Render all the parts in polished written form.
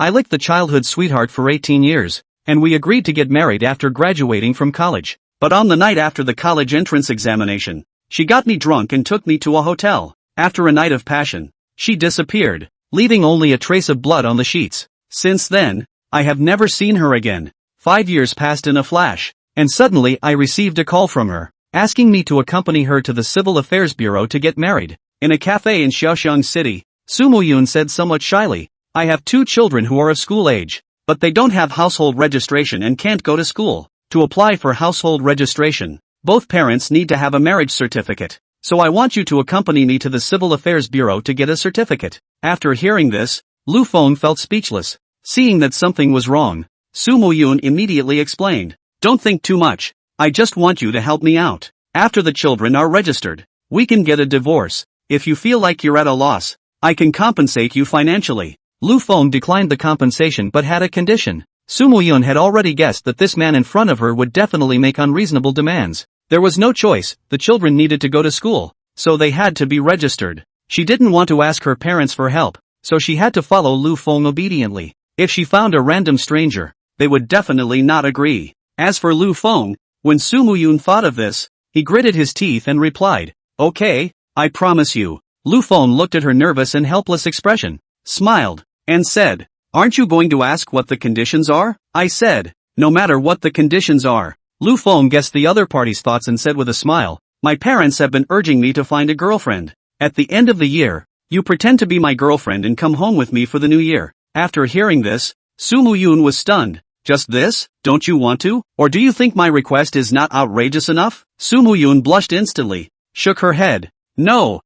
I liked the childhood sweetheart for 18 years, and we agreed to get married after graduating from college. But on the night after the college entrance examination, she got me drunk and took me to a hotel. After a night of passion, she disappeared, leaving only a trace of blood on the sheets. Since then, I have never seen her again. 5 years passed in a flash, and suddenly I received a call from her, asking me to accompany her to the Civil Affairs Bureau to get married. In a cafe in Xiaoxiang City, Su Muyun said somewhat shyly, I have 2 children who are of school age, but they don't have household registration and can't go to school. To apply for household registration, both parents need to have a marriage certificate. So I want you to accompany me to the Civil Affairs Bureau to get a certificate. After hearing this, Lu Feng felt speechless. Seeing that something was wrong, Su Muyun immediately explained, don't think too much, I just want you to help me out. After the children are registered, we can get a divorce. If you feel like you're at a loss, I can compensate you financially. Lu Feng declined the compensation but had a condition. Su Muyun had already guessed that this man in front of her would definitely make unreasonable demands. There was no choice, the children needed to go to school, so they had to be registered. She didn't want to ask her parents for help, so she had to follow Lu Feng obediently. If she found a random stranger, they would definitely not agree. As for Lu Feng, when Su Muyun thought of this, he gritted his teeth and replied, okay, I promise you. Lu Feng looked at her nervous and helpless expression, smiled, and said, aren't you going to ask what the conditions are? I said, no matter what the conditions are. Lu Feng guessed the other party's thoughts and said with a smile, my parents have been urging me to find a girlfriend. At the end of the year, you pretend to be my girlfriend and come home with me for the new year. After hearing this, Su Muyun was stunned. Just this? Don't you want to? Or do you think my request is not outrageous enough? Su Muyun blushed instantly, shook her head. No.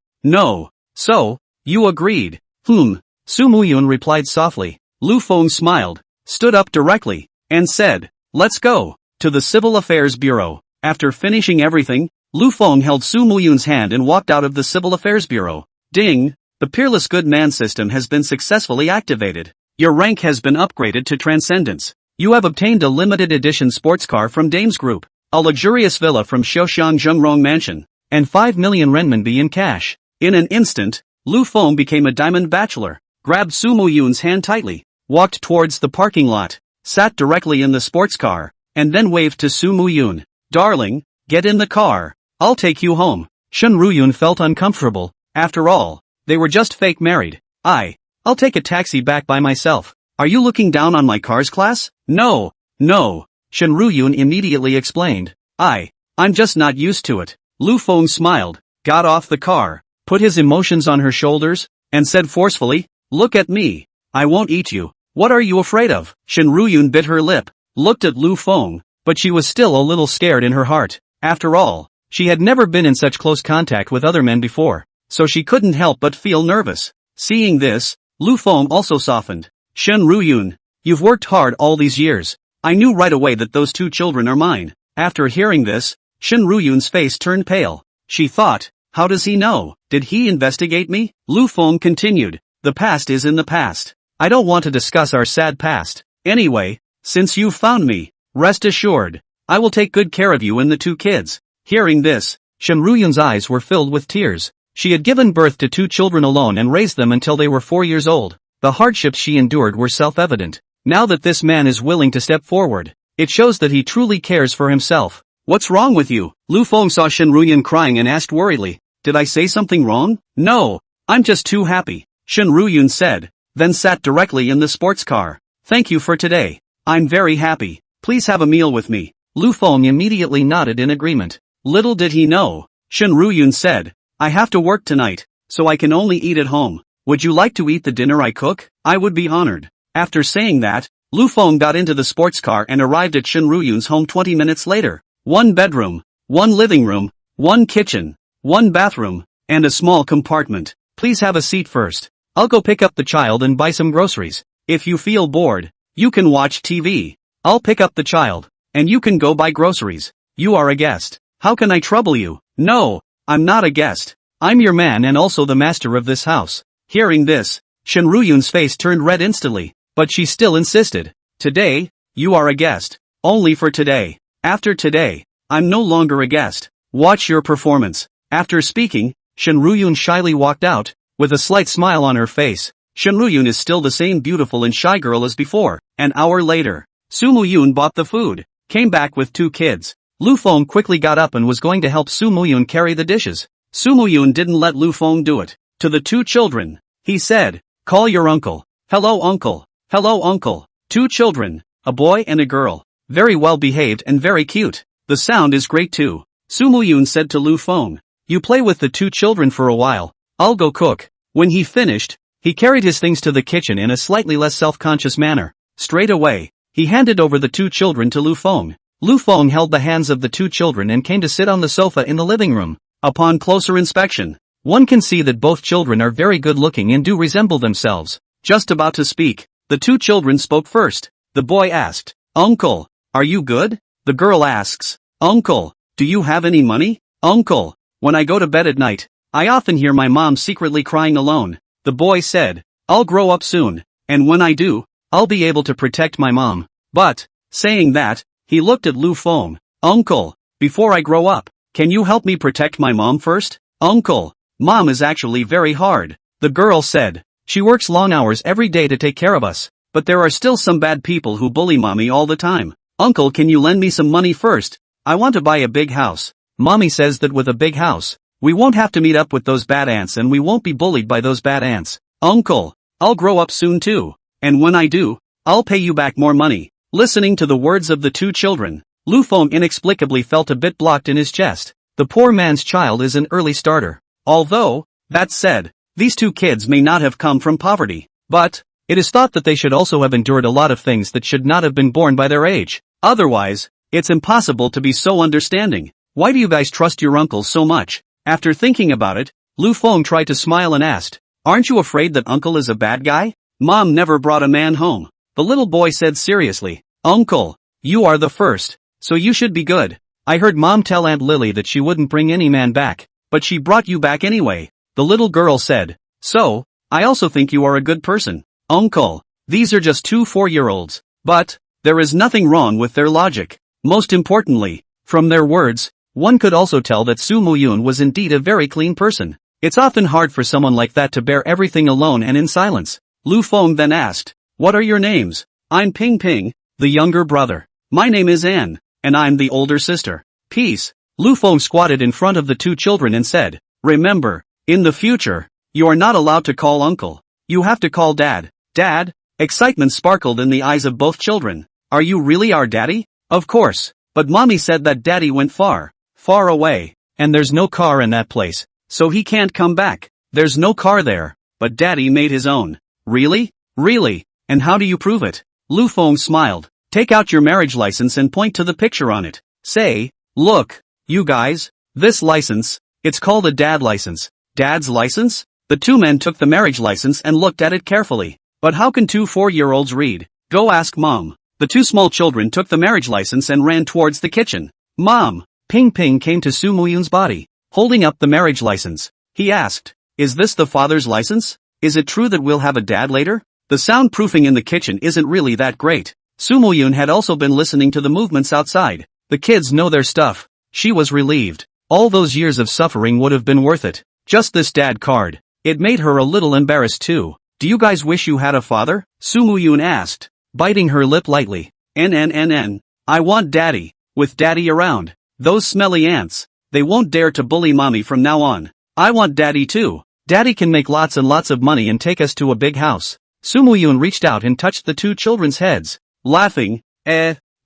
So, you agreed. Su Muyun replied softly. Lu Feng smiled, stood up directly, and said, let's go to the Civil Affairs Bureau. After finishing everything, Lu Feng held Su Muyun's hand and walked out of the Civil Affairs Bureau. Ding! The Peerless Good Man system has been successfully activated. Your rank has been upgraded to Transcendence. You have obtained a limited edition sports car from Dames Group, a luxurious villa from Xiaoxiang Zhengrong Mansion, and 5 million renminbi in cash. In an instant, Lu Feng became a diamond bachelor, grabbed Su Muyun's hand tightly, walked towards the parking lot, sat directly in the sports car, and then waved to Su Muyun. Darling, get in the car. I'll take you home. Shen Ruyun felt uncomfortable. After all, they were just fake married. I'll take a taxi back by myself. Are you looking down on my car's class? No. Shen Ruyun immediately explained. I'm just not used to it. Lu Feng smiled, got off the car, put his emotions on her shoulders, and said forcefully, look at me. I won't eat you. What are you afraid of? Shen Ruyun bit her lip, looked at Lu Feng, but she was still a little scared in her heart. After all, she had never been in such close contact with other men before, so she couldn't help but feel nervous. Seeing this, Lu Feng also softened. Shen Ruyun, you've worked hard all these years. I knew right away that those 2 children are mine. After hearing this, Shen Ruyun's face turned pale. She thought, how does he know? Did he investigate me? Lu Feng continued, the past is in the past. I don't want to discuss our sad past. Anyway, since you've found me, rest assured, I will take good care of you and the 2 kids. Hearing this, Shen Ruyun's eyes were filled with tears. She had given birth to 2 children alone and raised them until they were 4 years old. The hardships she endured were self-evident. Now that this man is willing to step forward, it shows that he truly cares for himself. What's wrong with you? Lu Feng saw Shen Ruyun crying and asked worriedly, did I say something wrong? No, I'm just too happy, Shen Ruyun said, then sat directly in the sports car. Thank you for today. I'm very happy. Please have a meal with me. Lu Feng immediately nodded in agreement. Little did he know, Shen Ruyun said, I have to work tonight, so I can only eat at home. Would you like to eat the dinner I cook? I would be honored. After saying that, Lu Feng got into the sports car and arrived at Shen Ruyun's home 20 minutes later. 1 bedroom, 1 living room, 1 kitchen, 1 bathroom, and a small compartment. Please have a seat first. I'll go pick up the child and buy some groceries. If you feel bored, you can watch TV. I'll pick up the child, and you can go buy groceries. You are a guest. How can I trouble you? No, I'm not a guest. I'm your man and also the master of this house. Hearing this, Shen Ruyun's face turned red instantly, but she still insisted. Today, you are a guest. Only for today. After today, I'm no longer a guest. Watch your performance. After speaking, Shen Ruyun shyly walked out, with a slight smile on her face. Shenruyun is still the same beautiful and shy girl as before. An hour later, Su Muyun bought the food, came back with 2 kids. Lu Feng quickly got up and was going to help Su Muyun carry the dishes. Su Muyun didn't let Lu Feng do it. To the 2 children, he said, "Call your uncle." "Hello uncle." "Hello uncle." 2 children, a boy and a girl. Very well behaved and very cute. The sound is great too. Su Muyun said to Lu Feng, "You play with the 2 children for a while. I'll go cook." When he finished, he carried his things to the kitchen in a slightly less self-conscious manner. Straight away, he handed over the 2 children to Lu Feng. Lu Feng held the hands of the 2 children and came to sit on the sofa in the living room. Upon closer inspection, one can see that both children are very good looking and do resemble themselves. Just about to speak, the 2 children spoke first. The boy asked, "Uncle, are you good?" The girl asks, "Uncle, do you have any money?" "Uncle, when I go to bed at night, I often hear my mom secretly crying alone." The boy said, "I'll grow up soon, and when I do, I'll be able to protect my mom." But, saying that, he looked at Lu Feng. "Uncle, before I grow up, can you help me protect my mom first?" "Uncle, mom is actually very hard." The girl said, "She works long hours every day to take care of us, but there are still some bad people who bully mommy all the time. Uncle, can you lend me some money first? I want to buy a big house." Mommy says that with a big house, we won't have to meet up with those bad ants and we won't be bullied by those bad ants. "Uncle, I'll grow up soon too, and when I do, I'll pay you back more money." Listening to the words of the 2 children, Lu Feng inexplicably felt a bit blocked in his chest. The poor man's child is an early starter. Although, that said, these 2 kids may not have come from poverty, but it is thought that they should also have endured a lot of things that should not have been born by their age. Otherwise, it's impossible to be so understanding. Why do you guys trust your uncles so much? After thinking about it, Lu Feng tried to smile and asked, "Aren't you afraid that uncle is a bad guy?" "Mom never brought a man home." The little boy said seriously, "Uncle, you are the first, so you should be good. I heard mom tell Aunt Lily that she wouldn't bring any man back, but she brought you back anyway." The little girl said, "So, I also think you are a good person." "Uncle, these are just 2 4-year-olds, but there is nothing wrong with their logic. Most importantly, from their words, one could also tell that Su Muyun was indeed a very clean person. It's often hard for someone like that to bear everything alone and in silence." Lu Feng then asked, "What are your names?" "I'm Ping Ping, the younger brother." "My name is Anne, and I'm the older sister." "Peace." Lu Feng squatted in front of the 2 children and said, "Remember, in the future, you are not allowed to call uncle. You have to call dad." "Dad?" Excitement sparkled in the eyes of both children. "Are you really our daddy?" "Of course, but mommy said that daddy went far away, and there's no car in that place, so he can't come back." "There's no car there, but daddy made his own." "Really? Really? And how do you prove it?" Lu Feng smiled. "Take out your marriage license and point to the picture on it. Say, look, you guys, this license, it's called a dad license." "Dad's license?" The 2 men took the marriage license and looked at it carefully. "But how can 2 4-year-olds read?" "Go ask mom." The 2 small children took the marriage license and ran towards the kitchen. "Mom!" Ping Ping came to Su Muyun's body, holding up the marriage license. He asked, "Is this the father's license? Is it true that we'll have a dad later?" The soundproofing in the kitchen isn't really that great. Su Muyun had also been listening to the movements outside. The kids know their stuff. She was relieved. All those years of suffering would have been worth it. Just this dad card. It made her a little embarrassed too. "Do you guys wish you had a father?" Su Muyun asked, biting her lip lightly. I want daddy. With daddy around. Those smelly ants. They won't dare to bully mommy from now on. I want daddy too. Daddy can make lots and lots of money and take us to a big house." Su Muyun reached out and touched the 2 children's heads, laughing,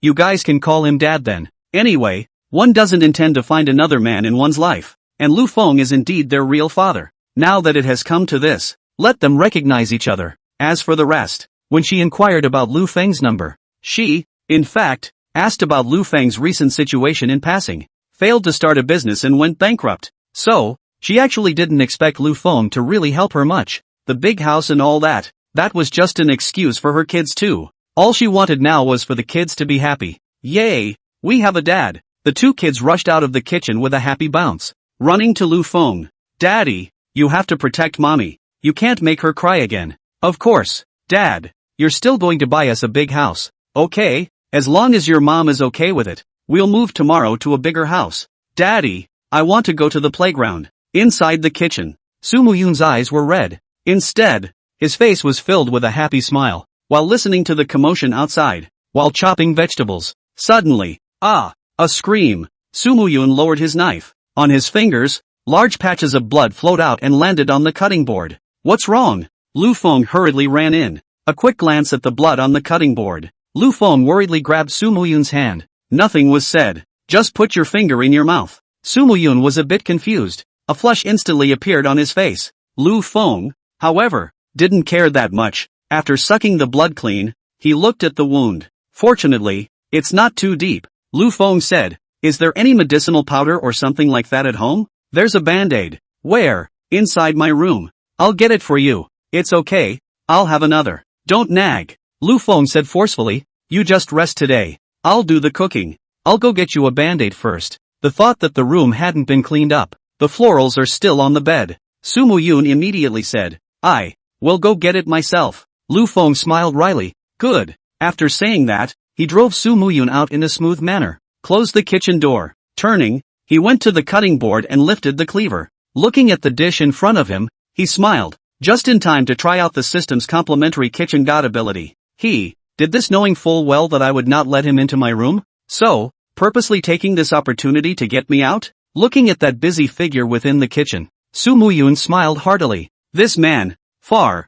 You guys can call him dad then. Anyway, one doesn't intend to find another man in one's life, and Lu Feng is indeed their real father. Now that it has come to this, let them recognize each other. As for the rest, when she inquired about Lu Feng's number, she, in fact, asked about Lu Feng's recent situation in passing, failed to start a business and went bankrupt. So, she actually didn't expect Lu Feng to really help her much. The big house and all that was just an excuse for her kids too. All she wanted now was for the kids to be happy. "Yay, we have a dad." The 2 kids rushed out of the kitchen with a happy bounce, running to Lu Feng. "Daddy, you have to protect mommy. You can't make her cry again." "Of course, Dad, you're still going to buy us a big house. Okay, as long as your mom is okay with it, we'll move tomorrow to a bigger house." "Daddy, I want to go to the playground." Inside the kitchen, Su Muyun's eyes were red. Instead, His face was filled with a happy smile, while listening to the commotion outside, while chopping vegetables. Suddenly, a scream. Su Muyun lowered his knife. On his fingers, large patches of blood flowed out and landed on the cutting board. What's wrong? Lu Feng hurriedly ran in. A quick glance at the blood on the cutting board. Lu Feng worriedly grabbed Su Muyun's hand. Nothing was said. Just put your finger in your mouth. Su Muyun was a bit confused. A flush instantly appeared on his face. Lu Feng, however, didn't care that much. After sucking the blood clean, he looked at the wound. Fortunately, it's not too deep. Lu Feng said, is there any medicinal powder or something like that at home? There's a band-aid. Where? Inside my room. I'll get it for you. It's okay, I'll have another. Don't nag. Lu Feng said forcefully, you just rest today. I'll do the cooking. I'll go get you a band-aid first. The thought that the room hadn't been cleaned up. The florals are still on the bed. Su Muyun immediately said, I will go get it myself. Lu Feng smiled wryly. Good. After saying that, he drove Su Muyun out in a smooth manner, closed the kitchen door. Turning, he went to the cutting board and lifted the cleaver. Looking at the dish in front of him, he smiled, just in time to try out the system's complementary kitchen god ability. He did this knowing full well that I would not let him into my room, so, purposely taking this opportunity to get me out? Looking at that busy figure within the kitchen, Su Muyun smiled heartily. This man, far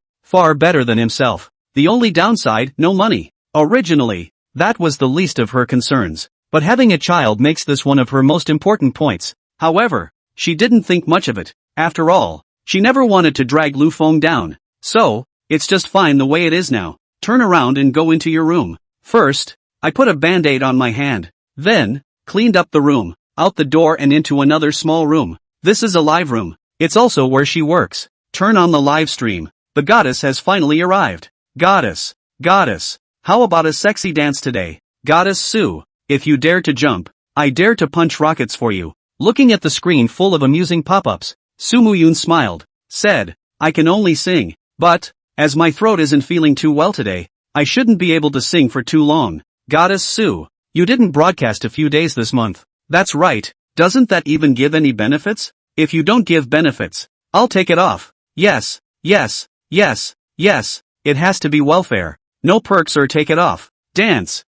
better than himself. The only downside, no money. Originally, that was the least of her concerns, but having a child makes this one of her most important points. However, she didn't think much of it. After all, she never wanted to drag Lu Feng down. So, it's just fine the way it is now. Turn around and go into your room. First, I put a band-aid on my hand. Then, cleaned up the room, out the door and into another small room. This is a live room. It's also where she works. Turn on the live stream. The goddess has finally arrived. Goddess, how about a sexy dance today? Goddess Su, if you dare to jump, I dare to punch rockets for you. Looking at the screen full of amusing pop-ups, Su Muyun smiled, said, I can only sing, but, as my throat isn't feeling too well today, I shouldn't be able to sing for too long. Goddess Su, you didn't broadcast a few days this month. That's right, doesn't that even give any benefits? If you don't give benefits, I'll take it off. Yes, it has to be welfare. No perks or take it off. Dance.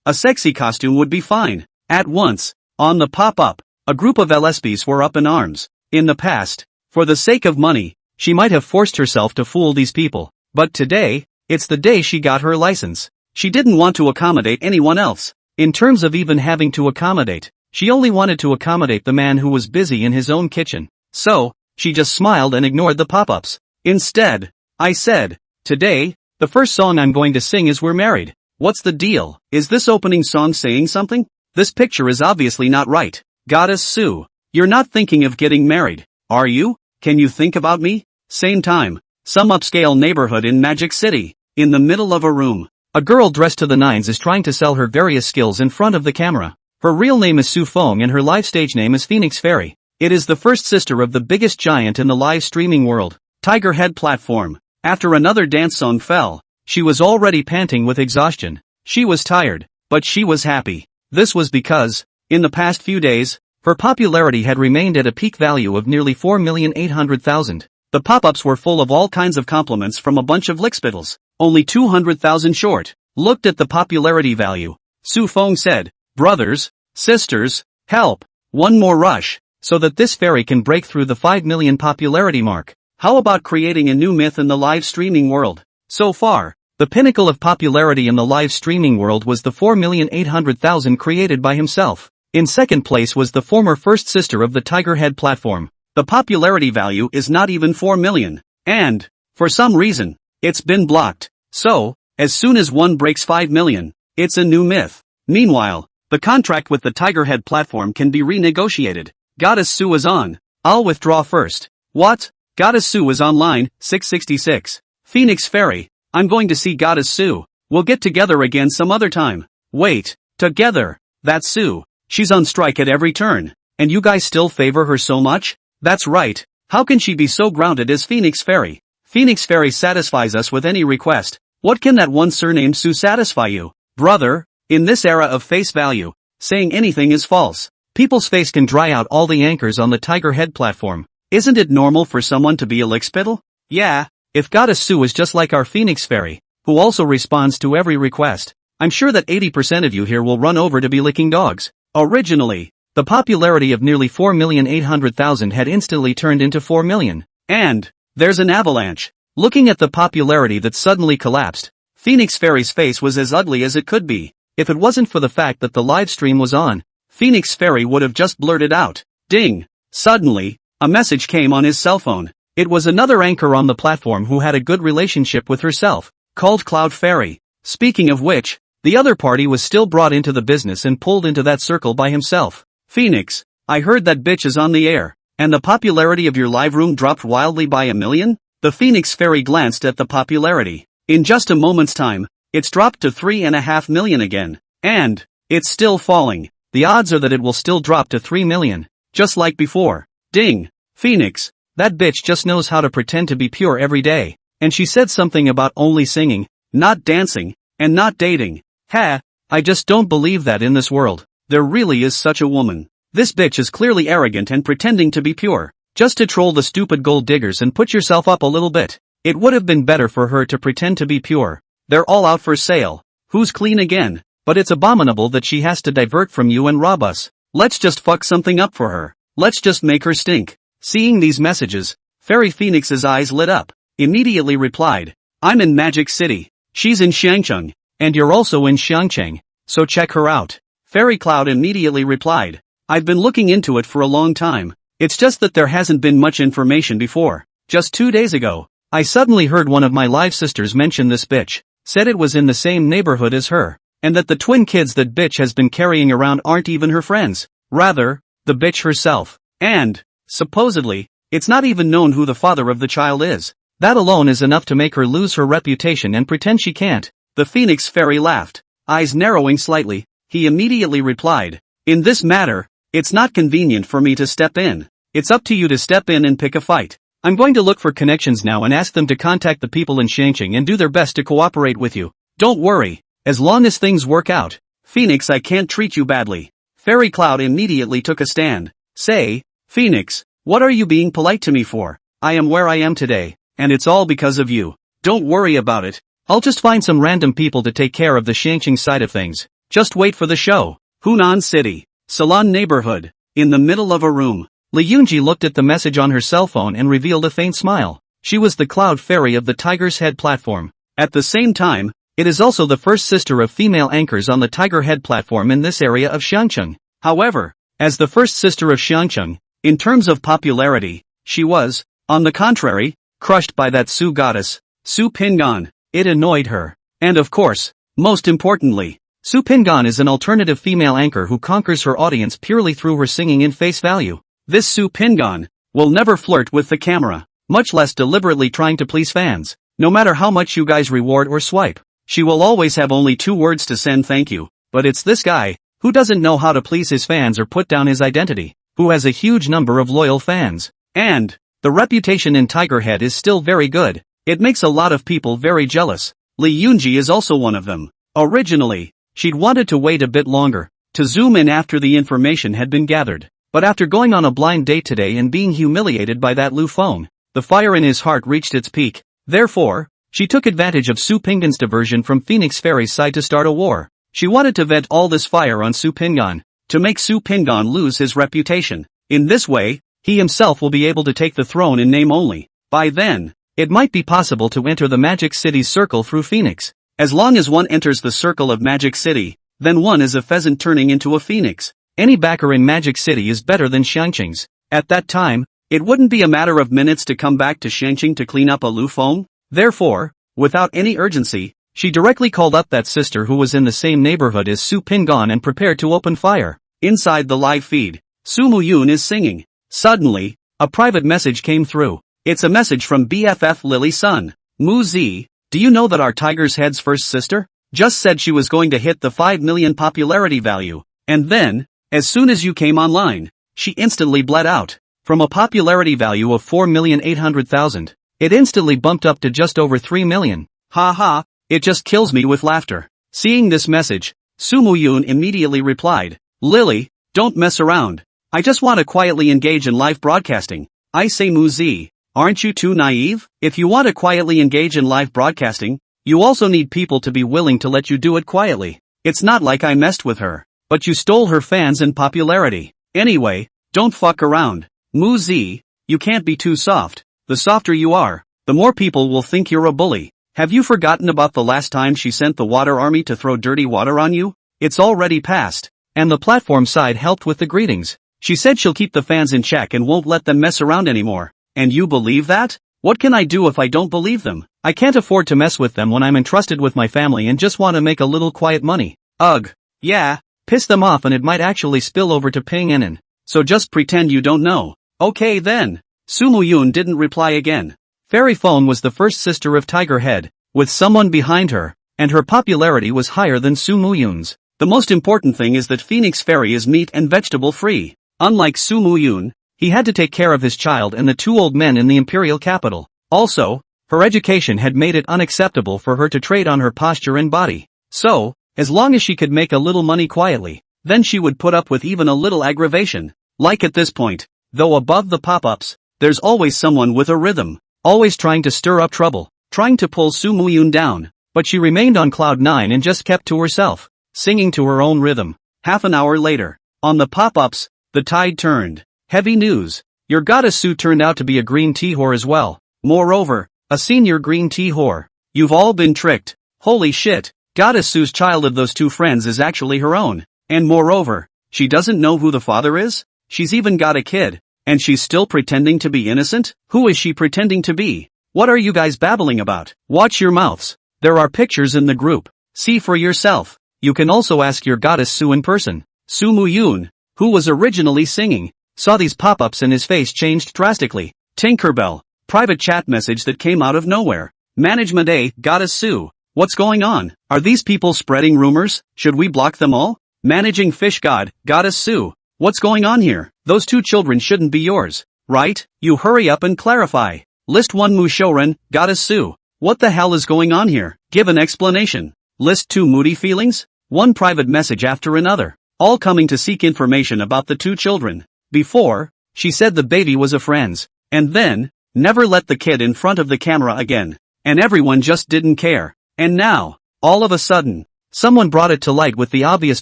A sexy costume would be fine. At once, on the pop-up, a group of LSBs were up in arms. In the past, for the sake of money, she might have forced herself to fool these people. But today, it's the day she got her license. She didn't want to accommodate anyone else. In terms of even having to accommodate, she only wanted to accommodate the man who was busy in his own kitchen. So, she just smiled and ignored the pop-ups. Instead, I said, today, the first song I'm going to sing is We're Married. What's the deal? Is this opening song saying something? This picture is obviously not right. Goddess Su, you're not thinking of getting married, are you? Can you think about me? Same time, some upscale neighborhood in Magic City, in the middle of a room. A girl dressed to the nines is trying to sell her various skills in front of the camera. Her real name is Su Feng and her live stage name is Phoenix Fairy. It is the first sister of the biggest giant in the live streaming world, Tiger Head Platform. After another dance song fell, she was already panting with exhaustion. She was tired, but she was happy. This was because, in the past few days, her popularity had remained at a peak value of nearly 4,800,000. The pop-ups were full of all kinds of compliments from a bunch of lickspittles. Only 200,000 short. Looked at the popularity value. Su Feng said, brothers, sisters, help, one more rush, so that this fairy can break through the 5 million popularity mark. How about creating a new myth in the live streaming world? So far, the pinnacle of popularity in the live streaming world was the 4,800,000 created by himself. In second place was the former first sister of the Tiger Head Platform. The popularity value is not even 4 million. And, for some reason, it's been blocked. So, as soon as one breaks 5 million, it's a new myth. Meanwhile, the contract with the Tiger Head Platform can be renegotiated. Goddess Su is on. I'll withdraw first. What? Goddess Su is online, 666. Phoenix Fairy, I'm going to see Goddess Su. We'll get together again some other time. Wait, together? That's Su. She's on strike at every turn. And you guys still favor her so much? That's right. How can she be so grounded as Phoenix Fairy? Phoenix Fairy satisfies us with any request. What can that one surname Su satisfy you? Brother, in this era of face value, saying anything is false. People's face can dry out all the anchors on the Tiger Head Platform. Isn't it normal for someone to be a lickspittle? Yeah, If Goddess Sue is just like our Phoenix Fairy, who also responds to every request, I'm sure that 80% of you here will run over to be licking dogs. Originally, the popularity of nearly 4,800,000 had instantly turned into 4 million. And there's an avalanche. Looking at the popularity that suddenly collapsed, Phoenix Fairy's face was as ugly as it could be. If it wasn't for the fact that the live stream was on, Phoenix Fairy would have just blurted out, "Ding!" Suddenly, a message came on his cell phone. It was another anchor on the platform who had a good relationship with herself, called Cloud Fairy. Speaking of which, the other party was still brought into the business and pulled into that circle by himself. "Phoenix, I heard that bitch is on the air, and the popularity of your live room dropped wildly by 1 million? The Phoenix Fairy glanced at the popularity. In just a moment's time, it's dropped to 3.5 million again. And it's still falling. The odds are that it will still drop to 3 million, just like before. Ding! Phoenix, that bitch just knows how to pretend to be pure every day. And she said something about only singing, not dancing, and not dating. Ha! I just don't believe that in this world. There really is such a woman. This bitch is clearly arrogant and pretending to be pure, just to troll the stupid gold diggers and put yourself up a little bit. It would have been better for her to pretend to be pure. They're all out for sale. Who's clean again? But it's abominable that she has to divert from you and rob us. Let's just fuck something up for her. Let's just make her stink." Seeing these messages, Fairy Phoenix's eyes lit up. Immediately replied, "I'm in Magic City. She's in Xiangcheng. And you're also in Xiangcheng, so check her out." Fairy Cloud immediately replied, "I've been looking into it for a long time. It's just that there hasn't been much information before. Just 2 days ago, I suddenly heard one of my live sisters mention this bitch, said it was in the same neighborhood as her, and that the twin kids that bitch has been carrying around aren't even her friends. Rather, the bitch herself. And, supposedly, it's not even known who the father of the child is. That alone is enough to make her lose her reputation and pretend she can't." The Phoenix Fairy laughed, eyes narrowing slightly. He immediately replied, "In this matter, it's not convenient for me to step in. It's up to you to step in and pick a fight. I'm going to look for connections now and ask them to contact the people in Xiangcheng and do their best to cooperate with you. Don't worry, as long as things work out. Phoenix, I can't treat you badly." Fairy Cloud immediately took a stand. "Say, Phoenix, what are you being polite to me for? I am where I am today, and it's all because of you. Don't worry about it. I'll just find some random people to take care of the Xiangcheng side of things. Just wait for the show." Hunan City, Salon neighborhood. In the middle of a room, Li Yunji looked at the message on her cell phone and revealed a faint smile. She was the Cloud Fairy of the Tiger's Head platform. At the same time, it is also the first sister of female anchors on the Tiger Head platform in this area of Xiangcheng. However, as the first sister of Xiangcheng, in terms of popularity, she was, on the contrary, crushed by that Su goddess, Su Pingan. It annoyed her. And of course, most importantly, Su Pingan is an alternative female anchor who conquers her audience purely through her singing in face value. This Su Pingan will never flirt with the camera, much less deliberately trying to please fans. No matter how much you guys reward or swipe, she will always have only 2 words to send: thank you. But it's this guy, who doesn't know how to please his fans or put down his identity, who has a huge number of loyal fans. And the reputation in Tiger Head is still very good. It makes a lot of people very jealous. Li Yunji is also one of them. Originally, she'd wanted to wait a bit longer, to zoom in after the information had been gathered. But after going on a blind date today and being humiliated by that Lu Feng, the fire in his heart reached its peak. Therefore, she took advantage of Su Pingan's diversion from Phoenix Fairy's side to start a war. She wanted to vent all this fire on Su Pingan, to make Su Pingan lose his reputation. In this way, he himself will be able to take the throne in name only. By then, it might be possible to enter the Magic City's circle through Phoenix. As long as one enters the circle of Magic City, then one is a pheasant turning into a phoenix. Any backer in Magic City is better than Xiangcheng's. At that time, it wouldn't be a matter of minutes to come back to Xiangcheng to clean up a Lu Feng. Therefore, without any urgency, she directly called up that sister who was in the same neighborhood as Su Pingan and prepared to open fire. Inside the live feed, Su Muyun is singing. Suddenly, a private message came through. It's a message from BFF Lily Sun. Mu Zi, do you know that our Tiger's Head's first sister just said she was going to hit the 5 million popularity value, and then, as soon as you came online, she instantly bled out. From a popularity value of 4,800,000, it instantly bumped up to just over 3 million. Ha ha, it just kills me with laughter. Seeing this message, Su Muyun immediately replied, Lily, don't mess around. I just want to quietly engage in live broadcasting. I say Mu Zi, Aren't you too naive? If you want to quietly engage in live broadcasting, you also need people to be willing to let you do it quietly. It's not like I messed with her, but you stole her fans and popularity. Anyway, don't fuck around. Moo Z, you can't be too soft. The softer you are, the more people will think you're a bully. Have you forgotten about the last time she sent the water army to throw dirty water on you? It's already passed. And the platform side helped with the greetings. She said she'll keep the fans in check and won't let them mess around anymore. And you believe that? What can I do if I don't believe them? I can't afford to mess with them when I'm entrusted with my family and just want to make a little quiet money. Ugh. Yeah, piss them off and it might actually spill over to Ping Nen. So just pretend you don't know. Okay then. Su Muyun didn't reply again. Fairy Phone was the first sister of Tiger Head, with someone behind her, and her popularity was higher than Su Muyun's. The most important thing is that Phoenix Fairy is meat and vegetable free. Unlike Su Muyun, he had to take care of his child and the two old men in the imperial capital. Also, her education had made it unacceptable for her to trade on her posture and body. So, as long as she could make a little money quietly, then she would put up with even a little aggravation. Like at this point, though above the pop-ups, there's always someone with a rhythm, always trying to stir up trouble, trying to pull Su Muyun down, but she remained on cloud 9 and just kept to herself, singing to her own rhythm. Half an hour later, on the pop-ups, the tide turned. Heavy news. Your goddess Su turned out to be a green tea whore as well. Moreover, a senior green tea whore. You've all been tricked. Holy shit. Goddess Su's child of those two friends is actually her own. And moreover, she doesn't know who the father is? She's even got a kid. And she's still pretending to be innocent? Who is she pretending to be? What are you guys babbling about? Watch your mouths. There are pictures in the group. See for yourself. You can also ask your goddess Su in person. Su Muyun, who was originally singing, saw these pop-ups and his face changed drastically. Tinkerbell, private chat message that came out of nowhere. Management A, Goddess Su. What's going on? Are these people spreading rumors? Should we block them all? Managing Fish God, Goddess Su. What's going on here? Those two children shouldn't be yours, right? You hurry up and clarify. List 1 Mushoran, Goddess Su. What the hell is going on here? Give an explanation. List 2 Moody Feelings? One private message after another, all coming to seek information about the two children. Before, she said the baby was a friend's, and then, never let the kid in front of the camera again, and everyone just didn't care. And now, all of a sudden, someone brought it to light with the obvious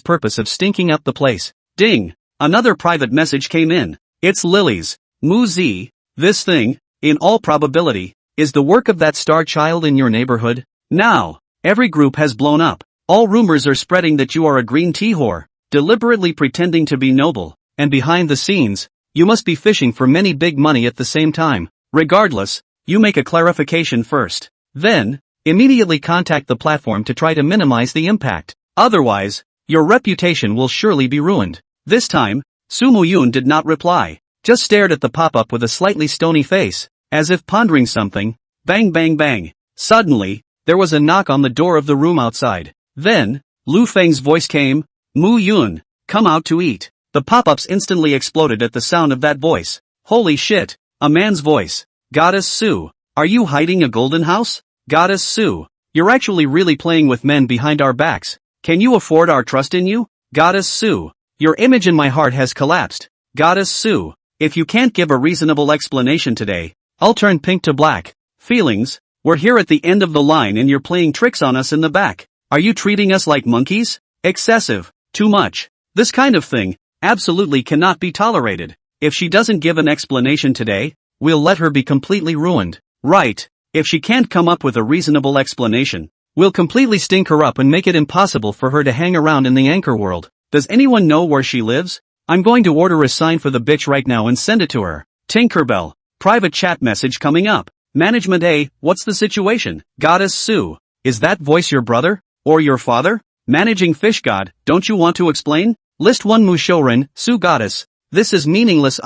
purpose of stinking up the place. Ding! Another private message came in. It's Lily's. Moo Z, this thing, in all probability, is the work of that star child in your neighborhood. Now, every group has blown up. All rumors are spreading that you are a green tea whore, deliberately pretending to be noble. And behind the scenes, you must be fishing for many big money at the same time. Regardless, you make a clarification first. Then, immediately contact the platform to try to minimize the impact. Otherwise, your reputation will surely be ruined. This time, Su Muyun did not reply, just stared at the pop-up with a slightly stony face, as if pondering something. Bang bang bang. Suddenly, there was a knock on the door of the room outside. Then, Lu Feng's voice came. Mu Yun, come out to eat. The pop-ups instantly exploded at the sound of that voice. Holy shit, a man's voice. Goddess Su, are you hiding a golden house? Goddess Su, you're actually really playing with men behind our backs. Can you afford our trust in you? Goddess Su, your image in my heart has collapsed. Goddess Su, if you can't give a reasonable explanation today, I'll turn pink to black. Feelings, we're here at the end of the line and you're playing tricks on us in the back. Are you treating us like monkeys? Excessive, too much. This kind of thing absolutely cannot be tolerated. If she doesn't give an explanation today, we'll let her be completely ruined. Right, if she can't come up with a reasonable explanation, we'll completely stink her up and make it impossible for her to hang around in the anchor world. Does anyone know where she lives? I'm going to order a sign for the bitch right now and send it to her. Tinkerbell, private chat message coming up. Management A, what's the situation? Goddess Su, is that voice your brother? Or your father? Managing Fish God, don't you want to explain? List 1 Mushoran, Su Goddess, this is meaningless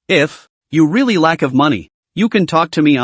if you really lack of money, you can talk to me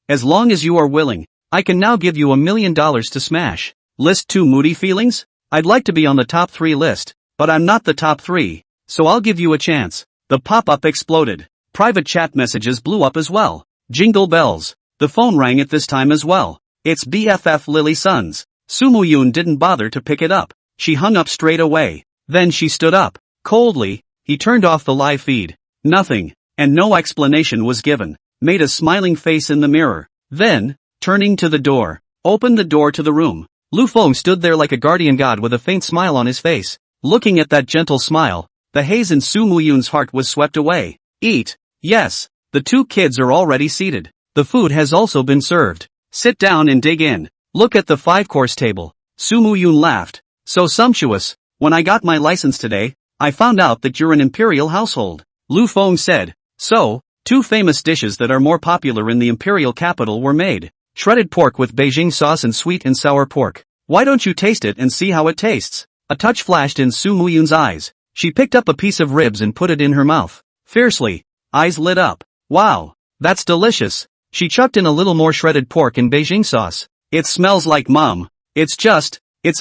as long as you are willing, I can now give you $1 million to smash. List 2 Moody Feelings, I'd like to be on the top 3 list, but I'm not the top 3, so I'll give you a chance. The pop-up exploded. Private chat messages blew up as well. Jingle bells. The phone rang at this time as well. It's BFF Lily Sons. Su Muyun didn't bother to pick it up. She hung up straight away. Then she stood up. Coldly, he turned off the live feed. Nothing, and no explanation was given. made a smiling face in the mirror. Then, turning to the door, opened the door to the room. Lu Feng stood there like a guardian god with a faint smile on his face. Looking at that gentle smile, the haze in Su Muyun's heart was swept away. Eat. Yes. The two kids are already seated. The food has also been served. Sit down and dig in. Look at the 5-course table. Su Muyun laughed. So sumptuous. When I got my license today, I found out that you're an imperial household. Lu Feng said. So, 2 famous dishes that are more popular in the imperial capital were made. Shredded pork with Beijing sauce and sweet and sour pork. Why don't you taste it and see how it tastes? A touch flashed in Su Muyun's eyes. She picked up a piece of ribs and put it in her mouth. Fiercely. Eyes lit up. Wow. That's delicious. She chucked in a little more shredded pork and Beijing sauce. It smells like Mum. It's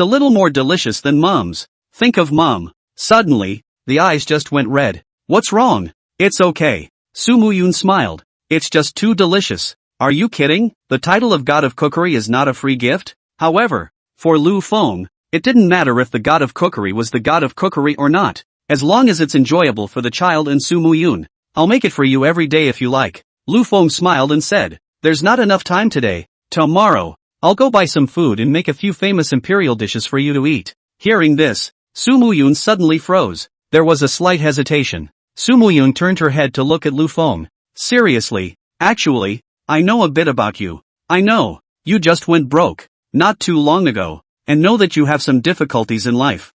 a little more delicious than Mum's. Think of Mum. Suddenly, the eyes just went red. What's wrong? It's okay. Su Muyun smiled. It's just too delicious. Are you kidding? The title of God of Cookery is not a free gift? However, for Lu Feng, it didn't matter if the God of Cookery was the God of Cookery or not. As long as it's enjoyable for the child and Su Muyun, I'll make it for you every day if you like. Lu Feng smiled and said, there's not enough time today. Tomorrow, I'll go buy some food and make a few famous imperial dishes for you to eat. Hearing this, Su Muyun suddenly froze. There was a slight hesitation. Su Muyun turned her head to look at Lu Feng. Seriously, actually, I know a bit about you. I know, you just went broke, not too long ago, and know that you have some difficulties in life.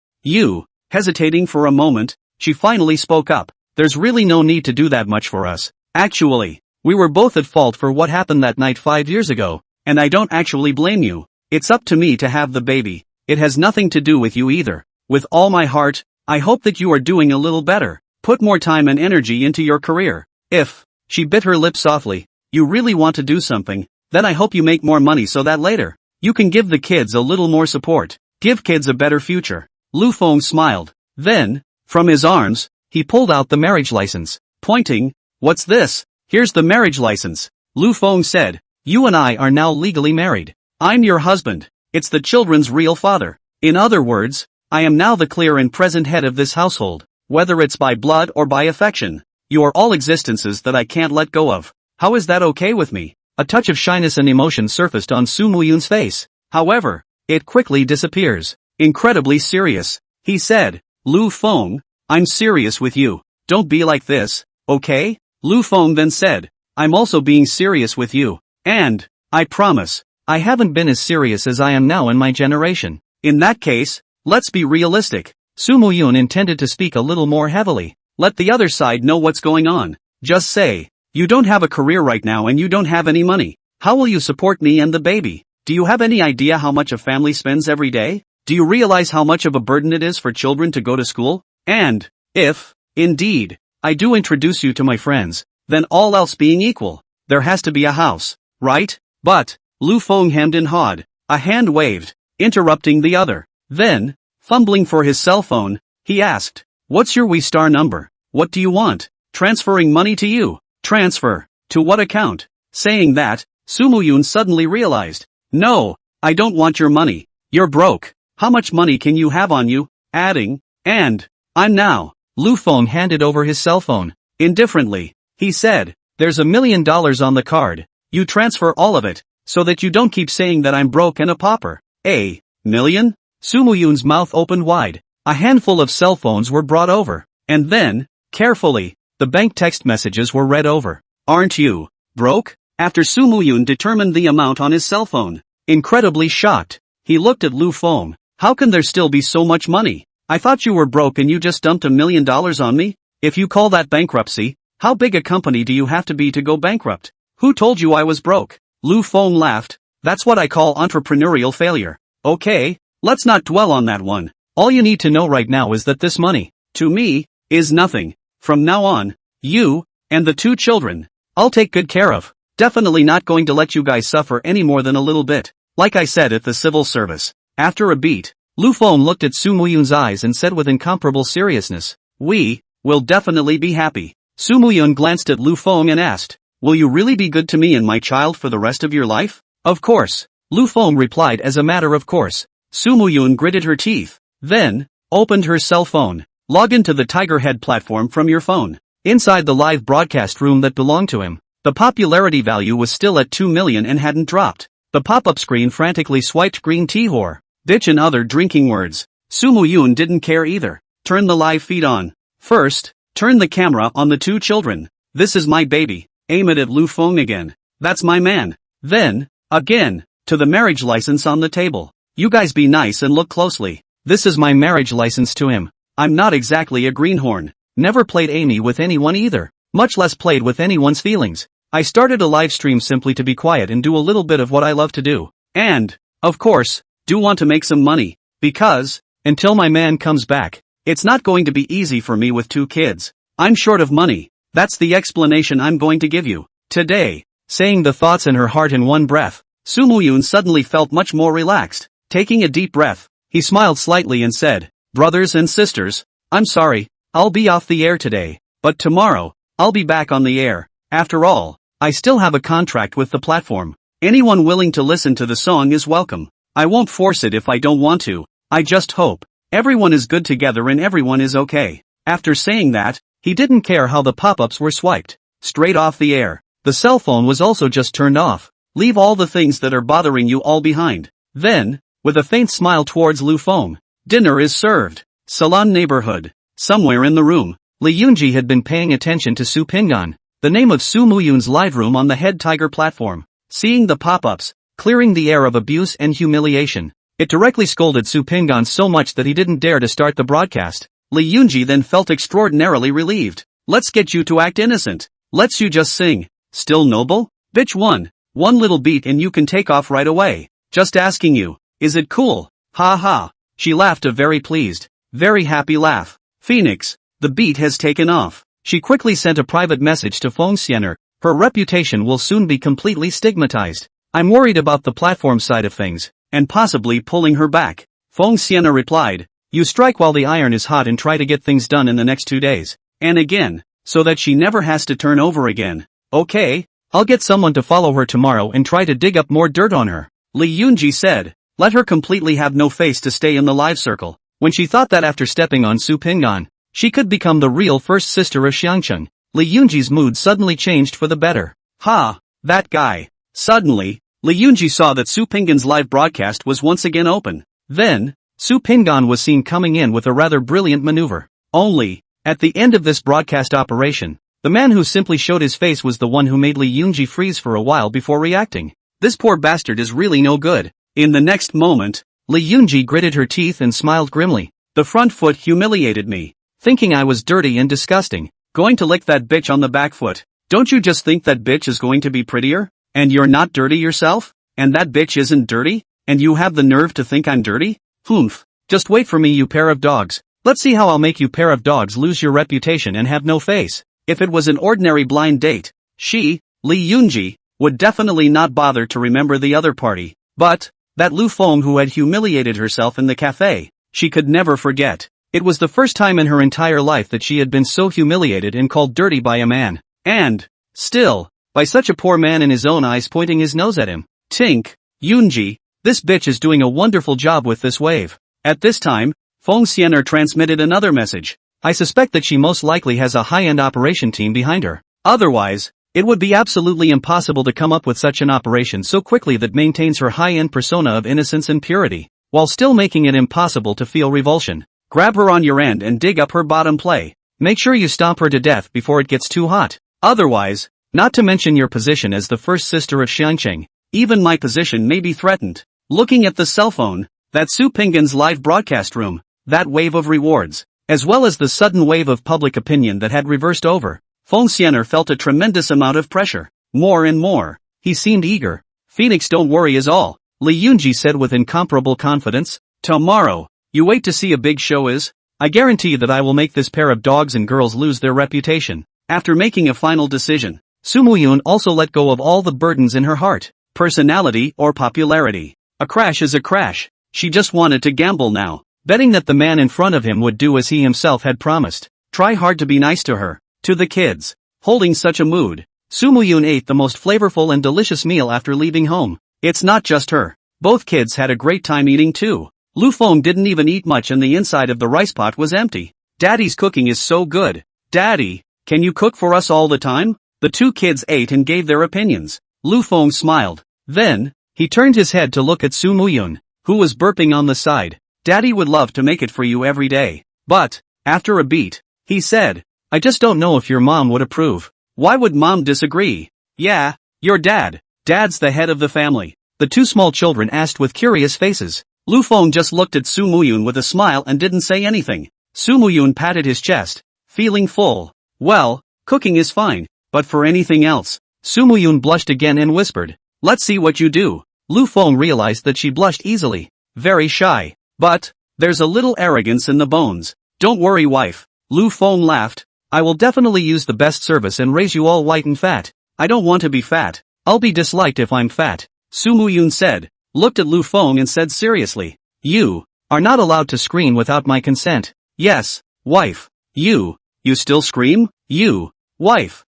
Hesitating for a moment, she finally spoke up. There's really no need to do that much for us. Actually, we were both at fault for what happened that night 5 years ago, and I don't actually blame you. It's up to me to have the baby. It has nothing to do with you either. With all my heart, I hope that you are doing a little better. Put more time and energy into your career. If, she bit her lip softly, you really want to do something, then I hope you make more money so that later, you can give the kids a little more support. Give kids a better future. Lu Feng smiled. Then, from his arms, he pulled out the marriage license. Pointing, what's this? Here's the marriage license. Lu Feng said, you and I are now legally married. I'm your husband. It's the children's real father. In other words, I am now the clear and present head of this household. Whether it's by blood or by affection, you are all existences that I can't let go of. How is that okay with me? A touch of shyness and emotion surfaced on Su Muyun's face. However, it quickly disappears. Incredibly serious. He said, Lu Feng, I'm serious with you. Don't be like this, okay? Lu Feng then said, I'm also being serious with you. And, I promise, I haven't been as serious as I am now in my generation. In that case, let's be realistic. Su Muyun intended to speak a little more heavily. Let the other side know what's going on. Just say, you don't have a career right now and you don't have any money. How will you support me and the baby? Do you have any idea how much a family spends every day? Do you realize how much of a burden it is for children to go to school? And, if, indeed, I do introduce you to my friends, then all else being equal, there has to be a house, right? But, Lu Feng hemmed and hawed. A hand waved, interrupting the other. Then, fumbling for his cell phone, he asked, what's your WeStar number? What do you want? Transferring money to you. Transfer. To what account? Saying that, Su Muyun suddenly realized. No, I don't want your money. You're broke. How much money can you have on you? Adding, and, I'm now. Lu Feng handed over his cell phone. Indifferently, he said, there's $1 million on the card. You transfer all of it, so that you don't keep saying that I'm broke and a pauper. A million? Su Muyun's mouth opened wide. A handful of cell phones were brought over. And then, carefully, the bank text messages were read over. Aren't you broke? After Su Muyun determined the amount on his cell phone. Incredibly shocked, he looked at Lu Feng. How can there still be so much money? I thought you were broke and you just dumped $1 million on me? If you call that bankruptcy, how big a company do you have to be to go bankrupt? Who told you I was broke? Lu Feng laughed. That's what I call entrepreneurial failure. Okay, let's not dwell on that one. All you need to know right now is that this money, to me, is nothing. From now on, you, and the 2 children, I'll take good care of. Definitely not going to let you guys suffer any more than a little bit. Like I said at the civil service. After a beat, Lu Feng looked at Su Muyun's eyes and said with incomparable seriousness, we will definitely be happy. Su Muyun glanced at Lu Feng and asked, will you really be good to me and my child for the rest of your life? Of course. Lu Feng replied as a matter of course. Su Muyun gritted her teeth. Then, opened her cell phone. Log into the Tiger Head platform from your phone. Inside the live broadcast room that belonged to him, The popularity value was still at 2 million and hadn't dropped. The pop-up screen frantically swiped green tea whore, bitch and other drinking words. Sumu Yoon didn't care either. Turn the live feed on. First, turn the camera on the two children. This is my baby. Aim it at Lu Feng again. That's my man. Then, again, to the marriage license on the table. You guys be nice and look closely. This is my marriage license to him. I'm not exactly a greenhorn. Never played Amy with anyone either. Much less played with anyone's feelings. I started a live stream simply to be quiet and do a little bit of what I love to do. And, of course, do want to make some money. Because, until my man comes back, it's not going to be easy for me with 2 kids. I'm short of money. That's the explanation I'm going to give you. Today, saying the thoughts in her heart in one breath, Sumu Yoon suddenly felt much more relaxed. Taking a deep breath, he smiled slightly and said, brothers and sisters, I'm sorry, I'll be off the air today, but tomorrow, I'll be back on the air. After all, I still have a contract with the platform. Anyone willing to listen to the song is welcome. I won't force it if I don't want to. I just hope everyone is good together and everyone is okay. After saying that, he didn't care how the pop-ups were swiped. Straight off the air. The cell phone was also just turned off. Leave all the things that are bothering you all behind. Then, with a faint smile towards Lu Feng, dinner is served. Salon neighborhood. Somewhere in the room, Lee Yoonji had been paying attention to Su Pingan, the name of Sumu Yoon's live room on the Head Tiger platform. Seeing the pop-ups, clearing the air of abuse and humiliation, it directly scolded Su Pingan so much that he didn't dare to start the broadcast. Lee Yoonji then felt extraordinarily relieved. Let's get you to act innocent. Let's you just sing. Still noble? Bitch one little beat and you can take off right away. Just asking you. Is it cool? Ha ha. She laughed a very pleased, very happy laugh. Phoenix, the beat has taken off. She quickly sent a private message to Feng Xianer. Her reputation will soon be completely stigmatized. I'm worried about the platform side of things, and possibly pulling her back. Feng Xianer replied, you strike while the iron is hot and try to get things done in the next 2 days. And again, so that she never has to turn over again. Okay, I'll get someone to follow her tomorrow and try to dig up more dirt on her. Lee Yoonji said. Let her completely have no face to stay in the live circle. When she thought that after stepping on Su Pingan, she could become the real first sister of Xiangcheng, Lee Yoonji's mood suddenly changed for the better. Ha, that guy. Suddenly, Lee Yoonji saw that Su Pingan's live broadcast was once again open. Then, Su Pingan was seen coming in with a rather brilliant maneuver. Only, at the end of this broadcast operation, the man who simply showed his face was the one who made Lee Yoonji freeze for a while before reacting. This poor bastard is really no good. In the next moment, Lee Yoonji gritted her teeth and smiled grimly. The front foot humiliated me. Thinking I was dirty and disgusting. Going to lick that bitch on the back foot. Don't you just think that bitch is going to be prettier? And you're not dirty yourself? And that bitch isn't dirty? And you have the nerve to think I'm dirty? Humph. Just wait for me, you pair of dogs. Let's see how I'll make you pair of dogs lose your reputation and have no face. If it was an ordinary blind date, she, Lee Yoonji, would definitely not bother to remember the other party. But, that Lu Feng who had humiliated herself in the cafe, she could never forget. It was the first time in her entire life that she had been so humiliated and called dirty by a man. And, still, by such a poor man in his own eyes pointing his nose at him. Tink, Yoonji, this bitch is doing a wonderful job with this wave. At this time, Feng Xianer transmitted another message. I suspect that she most likely has a high-end operation team behind her. Otherwise, it would be absolutely impossible to come up with such an operation so quickly that maintains her high-end persona of innocence and purity, while still making it impossible to feel revulsion. Grab her on your end and dig up her bottom play. Make sure you stomp her to death before it gets too hot. Otherwise, not to mention your position as the first sister of Xiangcheng, even my position may be threatened. Looking at the cell phone, that Su Pingan's live broadcast room, that wave of rewards, as well as the sudden wave of public opinion that had reversed over, Feng Xianer felt a tremendous amount of pressure. More and more. He seemed eager. Phoenix, don't worry is all, Lee Yoonji said with incomparable confidence. Tomorrow, you wait to see a big show is? I guarantee that I will make this pair of dogs and girls lose their reputation. After making a final decision, Sumu Yoon also let go of all the burdens in her heart. Personality or popularity. A crash is a crash. She just wanted to gamble now, betting that the man in front of him would do as he himself had promised. Try hard to be nice to her. To the kids. Holding such a mood, Sumu Yoon ate the most flavorful and delicious meal after leaving home. It's not just her. Both kids had a great time eating too. Lu Feng didn't even eat much and the inside of the rice pot was empty. Daddy's cooking is so good. Daddy, can you cook for us all the time? The two kids ate and gave their opinions. Lu Feng smiled. Then, he turned his head to look at Su Muyun, who was burping on the side. Daddy would love to make it for you every day. But, after a beat, he said, I just don't know if your mom would approve. Why would mom disagree? Yeah, your dad. Dad's the head of the family. The two small children asked with curious faces. Lu Feng just looked at Su Muyun with a smile and didn't say anything. Su Muyun patted his chest, feeling full. Well, cooking is fine, but for anything else. Su Muyun blushed again and whispered, let's see what you do. Lu Feng realized that she blushed easily. Very shy. But, there's a little arrogance in the bones. Don't worry, wife. Lu Feng laughed. I will definitely use the best service and raise you all white and fat. I don't want to be fat. I'll be disliked if I'm fat. Su Muyun said, looked at Lu Feng and said seriously, you are not allowed to scream without my consent. Yes, wife. You still scream? You, wife,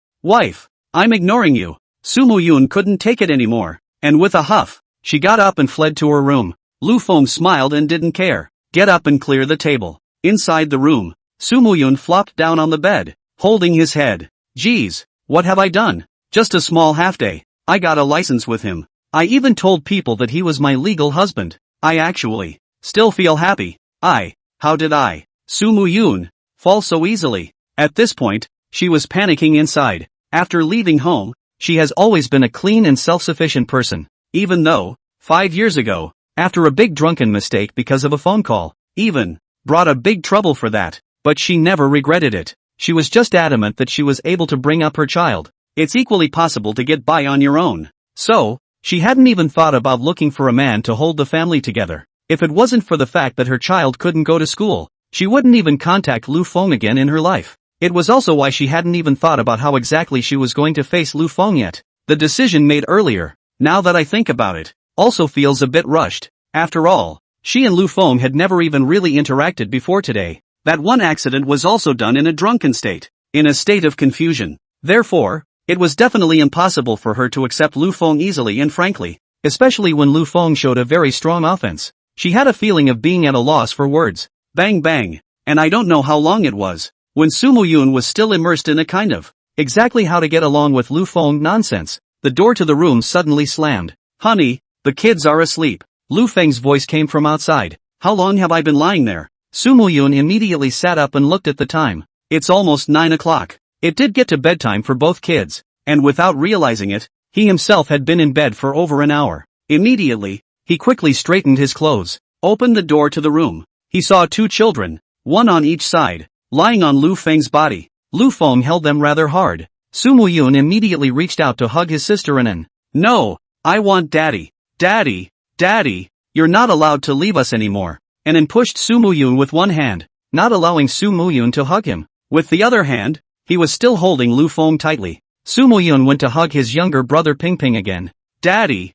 I'm ignoring you. Su Muyun couldn't take it anymore, and with a huff, she got up and fled to her room. Lu Feng smiled and didn't care. Get up and clear the table. Inside the room, Su Muyun flopped down on the bed, holding his head. Geez, what have I done? Just a small half-day. I got a license with him. I even told people that he was my legal husband. I actually still feel happy. How did I, Su Muyun, fall so easily? At this point, she was panicking inside. After leaving home, she has always been a clean and self-sufficient person. Even though, 5 years ago, after a big drunken mistake because of a phone call, even brought a big trouble for that, but she never regretted it. She was just adamant that she was able to bring up her child. It's equally possible to get by on your own. So, she hadn't even thought about looking for a man to hold the family together. If it wasn't for the fact that her child couldn't go to school, she wouldn't even contact Lu Feng again in her life. It was also why she hadn't even thought about how exactly she was going to face Lu Feng yet. The decision made earlier, now that I think about it, also feels a bit rushed. After all, she and Lu Feng had never even really interacted before today. That one accident was also done in a drunken state, in a state of confusion. Therefore, it was definitely impossible for her to accept Lu Feng easily and frankly, especially when Lu Feng showed a very strong offense. She had a feeling of being at a loss for words. Bang bang, and I don't know how long it was, when Su Muyun was still immersed in a kind of exactly how to get along with Lu Feng nonsense. The door to the room suddenly slammed. Honey, the kids are asleep. Lu Feng's voice came from outside. How long have I been lying there? Su Muyun immediately sat up and looked at the time. It's almost 9 o'clock. It did get to bedtime for both kids, and without realizing it, he himself had been in bed for over an hour. Immediately, he quickly straightened his clothes, opened the door to the room. He saw two children, one on each side, lying on Lu Feng's body. Lu Feng held them rather hard. Su Muyun immediately reached out to hug his sister and No, I want daddy. Daddy, you're not allowed to leave us anymore. Anan pushed Su Muyun with one hand, not allowing Su Muyun to hug him. With the other hand, he was still holding Lu Feng tightly. Su Muyun went to hug his younger brother Ping Ping again. Daddy,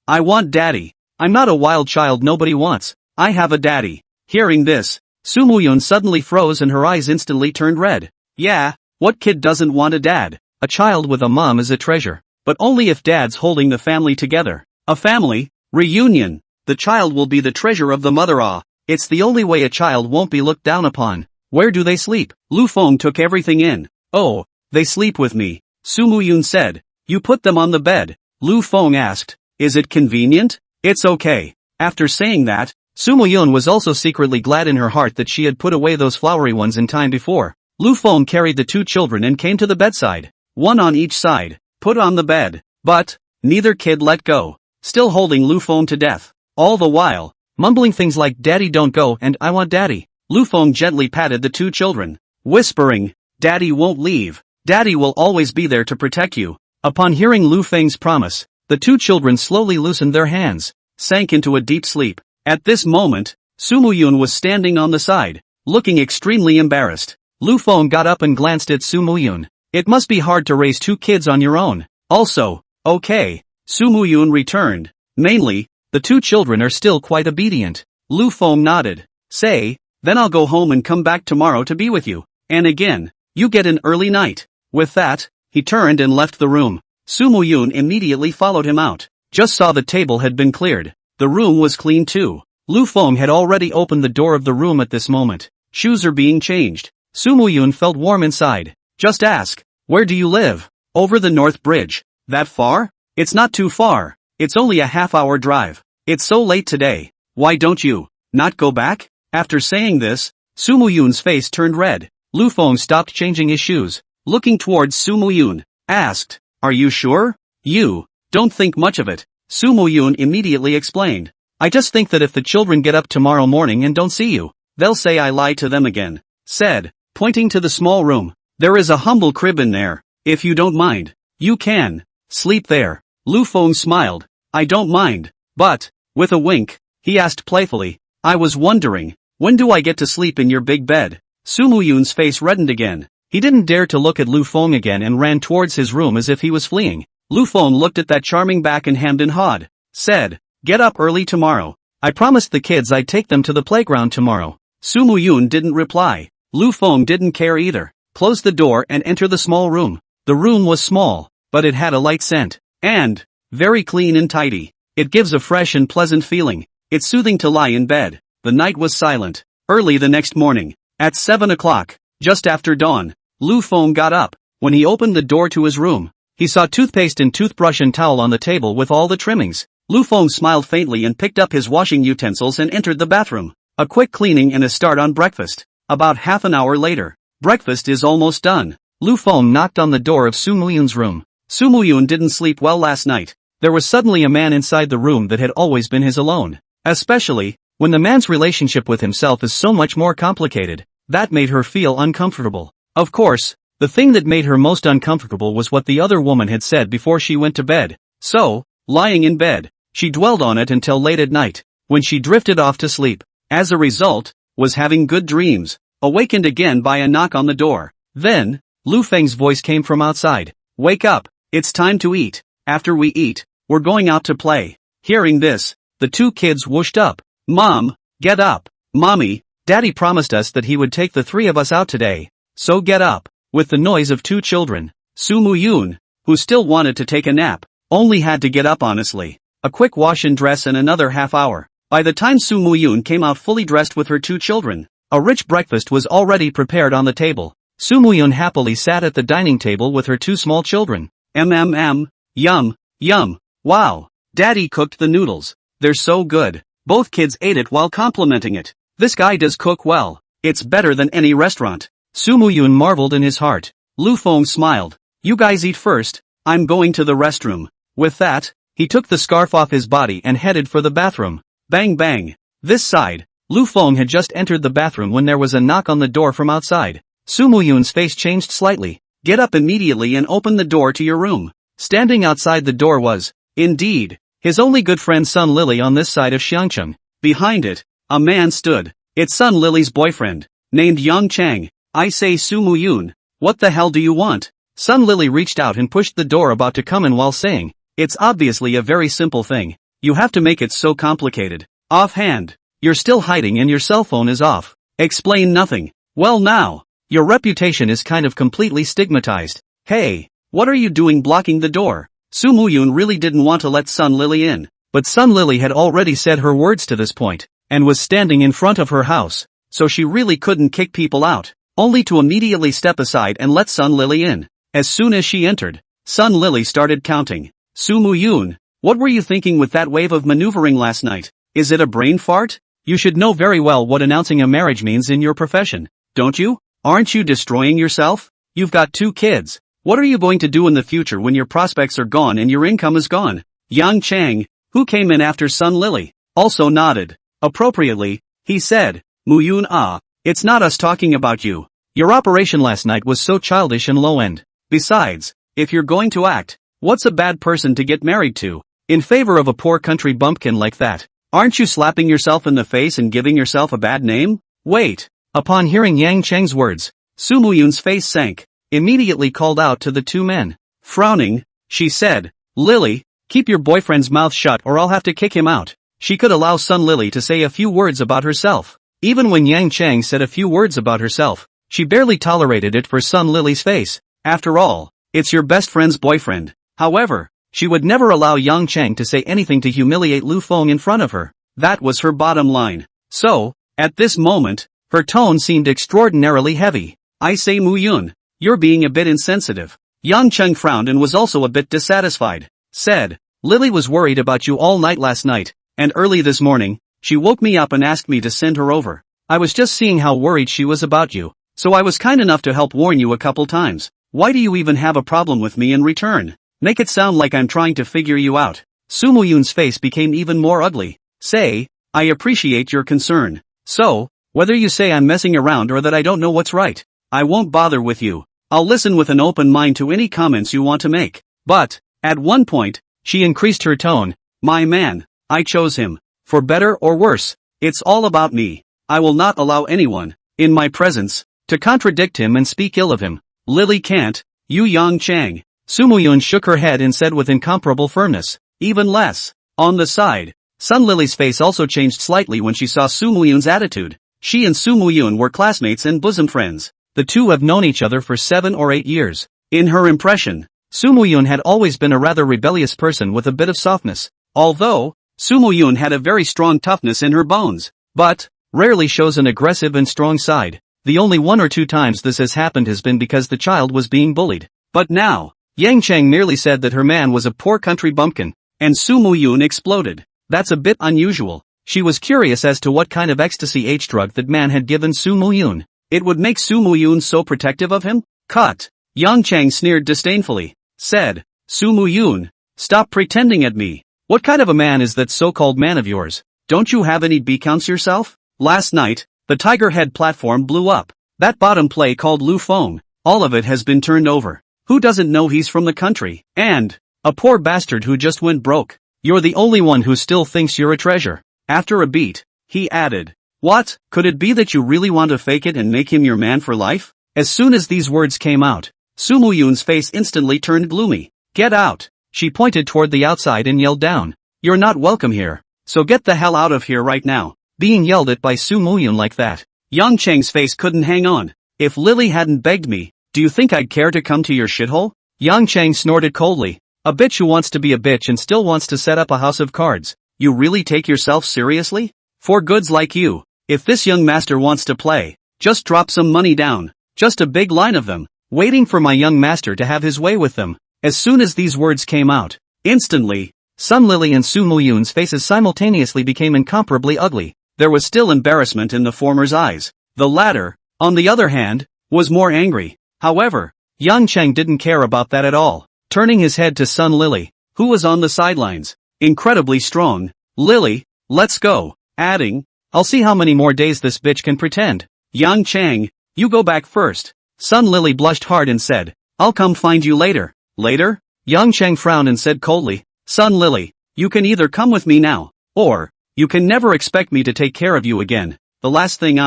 I want daddy. I'm not a wild child nobody wants. I have a daddy. Hearing this, Su Muyun suddenly froze and her eyes instantly turned red. Yeah, what kid doesn't want a dad? A child with a mom is a treasure, but only if dad's holding the family together. A family reunion. The child will be the treasure of the mother. It's the only way a child won't be looked down upon. Where do they sleep? Lu Feng took everything in. Oh, they sleep with me, Su Muyun said. You put them on the bed? Lu Feng asked. Is it convenient? It's okay. After saying that, Su Muyun was also secretly glad in her heart that she had put away those flowery ones in time before. Lu Feng carried the two children and came to the bedside. One on each side, put on the bed. But, neither kid let go, still holding Lu Feng to death. All the while, mumbling things like Daddy don't go and I want daddy. Lu Feng gently patted the two children, whispering, Daddy won't leave. Daddy will always be there to protect you. Upon hearing Lu Feng's promise, the two children slowly loosened their hands, sank into a deep sleep. At this moment, Su Muyun was standing on the side, looking extremely embarrassed. Lu Feng got up and glanced at Su Muyun. It must be hard to raise two kids on your own. Also, okay, Su Muyun returned. Mainly, the two children are still quite obedient. Lu Feng nodded. Say, then I'll go home and come back tomorrow to be with you. And again, you get an early night. With that, he turned and left the room. Su Muyun immediately followed him out. Just saw the table had been cleared. The room was clean too. Lu Feng had already opened the door of the room at this moment. Shoes are being changed. Su Muyun felt warm inside. Just ask. Where do you live? Over the North Bridge. That far? It's not too far. It's only a half-hour drive. It's so late today. Why don't you not go back? After saying this, Su Muyun's face turned red. Lu Feng stopped changing his shoes, looking towards Su Muyun, asked, "Are you sure? You don't think much of it." Su Muyun immediately explained, "I just think that if the children get up tomorrow morning and don't see you, they'll say I lied to them again." Said, pointing to the small room, "There is a humble crib in there. If you don't mind, you can sleep there." Lu Feng smiled. "I don't mind, but," with a wink, he asked playfully, "I was wondering, when do I get to sleep in your big bed?" Su Muyun's face reddened again. He didn't dare to look at Lu Feng again and ran towards his room as if he was fleeing. Lu Feng looked at that charming back and hemmed and hawed. Said, "Get up early tomorrow. I promised the kids I'd take them to the playground tomorrow." Su Muyun didn't reply. Lu Feng didn't care either. Close the door and enter the small room. The room was small, but it had a light scent. And very clean and tidy. It gives a fresh and pleasant feeling. It's soothing to lie in bed. The night was silent. Early the next morning, at 7 o'clock, just after dawn, Lu Feng got up. When he opened the door to his room, he saw toothpaste and toothbrush and towel on the table with all the trimmings. Lu Feng smiled faintly and picked up his washing utensils and entered the bathroom. A quick cleaning and a start on breakfast. About half an hour later, breakfast is almost done. Lu Feng knocked on the door of Su Muyun's room. Su Muyun didn't sleep well last night. There was suddenly a man inside the room that had always been his alone. Especially, when the man's relationship with himself is so much more complicated. That made her feel uncomfortable. Of course, the thing that made her most uncomfortable was what the other woman had said before she went to bed. So, lying in bed, she dwelled on it until late at night, when she drifted off to sleep. As a result, was having good dreams, awakened again by a knock on the door. Then, Lu Feng's voice came from outside. "Wake up, it's time to eat. After we eat, we're going out to play." Hearing this, the two kids whooshed up. "Mom, get up. Mommy, Daddy promised us that he would take the three of us out today, so get up." With the noise of two children, Su Muyun, who still wanted to take a nap, only had to get up honestly. A quick wash and dress and another half hour. By the time Su Muyun came out fully dressed with her two children, a rich breakfast was already prepared on the table. Su Muyun happily sat at the dining table with her two small children. Yum, yum, wow, Daddy cooked the noodles. They're so good. Both kids ate it while complimenting it. This guy does cook well. It's better than any restaurant. Su Muyun marveled in his heart. Lu Feng smiled. "You guys eat first. I'm going to the restroom." With that, he took the scarf off his body and headed for the bathroom. Bang bang. This side, Lu Feng had just entered the bathroom when there was a knock on the door from outside. Su Muyun's face changed slightly. "Get up immediately and open the door to your room." Standing outside the door was, indeed, his only good friend Sun Lily on this side of Xiangcheng. Behind it, a man stood. It's Sun Lily's boyfriend, named Yang Chang. "I say Su Muyun, what the hell do you want?" Sun Lily reached out and pushed the door about to come in while saying, "It's obviously a very simple thing. You have to make it so complicated. Offhand, you're still hiding and your cell phone is off. Explain nothing. Well now, your reputation is kind of completely stigmatized. Hey, what are you doing blocking the door?" Su Muyun really didn't want to let Sun Lily in, but Sun Lily had already said her words to this point, and was standing in front of her house, so she really couldn't kick people out, only to immediately step aside and let Sun Lily in. As soon as she entered, Sun Lily started counting. "Su Muyun, what were you thinking with that wave of maneuvering last night? Is it a brain fart? You should know very well what announcing a marriage means in your profession, don't you? Aren't you destroying yourself? You've got two kids. What are you going to do in the future when your prospects are gone and your income is gone?" Yang Chang, who came in after Sun Lily, also nodded. Appropriately, he said, "Muyun it's not us talking about you. Your operation last night was so childish and low-end. Besides, if you're going to act, what's a bad person to get married to? In favor of a poor country bumpkin like that? Aren't you slapping yourself in the face and giving yourself a bad name?" Wait. Upon hearing Yang Cheng's words, Su Muyun's face sank. Immediately called out to the two men. Frowning, she said, "Lily, keep your boyfriend's mouth shut or I'll have to kick him out." She could allow Sun Lily to say a few words about herself. Even when Yang Chang said a few words about herself, she barely tolerated it for Sun Lily's face. After all, it's your best friend's boyfriend. However, she would never allow Yang Chang to say anything to humiliate Lu Feng in front of her. That was her bottom line. So, at this moment, her tone seemed extraordinarily heavy. "I say Muyun, you're being a bit insensitive. Yang Cheng frowned and was also a bit dissatisfied. Said, Lily was worried about you all night last night, and early this morning, she woke me up and asked me to send her over. I was just seeing how worried she was about you, so I was kind enough to help warn you a couple times. Why do you even have a problem with me in return? Make it sound like I'm trying to figure you out. Su Muyun's face became even more ugly. Say, I appreciate your concern. So, whether you say I'm messing around or that I don't know what's right, I won't bother with you. I'll listen with an open mind to any comments you want to make. But, at one point, she increased her tone. My man, I chose him. For better or worse, it's all about me. I will not allow anyone, in my presence, to contradict him and speak ill of him. Lily can't. You Yang Cheng. Su Muyun shook her head and said with incomparable firmness. Even less. On the side, Sun Lily's face also changed slightly when she saw Su Muyun's attitude. She and Su Muyun were classmates and bosom friends. The two have known each other for 7 or 8 years. In her impression, Su Muyun had always been a rather rebellious person with a bit of softness. Although, Su Muyun had a very strong toughness in her bones, but rarely shows an aggressive and strong side. The only 1 or 2 times this has happened has been because the child was being bullied. But now, Yang Cheng merely said that her man was a poor country bumpkin, and Su Muyun exploded. That's a bit unusual. She was curious as to what kind of ecstasy H drug that man had given Su Muyun. It would make Su Muyun so protective of him? Cut. Yang Cheng sneered disdainfully. Said, Su Muyun, stop pretending at me. What kind of a man is that so-called man of yours? Don't you have any beacons yourself? Last night, the Tiger Head platform blew up. That bottom play called Lu Feng, all of it has been turned over. Who doesn't know he's from the country? And a poor bastard who just went broke. You're the only one who still thinks you're a treasure. After a beat, he added, what, could it be that you really want to fake it and make him your man for life? As soon as these words came out, Su Muyun's face instantly turned gloomy. Get out. She pointed toward the outside and yelled down. You're not welcome here. So get the hell out of here right now. Being yelled at by Su Muyun like that, Yang Cheng's face couldn't hang on. If Lily hadn't begged me, do you think I'd care to come to your shithole? Yang Cheng snorted coldly. A bitch who wants to be a bitch and still wants to set up a house of cards. You really take yourself seriously? For goods like you, if this young master wants to play, just drop some money down. Just a big line of them, waiting for my young master to have his way with them. As soon as these words came out, instantly, Sun Lily and Su Muyun's faces simultaneously became incomparably ugly. There was still embarrassment in the former's eyes. The latter, on the other hand, was more angry. However, Yang Cheng didn't care about that at all. Turning his head to Sun Lily, who was on the sidelines, incredibly strong. Lily, let's go. Adding, I'll see how many more days this bitch can pretend. Yang Cheng, you go back first. Sun Lily blushed hard and said, I'll come find you later. Later? Yang Cheng frowned and said coldly, Sun Lily, you can either come with me now, or you can never expect me to take care of you again. The last thing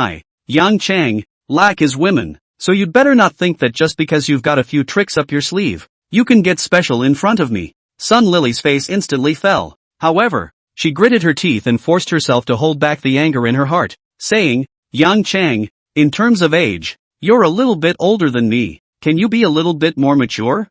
Yang Cheng, lack is women, so you'd better not think that just because you've got a few tricks up your sleeve, you can get special in front of me. Sun Lily's face instantly fell. However, she gritted her teeth and forced herself to hold back the anger in her heart, saying, Yang Cheng, in terms of age, you're a little bit older than me. Can you be a little bit more mature?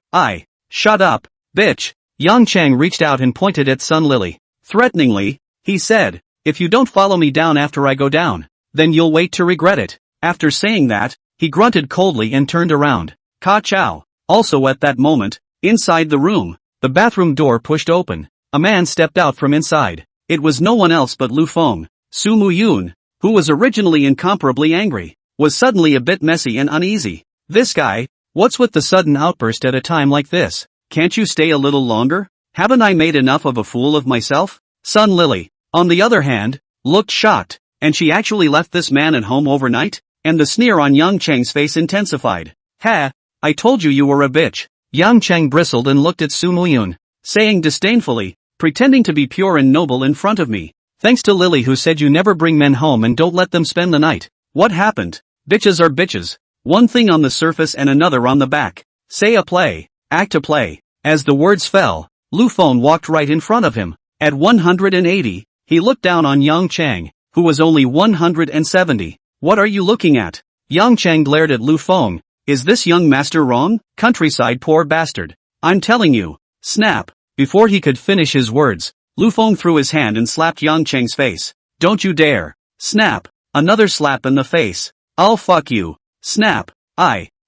Shut up, bitch. Yang Cheng reached out and pointed at Sun Lily. Threateningly, he said, if you don't follow me down after I go down, then you'll wait to regret it. After saying that, he grunted coldly and turned around. Ka chow. Also at that moment, inside the room, the bathroom door pushed open. A man stepped out from inside. It was no one else but Lu Feng. Su Muyun, who was originally incomparably angry, was suddenly a bit messy and uneasy. This guy, what's with the sudden outburst at a time like this? Can't you stay a little longer? Haven't I made enough of a fool of myself? Sun Lily, on the other hand, looked shocked, and she actually left this man at home overnight? And the sneer on Yang Cheng's face intensified. Ha, I told you were a bitch. Yang Cheng bristled and looked at Su Muyun, saying disdainfully, pretending to be pure and noble in front of me. Thanks to Lily who said you never bring men home and don't let them spend the night. What happened? Bitches are bitches. One thing on the surface and another on the back. Say a play, act a play. As the words fell, Lu Feng walked right in front of him. At 180, he looked down on Yang Cheng, who was only 170. What are you looking at? Yang Cheng glared at Lu Feng. Is this young master wrong? Countryside poor bastard. I'm telling you. Snap. Before he could finish his words, Lu Feng threw his hand and slapped Yang Cheng's face. Don't you dare. Snap. Another slap in the face. I'll fuck you. Snap.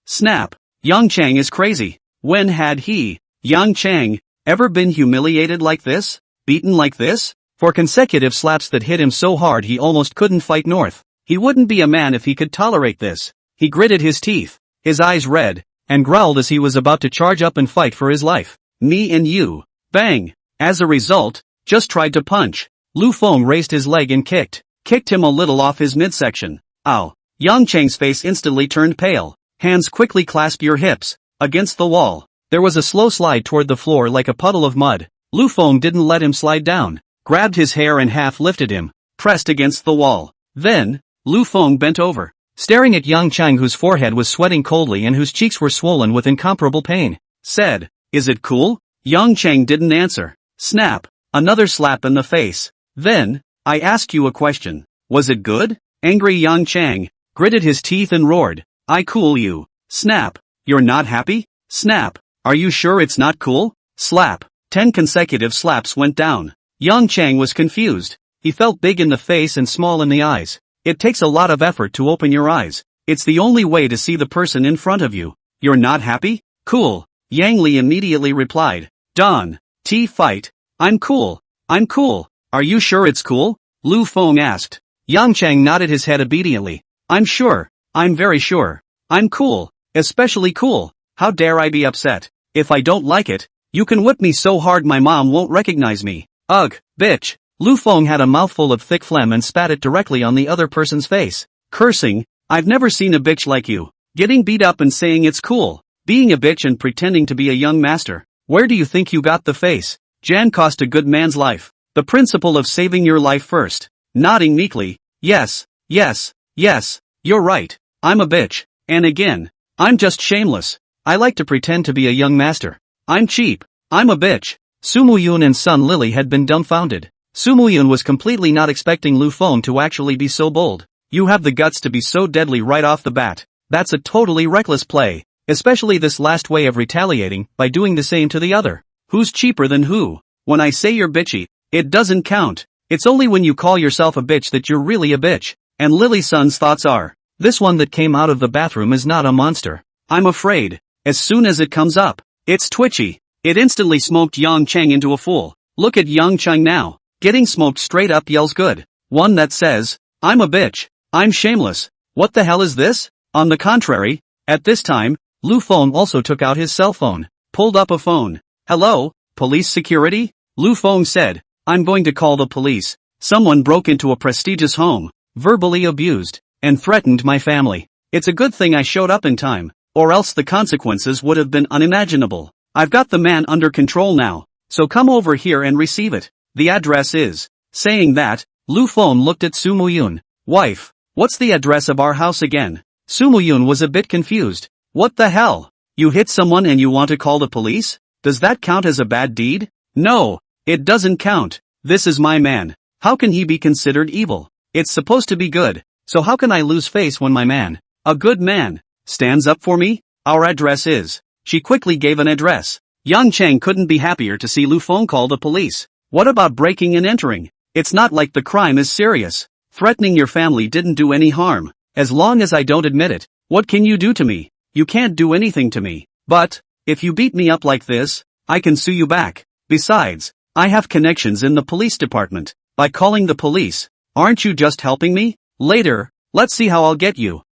Snap. Yang Chang is crazy. When had he, Yang Chang, ever been humiliated like this? Beaten like this? For consecutive slaps that hit him so hard he almost couldn't fight north. He wouldn't be a man if he could tolerate this. He gritted his teeth, his eyes red, and growled as he was about to charge up and fight for his life. Me and you. Bang! As a result, just tried to punch. Lu Feng raised his leg and kicked him a little off his midsection. Ow! Yang Chang's face instantly turned pale. Hands quickly clasped your hips, against the wall. There was a slow slide toward the floor like a puddle of mud. Lu Feng didn't let him slide down, grabbed his hair and half lifted him, pressed against the wall. Then, Lu Feng bent over, staring at Yang Chang whose forehead was sweating coldly and whose cheeks were swollen with incomparable pain. Said, "Is it cool?" Yang Chang didn't answer. Snap! Another slap in the face. Then, "I ask you a question. Was it good?" Angry Yang Chang gritted his teeth and roared, "I cool you." Snap! "You're not happy?" Snap! "Are you sure it's not cool?" Slap! 10 consecutive slaps went down. Yang Chang was confused. He felt big in the face and small in the eyes. It takes a lot of effort to open your eyes. It's the only way to see the person in front of you. "You're not happy?" "Cool." Yang Li immediately replied. "Don. T fight. I'm cool. I'm cool." "Are you sure it's cool?" Lu Feng asked. Yang Chang nodded his head obediently. "I'm sure. I'm very sure. I'm cool. Especially cool. How dare I be upset? If I don't like it, you can whip me so hard my mom won't recognize me." "Ugh, bitch." Lu Feng had a mouthful of thick phlegm and spat it directly on the other person's face, cursing, "I've never seen a bitch like you. Getting beat up and saying it's cool. Being a bitch and pretending to be a young master. Where do you think you got the face? Jan cost a good man's life. The principle of saving your life first." Nodding meekly, "Yes, yes, yes, you're right. I'm a bitch. And again, I'm just shameless. I like to pretend to be a young master. I'm cheap. I'm a bitch." Su Muyun and Sun Lily had been dumbfounded. Su Muyun was completely not expecting Lu Feng to actually be so bold. "You have the guts to be so deadly right off the bat. That's a totally reckless play, especially this last way of retaliating by doing the same to the other. Who's cheaper than who? When I say you're bitchy, it doesn't count. It's only when you call yourself a bitch that you're really a bitch." And Lily Sun's thoughts are, "This one that came out of the bathroom is not a monster. I'm afraid. As soon as it comes up, it's twitchy." It instantly smoked Yang Chang into a fool. Look at Yang Chang now. Getting smoked straight up yells good. One that says, "I'm a bitch. I'm shameless. What the hell is this?" On the contrary, at this time, Lu Feng also took out his cell phone, pulled up a phone. "Hello, police security?" Lu Feng said, "I'm going to call the police. Someone broke into a prestigious home, verbally abused, and threatened my family. It's a good thing I showed up in time, or else the consequences would have been unimaginable. I've got the man under control now, so come over here and receive it. The address is..." Saying that, Lu Feng looked at Su Muyun. "Wife, what's the address of our house again?" Su Muyun was a bit confused. "What the hell? You hit someone and you want to call the police? Does that count as a bad deed?" "No, it doesn't count. This is my man. How can he be considered evil? It's supposed to be good, so how can I lose face when my man, a good man, stands up for me? Our address is..." She quickly gave an address. Yang Chang couldn't be happier to see Lu Feng call the police. What about breaking and entering? It's not like the crime is serious. Threatening your family didn't do any harm. As long as I don't admit it, what can you do to me? You can't do anything to me. But, if you beat me up like this, I can sue you back. Besides, I have connections in the police department. By calling the police, aren't you just helping me? Later, let's see how I'll get you.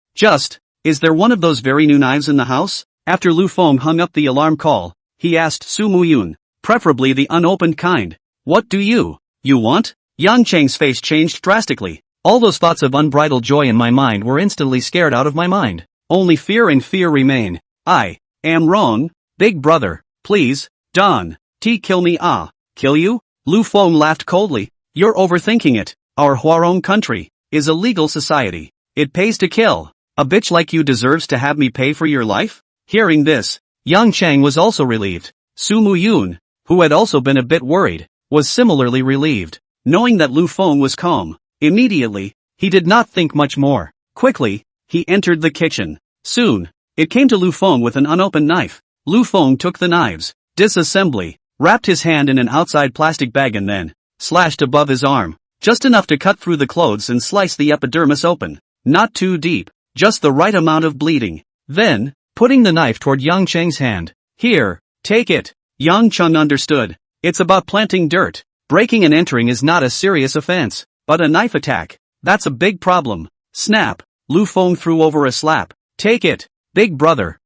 Is there one of those very new knives in the house? After Lu Feng hung up the alarm call, he asked Su Muyun, preferably the unopened kind. "What do you want?" Yang Chang's face changed drastically. All those thoughts of unbridled joy in my mind were instantly scared out of my mind. Only fear and fear remain. "I am wrong, big brother. Please, Don. Kill me. Kill you?" Lu Feng laughed coldly. "You're overthinking it. Our Huarong country is a legal society. It pays to kill. A bitch like you deserves to have me pay for your life?" Hearing this, Yang Chang was also relieved. Su Muyun, who had also been a bit worried, was similarly relieved. Knowing that Lu Feng was calm, immediately, he did not think much more. Quickly, he entered the kitchen. Soon, it came to Lu Feng with an unopened knife. Lu Feng took the knives, disassembly, wrapped his hand in an outside plastic bag and then slashed above his arm, just enough to cut through the clothes and slice the epidermis open. Not too deep, just the right amount of bleeding. Then, putting the knife toward Yang Cheng's hand. Here, take it. Yang Cheng understood. It's about planting dirt. Breaking and entering is not a serious offense, but a knife attack, that's a big problem. Snap. Lu Feng threw over a slap. Take it, big brother.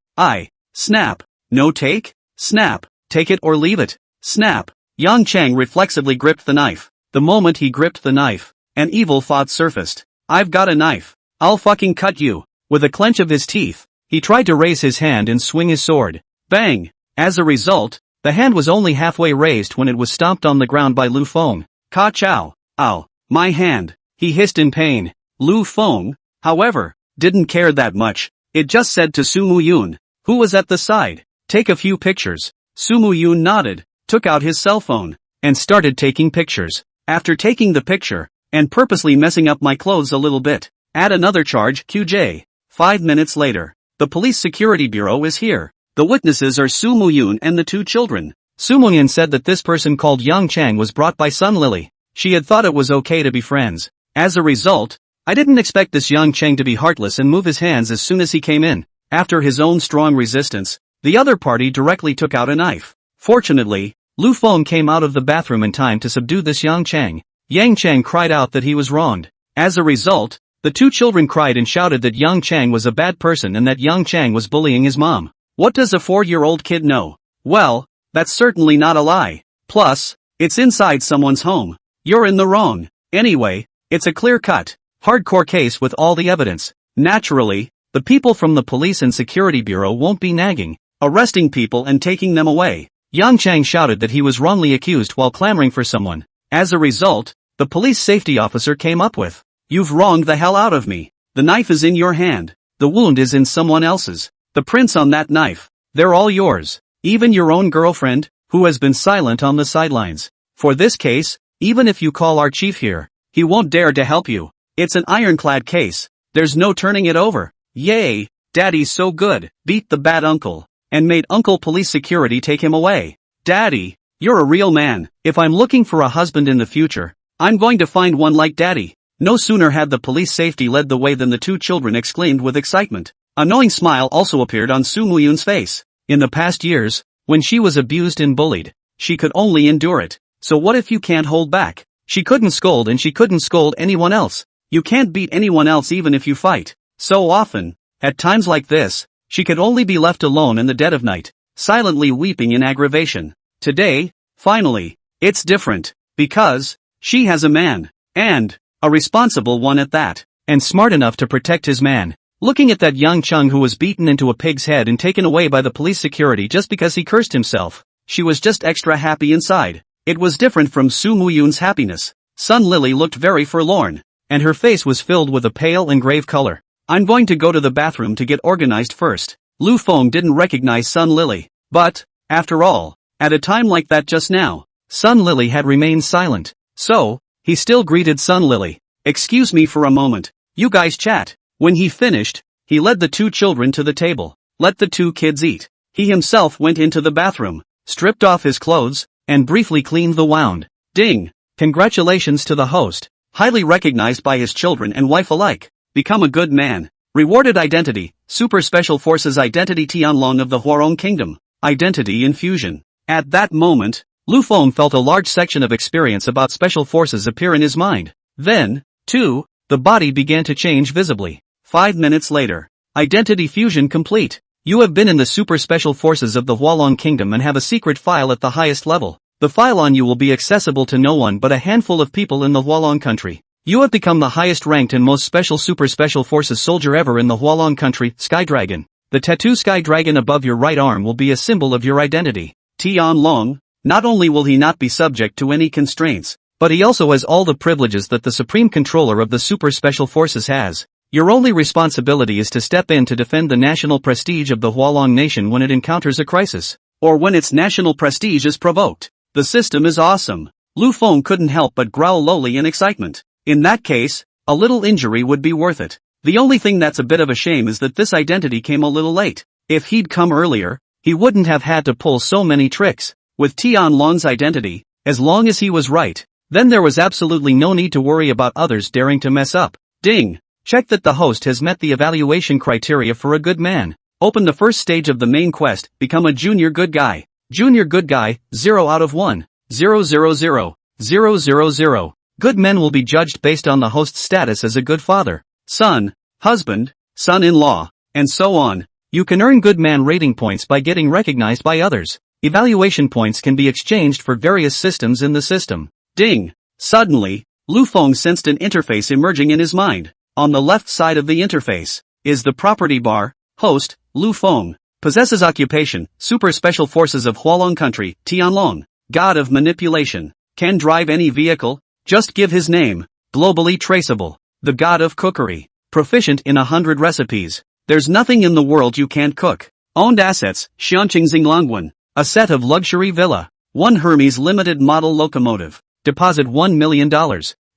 Snap. No take? Snap. Take it or leave it. Snap. Yang Cheng reflexively gripped the knife. The moment he gripped the knife, an evil thought surfaced. I've got a knife. I'll fucking cut you. With a clench of his teeth, he tried to raise his hand and swing his sword. Bang! As a result, the hand was only halfway raised when it was stomped on the ground by Lu Feng. Ka chow. Ow. My hand. He hissed in pain. Lu Feng, however, didn't care that much. It just said to Su Muyun, who was at the side, take a few pictures. Su Muyun nodded, took out his cell phone, and started taking pictures. After taking the picture, and purposely messing up my clothes a little bit, add another charge QJ. 5 minutes later, the police security bureau is here. The witnesses are Su Muyun and the 2 children. Su Muyun said that this person called Yang Cheng was brought by Sun Lily. She had thought it was okay to be friends. As a result, I didn't expect this Yang Cheng to be heartless and move his hands as soon as he came in. After his own strong resistance, the other party directly took out a knife. Fortunately, Lu Feng came out of the bathroom in time to subdue this Yang Cheng. Yang Cheng cried out that he was wronged. As a result, the 2 children cried and shouted that Yang Cheng was a bad person and that Yang Cheng was bullying his mom. What does a 4-year-old kid know? Well, that's certainly not a lie. Plus, it's inside someone's home. You're in the wrong. Anyway, it's a clear-cut, hardcore case with all the evidence. Naturally, the people from the police and security bureau won't be nagging, arresting people and taking them away. Yang Cheng shouted that he was wrongly accused while clamoring for someone. As a result, the police safety officer came up with, "You've wronged the hell out of me. The knife is in your hand. The wound is in someone else's. The prints on that knife, they're all yours. Even your own girlfriend, who has been silent on the sidelines. For this case, even if you call our chief here, he won't dare to help you. It's an ironclad case. There's no turning it over. Yay, Daddy's so good." Beat the bad uncle, and made Uncle Police Security take him away. Daddy, you're a real man. If I'm looking for a husband in the future, I'm going to find one like Daddy. No sooner had the police safety led the way than the 2 children exclaimed with excitement. A knowing smile also appeared on Su Muyun's face. In the past years, when she was abused and bullied, she could only endure it. So what if you can't hold back? She couldn't scold and she couldn't scold anyone else. You can't beat anyone else even if you fight. So often, at times like this, she could only be left alone in the dead of night, silently weeping in aggravation. Today, finally, it's different, because she has a man, and a responsible one at that, and smart enough to protect his man. Looking at that Yang Cheng who was beaten into a pig's head and taken away by the police security just because he cursed himself, she was just extra happy inside. It was different from Su Muyun's happiness. Sun Lily looked very forlorn, and her face was filled with a pale and grave color. I'm going to go to the bathroom to get organized first. Lu Feng didn't recognize Sun Lily, but, after all, at a time like that just now, Sun Lily had remained silent. So, he still greeted Sun Lily. Excuse me for a moment. You guys chat. When he finished, he led the 2 children to the table, let the 2 kids eat. He himself went into the bathroom, stripped off his clothes, and briefly cleaned the wound. Ding! Congratulations to the host, highly recognized by his children and wife alike. Become a good man. Rewarded identity, Super Special Forces Identity Tianlong of the Huarong Kingdom. Identity infusion. At that moment, Lu Feng felt a large section of experience about special forces appear in his mind. Then, too, the body began to change visibly. 5 minutes later. Identity fusion complete. You have been in the Super Special Forces of the Hualong Kingdom and have a secret file at the highest level. The file on you will be accessible to no one but a handful of people in the Hualong country. You have become the highest ranked and most special Super Special Forces soldier ever in the Hualong country, Sky Dragon. The tattoo Sky Dragon above your right arm will be a symbol of your identity. Tianlong, not only will he not be subject to any constraints, but he also has all the privileges that the Supreme Controller of the Super Special Forces has. Your only responsibility is to step in to defend the national prestige of the Hualong nation when it encounters a crisis, or when its national prestige is provoked. The system is awesome. Lu Feng couldn't help but growl lowly in excitement. In that case, a little injury would be worth it. The only thing that's a bit of a shame is that this identity came a little late. If he'd come earlier, he wouldn't have had to pull so many tricks. With Tianlong's identity, as long as he was right, then there was absolutely no need to worry about others daring to mess up. Ding! Check that the host has met the evaluation criteria for a good man. Open the first stage of the main quest, become a junior good guy. Junior good guy, 0 out of 1. 000. 000. Good men will be judged based on the host's status as a good father, son, husband, son-in-law, and so on. You can earn good man rating points by getting recognized by others. Evaluation points can be exchanged for various systems in the system. Ding! Suddenly, Lu Feng sensed an interface emerging in his mind. On the left side of the interface is the property bar. Host, Lu Feng. Possesses occupation, Super Special Forces of Hualong Country, Tianlong. God of Manipulation. Can drive any vehicle? Just give his name. Globally traceable. The God of Cookery. Proficient in 100 recipes. There's nothing in the world you can't cook. Owned assets, Xianqing Xinglongwen. A set of luxury villa. 1 Hermes limited model locomotive. Deposit $1 million.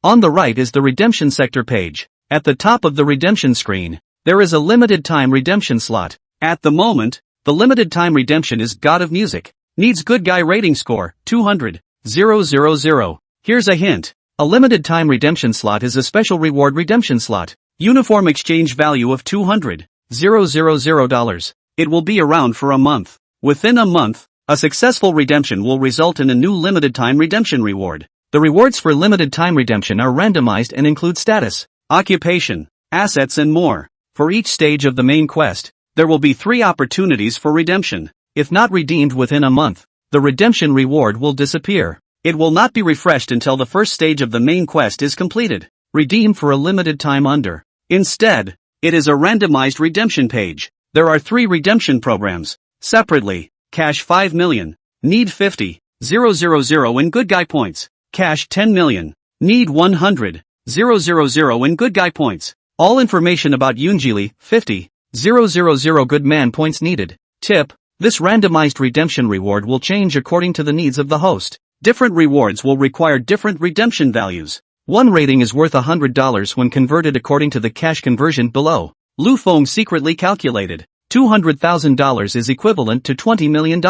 On the right is the redemption sector page. At the top of the redemption screen, there is a limited time redemption slot. At the moment, the limited time redemption is God of Music. Needs good guy rating score, 200. 000. Here's a hint. A limited time redemption slot is a special reward redemption slot. Uniform exchange value of $200,000. It will be around for a month. Within a month, a successful redemption will result in a new limited time redemption reward. The rewards for limited time redemption are randomized and include status, occupation, assets and more. For each stage of the main quest, there will be 3 opportunities for redemption. If not redeemed within a month, the redemption reward will disappear. It will not be refreshed until the first stage of the main quest is completed. Redeem for a limited time under. Instead, it is a randomized redemption page. There are 3 redemption programs. Separately, cash 5 million. Need 50. 000 in good guy points. Cash 10 million. Need 100. 000 in good guy points. All information about Yunjili, 50. 000 good man points needed. Tip: this randomized redemption reward will change according to the needs of the host. Different rewards will require different redemption values. One rating is worth $100 when converted according to the cash conversion below. Lu Feng secretly calculated. $200,000 is equivalent to $20 million.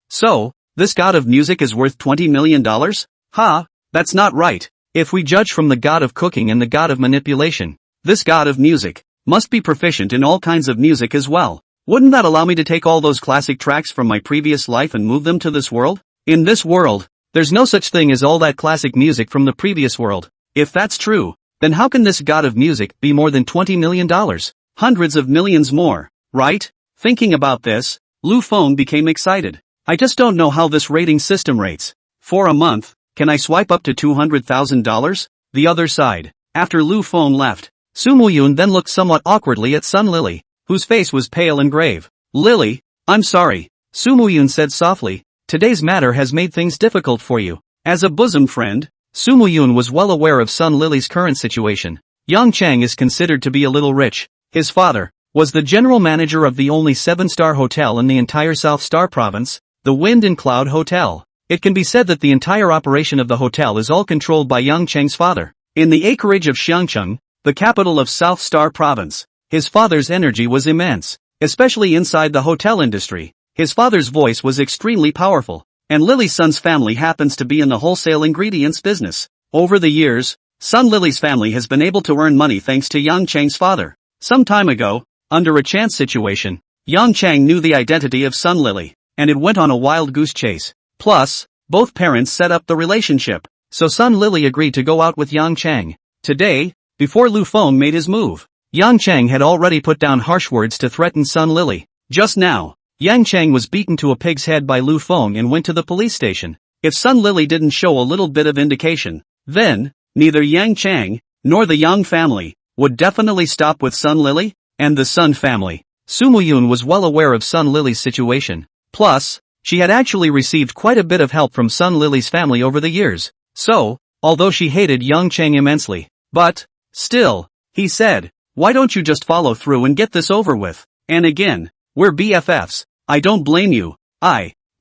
So, this God of Music is worth $20 million? That's not right. If we judge from the God of Cooking and the God of Manipulation, this God of Music must be proficient in all kinds of music as well. Wouldn't that allow me to take all those classic tracks from my previous life and move them to this world? In this world, there's no such thing as all that classic music from the previous world. If that's true, then how can this God of Music be more than $20 million? Hundreds of millions more, right? Thinking about this, Lu Feng became excited. I just don't know how this rating system rates. For a month, can I swipe up to $200,000? The other side. After Lu Feng left, Su Muyun then looked somewhat awkwardly at Sun Lily, whose face was pale and grave. Lily, I'm sorry, Su Muyun said softly. Today's matter has made things difficult for you. As a bosom friend, Su Muyun was well aware of Sun Lily's current situation. Yang Chang is considered to be a little rich. His father was the general manager of the only 7-star hotel in the entire South Star province, the Wind and Cloud Hotel. It can be said that the entire operation of the hotel is all controlled by Yang Chang's father. In the acreage of Xiangcheng, the capital of South Star province, his father's energy was immense, especially inside the hotel industry. His father's voice was extremely powerful, and Lily's son's family happens to be in the wholesale ingredients business. Over the years, Sun Lily's family has been able to earn money thanks to Yang Chang's father. Some time ago, under a chance situation, Yang Chang knew the identity of Sun Lily, and it went on a wild goose chase. Plus, both parents set up the relationship, so Sun Lily agreed to go out with Yang Chang. Today, before Lu Feng made his move, Yang Chang had already put down harsh words to threaten Sun Lily. Just now, Yang Chang was beaten to a pig's head by Lu Feng and went to the police station. If Sun Lily didn't show a little bit of indication, then, neither Yang Chang, nor the Yang family, would definitely stop with Sun Lily, and the Sun family. Su Muyun was well aware of Sun Lily's situation. Plus, she had actually received quite a bit of help from Sun Lily's family over the years. So, although she hated Yang Chang immensely, but, still, he said, why don't you just follow through and get this over with? And again, we're BFFs. I don't blame you.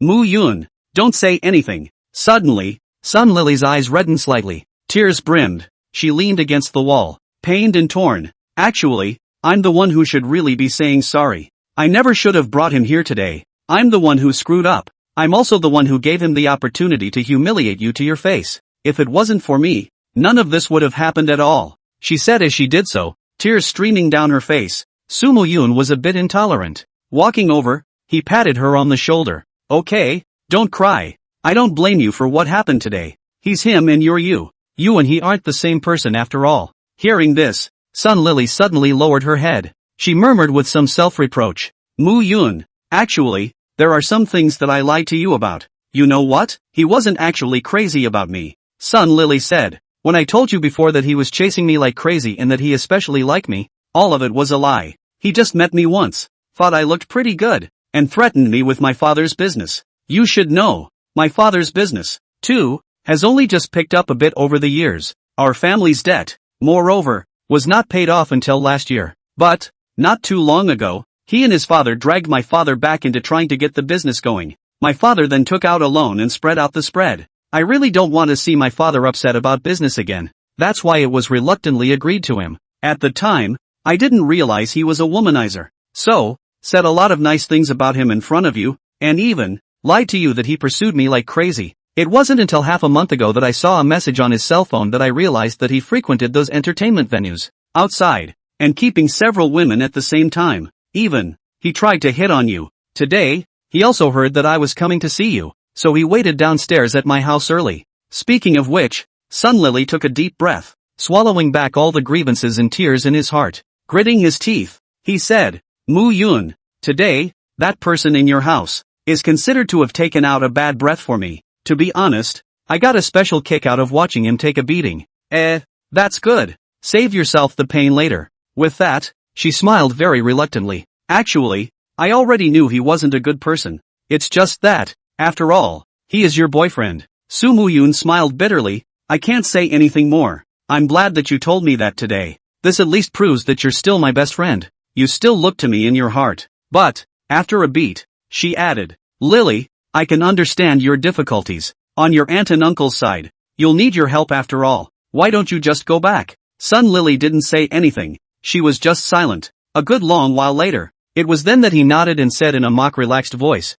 Mu Yun, don't say anything. Suddenly, Sun Lily's eyes reddened slightly. Tears brimmed. She leaned against the wall, pained and torn. Actually, I'm the one who should really be saying sorry. I never should have brought him here today. I'm the one who screwed up. I'm also the one who gave him the opportunity to humiliate you to your face. If it wasn't for me, none of this would have happened at all, she said as she did so, tears streaming down her face. Su Muyun was a bit intolerant. Walking over, he patted her on the shoulder. Okay, don't cry. I don't blame you for what happened today. He's him and you're you. You and he aren't the same person after all. Hearing this, Sun Lily suddenly lowered her head. She murmured with some self-reproach. Moo Yun, actually, there are some things that I lied to you about. You know what? He wasn't actually crazy about me. Sun Lily said. When I told you before that he was chasing me like crazy and that he especially liked me, all of it was a lie. He just met me once, thought I looked pretty good, and threatened me with my father's business. You should know, my father's business, too, has only just picked up a bit over the years. Our family's debt, moreover, was not paid off until last year. But, not too long ago, he and his father dragged my father back into trying to get the business going. My father then took out a loan and spread out the spread. I really don't want to see my father upset about business again. That's why it was reluctantly agreed to him. At the time, I didn't realize he was a womanizer. So, said a lot of nice things about him in front of you, and even lied to you that he pursued me like crazy. It wasn't until half a month ago that I saw a message on his cell phone that I realized that he frequented those entertainment venues, outside, and keeping several women at the same time. Even, he tried to hit on you. Today, he also heard that I was coming to see you, so he waited downstairs at my house early. Speaking of which, Sun Lily took a deep breath, swallowing back all the grievances and tears in his heart. Gritting his teeth, he said, Moo Yun, today, that person in your house is considered to have taken out a bad breath for me. To be honest, I got a special kick out of watching him take a beating. That's good. Save yourself the pain later. With that, she smiled very reluctantly. Actually, I already knew he wasn't a good person. It's just that, after all, he is your boyfriend. Su Muyun smiled bitterly. I can't say anything more. I'm glad that you told me that today. This at least proves that you're still my best friend. You still look to me in your heart. But, after a beat, she added, Lily, I can understand your difficulties. On your aunt and uncle's side, you'll need your help after all. Why don't you just go back? Sun Lily didn't say anything. She was just silent. A good long while later, it was then that he nodded and said in a mock-relaxed voice,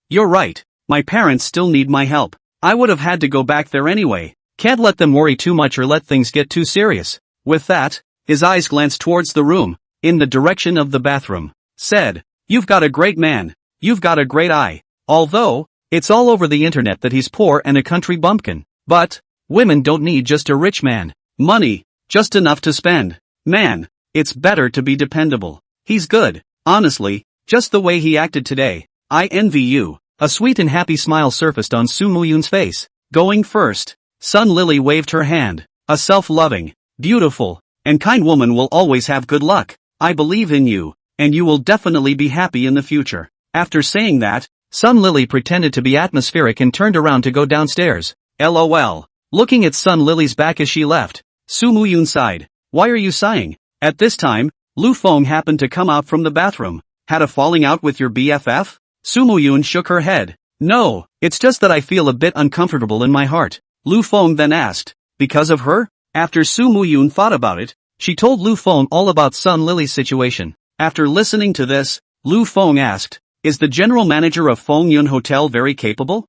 you're right. My parents still need my help. I would have had to go back there anyway. Can't let them worry too much or let things get too serious. With that, his eyes glanced towards the room, in the direction of the bathroom. Said, You've got a great man. You've got a great eye. Although, it's all over the internet that he's poor and a country bumpkin. But, women don't need just a rich man. Money, just enough to spend. Man, it's better to be dependable. He's good, honestly, just the way he acted today. I envy you. A sweet and happy smile surfaced on Su Muyun's face. Going first, Sun Lily waved her hand. A self-loving, beautiful, and kind woman will always have good luck. I believe in you, and you will definitely be happy in the future. After saying that, Sun Lily pretended to be atmospheric and turned around to go downstairs. LOL. Looking at Sun Lily's back as she left, Su Muyun sighed. Why are you sighing? At this time, Lu Feng happened to come out from the bathroom. Had a falling out with your BFF? Su Muyun shook her head. No, it's just that I feel a bit uncomfortable in my heart. Lu Feng then asked. Because of her? After Su Muyun thought about it, she told Lu Feng all about Sun Lily's situation. After listening to this, Lu Feng asked, Is the general manager of Feng Yun Hotel very capable?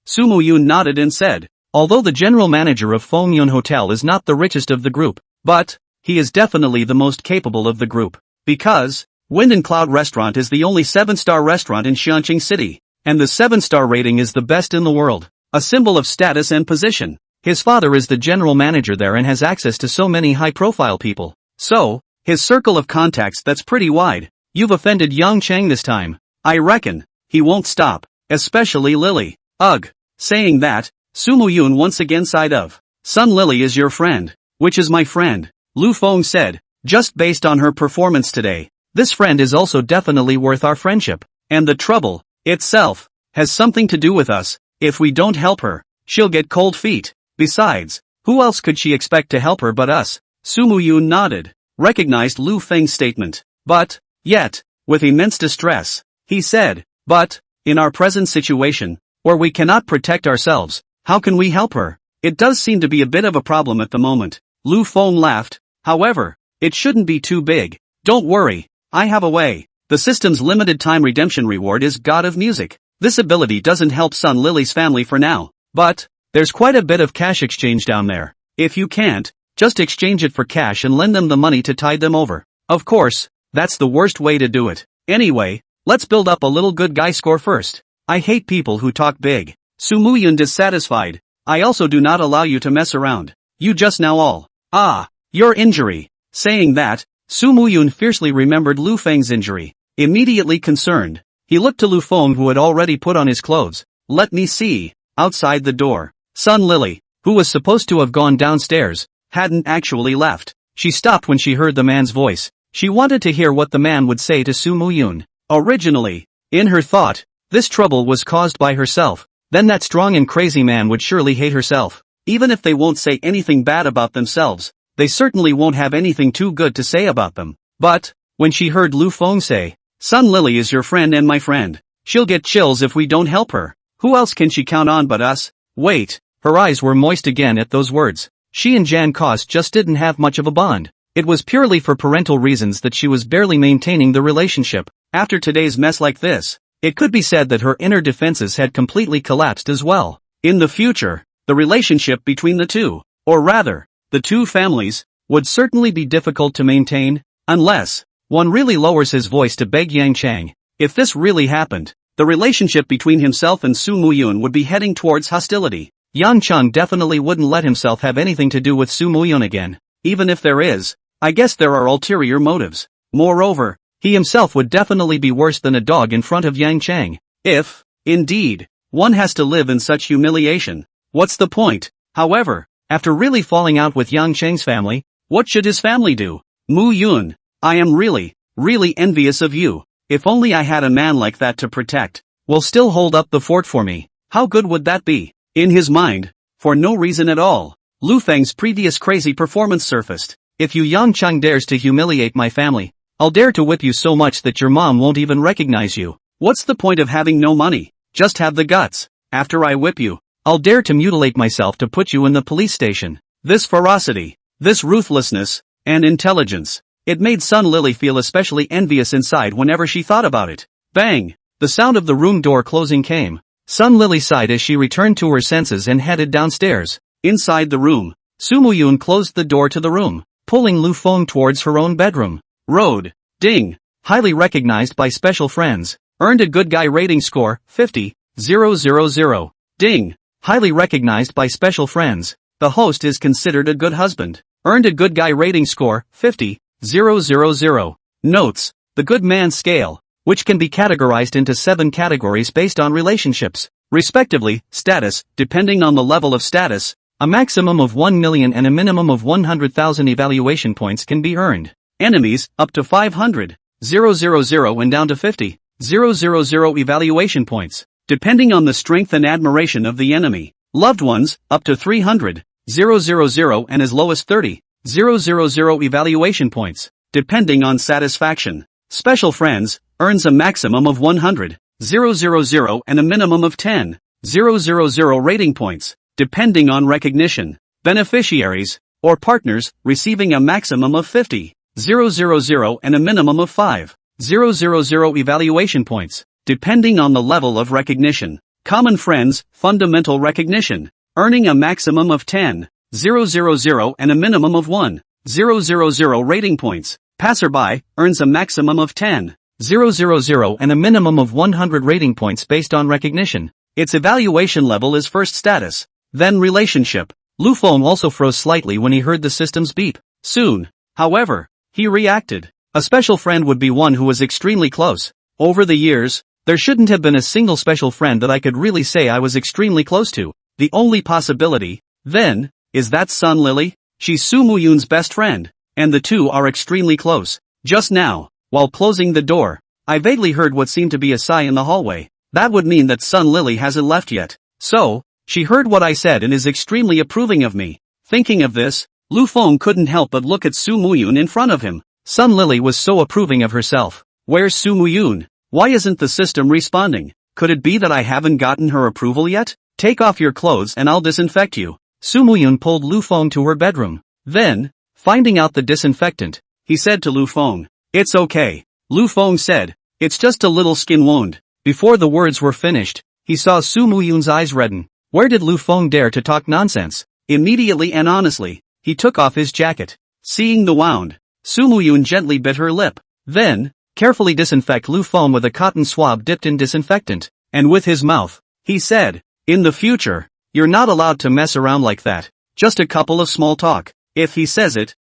Su Muyun nodded and said, Although the general manager of Feng Yun Hotel is not the richest of the group, but he is definitely the most capable of the group. Because Wind and Cloud Restaurant is the only 7-star restaurant in Xianqing City, and the 7-star rating is the best in the world, a symbol of status and position. His father is the general manager there and has access to so many high-profile people. So, his circle of contacts that's pretty wide. You've offended Yang Cheng this time. I reckon he won't stop, especially Lily. Ugh. Saying that, Su Muyun once again sighed of. Sun Lily is your friend, which is my friend, Lu Feng said, just based on her performance today. This friend is also definitely worth our friendship, and the trouble, itself, has something to do with us. If we don't help her, she'll get cold feet. Besides, who else could she expect to help her but us? Su Muyun nodded, recognized Lu Feng's statement. But, yet, with immense distress, he said, but, in our present situation, where we cannot protect ourselves, how can we help her? It does seem to be a bit of a problem at the moment. Lu Feng laughed. However, it shouldn't be too big. Don't worry, I have a way. The system's limited time redemption reward is God of Music. This ability doesn't help Sun Lily's family for now, but there's quite a bit of cash exchange down there. If you can't, just exchange it for cash and lend them the money to tide them over. Of course, that's the worst way to do it. Anyway, let's build up a little good guy score first. I hate people who talk big. Su Muyun dissatisfied. I also do not allow you to mess around. You just now all. Ah, your injury. Saying that, Su Muyun fiercely remembered Lu Feng's injury. Immediately concerned, he looked to Lu Feng who had already put on his clothes. Let me see. Outside the door, Sun Lily, who was supposed to have gone downstairs, hadn't actually left. She stopped when she heard the man's voice. She wanted to hear what the man would say to Su Muyun. Originally, in her thought, this trouble was caused by herself. Then that strong and crazy man would surely hate herself. Even if they won't say anything bad about themselves, they certainly won't have anything too good to say about them. But, when she heard Lu Feng say, Sun Lily is your friend and my friend. She'll get chills if we don't help her. Who else can she count on but us? Wait, her eyes were moist again at those words. She and Jan Kos just didn't have much of a bond. It was purely for parental reasons that she was barely maintaining the relationship. After today's mess like this, it could be said that her inner defenses had completely collapsed as well. In the future, the relationship between the two, or rather, the two families, would certainly be difficult to maintain, unless one really lowers his voice to beg Yang Chang. If this really happened, the relationship between himself and Su Muyun would be heading towards hostility. Yang Chang definitely wouldn't let himself have anything to do with Su Muyun again. Even if there is, I guess there are ulterior motives. Moreover, he himself would definitely be worse than a dog in front of Yang Chang. If, indeed, one has to live in such humiliation, what's the point? However, after really falling out with Yang Chang's family, what should his family do? Muyun, I am really envious of you. If only I had a man like that to protect. Will still hold up the fort for me. How good would that be? In his mind, for no reason at all, Lu Feng's previous crazy performance surfaced. If you Yang Chang dares to humiliate my family, I'll dare to whip you so much that your mom won't even recognize you. What's the point of having no money? Just have the guts. After I whip you, I'll dare to mutilate myself to put you in the police station. This ferocity, this ruthlessness, and intelligence. It made Sun Lily feel especially envious inside whenever she thought about it. Bang! The sound of the room door closing came. Sun Lily sighed as she returned to her senses and headed downstairs. Inside the room, Su Muyun closed the door to the room, pulling Lu Feng towards her own bedroom. Road. Ding. Highly recognized by special friends. Earned a good guy rating score, 50,000. Ding. Highly recognized by special friends. The host is considered a good husband. Earned a good guy rating score, 50,000. Notes. The good man scale, which can be categorized into 7 categories based on relationships, respectively. Status, depending on the level of status, a maximum of 1 million and a minimum of 100,000 evaluation points can be earned. Enemies, up to 500,000 and down to 50,000 evaluation points, depending on the strength and admiration of the enemy. Loved ones, up to 300,000 and as low as 30,000 evaluation points, depending on satisfaction. Special friends, earns a maximum of 100,000 and a minimum of 10,000 rating points, depending on recognition. Beneficiaries, or partners, receiving a maximum of 50,000 and a minimum of 5,000 evaluation points, depending on the level of recognition. Common friends, fundamental recognition, earning a maximum of 10,000 and a minimum of 1,000 rating points. Passerby, earns a maximum of 10,000 and a minimum of 100 rating points based on recognition. Its evaluation level is first status, then relationship. Lu Feng also froze slightly when he heard the system's beep. Soon, however, he reacted. A special friend would be one who was extremely close. Over the years, there shouldn't have been a single special friend that I could really say I was extremely close to. The only possibility, then, is that Sun Lily. She's Su Muyun's best friend, and the two are extremely close. Just now, while closing the door, I vaguely heard what seemed to be a sigh in the hallway. That would mean that Sun Lily hasn't left yet. So, she heard what I said and is extremely approving of me. Thinking of this, Lu Feng couldn't help but look at Su Muyun in front of him. Sun Lily was so approving of herself. Where's Su Muyun? Why isn't the system responding? Could it be that I haven't gotten her approval yet? Take off your clothes and I'll disinfect you. Su Muyun pulled Lu Feng to her bedroom. Then, finding out the disinfectant, he said to Lu Feng, "It's okay." Lu Feng said, "It's just a little skin wound." Before the words were finished, he saw Su Muyun's eyes redden. Where did Lu Feng dare to talk nonsense? Immediately and honestly, he took off his jacket. Seeing the wound, Su Muyun gently bit her lip. Then, carefully disinfect Lu Feng with a cotton swab dipped in disinfectant, and with his mouth, he said, "In the future, you're not allowed to mess around like that. Just a couple of small talk. If he says it,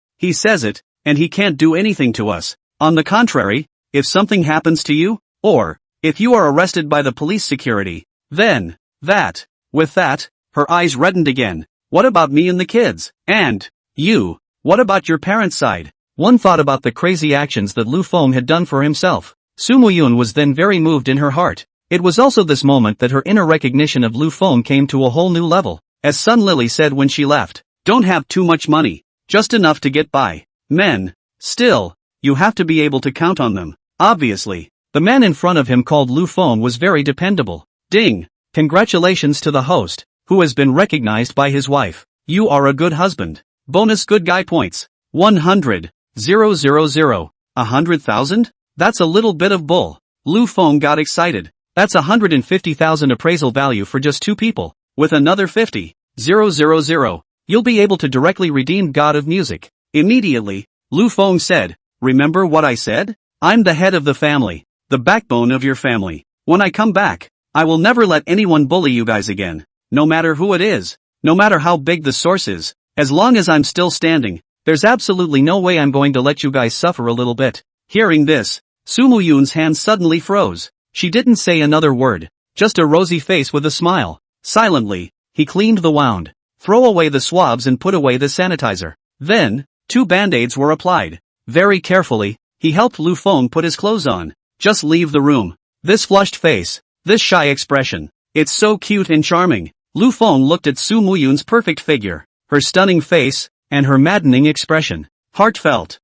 and he can't do anything to us. On the contrary, if something happens to you, or if you are arrested by the police security, then, that." With that, her eyes reddened again. "What about me and the kids? And you, what about your parents' side?" One thought about the crazy actions that Lu Feng had done for himself. Su Muyun was then very moved in her heart. It was also this moment that her inner recognition of Lu Feng came to a whole new level. As Sun Lily said when she left, "Don't have too much money, just enough to get by. Men, still, you have to be able to count on them." Obviously, the man in front of him called Lu Feng was very dependable. Ding! Congratulations to the host, who has been recognized by his wife. You are a good husband. Bonus good guy points. 100. 000. 100,000? That's a little bit of bull. Lu Feng got excited. That's 150,000 appraisal value for just 2 people. With another 50. 000. You'll be able to directly redeem God of Music. Immediately, Lu Feng said, "Remember what I said? I'm the head of the family. The backbone of your family. When I come back, I will never let anyone bully you guys again. No matter who it is. No matter how big the source is. As long as I'm still standing, there's absolutely no way I'm going to let you guys suffer a little bit." Hearing this, Su Muyun's hand suddenly froze. She didn't say another word. Just a rosy face with a smile. Silently, he cleaned the wound. Throw away the swabs and put away the sanitizer. Then, 2 band-aids were applied. Very carefully, he helped Lu Feng put his clothes on. Just leave the room. This flushed face, this shy expression. It's so cute and charming. Lu Feng looked at Su Muyun's perfect figure, her stunning face, and her maddening expression. Heartfelt.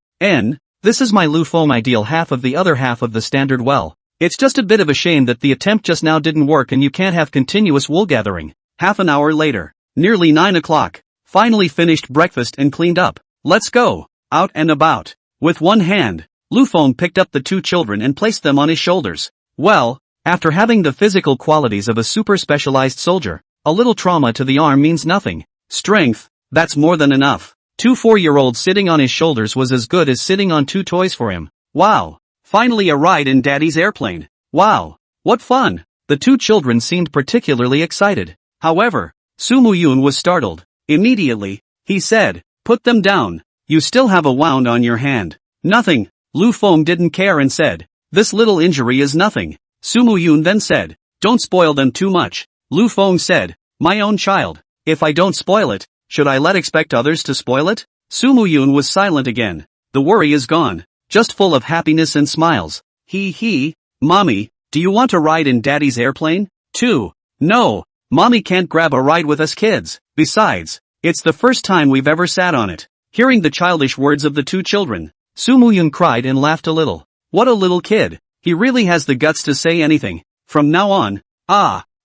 This is my Lu Feng ideal half of the other half of the standard well. It's just a bit of a shame that the attempt just now didn't work and you can't have continuous wool gathering. Half an hour later. Nearly 9 o'clock. Finally finished breakfast and cleaned up. Let's go. Out and about. With one hand, Lu Feng picked up the 2 children and placed them on his shoulders. Well, after having the physical qualities of a super specialized soldier, a little trauma to the arm means nothing. Strength, that's more than enough. 2 4-year-olds sitting on his shoulders was as good as sitting on 2 toys for him. Wow. Finally a ride in Daddy's airplane. Wow. What fun. The 2 children seemed particularly excited. However, Su Muyun was startled. Immediately, he said, "Put them down. You still have a wound on your hand." "Nothing." Lu Feng didn't care and said, "This little injury is nothing." Su Muyun then said, "Don't spoil them too much." Lu Feng said, "My own child. If I don't spoil it, should I expect others to spoil it?" Su Muyun was silent again. The worry is gone. Just full of happiness and smiles. Mommy, do you want to ride in Daddy's airplane, too? No. Mommy can't grab a ride with us kids. Besides, it's the first time we've ever sat on it. Hearing the childish words of the 2 children, Su Muyun cried and laughed a little. What a little kid. He really has the guts to say anything. From now on,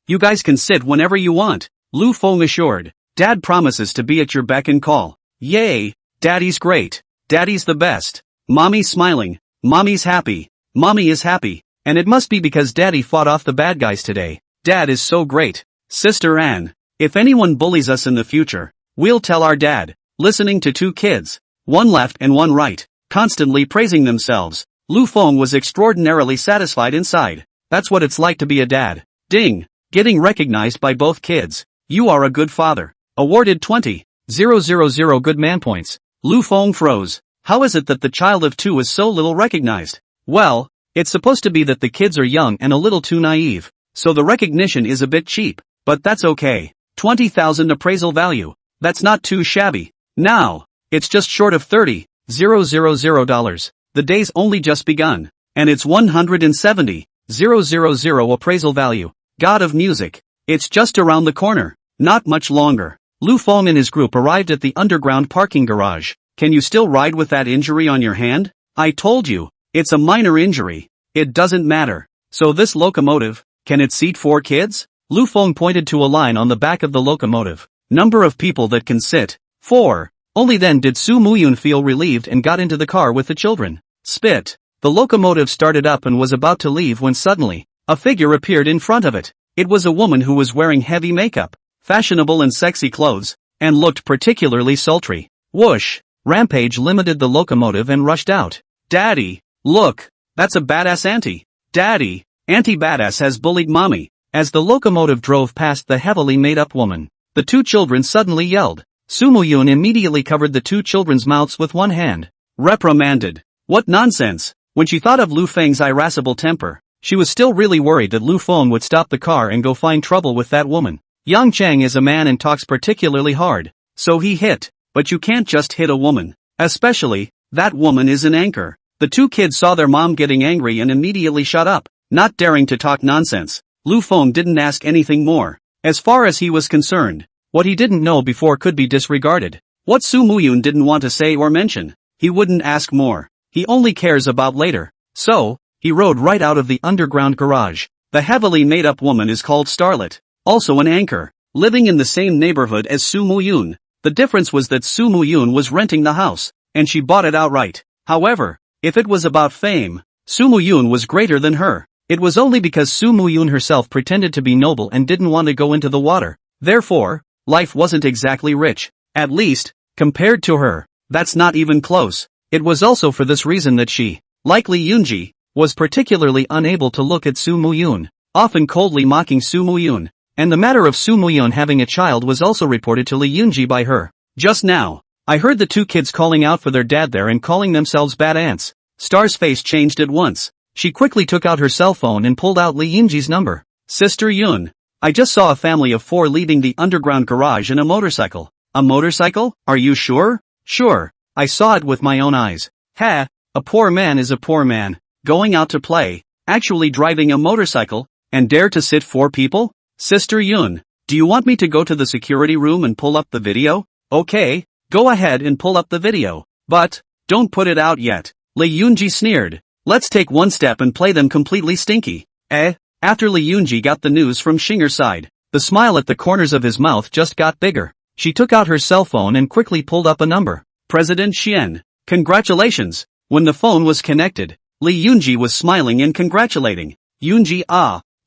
you guys can sit whenever you want, Lu Feng assured. Dad promises to be at your beck and call. Yay, Daddy's great. Daddy's the best. Mommy's smiling. Mommy's happy. Mommy is happy. And it must be because Daddy fought off the bad guys today. Dad is so great. Sister Anne, if anyone bullies us in the future, we'll tell our dad. Listening to 2 kids, one left and one right, constantly praising themselves, Lu Feng was extraordinarily satisfied inside. That's what it's like to be a dad. Ding! Getting recognized by both kids. You are a good father. Awarded 20,000 good man points. Lu Feng froze. How is it that the child of 2 is so little recognized? Well, it's supposed to be that the kids are young and a little too naive, so the recognition is a bit cheap. But that's okay. 20,000 appraisal value. That's not too shabby. Now, it's just short of $30,000. The day's only just begun. And it's 170,000 appraisal value. God of Music. It's just around the corner. Not much longer. Lu Feng and his group arrived at the underground parking garage. Can you still ride with that injury on your hand? I told you, it's a minor injury. It doesn't matter. So this locomotive, can it seat 4 kids? Lu Feng pointed to a line on the back of the locomotive. Number of people that can sit, 4. Only then did Su Muyun feel relieved and got into the car with the children. Spit. The locomotive started up and was about to leave when suddenly, a figure appeared in front of it. It was a woman who was wearing heavy makeup, fashionable and sexy clothes, and looked particularly sultry. Whoosh! Rampage limited the locomotive and rushed out. Daddy, look! That's a badass auntie. Daddy, Auntie Badass has bullied mommy. As the locomotive drove past the heavily made-up woman, the two children suddenly yelled. Su Muyun immediately covered the two children's mouths with one hand. Reprimanded. What nonsense. When she thought of Lu Feng's irascible temper, she was still really worried that Lu Feng would stop the car and go find trouble with that woman. Yang Cheng is a man and talks particularly hard, so he hit. But you can't just hit a woman. Especially, that woman is an anchor. The two kids saw their mom getting angry and immediately shut up, not daring to talk nonsense. Lu Feng didn't ask anything more. As far as he was concerned, what he didn't know before could be disregarded. What Su Muyun didn't want to say or mention, he wouldn't ask more. He only cares about later. So, he rode right out of the underground garage. The heavily made-up woman is called Starlet, also an anchor, living in the same neighborhood as Su Muyun. The difference was that Su Muyun was renting the house, and she bought it outright. However, if it was about fame, Su Muyun was greater than her. It was only because Su Muyun herself pretended to be noble and didn't want to go into the water. Therefore, life wasn't exactly rich. At least, compared to her, that's not even close. It was also for this reason that she, like Li Yunji, was particularly unable to look at Su Muyun, often coldly mocking Su Muyun. And the matter of Su Muyun having a child was also reported to Li Yunji by her. Just now, I heard the two kids calling out for their dad there and calling themselves bad ants. Star's face changed at once. She quickly took out her cell phone and pulled out Li Yunji's number. Sister Yun, I just saw a family of 4 leaving the underground garage in a motorcycle. A motorcycle? Are you sure? Sure, I saw it with my own eyes. Ha, a poor man is a poor man, going out to play, actually driving a motorcycle, and dare to sit 4 people? Sister Yun, do you want me to go to the security room and pull up the video? Okay, go ahead and pull up the video, but, don't put it out yet. Li Yunji sneered. Let's take one step and play them completely stinky. After Li Yunji got the news from Xinger's side, the smile at the corners of his mouth just got bigger. She took out her cell phone and quickly pulled up a number. President Xian. Congratulations. When the phone was connected, Li Yunji was smiling and congratulating. Yunji,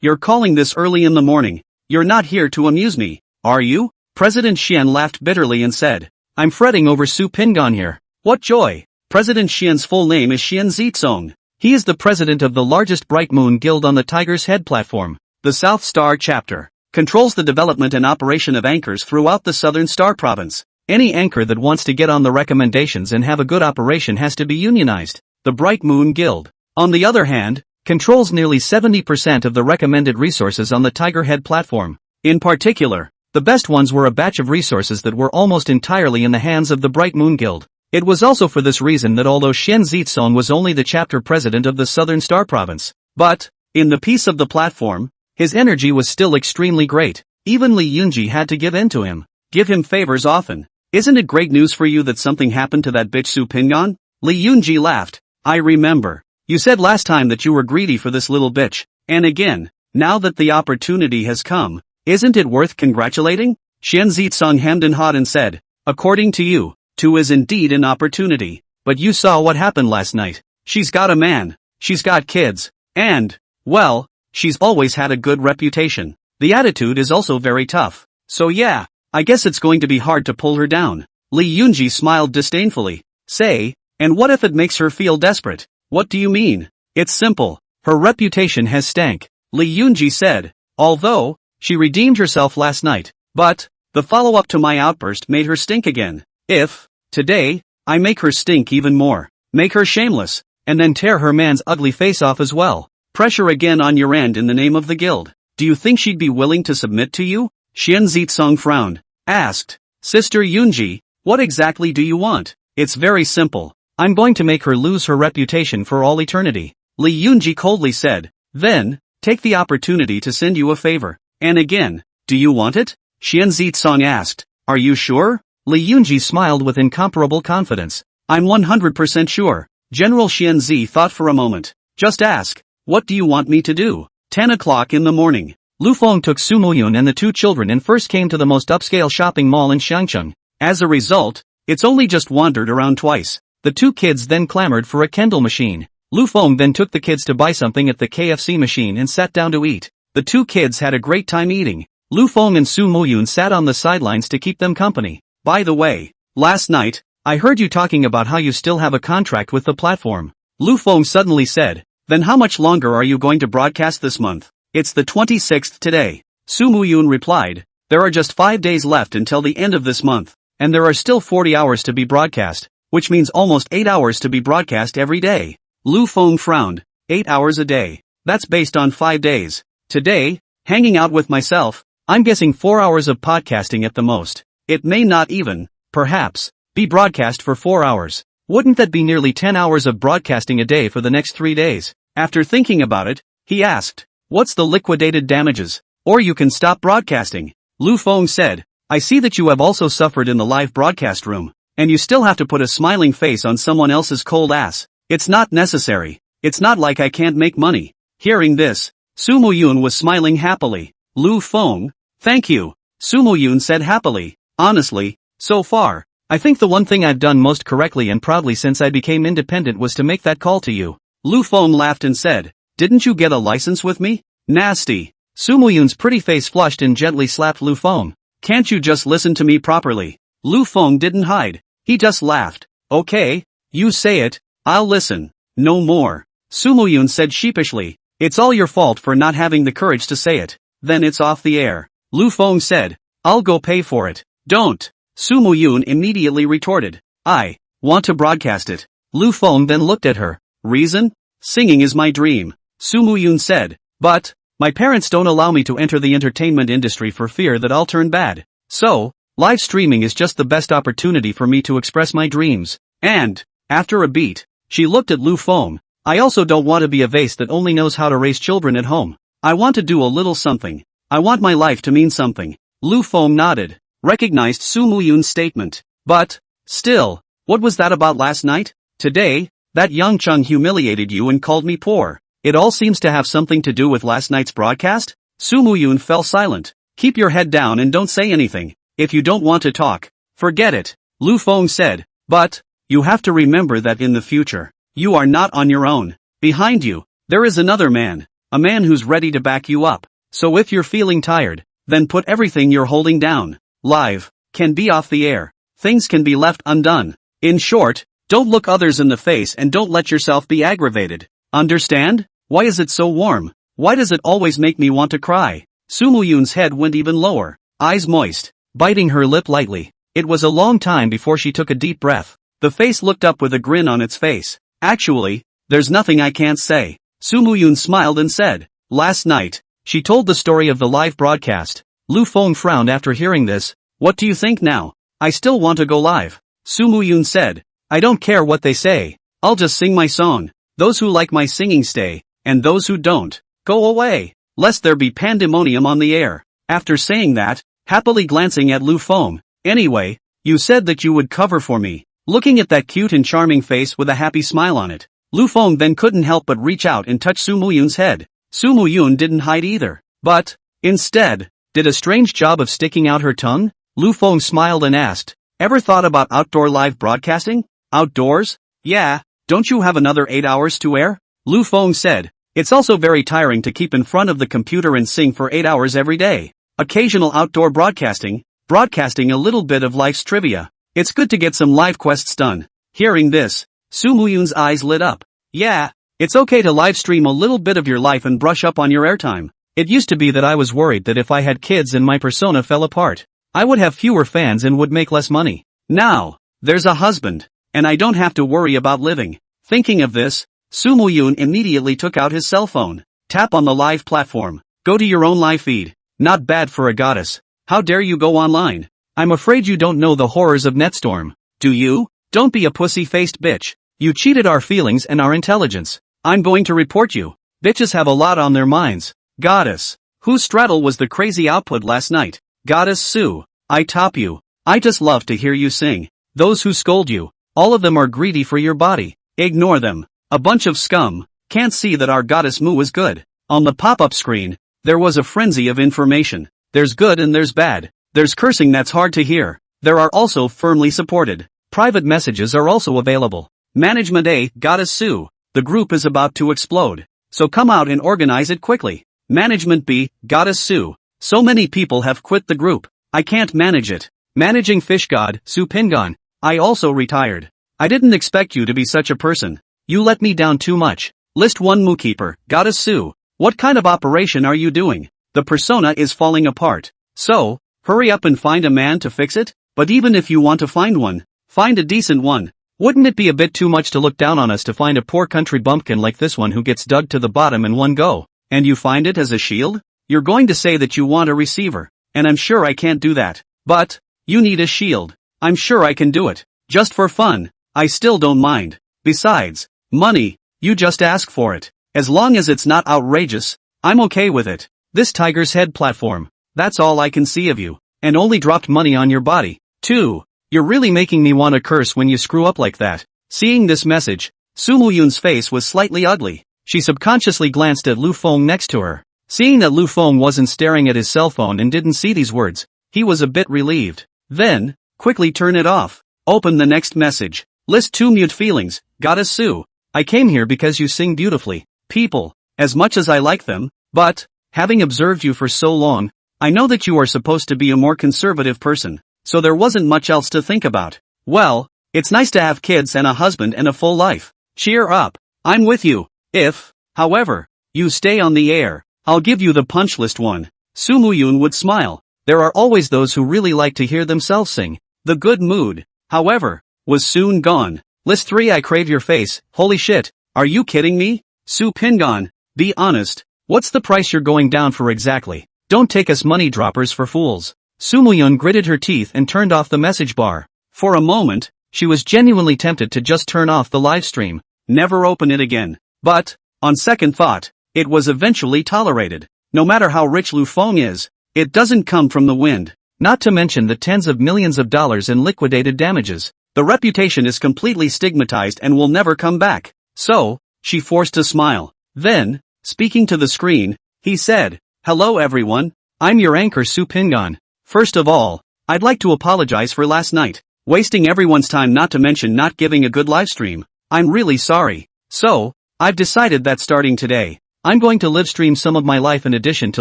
you're calling this early in the morning. You're not here to amuse me, are you? President Xian laughed bitterly and said, I'm fretting over Su Pingon here. What joy. President Xian's full name is Xian Zitsong. He is the president of the largest Bright Moon Guild on the Tiger's Head platform. The South Star chapter controls the development and operation of anchors throughout the Southern Star province. Any anchor that wants to get on the recommendations and have a good operation has to be unionized. The Bright Moon Guild, on the other hand, controls nearly 70% of the recommended resources on the Tiger Head platform. In particular, the best ones were a batch of resources that were almost entirely in the hands of the Bright Moon Guild. It was also for this reason that although Xian Zitsong was only the chapter president of the Southern Star Province, but, in the piece of the platform, his energy was still extremely great. Even Li Yunji had to give in to him, give him favors often. Isn't it great news for you that something happened to that bitch Su Pingon? Li Yunji laughed. I remember. You said last time that you were greedy for this little bitch, and again, now that the opportunity has come, isn't it worth congratulating? Xian Zitsong hemmed and hawed and said, according to you, 2 is indeed an opportunity, but you saw what happened last night. She's got a man, she's got kids, and, well, she's always had a good reputation. The attitude is also very tough. So yeah, I guess it's going to be hard to pull her down. Li Yunji smiled disdainfully. Say, and what if it makes her feel desperate? What do you mean? It's simple. Her reputation has stank. Li Yunji said, although, she redeemed herself last night, but, the follow-up to my outburst made her stink again. If, today, I make her stink even more, make her shameless, and then tear her man's ugly face off as well, pressure again on your end in the name of the guild, do you think she'd be willing to submit to you? Xian Zitsong frowned, asked, Sister Yunji, what exactly do you want? It's very simple. I'm going to make her lose her reputation for all eternity. Li Yunji coldly said, then, take the opportunity to send you a favor. And again, do you want it? Xian Zitsong asked, are you sure? Li Yunji smiled with incomparable confidence. I'm 100% sure. General Xian Zi thought for a moment. Just ask, what do you want me to do? 10 o'clock in the morning. Lu Feng took Su Muyun and the 2 children and first came to the most upscale shopping mall in Xiangcheng. As a result, it's only just wandered around twice. The 2 kids then clamored for a Kendall machine. Lu Feng then took the kids to buy something at the KFC machine and sat down to eat. The 2 kids had a great time eating. Lu Feng and Su Muyun sat on the sidelines to keep them company. By the way, last night, I heard you talking about how you still have a contract with the platform. Lu Feng suddenly said, Then how much longer are you going to broadcast this month? It's the 26th today. Su Muyun replied, there are just 5 days left until the end of this month, and there are still 40 hours to be broadcast, which means almost 8 hours to be broadcast every day. Lu Feng frowned. 8 hours a day. That's based on 5 days. Today, hanging out with myself, I'm guessing 4 hours of podcasting at the most. It may not even, perhaps, be broadcast for 4 hours. Wouldn't that be nearly 10 hours of broadcasting a day for the next 3 days? After thinking about it, he asked, what's the liquidated damages? Or you can stop broadcasting. Lu Feng said, I see that you have also suffered in the live broadcast room, and you still have to put a smiling face on someone else's cold ass. It's not necessary. It's not like I can't make money. Hearing this, Su Muyun was smiling happily. Lu Feng, thank you, Su Muyun said happily. Honestly, so far, I think the one thing I've done most correctly and proudly since I became independent was to make that call to you. Lu Feng laughed and said, didn't you get a license with me? Nasty. Su Muyun's pretty face flushed and gently slapped Lu Feng. Can't you just listen to me properly? Lu Feng didn't hide. He just laughed. Okay, you say it, I'll listen. No more. Su Muyun said sheepishly, it's all your fault for not having the courage to say it. Then it's off the air. Lu Feng said, I'll go pay for it. Don't. Su Muyun immediately retorted, I want to broadcast it. Lu Feng then looked at her. Reason? Singing is my dream. Su Muyun said, but my parents don't allow me to enter the entertainment industry for fear that I'll turn bad. So, live streaming is just the best opportunity for me to express my dreams. And, after a beat, she looked at Lu Feng. I also don't want to be a vase that only knows how to raise children at home. I want to do a little something. I want my life to mean something. Lu Feng nodded, recognized Su Muyun's statement. But, still, what was that about last night? Today, that Yang Chung humiliated you and called me poor. It all seems to have something to do with last night's broadcast? Su Muyun fell silent. Keep your head down and don't say anything. If you don't want to talk, forget it. Lu Feng said, but, you have to remember that in the future, you are not on your own. Behind you, there is another man. A man who's ready to back you up. So if you're feeling tired, then put everything you're holding down. Live can be off the air. Things can be left undone. In short, don't look others in the face and don't let yourself be aggravated. Understand? Why is it so warm? Why does it always make me want to cry? Su Muyun's head went even lower, eyes moist, biting her lip lightly. It was a long time before she took a deep breath. The face looked up with a grin on its face. Actually, there's nothing I can't say. Su Muyun smiled and said, last night, she told the story of the live broadcast. Lu Feng frowned after hearing this. What do you think now? I still want to go live. Su Muyun said, I don't care what they say. I'll just sing my song. Those who like my singing stay, and those who don't, go away, lest there be pandemonium on the air. After saying that, happily glancing at Lu Feng, anyway, you said that you would cover for me. Looking at that cute and charming face with a happy smile on it, Lu Feng then couldn't help but reach out and touch Su Muyun's head. Su Muyun didn't hide either, but, instead, did a strange job of sticking out her tongue. Lu Feng smiled and asked, ever thought about outdoor live broadcasting? Outdoors? Yeah, don't you have another 8 hours to air? Lu Feng said, it's also very tiring to keep in front of the computer and sing for 8 hours every day. Occasional outdoor broadcasting a little bit of life's trivia. It's good to get some live quests done. Hearing this, Su Muyun's eyes lit up. Yeah, it's okay to live stream a little bit of your life and brush up on your airtime. It used to be that I was worried that if I had kids and my persona fell apart, I would have fewer fans and would make less money. Now, there's a husband, and I don't have to worry about living. Thinking of this, Su Muyun immediately took out his cell phone. Tap on the live platform. Go to your own live feed. Not bad for a goddess. How dare you go online? I'm afraid you don't know the horrors of Netstorm. Do you? Don't be a pussy-faced bitch. You cheated our feelings and our intelligence. I'm going to report you. Bitches have a lot on their minds. Goddess. Whose straddle was the crazy output last night? Goddess Su. I top you. I just love to hear you sing. Those who scold you, all of them are greedy for your body. Ignore them. A bunch of scum. Can't see that our goddess Mu is good. On the pop-up screen, there was a frenzy of information. There's good and there's bad. There's cursing that's hard to hear. There are also firmly supported. Private messages are also available. Management A, Goddess Su. The group is about to explode. So come out and organize it quickly. Management B, Goddess Su. So many people have quit the group. I can't manage it. Managing Fish God, Su Pingon. I also retired. I didn't expect you to be such a person. You let me down too much. List 1 Mookeeper, Goddess Sue. What kind of operation are you doing? The persona is falling apart. So, hurry up and find a man to fix it? But even if you want to find one, find a decent one. Wouldn't it be a bit too much to look down on us to find a poor country bumpkin like this one who gets dug to the bottom in one go? And you find it as a shield? You're going to say that you want a receiver, and I'm sure I can't do that. But, you need a shield. I'm sure I can do it. Just for fun. I still don't mind. Besides, money, you just ask for it. As long as it's not outrageous, I'm okay with it. This tiger's head platform. That's all I can see of you. And only dropped money on your body, too. You're really making me want to curse when you screw up like that. Seeing this message, Su Muyun's face was slightly ugly. She subconsciously glanced at Lu Feng next to her. Seeing that Lu Feng wasn't staring at his cell phone and didn't see these words, he was a bit relieved. Then, quickly turn it off. Open the next message. List 2 Mute Feelings, Goddess Sue. I came here because you sing beautifully. People, as much as I like them, but, having observed you for so long, I know that you are supposed to be a more conservative person, so there wasn't much else to think about. Well, it's nice to have kids and a husband and a full life. Cheer up. I'm with you. If, however, you stay on the air, I'll give you the punch list 1. Su Muyun would smile. There are always those who really like to hear themselves sing. The good mood, however, was soon gone. List 3 I crave your face. Holy shit, are you kidding me? Su Pingan, be honest, what's the price you're going down for exactly? Don't take us money droppers for fools. Su Muyun gritted her teeth and turned off the message bar. For a moment, she was genuinely tempted to just turn off the live stream, never open it again. But, on second thought, it was eventually tolerated. No matter how rich Lu Feng is, it doesn't come from the wind. Not to mention the tens of millions of dollars in liquidated damages. The reputation is completely stigmatized and will never come back. So, she forced a smile. Then, speaking to the screen, he said, "Hello everyone, I'm your anchor Su Pingan. First of all, I'd like to apologize for last night, wasting everyone's time, not to mention not giving a good livestream. I'm really sorry. So, I've decided that starting today, I'm going to livestream some of my life in addition to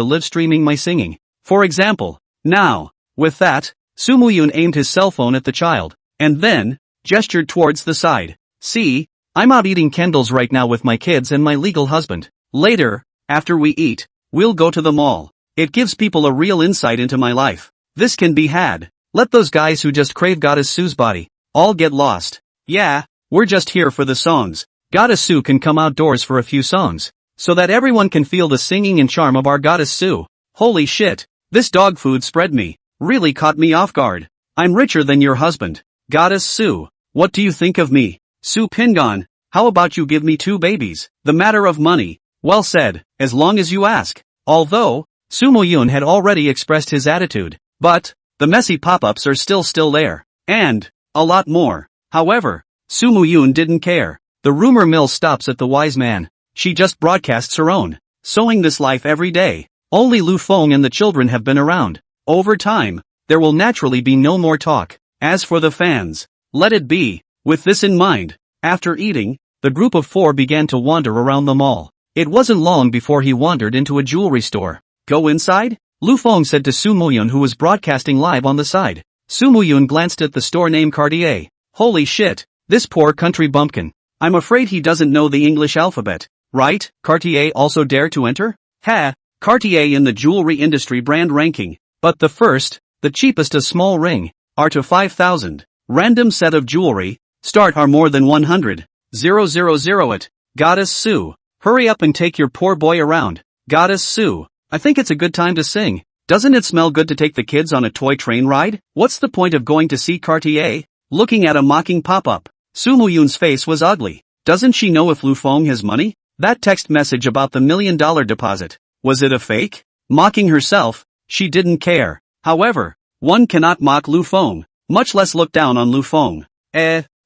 livestreaming my singing. For example, now." With that, Su Muyun aimed his cell phone at the child, and then, gestured towards the side. "See, I'm out eating candles right now with my kids and my legal husband. Later, after we eat, we'll go to the mall. It gives people a real insight into my life. This can be had. Let those guys who just crave Goddess Sue's body all get lost. Yeah, we're just here for the songs. Goddess Sue can come outdoors for a few songs, so that everyone can feel the singing and charm of our Goddess Sue. Holy shit, this dog food spread really caught me off guard. I'm richer than your husband. Goddess Sue, what do you think of me? Su Pingan, how about you give me 2 babies? The matter of money. Well said, as long as you ask." Although, Su Muyun had already expressed his attitude, but, the messy pop-ups are still there. And, a lot more. However, Su Muyun didn't care. The rumor mill stops at the wise man. She just broadcasts her own, sowing this life every day. Only Lu Feng and the children have been around. Over time, there will naturally be no more talk. As for the fans, let it be. With this in mind, after eating, the group of 4 began to wander around the mall. It wasn't long before he wandered into a jewelry store. "Go inside?" Lu Feng said to Su Muyun, who was broadcasting live on the side. Su Muyun glanced at the store name Cartier. Holy shit, this poor country bumpkin. I'm afraid he doesn't know the English alphabet. Right? Cartier also dare to enter? Ha! Cartier in the jewelry industry brand ranking. But the first, the cheapest, a small ring, are to 5,000. Random set of jewelry, start are more than 100. 000 it. Goddess Sue, hurry up and take your poor boy around. Goddess Sue, I think it's a good time to sing. Doesn't it smell good to take the kids on a toy train ride? What's the point of going to see Cartier? Looking at a mocking pop-up, Su Muyun's face was ugly. Doesn't she know if Lu Feng has money? That text message about the $1 million deposit, was it a fake? Mocking herself, she didn't care. However, one cannot mock Lu Feng, much less look down on Lu Feng.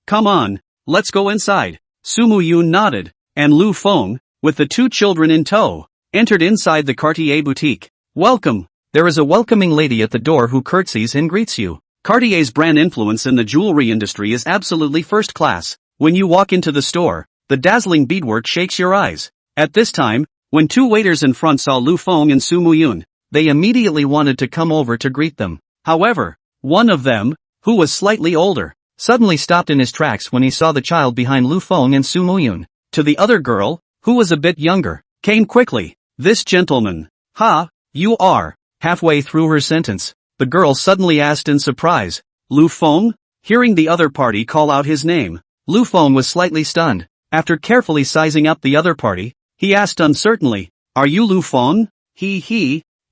Come on, let's go inside. Su Muyun nodded, and Lu Feng, with the 2 children in tow, entered inside the Cartier boutique. Welcome. There is a welcoming lady at the door who curtsies and greets you. Cartier's brand influence in the jewelry industry is absolutely first class. When you walk into the store, the dazzling beadwork shakes your eyes. At this time, when 2 waiters in front saw Lu Feng and Su Muyun, they immediately wanted to come over to greet them. However, one of them, who was slightly older, suddenly stopped in his tracks when he saw the child behind Lu Feng and Su Muyun. To the other girl, who was a bit younger, came quickly. This gentleman. Ha, you are. Halfway through her sentence, the girl suddenly asked in surprise, Lu Feng? Hearing the other party call out his name, Lu Feng was slightly stunned. After carefully sizing up the other party, he asked uncertainly, Are you Lu Feng?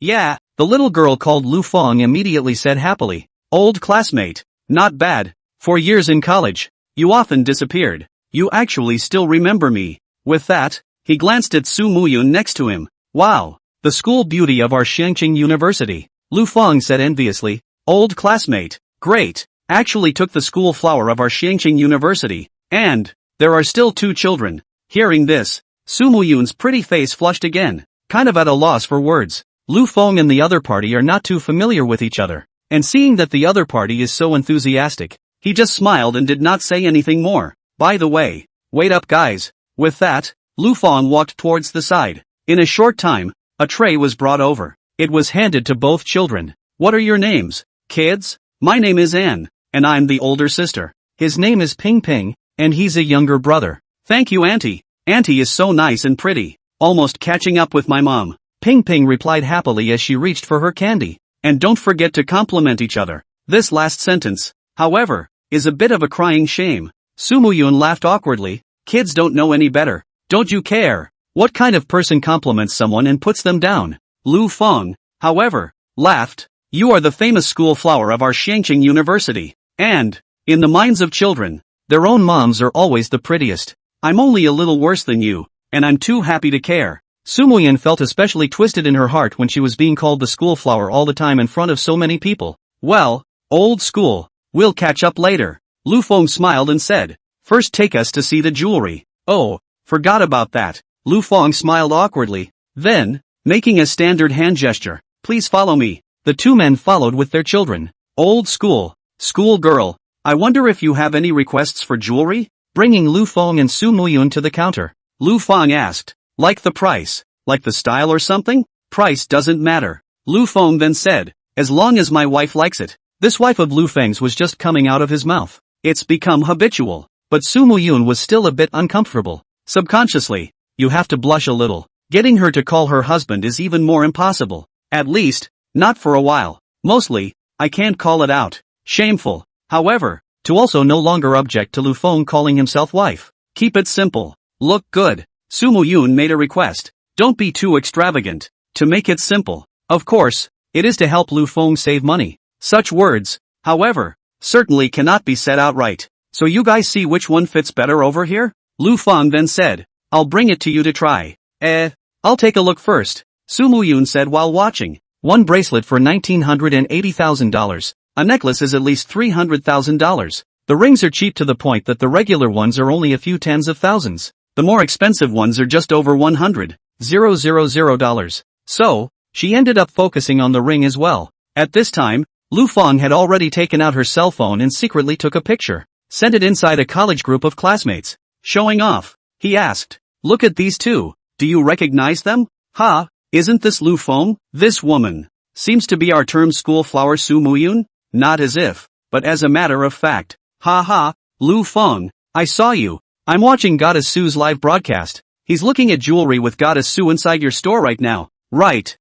Yeah, the little girl called Lu Feng immediately said happily, Old classmate. Not bad. 4 years in college. You often disappeared. You actually still remember me. With that, he glanced at Su Muyun next to him. Wow, the school beauty of our Xiangqing University. Lu Feng said enviously, Old classmate. Great. Actually took the school flower of our Xiangqing University. And there are still 2 children. Hearing this, Su Muyun's pretty face flushed again, kind of at a loss for words. Lu Feng and the other party are not too familiar with each other, and seeing that the other party is so enthusiastic, he just smiled and did not say anything more. By the way, wait up guys. With that, Lu Feng walked towards the side. In a short time, a tray was brought over. It was handed to both children. What are your names, kids? My name is Anne, and I'm the older sister. His name is Ping Ping, and he's a younger brother. Thank you Auntie. Auntie is so nice and pretty. Almost catching up with my mom. Ping Ping replied happily as she reached for her candy. And don't forget to compliment each other. This last sentence, however, is a bit of a crying shame. Su Muyun laughed awkwardly. Kids don't know any better. Don't you care? What kind of person compliments someone and puts them down? Lu Feng, however, laughed. You are the famous school flower of our Xiangqing University. And, in the minds of children, their own moms are always the prettiest. I'm only a little worse than you, and I'm too happy to care. Su Muyun felt especially twisted in her heart when she was being called the school flower all the time in front of so many people. Well, old school, we'll catch up later. Lu Feng smiled and said, First take us to see the jewelry. Oh, forgot about that. Lu Feng smiled awkwardly. Then, making a standard hand gesture, Please follow me. The 2 men followed with their children. Old school, school girl, I wonder if you have any requests for jewelry? Bringing Lu Feng and Su Muyun to the counter, Lu Feng asked, Like the price, like the style or something? Price doesn't matter. Lu Feng then said, As long as my wife likes it. This wife of Lu Feng's was just coming out of his mouth. It's become habitual. But Su Muyun was still a bit uncomfortable. Subconsciously, you have to blush a little. Getting her to call her husband is even more impossible. At least, not for a while. Mostly, I can't call it out. Shameful. However, to also no longer object to Lu Feng calling himself wife. Keep it simple. Look good. Su Muyun made a request. Don't be too extravagant. To make it simple. Of course, it is to help Lu Feng save money. Such words, however, certainly cannot be said outright. So you guys see which one fits better over here? Lu Feng then said, I'll bring it to you to try. I'll take a look first. Su Muyun said while watching. One bracelet for $980,000. A necklace is at least $300,000. The rings are cheap to the point that the regular ones are only a few tens of thousands. The more expensive ones are just over $100,000. So, she ended up focusing on the ring as well. At this time, Lu Feng had already taken out her cell phone and secretly took a picture. Sent it inside a college group of classmates. Showing off, he asked, Look at these 2. Do you recognize them? Ha, isn't this Lu Feng? This woman seems to be our term school flower Su Muyun? Not as if, but as a matter of fact. Ha ha, Lu Feng, I saw you. I'm watching Goddess Su's live broadcast. He's looking at jewelry with Goddess Su inside your store right now. Right.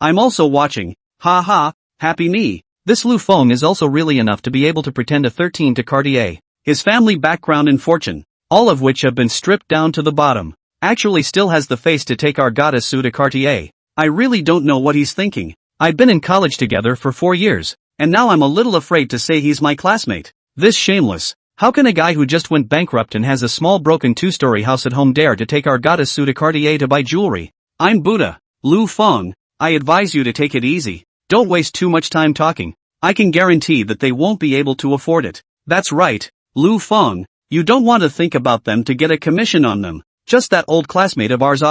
I'm also watching. Ha ha, happy me. This Lu Feng is also really enough to be able to pretend a 13 to Cartier. His family background and fortune, all of which have been stripped down to the bottom, actually still has the face to take our Goddess Su to Cartier. I really don't know what he's thinking. I've been in college together for 4 years, and now I'm a little afraid to say he's my classmate. This shameless. How can a guy who just went bankrupt and has a small broken 2-story house at home dare to take our Goddess Su to Cartier to buy jewelry? I'm Buddha. Lu Feng, I advise you to take it easy. Don't waste too much time talking. I can guarantee that they won't be able to afford it. That's right, Lu Feng. You don't want to think about them to get a commission on them. Just that old classmate of ours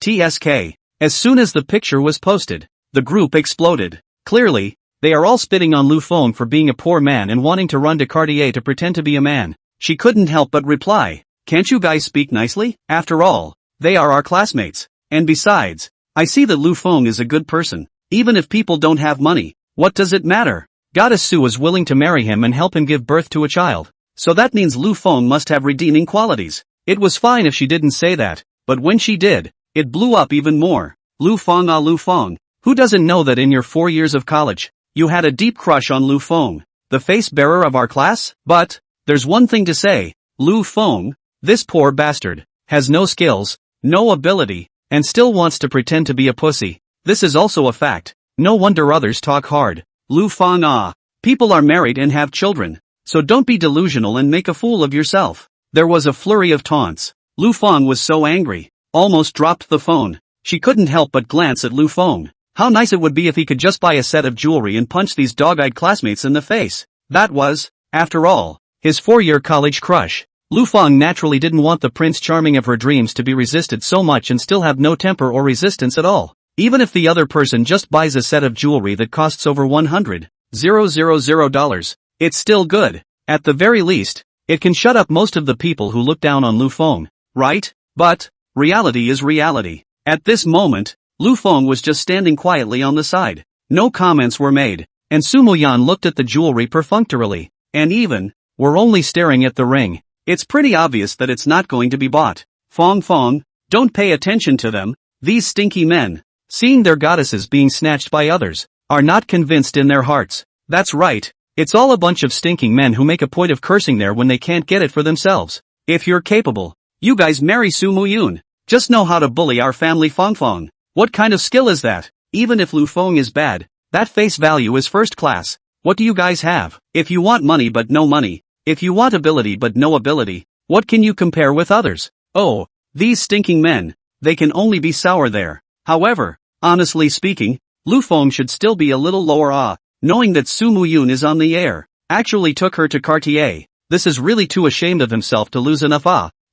TSK. As soon as the picture was posted, the group exploded. Clearly, they are all spitting on Lu Feng for being a poor man and wanting to run to Cartier to pretend to be a man. She couldn't help but reply, Can't you guys speak nicely? After all, they are our classmates. And besides, I see that Lu Feng is a good person. Even if people don't have money, what does it matter? Goddess Su was willing to marry him and help him give birth to a child. So that means Lu Feng must have redeeming qualities. It was fine if she didn't say that, but when she did, it blew up even more. Lu Feng Lu Feng. Who doesn't know that in your 4 years of college, you had a deep crush on Lu Feng, the face bearer of our class? But, there's one thing to say, Lu Feng, this poor bastard, has no skills, no ability, and still wants to pretend to be a pussy. This is also a fact. No wonder others talk hard. Lu Feng people are married and have children, so don't be delusional and make a fool of yourself. There was a flurry of taunts. Lu Feng was so angry, almost dropped the phone. She couldn't help but glance at Lu Feng. How nice it would be if he could just buy a set of jewelry and punch these dog-eyed classmates in the face. That was, after all, his 4-year college crush. Lu Feng naturally didn't want the Prince Charming of her dreams to be resisted so much and still have no temper or resistance at all. Even if the other person just buys a set of jewelry that costs over $100,000, it's still good. At the very least, it can shut up most of the people who look down on Lu Feng, right? But, reality is reality. At this moment, Lu Feng was just standing quietly on the side. No comments were made, and Su Muyan looked at the jewelry perfunctorily, and even, were only staring at the ring. It's pretty obvious that it's not going to be bought. Feng, don't pay attention to them. These stinky men, seeing their goddesses being snatched by others, are not convinced in their hearts. That's right. It's all a bunch of stinking men who make a point of cursing there when they can't get it for themselves. If you're capable, you guys marry Su Muyun. Just know how to bully our family Feng. What kind of skill is that? Even if Lu Feng is bad, that face value is first class. What do you guys have? If you want money but no money, if you want ability but no ability, what can you compare with others? Oh, these stinking men, they can only be sour there. However, honestly speaking, Lu Feng should still be a little lower knowing that Su Muyun is on the air, actually took her to Cartier. This is really too ashamed of himself to lose enough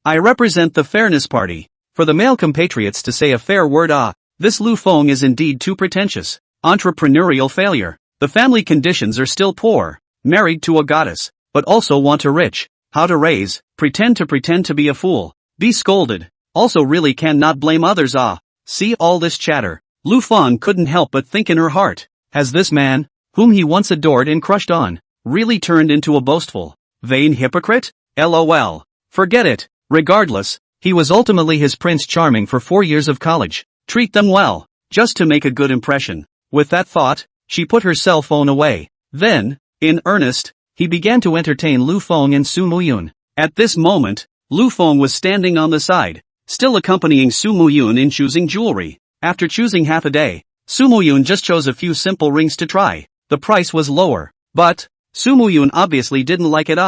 I represent the fairness party. For the male compatriots to say a fair word this Lu Feng is indeed too pretentious. Entrepreneurial failure. The family conditions are still poor, married to a goddess, but also want a rich. How to raise, pretend to be a fool, be scolded, also really cannot blame others See all this chatter. Lu Feng couldn't help but think in her heart, has this man, whom he once adored and crushed on, really turned into a boastful, vain hypocrite? LOL. Forget it. Regardless, he was ultimately his Prince Charming for 4 years of college. Treat them well, just to make a good impression. With that thought, she put her cell phone away. Then, in earnest, he began to entertain Lu Feng and Su Muyun. At this moment, Lu Feng was standing on the side, still accompanying Su Muyun in choosing jewelry. After choosing half a day, Su Muyun just chose a few simple rings to try. The price was lower, but Su Muyun obviously didn't like it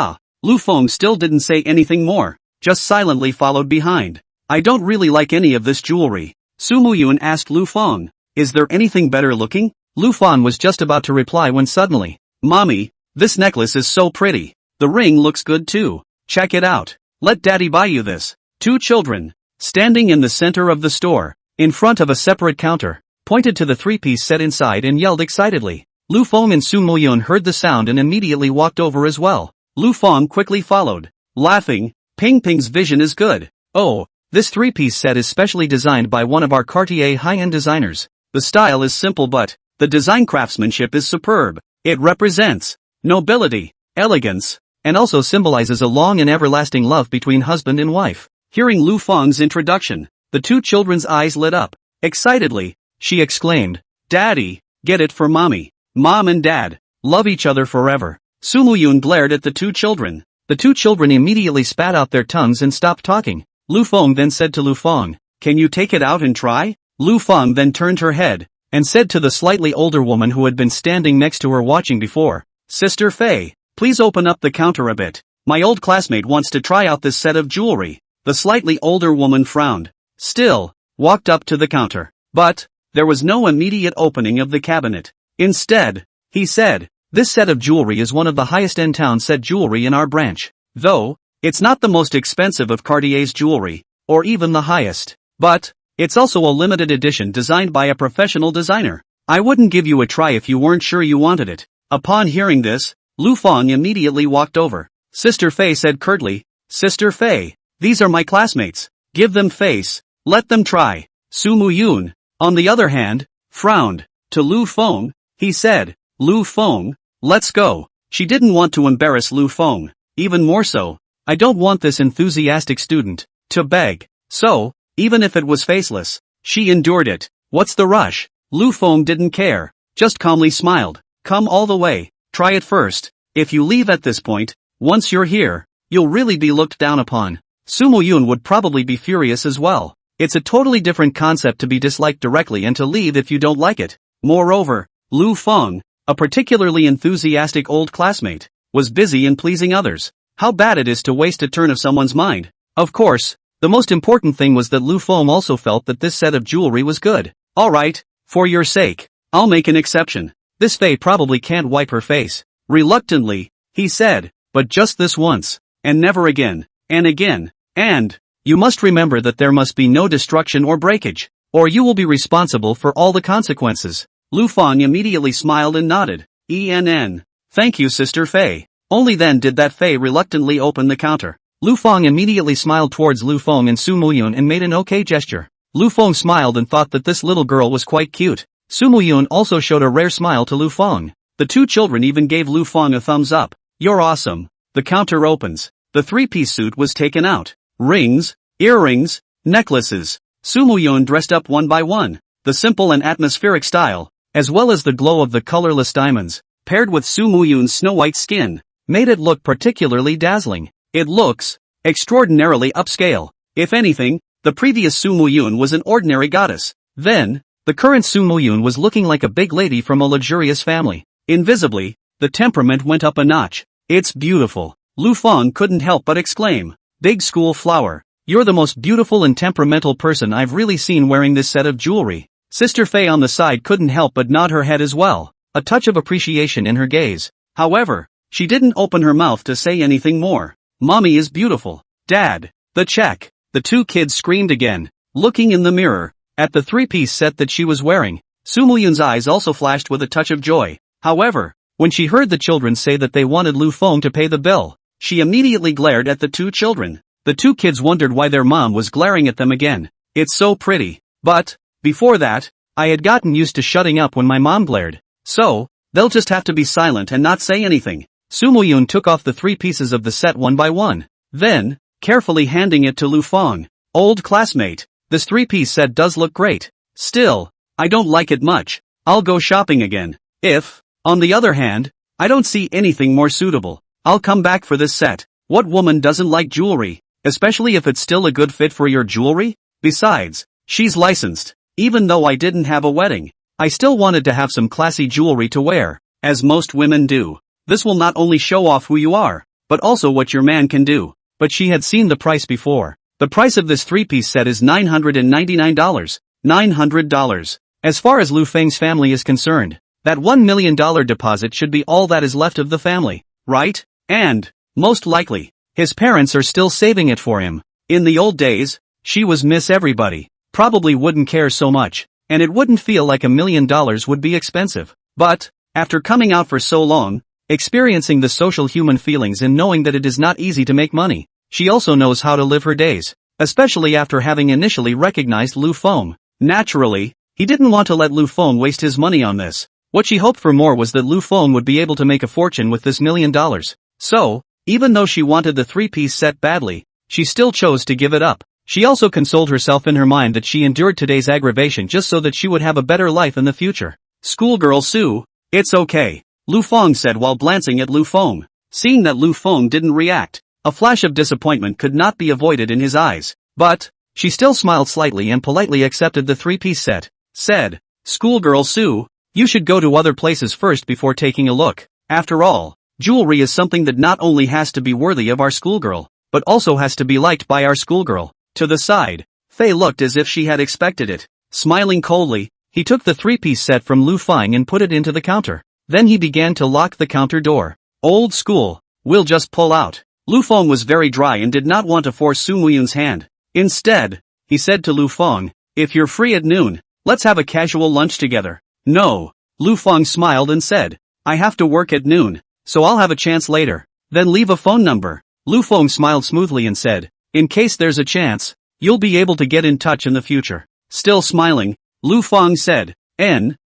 Lu Feng still didn't say anything more, just silently followed behind. I don't really like any of this jewelry. Su Muyun asked Lu Feng, is there anything better looking? Lu Feng was just about to reply when suddenly, Mommy, this necklace is so pretty. The ring looks good too. Check it out. Let Daddy buy you this. 2 children, standing in the center of the store, in front of a separate counter, pointed to the 3-piece set inside and yelled excitedly. Lu Feng and Su Muyun heard the sound and immediately walked over as well. Lu Feng quickly followed, laughing, Ping's vision is good. Oh, this 3-piece set is specially designed by one of our Cartier high-end designers. The style is simple but the design craftsmanship is superb. It represents nobility, elegance, and also symbolizes a long and everlasting love between husband and wife. Hearing Lu Feng's introduction, the 2 children's eyes lit up. Excitedly, she exclaimed, Daddy, get it for Mommy. Mom and Dad, love each other forever. Su Muyun glared at the 2 children. The 2 children immediately spat out their tongues and stopped talking. Lu Feng then said to Lu Feng, can you take it out and try? Lu Feng then turned her head, and said to the slightly older woman who had been standing next to her watching before, Sister Fei, please open up the counter a bit. My old classmate wants to try out this set of jewelry. The slightly older woman frowned, still, walked up to the counter. But, there was no immediate opening of the cabinet. Instead, he said, this set of jewelry is one of the highest-end town set jewelry in our branch. Though, it's not the most expensive of Cartier's jewelry, or even the highest. But, it's also a limited edition designed by a professional designer. I wouldn't give you a try if you weren't sure you wanted it. Upon hearing this, Lu Feng immediately walked over. Sister Fei said curtly, Sister Fei, these are my classmates. Give them face, let them try. Su Muyun, on the other hand, frowned. To Lu Feng, he said, Lu Feng, let's go. She didn't want to embarrass Lu Feng. Even more so, I don't want this enthusiastic student, to beg. So, even if it was faceless, she endured it. What's the rush? Lu Feng didn't care, just calmly smiled. Come all the way, try it first. If you leave at this point, once you're here, you'll really be looked down upon. Sumo Yun would probably be furious as well. It's a totally different concept to be disliked directly and to leave if you don't like it. Moreover, Lu Feng, a particularly enthusiastic old classmate, was busy in pleasing others. How bad it is to waste a turn of someone's mind. Of course, the most important thing was that Lu Feng also felt that this set of jewelry was good. Alright, for your sake, I'll make an exception. This Fei probably can't wipe her face. Reluctantly, he said, but just this once, and never again, and again, and, you must remember that there must be no destruction or breakage, or you will be responsible for all the consequences. Lu Feng immediately smiled and nodded. Thank you, Sister Fei. Only then did that Fei reluctantly open the counter. Lu Feng immediately smiled towards Lu Feng and Sumo Yun and made an okay gesture. Lu Feng smiled and thought that this little girl was quite cute. Sumo Yun also showed a rare smile to Lu Feng. The two children even gave Lu Feng a thumbs up. You're awesome. The counter opens. The three-piece suit was taken out. Rings, earrings, necklaces. Sumo Yun dressed up one by one. The simple and atmospheric style, as well as the glow of the colorless diamonds, paired with Sumo Yun's snow-white skin, made it look particularly dazzling. It looks extraordinarily upscale. If anything, the previous Sumo Yun was an ordinary goddess. Then, the current Sumo Yun was looking like a big lady from a luxurious family. Invisibly, the temperament went up a notch. It's beautiful. Lu Feng couldn't help but exclaim. Big school flower. You're the most beautiful and temperamental person I've really seen wearing this set of jewelry. Sister Fei on the side couldn't help but nod her head as well, a touch of appreciation in her gaze. However, she didn't open her mouth to say anything more. Mommy is beautiful. Dad, the check. The two kids screamed again, looking in the mirror, at the three-piece set that she was wearing. Sumo Yun's eyes also flashed with a touch of joy. However, when she heard the children say that they wanted Lu Feng to pay the bill, she immediately glared at the two children. The two kids wondered why their mom was glaring at them again. It's so pretty. But, before that, I had gotten used to shutting up when my mom glared. So, they'll just have to be silent and not say anything. Sumo Yun took off the three pieces of the set one by one. Then, carefully handing it to Lu Feng. Old classmate, this three-piece set does look great. Still, I don't like it much. I'll go shopping again. If, on the other hand, I don't see anything more suitable, I'll come back for this set. What woman doesn't like jewelry, especially if it's still a good fit for your jewelry? Besides, she's licensed. Even though I didn't have a wedding, I still wanted to have some classy jewelry to wear, as most women do. This will not only show off who you are, but also what your man can do. But she had seen the price before. The price of this three-piece set is $999. $900. As far as Lu Feng's family is concerned, that $1 million deposit should be all that is left of the family, right? And, most likely, his parents are still saving it for him. In the old days, she was Miss Everybody. Probably wouldn't care so much, and it wouldn't feel like $1 million would be expensive. But, after coming out for so long, experiencing the social human feelings and knowing that it is not easy to make money, she also knows how to live her days, especially after having initially recognized Lu Feng. Naturally, he didn't want to let Lu Feng waste his money on this. What she hoped for more was that Lu Feng would be able to make a fortune with this $1 million. So, even though she wanted the three-piece set badly, she still chose to give it up. She also consoled herself in her mind that she endured today's aggravation just so that she would have a better life in the future. Schoolgirl Sue, it's okay, Lu Feng said while glancing at Lu Feng. Seeing that Lu Feng didn't react, a flash of disappointment could not be avoided in his eyes. But, she still smiled slightly and politely accepted the three-piece set. Said, Schoolgirl Sue, you should go to other places first before taking a look. After all, jewelry is something that not only has to be worthy of our schoolgirl, but also has to be liked by our schoolgirl. To the side, Fei looked as if she had expected it. Smiling coldly, he took the three-piece set from Lu Feng and put it into the counter. Then he began to lock the counter door. Old school, we'll just pull out. Lu Feng was very dry and did not want to force Sumo Yun's hand. Instead, he said to Lu Feng, if you're free at noon, let's have a casual lunch together. No. Lu Feng smiled and said, I have to work at noon, so I'll have a chance later. Then leave a phone number. Lu Feng smiled smoothly and said, in case there's a chance, you'll be able to get in touch in the future. Still smiling, Lu Feng said,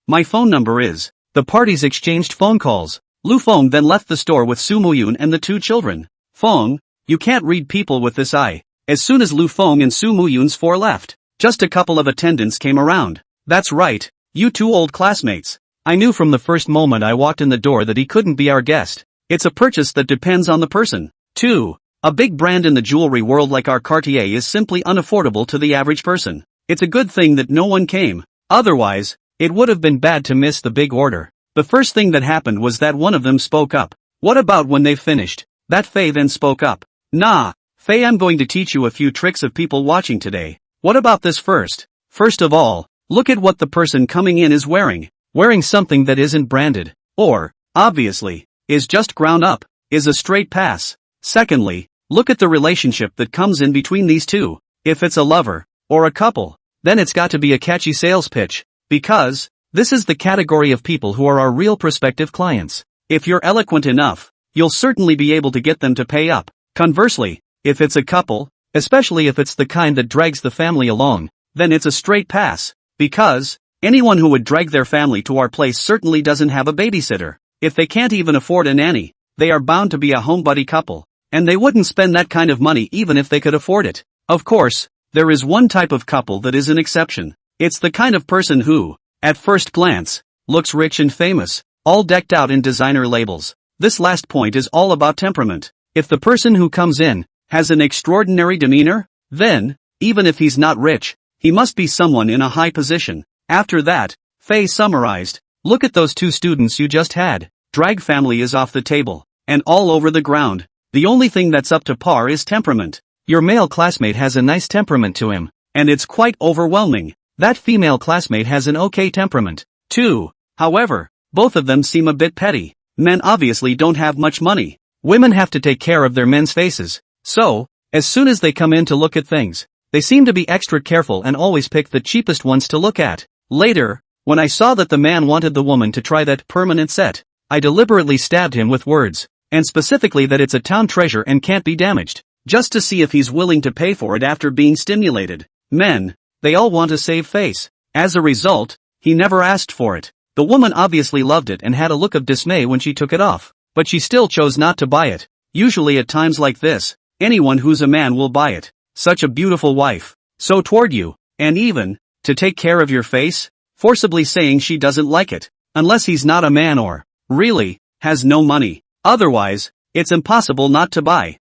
my phone number is. The parties exchanged phone calls. Lu Feng then left the store with Sumo Yun and the two children. Feng, you can't read people with this eye. as soon as Lu Feng and Su Muyun's four left, just a couple of attendants came around. That's right, you two old classmates. I knew from the first moment I walked in the door that he couldn't be our guest. It's a purchase that depends on the person. 2. A big brand in the jewelry world like our Cartier is simply unaffordable to the average person. It's a good thing that no one came. Otherwise, it would have been bad to miss the big order. The first thing that happened was that one of them spoke up. What about when they finished? That Fei then spoke up. Nah, Fei, I'm going to teach you a few tricks of people watching today. What about this first? First of all, look at what the person coming in is wearing. Wearing something that isn't branded, or, obviously, is just ground up, is a straight pass. Secondly, look at the relationship that comes in between these two. If it's a lover, or a couple, then it's got to be a catchy sales pitch, because this is the category of people who are our real prospective clients. If you're eloquent enough, you'll certainly be able to get them to pay up. Conversely, if it's a couple, especially if it's the kind that drags the family along, then it's a straight pass, because anyone who would drag their family to our place certainly doesn't have a babysitter. If they can't even afford a nanny, they are bound to be a homebody couple, and they wouldn't spend that kind of money even if they could afford it. Of course, there is one type of couple that is an exception. It's the kind of person who, at first glance, looks rich and famous, all decked out in designer labels. This last point is all about temperament. If the person who comes in has an extraordinary demeanor, then, even if he's not rich, he must be someone in a high position. After that, Fei summarized, look at those two students you just had. Drag family is off the table, and all over the ground. The only thing that's up to par is temperament. Your male classmate has a nice temperament to him, and it's quite overwhelming. That female classmate has an okay temperament, too. However, both of them seem a bit petty. Men obviously don't have much money. Women have to take care of their men's faces. So, as soon as they come in to look at things, they seem to be extra careful and always pick the cheapest ones to look at. Later, when I saw that the man wanted the woman to try that permanent set, I deliberately stabbed him with words, and specifically that it's a town treasure and can't be damaged, just to see if he's willing to pay for it after being stimulated. Men, they all want to save face. As a result, he never asked for it. The woman obviously loved it and had a look of dismay when she took it off, but she still chose not to buy it. Usually at times like this, anyone who's a man will buy it. Such a beautiful wife, so toward you, and even, to take care of your face, forcibly saying she doesn't like it, unless he's not a man or, really, has no money. Otherwise, it's impossible not to buy.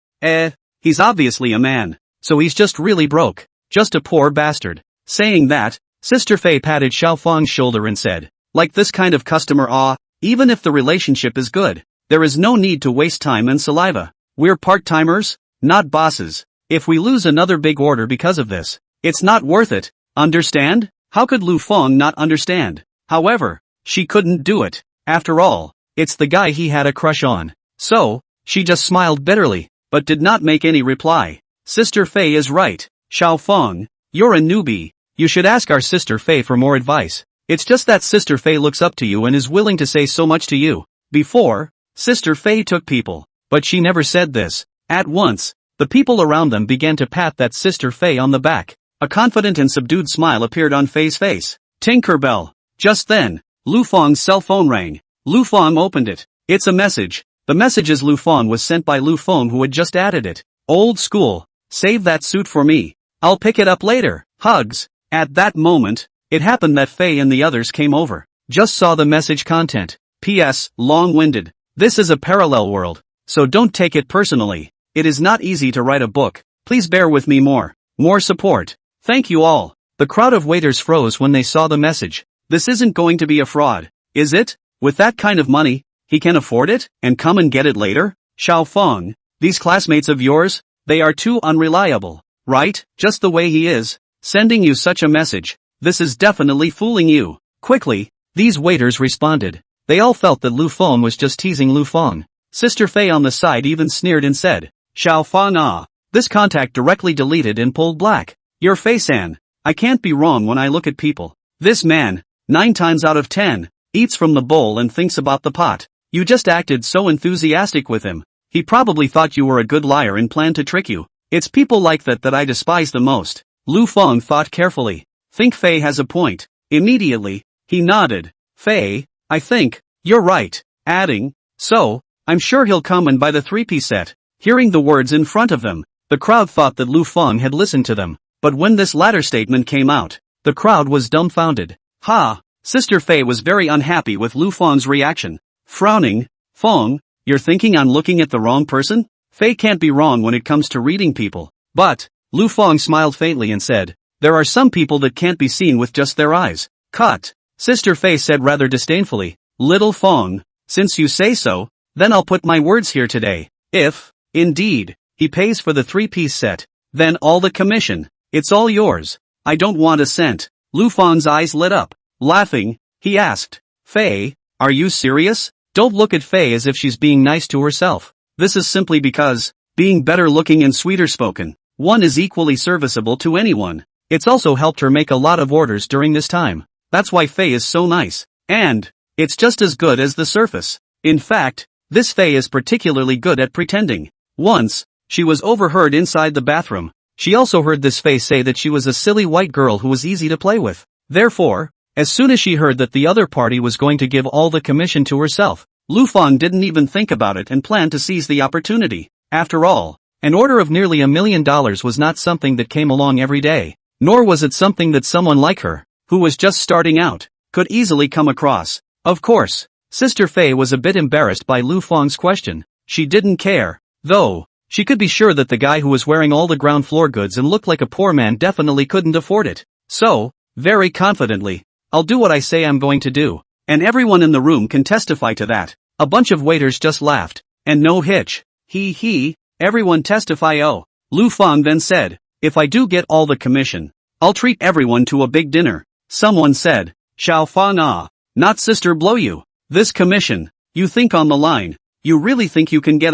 He's obviously a man, so he's just really broke, just a poor bastard. Saying that, Sister Fei patted Xiaofang's shoulder and said, like this kind of customer, even if the relationship is good, there is no need to waste time and saliva. We're part-timers, not bosses. If we lose another big order because of this, it's not worth it, understand? How could Lu Feng not understand? However, she couldn't do it. After all, it's the guy he had a crush on. So, she just smiled bitterly, but did not make any reply. Sister Fei is right. Xiaofeng, you're a newbie. You should ask our Sister Fei for more advice. It's just that Sister Fei looks up to you and is willing to say so much to you. Before, Sister Fei took people, but she never said this. At once, the people around them began to pat that Sister Fei on the back. A confident and subdued smile appeared on Fei's face. Tinkerbell. Just then, Lu Feng's cell phone rang. Lu Feng opened it. It's a message. The message's Lu Feng was sent by Lu Feng who had just added it. Old school. Save that suit for me. I'll pick it up later. Hugs. At that moment, it happened that Fei and the others came over. Just saw the message content. P.S. Long-winded. This is a parallel world, so don't take it personally. It is not easy to write a book. Please bear with me more support. Thank you all. The crowd of waiters froze when they saw the message. This isn't going to be a fraud, is it? With that kind of money, he can afford it, and come and get it later? Xiaofeng, these classmates of yours, they are too unreliable, right? Just the way he is, sending you such a message. This is definitely fooling you. Quickly, these waiters responded. They all felt that Lu Feng was just teasing Lu Feng. Sister Fei on the side even sneered and said, Xiaofeng, this contact directly deleted and pulled black. Your Fei-san, I can't be wrong when I look at people. This man, 9 times out of 10, eats from the bowl and thinks about the pot. You just acted so enthusiastic with him. He probably thought you were a good liar and planned to trick you. It's people like that I despise the most. Lu Feng thought carefully. Think Fei has a point. Immediately, he nodded. Fei, I think, you're right. Adding, so, I'm sure he'll come and buy the 3-piece set. Hearing the words in front of them, The crowd thought that Lu Feng had listened to them, but when this latter statement came out, the crowd was dumbfounded. Ha! Sister Fei was very unhappy with Lu Feng's reaction. Frowning, Feng, you're thinking I'm looking at the wrong person? Fei can't be wrong when it comes to reading people. But, Lu Feng smiled faintly and said, there are some people that can't be seen with just their eyes. Cut! Sister Fei said rather disdainfully, little Feng, since you say so, then I'll put my words here today. If, indeed, he pays for the 3-piece set, then all the commission, it's all yours. I don't want a cent. Lu Feng's eyes lit up. Laughing, he asked, Fei, are you serious? Don't look at Fei as if she's being nice to herself. This is simply because, being better looking and sweeter spoken, one is equally serviceable to anyone. It's also helped her make a lot of orders during this time. That's why Fei is so nice. And, it's just as good as the surface. In fact, this Fei is particularly good at pretending. Once, she was overheard inside the bathroom. She also heard this Fei say that she was a silly white girl who was easy to play with. Therefore, as soon as she heard that the other party was going to give all the commission to herself, Lu Feng didn't even think about it and planned to seize the opportunity. After all, an order of nearly $1 million was not something that came along every day, nor was it something that someone like her, who was just starting out, could easily come across. Of course, Sister Fei was a bit embarrassed by Lu Feng's question. She didn't care, though. She could be sure that the guy who was wearing all the ground floor goods and looked like a poor man definitely couldn't afford it. So, very confidently, I'll do what I say I'm going to do. And everyone in the room can testify to that. A bunch of waiters just laughed. And no hitch. He, everyone testify. Oh. Lu Feng then said, if I do get all the commission, I'll treat everyone to a big dinner. Someone said, Xiao Fang ah, not sister blow you. This commission, you think on the line, you really think you can get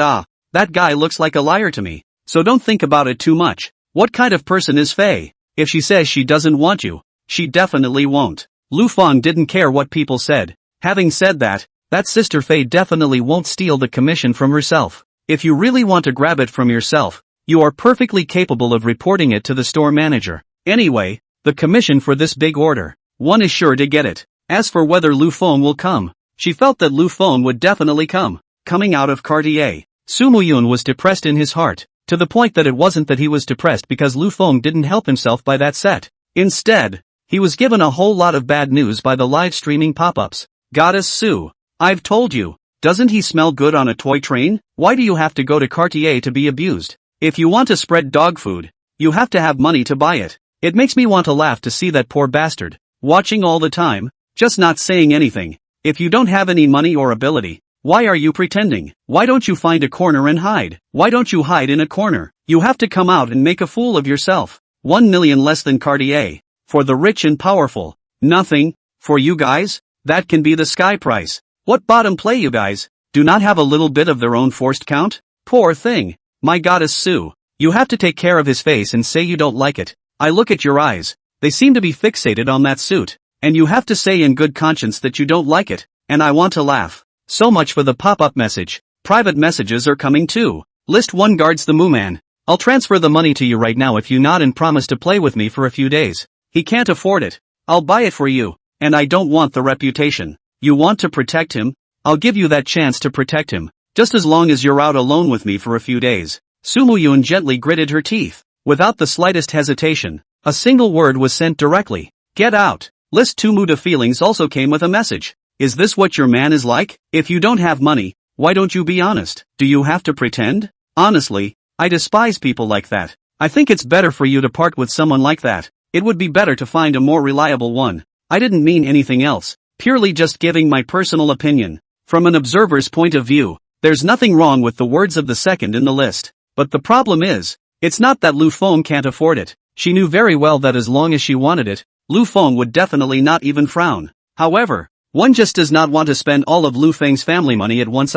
that guy looks like a liar to me. So don't think about it too much. What kind of person is Fei? If she says she doesn't want you, she definitely won't. Lu Feng didn't care what people said. Having said that Sister Fei definitely won't steal the commission from herself. If you really want to grab it from yourself, you are perfectly capable of reporting it to the store manager. Anyway, the commission for this big order, one is sure to get it. As for whether Lu Feng will come, she felt that Lu Feng would definitely come. Coming out of Cartier, Su Muyun was depressed in his heart, to the point that it wasn't that he was depressed because Lu Feng didn't help himself by that set. Instead, he was given a whole lot of bad news by the live streaming pop-ups. Goddess Su, I've told you, doesn't he smell good on a toy train? Why do you have to go to Cartier to be abused? If you want to spread dog food, you have to have money to buy it. It makes me want to laugh to see that poor bastard, watching all the time, just not saying anything. If you don't have any money or ability, why are you pretending? Why don't you find a corner and hide? Why don't you hide in a corner? You have to come out and make a fool of yourself. 1 million less than Cartier. For the rich and powerful. Nothing. For you guys, that can be the sky price. What bottom play you guys? Do not have a little bit of their own forced count? Poor thing. My goddess Su. You have to take care of his face and say you don't like it. I look at your eyes. They seem to be fixated on that suit. And you have to say in good conscience that you don't like it. And I want to laugh. So much for the pop-up message. Private messages are coming too. List 1 guards the Moo Man. I'll transfer the money to you right now if you nod and promise to play with me for a few days. He can't afford it. I'll buy it for you. And I don't want the reputation. You want to protect him? I'll give you that chance to protect him. Just as long as you're out alone with me for a few days. Su Muyun gently gritted her teeth. Without the slightest hesitation, a single word was sent directly. Get out. List 2 Muda feelings also came with a message. Is this what your man is like? If you don't have money, why don't you be honest? Do you have to pretend? Honestly, I despise people like that. I think it's better for you to part with someone like that. It would be better to find a more reliable one. I didn't mean anything else, purely just giving my personal opinion. From an observer's point of view, there's nothing wrong with the words of the second in the list. But the problem is, it's not that Lu Feng can't afford it. She knew very well that as long as she wanted it, Lu Feng would definitely not even frown. However, one just does not want to spend all of Lu Feng's family money at once.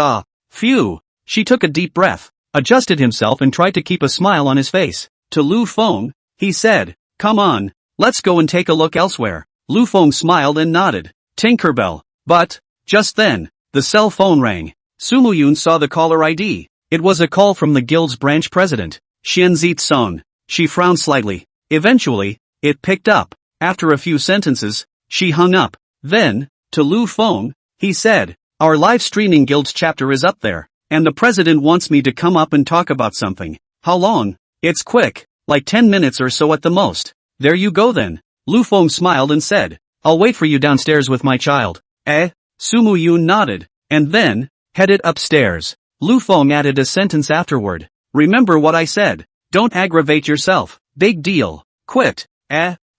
Phew. She took a deep breath, adjusted himself and tried to keep a smile on his face. To Lu Feng, he said, come on, let's go and take a look elsewhere. Lu Feng smiled and nodded. Tinkerbell. But, just then, the cell phone rang. Su Muyun saw the caller ID. It was a call from the guild's branch president, Xianzit Song. She frowned slightly. Eventually, it picked up. After a few sentences, she hung up. Then, to Lu Feng, he said, our live streaming guild's chapter is up there, and the president wants me to come up and talk about something. How long? It's quick, like 10 minutes or so at the most. There you go then. Lu Feng smiled and said, I'll wait for you downstairs with my child. Su Muyun nodded, and then headed upstairs. Lu Feng added a sentence afterward. Remember what I said. Don't aggravate yourself. Big deal. Quit.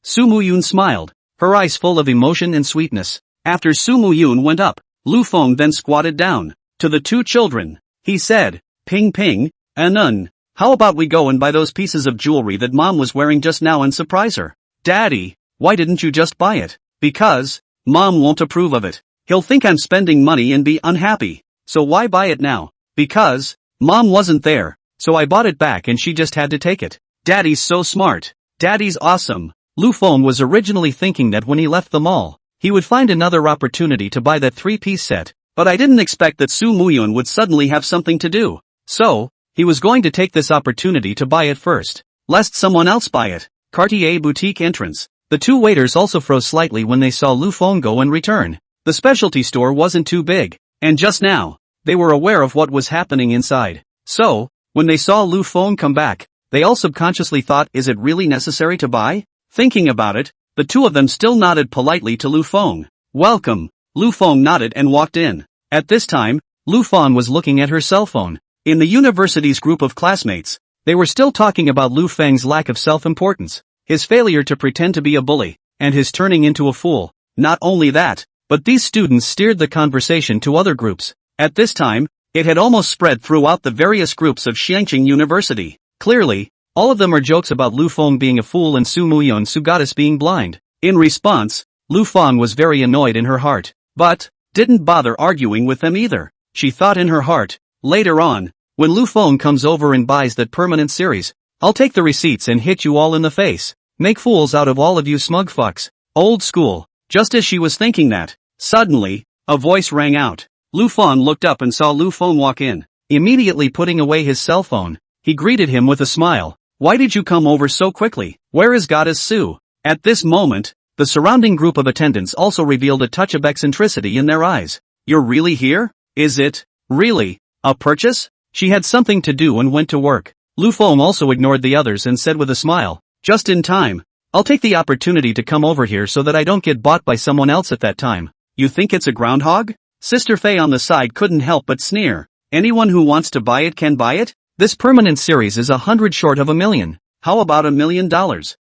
Su Muyun smiled, her eyes full of emotion and sweetness. After Su Muyun went up, Lu Feng then squatted down. To the two children, he said, Ping Ping, Anun, how about we go and buy those pieces of jewelry that Mom was wearing just now and surprise her? Daddy, why didn't you just buy it? Because Mom won't approve of it. He'll think I'm spending money and be unhappy. So why buy it now? Because Mom wasn't there, so I bought it back and she just had to take it. Daddy's so smart. Daddy's awesome. Lu Feng was originally thinking that when he left the mall, he would find another opportunity to buy that 3-piece set, but I didn't expect that Su Muyun would suddenly have something to do. So, he was going to take this opportunity to buy it first, lest someone else buy it. Cartier boutique entrance. The two waiters also froze slightly when they saw Lu Feng go and return. The specialty store wasn't too big, and just now, they were aware of what was happening inside. So, when they saw Lu Feng come back, they all subconsciously thought, is it really necessary to buy? Thinking about it, the two of them still nodded politely to Lu Feng. Welcome. Lu Feng nodded and walked in. At this time, Lu Feng was looking at her cell phone. In the university's group of classmates, they were still talking about Lu Feng's lack of self-importance, his failure to pretend to be a bully, and his turning into a fool. Not only that, but these students steered the conversation to other groups. At this time, it had almost spread throughout the various groups of Xiangqing University. Clearly, all of them are jokes about Lu Feng being a fool and Su Muyun Sugatis being blind. In response, Lu Feng was very annoyed in her heart, but didn't bother arguing with them either. She thought in her heart, later on, when Lu Feng comes over and buys that permanent series, I'll take the receipts and hit you all in the face. Make fools out of all of you smug fucks. Old school. Just as she was thinking that, suddenly, a voice rang out. Lu Feng looked up and saw Lu Feng walk in. Immediately putting away his cell phone, he greeted him with a smile. Why did you come over so quickly? Where is Goddess Su? At this moment, the surrounding group of attendants also revealed a touch of eccentricity in their eyes. You're really here? Is it, really, a purchase? She had something to do and went to work. Lu Feng also ignored the others and said with a smile, just in time. I'll take the opportunity to come over here so that I don't get bought by someone else at that time. You think it's a groundhog? Sister Fei on the side couldn't help but sneer. Anyone who wants to buy it can buy it? This permanent series is 100 short of $1 million. How about $1 million?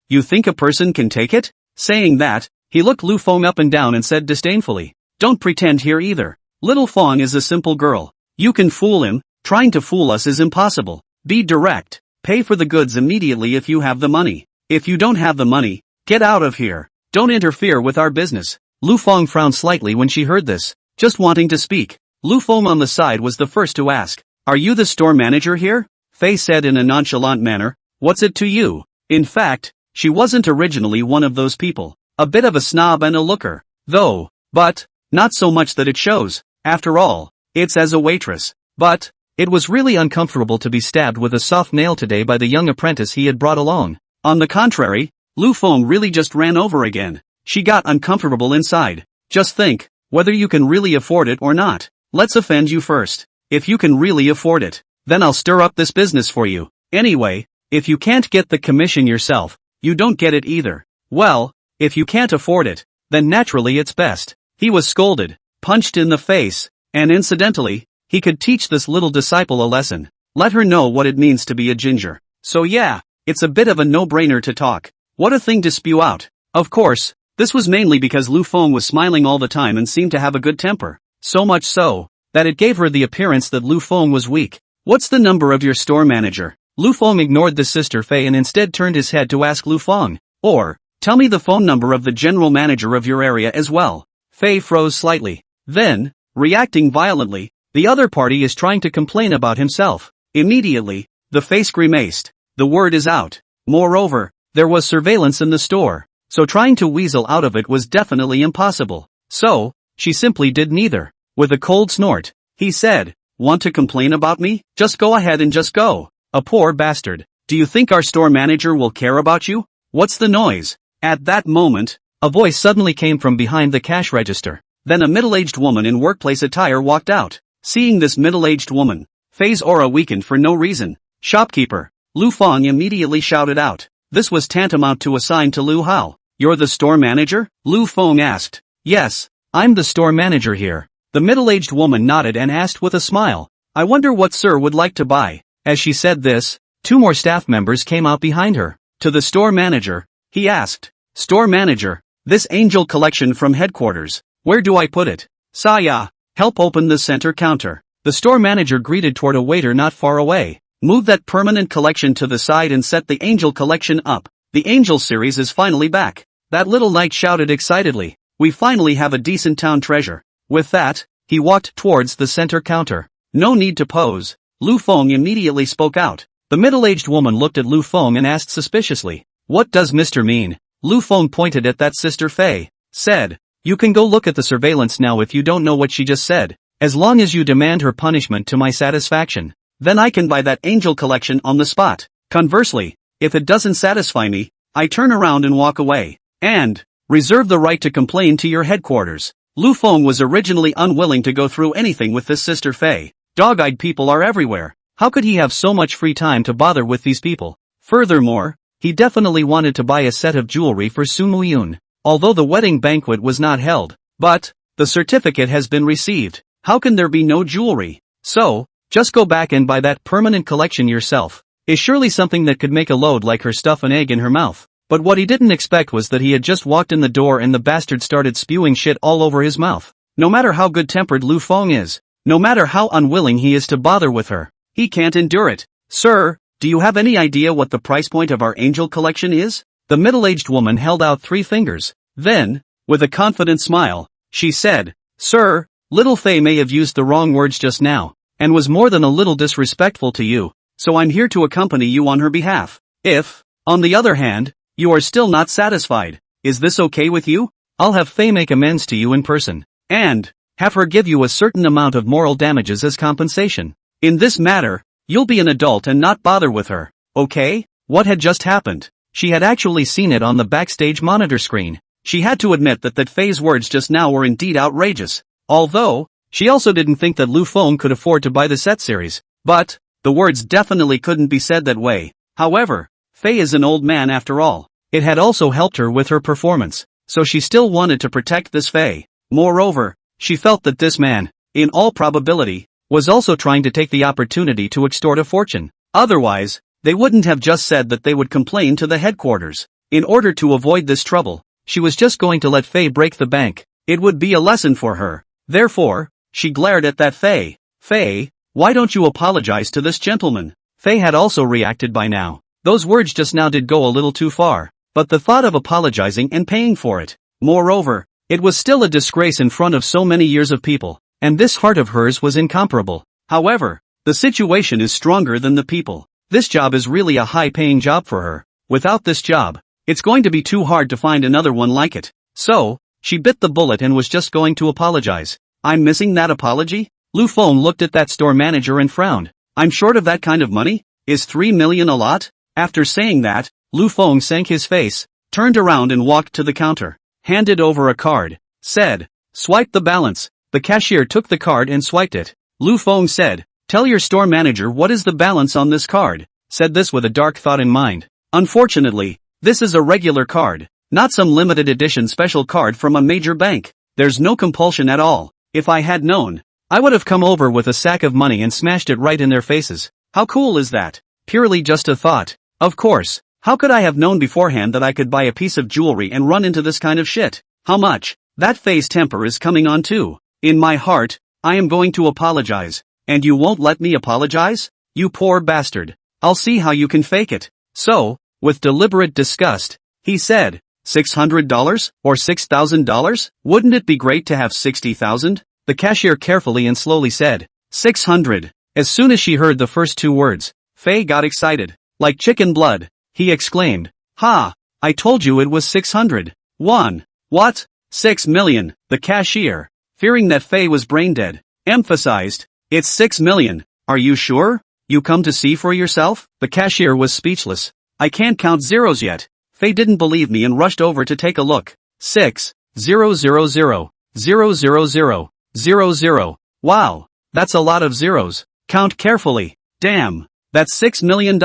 You think a person can take it? Saying that, he looked Lu Feng up and down and said disdainfully, don't pretend here either. Little Feng is a simple girl. You can fool him, trying to fool us is impossible. Be direct. Pay for the goods immediately if you have the money. If you don't have the money, get out of here. Don't interfere with our business. Lu Feng frowned slightly when she heard this, just wanting to speak. Lu Feng on the side was the first to ask, are you the store manager here? Fei said in a nonchalant manner, what's it to you? In fact, she wasn't originally one of those people. A bit of a snob and a looker, though, but not so much that it shows. After all, it's as a waitress. But it was really uncomfortable to be stabbed with a soft nail today by the young apprentice he had brought along. On the contrary, Lu Feng really just ran over again. She got uncomfortable inside. Just think, whether you can really afford it or not. Let's offend you first. If you can really afford it, then I'll stir up this business for you. Anyway, if you can't get the commission yourself, you don't get it either. Well, if you can't afford it, then naturally it's best. He was scolded, punched in the face, and incidentally, he could teach this little disciple a lesson. Let her know what it means to be a ginger. So yeah, it's a bit of a no-brainer to talk. What a thing to spew out. Of course, this was mainly because Lu Feng was smiling all the time and seemed to have a good temper. So much so, that it gave her the appearance that Lu Feng was weak. What's the number of your store manager? Lu Feng ignored the Sister Fei and instead turned his head to ask Lu Feng. Or, tell me the phone number of the general manager of your area as well. Fei froze slightly. Then, reacting violently, the other party is trying to complain about himself. Immediately, the face grimaced. The word is out. Moreover, there was surveillance in the store, so trying to weasel out of it was definitely impossible. So, she simply did neither. With a cold snort, he said, want to complain about me? Just go ahead and just go. A poor bastard. Do you think our store manager will care about you? What's the noise? At that moment, a voice suddenly came from behind the cash register. Then a middle-aged woman in workplace attire walked out. Seeing this middle-aged woman, Fei's aura weakened for no reason. Shopkeeper. Lu Feng immediately shouted out. This was tantamount to a sign to Lu Hao. You're the store manager? Lu Feng asked. Yes, I'm the store manager here. The middle-aged woman nodded and asked with a smile. I wonder what sir would like to buy. As she said this, 2 more staff members came out behind her. To the store manager, he asked. Store manager, this Angel collection from headquarters, where do I put it? Saya, help open the center counter. The store manager greeted toward a waiter not far away. Move that permanent collection to the side and set the Angel collection up. The Angel series is finally back. That little knight shouted excitedly. We finally have a decent town treasure. With that, he walked towards the center counter. No need to pose. Lu Feng immediately spoke out. The middle-aged woman looked at Lu Feng and asked suspiciously. What does Mr. mean? Lu Feng pointed at that Sister Fei. Said. You can go look at the surveillance now if you don't know what she just said. As long as you demand her punishment to my satisfaction. Then I can buy that Angel collection on the spot. Conversely, if it doesn't satisfy me, I turn around and walk away. And reserve the right to complain to your headquarters. Lu Feng was originally unwilling to go through anything with this Sister Fei. Dog-eyed people are everywhere. How could he have so much free time to bother with these people? Furthermore, he definitely wanted to buy a set of jewelry for Sun Muyun. Although the wedding banquet was not held, but the certificate has been received. How can there be no jewelry? So, just go back and buy that permanent collection yourself. Is surely something that could make a load like her stuff an egg in her mouth. But what he didn't expect was that he had just walked in the door and the bastard started spewing shit all over his mouth. No matter how good-tempered Lu Feng is, no matter how unwilling he is to bother with her, he can't endure it. Sir, do you have any idea what the price point of our Angel collection is? The middle-aged woman held out 3 fingers. Then, with a confident smile, she said, Sir, little Fei may have used the wrong words just now, and was more than a little disrespectful to you, so I'm here to accompany you on her behalf. If, on the other hand, you are still not satisfied, is this okay with you? I'll have Fei make amends to you in person, and have her give you a certain amount of moral damages as compensation. In this matter, you'll be an adult and not bother with her, okay? What had just happened? She had actually seen it on the backstage monitor screen. She had to admit that Fei's words just now were indeed outrageous. Although, she also didn't think that Lu Feng could afford to buy the set series. But, the words definitely couldn't be said that way. However, Fei is an old man after all. It had also helped her with her performance, so she still wanted to protect this Fei. Moreover, she felt that this man, in all probability, was also trying to take the opportunity to extort a fortune. Otherwise, they wouldn't have just said that they would complain to the headquarters. In order to avoid this trouble, she was just going to let Fei break the bank. It would be a lesson for her. Therefore, she glared at that Fei. Fei, why don't you apologize to this gentleman? Fei had also reacted by now. Those words just now did go a little too far. But the thought of apologizing and paying for it. Moreover, it was still a disgrace in front of so many years of people. And this heart of hers was incomparable. However, the situation is stronger than the people. This job is really a high-paying job for her. Without this job, it's going to be too hard to find another one like it. So, she bit the bullet and was just going to apologize. I'm missing that apology? Lu Feng looked at that store manager and frowned. I'm short of that kind of money? Is 3 million a lot? After saying that, Lu Feng sank his face, turned around and walked to the counter, handed over a card, said, swipe the balance. The cashier took the card and swiped it. Lu Feng said, tell your store manager what is the balance on this card. Said this with a dark thought in mind. Unfortunately, this is a regular card, not some limited edition special card from a major bank. There's no compulsion at all. If I had known, I would have come over with a sack of money and smashed it right in their faces. How cool is that? Purely just a thought. Of course, how could I have known beforehand that I could buy a piece of jewelry and run into this kind of shit? How much? That Fei's temper is coming on too. In my heart, I am going to apologize. And you won't let me apologize? You poor bastard. I'll see how you can fake it. So, with deliberate disgust, he said, $600 or $6,000? Wouldn't it be great to have 60,000? The cashier carefully and slowly said, 600. As soon as she heard the first 2 words, Fei got excited. Like chicken blood, he exclaimed, ha, I told you it was 600. What? 6 million, the cashier, fearing that Fei was brain dead, emphasized, it's 6 million, are you sure? You come to see for yourself? The cashier was speechless. I can't count zeros yet. Fei didn't believe me and rushed over to take a look. 6,000,000,000. Wow, that's a lot of zeros. Count carefully. Damn, that's $6 million.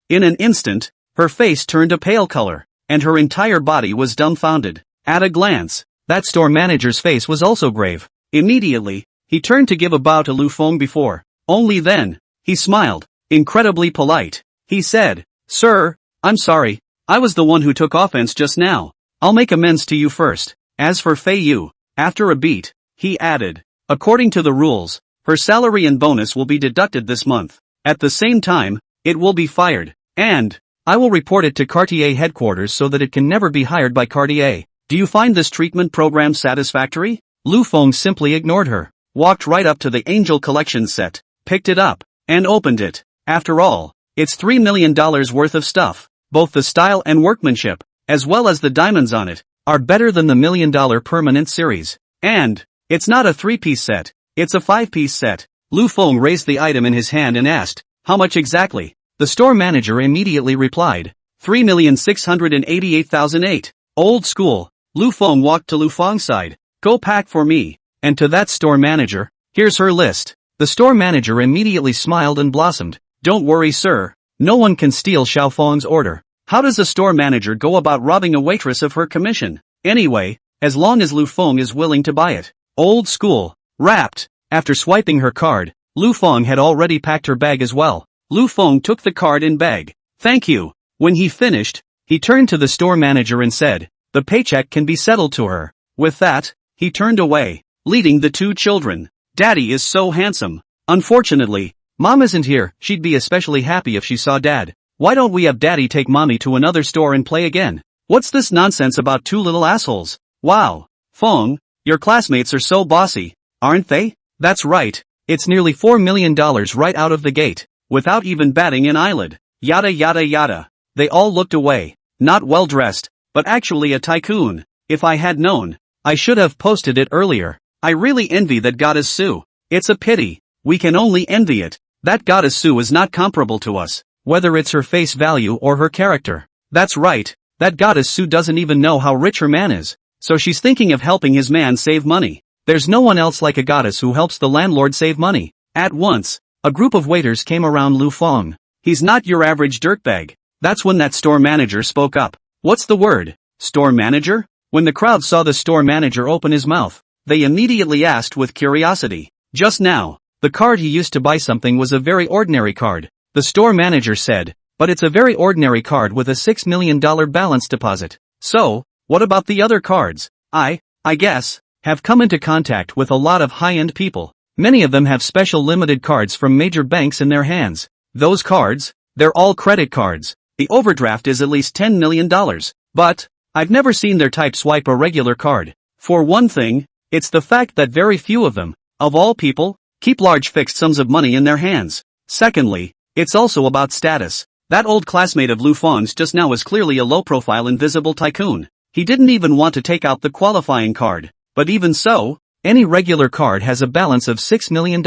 In an instant, her face turned a pale color, and her entire body was dumbfounded. At a glance, that store manager's face was also grave. Immediately, he turned to give a bow to Lu Feng before. Only then, he smiled, incredibly polite. He said, "Sir, I'm sorry, I was the one who took offense just now. I'll make amends to you first. As for Fei Yu," after a beat, he added, "according to the rules, her salary and bonus will be deducted this month. At the same time, it will be fired, and I will report it to Cartier headquarters so that it can never be hired by Cartier. Do you find this treatment program satisfactory?" Lu Feng simply ignored her, walked right up to the Angel Collection set, picked it up, and opened it. After all, it's $3 million worth of stuff. Both the style and workmanship, as well as the diamonds on it, are better than the $1 million permanent series. And it's not a 3-piece set, it's a 5-piece set. Lu Feng raised the item in his hand and asked, "How much exactly?" The store manager immediately replied, $3,688,008. Old school. Lu Feng walked to Lu Feng's side. "Go pack for me." And to that store manager, "Here's her list." The store manager immediately smiled and blossomed. "Don't worry, sir. No one can steal Xiao Feng's order." How does a store manager go about robbing a waitress of her commission? Anyway, as long as Lu Feng is willing to buy it. Old school. Wrapped. After swiping her card, Lu Feng had already packed her bag as well. Lu Feng took the card and bag. "Thank you." When he finished, he turned to the store manager and said, "The paycheck can be settled to her." With that, he turned away, leading the two children. "Daddy is so handsome. Unfortunately, Mom isn't here. She'd be especially happy if she saw Dad. Why don't we have Daddy take Mommy to another store and play again? What's this nonsense about two little assholes? Wow. Feng, your classmates are so bossy, aren't they?" "That's right. It's nearly $4 million right out of the gate, without even batting an eyelid." Yada yada yada. They all looked away. Not well dressed, but actually a tycoon. If I had known, I should have posted it earlier. I really envy that goddess Su. It's a pity. We can only envy it. That goddess Su is not comparable to us, whether it's her face value or her character. That's right, that goddess Su doesn't even know how rich her man is, so she's thinking of helping his man save money. There's no one else like a goddess who helps the landlord save money. At once, a group of waiters came around Lu Feng. "He's not your average dirtbag." That's when that store manager spoke up. "What's the word? Store manager?" When the crowd saw the store manager open his mouth, they immediately asked with curiosity. Just now, the card he used to buy something was a very ordinary card. The store manager said, "But it's a very ordinary card with a $6 million balance deposit." "So, what about the other cards?" I guess, have come into contact with a lot of high-end people. Many of them have special limited cards from major banks in their hands. Those cards, they're all credit cards. The overdraft is at least $10 million. But I've never seen their type swipe a regular card. For one thing, it's the fact that very few of them, of all people, keep large fixed sums of money in their hands. Secondly, it's also about status. That old classmate of Lu Feng's just now was clearly a low-profile invisible tycoon. He didn't even want to take out the qualifying card. But even so, any regular card has a balance of $6 million.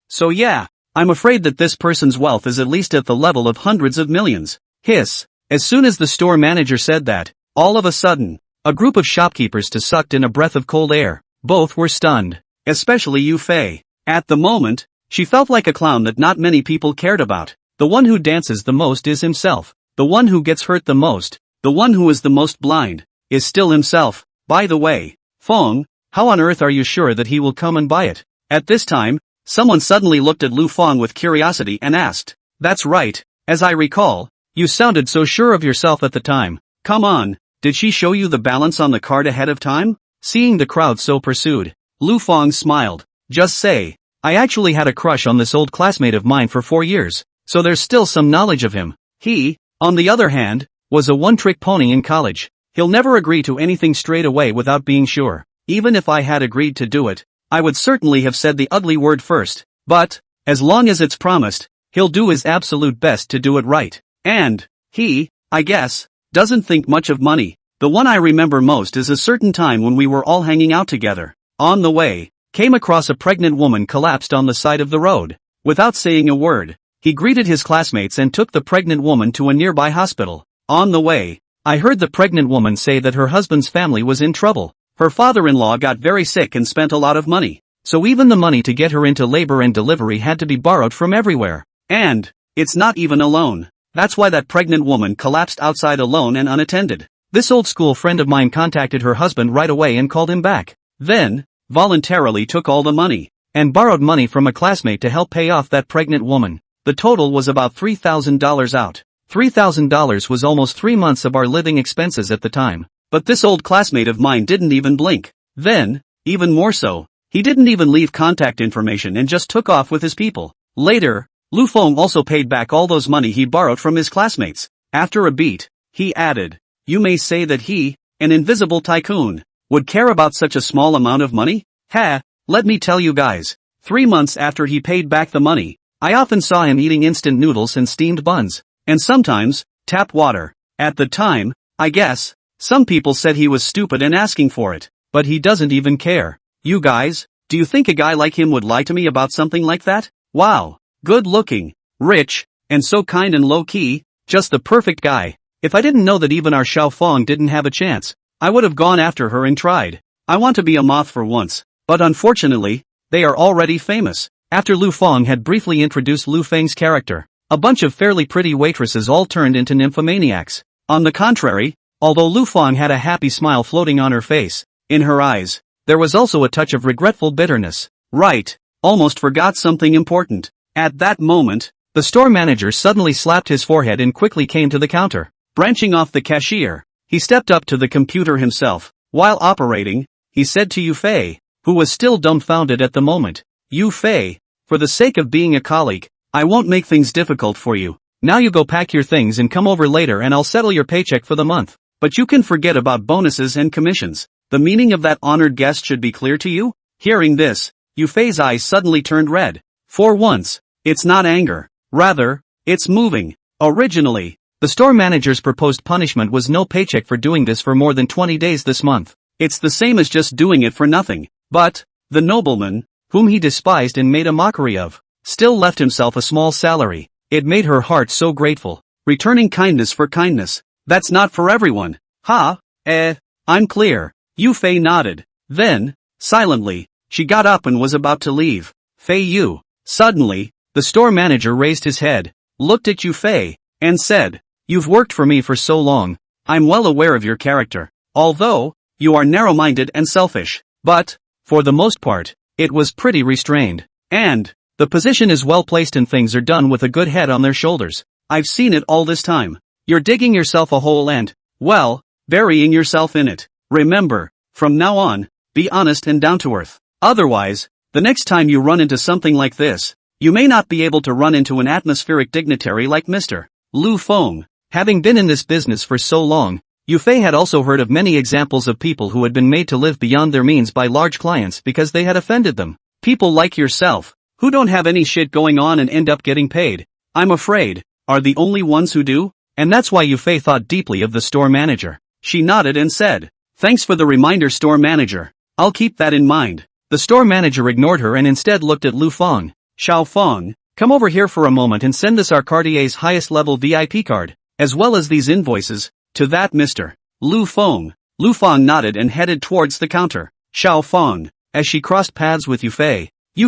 So yeah, I'm afraid that this person's wealth is at least at the level of hundreds of millions. Hiss. As soon as the store manager said that, all of a sudden, a group of shopkeepers sucked in a breath of cold air. Both were stunned. Especially Yu Fei. At the moment, she felt like a clown that not many people cared about. The one who dances the most is himself. The one who gets hurt the most, the one who is the most blind, is still himself. By the way, Feng, how on earth are you sure that he will come and buy it? At this time, someone suddenly looked at Lu Feng with curiosity and asked. "That's right, as I recall, you sounded so sure of yourself at the time. Come on, did she show you the balance on the card ahead of time?" Seeing the crowd so pursued, Lu Feng smiled. "Just say, I actually had a crush on this old classmate of mine for 4 years, so there's still some knowledge of him. He, on the other hand, was a one-trick pony in college. He'll never agree to anything straight away without being sure. Even if I had agreed to do it, I would certainly have said the ugly word first. But, as long as it's promised, he'll do his absolute best to do it right. And, he, I guess, doesn't think much of money. The one I remember most is a certain time when we were all hanging out together. On the way, came across a pregnant woman collapsed on the side of the road. Without saying a word, he greeted his classmates and took the pregnant woman to a nearby hospital. On the way, I heard the pregnant woman say that her husband's family was in trouble. Her father-in-law got very sick and spent a lot of money. So even the money to get her into labor and delivery had to be borrowed from everywhere. And, it's not even a loan. That's why that pregnant woman collapsed outside alone and unattended. This old school friend of mine contacted her husband right away and called him back. Then, voluntarily took all the money, and borrowed money from a classmate to help pay off that pregnant woman. The total was about $3,000 out. $3,000 was almost 3 months of our living expenses at the time. But this old classmate of mine didn't even blink. Then, even more so, he didn't even leave contact information and just took off with his people. Later, Lu Feng also paid back all those money he borrowed from his classmates. After a beat, he added, "You may say that he, an invisible tycoon, would care about such a small amount of money? Ha, let me tell you guys, 3 months after he paid back the money, I often saw him eating instant noodles and steamed buns, and sometimes, tap water. At the time, I guess, some people said he was stupid and asking for it, but he doesn't even care. You guys, do you think a guy like him would lie to me about something like that? Wow, good looking, rich, and so kind and low-key, just the perfect guy. If I didn't know that even our Xiao Feng didn't have a chance, I would have gone after her and tried. I want to be a moth for once, but unfortunately, they are already famous." After Lu Feng had briefly introduced Lu Feng's character, a bunch of fairly pretty waitresses all turned into nymphomaniacs. On the contrary, although Lu Feng had a happy smile floating on her face, in her eyes, there was also a touch of regretful bitterness. Right, almost forgot something important. At that moment, the store manager suddenly slapped his forehead and quickly came to the counter. Branching off the cashier, he stepped up to the computer himself. While operating, he said to Yu Fei, who was still dumbfounded at the moment, "Yu Fei, for the sake of being a colleague, I won't make things difficult for you. Now you go pack your things and come over later and I'll settle your paycheck for the month. But you can forget about bonuses and commissions. The meaning of that honored guest should be clear to you?" Hearing this, Yu Fei's eyes suddenly turned red. For once, it's not anger. Rather, it's moving. Originally, the store manager's proposed punishment was no paycheck for doing this for more than 20 days this month. It's the same as just doing it for nothing. But, the nobleman, whom he despised and made a mockery of, still left himself a small salary. It made her heart so grateful. Returning kindness for kindness. That's not for everyone. Ha, I'm clear. Yu Fei nodded. Then, silently, she got up and was about to leave. Fei Yu. Suddenly, the store manager raised his head, looked at Yu Fei, and said, "You've worked for me for so long. I'm well aware of your character. Although, you are narrow-minded and selfish. But, for the most part, it was pretty restrained. And, the position is well placed and things are done with a good head on their shoulders. I've seen it all this time. You're digging yourself a hole and, well, burying yourself in it. Remember, from now on, be honest and down to earth. Otherwise, the next time you run into something like this, you may not be able to run into an atmospheric dignitary like Mr. Lu Feng." Having been in this business for so long, Yu Fei had also heard of many examples of people who had been made to live beyond their means by large clients because they had offended them. People like yourself, who don't have any shit going on and end up getting paid, I'm afraid, are the only ones who do. And that's why Yu Fei thought deeply of the store manager. She nodded and said, "Thanks for the reminder, store manager. I'll keep that in mind." The store manager ignored her and instead looked at Lu Feng. "Xiao Feng, come over here for a moment and send this our Cartier's highest level VIP card, as well as these invoices, to that Mr. Lu Feng." Lu Feng nodded and headed towards the counter. "Xiao Feng." As she crossed paths with Yu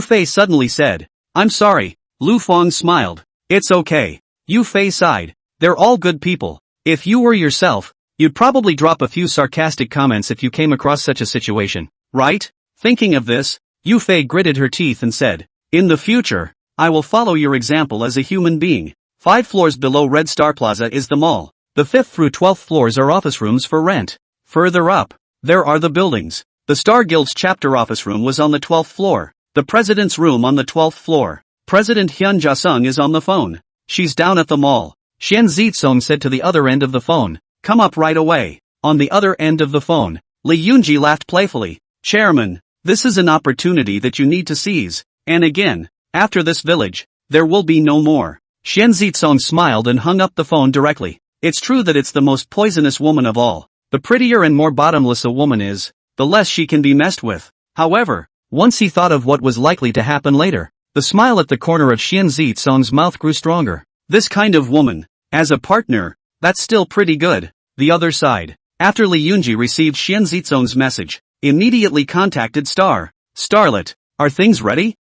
Fei suddenly said, "I'm sorry." Lu Feng smiled. "It's okay." Yu Fei sighed. "They're all good people. If you were yourself, you'd probably drop a few sarcastic comments if you came across such a situation, right?" Thinking of this, Yu Fei gritted her teeth and said, "In the future, I will follow your example as a human being." 5 floors below Red Star Plaza is the mall. The 5th through 12th floors are office rooms for rent. Further up, there are the buildings. The Star Guild's chapter office room was on the 12th floor. The president's room on the 12th floor. President Hyun Ja-sung is on the phone. "She's down at the mall." Xian Zitsong said to the other end of the phone. "Come up right away." On the other end of the phone, Li Yunji laughed playfully. "Chairman, this is an opportunity that you need to seize. And again, after this village, there will be no more." Xian Zitsong smiled and hung up the phone directly. It's true that it's the most poisonous woman of all. The prettier and more bottomless a woman is, the less she can be messed with. However, once he thought of what was likely to happen later, the smile at the corner of Xian Zitsong's mouth grew stronger. This kind of woman, as a partner, that's still pretty good. The other side. After Li Yunji received Xian Zitsong's message, immediately contacted Starlet. "Are things ready?"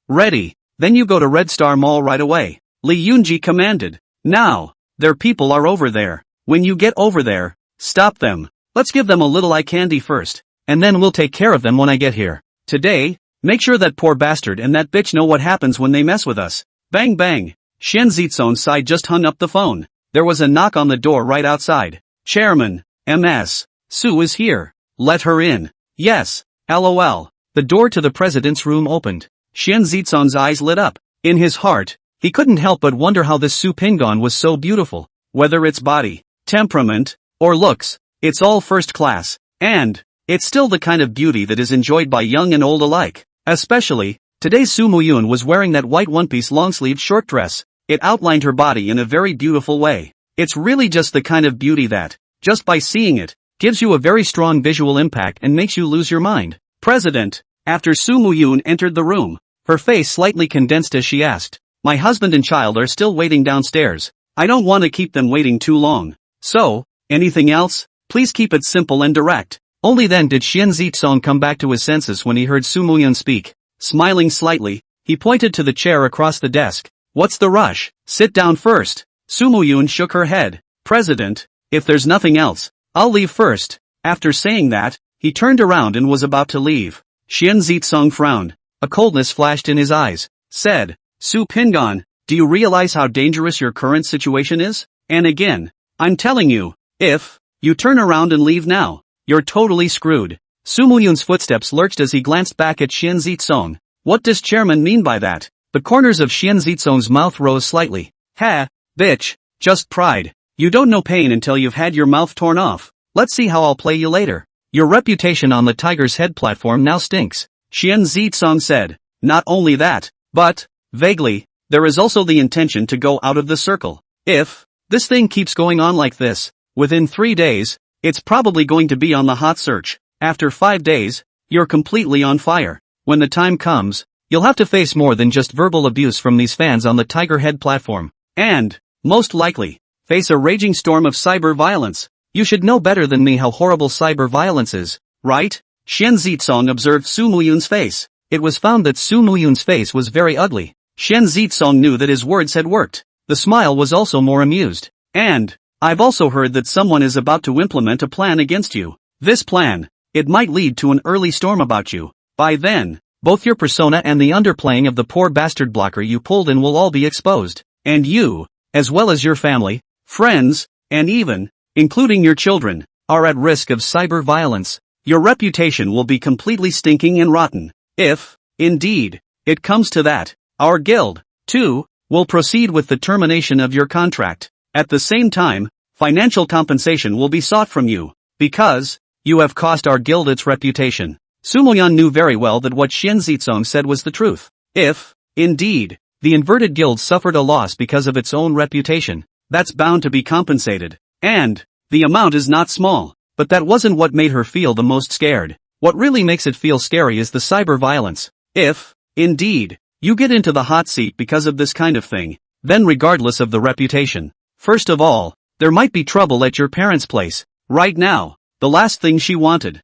Ready. Then you go to Red Star Mall right away." Li Yunji commanded. Now, their people are over there. When you get over there, stop them. Let's give them a little eye candy first, and then we'll take care of them when I get here. Today, make sure that poor bastard and that bitch know what happens when they mess with us. Bang bang. Xian Zitsong's side just hung up the phone. There was a knock on the door right outside. Chairman, MS. Sue is here. Let her in. Yes. LOL. The door to the president's room opened. Xian Zitsong's eyes lit up. In his heart, he couldn't help but wonder how this Su Pingon was so beautiful. Whether it's body, temperament, or looks, it's all first class. And it's still the kind of beauty that is enjoyed by young and old alike. Especially, today Su Muyun was wearing that white one-piece long-sleeved short dress. It outlined her body in a very beautiful way. It's really just the kind of beauty that, just by seeing it, gives you a very strong visual impact and makes you lose your mind. President, after Su Muyun entered the room, her face slightly condensed as she asked, "My husband and child are still waiting downstairs. I don't want to keep them waiting too long. So, anything else? Please keep it simple and direct." Only then did Xian Zitsong come back to his senses when he heard Su Muyun speak. Smiling slightly, he pointed to the chair across the desk. "What's the rush? Sit down first." Su Muyun shook her head. "President, if there's nothing else, I'll leave first." After saying that, he turned around and was about to leave. Xian Zitsong frowned. A coldness flashed in his eyes. Said, "Su Pingon, do you realize how dangerous your current situation is? And again, I'm telling you, if you turn around and leave now, you're totally screwed." Su Muyun's footsteps lurched as he glanced back at Xian Zitsong. What does chairman mean by that? The corners of Xian Zitsong's mouth rose slightly. Ha, bitch, just pride. You don't know pain until you've had your mouth torn off. Let's see how I'll play you later. Your reputation on the Tiger's Head platform now stinks. Xian Zitsong said. Not only that, but, vaguely, there is also the intention to go out of the circle. If this thing keeps going on like this, within 3 days, it's probably going to be on the hot search. After 5 days, you're completely on fire. When the time comes, you'll have to face more than just verbal abuse from these fans on the Tiger Head platform. And, most likely, face a raging storm of cyber violence. You should know better than me how horrible cyber violence is, right? Xian Zitsong observed Su Muyun's face. It was found that Su Muyun's face was very ugly. Xian Zitsong knew that his words had worked. The smile was also more amused. And, I've also heard that someone is about to implement a plan against you. This plan, it might lead to an early storm about you. By then, both your persona and the underplaying of the poor bastard blocker you pulled in will all be exposed. And you, as well as your family, friends, and even, including your children, are at risk of cyber violence. Your reputation will be completely stinking and rotten. If, indeed, it comes to that, our guild, too, will proceed with the termination of your contract. At the same time, financial compensation will be sought from you, because you have cost our guild its reputation. Su Muyun knew very well that what Xian Zitsong said was the truth. If, indeed, the inverted guild suffered a loss because of its own reputation, that's bound to be compensated. And, the amount is not small. But that wasn't what made her feel the most scared. What really makes it feel scary is the cyber violence. If, indeed, you get into the hot seat because of this kind of thing, then regardless of the reputation, first of all, there might be trouble at your parents' place. Right now, the last thing she wanted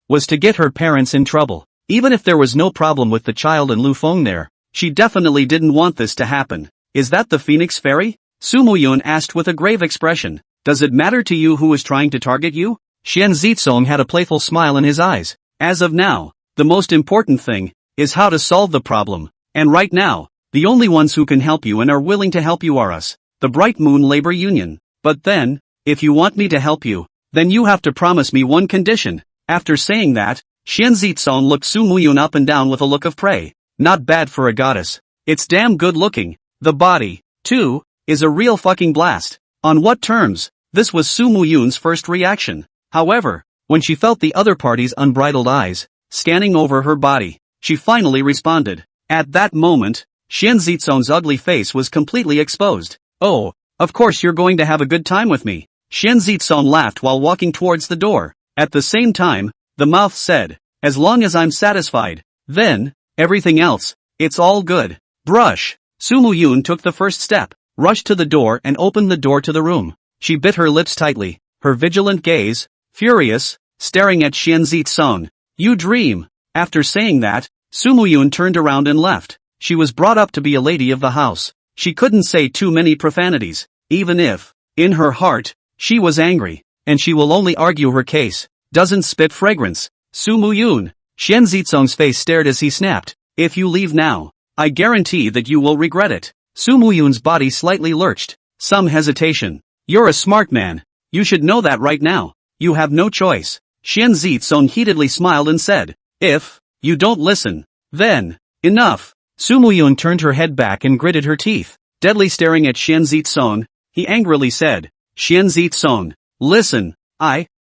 was to get her parents in trouble. Even if there was no problem with the child and Lu Feng there, she definitely didn't want this to happen. Is that the Phoenix Fairy? Su Muyun asked with a grave expression. Does it matter to you who is trying to target you? Xian Zitsong had a playful smile in his eyes. As of now, the most important thing is how to solve the problem. And right now, the only ones who can help you and are willing to help you are us, the Bright Moon Labor Union. But then, if you want me to help you, then you have to promise me one condition. After saying that, Xian Zitsong looked Su Muyun up and down with a look of prey. Not bad for a goddess. It's damn good looking. The body, too, is a real fucking blast. On what terms? This was Su Muyun's first reaction. However, when she felt the other party's unbridled eyes scanning over her body, she finally responded. At that moment, Xian Zitsong's ugly face was completely exposed. Oh, of course you're going to have a good time with me. Xian Zitsong laughed while walking towards the door. At the same time, the mouth said, as long as I'm satisfied, then, everything else, it's all good. Brush. Su Muyun took the first step, rushed to the door and opened the door to the room. She bit her lips tightly, her vigilant gaze, furious, staring at Xian Zitsong. You dream. After saying that, Su Muyun turned around and left. She was brought up to be a lady of the house. She couldn't say too many profanities, even if, in her heart, she was angry, and she will only argue her case. Doesn't spit fragrance. Su Muyun. Xian Zitsong's face stared as he snapped. If you leave now, I guarantee that you will regret it. Su Muyun's body slightly lurched. Some hesitation. You're a smart man. You should know that right now. You have no choice. Xian Zitsong heatedly smiled and said, if you don't listen, then enough. Su Muyun turned her head back and gritted her teeth. Deadly staring at Xian Zitsong, he angrily said, Xian Zitsong, listen,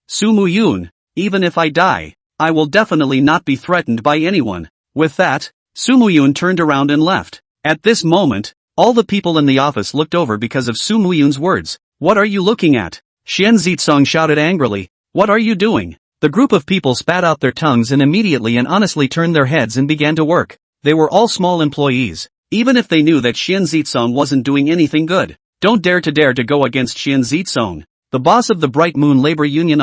Su Muyun, even if I die, I will definitely not be threatened by anyone. With that, Su Muyun turned around and left. At this moment, all the people in the office looked over because of Su Muyun's words. What are you looking at? Xian Zitsong shouted angrily. What are you doing? The group of people spat out their tongues and immediately and honestly turned their heads and began to work. They were all small employees. Even if they knew that Xian Zitsong wasn't doing anything good, don't dare to go against Xian Zitsong, the boss of the Bright Moon Labor Union.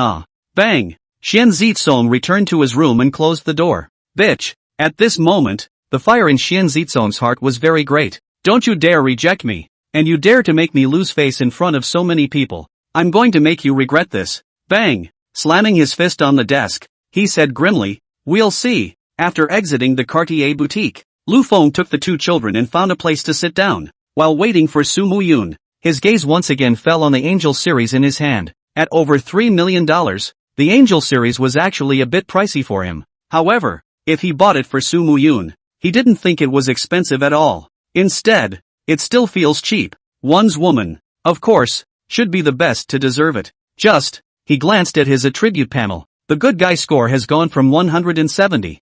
Bang! Xian Zitsong returned to his room and closed the door. Bitch! At this moment, the fire in Xian Zitsong's heart was very great. Don't you dare reject me, and you dare to make me lose face in front of so many people. I'm going to make you regret this. Bang! Slamming his fist on the desk, he said grimly, we'll see. After exiting the Cartier boutique, Lu Feng took the two children and found a place to sit down. While waiting for Su Muyun, his gaze once again fell on the Angel series in his hand. At over $3 million, the Angel series was actually a bit pricey for him. However, if he bought it for Su Muyun, he didn't think it was expensive at all. Instead, it still feels cheap. One's woman, of course, should be the best to deserve it. He glanced at his attribute panel. The good guy score has gone from 170,000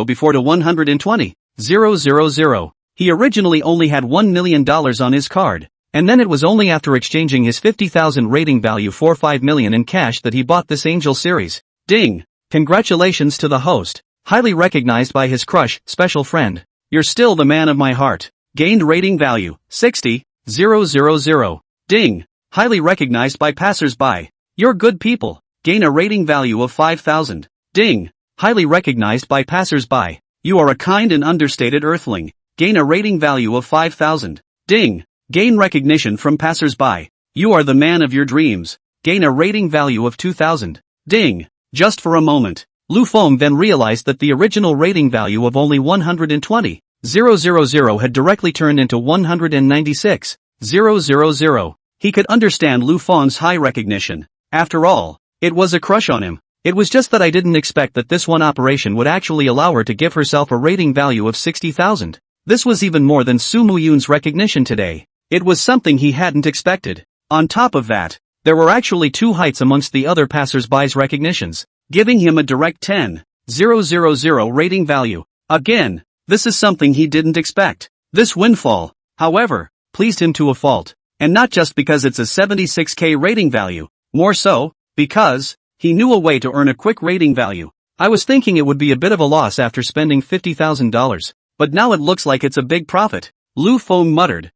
before to 120,000. He originally only had $1 million on his card, and then it was only after exchanging his 50,000 rating value for 5 million in cash that he bought this Angel series. Ding! Congratulations to the host, highly recognized by his crush, special friend. You're still the man of my heart. Gained rating value, 60,000. Ding! Highly recognized by passers-by. You're good people. Gain a rating value of 5,000. Ding! Highly recognized by passers-by. You are a kind and understated earthling. Gain a rating value of 5,000. Ding! Gain recognition from passers-by. You are the man of your dreams. Gain a rating value of 2,000. Ding! Just for a moment, Lu Feng then realized that the original rating value of only 120,000 had directly turned into 196,000. He could understand Lu Feng's high recognition. After all, it was a crush on him. It was just that I didn't expect that this one operation would actually allow her to give herself a rating value of 60,000. This was even more than Su Muyun's recognition today. It was something he hadn't expected. On top of that, there were actually two heights amongst the other passers-by's recognitions, giving him a direct 10,000 rating value. Again, this is something he didn't expect. This windfall, however, pleased him to a fault. And not just because it's a 76k rating value, more so, because he knew a way to earn a quick rating value. I was thinking it would be a bit of a loss after spending $50,000, but now it looks like it's a big profit. Lu Feng muttered,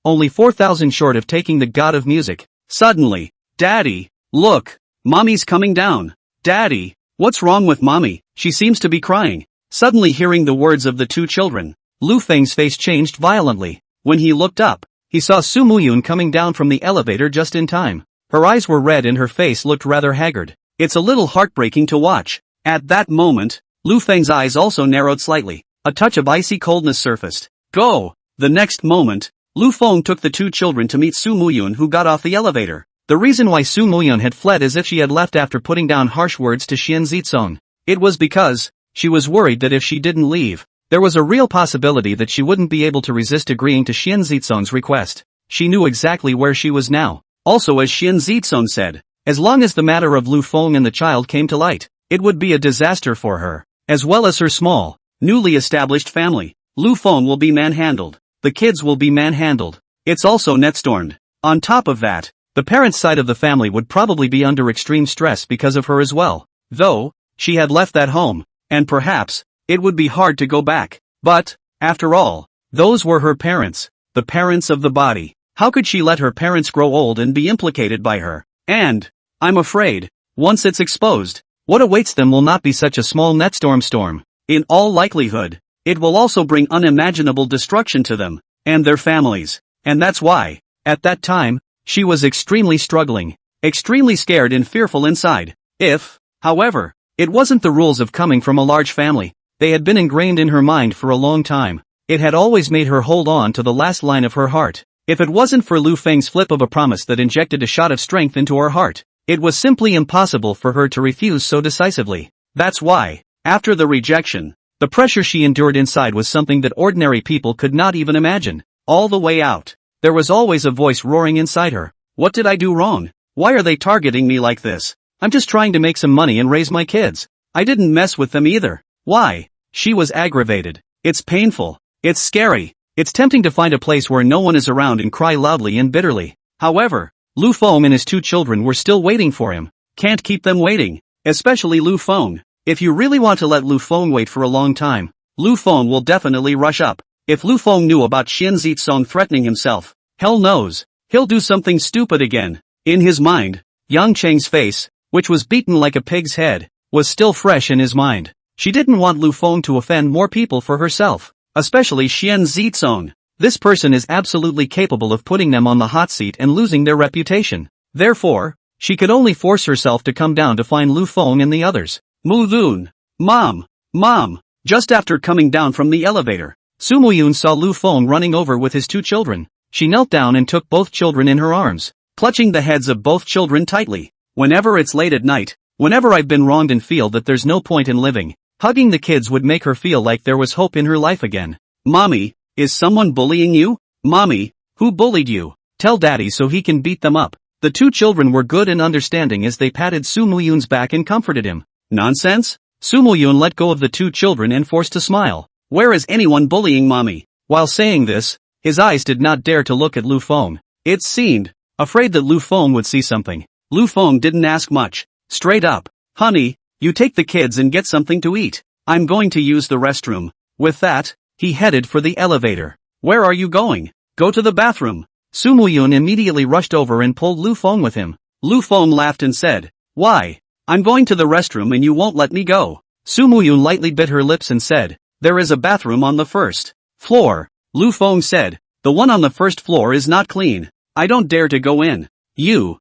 only 4,000 short of taking the god of music. Suddenly, Daddy, look, Mommy's coming down. Daddy, what's wrong with Mommy? She seems to be crying. Suddenly hearing the words of the two children, Lu Feng's face changed violently. When he looked up, he saw Su Muyun coming down from the elevator just in time. Her eyes were red and her face looked rather haggard. It's a little heartbreaking to watch. At that moment, Lu Feng's eyes also narrowed slightly. A touch of icy coldness surfaced. Go! The next moment, Lu Feng took the two children to meet Su Muyun, who got off the elevator. The reason why Su Muyun had fled as if she had left after putting down harsh words to Xian Zitsong. It was because she was worried that if she didn't leave, there was a real possibility that she wouldn't be able to resist agreeing to Xian Zitsong's request. She knew exactly where she was now. Also, as Xian Zitsong said, as long as the matter of Lu Feng and the child came to light, it would be a disaster for her, as well as her small, newly established family. Lu Feng will be manhandled. The kids will be manhandled. It's also netstormed. On top of that, the parents' side of the family would probably be under extreme stress because of her as well. Though, she had left that home, and perhaps, it would be hard to go back. But, after all, those were her parents, the parents of the body. How could she let her parents grow old and be implicated by her? And, I'm afraid, once it's exposed, what awaits them will not be such a small netstorm. In all likelihood, it will also bring unimaginable destruction to them. and their families. And that's why, at that time, she was extremely struggling, extremely scared and fearful inside. If, however, it wasn't the rules of coming from a large family, they had been ingrained in her mind for a long time. It had always made her hold on to the last line of her heart. If it wasn't for Lu Feng's flip of a promise that injected a shot of strength into her heart, it was simply impossible for her to refuse so decisively. That's why, after the rejection, the pressure she endured inside was something that ordinary people could not even imagine. All the way out, there was always a voice roaring inside her. What did I do wrong? Why are they targeting me like this? I'm just trying to make some money and raise my kids. I didn't mess with them either. Why? She was aggravated. It's painful. It's scary. It's tempting to find a place where no one is around and cry loudly and bitterly. However, Lu Feng and his 2 children were still waiting for him. Can't keep them waiting. Especially Lu Feng. If you really want to let Lu Feng wait for a long time, Lu Feng will definitely rush up. If Lu Feng knew about Xian Zitsong threatening himself, hell knows, he'll do something stupid again. In his mind, Yang Cheng's face, which was beaten like a pig's head, was still fresh in his mind. She didn't want Lu Feng to offend more people for herself, especially Xian Zitsong. This person is absolutely capable of putting them on the hot seat and losing their reputation. Therefore, she could only force herself to come down to find Lu Feng and the others. Mu Lun. Mom. Just after coming down from the elevator, Su Muyun saw Lu Feng running over with his 2 children. She knelt down and took both children in her arms, clutching the heads of both children tightly. Whenever it's late at night, whenever I've been wronged and feel that there's no point in living, hugging the kids would make her feel like there was hope in her life again. Mommy, is someone bullying you? Mommy, who bullied you? Tell daddy so he can beat them up. The 2 children were good and understanding as they patted Su Muyun's back and comforted him. Nonsense? Su Muyun let go of the 2 children and forced a smile. Where is anyone bullying mommy? While saying this, his eyes did not dare to look at Lu Feng. It seemed, afraid that Lu Feng would see something. Lu Feng didn't ask much. Straight up. Honey, you take the kids and get something to eat. I'm going to use the restroom. With that, he headed for the elevator. Where are you going? Go to the bathroom. Su Muyun immediately rushed over and pulled Lu Feng with him. Lu Feng laughed and said, Why? I'm going to the restroom and you won't let me go. Su Muyun lightly bit her lips and said, There is a bathroom on the 1st floor. Lu Feng said, The one on the 1st floor is not clean. I don't dare to go in. You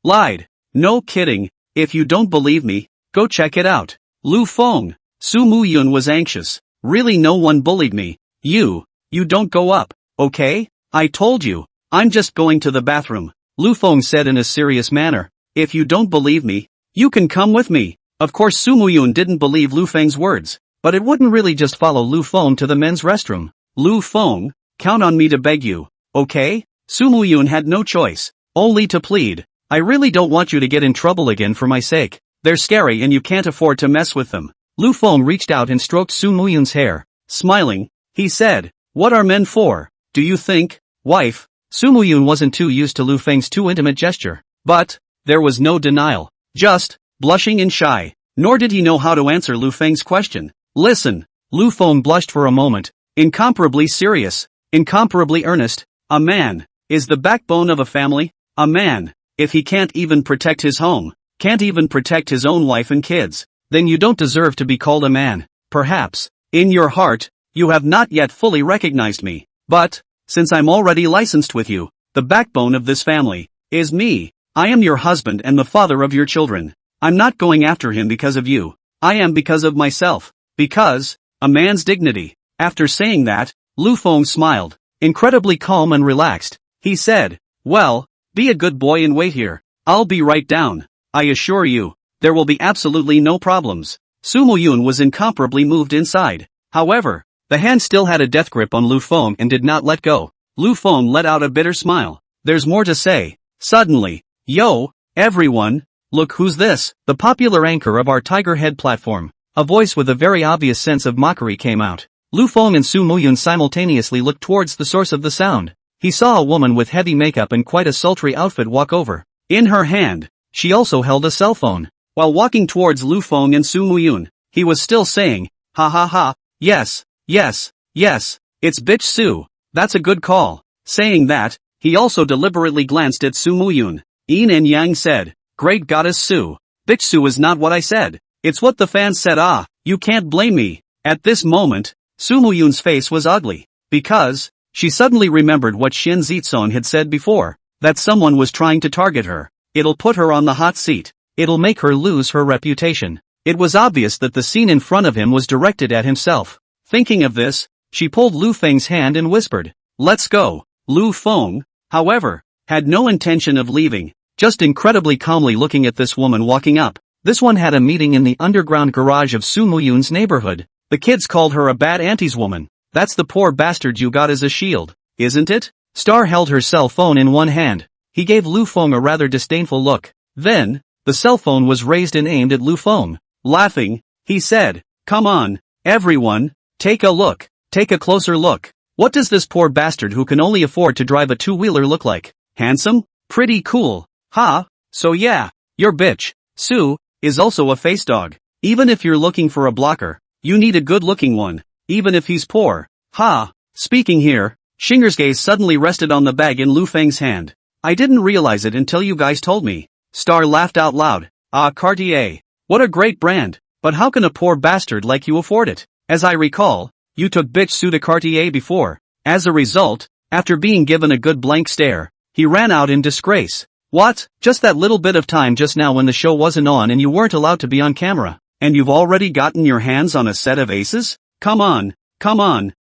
lied. No kidding. If you don't believe me, go check it out. Lu Feng. Su Muyun was anxious. Really, no one bullied me. You don't go up, okay? I told you. I'm just going to the bathroom. Lu Feng said in a serious manner. If you don't believe me, you can come with me. Of course Su Muyun didn't believe Lu Feng's words, but it wouldn't really just follow Lu Feng to the men's restroom. Lu Feng, count on me to beg you, okay? Su Muyun had no choice, only to plead. I really don't want you to get in trouble again for my sake. They're scary and you can't afford to mess with them. Lu Feng reached out and stroked Su Muyun's hair. Smiling, he said, What are men for? Do you think, wife? Su Muyun wasn't too used to Lu Feng's too intimate gesture, but there was no denial, just blushing and shy. Nor did he know how to answer Lu Feng's question. Listen. Lu Feng blushed for a moment, incomparably serious, incomparably earnest. A man is the backbone of a family. A man, if he can't even protect his home, can't even protect his own wife and kids, then you don't deserve to be called a man. Perhaps, in your heart, you have not yet fully recognized me. But, since I'm already licensed with you, the backbone of this family is me. I am your husband and the father of your children. I'm not going after him because of you. I am because of myself. Because, a man's dignity. After saying that, Lu Feng smiled, incredibly calm and relaxed. He said, Well, be a good boy and wait here. I'll be right down. I assure you, there will be absolutely no problems. Su Muyun was incomparably moved inside. However, the hand still had a death grip on Lu Feng and did not let go. Lu Feng let out a bitter smile. There's more to say. Suddenly, Yo, everyone, look who's this? The popular anchor of our Tiger Head platform. A voice with a very obvious sense of mockery came out. Lu Feng and Su Muyun simultaneously looked towards the source of the sound. He saw a woman with heavy makeup and quite a sultry outfit walk over. In her hand, she also held a cell phone. While walking towards Lu Feng and Su Muyun, he was still saying, Ha ha ha, yes, it's bitch Su. That's a good call. Saying that, he also deliberately glanced at Su Muyun. Yin and Yang said, Great goddess Su. Bitch Su is not what I said. It's what the fans said. You can't blame me. At this moment, Su Muyun's face was ugly. Because, She suddenly remembered what Shin Zitson had said before, that someone was trying to target her. It'll put her on the hot seat. It'll make her lose her reputation. It was obvious that the scene in front of him was directed at himself. Thinking of this, she pulled Lu Feng's hand and whispered, "Let's go." Lu Feng, however, had no intention of leaving, just incredibly calmly looking at this woman walking up. This one had a meeting in the underground garage of Su Muyun's neighborhood. The kids called her a bad auntie's woman. That's the poor bastard you got as a shield, isn't it? Star held her cell phone in one hand. He gave Lu Feng a rather disdainful look. Then, the cell phone was raised and aimed at Lu Feng. Laughing, he said, "Come on, everyone, take a look. Take a closer look. What does this poor bastard who can only afford to drive a two-wheeler look like? Handsome? Pretty cool. Ha? So yeah, your bitch, Su, is also a face dog. Even if you're looking for a blocker, you need a good-looking one, even if he's poor. Ha." Speaking here, Xinger's gaze suddenly rested on the bag in Lu Feng's hand. "I didn't realize it until you guys told me." Star laughed out loud. "Ah, Cartier. What a great brand. But how can a poor bastard like you afford it? As I recall, you took bitch Su to Cartier before." As a result, after being given a good blank stare, he ran out in disgrace. "What? Just that little bit of time just now when the show wasn't on and you weren't allowed to be on camera, and you've already gotten your hands on a set of aces? Come on,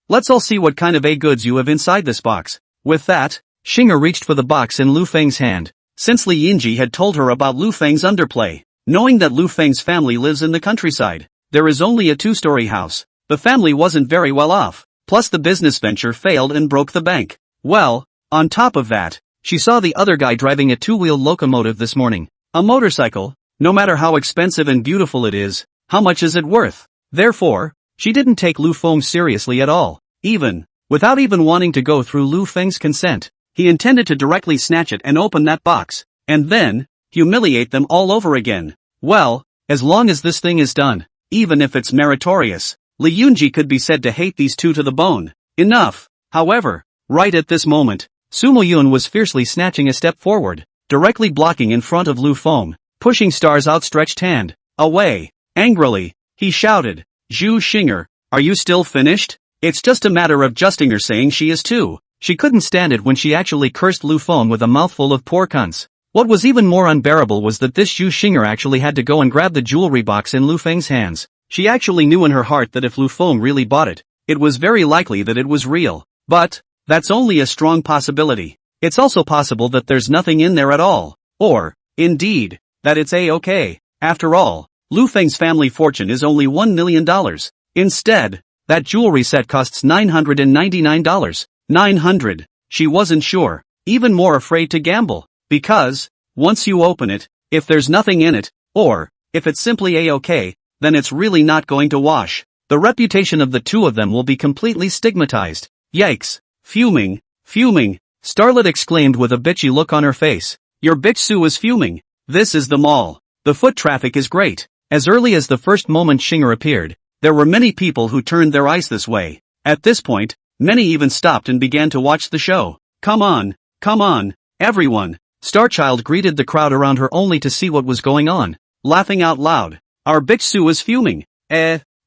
let's all see what kind of goods you have inside this box." With that, Xinger reached for the box in Lu Feng's hand. Since Li Yinji had told her about Lu Feng's underplay, knowing that Lu Feng's family lives in the countryside, there is only a two-story house. The family wasn't very well off, plus the business venture failed and broke the bank. Well, on top of that, she saw the other guy driving a two-wheeled locomotive this morning. A motorcycle, no matter how expensive and beautiful it is, how much is it worth? Therefore, she didn't take Lu Feng seriously at all. Without even wanting to go through Lu Feng's consent, he intended to directly snatch it and open that box, and then humiliate them all over again. Well, as long as this thing is done, even if it's meritorious, Li Yunji could be said to hate these two to the bone. Enough. However, right at this moment, Su Muyun was fiercely snatching a step forward, directly blocking in front of Lu Feng, pushing Star's outstretched hand away. Angrily, he shouted, "Zhu Xinger, are you still finished? It's just a matter of justing her saying she is too." She couldn't stand it when she actually cursed Lu Feng with a mouthful of poor cunts. What was even more unbearable was that this Zhu Xinger actually had to go and grab the jewelry box in Lu Feng's hands. She actually knew in her heart that if Lu Feng really bought it, it was very likely that it was real. But, that's only a strong possibility. It's also possible that there's nothing in there at all. Or, indeed, that it's a-okay. After all, Lu Feng's family fortune is only $1 million. Instead, that jewelry set costs $999. 900. She wasn't sure, even more afraid to gamble. Because, once you open it, if there's nothing in it, or, if it's simply a-okay, then it's really not going to wash. The reputation of the two of them will be completely stigmatized. Yikes. Fuming. Starlet exclaimed with a bitchy look on her face. Your bitch Su is fuming. This is the mall. The foot traffic is great. As early as the first moment Xinger appeared, there were many people who turned their eyes this way. At this point, many even stopped and began to watch the show. Come on, everyone. Starchild greeted the crowd around her only to see what was going on, laughing out loud. Our bitch Su is fuming.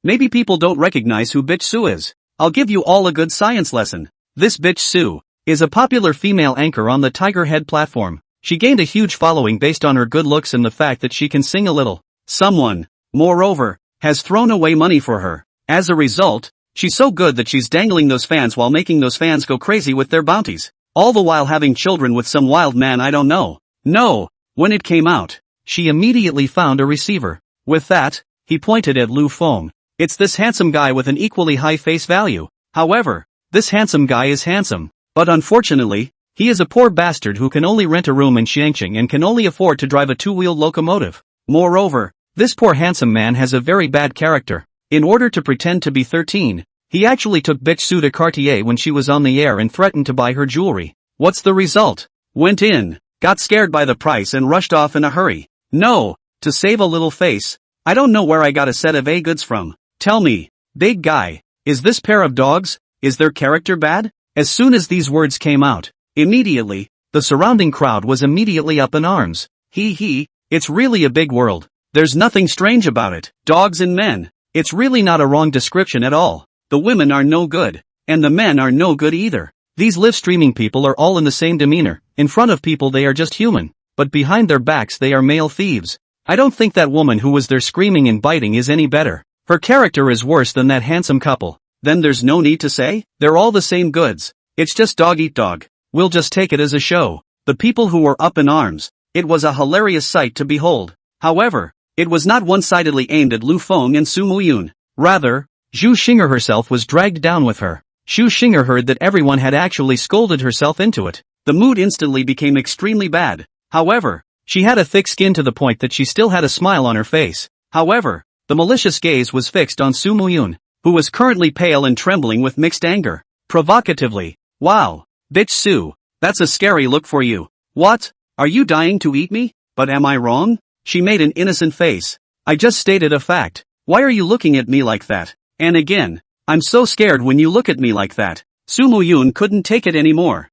Maybe people don't recognize who bitch Su is. I'll give you all a good science lesson. This bitch Su is a popular female anchor on the Tiger Head platform. She gained a huge following based on her good looks and the fact that she can sing a little. Someone, moreover, has thrown away money for her. As a result, she's so good that she's dangling those fans while making those fans go crazy with their bounties. All the while having children with some wild man I don't know. No, when it came out, she immediately found a receiver. With that, he pointed at Lu Feng. It's this handsome guy with an equally high face value. However, this handsome guy is handsome, but unfortunately, he is a poor bastard who can only rent a room in Xiangqing and can only afford to drive a two-wheeled locomotive. Moreover, this poor handsome man has a very bad character. In order to pretend to be 13, he actually took bitch Su to Cartier when she was on the air and threatened to buy her jewelry. What's the result? Went in, got scared by the price and rushed off in a hurry. No, to save a little face, I don't know where I got a set of goods from. Tell me, big guy, is this pair of dogs, is their character bad? As soon as these words came out, immediately, the surrounding crowd was immediately up in arms. It's really a big world. There's nothing strange about it. Dogs and men. It's really not a wrong description at all. The women are no good, and the men are no good either. These live streaming people are all in the same demeanor. In front of people they are just human, but behind their backs they are male thieves. I don't think that woman who was there screaming and biting is any better. Her character is worse than that handsome couple. Then there's no need to say, they're all the same goods. It's just dog eat dog. We'll just take it as a show. The people who were up in arms. It was a hilarious sight to behold. However, it was not one-sidedly aimed at Lu Feng and Su Muyun. Rather, Zhu Xing'er herself was dragged down with her. Zhu Xing'er heard that everyone had actually scolded herself into it. The mood instantly became extremely bad. However, she had a thick skin to the point that she still had a smile on her face. However, the malicious gaze was fixed on Su Muyun, who was currently pale and trembling with mixed anger. Provocatively, "Wow, bitch Su, that's a scary look for you. What? Are you dying to eat me? But am I wrong?" She made an innocent face. "I just stated a fact. Why are you looking at me like that? And again, I'm so scared when you look at me like that." Su Muyun couldn't take it anymore.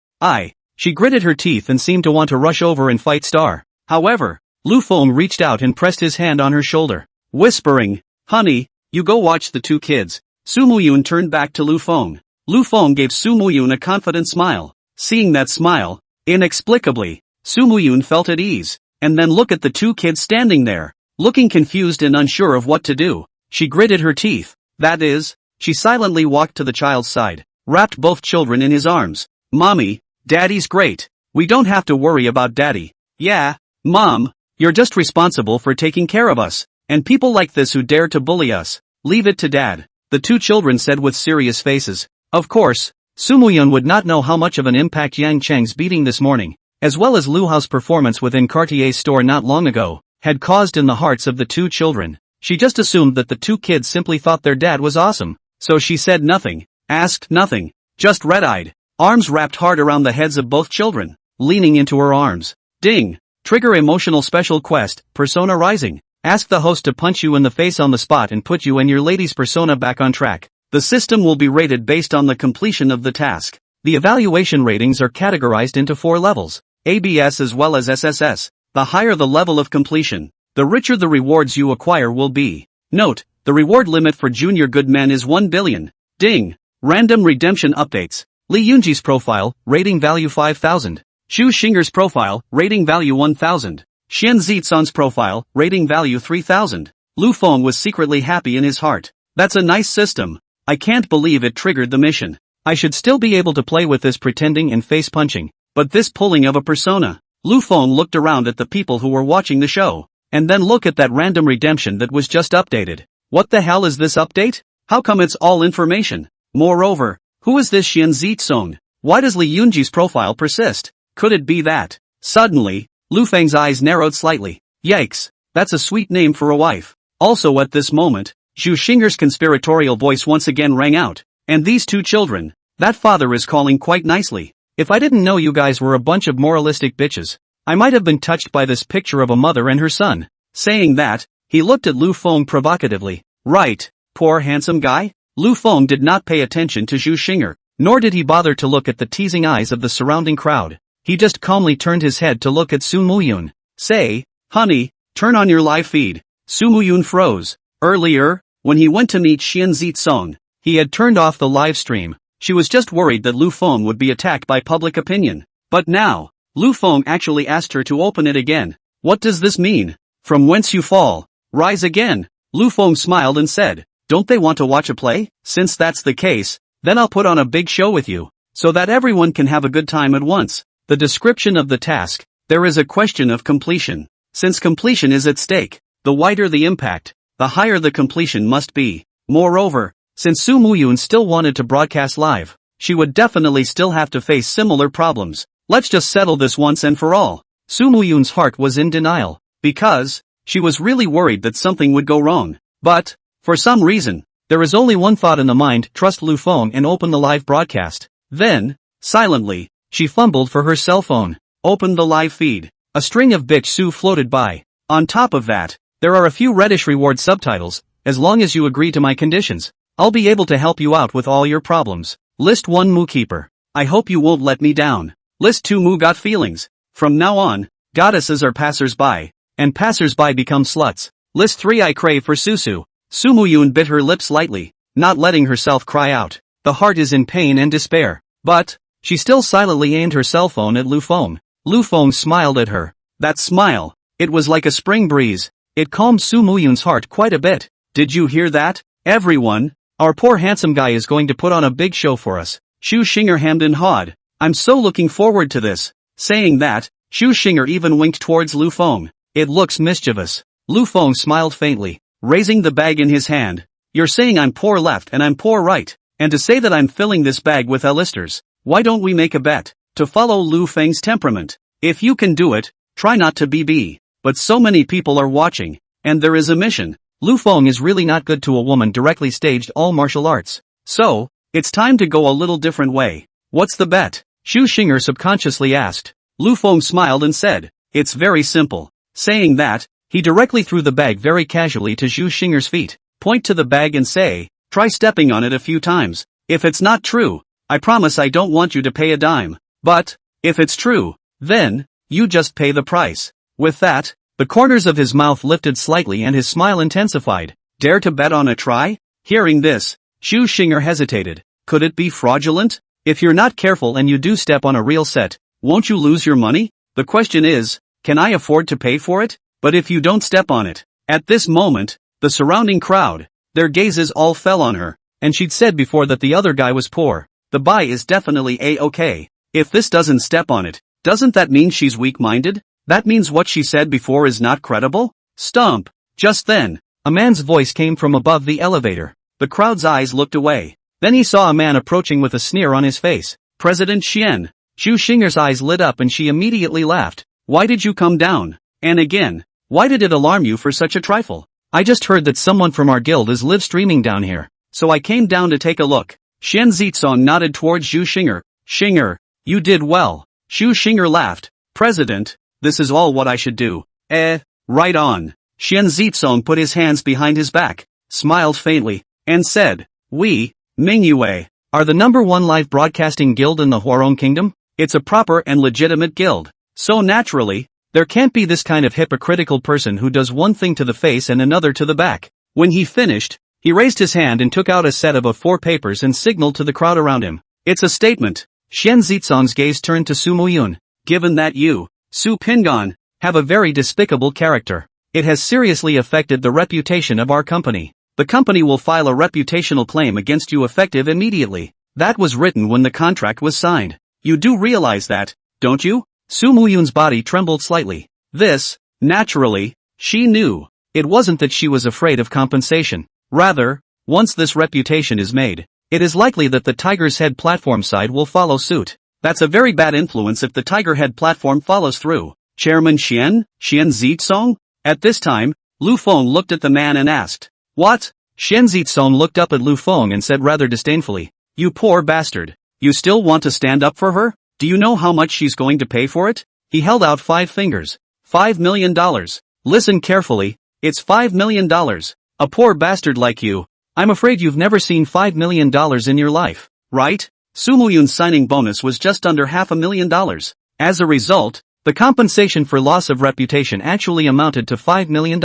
She gritted her teeth and seemed to want to rush over and fight Star. However, Lu Feng reached out and pressed his hand on her shoulder, whispering, "Honey, you go watch the two kids." Su Muyun turned back to Lu Feng. Lu Feng gave Su Muyun a confident smile. Seeing that smile, inexplicably, Su Muyun felt at ease. And then look at the two kids standing there, looking confused and unsure of what to do. She gritted her teeth. That is, she silently walked to the child's side, wrapped both children in his arms. "Mommy, Daddy's great. We don't have to worry about Daddy." "Yeah, Mom, you're just responsible for taking care of us. And people like this who dare to bully us, leave it to Dad," the two children said with serious faces. Of course, Su Muyun would not know how much of an impact Yang Cheng's beating this morning, as well as Lu Hao's performance within Cartier's store not long ago, had caused in the hearts of the two children. She just assumed that the two kids simply thought their dad was awesome, so she said nothing, asked nothing, just red-eyed, arms wrapped hard around the heads of both children, leaning into her arms. Ding! Trigger emotional special quest, Persona Rising. Ask the host to punch you in the face on the spot and put you and your lady's persona back on track. The system will be rated based on the completion of the task. The evaluation ratings are categorized into 4 levels. ABS as well as SSS. The higher the level of completion, the richer the rewards you acquire will be. Note, the reward limit for Junior Good Men is 1 billion. Ding! Random redemption updates. Li Yunji's profile, rating value 5000. Zhu Xing'er's profile, rating value 1000. Xian Zizan's profile, rating value 3000. Lu Feng was secretly happy in his heart. That's a nice system. I can't believe it triggered the mission. I should still be able to play with this pretending and face punching. But this pulling of a persona. Lu Feng looked around at the people who were watching the show, and then look at that random redemption that was just updated. What the hell is this update? How come it's all information? Moreover, who is this Xian Zizong? Why does Li Yunji's profile persist? Could it be that? Suddenly, Lu Feng's eyes narrowed slightly. Yikes, that's a sweet name for a wife. Also at this moment, Zhu Xing'er's conspiratorial voice once again rang out. And these two children, that father is calling quite nicely. If I didn't know you guys were a bunch of moralistic bitches, I might have been touched by this picture of a mother and her son. Saying that, he looked at Lu Feng provocatively. Right, poor handsome guy? Lu Feng did not pay attention to Zhu Xing'er, nor did he bother to look at the teasing eyes of the surrounding crowd. He just calmly turned his head to look at Su Muyun. Say, honey, turn on your live feed. Su Muyun froze. Earlier, when he went to meet Xian Zizong, he had turned off the live stream. She was just worried that Lu Feng would be attacked by public opinion. But now, Lu Feng actually asked her to open it again. What does this mean? From whence you fall, rise again. Lu Feng smiled and said, don't they want to watch a play? Since that's the case, then I'll put on a big show with you, so that everyone can have a good time at once. The description of the task, there is a question of completion. Since completion is at stake, the wider the impact, the higher the completion must be. Moreover, since Su Muyun still wanted to broadcast live, she would definitely still have to face similar problems. Let's just settle this once and for all. Su Muyun's heart was in denial, because she was really worried that something would go wrong. But, for some reason, there is only one thought in the mind: trust Lu Feng and open the live broadcast. Then, silently, she fumbled for her cell phone, opened the live feed. A string of bitch Su floated by. On top of that, there are a few reddish reward subtitles. As long as you agree to my conditions, I'll be able to help you out with all your problems. List 1 Mu Keeper. I hope you won't let me down. List 2 Mu Got Feelings. From now on, goddesses are passers-by, and passers-by become sluts. List 3 I Crave for Susu. Su Muyun bit her lips lightly, not letting herself cry out. The heart is in pain and despair. But, She still silently aimed her cell phone at Lu Feng. Lu Feng smiled at her. That smile, it was like a spring breeze. It calmed Su Muyun's heart quite a bit. Did you hear that? Everyone, our poor handsome guy is going to put on a big show for us. Xu Xinger hemmed and hawed. I'm so looking forward to this. Saying that, Xu Xinger even winked towards Lu Feng. It looks mischievous. Lu Feng smiled faintly, raising the bag in his hand. You're saying I'm poor left and I'm poor right, and to say that I'm filling this bag with Elisters. Why don't we make a bet, to follow Lu Feng's temperament? If you can do it, try not to BB. But so many people are watching, and there is a mission. Lu Feng is really not good to a woman directly staged all martial arts. So, it's time to go a little different way. What's the bet? Xu Xinger subconsciously asked. Lu Feng smiled and said, it's very simple. Saying that, he directly threw the bag very casually to Xu Xinger's feet. Point to the bag and say, try stepping on it a few times. If it's not true, I promise I don't want you to pay a dime. But, if it's true, then, you just pay the price. With that, the corners of his mouth lifted slightly and his smile intensified. Dare to bet on a try? Hearing this, Xu Xinger hesitated. Could it be fraudulent? If you're not careful and you do step on a real set, won't you lose your money? The question is, can I afford to pay for it? But if you don't step on it. At this moment, the surrounding crowd, their gazes all fell on her, and she'd said before that the other guy was poor. The buy is definitely A-okay. If this doesn't step on it, doesn't that mean she's weak-minded? That means what she said before is not credible? Stomp! Just then, a man's voice came from above the elevator. The crowd's eyes looked away. Then he saw a man approaching with a sneer on his face. President Xian. Xu Xinger's eyes lit up and she immediately laughed. Why did you come down? And again, why did it alarm you for such a trifle? I just heard that someone from our guild is live streaming down here, so I came down to take a look. Xian Zitsong nodded towards Xu Xinger. Xinger, you did well. Xu Xinger laughed. President, this is all what I should do. Right on. Xian Zitsong put his hands behind his back, smiled faintly, and said, we, Mingyue, are the #1 live broadcasting guild in the Huarong Kingdom. It's a proper and legitimate guild. So naturally, there can't be this kind of hypocritical person who does one thing to the face and another to the back. When he finished, he raised his hand and took out a set of 4 papers and signaled to the crowd around him. It's a statement. Xian Zitsong's gaze turned to Su Muyun. Given that you, Su Pingan, have a very despicable character, it has seriously affected the reputation of our company. The company will file a reputational claim against you effective immediately. That was written when the contract was signed. You do realize that, don't you? Su Muyun's body trembled slightly. This, naturally, she knew. It wasn't that she was afraid of compensation. Rather, once this reputation is made, it is likely that the Tiger's Head platform side will follow suit. That's a very bad influence if the Tiger Head platform follows through. Chairman Xian Zitsong? At this time, Lu Feng looked at the man and asked, what? Xian Zitsong looked up at Lu Feng and said rather disdainfully, you poor bastard. You still want to stand up for her? Do you know how much she's going to pay for it? He held out 5 fingers. $5 million. Listen carefully, it's $5 million. A poor bastard like you. I'm afraid you've never seen $5 million in your life, right? Su Muyun's signing bonus was just under $500,000. As a result, the compensation for loss of reputation actually amounted to $5 million.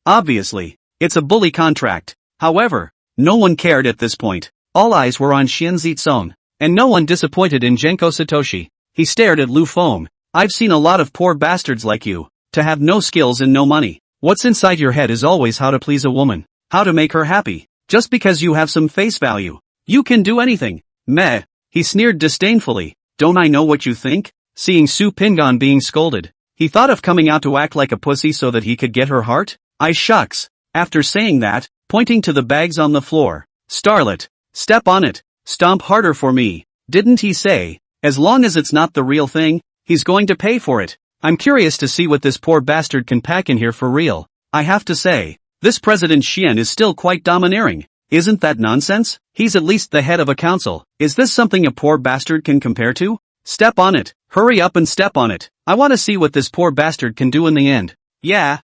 Obviously, it's a bully contract. However, no one cared at this point. All eyes were on Xian Zitsong, and no one disappointed in Genko Satoshi. He stared at Lu Feng. I've seen a lot of poor bastards like you, to have no skills and no money. What's inside your head is always how to please a woman, how to make her happy. Just because you have some face value, you can do anything. Meh. He sneered disdainfully. Don't I know what you think? Seeing Su Pingan being scolded, he thought of coming out to act like a pussy so that he could get her heart? I shucks. After saying that, pointing to the bags on the floor, Starlet, step on it, stomp harder for me. Didn't he say, as long as it's not the real thing, he's going to pay for it? I'm curious to see what this poor bastard can pack in here for real. I have to say, this President Xian is still quite domineering. Isn't that nonsense? He's at least the head of a council. Is this something a poor bastard can compare to? Step on it. Hurry up and step on it. I want to see what this poor bastard can do in the end. Yeah.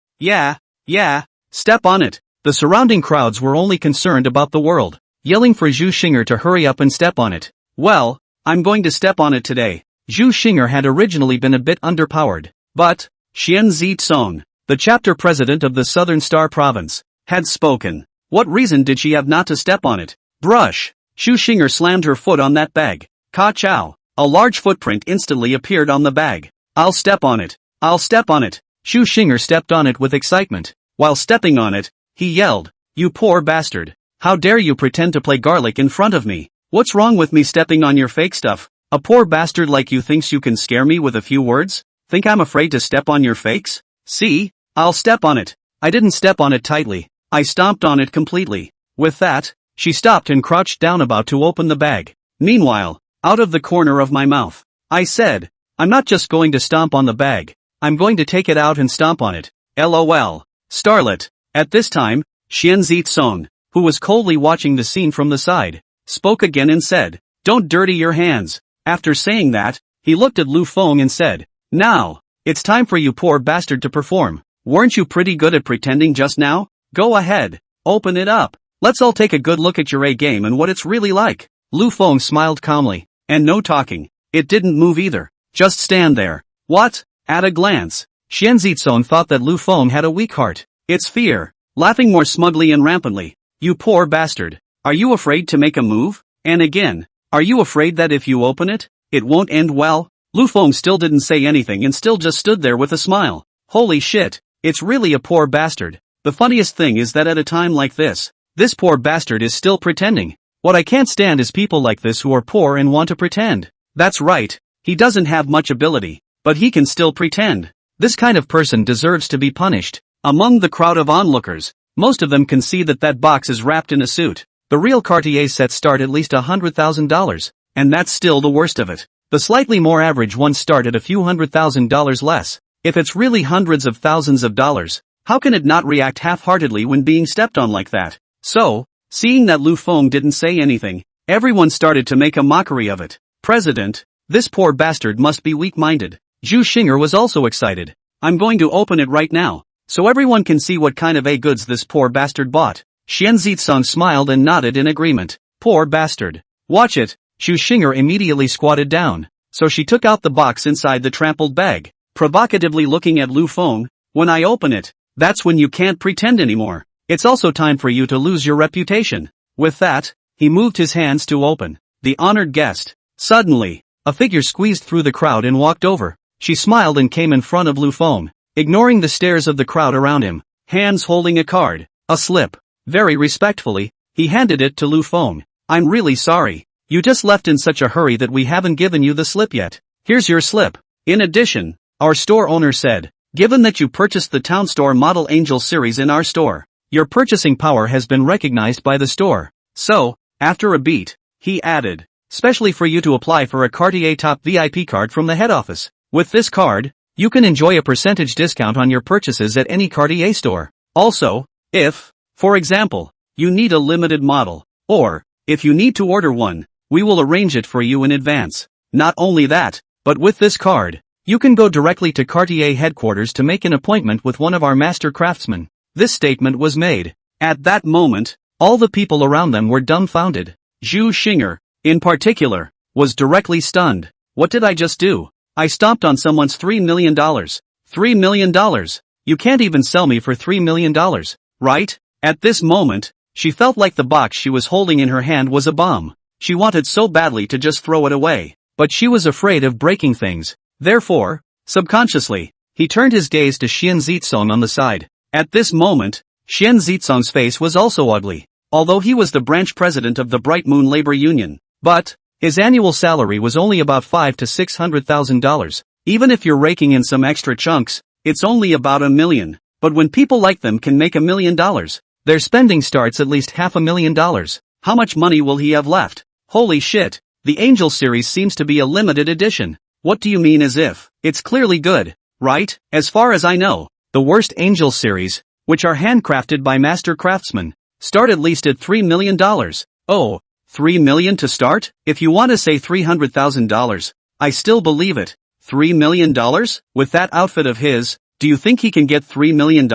Step on it. The surrounding crowds were only concerned about the world, yelling for Xu Xinger to hurry up and step on it. Well, I'm going to step on it today. Xu Xinger had originally been a bit underpowered, but Xian Zitsong, the chapter president of the Southern Star Province, had spoken. What reason did she have not to step on it? Brush. Xu Xinger slammed her foot on that bag. Ka chow. a large footprint instantly appeared on the bag. I'll step on it. I'll step on it. Xu Xinger stepped on it with excitement. While stepping on it, he yelled, "You poor bastard. How dare you pretend to play garlic in front of me? What's wrong with me stepping on your fake stuff? A poor bastard like you thinks you can scare me with a few words? Think I'm afraid to step on your fakes? See? I'll step on it." I didn't step on it tightly. I stomped on it completely. With that, she stopped and crouched down about to open the bag. Meanwhile, out of the corner of my mouth, I said, "I'm not just going to stomp on the bag. I'm going to take it out and stomp on it. LOL. Starlet." At this time, Xian Zitsong, who was coldly watching the scene from the side, spoke again and said, "Don't dirty your hands." After saying that, he looked at Lu Feng and said, "Now, it's time for you poor bastard to perform. Weren't you pretty good at pretending just now? Go ahead, open it up. Let's all take a good look at your A-game and what it's really like." Lu Feng smiled calmly, and no talking. It didn't move either. Just stand there. What? At a glance, Xian Zitsong thought that Lu Feng had a weak heart. It's fear. Laughing more smugly and rampantly. "You poor bastard. Are you afraid to make a move? And again, are you afraid that if you open it, it won't end well?" Lu Feng still didn't say anything and still just stood there with a smile. Holy shit, it's really a poor bastard. The funniest thing is that at a time like this poor bastard is still pretending. What I can't stand is people like this who are poor and want to pretend. That's right, he doesn't have much ability, but he can still pretend. This kind of person deserves to be punished. Among the crowd of onlookers, most of them can see that that box is wrapped in a suit. The real Cartier sets start at least $100,000, and that's still the worst of it. The slightly more average ones start at a few $100,000 less. If it's really hundreds of thousands of dollars, how can it not react half-heartedly when being stepped on like that? So, seeing that Lu Feng didn't say anything, everyone started to make a mockery of it. President, this poor bastard must be weak-minded. Xu Xinger was also excited. "I'm going to open it right now, so everyone can see what kind of goods this poor bastard bought." Xian Zitsong smiled and nodded in agreement. Poor bastard. Watch it. Xu Xinger immediately squatted down, so she took out the box inside the trampled bag, provocatively looking at Lu Feng. "When I open it, that's when you can't pretend anymore. It's also time for you to lose your reputation." With that, he moved his hands to open the honored guest. Suddenly, a figure squeezed through the crowd and walked over. She smiled and came in front of Lu Feng, ignoring the stares of the crowd around him, hands holding a card, a slip. Very respectfully, he handed it to Lu Feng. "I'm really sorry. You just left in such a hurry that we haven't given you the slip yet. Here's your slip. In addition, our store owner said, given that you purchased the Town Store Model Angel series in our store, your purchasing power has been recognized by the store. So, after a beat, he added, specially for you to apply for a Cartier Top VIP card from the head office. With this card, you can enjoy a percentage discount on your purchases at any Cartier store. Also, if, for example, you need a limited model, or, if you need to order one, we will arrange it for you in advance. Not only that, but with this card, you can go directly to Cartier headquarters to make an appointment with one of our master craftsmen." This statement was made. At that moment, all the people around them were dumbfounded. Xu Xinger, in particular, was directly stunned. What did I just do? I stomped on someone's $3 million. $3 million? You can't even sell me for $3 million, right? At this moment, she felt like the box she was holding in her hand was a bomb. She wanted so badly to just throw it away, but she was afraid of breaking things. Therefore, subconsciously, he turned his gaze to Xian Zitsong on the side. At this moment, Xian Zitsong's face was also ugly, although he was the branch president of the Bright Moon Labor Union. But, his annual salary was only about $500,000 to $600,000. Even if you're raking in some extra chunks, it's only about $1 million. But when people like them can make $1 million, their spending starts at least $500,000. How much money will he have left? Holy shit, the Angel series seems to be a limited edition. What do you mean as if? It's clearly good, right? As far as I know, the worst Angel series, which are handcrafted by master craftsmen, start at least at $3 million. Oh, $3 million to start? If you want to say $300,000, I still believe it. $3 million? With that outfit of his, do you think he can get $3 million?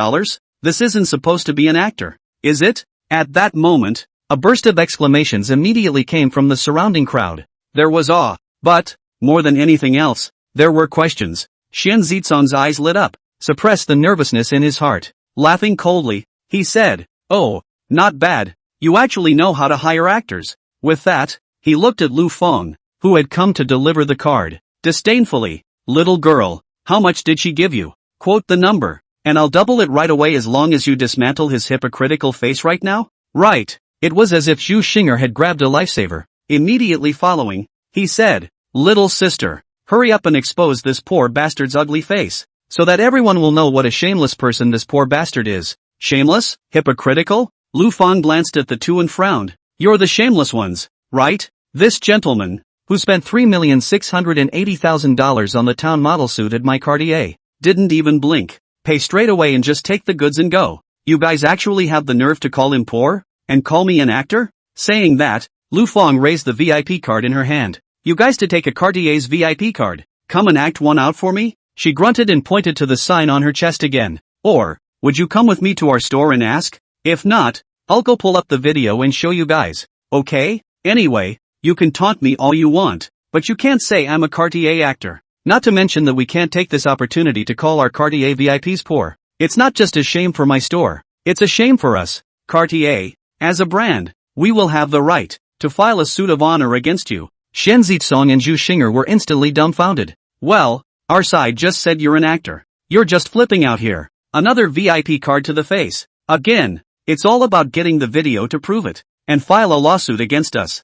This isn't supposed to be an actor, is it? At that moment, a burst of exclamations immediately came from the surrounding crowd. There was awe, but, more than anything else, there were questions. Xian Zitsong's eyes lit up, suppressed the nervousness in his heart. Laughing coldly, he said, "Oh, not bad. You actually know how to hire actors." With that, he looked at Lu Feng, who had come to deliver the card. Disdainfully, "Little girl, how much did she give you? Quote the number, and I'll double it right away as long as you dismantle his hypocritical face right now." Right. It was as if Zhu Xing'er had grabbed a lifesaver. Immediately following, he said, "Little sister, hurry up and expose this poor bastard's ugly face, so that everyone will know what a shameless person this poor bastard is." Shameless? Hypocritical? Lu Feng glanced at the two and frowned. "You're the shameless ones, right? This gentleman, who spent $3,680,000 on the town model suit at my Cartier, didn't even blink. Pay straight away and just take the goods and go. You guys actually have the nerve to call him poor? And call me an actor?" Saying that, Lu Feng raised the VIP card in her hand. "You guys to take a Cartier's VIP card, come and act one out for me?" She grunted and pointed to the sign on her chest again. "Or, would you come with me to our store and ask? If not, I'll go pull up the video and show you guys, okay? Anyway, you can taunt me all you want, but you can't say I'm a Cartier actor. Not to mention that we can't take this opportunity to call our Cartier VIPs poor. It's not just a shame for my store, it's a shame for us. Cartier, as a brand, we will have the right to file a suit of honor against you." Shen Zitsong and Zhu Xing'er were instantly dumbfounded. "Well, our side just said you're an actor. You're just flipping out here." Another VIP card to the face. "Again, it's all about getting the video to prove it, and file a lawsuit against us.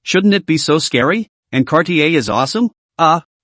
Shouldn't it be so scary? And Cartier is awesome?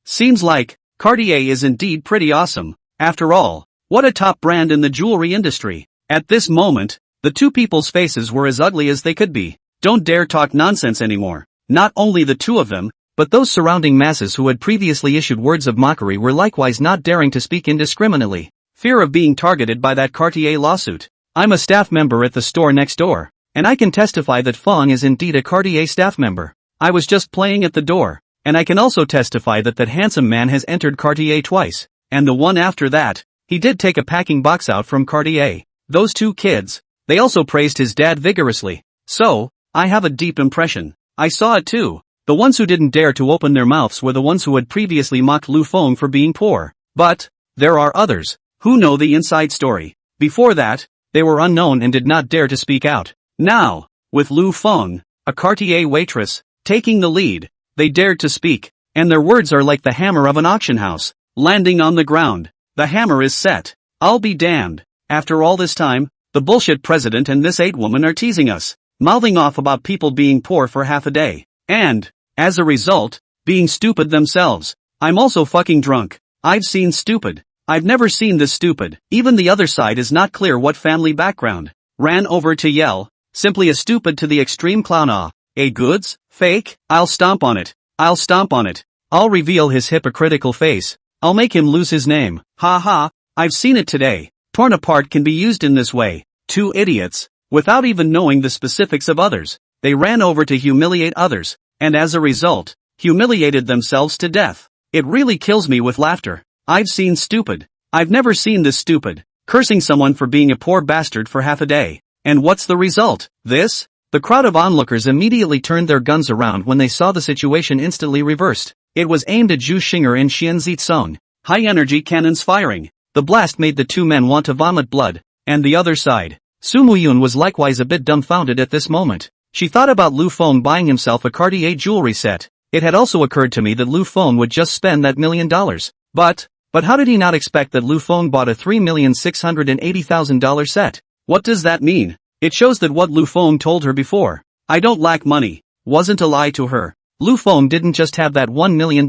Seems like Cartier is indeed pretty awesome. After all, what a top brand in the jewelry industry." At this moment, the two people's faces were as ugly as they could be. Don't dare talk nonsense anymore. Not only the two of them, but those surrounding masses who had previously issued words of mockery were likewise not daring to speak indiscriminately. Fear of being targeted by that Cartier lawsuit. "I'm a staff member at the store next door, and I can testify that Feng is indeed a Cartier staff member. I was just playing at the door, and I can also testify that that handsome man has entered Cartier twice, and the one after that, he did take a packing box out from Cartier. Those two kids, they also praised his dad vigorously. So, I have a deep impression. I saw it too. The ones who didn't dare to open their mouths were the ones who had previously mocked Lu Feng for being poor. But, there are others, who know the inside story. Before that, they were unknown and did not dare to speak out. Now, with Lu Feng, a Cartier waitress, taking the lead, they dared to speak, and their words are like the hammer of an auction house, landing on the ground. The hammer is set. I'll be damned. After all this time, the bullshit president and this 8 woman are teasing us, mouthing off about people being poor for half a day, and, as a result, being stupid themselves. I'm also fucking drunk. I've seen stupid. I've never seen this stupid. Even the other side is not clear what family background. Ran over to yell, simply a stupid to the extreme clown. A goods? Fake? I'll stomp on it. I'll stomp on it. I'll reveal his hypocritical face. I'll make him lose his name. Ha ha, I've seen it today. Torn apart can be used in this way. Two idiots, without even knowing the specifics of others, they ran over to humiliate others, and as a result, humiliated themselves to death. It really kills me with laughter. I've seen stupid. I've never seen this stupid. Cursing someone for being a poor bastard for half a day. And what's the result? This? The crowd of onlookers immediately turned their guns around when they saw the situation instantly reversed. It was aimed at Zhu Xing'er and Xian Zitsong. High-energy cannons firing. The blast made the two men want to vomit blood. And the other side. Su Muyun was likewise a bit dumbfounded at this moment. She thought about Lu Feng buying himself a Cartier jewelry set. It had also occurred to me that Lu Feng would just spend that $1 million. But how did he not expect that Lu Feng bought a $3,680,000 set? What does that mean? It shows that what Lu Feng told her before, "I don't lack money," wasn't a lie to her. Lu Feng didn't just have that $1 million.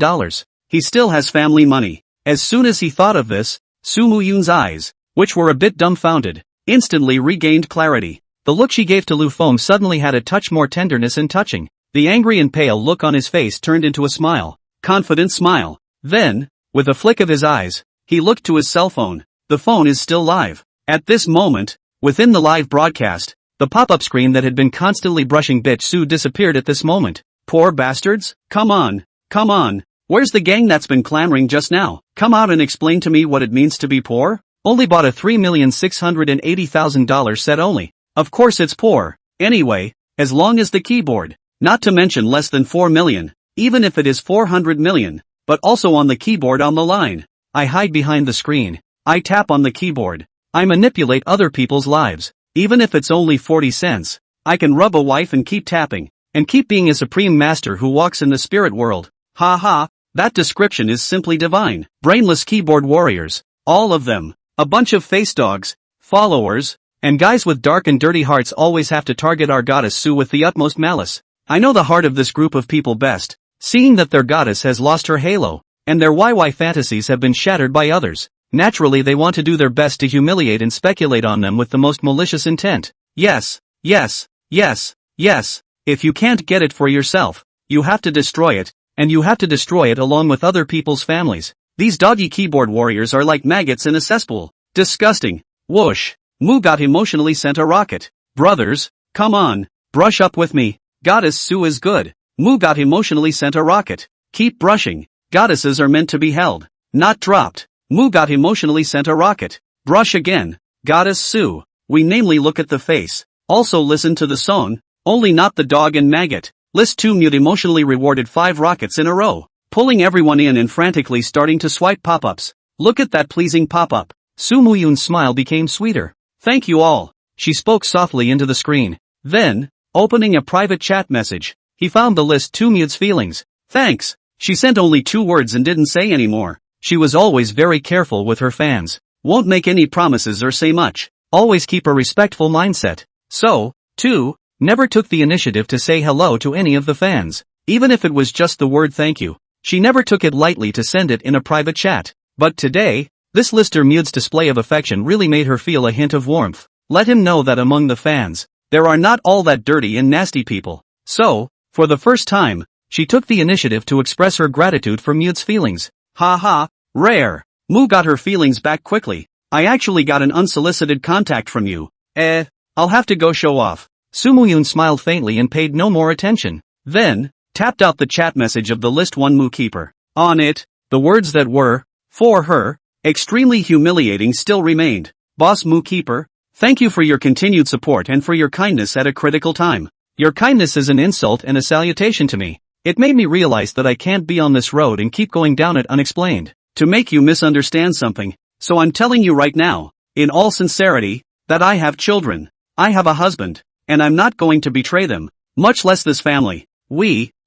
He still has family money. As soon as he thought of this, Su Muyun's eyes, which were a bit dumbfounded, instantly regained clarity. The look she gave to Lu Feng suddenly had a touch more tenderness and touching. The angry and pale look on his face turned into a smile. Confident smile. Then, with a flick of his eyes, he looked to his cell phone. The phone is still live. At this moment, within the live broadcast, the pop-up screen that had been constantly brushing bitch Su disappeared at this moment. Poor bastards? Come on. Come on. Where's the gang that's been clamoring just now? Come out and explain to me what it means to be poor? Only bought a $3,680,000 set only. Of course it's poor. Anyway, as long as the keyboard, not to mention less than 4 million, even if it is 400 million, but also on the keyboard on the line. I hide behind the screen. I tap on the keyboard. I manipulate other people's lives. Even if it's only 40 cents, I can rub a wife and keep tapping. and keep being a supreme master who walks in the spirit world. Ha ha, that description is simply divine. Brainless keyboard warriors. All of them. A bunch of face dogs, followers, and guys with dark and dirty hearts always have to target our goddess Su with the utmost malice. I know the heart of this group of people best, seeing that their goddess has lost her halo, and their YY fantasies have been shattered by others. Naturally they want to do their best to humiliate and speculate on them with the most malicious intent. Yes, yes, yes, yes. If you can't get it for yourself, you have to destroy it, and you have to destroy it along with other people's families. These doggy keyboard warriors are like maggots in a cesspool. Disgusting. Whoosh. Moo got emotionally sent a rocket. Brothers, come on, brush up with me. Goddess Su is good. Moo got emotionally sent a rocket. Keep brushing. Goddesses are meant to be held, not dropped. Moo got emotionally sent a rocket. Brush again. Goddess Su. We namely look at the face. Also listen to the song, only not the dog and maggot. List 2 mute emotionally rewarded 5 rockets in a row, pulling everyone in and frantically starting to swipe pop-ups. Look at that pleasing pop-up. Su Muyun's smile became sweeter. Thank you all. She spoke softly into the screen. Then, opening a private chat message, he found the list 2 mute's feelings. Thanks. She sent only 2 words and didn't say any more. She was always very careful with her fans. Won't make any promises or say much. Always keep a respectful mindset. So, too, never took the initiative to say hello to any of the fans. Even if it was just the word thank you. She never took it lightly to send it in a private chat. But today, this lister mute's display of affection really made her feel a hint of warmth. Let him know that among the fans, there are not all that dirty and nasty people. So, for the first time, she took the initiative to express her gratitude for mute's feelings. Ha ha, rare. Moo got her feelings back quickly. I actually got an unsolicited contact from you. I'll have to go show off. Su Muyun smiled faintly and paid no more attention. Then, tapped out the chat message of the list 1 Moo keeper. On it, the words that were, for her, extremely humiliating still remained. Boss Moo keeper, thank you for your continued support and for your kindness at a critical time. Your kindness is an insult and a salutation to me. It made me realize that I can't be on this road and keep going down it unexplained, to make you misunderstand something. So I'm telling you right now, in all sincerity, that I have children. I have a husband, and I'm not going to betray them, much less this family.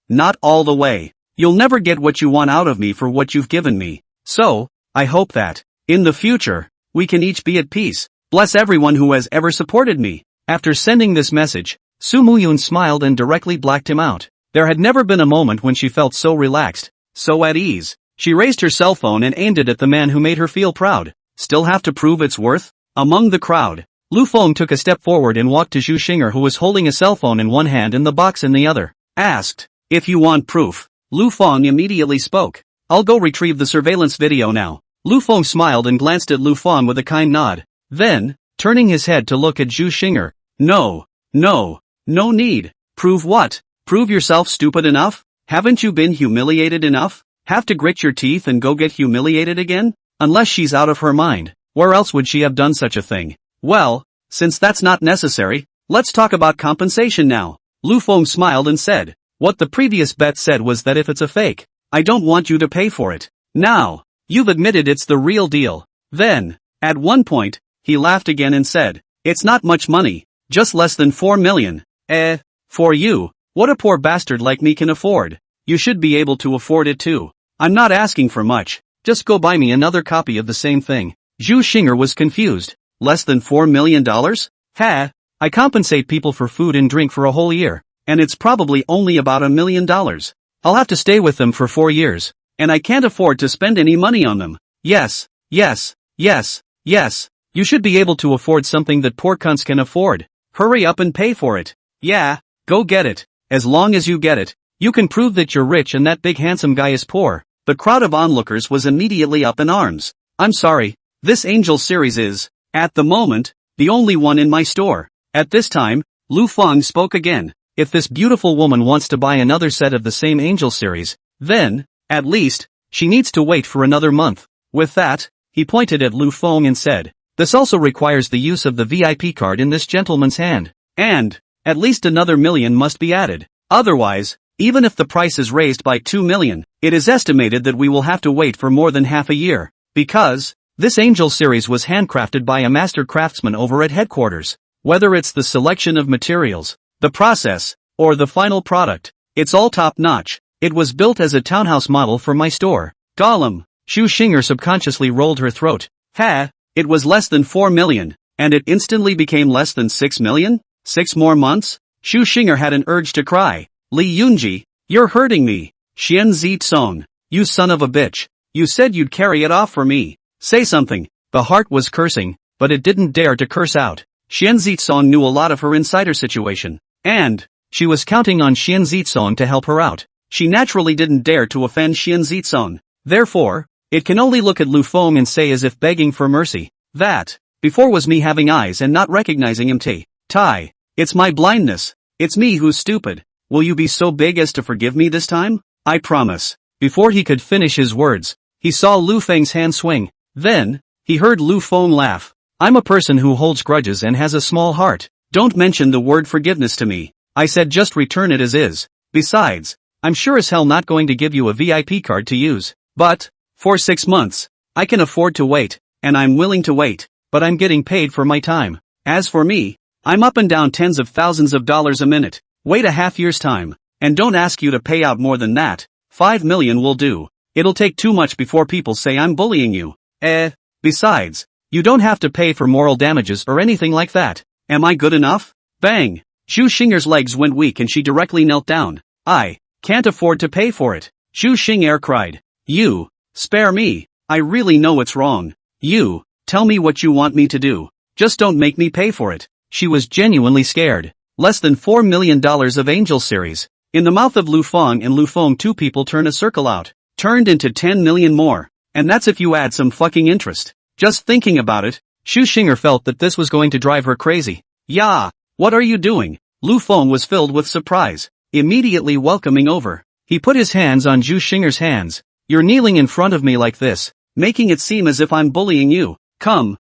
Not all the way. You'll never get what you want out of me for what you've given me. So, I hope that, in the future, we can each be at peace. Bless everyone who has ever supported me. After sending this message, Su Muyun smiled and directly blacked him out. There had never been a moment when she felt so relaxed, so at ease. She raised her cell phone and aimed it at the man who made her feel proud. Still have to prove its worth? Among the crowd, Lu Feng took a step forward and walked to Zhu Xing'er, who was holding a cell phone in one hand and the box in the other. Asked, if you want proof. Lu Feng immediately spoke. I'll go retrieve the surveillance video now. Lu Feng smiled and glanced at Lu Feng with a kind nod. Then, turning his head to look at Zhu Xing'er. No need. Prove what? Prove yourself stupid enough? Haven't you been humiliated enough? Have to grit your teeth and go get humiliated again? Unless she's out of her mind. Where else would she have done such a thing? Well, since that's not necessary, let's talk about compensation now. Lu Feng smiled and said, what the previous bet said was that if it's a fake, I don't want you to pay for it. Now, you've admitted it's the real deal. Then, at one point, he laughed again and said, it's not much money, just less than 4 million. For you, what a poor bastard like me can afford. You should be able to afford it too. I'm not asking for much, just go buy me another copy of the same thing. Zhu Xing'er was confused. Less than $4 million? I compensate people for food and drink for a whole year, and it's probably only about $1 million. I'll have to stay with them for 4 years, and I can't afford to spend any money on them. Yes. You should be able to afford something that poor cunts can afford. Hurry up and pay for it. Yeah, go get it. As long as you get it, you can prove that you're rich and that big handsome guy is poor. The crowd of onlookers was immediately up in arms. I'm sorry, this Angel series is, at the moment, the only one in my store. At this time, Lu Feng spoke again. If this beautiful woman wants to buy another set of the same Angel series, then, at least, she needs to wait for another month. With that, he pointed at Lu Feng and said, this also requires the use of the VIP card in this gentleman's hand. And, at least another $1 million must be added. Otherwise, even if the price is raised by $2 million, it is estimated that we will have to wait for more than half a year. Because, this Angel series was handcrafted by a master craftsman over at headquarters. Whether it's the selection of materials, the process, or the final product. It's all top-notch. It was built as a townhouse model for my store. Gollum. Xu Xing'er subconsciously rolled her throat. Ha! It was less than 4 million, and it instantly became less than 6 million? 6 more months? Xu Xing'er had an urge to cry. Li Yunji, you're hurting me. Xian Zitsong, you son of a bitch. You said you'd carry it off for me. Say something. The heart was cursing, but it didn't dare to curse out. Xian Zitsong knew a lot of her insider situation, and she was counting on Xian Zitsong to help her out. She naturally didn't dare to offend Xian Zitsong. Therefore, it can only look at Lu Feng and say as if begging for mercy. That, before was me having eyes and not recognizing him. Tai. It's my blindness. It's me who's stupid. Will you be so big as to forgive me this time? I promise. Before he could finish his words, he saw Lu Feng's hand swing. Then, he heard Lu Feng laugh. I'm a person who holds grudges and has a small heart. Don't mention the word forgiveness to me. I said just return it as is. Besides, I'm sure as hell not going to give you a VIP card to use. But, for 6 months, I can afford to wait, and I'm willing to wait, but I'm getting paid for my time. As for me, I'm up and down tens of thousands of dollars a minute. Wait a half year's time, and don't ask you to pay out more than that. 5 million will do. It'll take too much before people say I'm bullying you. Besides, you don't have to pay for moral damages or anything like that. Am I good enough? Bang! Xu Xing'er's legs went weak and she directly knelt down. I can't afford to pay for it. Xu Xing'er cried. You, spare me. I really know it's wrong. You, tell me what you want me to do. Just don't make me pay for it. She was genuinely scared. Less than $4 million of Angel Series. In the mouth of Lu Feng and Lu Feng, two people turn a circle out. Turned into 10 million more. And that's if you add some fucking interest. Just thinking about it, Xu Xing'er felt that this was going to drive her crazy. Yeah, what are you doing? Lu Feng was filled with surprise, immediately welcoming over. He put his hands on Xu Xing'er's hands. You're kneeling in front of me like this, making it seem as if I'm bullying you. Come,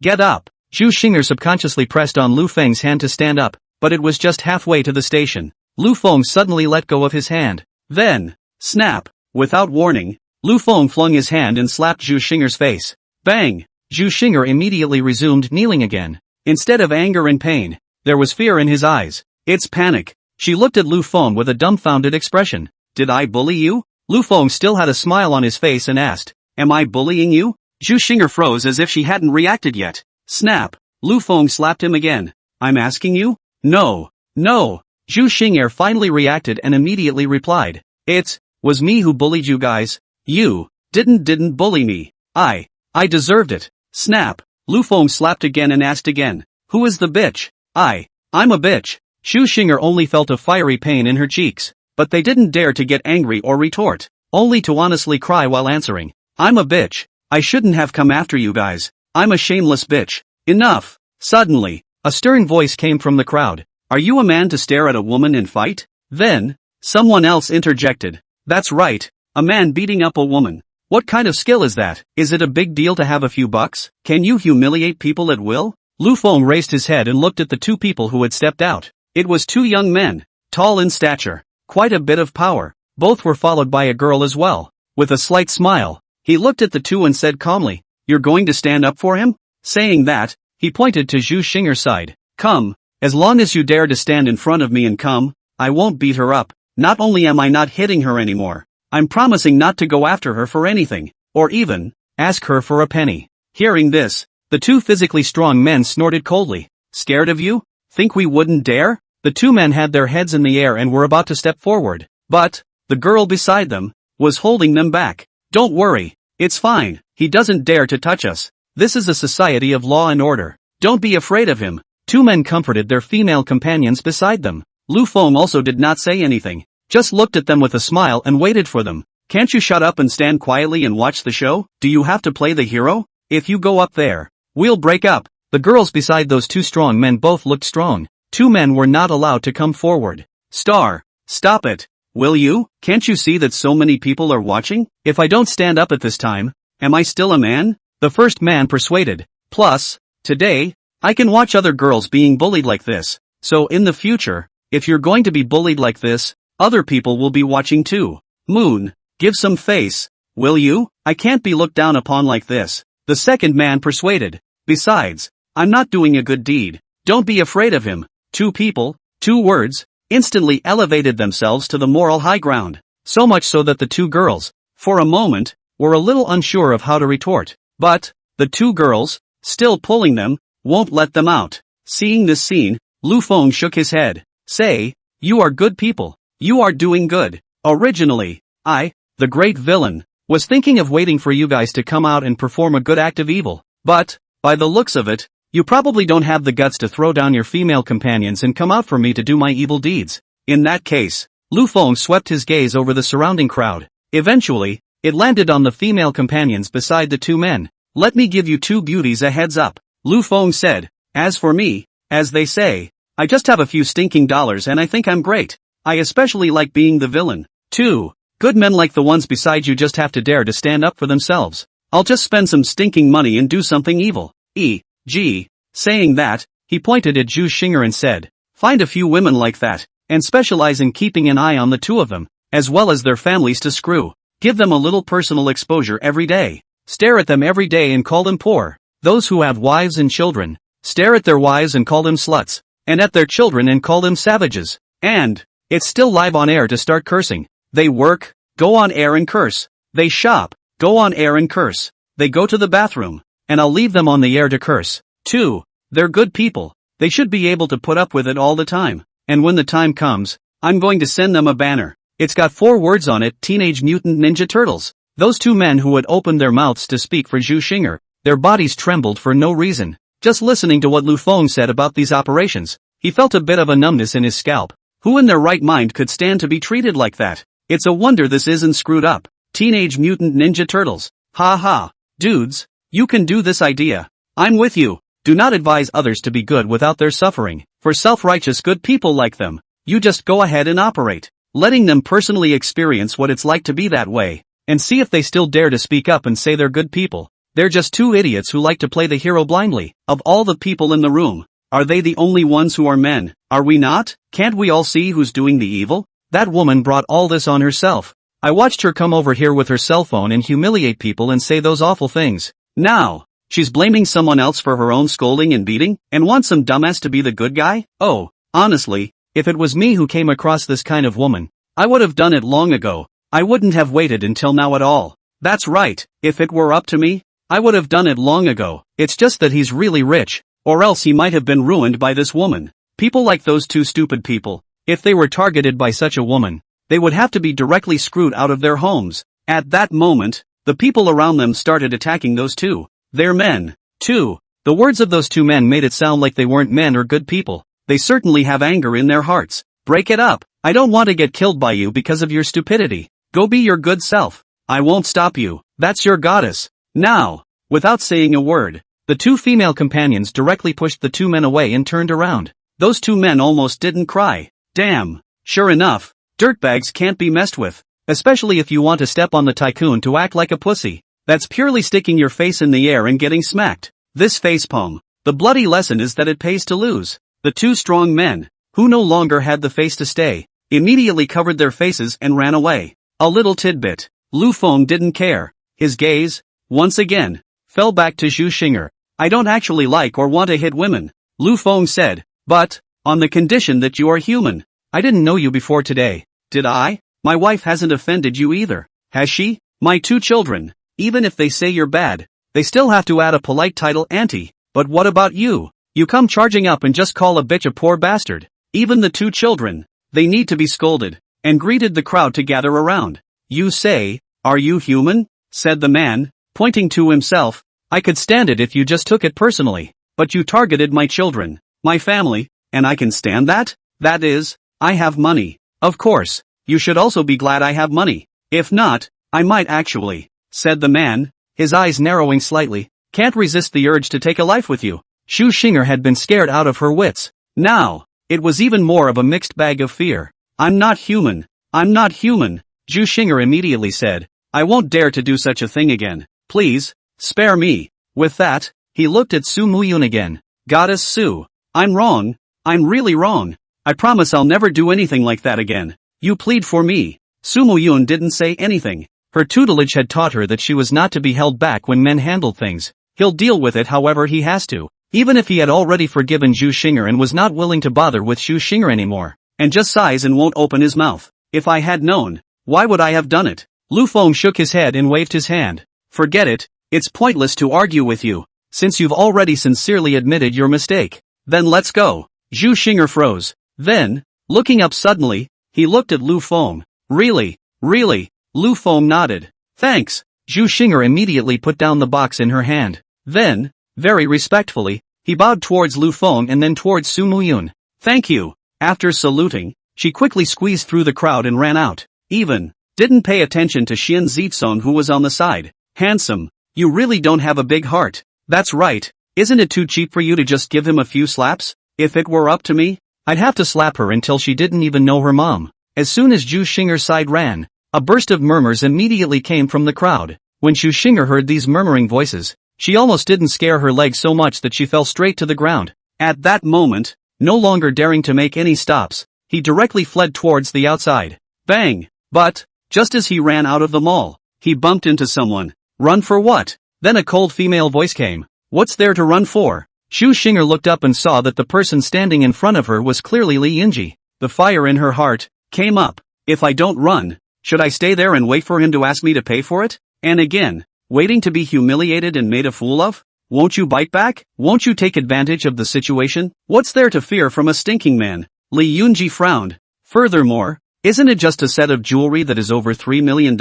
get up. Xu Xing'er subconsciously pressed on Lu Feng's hand to stand up, but it was just halfway to the station. Lu Feng suddenly let go of his hand. Then, snap, without warning, Lu Feng flung his hand and slapped Xu Xing'er's face. Bang! Xu Xing'er immediately resumed kneeling again. Instead of anger and pain, there was fear in his eyes. It's panic. She looked at Lu Feng with a dumbfounded expression. Did I bully you? Lu Feng still had a smile on his face and asked, am I bullying you? Xu Xing'er froze as if she hadn't reacted yet. Snap! Lu Feng slapped him again. I'm asking you? No. Xu Xing'er finally reacted and immediately replied. It was me who bullied you guys. You didn't bully me. I deserved it. Snap! Lu Feng slapped again and asked again. Who is the bitch? I'm a bitch. Xu Xing'er only felt a fiery pain in her cheeks, but they didn't dare to get angry or retort, only to honestly cry while answering. I'm a bitch. I shouldn't have come after you guys. I'm a shameless bitch. Enough. Suddenly, a stern voice came from the crowd. Are you a man to stare at a woman and fight? Then, someone else interjected. That's right. A man beating up a woman. What kind of skill is that? Is it a big deal to have a few bucks? Can you humiliate people at will? Lu Feng raised his head and looked at the two people who had stepped out. It was two young men, tall in stature, quite a bit of power. Both were followed by a girl as well. With a slight smile, he looked at the two and said calmly, You're going to stand up for him? Saying that, he pointed to Xu Xing'er's side. Come, as long as you dare to stand in front of me and come, I won't beat her up. Not only am I not hitting her anymore, I'm promising not to go after her for anything, or even ask her for a penny. Hearing this, the two physically strong men snorted coldly. Scared of you? Think we wouldn't dare? The two men had their heads in the air and were about to step forward, but the girl beside them was holding them back. Don't worry, it's fine. He doesn't dare to touch us. This is a society of law and order. Don't be afraid of him. Two men comforted their female companions beside them. Lu Feng also did not say anything, just looked at them with a smile and waited for them. Can't you shut up and stand quietly and watch the show? Do you have to play the hero? If you go up there, we'll break up. The girls beside those two strong men both looked strong. Two men were not allowed to come forward. Star, stop it. Will you? Can't you see that so many people are watching? If I don't stand up at this time, am I still a man? The first man persuaded. Plus, today, I can watch other girls being bullied like this. So in the future, if you're going to be bullied like this, other people will be watching too. Moon, give some face. Will you? I can't be looked down upon like this. The second man persuaded. Besides, I'm not doing a good deed. Don't be afraid of him. Two people, 2 words, instantly elevated themselves to the moral high ground. So much so that the 2 girls, for a moment, were a little unsure of how to retort. But, the 2 girls, still pulling them, won't let them out. Seeing this scene, Lu Feng shook his head. Say, you are good people. You are doing good. Originally, I, the great villain, was thinking of waiting for you guys to come out and perform a good act of evil. But, by the looks of it, you probably don't have the guts to throw down your female companions and come out for me to do my evil deeds. In that case, Lu Feng swept his gaze over the surrounding crowd. Eventually, it landed on the female companions beside the 2 men. Let me give you 2 beauties a heads up, Lu Feng said. As for me, as they say, I just have a few stinking dollars and I think I'm great. I especially like being the villain. 2. Good men like the ones beside you just have to dare to stand up for themselves. I'll just spend some stinking money and do something evil. E.g. Saying that, he pointed at Zhu Xing'er and said, find a few women like that, and specialize in keeping an eye on the 2 of them, as well as their families to screw. Give them a little personal exposure every day. Stare at them every day and call them poor. Those who have wives and children, stare at their wives and call them sluts, and at their children and call them savages. And, it's still live on air to start cursing. They work, go on air and curse. They shop, go on air and curse. They go to the bathroom, and I'll leave them on the air to curse. 2. They're good people. They should be able to put up with it all the time. And when the time comes, I'm going to send them a banner. It's got 4 words on it, Teenage Mutant Ninja Turtles. Those 2 men who had opened their mouths to speak for Zhu Xing'er, their bodies trembled for no reason. Just listening to what Lu Feng said about these operations, he felt a bit of a numbness in his scalp. Who in their right mind could stand to be treated like that? It's a wonder this isn't screwed up. Teenage Mutant Ninja Turtles. Ha ha. Dudes, you can do this idea. I'm with you. Do not advise others to be good without their suffering. For self-righteous good people like them, you just go ahead and operate, letting them personally experience what it's like to be that way, and see if they still dare to speak up and say they're good people. They're just 2 idiots who like to play the hero blindly. Of all the people in the room, are they the only ones who are men? Are we not? Can't we all see who's doing the evil? That woman brought all this on herself. I watched her come over here with her cell phone and humiliate people and say those awful things. Now, she's blaming someone else for her own scolding and beating, and wants some dumbass to be the good guy? Oh, honestly, if it was me who came across this kind of woman, I would have done it long ago. I wouldn't have waited until now at all. That's right, if it were up to me, I would have done it long ago. It's just that he's really rich, or else he might have been ruined by this woman. People like those 2 stupid people, if they were targeted by such a woman, they would have to be directly screwed out of their homes. At that moment, the people around them started attacking those 2. They're men, too. The words of those 2 men made it sound like they weren't men or good people. They certainly have anger in their hearts. Break it up. I don't want to get killed by you because of your stupidity. Go be your good self. I won't stop you. That's your goddess. Now, without saying a word, the 2 female companions directly pushed the 2 men away and turned around. Those 2 men almost didn't cry. Damn. Sure enough, dirtbags can't be messed with. Especially if you want to step on the tycoon to act like a pussy. That's purely sticking your face in the air and getting smacked. This facepalm. The bloody lesson is that it pays to lose. The 2 strong men, who no longer had the face to stay, immediately covered their faces and ran away. A little tidbit. Lu Feng didn't care. His gaze, once again, fell back to Zhu Xing'er. I don't actually like or want to hit women, Lu Feng said, but, on the condition that you are human. I didn't know you before today. Did I? My wife hasn't offended you either, has she? My 2 children, even if they say you're bad, they still have to add a polite title auntie. But what about you? You come charging up and just call a bitch a poor bastard. Even the 2 children, they need to be scolded, and greeted the crowd to gather around. You say, are you human? Said the man, pointing to himself. I could stand it if you just took it personally, but you targeted my children, my family, and I can stand that? That is, I have money. Of course, you should also be glad I have money. If not, I might actually, said the man, his eyes narrowing slightly. Can't resist the urge to take a life with you. Zhu Xing'er had been scared out of her wits. Now, it was even more of a mixed bag of fear. I'm not human. I'm not human, Zhu Xing'er immediately said. I won't dare to do such a thing again. Please, spare me. With that, he looked at Su Muyun again. Goddess Su, I'm wrong. I'm really wrong. I promise I'll never do anything like that again. You plead for me. Su Muyun didn't say anything. Her tutelage had taught her that she was not to be held back when men handled things. He'll deal with it however he has to. Even if he had already forgiven Zhu Xing'er and was not willing to bother with Zhu Xing'er anymore, and just sighs and won't open his mouth. If I had known, why would I have done it? Lu Feng shook his head and waved his hand. Forget it, it's pointless to argue with you, since you've already sincerely admitted your mistake. Then let's go. Zhu Xing'er froze. Then, looking up suddenly, he looked at Lu Feng. Really? Really? Lu Feng nodded. Thanks. Zhu Xing'er immediately put down the box in her hand. Then, very respectfully, he bowed towards Lu Feng and then towards Su Muyun. Thank you. After saluting, she quickly squeezed through the crowd and ran out. Even didn't pay attention to Xian Zitsong, who was on the side. Handsome, you really don't have a big heart. That's right. Isn't it too cheap for you to just give him a few slaps? If it were up to me, I'd have to slap her until she didn't even know her mom. As soon as Zhu Xing'er's side ran, a burst of murmurs immediately came from the crowd. When Zhu Xing'er heard these murmuring voices, she almost didn't scare her legs so much that she fell straight to the ground. At that moment, no longer daring to make any stops, he directly fled towards the outside. Bang! But, just as he ran out of the mall, he bumped into someone. Run for what? Then a cold female voice came. What's there to run for? Zhu Xing'er looked up and saw that the person standing in front of her was clearly Li Yunji. The fire in her heart came up. If I don't run, should I stay there and wait for him to ask me to pay for it? And again, waiting to be humiliated and made a fool of? Won't you bite back? Won't you take advantage of the situation? What's there to fear from a stinking man? Li Yunji frowned. Furthermore, isn't it just a set of jewelry that is over $3 million?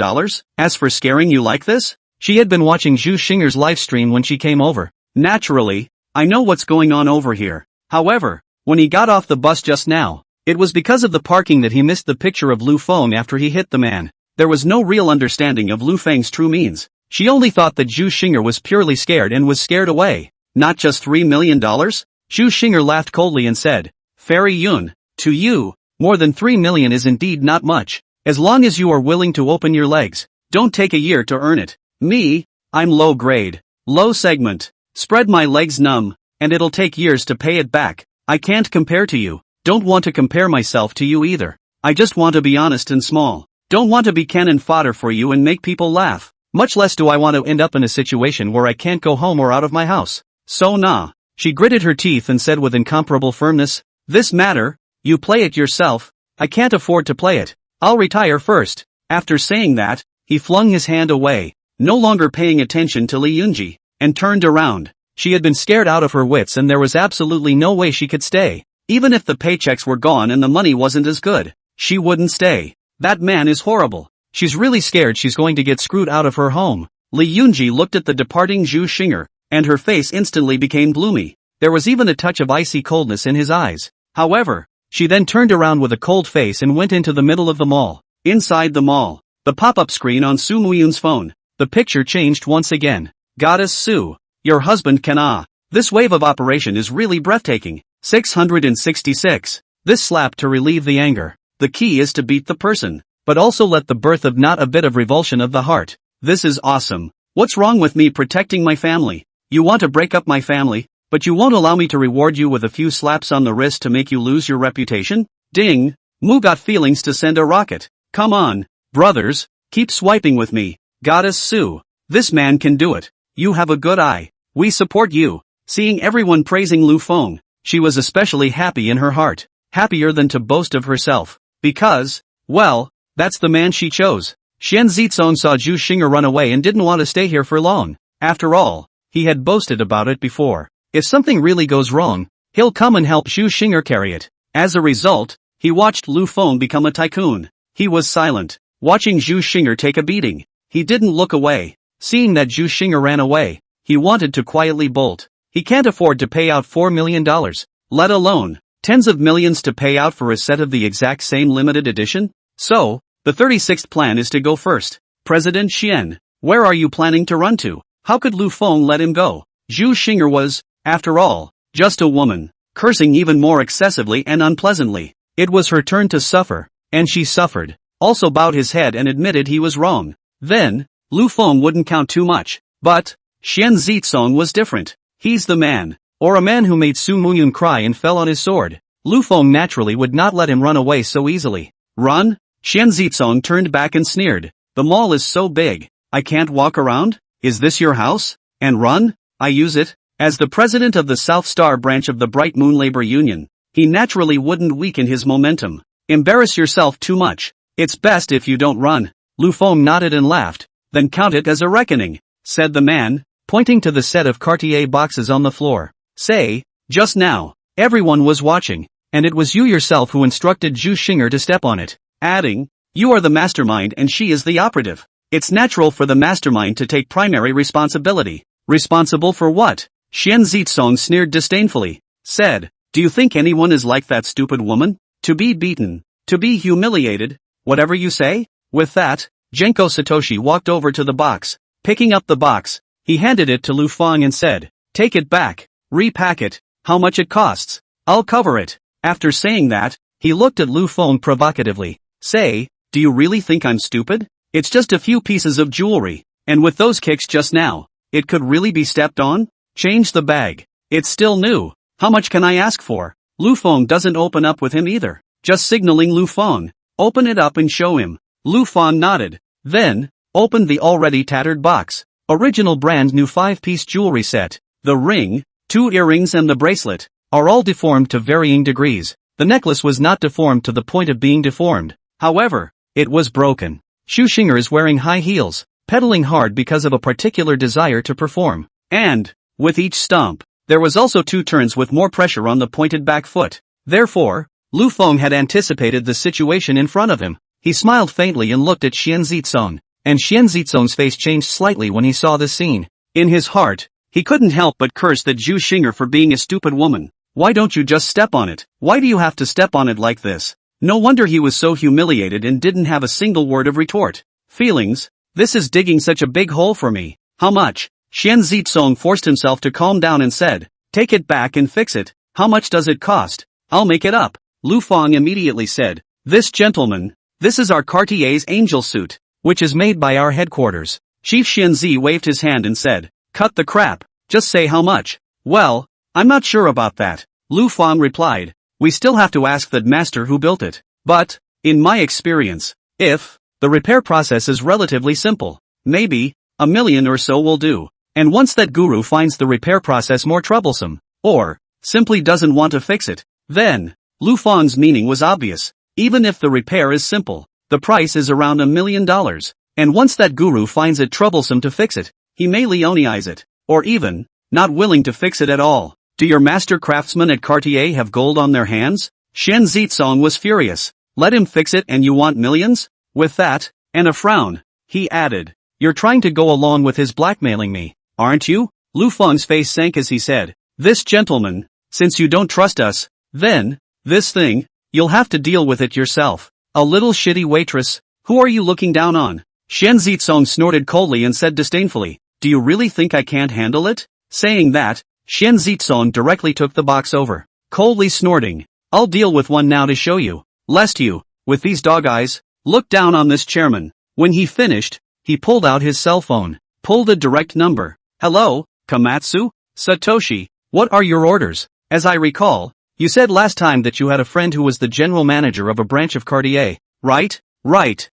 As for scaring you like this? She had been watching Zhu Xing'er's live stream when she came over. Naturally, I know what's going on over here. However, when he got off the bus just now, it was because of the parking that he missed the picture of Lu Feng after he hit the man. There was no real understanding of Lu Feng's true means. She only thought that Zhu Xing'er was purely scared and was scared away. Not just $3 million? Zhu Xing'er laughed coldly and said, Fairy Yun, to you, more than 3 million is indeed not much. As long as you are willing to open your legs, don't take a year to earn it. Me, I'm low grade, low segment. Spread my legs numb, and it'll take years to pay it back. I can't compare to you. Don't want to compare myself to you either. I just want to be honest and small. Don't want to be cannon fodder for you and make people laugh. Much less do I want to end up in a situation where I can't go home or out of my house. So nah. She gritted her teeth and said with incomparable firmness, This matter, you play it yourself. I can't afford to play it. I'll retire first. After saying that, he flung his hand away, no longer paying attention to Li Yunji, and turned around. She had been scared out of her wits and there was absolutely no way she could stay. Even if the paychecks were gone and the money wasn't as good, she wouldn't stay. That man is horrible. She's really scared she's going to get screwed out of her home. Li Yunji looked at the departing Zhu Xing'er, and her face instantly became gloomy. There was even a touch of icy coldness in his eyes. However, she then turned around with a cold face and went into the middle of the mall. Inside the mall, the pop-up screen on Su Muyun's phone, the picture changed once again. Goddess Su, your husband can This wave of operation is really breathtaking. 666. This slap to relieve the anger. The key is to beat the person, but also let the birth of not a bit of revulsion of the heart. This is awesome. What's wrong with me protecting my family? You want to break up my family, but you won't allow me to reward you with a few slaps on the wrist to make you lose your reputation? Ding! Mu got feelings to send a rocket. Come on, brothers, keep swiping with me. Goddess Su, this man can do it. You have a good eye. We support you. Seeing everyone praising Lu Feng, she was especially happy in her heart, happier than to boast of herself, because, well, that's the man she chose. Xian Zitsong saw Zhu Xing'er run away and didn't want to stay here for long. After all, he had boasted about it before. If something really goes wrong, he'll come and help Zhu Xing'er carry it. As a result, he watched Lu Feng become a tycoon. He was silent, watching Zhu Xing'er take a beating. He didn't look away. Seeing that Zhu Xing'er ran away, he wanted to quietly bolt. He can't afford to pay out $4 million, let alone tens of millions to pay out for a set of the exact same limited edition. So, the 36th plan is to go first. President Xian, where are you planning to run to? How could Lu Feng let him go? Zhu Xing'er was, after all, just a woman, cursing even more excessively and unpleasantly. It was her turn to suffer, and she suffered. Also bowed his head and admitted he was wrong. Then, Lu Feng wouldn't count too much. But, Xian Zitsong was different. He's the man, or a man who made Su Muyun cry and fell on his sword. Lu Feng naturally would not let him run away so easily. Run? Xian Zitsong turned back and sneered. The mall is so big, I can't walk around? Is this your house? And run? I use it. As the president of the South Star branch of the Bright Moon Labor Union, he naturally wouldn't weaken his momentum. Embarrass yourself too much. It's best if you don't run. Lu Feng nodded and laughed. Then count it as a reckoning, said the man, pointing to the set of Cartier boxes on the floor. Say, just now, everyone was watching, and it was you yourself who instructed Zhu Xing'er to step on it, adding, you are the mastermind and she is the operative. It's natural for the mastermind to take primary responsibility. Responsible for what? Xian Zitsong sneered disdainfully, said, do you think anyone is like that stupid woman? To be beaten, to be humiliated, whatever you say? With that, Genko Satoshi walked over to the box. Picking up the box, he handed it to Lu Feng and said, take it back, repack it, how much it costs? I'll cover it. After saying that, he looked at Lu Feng provocatively. Say, do you really think I'm stupid? It's just a few pieces of jewelry, and with those kicks just now, it could really be stepped on? Change the bag. It's still new. How much can I ask for? Lu Feng doesn't open up with him either, just signaling Lu Feng. Open it up and show him. Lu Feng nodded, then, opened the already tattered box. Original brand new 5-piece jewelry set. The ring, 2 earrings and the bracelet, are all deformed to varying degrees. The necklace was not deformed to the point of being deformed. However, it was broken. Zhu Xing'er is wearing high heels, pedaling hard because of a particular desire to perform. And, with each stomp, there was also 2 turns with more pressure on the pointed back foot. Therefore, Lu Feng had anticipated the situation in front of him. He smiled faintly and looked at Xian Zitsong, and Xian Zitsong's face changed slightly when he saw the scene. In his heart, he couldn't help but curse that Zhu Xing'er for being a stupid woman. Why don't you just step on it? Why do you have to step on it like this? No wonder he was so humiliated and didn't have a single word of retort. Feelings? This is digging such a big hole for me. How much? Xian Zitsong forced himself to calm down and said, take it back and fix it. How much does it cost? I'll make it up. Lu Feng immediately said, this gentleman, this is our Cartier's angel suit, which is made by our headquarters. Chief Xianzi waved his hand and said, cut the crap, just say how much. Well, I'm not sure about that, Lu Feng replied. We still have to ask that master who built it. But, in my experience, if the repair process is relatively simple, maybe $1 million or so will do. And once that guru finds the repair process more troublesome, or simply doesn't want to fix it, then Lu Feng's meaning was obvious. Even if the repair is simple, the price is around $1 million. And once that guru finds it troublesome to fix it, he may Leoneize it, or even not willing to fix it at all. Do your master craftsmen at Cartier have gold on their hands? Xian Zitsong was furious. Let him fix it and you want millions? With that, and a frown, he added, you're trying to go along with his blackmailing me, aren't you? Lu Feng's face sank as he said, this gentleman, since you don't trust us, then, this thing, you'll have to deal with it yourself. A little shitty waitress, who are you looking down on? Xian Zitsong snorted coldly and said disdainfully, do you really think I can't handle it? Saying that, Xian Zitsong directly took the box over, coldly snorting, I'll deal with one now to show you, lest you, with these dog eyes, look down on this chairman. When he finished, he pulled out his cell phone, pulled a direct number. Hello, Komatsu? Satoshi, what are your orders? As I recall, you said last time that you had a friend who was the general manager of a branch of Cartier, right? Right.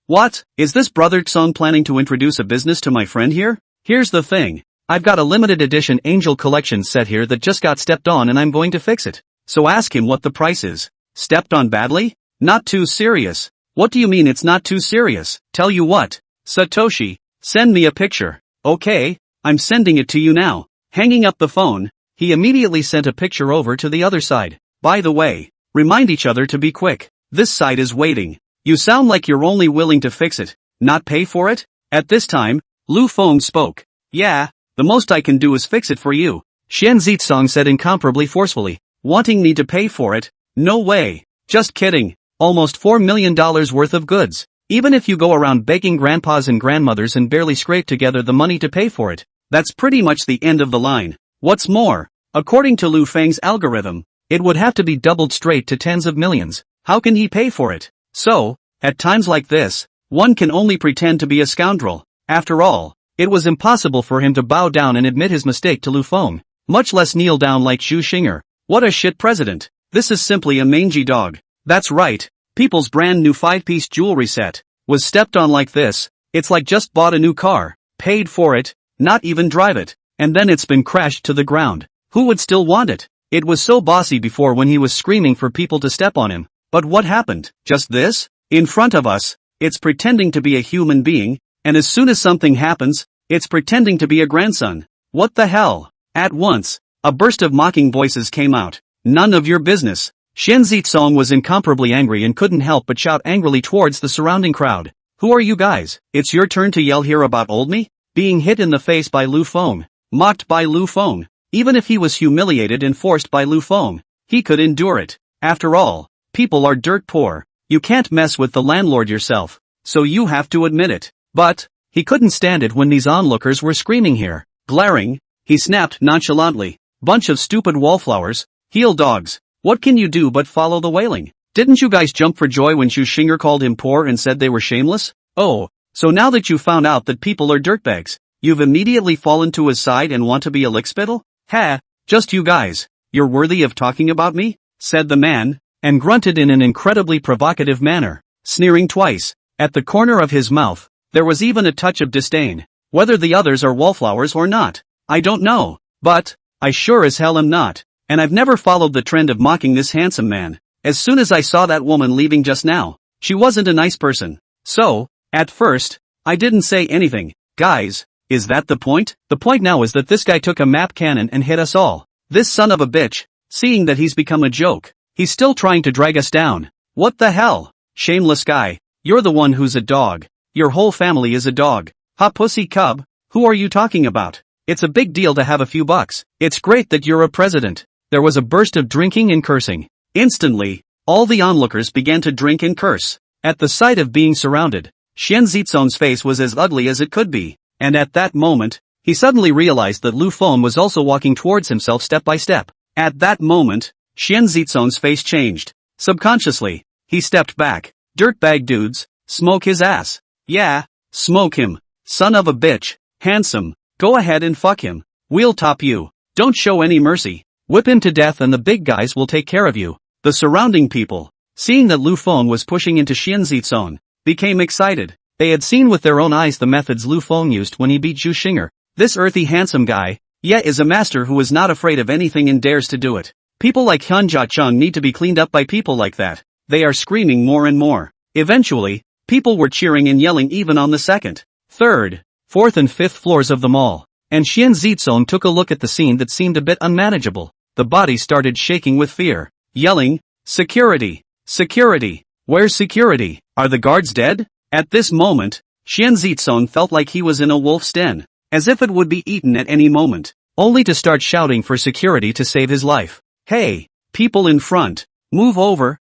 What? Is this brother Tsung planning to introduce a business to my friend here? Here's the thing. I've got a limited edition Angel Collection set here that just got stepped on and I'm going to fix it. So ask him what the price is. Stepped on badly? Not too serious. What do you mean it's not too serious? Tell you what. Satoshi, send me a picture. Okay, I'm sending it to you now. Hanging up the phone, he immediately sent a picture over to the other side. By the way, remind each other to be quick. This side is waiting. You sound like you're only willing to fix it, not pay for it? At this time, Lu Feng spoke. Yeah, the most I can do is fix it for you. Xian Zitsong said incomparably forcefully. Wanting me to pay for it? No way. Just kidding. Almost $4 million worth of goods. Even if you go around begging grandpas and grandmothers and barely scrape together the money to pay for it, that's pretty much the end of the line. What's more, according to Lu Feng's algorithm, it would have to be doubled straight to tens of millions. How can he pay for it? So, at times like this, one can only pretend to be a scoundrel. After all, it was impossible for him to bow down and admit his mistake to Lu Feng, much less kneel down like Zhu Xing'er. What a shit president. This is simply a mangy dog. That's right, people's brand new 5-piece jewelry set was stepped on like this. It's like just bought a new car, paid for it, not even drive it. and then it's been crashed to the ground. Who would still want it? It was so bossy before when he was screaming for people to step on him. But what happened? Just this? In front of us, it's pretending to be a human being, and as soon as something happens, it's pretending to be a grandson. What the hell? At once, a burst of mocking voices came out. None of your business. Xian Zitsong was incomparably angry and couldn't help but shout angrily towards the surrounding crowd. Who are you guys? It's your turn to yell here about old me? Being hit in the face by Lu Feng. Mocked by Lu Feng. Even if he was humiliated and forced by Lu Feng, he could endure it. After all, people are dirt poor. You can't mess with the landlord yourself, so you have to admit it. But he couldn't stand it when these onlookers were screaming here. Glaring, he snapped nonchalantly. Bunch of stupid wallflowers, heel dogs. What can you do but follow the wailing? Didn't you guys jump for joy when Xu Xinger called him poor and said they were shameless? Oh, so now that you found out that people are dirtbags, you've immediately fallen to his side and want to be a lickspittle? Ha, just you guys. You're worthy of talking about me? Said the man, and grunted in an incredibly provocative manner, sneering twice. At the corner of his mouth, there was even a touch of disdain. Whether the others are wallflowers or not, I don't know, but I sure as hell am not, and I've never followed the trend of mocking this handsome man. As soon as I saw that woman leaving just now, she wasn't a nice person. So, at first, I didn't say anything. Guys, is that the point? The point now is that this guy took a map cannon and hit us all. This son of a bitch, seeing that he's become a joke, he's still trying to drag us down. What the hell? Shameless guy, you're the one who's a dog. Your whole family is a dog. Ha pussy cub, who are you talking about? It's a big deal to have a few bucks. It's great that you're a president. There was a burst of drinking and cursing. Instantly, all the onlookers began to drink and curse. At the sight of being surrounded, Xian Zitsong's face was as ugly as it could be, and at that moment, he suddenly realized that Lu Feng was also walking towards himself step by step. At that moment, Xian Zitsong's face changed. Subconsciously, he stepped back. Dirtbag dudes, smoke his ass. Yeah, smoke him. Son of a bitch, handsome, go ahead and fuck him. We'll top you. Don't show any mercy. Whip him to death and the big guys will take care of you. The surrounding people, seeing that Lu Feng was pushing into Xian Zitsong, became excited. They had seen with their own eyes the methods Lu Feng used when he beat Xu Xinger. This earthy handsome guy, yet is a master who is not afraid of anything and dares to do it. People like Hyun Jia Chung need to be cleaned up by people like that. They are screaming more and more. Eventually, people were cheering and yelling even on the second, third, fourth and fifth floors of the mall. And Xian Zitsong took a look at the scene that seemed a bit unmanageable. The body started shaking with fear, yelling, "Security! Security! Where's security? Are the guards dead?" At this moment, Xian Zitsong felt like he was in a wolf's den, as if it would be eaten at any moment, only to start shouting for security to save his life. Hey, people in front, move over,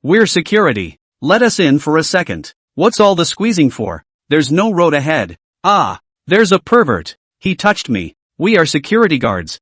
we're security. Let us in for a second. What's all the squeezing for? There's no road ahead. Ah, there's a pervert. He touched me. We are security guards.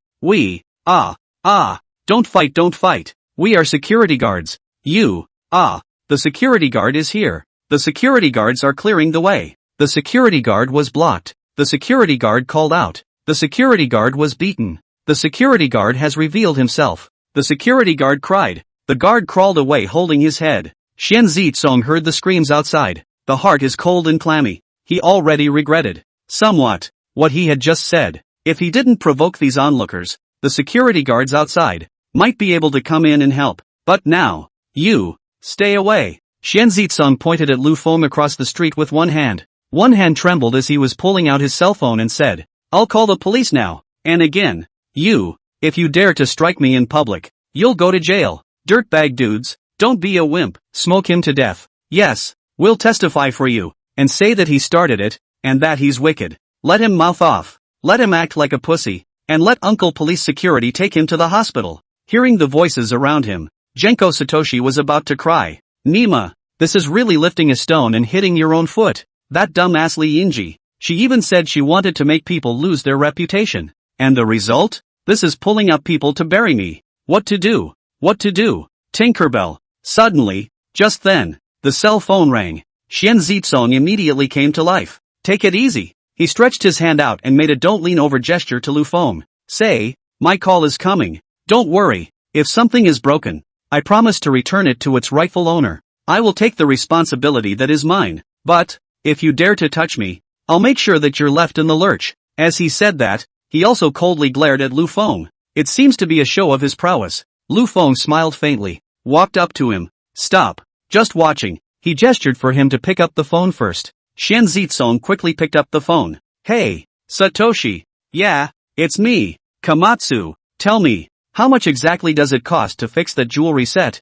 Don't fight. We are security guards. The security guard is here. The security guards are clearing the way. The security guard was blocked. The security guard called out. The security guard was beaten. The security guard has revealed himself. The security guard cried. The guard crawled away holding his head. Xian Zitsong heard the screams outside. The heart is cold and clammy. He already regretted, somewhat, what he had just said. If he didn't provoke these onlookers, the security guards outside might be able to come in and help. But now, you, stay away. Xian Zitsong pointed at Lu Feng across the street with one hand. One hand trembled as he was pulling out his cell phone and said, "I'll call the police now. And again, if you dare to strike me in public, you'll go to jail. Dirtbag dudes, don't be a wimp. Smoke him to death. Yes, we'll testify for you, and say that he started it, and that he's wicked. Let him mouth off. Let him act like a pussy, and let Uncle Police Security take him to the hospital." Hearing the voices around him, Genko Satoshi was about to cry. "Nima, this is really lifting a stone and hitting your own foot. That dumbass Li Yingji. She even said she wanted to make people lose their reputation. And the result? This is pulling up people to bury me. What to do? Tinkerbell." Suddenly, just then, the cell phone rang. Xian Zitsong immediately came to life. "Take it easy." He stretched his hand out and made a "don't lean over" gesture to Lu Feng. "Say, my call is coming. Don't worry. If something is broken, I promise to return it to its rightful owner. I will take the responsibility that is mine. But, if you dare to touch me, I'll make sure that you're left in the lurch." As he said that, He also coldly glared at Lu Feng. It seems to be a show of his prowess. Lu Feng smiled faintly, walked up to him. Stop. Just watching. He gestured for him to pick up the phone first. Xian Zitsong quickly picked up the phone. Hey, Satoshi. Yeah, it's me, Komatsu. Tell me, how much exactly does it cost to fix that jewelry set?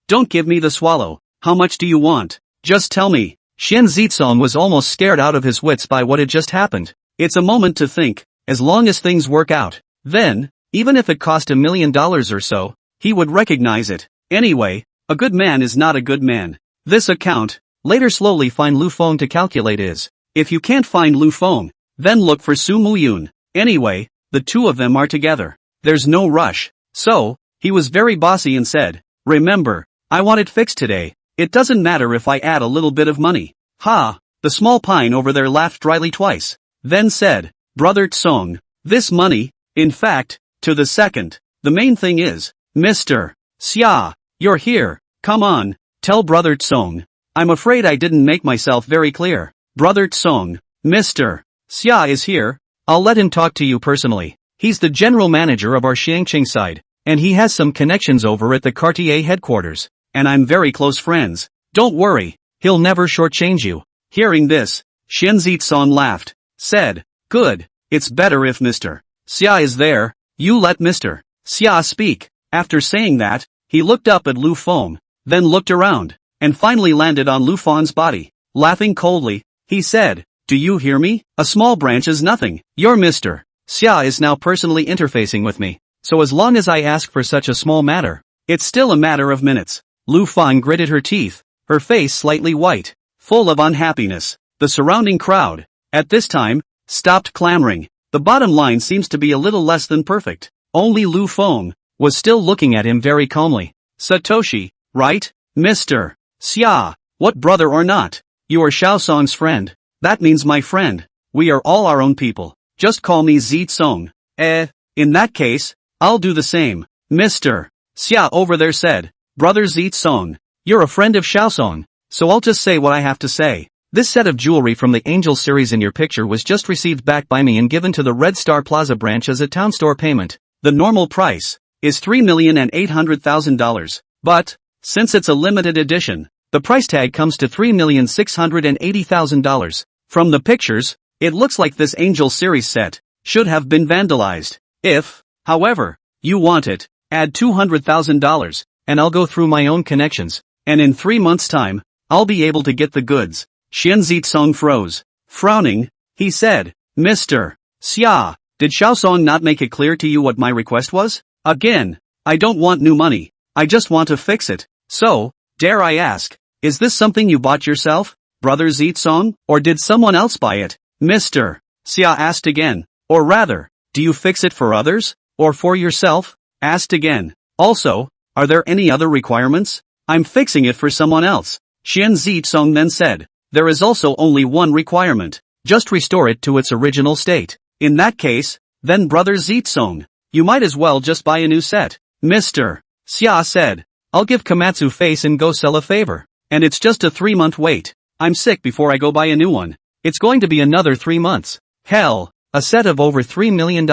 Don't give me the swallow. How much do you want? Just tell me. Xian Zitsong was almost scared out of his wits by what had just happened. It's a moment to think. As long as things work out, then, even if it cost $1 million or so, he would recognize it. Anyway, a good man is not a good man. This account, later slowly find Lu Feng to calculate is. If you can't find Lu Feng, then look for Su Muyun. Anyway, the two of them are together. There's no rush. So, he was very bossy and said, remember, I want it fixed today. It doesn't matter if I add a little bit of money. Ha! The small pine over there laughed dryly twice. Then said, Brother Tsong, this money, in fact, to the second. The main thing is, Mr. Xia, you're here. Come on, tell Brother Tsong. I'm afraid I didn't make myself very clear. Brother Tsong, Mr. Xia is here. I'll let him talk to you personally. He's the general manager of our Xiangqing side, and he has some connections over at the Cartier headquarters, and I'm very close friends. Don't worry, he'll never shortchange you. Hearing this, Xian Zitsong laughed, said, good, it's better if Mr. Xia is there. You let Mr. Xia speak. After saying that, he looked up at Lu Feng, then looked around, and finally landed on Lu Feng's body. Laughing coldly, he said, do you hear me? A small branch is nothing. Your Mr. Xia is now personally interfacing with me, so as long as I ask for such a small matter, it's still a matter of minutes. Lu Feng gritted her teeth, her face slightly white, full of unhappiness. The surrounding crowd, at this time, stopped clamoring. The bottom line seems to be a little less than perfect. Only Lu Feng was still looking at him very calmly. Satoshi, right? Mr. Xia, what brother or not? You are Xiaosong's friend. That means my friend. We are all our own people. Just call me Zitsong. In that case, I'll do the same. Mr. Xia over there said, Brother Zitsong, you're a friend of Xiaosong, so I'll just say what I have to say. This set of jewelry from the Angel series in your picture was just received back by me and given to the Red Star Plaza branch as a town store payment. The normal price is $3,800,000, but, since it's a limited edition, the price tag comes to $3,680,000. From the pictures, it looks like this Angel series set should have been vandalized. If, however, you want it, add $200,000, and I'll go through my own connections, and in 3 months' time, I'll be able to get the goods. Xian Zitsong froze. Frowning, he said, Mr. Xia, did Xiaosong not make it clear to you what my request was? Again, I don't want new money. I just want to fix it. So, dare I ask, is this something you bought yourself, Brother Zitsong, or did someone else buy it? Mr. Xia asked again. Or rather, do you fix it for others, or for yourself? Asked again. Also, are there any other requirements? I'm fixing it for someone else. Xian Zitsong then said, there is also only one requirement. Just restore it to its original state. In that case, then Brother Zitsong, you might as well just buy a new set. Mr. Xia said, I'll give Komatsu face and go sell a favor. And it's just a 3-month wait. I'm sick before I go buy a new one. It's going to be another 3 months. Hell, a set of over $3 million.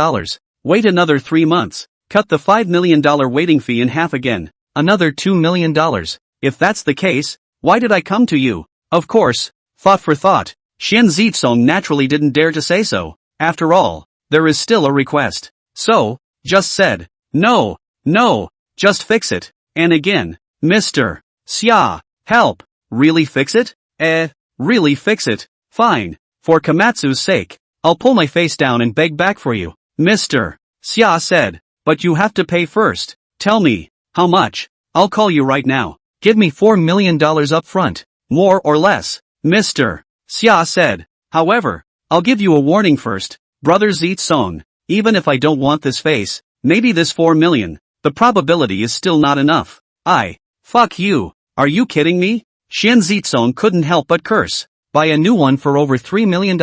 Wait another 3 months. Cut the $5 million waiting fee in half again. Another $2 million. If that's the case, why did I come to you? Of course, thought for thought, Xian Zitsong naturally didn't dare to say so. After all, there is still a request. So, just said, no, just fix it. And again, Mr. Xia, help, really fix it? Really fix it? Fine, for Komatsu's sake, I'll pull my face down and beg back for you. Mr. Xia said, but you have to pay first. Tell me, how much? I'll call you right now. Give me $4 million up front. More or less. Mr. Xia said. However, I'll give you a warning first, Brother Zitsong. Even if I don't want this face, maybe this 4 million, the probability is still not enough. Fuck you. Are you kidding me? Xian Zitsong couldn't help but curse. Buy a new one for over $3 million.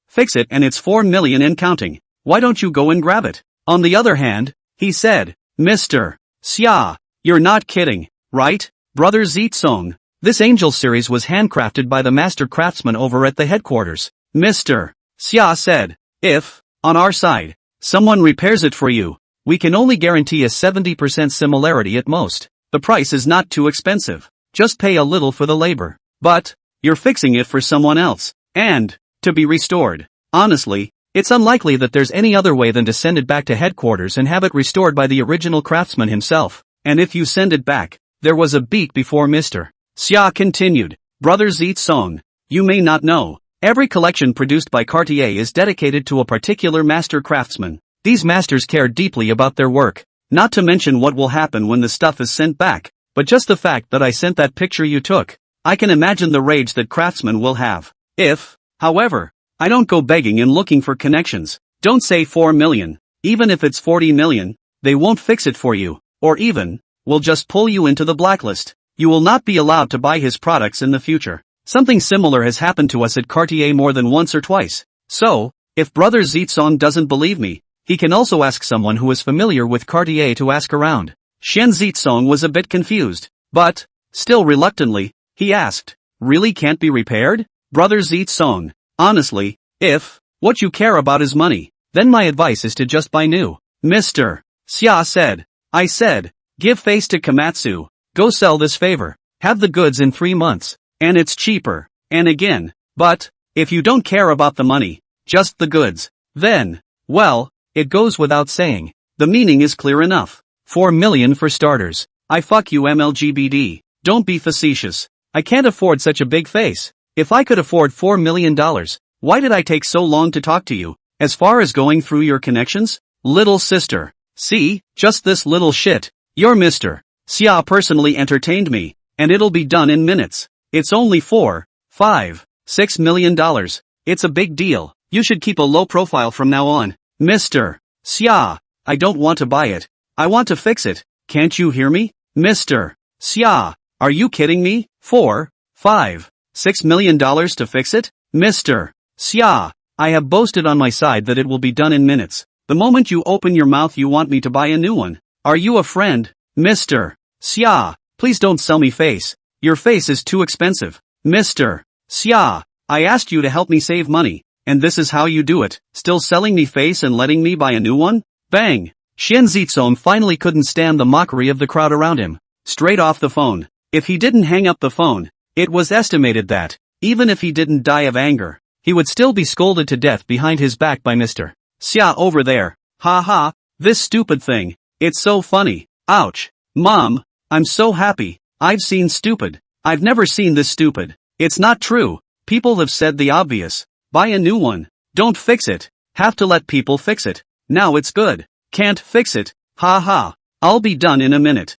Fix it and it's 4 million and counting. Why don't you go and grab it? On the other hand, he said, Mr. Xia, you're not kidding, right, Brother Zitsong? This Angel series was handcrafted by the master craftsman over at the headquarters. Mr. Xia said, if on our side. Someone repairs it for you. We can only guarantee a 70% similarity at most. The price is not too expensive. Just pay a little for the labor. But, you're fixing it for someone else. And, to be restored. Honestly, it's unlikely that there's any other way than to send it back to headquarters and have it restored by the original craftsman himself. And if you send it back, there was a beat before Mr. Xia continued. Brother Zitsong, you may not know. Every collection produced by Cartier is dedicated to a particular master craftsman. These masters care deeply about their work. Not to mention what will happen when the stuff is sent back, but just the fact that I sent that picture you took. I can imagine the rage that craftsmen will have. If, however, I don't go begging and looking for connections. Don't say 4 million. Even if it's 40 million, they won't fix it for you. Or even, will just pull you into the blacklist. You will not be allowed to buy his products in the future. Something similar has happened to us at Cartier more than once or twice. So, if Brother Zitsong doesn't believe me, he can also ask someone who is familiar with Cartier to ask around. Shen Zitsong was a bit confused, but, still reluctantly, he asked, really can't be repaired? Brother Zitsong, honestly, if what you care about is money, then my advice is to just buy new. Mr. Xia said. I said, give face to Komatsu, go sell this favor, have the goods in 3 months, and it's cheaper, and again, but, if you don't care about the money, just the goods, then, well, it goes without saying, the meaning is clear enough. 4 million for starters. I fuck you MLGBD, don't be facetious. I can't afford such a big face. If I could afford $4 million, why did I take so long to talk to you? As far as going through your connections? Little sister. See, just this little shit. Your Mr. Xia personally entertained me, and it'll be done in minutes. It's only 4, 5, $6 million. It's a big deal. You should keep a low profile from now on. Mr. Xia, I don't want to buy it. I want to fix it. Can't you hear me? Mr. Xia, are you kidding me? 4, 5, $6 million to fix it? Mr. Xia, I have boasted on my side that it will be done in minutes. The moment you open your mouth you want me to buy a new one. Are you a friend? Mr. Xia, please don't sell me face. Your face is too expensive. Mr. Xia, I asked you to help me save money, and this is how you do it, still selling me face and letting me buy a new one? Bang! Shen Zitsong finally couldn't stand the mockery of the crowd around him. Straight off the phone. If he didn't hang up the phone, it was estimated that, even if he didn't die of anger, he would still be scolded to death behind his back by Mr. Xia over there. Ha ha, this stupid thing. It's so funny. Ouch. Mom, I'm so happy. I've seen stupid. I've never seen this stupid. It's not true. People have said the obvious. Buy a new one. Don't fix it. Have to let people fix it. Now it's good. Can't fix it. Ha ha. I'll be done in a minute.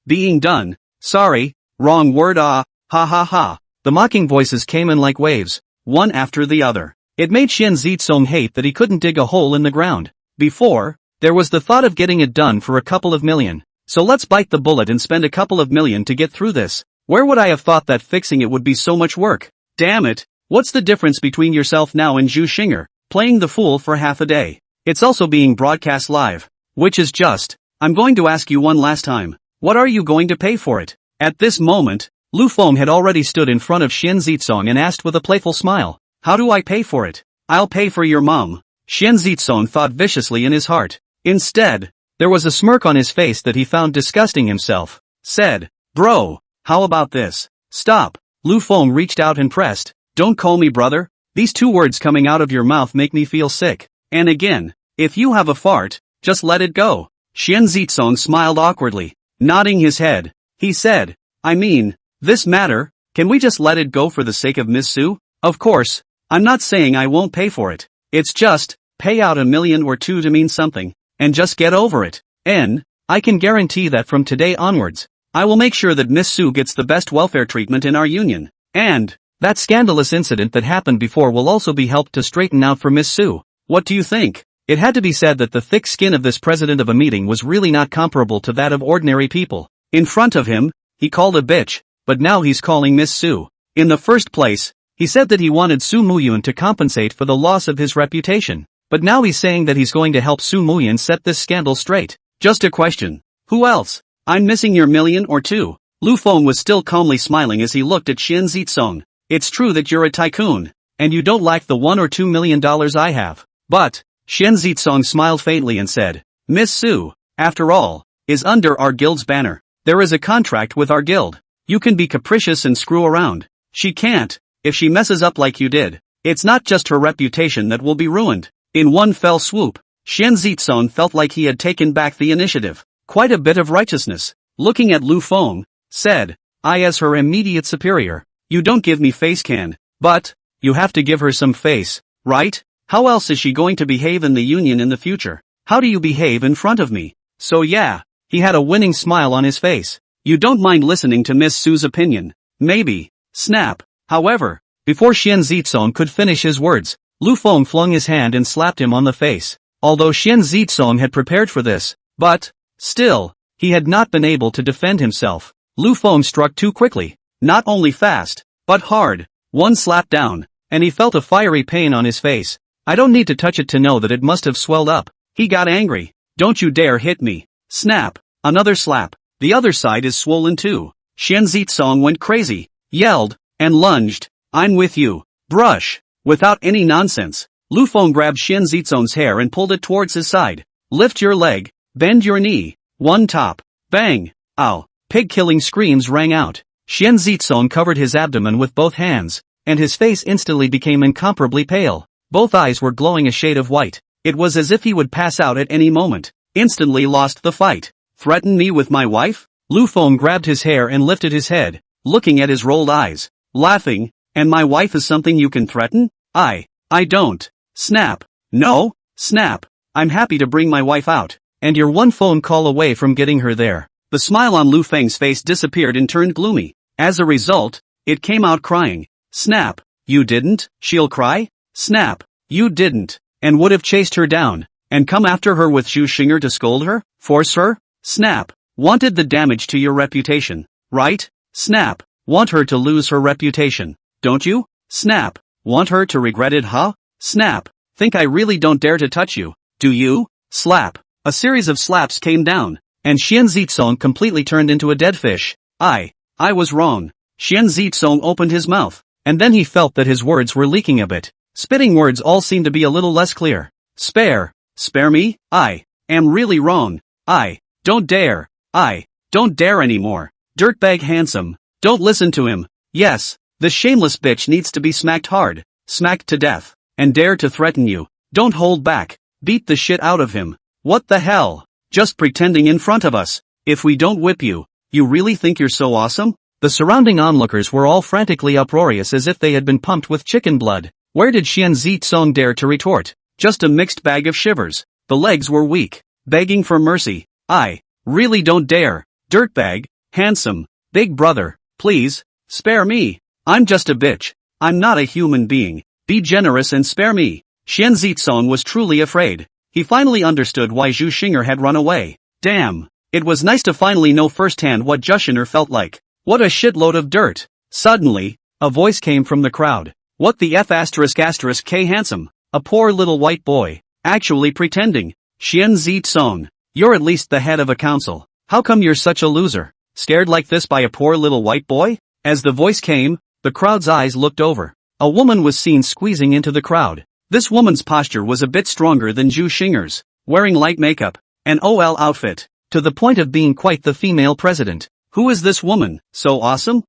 Being done. Sorry, wrong word. Ha ha ha. The mocking voices came in like waves, one after the other. It made Shen Zitsong hate that he couldn't dig a hole in the ground. Before, there was the thought of getting it done for a couple of million. So let's bite the bullet and spend a couple of million to get through this. Where would I have thought that fixing it would be so much work? Damn it. What's the difference between yourself now and Zhu Xinger, playing the fool for half a day? It's also being broadcast live. Which is just. I'm going to ask you one last time. What are you going to pay for it? At this moment, Lu Feng had already stood in front of Shen Zitsong and asked with a playful smile. How do I pay for it? I'll pay for your mom. Shen Zitsong thought viciously in his heart. Instead, there was a smirk on his face that he found disgusting himself. Said, bro, how about this? Stop. Lu Feng reached out and pressed. Don't call me brother. These 2 words coming out of your mouth make me feel sick. And again, if you have a fart, just let it go. Shen Zitsong smiled awkwardly, nodding his head. He said, I mean, this matter, can we just let it go for the sake of Miss Su? Of course, I'm not saying I won't pay for it. It's just, pay out $1 million or 2 to mean something, and just get over it. And, I can guarantee that from today onwards, I will make sure that Miss Su gets the best welfare treatment in our union. And, that scandalous incident that happened before will also be helped to straighten out for Miss Su. What do you think? It had to be said that the thick skin of this president of a meeting was really not comparable to that of ordinary people. In front of him, he called a bitch, but now he's calling Miss Su. In the first place, he said that he wanted Su Muyun to compensate for the loss of his reputation. But now he's saying that he's going to help Su Muyun set this scandal straight. Just a question. Who else? I'm missing your $1 million or 2. Lu Feng was still calmly smiling as he looked at Shen Zitsong. It's true that you're a tycoon, and you don't lack the $1 or $2 million I have. But, Xian Zitsong smiled faintly and said, Miss Su, after all, is under our guild's banner. There is a contract with our guild. You can be capricious and screw around. She can't, if she messes up like you did. It's not just her reputation that will be ruined. In one fell swoop, Xian Zitsong felt like he had taken back the initiative. Quite a bit of righteousness. Looking at Lu Feng, said, I as her immediate superior. You don't give me face can, but, you have to give her some face, right? How else is she going to behave in the union in the future? How do you behave in front of me? So yeah, he had a winning smile on his face. You don't mind listening to Miss Su's opinion. Maybe. Snap. However, before Xian Zitsong could finish his words, Lu Feng flung his hand and slapped him on the face. Although Xian Zitsong had prepared for this, but, still, he had not been able to defend himself. Lu Feng struck too quickly. Not only fast, but hard. One slap down, and he felt a fiery pain on his face. I don't need to touch it to know that it must have swelled up. He got angry. Don't you dare hit me. Snap. Another slap. The other side is swollen too. Xian Zitsong went crazy, yelled, and lunged. I'm with you. Brush. Without any nonsense, Lu Feng grabbed Xian Zitsong's hair and pulled it towards his side. Lift your leg. Bend your knee. One top. Bang. Ow. Pig-killing screams rang out. Xian Zitsong covered his abdomen with both hands, and his face instantly became incomparably pale. Both eyes were glowing a shade of white. It was as if he would pass out at any moment. Instantly lost the fight. Threaten me with my wife? Lu Feng grabbed his hair and lifted his head, looking at his rolled eyes, laughing, and my wife is something you can threaten? I don't. Snap. No, snap. I'm happy to bring my wife out, and you're one phone call away from getting her there. The smile on Lu Feng's face disappeared and turned gloomy. As a result, it came out crying. Snap. You didn't? She'll cry? Snap. You didn't. And would have chased her down, and come after her with Zhu Xinger to scold her? Force her? Snap. Wanted the damage to your reputation, right? Snap. Want her to lose her reputation, don't you? Snap. Want her to regret it, huh? Snap. Think I really don't dare to touch you, do you? Slap. A series of slaps came down, and Xian Zitsong completely turned into a dead fish. I was wrong. Xian Zitsong opened his mouth, and then he felt that his words were leaking a bit. Spitting words all seemed to be a little less clear. Spare me? I am really wrong. I don't dare anymore. Dirtbag handsome. Don't listen to him. Yes, the shameless bitch needs to be smacked hard, smacked to death, and dare to threaten you. Don't hold back. Beat the shit out of him. What the hell? Just pretending in front of us. If we don't whip you, you really think you're so awesome? The surrounding onlookers were all frantically uproarious as if they had been pumped with chicken blood. Where did Xian Zitsong dare to retort? Just a mixed bag of shivers. The legs were weak, begging for mercy. I really don't dare. Dirtbag, handsome, big brother, please, spare me. I'm just a bitch. I'm not a human being. Be generous and spare me. Xian Zitsong was truly afraid. He finally understood why Zhu Xinger had run away. Damn. It was nice to finally know firsthand what Zhu Xinger felt like. What a shitload of dirt. Suddenly, a voice came from the crowd. What the F*** K handsome? A poor little white boy. Actually pretending. Xian Zitsong. You're at least the head of a council. How come you're such a loser? Scared like this by a poor little white boy? As the voice came, the crowd's eyes looked over. A woman was seen squeezing into the crowd. This woman's posture was a bit stronger than Zhu Xinger's, wearing light makeup, an OL outfit, to the point of being quite the female president. Who is this woman? So awesome?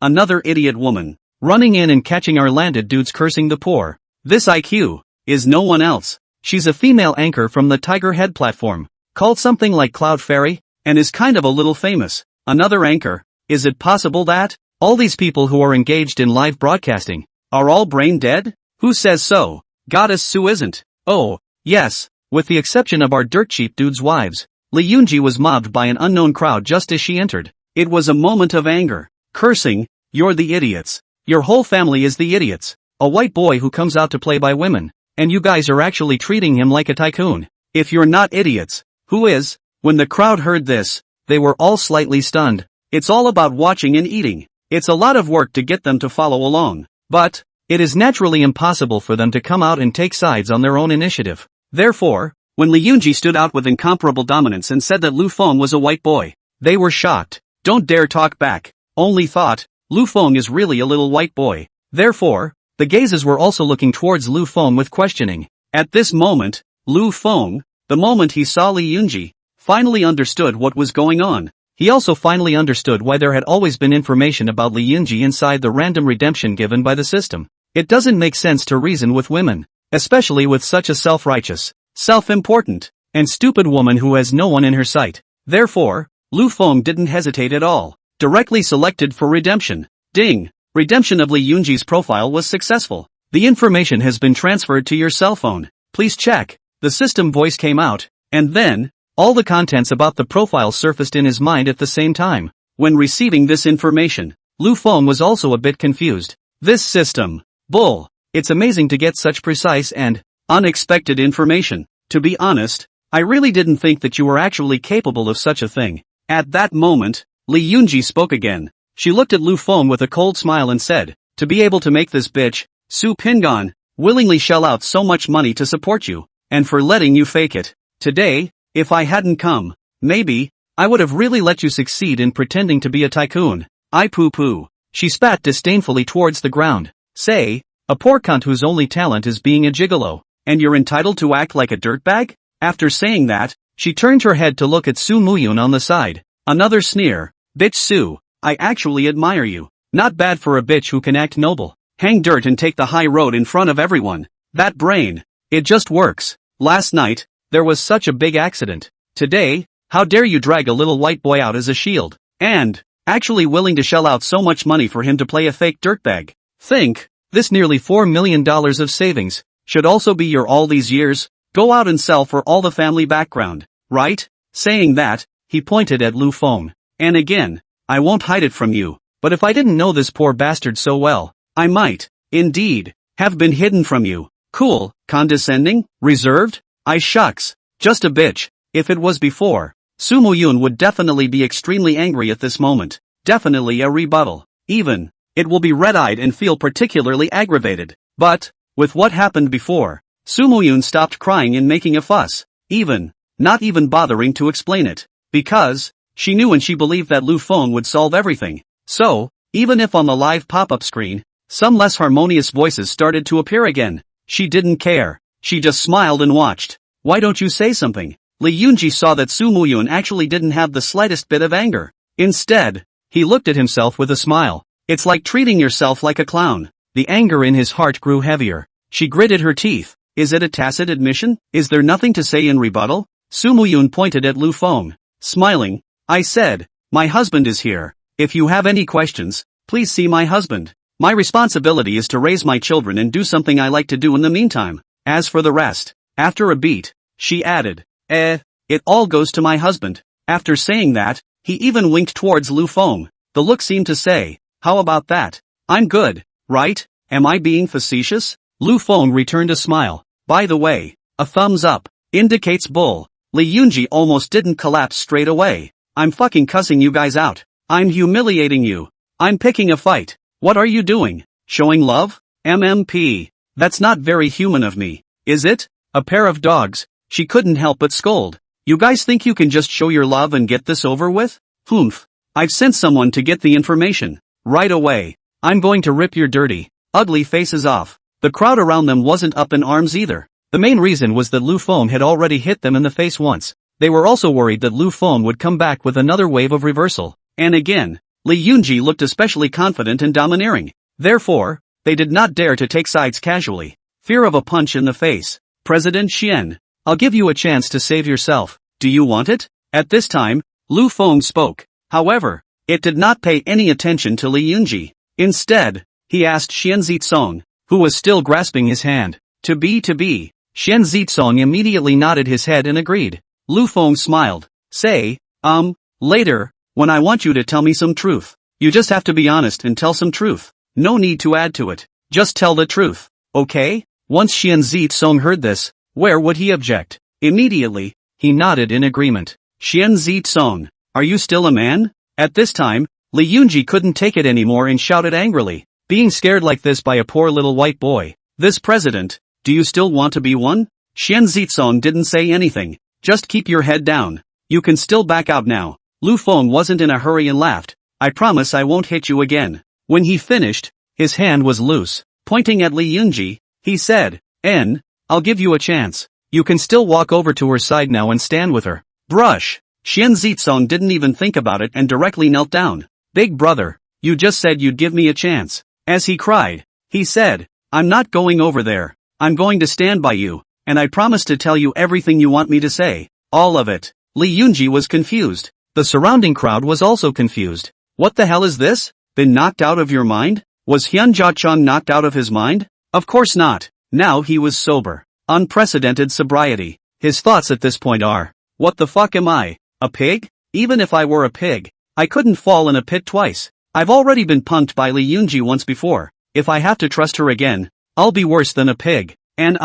Another idiot woman. Running in and catching our landed dudes cursing the poor. This IQ is no one else. She's a female anchor from the Tiger Head platform, called something like Cloud Fairy, and is kind of a little famous. Another anchor. Is it possible that all these people who are engaged in live broadcasting are all brain dead? Who says so? Goddess Su isn't. Oh, yes, with the exception of our dirt cheap dudes' wives. Li Yunji was mobbed by an unknown crowd just as she entered. It was a moment of anger. Cursing, you're the idiots. Your whole family is the idiots. A white boy who comes out to play by women, and you guys are actually treating him like a tycoon. If you're not idiots, who is? When the crowd heard this, they were all slightly stunned. It's all about watching and eating. It's a lot of work to get them to follow along. But it is naturally impossible for them to come out and take sides on their own initiative. Therefore, when Li Yunji stood out with incomparable dominance and said that Lu Feng was a white boy, they were shocked. Don't dare talk back. Only thought, Lu Feng is really a little white boy. Therefore, the gazes were also looking towards Lu Feng with questioning. At this moment, Lu Feng, the moment he saw Li Yunji, finally understood what was going on. He also finally understood why there had always been information about Li Yunji inside the random redemption given by the system. It doesn't make sense to reason with women, especially with such a self-righteous, self-important, and stupid woman who has no one in her sight. Therefore, Lu Feng didn't hesitate at all. Directly selected for redemption. Ding! Redemption of Li Yunji's profile was successful. The information has been transferred to your cell phone. Please check. The system voice came out, and then, all the contents about the profile surfaced in his mind at the same time. When receiving this information, Lu Feng was also a bit confused. This system. Bull. It's amazing to get such precise and unexpected information. To be honest, I really didn't think that you were actually capable of such a thing. At that moment, Li Yunji spoke again. She looked at Lu Feng with a cold smile and said, to be able to make this bitch, Su Pingan, willingly shell out so much money to support you, and for letting you fake it. Today, if I hadn't come, maybe, I would have really let you succeed in pretending to be a tycoon. I poo-poo. She spat disdainfully towards the ground. Say, a poor cunt whose only talent is being a gigolo, and you're entitled to act like a dirtbag? After saying that, she turned her head to look at Su Muyun on the side. Another sneer. Bitch Su, I actually admire you. Not bad for a bitch who can act noble. Hang dirt and take the high road in front of everyone. That brain. It just works. Last night, there was such a big accident. Today, how dare you drag a little white boy out as a shield, and actually willing to shell out so much money for him to play a fake dirtbag. Think, this nearly $4 million of savings, should also be your all these years, go out and sell for all the family background, right? Saying that, he pointed at Lu Feng. And again, I won't hide it from you, but if I didn't know this poor bastard so well, I might, indeed, have been hidden from you. Cool, condescending, reserved? I shucks, just a bitch. If it was before, Su Muyun would definitely be extremely angry at this moment. Definitely a rebuttal. Even, it will be red-eyed and feel particularly aggravated. But, with what happened before, Su Muyun stopped crying and making a fuss. Not even bothering to explain it. Because, she knew and she believed that Lu Feng would solve everything. So, even if on the live pop-up screen, some less harmonious voices started to appear again, she didn't care. She just smiled and watched. Why don't you say something? Li Yunji saw that Su Muyun actually didn't have the slightest bit of anger. Instead, he looked at himself with a smile. It's like treating yourself like a clown. The anger in his heart grew heavier. She gritted her teeth. Is it a tacit admission? Is there nothing to say in rebuttal? Su Muyun pointed at Lu Feng. Smiling, I said, my husband is here. If you have any questions, please see my husband. My responsibility is to raise my children and do something I like to do in the meantime. As for the rest, after a beat, she added, it all goes to my husband. After saying that, he even winked towards Lu Feng. The look seemed to say, how about that? I'm good, right? Am I being facetious? Lu Feng returned a smile. By the way, a thumbs up indicates bull. Li Yunji almost didn't collapse straight away. I'm fucking cussing you guys out. I'm humiliating you. I'm picking a fight. What are you doing? Showing love? MMP. That's not very human of me, is it? A pair of dogs. She couldn't help but scold. You guys think you can just show your love and get this over with? Humph. I've sent someone to get the information. Right away. I'm going to rip your dirty, ugly faces off. The crowd around them wasn't up in arms either. The main reason was that Lu Feng had already hit them in the face once. They were also worried that Lu Feng would come back with another wave of reversal. And again, Li Yunji looked especially confident and domineering. Therefore, they did not dare to take sides casually. Fear of a punch in the face. President Xian, I'll give you a chance to save yourself. Do you want it? At this time, Lu Feng spoke. However, it did not pay any attention to Li Yunji. Instead, he asked Xian Zitsong, who was still grasping his hand. To be. Xian Zitsong immediately nodded his head and agreed. Lu Feng smiled. Say, later, when I want you to tell me some truth. You just have to be honest and tell some truth. No need to add to it. Just tell the truth. Okay? Once Xian Zitsong heard this, where would he object? Immediately, he nodded in agreement. Xian Zitsong, are you still a man? At this time, Li Yunji couldn't take it anymore and shouted angrily. Being scared like this by a poor little white boy. This president, do you still want to be one? Xian Zitsong didn't say anything. Just keep your head down. You can still back out now. Lu Feng wasn't in a hurry and laughed. I promise I won't hit you again. When he finished, his hand was loose. Pointing at Li Yunji, he said, I'll give you a chance. You can still walk over to her side now and stand with her. Brush. Xian Zitsong didn't even think about it and directly knelt down. Big brother, you just said you'd give me a chance. As he cried, he said, I'm not going over there. I'm going to stand by you, and I promise to tell you everything you want me to say. All of it. Li Yunji was confused. The surrounding crowd was also confused. What the hell is this? Been knocked out of your mind? Was Hyun Jiacheng knocked out of his mind? Of course not. Now he was sober. Unprecedented sobriety. His thoughts at this point are, what the fuck am I? A pig? Even if I were a pig, I couldn't fall in a pit twice. I've already been punked by Li Yunji once before. If I have to trust her again, I'll be worse than a pig. And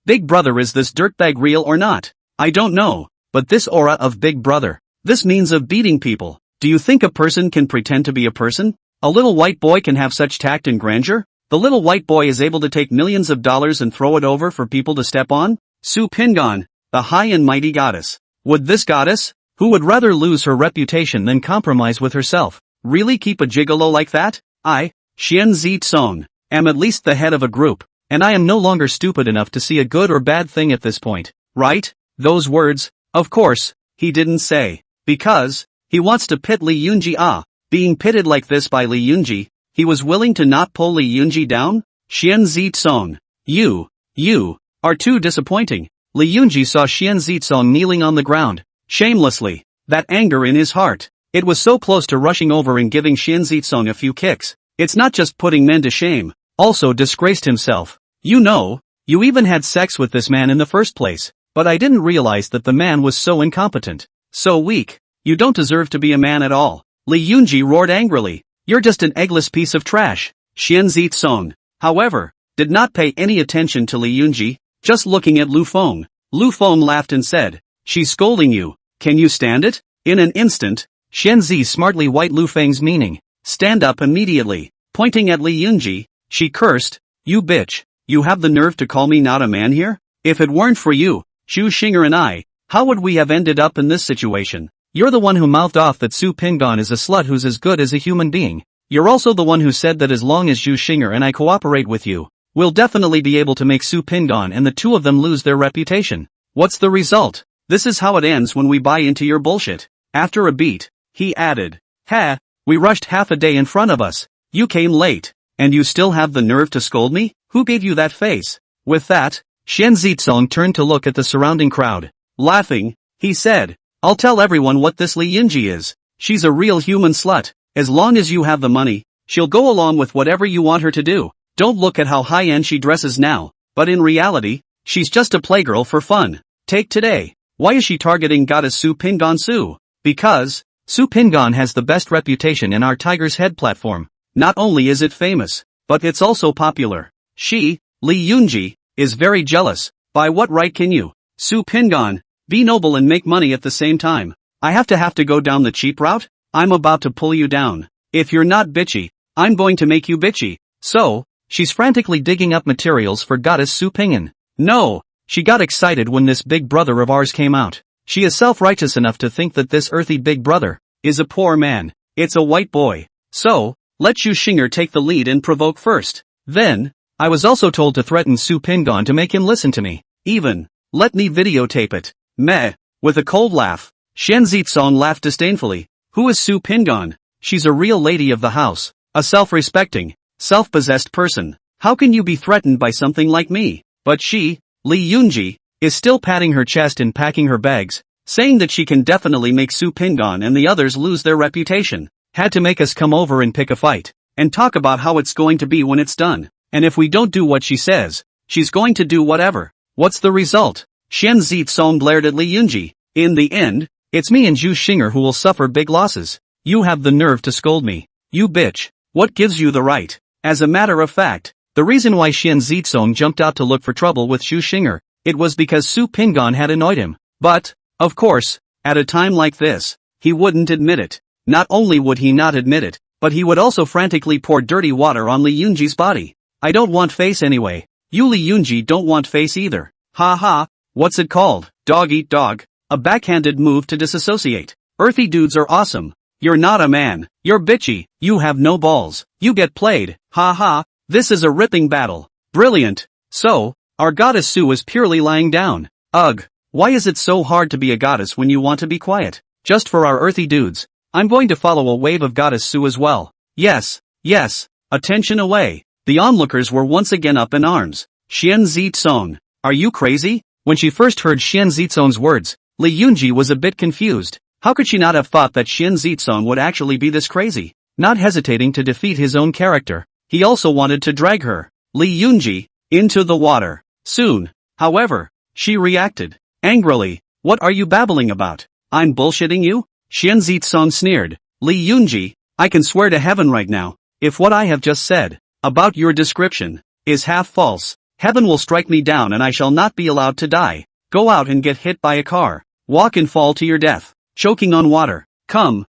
big brother, is this dirtbag real or not? I don't know, but this aura of big brother, this means of beating people. Do you think a person can pretend to be a person? A little white boy can have such tact and grandeur? The little white boy is able to take millions of dollars and throw it over for people to step on? Su Pingon, the high and mighty goddess. Would this goddess, who would rather lose her reputation than compromise with herself, really keep a gigolo like that? I, Xian Zitsong, am at least the head of a group, and I am no longer stupid enough to see a good or bad thing at this point, right? Those words, of course, he didn't say, because he wants to pit Li Yunji. Being pitted like this by Li Yunji, he was willing to not pull Li Yunji down? Xian Zitsong, you are too disappointing. Li Yunji saw Xian Zitsong kneeling on the ground, shamelessly, that anger in his heart. It was so close to rushing over and giving Xian Zitsong a few kicks. It's not just putting men to shame, also disgraced himself. You know, you even had sex with this man in the first place, but I didn't realize that the man was so incompetent, so weak. You don't deserve to be a man at all. Li Yunji roared angrily. You're just an eggless piece of trash. Xian Zitsong, however, did not pay any attention to Li Yunji, just looking at Lu Feng. Lu Feng laughed and said, she's scolding you. Can you stand it? In an instant, Xian Zi smartly white Lu Feng's meaning. Stand up immediately. Pointing at Li Yunji, she cursed, you bitch, you have the nerve to call me not a man here? If it weren't for you, Xu Xinger and I, how would we have ended up in this situation? You're the one who mouthed off that Su Pingon is a slut who's as good as a human being. You're also the one who said that as long as Xu Xinger and I cooperate with you, we'll definitely be able to make Su Pingon and the two of them lose their reputation. What's the result? This is how it ends when we buy into your bullshit. After a beat, he added, ha, we rushed half a day in front of us. You came late, and you still have the nerve to scold me? Who gave you that face? With that, Xian Zitsong turned to look at the surrounding crowd. Laughing, he said, I'll tell everyone what this Li Yunji is. She's a real human slut. As long as you have the money, she'll go along with whatever you want her to do. Don't look at how high-end she dresses now, but in reality, she's just a playgirl for fun. Take today. Why is she targeting goddess Su Pingon Su? Because Su Pingon has the best reputation in our Tiger's Head platform. Not only is it famous, but it's also popular. She, Li Yunji, is very jealous. By what right can you, Su Pingon, be noble and make money at the same time? I have to go down the cheap route? I'm about to pull you down. If you're not bitchy, I'm going to make you bitchy. So, she's frantically digging up materials for goddess Su Pingon. No, she got excited when this big brother of ours came out. She is self-righteous enough to think that this earthy big brother is a poor man. It's a white boy. So, let Xu Xinger take the lead and provoke first. Then, I was also told to threaten Su Pingon to make him listen to me. Even, let me videotape it. Meh. With a cold laugh, Xian Zitsong laughed disdainfully. Who is Su Pingon? She's a real lady of the house. A self-respecting, self-possessed person. How can you be threatened by something like me? But she, Li Yunji, is still patting her chest and packing her bags, saying that she can definitely make Su Pingon and the others lose their reputation. Had to make us come over and pick a fight, and talk about how it's going to be when it's done. And if we don't do what she says, she's going to do whatever. What's the result? Xian Zitsong blared at Li Yunji. In the end, it's me and Xu Xinger who will suffer big losses. You have the nerve to scold me. You bitch. What gives you the right? As a matter of fact, the reason why Xian Zitsong jumped out to look for trouble with Xu Xinger, it was because Su Pingon had annoyed him. But, of course, at a time like this, he wouldn't admit it. Not only would he not admit it, but he would also frantically pour dirty water on Li Yunji's body. I don't want face anyway. You Li Yunji don't want face either. Ha ha, what's it called? Dog eat dog. A backhanded move to disassociate. Earthy dudes are awesome. You're not a man. You're bitchy. You have no balls. You get played. Ha ha, this is a ripping battle. Brilliant. So, Our goddess Sue is purely lying down. Ugh. Why is it so hard to be a goddess when you want to be quiet? Just for our earthy dudes. I'm going to follow a wave of goddess Sue as well. Yes, yes. Attention away. The onlookers were once again up in arms. Xian Zitsong. Are you crazy? When she first heard Xian Zitsong's words, Li Yunji was a bit confused. How could she not have thought that Xian Zitsong would actually be this crazy? Not hesitating to defeat his own character, he also wanted to drag her, Li Yunji, into the water. Soon, however, she reacted. Angrily, what are you babbling about? I'm bullshitting you? Xian Zitsong sneered. Li Yunji, I can swear to heaven right now, if what I have just said, about your description, is half false, heaven will strike me down and I shall not be allowed to die. Go out and get hit by a car. Walk and fall to your death, choking on water. Come,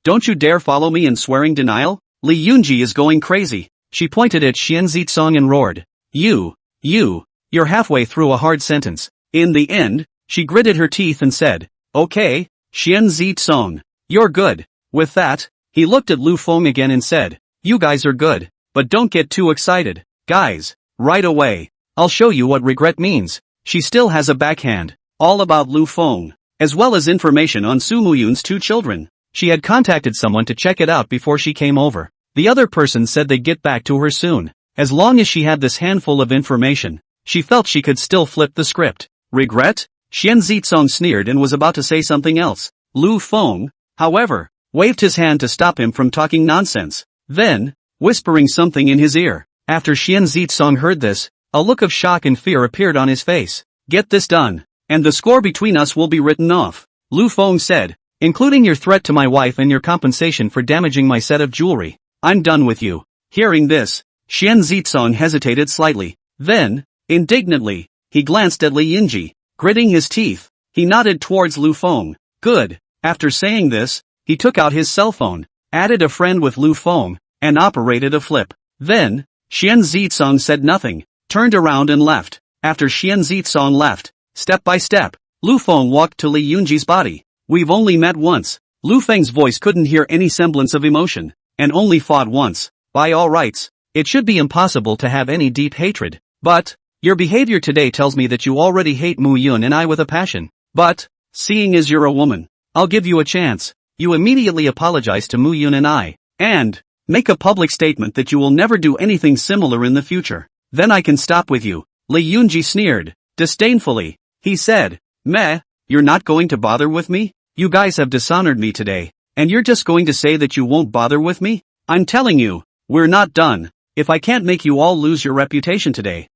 don't you dare follow me in swearing denial? Li Yunji is going crazy. She pointed at Xian Zitsong and roared. You're halfway through a hard sentence. In the end, she gritted her teeth and said, okay, Xian Zitsong, you're good. With that, he looked at Lu Feng again and said, you guys are good, but don't get too excited. Guys, right away. I'll show you what regret means. She still has a backhand, all about Lu Feng, as well as information on Su Muyun's 2 children. She had contacted someone to check it out before she came over. The other person said they'd get back to her soon. As long as she had this handful of information, she felt she could still flip the script. Regret? Xian Zitsong sneered and was about to say something else. Lu Feng, however, waved his hand to stop him from talking nonsense. Then, whispering something in his ear. After Xian Zitsong heard this, a look of shock and fear appeared on his face. Get this done, and the score between us will be written off. Lu Feng said, including your threat to my wife and your compensation for damaging my set of jewelry. I'm done with you. Hearing this, Xian Zitsong hesitated slightly. Then, indignantly, he glanced at Li Yunji. Gritting his teeth, he nodded towards Lu Feng. Good. After saying this, he took out his cell phone, added a friend with Lu Feng, and operated a flip. Then, Xian Zitsong said nothing, turned around and left. After Xian Zitsong left, step by step, Lu Feng walked to Li Yunji's body. We've only met once. Lu Feng's voice couldn't hear any semblance of emotion, and only fought once. By all rights, it should be impossible to have any deep hatred. But, your behavior today tells me that you already hate Mu Yun and I with a passion. But, seeing as you're a woman, I'll give you a chance. You immediately apologize to Mu Yun and I, and make a public statement that you will never do anything similar in the future. Then I can stop with you. Li Yunji sneered, disdainfully. He said, meh, you're not going to bother with me? You guys have dishonored me today, and you're just going to say that you won't bother with me? I'm telling you, we're not done. If I can't make you all lose your reputation today,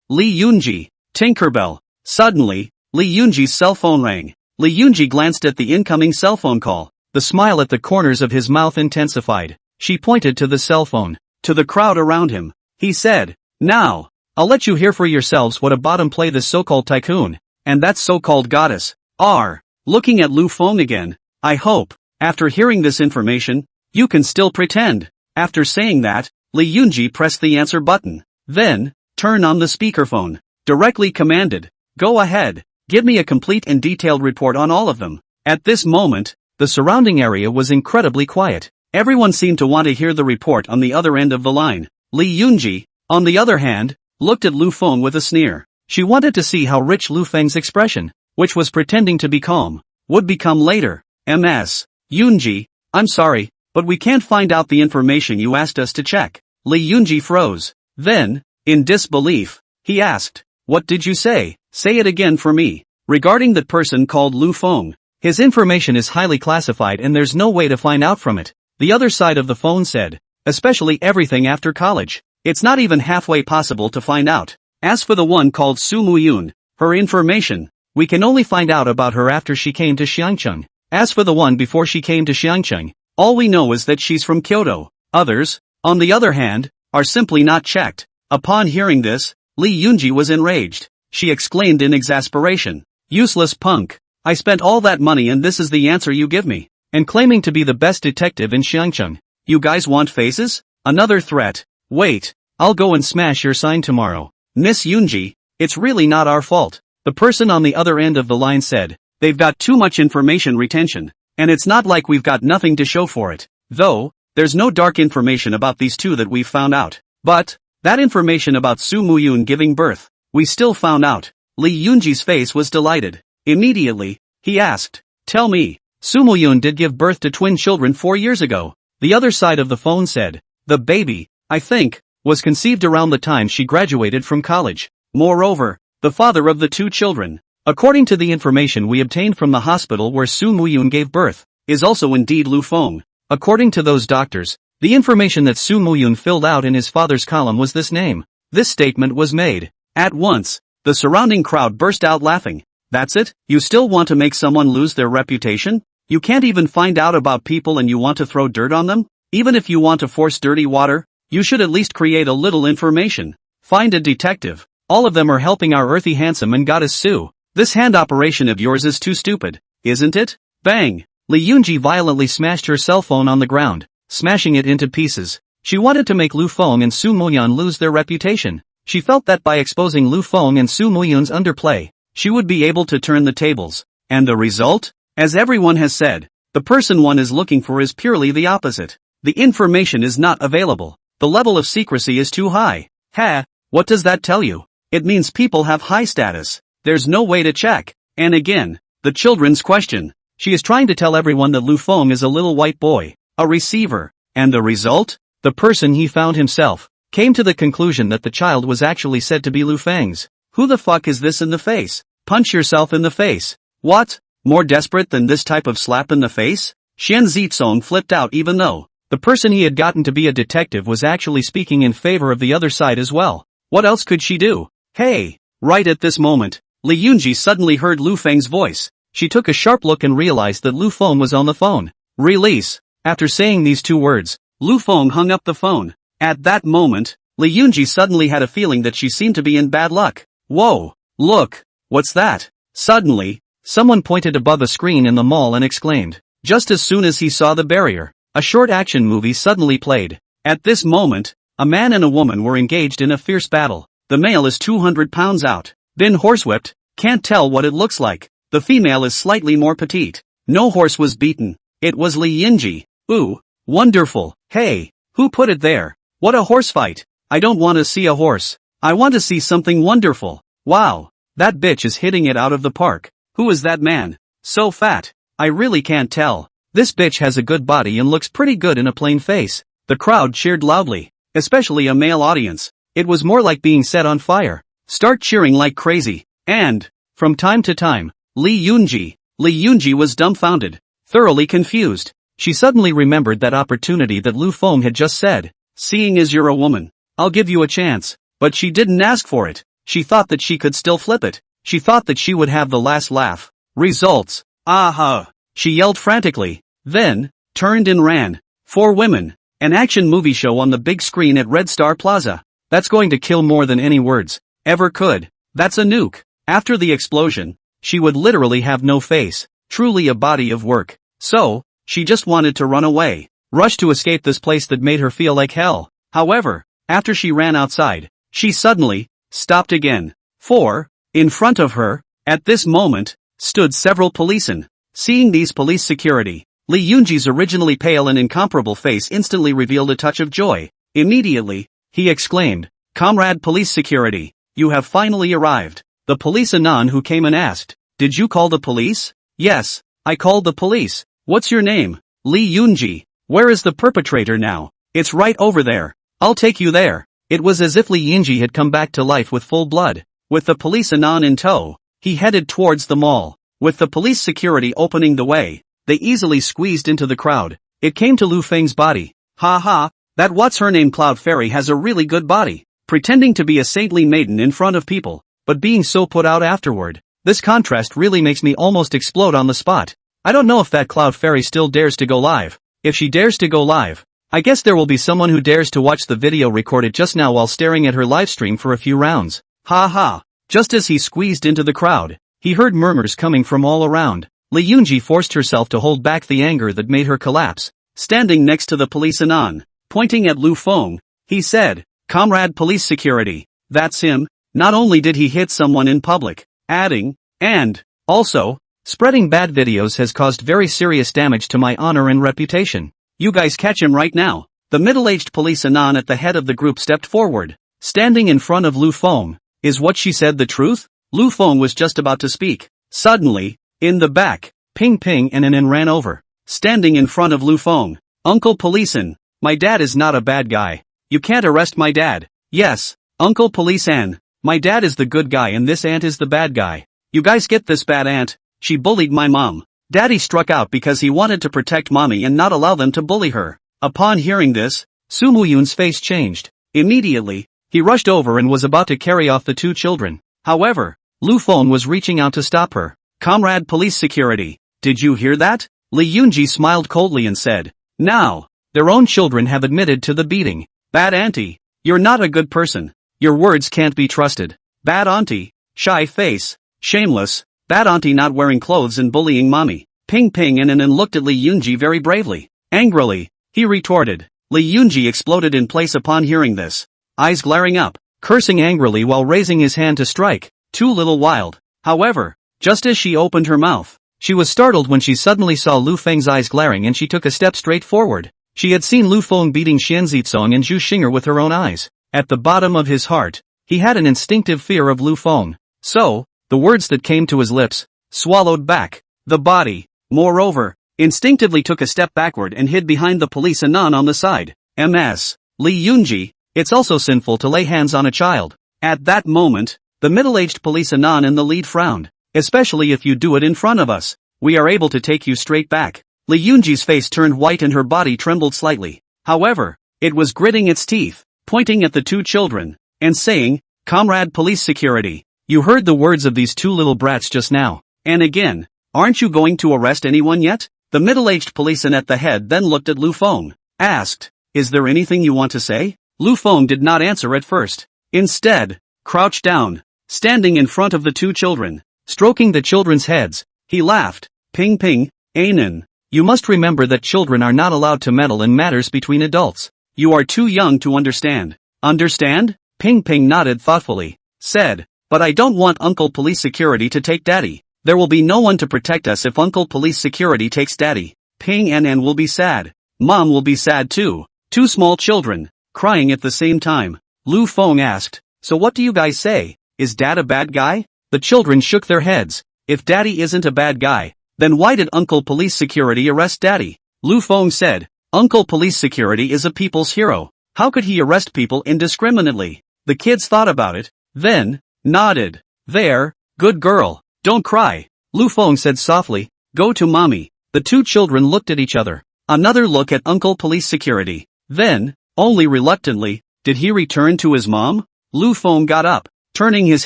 Li Yunji, Tinkerbell. Suddenly, Li Yunji's cell phone rang. Li Yunji glanced at the incoming cell phone call. The smile at the corners of his mouth intensified. She pointed to the cell phone, to the crowd around him. He said, now, I'll let you hear for yourselves what a bottom play this so-called tycoon, and that so-called goddess, are. Looking at Lu Feng again, I hope, after hearing this information, you can still pretend. After saying that, Li Yunji pressed the answer button. Then, turn on the speakerphone. Directly commanded, go ahead, give me a complete and detailed report on all of them. At this moment, the surrounding area was incredibly quiet. Everyone seemed to want to hear the report on the other end of the line. Li Yunji, on the other hand, looked at Lu Feng with a sneer. She wanted to see how rich Lu Feng's expression, which was pretending to be calm, would become later. Ms. Yunji, I'm sorry, but we can't find out the information you asked us to check. Li Yunji froze. Then, in disbelief, he asked, what did you say? Say it again for me. Regarding that person called Lu Feng, his information is highly classified and there's no way to find out from it. The other side of the phone said, especially everything after college. It's not even halfway possible to find out. As for the one called Su Muyun, her information, we can only find out about her after she came to Xiangcheng. As for the one before she came to Xiangcheng, all we know is that she's from Kyoto. Others, on the other hand, are simply not checked. Upon hearing this, Li Yunji was enraged. She exclaimed in exasperation, useless punk. I spent all that money and this is the answer you give me. And claiming to be the best detective in Xiangcheng. You guys want faces? Another threat. Wait, I'll go and smash your sign tomorrow. Miss Yunji, it's really not our fault. The person on the other end of the line said, they've got too much information retention, and it's not like we've got nothing to show for it. Though, there's no dark information about these two that we've found out. But, That information about Su Muyun giving birth, we still found out. Lee Yunji's face was delighted. Immediately, he asked, "Tell me, Su Muyun did give birth to twin children 4 years ago." The other side of the phone said, "The baby, I think, was conceived around the time she graduated from college. Moreover, the father of the 2 children, according to the information we obtained from the hospital where Su Muyun gave birth, is also indeed Lu Feng. According to those doctors, the information that Su Muyun filled out in his father's column was this name." This statement was made. At once, the surrounding crowd burst out laughing. "That's it? You still want to make someone lose their reputation? You can't even find out about people and you want to throw dirt on them? Even if you want to force dirty water, you should at least create a little information. Find a detective. All of them are helping our earthy handsome and goddess Su. This hand operation of yours is too stupid, isn't it?" Bang! Lee Yunji violently smashed her cell phone on the ground, smashing it into pieces. She wanted to make Lu Feng and Su Muyun lose their reputation. She felt that by exposing Lu Feng and Su Muyun's underplay, she would be able to turn the tables. And the result? As everyone has said, the person one is looking for is purely the opposite. The information is not available. The level of secrecy is too high. Ha! What does that tell you? It means people have high status. There's no way to check. And again, the children's question. She is trying to tell everyone that Lu Feng is a little white boy, a receiver. And the result? The person he found himself came to the conclusion that the child was actually said to be Lu Feng's. Who the fuck is this in the face? Punch yourself in the face. What? More desperate than this type of slap in the face? Xian Zizong flipped out even though the person he had gotten to be a detective was actually speaking in favor of the other side as well. What else could she do? Hey! Right at this moment, Li Yunji suddenly heard Lu Feng's voice. She took a sharp look and realized that Lu Feng was on the phone. Release. After saying these 2 words, Lu Feng hung up the phone. At that moment, Li Yunji suddenly had a feeling that she seemed to be in bad luck. Whoa! Look! What's that? Suddenly, someone pointed above a screen in the mall and exclaimed. Just as soon as he saw the barrier, a short action movie suddenly played. At this moment, a man and a woman were engaged in a fierce battle. The male is 200 pounds out, been horsewhipped, can't tell what it looks like. The female is slightly more petite. No horse was beaten. It was Li Yunji. Ooh, wonderful. Hey, who put it there? What a horse fight. I don't want to see a horse. I want to see something wonderful. Wow, that bitch is hitting it out of the park. Who is that man? So fat. I really can't tell. This bitch has a good body and looks pretty good in a plain face. The crowd cheered loudly, especially a male audience. It was more like being set on fire. Start cheering like crazy. And, from time to time, Li Yunji was dumbfounded, thoroughly confused. She suddenly remembered that opportunity that Lu Feng had just said. Seeing as you're a woman, I'll give you a chance. But she didn't ask for it. She thought that she could still flip it. She thought that she would have the last laugh. Results. Aha! She yelled frantically, then, turned and ran. 4 women. An action movie show on the big screen at Red Star Plaza. That's going to kill more than any words ever could. That's a nuke. After the explosion, she would literally have no face. Truly a body of work. So, she just wanted to run away. Rush to escape this place that made her feel like hell. However, after she ran outside, she suddenly stopped again. For, in front of her, at this moment, stood several policemen. Seeing these police security, Li Yunji's originally pale and incomparable face instantly revealed a touch of joy. Immediately, he exclaimed, "Comrade police security, you have finally arrived." The police anon who came and asked, "Did you call the police?" "Yes, I called the police." "What's your name?" "Li Yunji." "Where is the perpetrator now?" "It's right over there. I'll take you there." It was as if Li Yunji had come back to life with full blood. With the police anon in tow, he headed towards the mall. With the police security opening the way, they easily squeezed into the crowd. It came to Lu Feng's body. Ha ha, that what's-her-name Cloud Fairy has a really good body. Pretending to be a saintly maiden in front of people, but being so put out afterward. This contrast really makes me almost explode on the spot. I don't know if that Cloud Fairy still dares to go live. If she dares to go live, I guess there will be someone who dares to watch the video recorded just now while staring at her livestream for a few rounds. Ha ha. Just as he squeezed into the crowd, he heard murmurs coming from all around. Li Yunji forced herself to hold back the anger that made her collapse. Standing next to the police anon, pointing at Lu Feng, he said, "Comrade police security, that's him." Not only did he hit someone in public, adding, "and, also, spreading bad videos has caused very serious damage to my honor and reputation. You guys catch him right now." The middle-aged police anon at the head of the group stepped forward. standing in front of Lu Feng. Is what she said the truth? Lu Feng was just about to speak. Suddenly, in the back, Ping Ping and An ran over. Standing in front of Lu Feng. Uncle Policeman, my dad is not a bad guy. You can't arrest my dad. Yes, Uncle Policeman, my dad is the good guy and this aunt is the bad guy. You guys get this bad aunt? She bullied my mom. Daddy struck out because he wanted to protect mommy and not allow them to bully her. Upon hearing this, Su Muyun's face changed. Immediately, he rushed over and was about to carry off the two children. However, Lu Feng was reaching out to stop her. Comrade Police Security, did you hear that? Li Yunji smiled coldly and said, now, their own children have admitted to the beating. Bad auntie, you're not a good person. Your words can't be trusted. Bad auntie, shy face, shameless, bad auntie not wearing clothes and bullying mommy. Ping Ping and An looked at Li Yunji very bravely. Angrily, he retorted. Li Yunji exploded in place upon hearing this. Eyes glaring up, cursing angrily while raising his hand to strike. Too little wild. However, just as she opened her mouth, she was startled when she suddenly saw Lu Feng's eyes glaring and she took a step straight forward. She had seen Lu Feng beating Xian Zizong and Zhu Xinger with her own eyes. At the bottom of his heart, he had an instinctive fear of Lu Feng. So, the words that came to his lips, swallowed back. The body, moreover, instinctively took a step backward and hid behind the police Anon on the side. Ms. Li Yunji, it's also sinful to lay hands on a child. At that moment, the middle-aged police Anon in the lead frowned. Especially if you do it in front of us. We are able to take you straight back. Li Yunji's face turned white and her body trembled slightly. However, it was gritting its teeth, pointing at the two children, and saying, Comrade Police Security, you heard the words of these two little brats just now. And again, aren't you going to arrest anyone yet? The middle-aged policeman at the head then looked at Lu Feng, asked, is there anything you want to say? Lu Feng did not answer at first. Instead, crouched down, standing in front of the two children. Stroking the children's heads, he laughed. Ping Ping, Anan, you must remember that children are not allowed to meddle in matters between adults. You are too young to understand. Understand? Ping Ping nodded thoughtfully, said, but I don't want Uncle Police Security to take Daddy. There will be no one to protect us if Uncle Police Security takes Daddy. Ping Anan will be sad. Mom will be sad too. Two small children, crying at the same time. Lu Feng asked, so what do you guys say? Is Dad a bad guy? The children shook their heads. If Daddy isn't a bad guy, then why did Uncle Police Security arrest Daddy? Lu Feng said, Uncle Police Security is a people's hero. How could he arrest people indiscriminately? The kids thought about it, then, nodded. There, good girl, don't cry. Lu Feng said softly, go to mommy. The two children looked at each other. Another look at Uncle Police Security. Then, only reluctantly, did he return to his mom? Lu Feng got up, turning his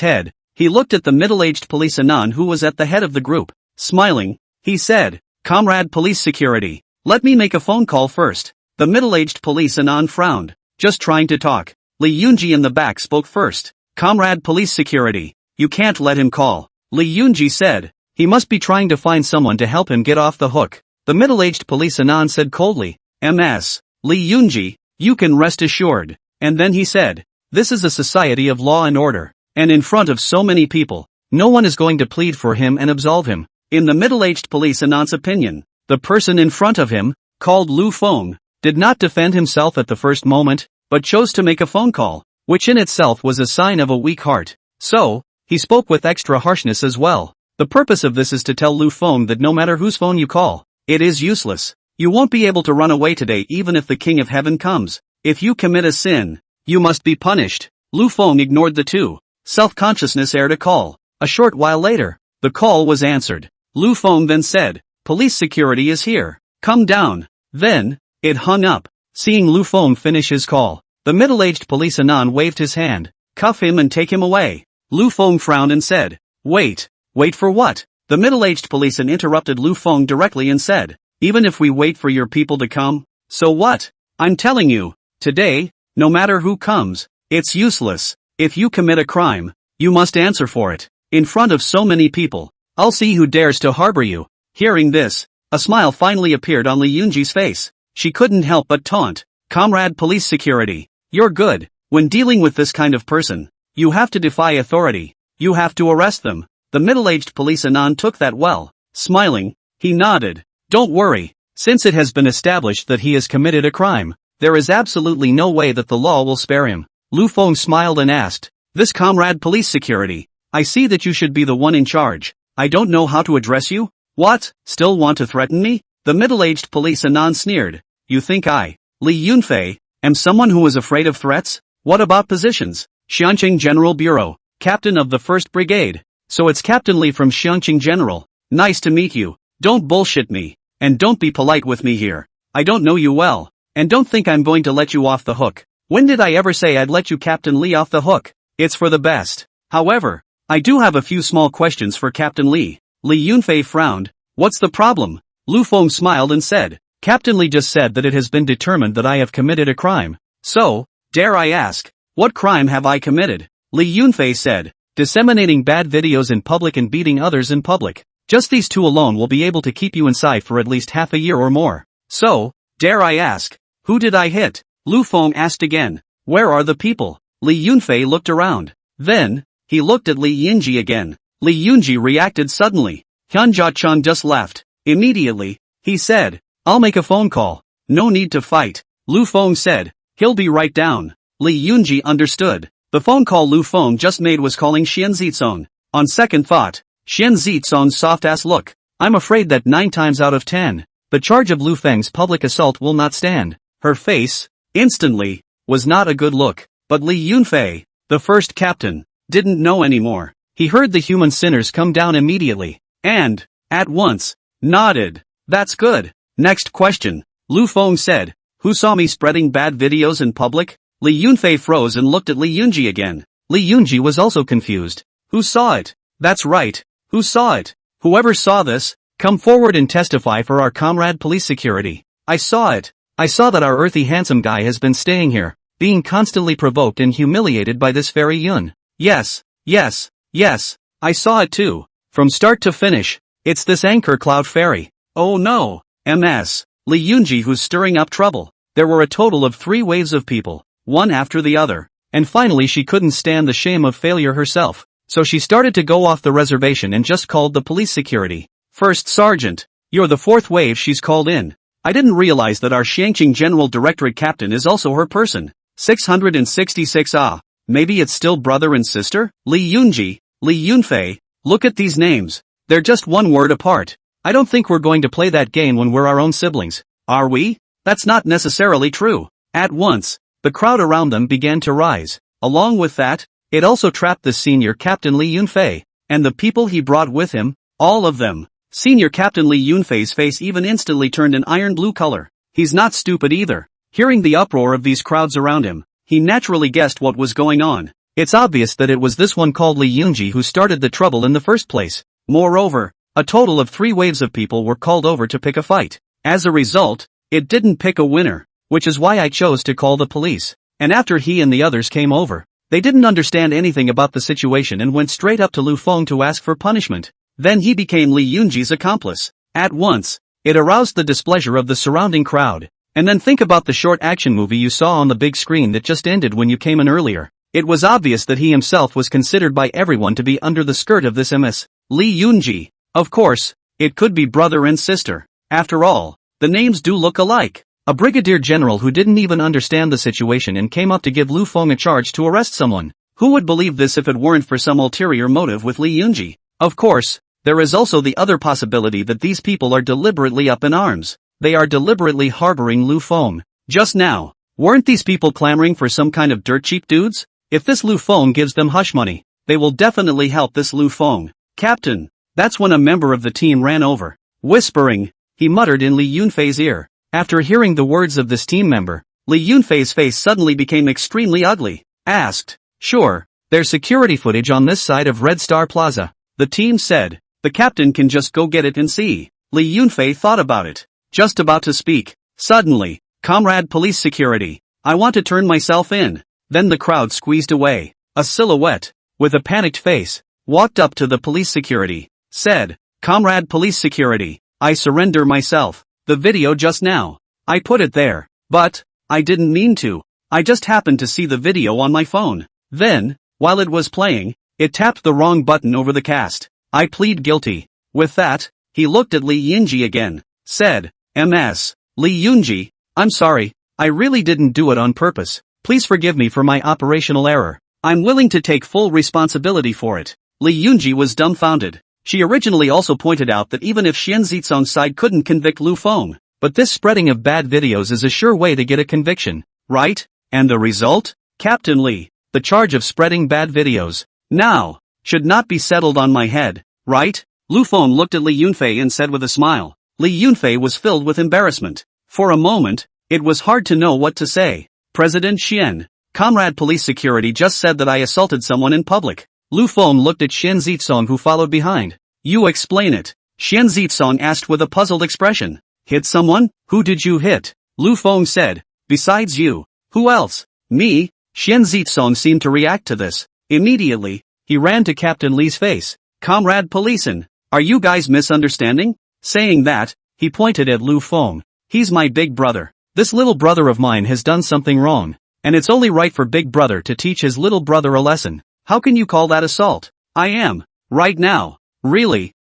head. He looked at the middle-aged police Anon who was at the head of the group. Smiling, he said, Comrade Police Security, let me make a phone call first. The middle-aged police Anon frowned, just trying to talk. Li Yunji in the back spoke first. Comrade Police Security, you can't let him call. Li Yunji said, he must be trying to find someone to help him get off the hook. The middle-aged police Anon said coldly, Ms. Li Yunji, you can rest assured. And then he said, this is a society of law and order. And in front of so many people, no one is going to plead for him and absolve him. In the middle-aged police Anon's opinion, the person in front of him, called Lu Feng, did not defend himself at the first moment, but chose to make a phone call, which in itself was a sign of a weak heart. So, he spoke with extra harshness as well. The purpose of this is to tell Lu Feng that no matter whose phone you call, it is useless. You won't be able to run away today even if the King of Heaven comes. If you commit a sin, you must be punished. Lu Feng ignored the two. Self-consciousness aired a call. A short while later, the call was answered. Lu Feng then said, Police Security is here. Come down. Then, it hung up. Seeing Lu Feng finish his call, the middle-aged police Anon waved his hand. Cuff him and take him away. Lu Feng frowned and said, wait for what? The middle-aged policeman interrupted Lu Feng directly and said, even if we wait for your people to come, so what? I'm telling you, today, no matter who comes, it's useless. If you commit a crime, you must answer for it. In front of so many people, I'll see who dares to harbor you. Hearing this, a smile finally appeared on Li Yunji's face. She couldn't help but taunt. Comrade Police Security, you're good. When dealing with this kind of person, you have to defy authority. You have to arrest them. The middle-aged police Anon took that well. Smiling, he nodded. Don't worry. Since it has been established that he has committed a crime, there is absolutely no way that the law will spare him. Lu Feng smiled and asked, "This comrade police security. I see that you should be the one in charge. I don't know how to address you? What, still want to threaten me?" The middle-aged police anon sneered. "You think I, Li Yunfei, am someone who is afraid of threats? What about positions? Xiangqing General Bureau, Captain of the 1st Brigade. So it's Captain Li from Xiangqing General. Nice to meet you. Don't bullshit me. And don't be polite with me here. I don't know you well. And don't think I'm going to let you off the hook. When did I ever say I'd let you Captain Li off the hook? It's for the best. However, I do have a few small questions for Captain Li." Li Yunfei frowned. "What's the problem?" Lu Feng smiled and said, "Captain Li just said that it has been determined that I have committed a crime. So, dare I ask, what crime have I committed?" Li Yunfei said, "Disseminating bad videos in public and beating others in public. Just these two alone will be able to keep you inside for at least half a year or more. So, dare I ask, who did I hit?" Lu Feng asked again. "Where are the people?" Li Yunfei looked around. Then, he looked at Li Yunji again. Li Yunji reacted suddenly. Hyunja Chun just left. Immediately, he said, "I'll make a phone call. No need to fight." Lu Feng said, "He'll be right down." Li Yunji understood. The phone call Lu Feng just made was calling Xian Zizong. On second thought, Xian Zizong's soft-ass look. "I'm afraid that 9 times out of 10, the charge of Lu Feng's public assault will not stand." Her face, instantly, was not a good look. But Li Yunfei, the first captain, didn't know anymore. He heard the human sinners come down immediately, and, at once, nodded. "That's good. Next question," Lu Feng said. "Who saw me spreading bad videos in public?" Li Yunfei froze and looked at Li Yunji again. Li Yunji was also confused. "Who saw it?" "That's right. Who saw it? Whoever saw this, come forward and testify for our comrade police security." "I saw it. I saw that our earthy handsome guy has been staying here, being constantly provoked and humiliated by this fairy Yun. Yes, yes, yes, I saw it too. From start to finish, it's this anchor cloud fairy. Oh no, MS. Li Yunji who's stirring up trouble." There were a total of 3 waves of people, one after the other, and finally she couldn't stand the shame of failure herself, so she started to go off the reservation and just called the police security. "First Sergeant, you're the 4th wave she's called in. I didn't realize that our Xiangqing General Directorate Captain is also her person. 666 maybe it's still brother and sister?" Li Yunji, Li Yunfei, look at these names. They're just one word apart. I don't think we're going to play that game when we're our own siblings. Are we? That's not necessarily true. At once, the crowd around them began to rise. Along with that, it also trapped the senior Captain Li Yunfei, and the people he brought with him, all of them. Senior Captain Li Yunfei's face even instantly turned an iron blue color. He's not stupid either. Hearing the uproar of these crowds around him, he naturally guessed what was going on. It's obvious that it was this one called Li Yunji who started the trouble in the first place. Moreover, a total of 3 waves of people were called over to pick a fight. As a result, it didn't pick a winner, which is why I chose to call the police. And after he and the others came over, they didn't understand anything about the situation and went straight up to Lu Feng to ask for punishment. Then he became Li Yunji's accomplice. At once, it aroused the displeasure of the surrounding crowd. And then think about the short action movie you saw on the big screen that just ended when you came in earlier. It was obvious that he himself was considered by everyone to be under the skirt of this MS. Li Yunji. Of course, it could be brother and sister. After all, the names do look alike. A brigadier general who didn't even understand the situation and came up to give Lu Feng a charge to arrest someone. Who would believe this if it weren't for some ulterior motive with Li Yunji? Of course, there is also the other possibility that these people are deliberately up in arms. They are deliberately harboring Lu Feng. Just now, weren't these people clamoring for some kind of dirt cheap dudes? If this Lu Feng gives them hush money, they will definitely help this Lu Feng. "Captain." That's when a member of the team ran over. Whispering, he muttered in Li Yunfei's ear. After hearing the words of this team member, Li Yunfei's face suddenly became extremely ugly. Asked, "Sure, there's security footage on this side of Red Star Plaza." The team said, "The captain can just go get it and see." Li Yunfei thought about it. Just about to speak. Suddenly, "Comrade police security, I want to turn myself in." Then the crowd squeezed away. A silhouette, with a panicked face, walked up to the police security, said, "Comrade police security, I surrender myself. The video just now. I put it there, but I didn't mean to. I just happened to see the video on my phone. Then, while it was playing, it tapped the wrong button over the cast. I plead guilty." With that, he looked at Li Yunji again, said, "MS. Li Yunji, I'm sorry, I really didn't do it on purpose. Please forgive me for my operational error. I'm willing to take full responsibility for it. Li Yunji was dumbfounded. She originally also pointed out that even if Xian Zitsong's side couldn't convict Lu Feng, but this spreading of bad videos is a sure way to get a conviction, right? And the result? Captain Li, the charge of spreading bad videos, now, should not be settled on my head, right? Lu Feng looked at Li Yunfei and said with a smile. Li Yunfei was filled with embarrassment. For a moment, it was hard to know what to say. President Xian, Comrade Police Security just said that I assaulted someone in public. Lu Feng looked at Xian Zitsong who followed behind. You explain it. Xian Zitsong asked with a puzzled expression. Hit someone? Who did you hit? Lu Feng said. Besides you. Who else? Me? Xian Zitsong seemed to react to this. Immediately, he ran to Captain Li's face. Comrade Policeman, are you guys misunderstanding? Saying that, he pointed at Lu Feng. He's my big brother. This little brother of mine has done something wrong, and it's only right for big brother to teach his little brother a lesson. How can you call that assault? I am, right now, really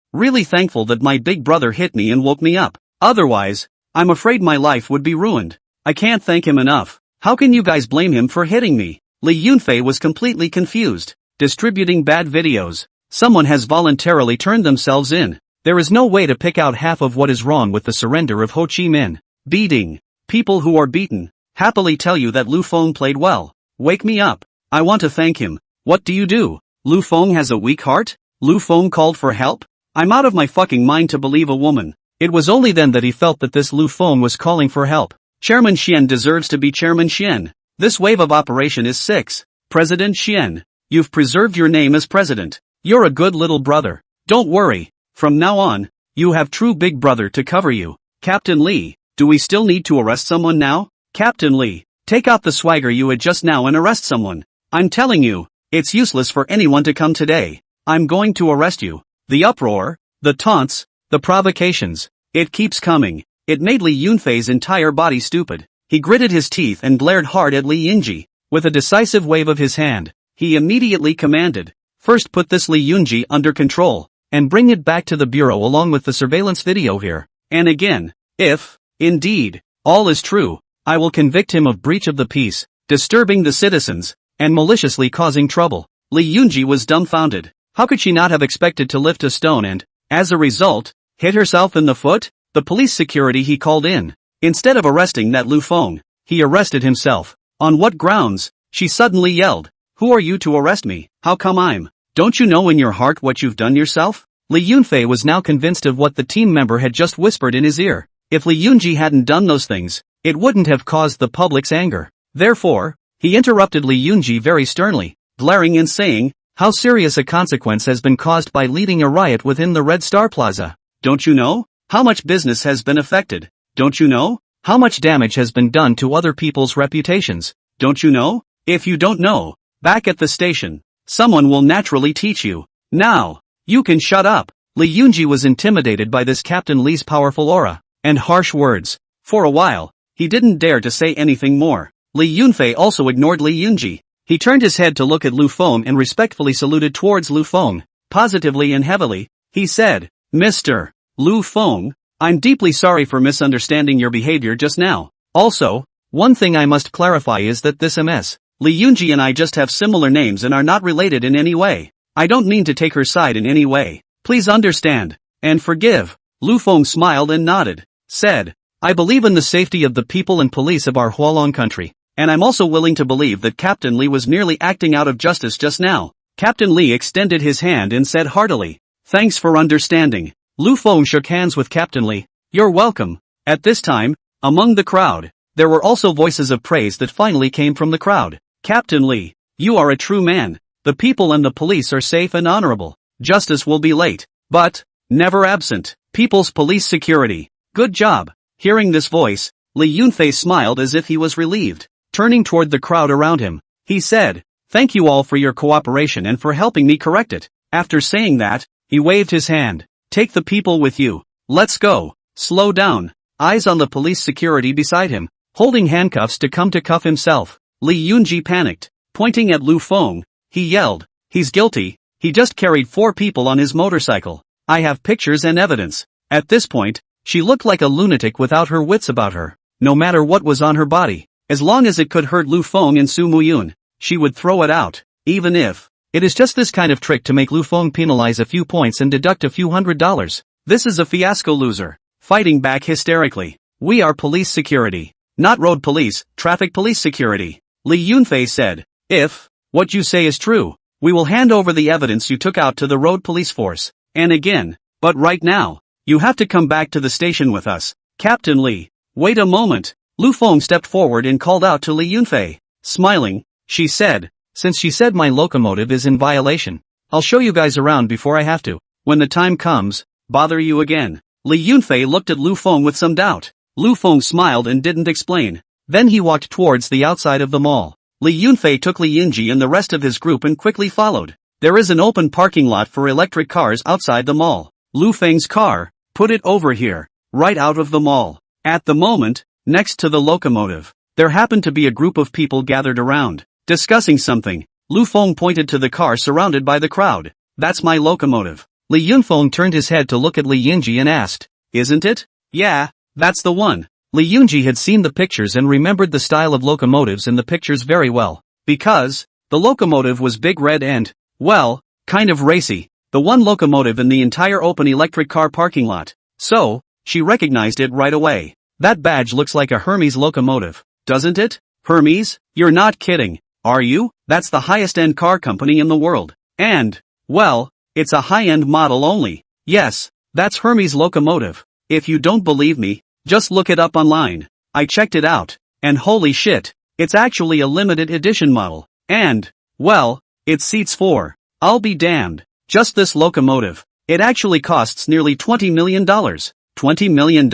thankful that my big brother hit me and woke me up. Otherwise, I'm afraid my life would be ruined. I can't thank him enough. How can you guys blame him for hitting me? Li Yunfei was completely confused. Distributing bad videos. Someone has voluntarily turned themselves in. There is no way to pick out half of what is wrong with the surrender of Ho Chi Minh. Beating. People who are beaten happily tell you that Lu Feng played well. Wake me up. I want to thank him. What do you do? Lu Feng has a weak heart? Lu Feng called for help? I'm out of my fucking mind to believe a woman. It was only then that he felt that this Lu Feng was calling for help. Chairman Xian deserves to be Chairman Xian. This wave of operation is 6. President Xian. You've preserved your name as president. You're a good little brother. Don't worry. From now on, you have true big brother to cover you. Captain Li, do we still need to arrest someone now? Captain Li, take out the swagger you had just now and arrest someone. I'm telling you, it's useless for anyone to come today. I'm going to arrest you. The uproar, the taunts, the provocations. It keeps coming. It made Li Yunfei's entire body stupid. He gritted his teeth and glared hard at Li Yunji. With a decisive wave of his hand, he immediately commanded, first put this Li Yunji under control, and bring it back to the bureau along with the surveillance video here. And again, if, indeed, all is true, I will convict him of breach of the peace, disturbing the citizens, and maliciously causing trouble. Li Yunji was dumbfounded. How could she not have expected to lift a stone and, as a result, hit herself in the foot? The police security he called in. Instead of arresting that Lu Feng, he arrested himself. On what grounds? She suddenly yelled. Who are you to arrest me? How come I'm? Don't you know in your heart what you've done yourself? Li Yunfei was now convinced of what the team member had just whispered in his ear. If Li Yunji hadn't done those things, it wouldn't have caused the public's anger. Therefore, he interrupted Li Yunji very sternly, glaring and saying, how serious a consequence has been caused by leading a riot within the Red Star Plaza? Don't you know? How much business has been affected? Don't you know? How much damage has been done to other people's reputations? Don't you know? If you don't know, back at the station, someone will naturally teach you. Now, you can shut up. Li Yunji was intimidated by this Captain Li's powerful aura and harsh words. For a while, he didn't dare to say anything more. Li Yunfei also ignored Li Yunji. He turned his head to look at Lu Feng and respectfully saluted towards Lu Feng. Positively and heavily, he said, Mr. Lu Feng, I'm deeply sorry for misunderstanding your behavior just now. Also, one thing I must clarify is that this Ms. Li Yunji and I just have similar names and are not related in any way. I don't mean to take her side in any way. Please understand, and forgive. Lu Feng smiled and nodded, said, I believe in the safety of the people and police of our Hualong country, and I'm also willing to believe that Captain Li was merely acting out of justice just now. Captain Li extended his hand and said heartily, thanks for understanding. Lu Feng shook hands with Captain Li. You're welcome. At this time, among the crowd, there were also voices of praise that finally came from the crowd. Captain Li, you are a true man. The people and the police are safe and honorable. Justice will be late, but never absent. People's police security. Good job. Hearing this voice, Li Yunfei smiled as if he was relieved. Turning toward the crowd around him, he said, thank you all for your cooperation and for helping me correct it. After saying that, he waved his hand. Take the people with you. Let's go. Slow down. Eyes on the police security beside him, holding handcuffs to come to cuff himself. Li Yunji panicked. Pointing at Lu Feng, he yelled, he's guilty. He just carried 4 people on his motorcycle. I have pictures and evidence. At this point, she looked like a lunatic without her wits about her. No matter what was on her body, As long as it could hurt Lu Feng and Su Muyun, she would throw it out, even if. It is just this kind of trick to make Lu Feng penalize a few points and deduct a few $100s. This is a fiasco, loser. Fighting back hysterically. We are police security. Not road police, traffic police security. Li Yunfei said. If what you say is true, we will hand over the evidence you took out to the road police force. And again, but right now, you have to come back to the station with us. Captain Li. Wait a moment. Lu Feng stepped forward and called out to Li Yunfei. Smiling, she said. Since she said my locomotive is in violation, I'll show you guys around before I have to. When the time comes, bother you again. Li Yunfei looked at Lu Feng with some doubt. Lu Feng smiled and didn't explain. Then he walked towards the outside of the mall. Li Yunfei took Li Yunji and the rest of his group and quickly followed. There is an open parking lot for electric cars outside the mall. Lu Feng's car, put it over here, right out of the mall. At the moment, next to the locomotive, there happened to be a group of people gathered around. Discussing something, Lu Feng pointed to the car surrounded by the crowd. That's my locomotive. Li Yunfeng turned his head to look at Li Yunji and asked, isn't it? Yeah, that's the one. Li Yunji had seen the pictures and remembered the style of locomotives in the pictures very well. Because, the locomotive was big red and, well, kind of racy. The one locomotive in the entire open electric car parking lot. So, she recognized it right away. That badge looks like a Hermes locomotive, doesn't it? Hermes? You're not kidding. Are you? That's the highest-end car company in the world. And, well, it's a high-end model only. Yes, that's Hermes locomotive. If you don't believe me, just look it up online. I checked it out, and holy shit, it's actually a limited edition model. And, well, it seats 4. I'll be damned. Just this locomotive. It actually costs nearly $20 million. $20 million?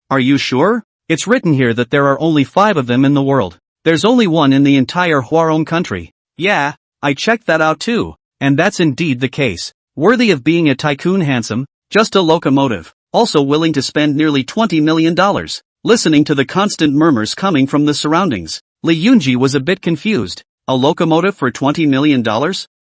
Are you sure? It's written here that there are only 5 of them in the world. There's only one in the entire Huarong country. Yeah, I checked that out too. And that's indeed the case. Worthy of being a tycoon handsome, just a locomotive. Also willing to spend nearly $20 million. Listening to the constant murmurs coming from the surroundings, Li Yunji was a bit confused. A locomotive for $20 million?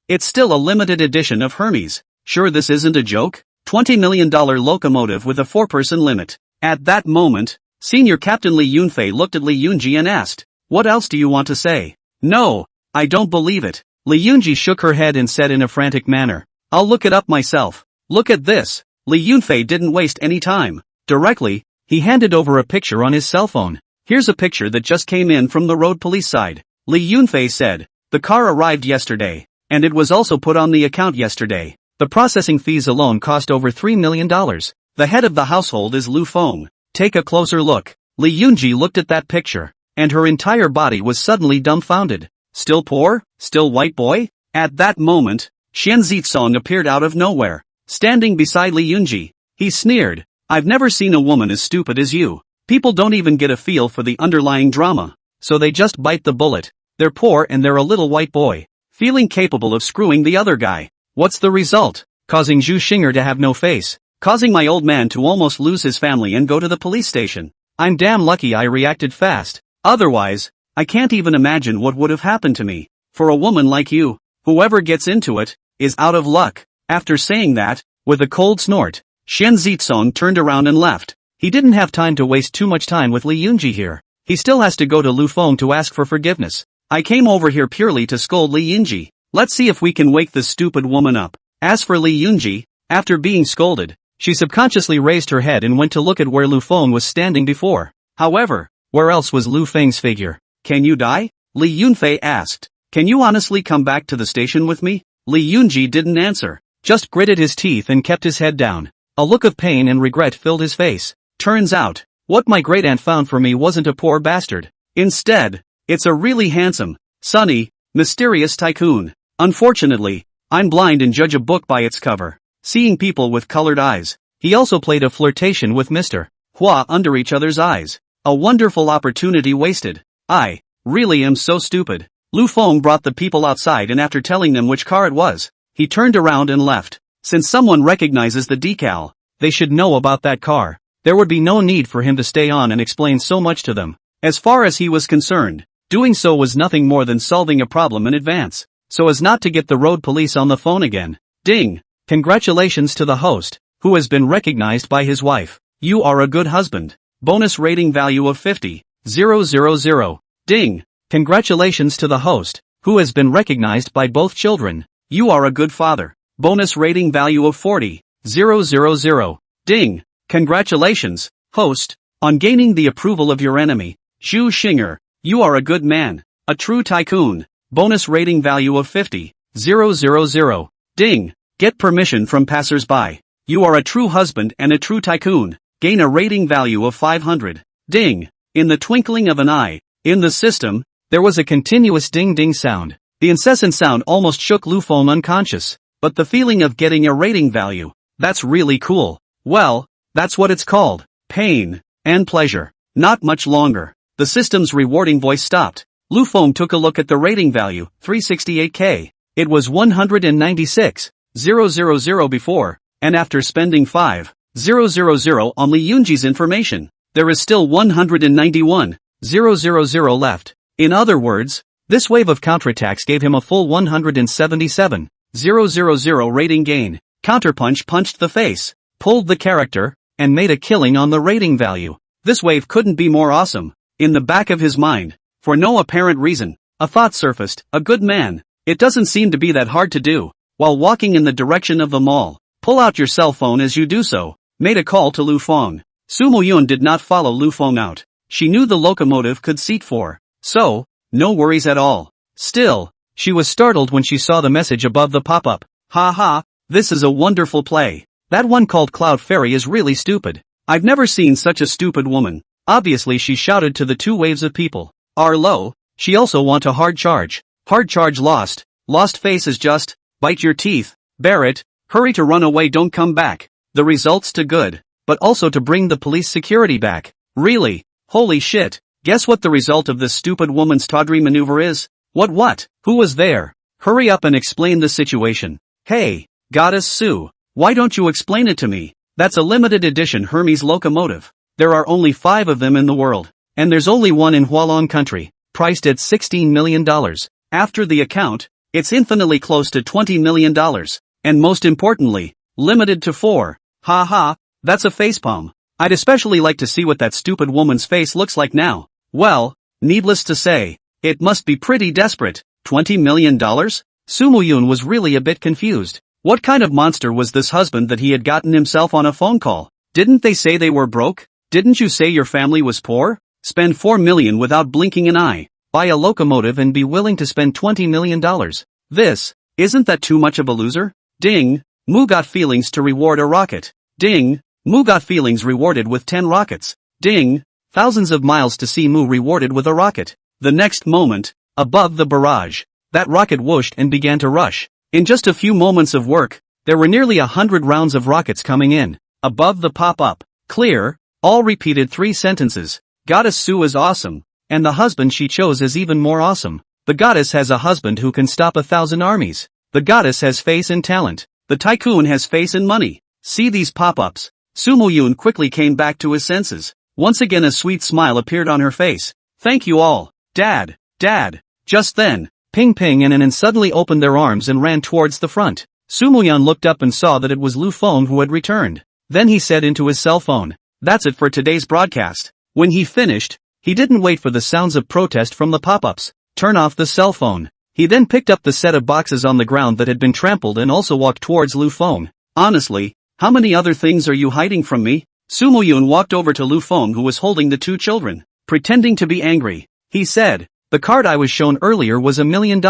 It's still a limited edition of Hermes. Sure this isn't a joke? $20 million locomotive with a 4-person limit. At that moment, Senior Captain Li Yunfei looked at Li Yunji and asked, what else do you want to say? No, I don't believe it. Li Yunji shook her head and said in a frantic manner, I'll look it up myself. Look at this. Li Yunfei didn't waste any time. Directly, he handed over a picture on his cell phone. Here's a picture that just came in from the road police side. Li Yunfei said, the car arrived yesterday, and it was also put on the account yesterday. The processing fees alone cost over $3 million. The head of the household is Lu Feng. Take a closer look. Li Yunji looked at that picture, and her entire body was suddenly dumbfounded. Still poor? Still white boy? At that moment, Xian Zitsong appeared out of nowhere, standing beside Li Yunji. He sneered, I've never seen a woman as stupid as you. People don't even get a feel for the underlying drama, so they just bite the bullet. They're poor and they're a little white boy, feeling capable of screwing the other guy. What's the result? Causing Zhu Xinger to have no face. Causing my old man to almost lose his family and go to the police station. I'm damn lucky I reacted fast. Otherwise, I can't even imagine what would have happened to me. For a woman like you, whoever gets into it, is out of luck. After saying that, with a cold snort, Xian Zitsong turned around and left. He didn't have time to waste too much time with Li Yunji here. He still has to go to Lu Feng to ask for forgiveness. I came over here purely to scold Li Yunji. Let's see if we can wake this stupid woman up. As for Li Yunji, after being scolded, she subconsciously raised her head and went to look at where Lu Feng was standing before. However, where else was Lu Feng's figure? Can you die? Li Yunfei asked. Can you honestly come back to the station with me? Li Yunji didn't answer, just gritted his teeth and kept his head down. A look of pain and regret filled his face. Turns out, what my great-aunt found for me wasn't a poor bastard. Instead, it's a really handsome, sunny, mysterious tycoon. Unfortunately, I'm blind and judge a book by its cover, seeing people with colored eyes. He also played a flirtation with Mr. Hua under each other's eyes. A wonderful opportunity wasted. I really am so stupid. Lu Feng brought the people outside and after telling them which car it was, he turned around and left. Since someone recognizes the decal, they should know about that car. There would be no need for him to stay on and explain so much to them. As far as he was concerned, doing so was nothing more than solving a problem in advance, so as not to get the road police on the phone again. Ding! Congratulations to the host, who has been recognized by his wife. You are a good husband. Bonus rating value of 50,000. Ding! Congratulations to the host, who has been recognized by both children. You are a good father. Bonus rating value of 40,000. Ding! Congratulations, host, on gaining the approval of your enemy, Zhu Xing'er. You are a good man, a true tycoon. Bonus rating value of 50,000. Ding! Get permission from passers-by. You are a true husband and a true tycoon. Gain a rating value of 500. Ding! In the twinkling of an eye, in the system, there was a continuous ding-ding sound. The incessant sound almost shook Lu Feng unconscious. But the feeling of getting a rating value, that's really cool. Well, that's what it's called. Pain and pleasure. Not much longer. The system's rewarding voice stopped. Lu Feng took a look at the rating value, 368k. It was 196,000 before, and after spending 5,000 on Li Yunji's information, there is still 191,000 left. In other words, this wave of counterattacks gave him a full 177,000 rating gain. Counterpunch punched the face, pulled the character, and made a killing on the rating value. This wave couldn't be more awesome. In the back of his mind, for no apparent reason, a thought surfaced, a good man. It doesn't seem to be that hard to do. While walking in the direction of the mall, pull out your cell phone as you do so. Made a call to Lu Feng. Su Muyun did not follow Lu Feng out. She knew the locomotive could seat 4. So, no worries at all. Still, she was startled when she saw the message above the pop-up. Ha ha, this is a wonderful play. That one called Cloud Fairy is really stupid. I've never seen such a stupid woman. Obviously she shouted to the two waves of people. Arlo, she also want a hard charge. Hard charge lost. Lost face is just, bite your teeth, bear it, hurry to run away, don't come back. The results to good, but also to bring the police security back. Really? Holy shit. Guess what the result of this stupid woman's tawdry maneuver is? What? Who was there? Hurry up and explain the situation. Hey, Goddess Su, why don't you explain it to me? That's a limited edition Hermes locomotive. There are only 5 of them in the world, and there's only one in Hualong country, priced at $16 million. After the account, it's infinitely close to $20 million, and most importantly, limited to 4. Ha ha, that's a facepalm. I'd especially like to see what that stupid woman's face looks like now. Well, needless to say, it must be pretty desperate. $20 million? Su Muyun was really a bit confused. What kind of monster was this husband that he had gotten himself on a phone call? Didn't they say they were broke? Didn't you say your family was poor? Spend $4 million without blinking an eye. Buy a locomotive and be willing to spend $20 million. Isn't that too much of a loser? Ding, Mu got feelings to reward a rocket. Ding, Mu got feelings rewarded with 10 rockets. Ding, thousands of miles to see Mu rewarded with a rocket. The next moment, above the barrage, that rocket whooshed and began to rush. In just a few moments of work, there were nearly 100 rounds of rockets coming in. Above the pop-up, clear, all repeated 3 sentences. Goddess Su is awesome, and the husband she chose is even more awesome. The goddess has a husband who can stop 1,000 armies. The goddess has face and talent. The tycoon has face and money. See these pop-ups. Su Muyun quickly came back to his senses. Once again a sweet smile appeared on her face. Thank you all. Dad. Just then, Ping Ping and Anan suddenly opened their arms and ran towards the front. Su Muyun looked up and saw that it was Lu Feng who had returned. Then he said into his cell phone, "That's it for today's broadcast." When he finished, he didn't wait for the sounds of protest from the pop-ups. Turn off the cell phone. He then picked up the set of boxes on the ground that had been trampled and also walked towards Lu Feng. Honestly, how many other things are you hiding from me? Su Muyun walked over to Lu Feng who was holding the 2 children. Pretending to be angry, he said, "The card I was shown earlier was $1 million.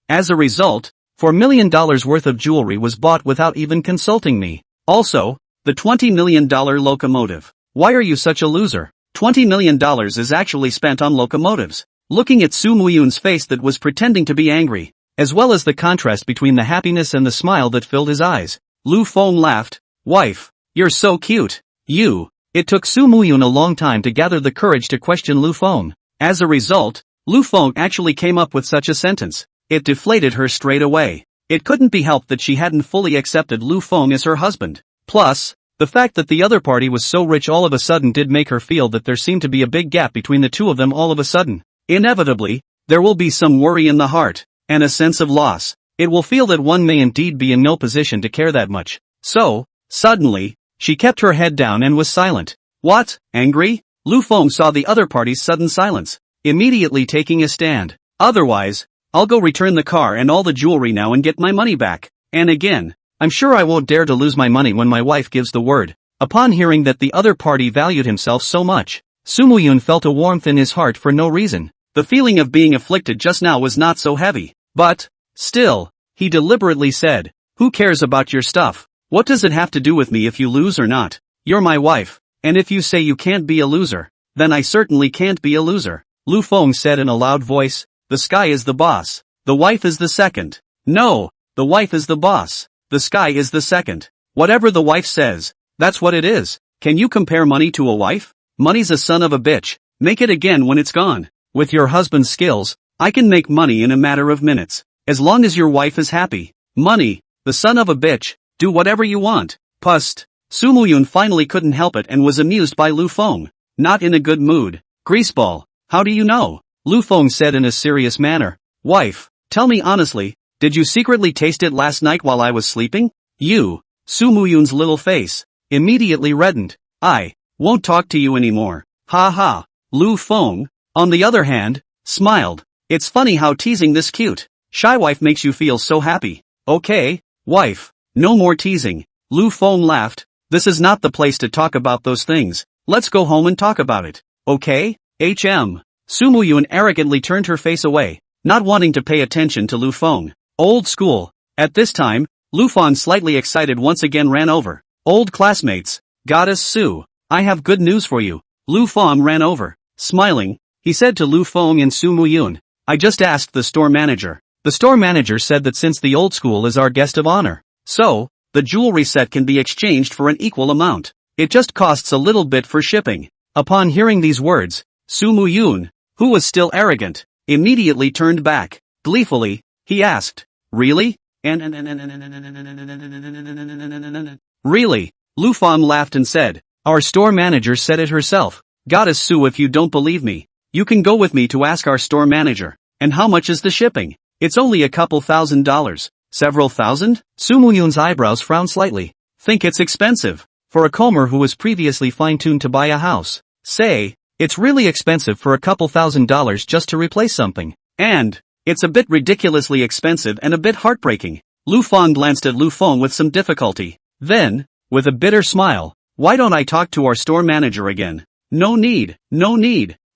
As a result, $4 million worth of jewelry was bought without even consulting me. Also, the $20 million locomotive. Why are you such a loser? $20 million is actually spent on locomotives." Looking at Su Muyun's face that was pretending to be angry, as well as the contrast between the happiness and the smile that filled his eyes, Lu Feng laughed. "Wife, you're so cute. It took Su Muyun a long time to gather the courage to question Lu Feng. As a result, Lu Feng actually came up with such a sentence. It deflated her straight away. It couldn't be helped that she hadn't fully accepted Lu Feng as her husband. Plus, the fact that the other party was so rich all of a sudden did make her feel that there seemed to be a big gap between the two of them all of a sudden. Inevitably, there will be some worry in the heart, and a sense of loss. It will feel that one may indeed be in no position to care that much. So, suddenly, she kept her head down and was silent. What? Angry? Lu Feng saw the other party's sudden silence. immediately taking a stand. Otherwise, I'll go return the car and all the jewelry now and get my money back. And again, I'm sure I won't dare to lose my money when my wife gives the word. Upon hearing that the other party valued himself so much, Sumuyun felt a warmth in his heart for no reason. The feeling of being afflicted just now was not so heavy. But, still, he deliberately said, "Who cares about your stuff? What does it have to do with me if you lose or not? You're my wife, and if you say you can't be a loser, then I certainly can't be a loser." Lu Feng said in a loud voice, "The sky is the boss. The wife is the second." "No, the wife is the boss. The sky is the second. Whatever the wife says, that's what it is. Can you compare money to a wife? Money's a son of a bitch. Make it again when it's gone. With your husband's skills, I can make money in a matter of minutes. As long as your wife is happy. Money, the son of a bitch, do whatever you want." Pust. Sumuyun finally couldn't help it and was amused by Lu Feng. Not in a good mood. "Greaseball, how do you know?" Lu Feng said in a serious manner. "Wife, tell me honestly, did you secretly taste it last night while I was sleeping?" Sumuyun's little face immediately reddened. "I won't talk to you anymore. Ha ha." Lu Feng, on the other hand, smiled. "It's funny how teasing this cute, shy wife makes you feel so happy. Okay, wife, no more teasing." Lu Feng laughed. "This is not the place to talk about those things. Let's go home and talk about it. Okay? Sumuyun arrogantly turned her face away, not wanting to pay attention to Lu Feng. Old school. At this time, Lu Feng, slightly excited, once again ran over. "Old classmates, Goddess Su, I have good news for you." Lu Feng ran over. Smiling, he said to Lu Feng and Sumuyun, "I just asked the store manager. The store manager said that since the old school is our guest of honor, so, the jewelry set can be exchanged for an equal amount. It just costs a little bit for shipping." Upon hearing these words, Sumuyun, who was still arrogant, immediately turned back. Gleefully, he asked, "Really? Really?" Lu Feng laughed and said, "Our store manager said it herself. Goddess Su, if you don't believe me, you can go with me to ask our store manager. And how much is the shipping? It's only a couple $1,000s. Several thousand?" Sumuyun's eyebrows frowned slightly. "Think it's expensive? For a comber who was previously fine-tuned to buy a house, say, it's really expensive for a couple $1,000s just to replace something. And, it's a bit ridiculously expensive and a bit heartbreaking." Lu Feng glanced at Lu Feng with some difficulty. Then, with a bitter smile, "Why don't I talk to our store manager again?" No need.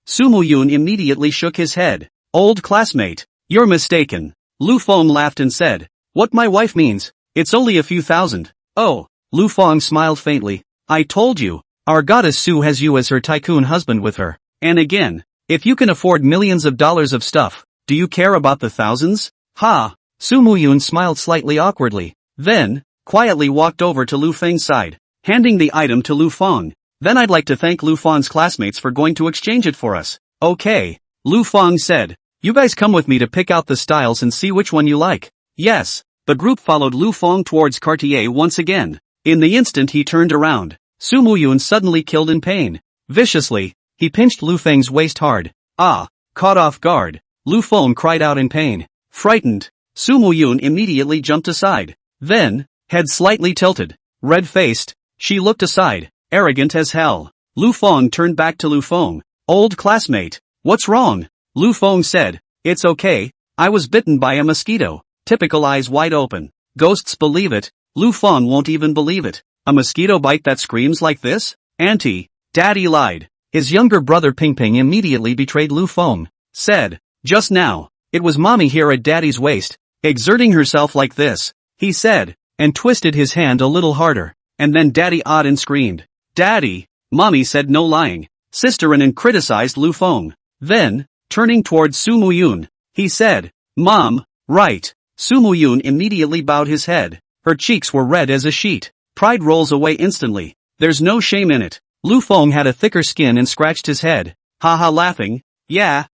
Sumuyun immediately shook his head. "Old classmate, you're mistaken." Lu Feng laughed and said, "What my wife means, it's only a few thousand." "Oh." Lu Feng smiled faintly. "I told you, our goddess Su has you as her tycoon husband with her. And again, if you can afford millions of dollars of stuff, do you care about the thousands?" "Ha." Sumuyun smiled slightly awkwardly, then, quietly walked over to Lu Feng's side, handing the item to Lu Feng. "Then I'd like to thank Lu Feng's classmates for going to exchange it for us." "Okay." Lu Feng said. "You guys come with me to pick out the styles and see which one you like." Yes. The group followed Lu Feng towards Cartier once again. In the instant he turned around, Sumuyun suddenly killed in pain. Viciously, he pinched Lu Feng's waist hard. "Ah!" Caught off guard, Lu Feng cried out in pain. Frightened, Sumuyun immediately jumped aside. Then, head slightly tilted, red-faced, she looked aside, arrogant as hell. Lu Feng turned back to Lu Feng. "Old classmate, what's wrong?" Lu Feng said, "It's okay, I was bitten by a mosquito." Typical eyes wide open. Ghosts believe it, Lu Feng won't even believe it. A mosquito bite that screams like this? Auntie, Daddy lied. His younger brother Ping Ping immediately betrayed Lu Feng. Said, "Just now, it was Mommy here at Daddy's waist, exerting herself like this," he said, and twisted his hand a little harder. And then Daddy awed and screamed. "Daddy!" Mommy said no lying. Sister and criticized Lu Feng. Then, turning towards Sumuyun, he said, "Mom, right." Sumuyun immediately bowed his head. Her cheeks were red as a sheet. Pride rolls away instantly. There's no shame in it. Lu Feng had a thicker skin and scratched his head. Haha, laughing. Yeah,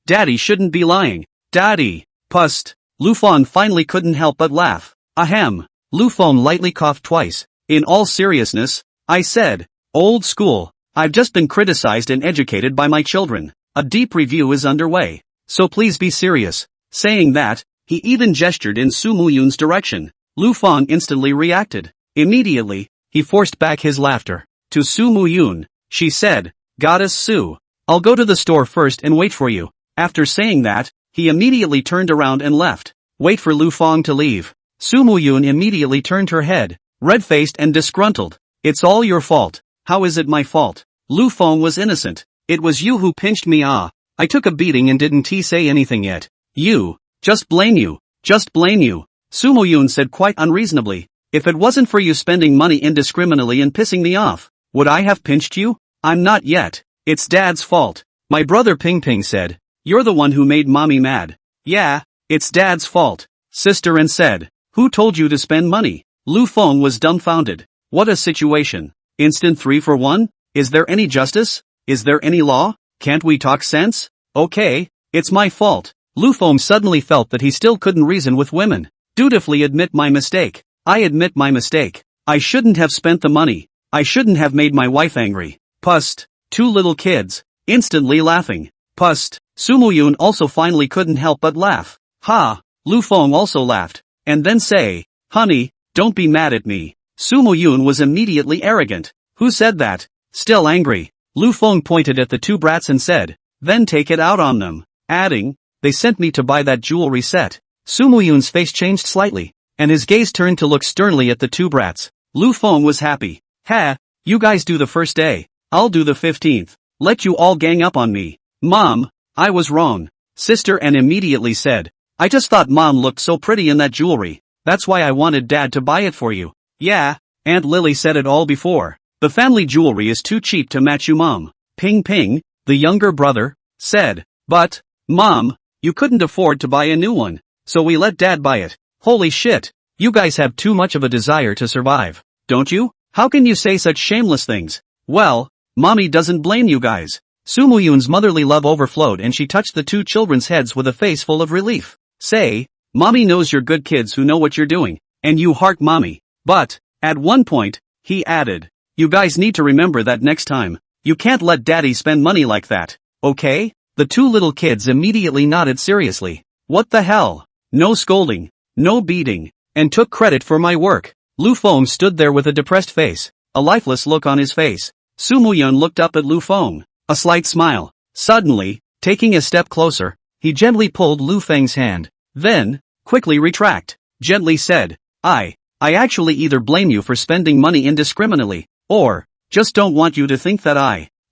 Daddy shouldn't be lying. Daddy. Pust. Lu Feng finally couldn't help but laugh. Ahem. Lu Feng lightly coughed twice. "In all seriousness, I said, old school, I've just been criticized and educated by my children. A deep review is underway. So please be serious." Saying that, he even gestured in Sumuyun's direction. Lu Feng instantly reacted. Immediately, he forced back his laughter. To Sumuyun, she said, "Goddess Su, I'll go to the store first and wait for you. After saying that, he immediately turned around and left. Wait for Lu Feng to leave. Su Muyun immediately turned her head, red-faced and disgruntled. It's all your fault. How is it my fault? Lu Feng was innocent. It was you who pinched me. I took a beating and didn't say anything yet. You. Just blame you. Just blame you. Su Muyun said quite unreasonably. If it wasn't for you spending money indiscriminately and pissing me off, would I have pinched you? I'm not yet. It's Dad's fault. My brother Ping Ping said. You're the one who made Mommy mad. Yeah, it's Dad's fault. Sister An said. Who told you to spend money? Lu Feng was dumbfounded. What a situation. Instant 3 for 1? Is there any justice? Is there any law? Can't we talk sense? Okay, it's my fault. Lu Feng suddenly felt that he still couldn't reason with women. Dutifully admit my mistake. I admit my mistake. I shouldn't have spent the money. I shouldn't have made my wife angry. Pust. Two little kids. Instantly laughing. Pust. Su Muyun also finally couldn't help but laugh. Ha. Lu Feng also laughed. And then say, honey, don't be mad at me. Su Muyun was immediately arrogant. Who said that? Still angry. Lu Feng pointed at the two brats and said, then take it out on them. Adding, they sent me to buy that jewelry set. Su Muyun's face changed slightly, and his gaze turned to look sternly at the two brats. Lu Feng was happy. Ha, you guys do the first day. I'll do the 15th. Let you all gang up on me. Mom, I was wrong. Sister An immediately said. I just thought Mom looked so pretty in that jewelry. That's why I wanted Dad to buy it for you. Yeah, Aunt Lily said it all before. The family jewelry is too cheap to match you, Mom. Ping Ping, the younger brother, said. But, Mom, you couldn't afford to buy a new one, so we let Dad buy it. Holy shit, you guys have too much of a desire to survive, don't you? How can you say such shameless things? Well, Mommy doesn't blame you guys. Su Muyun's motherly love overflowed and she touched the two children's heads with a face full of relief. Say, Mommy knows you're good kids who know what you're doing, and you heart Mommy. But, at one point, he added, you guys need to remember that next time, you can't let Daddy spend money like that, okay? The two little kids immediately nodded seriously. What the hell? No scolding, no beating, and took credit for my work. Lu Feng stood there with a depressed face, a lifeless look on his face. Su Muyun looked up at Lu Feng, a slight smile. Suddenly, taking a step closer, he gently pulled Lu Feng's hand. Then, quickly retract, gently said, I actually either blame you for spending money indiscriminately, or, just don't want you to think that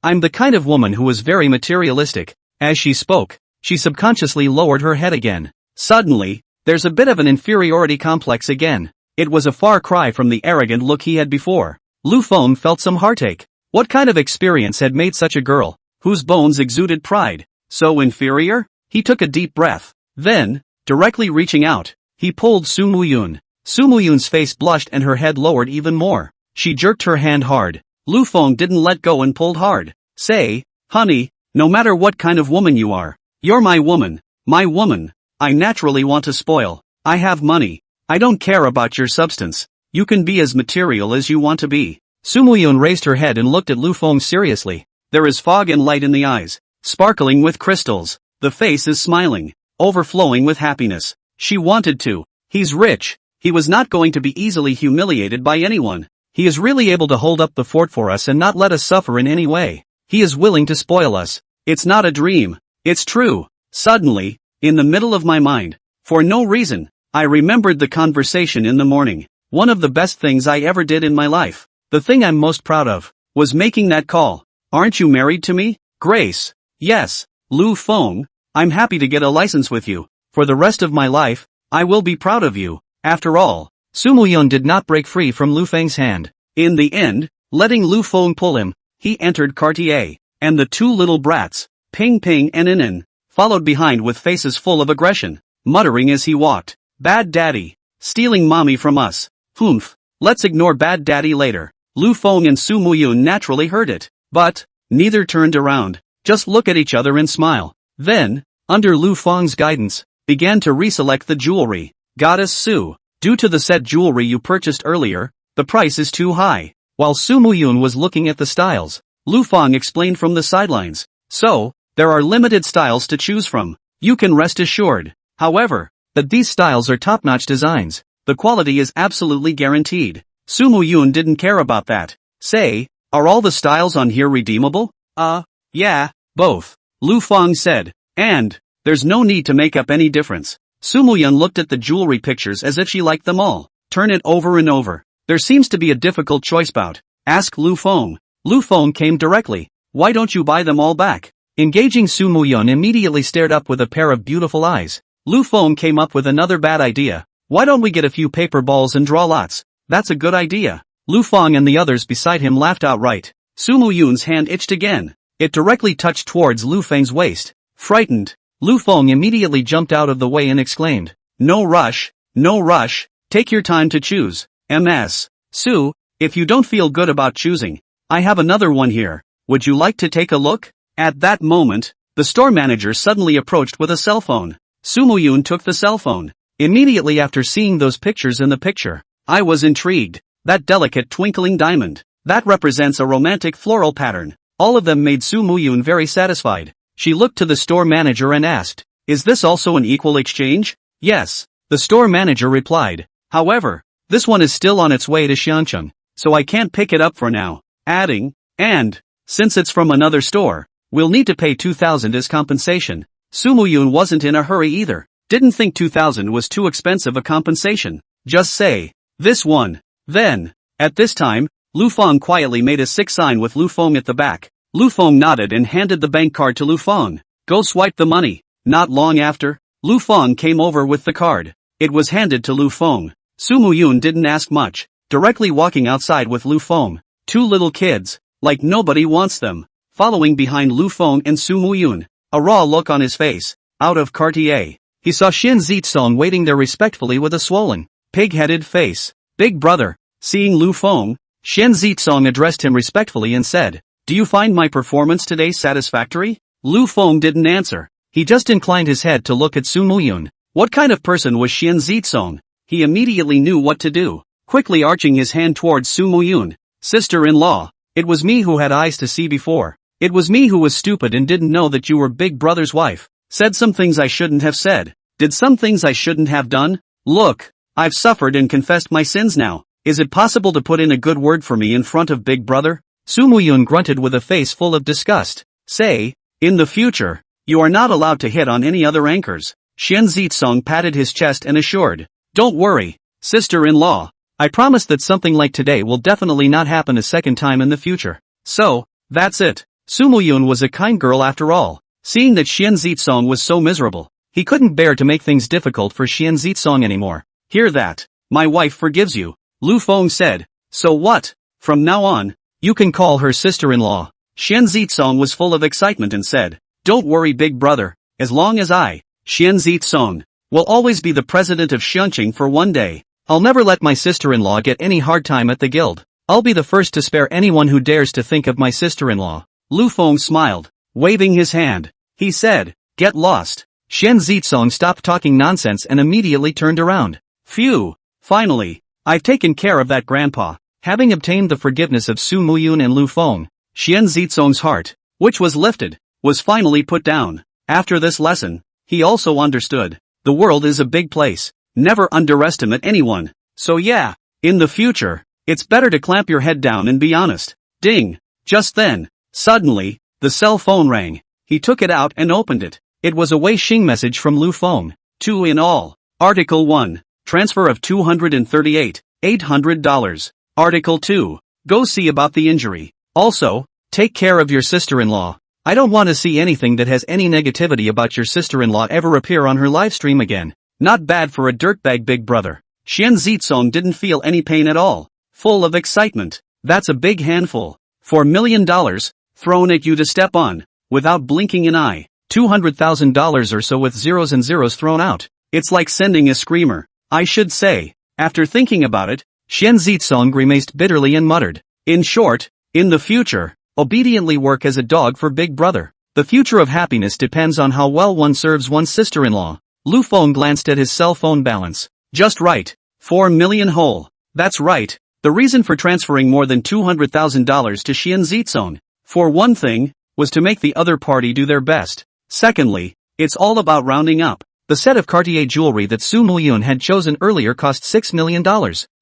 I'm the kind of woman who is very materialistic. As she spoke, she subconsciously lowered her head again. Suddenly, there's a bit of an inferiority complex again. It was a far cry from the arrogant look he had before. Lu Feng felt some heartache. What kind of experience had made such a girl, whose bones exuded pride, so inferior? He took a deep breath. Then, directly reaching out, he pulled Su Muyun. Su Muyun's face blushed and her head lowered even more. She jerked her hand hard. Lu Feng didn't let go and pulled hard. Say, honey, no matter what kind of woman you are, you're my woman. My woman. I naturally want to spoil. I have money. I don't care about your substance. You can be as material as you want to be. Su Muyun raised her head and looked at Lu Feng seriously. There is fog and light in the eyes, sparkling with crystals. The face is smiling, overflowing with happiness. She wanted to. He's rich. He was not going to be easily humiliated by anyone. He is really able to hold up the fort for us and not let us suffer in any way. He is willing to spoil us. It's not a dream. It's true. Suddenly, in the middle of my mind, for no reason, I remembered the conversation in the morning. One of the best things I ever did in my life. The thing I'm most proud of, was making that call. Aren't you married to me, Grace? Yes, Lu Feng, I'm happy to get a license with you. For the rest of my life, I will be proud of you. After all, Su Muyun did not break free from Lu Feng's hand. In the end, letting Lu Feng pull him, he entered Cartier, and the two little brats, Ping Ping and Inan, followed behind with faces full of aggression, muttering as he walked. Bad daddy, stealing mommy from us. Humph, let's ignore bad daddy later. Lu Feng and Su Muyun naturally heard it, but neither turned around, just look at each other and smile. Then, under Lu Feng's guidance, began to reselect the jewelry. Goddess Su, due to the set jewelry you purchased earlier, the price is too high. While Su Muyun was looking at the styles, Lu Feng explained from the sidelines. So, there are limited styles to choose from. You can rest assured, however, that these styles are top-notch designs. The quality is absolutely guaranteed. Su Muyun didn't care about that. Say, are all the styles on here redeemable? Yeah, Both, Lu Feng said. And, there's no need to make up any difference. Su Muyun looked at the jewelry pictures as if she liked them all. Turn it over and over. There seems to be a difficult choice bout. Ask Lu Feng. Lu Feng came directly. Why don't you buy them all back? Engaging Su Muyun immediately stared up with a pair of beautiful eyes. Lu Feng came up with another bad idea. Why don't we get a few paper balls and draw lots? That's a good idea. Lu Feng and the others beside him laughed outright. Su Muyun's hand itched again. It directly touched towards Lu Feng's waist. Frightened, Lu Feng immediately jumped out of the way and exclaimed, No rush, take your time to choose. Ms. Su, if you don't feel good about choosing, I have another one here. Would you like to take a look? At that moment, the store manager suddenly approached with a cell phone. Su Muyun took the cell phone. Immediately after seeing those pictures in the picture, I was intrigued. That delicate twinkling diamond. That represents a romantic floral pattern. All of them made Su Muyun very satisfied. She looked to the store manager and asked, Is this also an equal exchange? Yes, the store manager replied. However, this one is still on its way to Xiancheng, so I can't pick it up for now. Adding, and, since it's from another store, we'll need to pay 2,000 as compensation. Su Muyun wasn't in a hurry either. Didn't think 2,000 was too expensive a compensation. Just say, this one. Then, at this time, Lu Feng quietly made a sick sign with Lu Feng at the back. Lu Feng nodded and handed the bank card to Lu Feng. Go swipe the money. Not long after, Lu Feng came over with the card. It was handed to Lu Feng. Su Muyun didn't ask much, directly walking outside with Lu Feng. Two little kids, like nobody wants them, following behind Lu Feng and Su Muyun. A raw look on his face. Out of Cartier, he saw Xin Zitsong waiting there respectfully with a swollen, pig-headed face. Big brother. Seeing Lu Feng, Xin Zitsong addressed him respectfully and said, Do you find my performance today satisfactory? Lu Feng didn't answer. He just inclined his head to look at Su Muyun. What kind of person was Xin Zitsong? He immediately knew what to do. Quickly arching his hand towards Su Muyun. Sister-in-law, it was me who had eyes to see before. It was me who was stupid and didn't know that you were big brother's wife. Said some things I shouldn't have said. Did some things I shouldn't have done. Look, I've suffered and confessed my sins now. Is it possible to put in a good word for me in front of big brother? Su Muyun grunted with a face full of disgust. Say, in the future, you are not allowed to hit on any other anchors. Xin Zitsong patted his chest and assured. Don't worry, sister-in-law. I promise that something like today will definitely not happen a second time in the future. So, that's it. Su Muyun was a kind girl after all. Seeing that Xin Zitsong was so miserable, he couldn't bear to make things difficult for Xin Zitsong anymore. Hear that? My wife forgives you, Lu Feng said. So what? From now on, you can call her sister-in-law. Xin Zitsong was full of excitement and said, Don't worry big brother, as long as I, Xin Zitsong, will always be the president of Xiancheng for one day, I'll never let my sister-in-law get any hard time at the guild. I'll be the first to spare anyone who dares to think of my sister-in-law. Lu Feng smiled, waving his hand. He said, Get lost. Xin Zitsong stopped talking nonsense and immediately turned around. Phew, finally, I've taken care of that grandpa. Having obtained the forgiveness of Su Muyun and Lu Feng, Xin Zitsong's heart, which was lifted, was finally put down. After this lesson, he also understood. The world is a big place. Never underestimate anyone. So yeah, in the future, it's better to clamp your head down and be honest. Ding. Just then, suddenly, the cell phone rang. He took it out and opened it. It was a Wei Xing message from Lu Feng. 2 in all. Article 1. Transfer of $238,800. Article 2. Go see about the injury. Also, take care of your sister-in-law. I don't want to see anything that has any negativity about your sister-in-law ever appear on her live stream again. Not bad for a dirtbag big brother. Xin Zitsong didn't feel any pain at all. Full of excitement. That's a big handful. $4 million, thrown at you to step on, without blinking an eye. $200,000 or so with zeros and zeros thrown out. It's like sending a screamer. I should say. After thinking about it, Xin Zitsong grimaced bitterly and muttered. In short, in the future, obediently work as a dog for big brother. The future of happiness depends on how well one serves one's sister-in-law. Lu Feng glanced at his cell phone balance. Just right. 4 million whole. That's right. The reason for transferring more than $200,000 to Xin Zitsong, for one thing, was to make the other party do their best. Secondly, it's all about rounding up. The set of Cartier jewelry that Su Muyun had chosen earlier cost $6 million.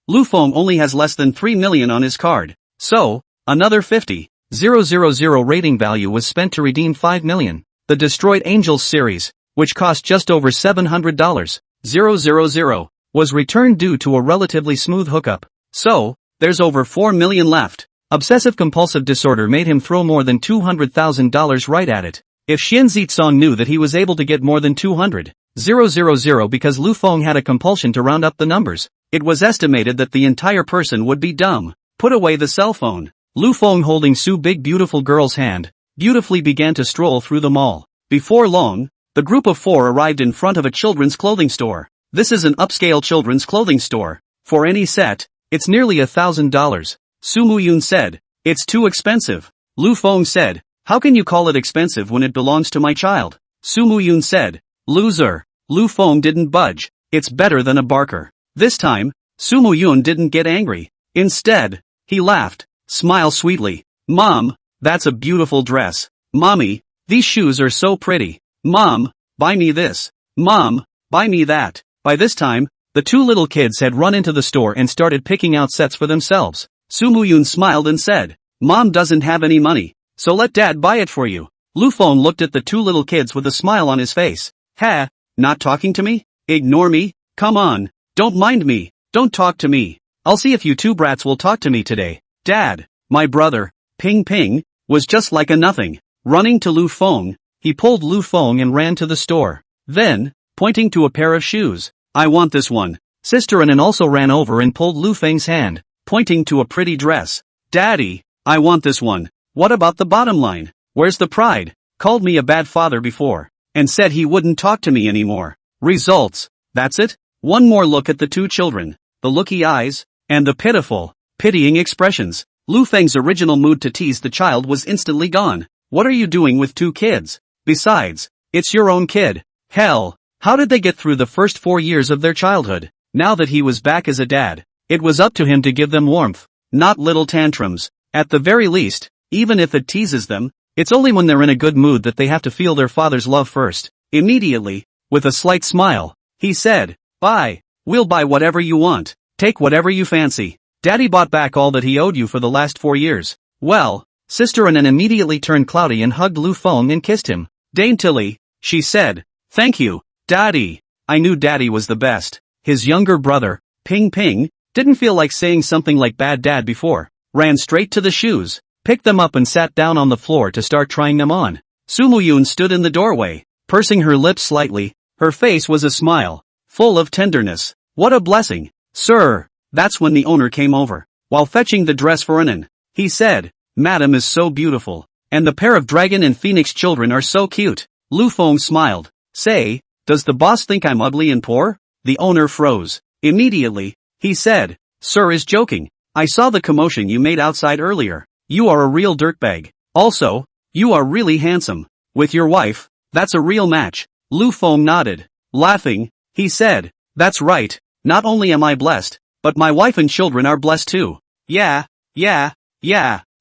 Lu Feng only has less than $3 million on his card. So, another 50. 000 rating value was spent to redeem 5 million. The Destroyed Angels series, which cost just over $700, 000, was returned due to a relatively smooth hookup. So, there's over 4 million left. Obsessive-compulsive disorder made him throw more than $200,000 right at it. If Xian Zitsong knew that he was able to get more than 200,000 because Lu Feng had a compulsion to round up the numbers, it was estimated that the entire person would be dumb. Put away the cell phone. Lu Feng, holding Su Big Beautiful Girl's hand, beautifully began to stroll through the mall. Before long, the group of 4 arrived in front of a children's clothing store. This is an upscale children's clothing store. For any set, it's nearly $1,000. Su Muyun said, "It's too expensive." Lu Feng said, "How can you call it expensive when it belongs to my child?" Su Muyun said, "Loser." Lu Feng didn't budge. "It's better than a barker." This time, Su Muyun didn't get angry. Instead, he laughed. Smile sweetly. "Mom, that's a beautiful dress. Mommy, these shoes are so pretty. Mom, buy me this. Mom, buy me that." By this time, the 2 little kids had run into the store and started picking out sets for themselves. Su Muyun smiled and said, "Mom doesn't have any money, so let Dad buy it for you." Lu Feng looked at the 2 little kids with a smile on his face. "Ha, not talking to me? Ignore me? Come on, don't mind me, don't talk to me. I'll see if you 2 brats will talk to me today." Dad, my brother, Ping Ping, was just like a nothing. Running to Lu Feng, he pulled Lu Feng and ran to the store. Then, pointing to a pair of shoes, "I want this one." Sister Anan also ran over and pulled Lu Feng's hand, pointing to a pretty dress. "Daddy, I want this one." "What about the bottom line? Where's the pride?" "Called me a bad father before, and said he wouldn't talk to me anymore." Results, that's it? One more look at the 2 children, the looky eyes, and the pitiful, pitying expressions. Lu Feng's original mood to tease the child was instantly gone. What are you doing with 2 kids? Besides, it's your own kid. Hell, how did they get through the first 4 years of their childhood? Now that he was back as a dad, it was up to him to give them warmth, not little tantrums. At the very least, even if it teases them, it's only when they're in a good mood that they have to feel their father's love first. Immediately, with a slight smile, he said, "Buy. We'll buy whatever you want. Take whatever you fancy. Daddy bought back all that he owed you for the last 4 years. Well." Sister Anan immediately turned cloudy and hugged Lu Feng and kissed him. Daintily, she said, "Thank you, Daddy. I knew Daddy was the best." His younger brother, Ping Ping, didn't feel like saying something like bad dad before, ran straight to the shoes, picked them up and sat down on the floor to start trying them on. Su Muyun stood in the doorway, pursing her lips slightly. Her face was a smile, full of tenderness. "What a blessing, sir." That's when the owner came over. While fetching the dress for Anan, he said, "Madam is so beautiful, and the pair of dragon and phoenix children are so cute." Lu Feng smiled. "Say, does the boss think I'm ugly and poor?" The owner froze. Immediately, he said, "Sir is joking. I saw the commotion you made outside earlier. You are a real dirtbag. Also, you are really handsome. With your wife, that's a real match." Lu Feng nodded. Laughing, he said, "That's right. Not only am I blessed, but my wife and children are blessed too." Yeah.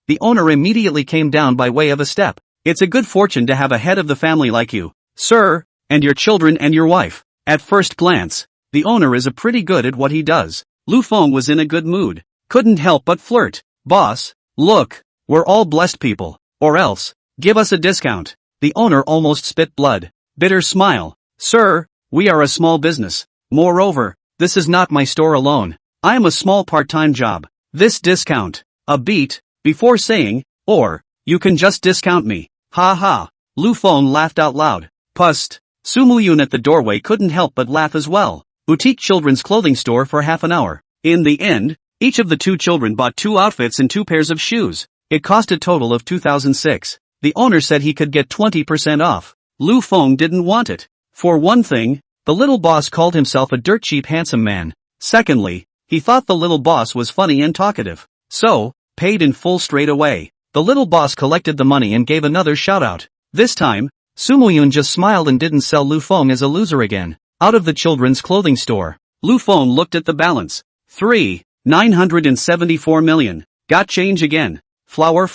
The owner immediately came down by way of a step. "It's a good fortune to have a head of the family like you, sir, and your children and your wife." At first glance, the owner is pretty good at what he does. Lu Feng was in a good mood. Couldn't help but flirt. "Boss, look, we're all blessed people. Or else, give us a discount." The owner almost spit blood. Bitter smile. "Sir, we are a small business. Moreover, this is not my store alone. I am a small part-time job. This discount, a beat, before saying, or, you can just discount me." "Ha ha." Lu Feng laughed out loud. Pust. Su Muyun at the doorway couldn't help but laugh as well. Boutique children's clothing store for half an hour. In the end, each of the 2 children bought 2 outfits and 2 pairs of shoes. It cost a total of 2006. The owner said he could get 20% off. Lu Feng didn't want it. For one thing, the little boss called himself a dirt cheap handsome man. Secondly, he thought the little boss was funny and talkative. So, paid in full straight away. The little boss collected the money and gave another shout out. This time, Su Muyun just smiled and didn't sell Lu Feng as a loser again. Out of the children's clothing store, Lu Feng looked at the balance. 974 million. Got change again. Flower.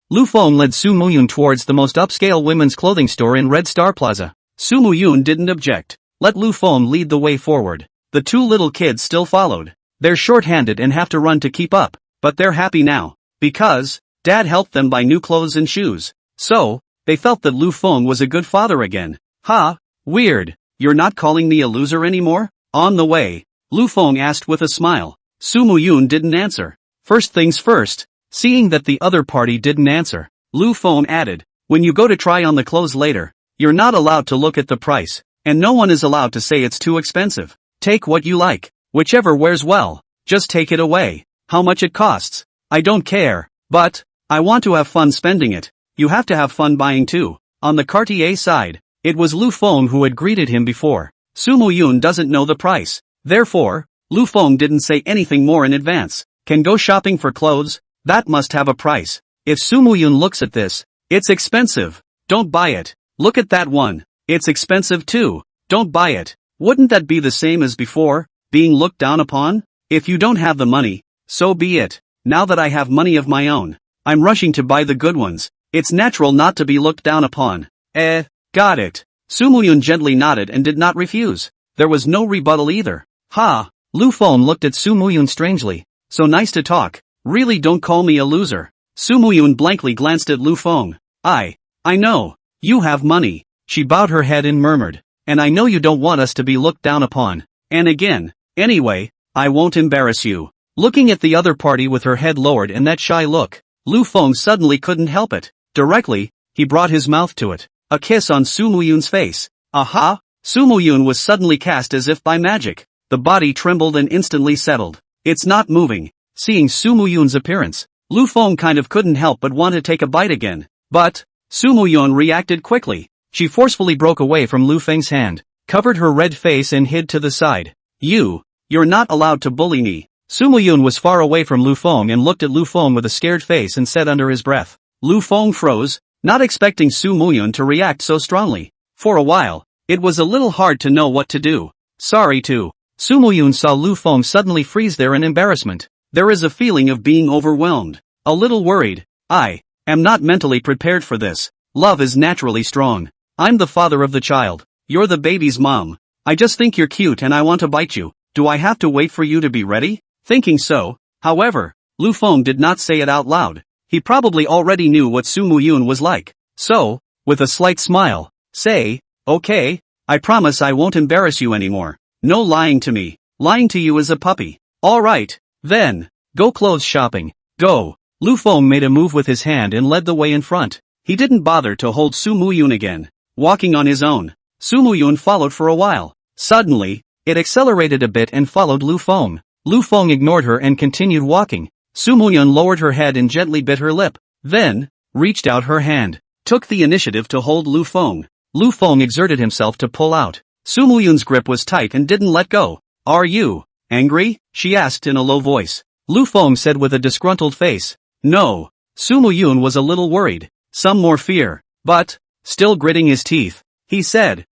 Lu Feng led Su Muyun towards the most upscale women's clothing store in Red Star Plaza. Su Muyun didn't object. Let Lu Feng lead the way forward. The 2 little kids still followed. They're short-handed and have to run to keep up, but they're happy now. Because, Dad helped them buy new clothes and shoes. So, they felt that Lu Feng was a good father again. Ha, weird. You're not calling me a loser anymore? On the way, Lu Feng asked with a smile. Su Muyun didn't answer. First things first, seeing that the other party didn't answer, Lu Feng added, when you go to try on the clothes later, you're not allowed to look at the price, and no one is allowed to say it's too expensive. Take what you like, whichever wears well, just take it away. How much it costs, I don't care, but, I want to have fun spending it. You have to have fun buying too. On the Cartier side, it was Lu Feng who had greeted him before. Su Muyun doesn't know the price. Therefore, Lu Feng didn't say anything more in advance. Can go shopping for clothes? That must have a price. If Su Muyun looks at this, it's expensive. Don't buy it. Look at that one. It's expensive too. Don't buy it. Wouldn't that be the same as before, being looked down upon? If you don't have the money, so be it. Now that I have money of my own, I'm rushing to buy the good ones. It's natural not to be looked down upon. Got it. Su Muyun gently nodded and did not refuse. There was no rebuttal either. Ha! Lu Feng looked at Su Muyun strangely. So nice to talk. Really don't call me a loser. Su Muyun blankly glanced at Lu Feng. I know. You have money. She bowed her head and murmured. And I know you don't want us to be looked down upon. And again. Anyway, I won't embarrass you. Looking at the other party with her head lowered and that shy look, Lu Feng suddenly couldn't help it. Directly, he brought his mouth to it. A kiss on Su Muyun's face. Aha! Su Muyun was suddenly cast as if by magic. The body trembled and instantly settled. It's not moving. Seeing Su Muyun's appearance, Lu Feng kind of couldn't help but want to take a bite again. But, Su Muyun reacted quickly. She forcefully broke away from Lu Feng's hand, covered her red face and hid to the side. You're not allowed to bully me. Su Muyun was far away from Lu Feng and looked at Lu Feng with a scared face and said under his breath. Lu Feng froze, not expecting Su Muyun to react so strongly. For a while, it was a little hard to know what to do. Sorry too. Su Muyun saw Lu Feng suddenly freeze there in embarrassment. There is a feeling of being overwhelmed. A little worried. I am not mentally prepared for this. Love is naturally strong. I'm the father of the child. You're the baby's mom. I just think you're cute and I want to bite you. Do I have to wait for you to be ready? Thinking so, however, Lu Feng did not say it out loud. He probably already knew what Su Muyun was like. So, with a slight smile, say, okay, I promise I won't embarrass you anymore. No lying to me. Lying to you is a puppy. Alright, then, go clothes shopping. Go. Lu Feng made a move with his hand and led the way in front. He didn't bother to hold Su Muyun again. Walking on his own, Su Muyun followed for a while. Suddenly, it accelerated a bit and followed Lu Feng. Lu Feng ignored her and continued walking. Su Muyun lowered her head and gently bit her lip. Then, reached out her hand, took the initiative to hold Lu Feng. Lu Feng exerted himself to pull out. Su Muyun's grip was tight and didn't let go. Are you angry? She asked in a low voice. Lu Feng said with a disgruntled face. No. Su Muyun was a little worried. Some more fear. But, still gritting his teeth, he said,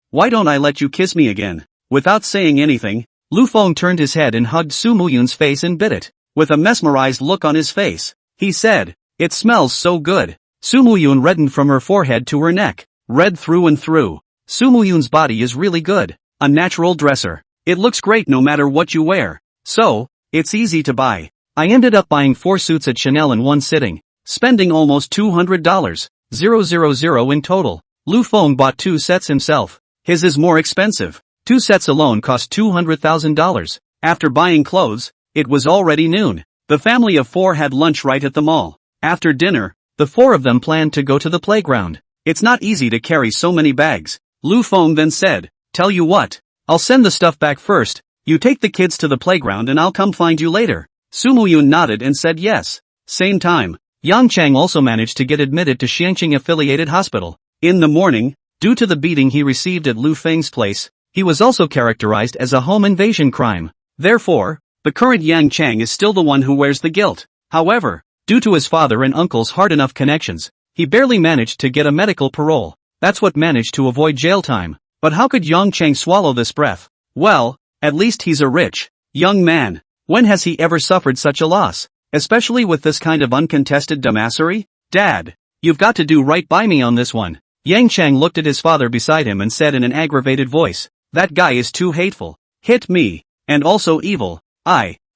why don't I let you kiss me again? Without saying anything, Lu Feng turned his head and hugged Su Muyun's face and bit it. With a mesmerized look on his face, he said, it smells so good. Su Muyun reddened from her forehead to her neck, red through and through. Su Muyun's body is really good, a natural dresser. It looks great no matter what you wear. So, it's easy to buy. I ended up buying 4 suits at Chanel in one sitting, spending almost $200, 000 in total. Lu Feng bought 2 sets himself. His is more expensive. 2 sets alone cost $200,000. After buying clothes, it was already noon. The family of 4 had lunch right at the mall. After dinner, the 4 of them planned to go to the playground. It's not easy to carry so many bags. Lu Feng then said, tell you what, I'll send the stuff back first. You take the kids to the playground and I'll come find you later. Su Muyun nodded and said yes. Same time, Yang Chang also managed to get admitted to Xiangqing Affiliated Hospital. In the morning, due to the beating he received at Lu Feng's place, he was also characterized as a home invasion crime. Therefore, the current Yang Chang is still the one who wears the guilt. However, due to his father and uncle's hard enough connections, he barely managed to get a medical parole. That's what managed to avoid jail time. But how could Yang Chang swallow this breath? Well, at least he's a rich, young man. When has he ever suffered such a loss? Especially with this kind of uncontested dumbassery? Dad, you've got to do right by me on this one. Yang Chang looked at his father beside him and said in an aggravated voice, that guy is too hateful. Hit me. And also evil.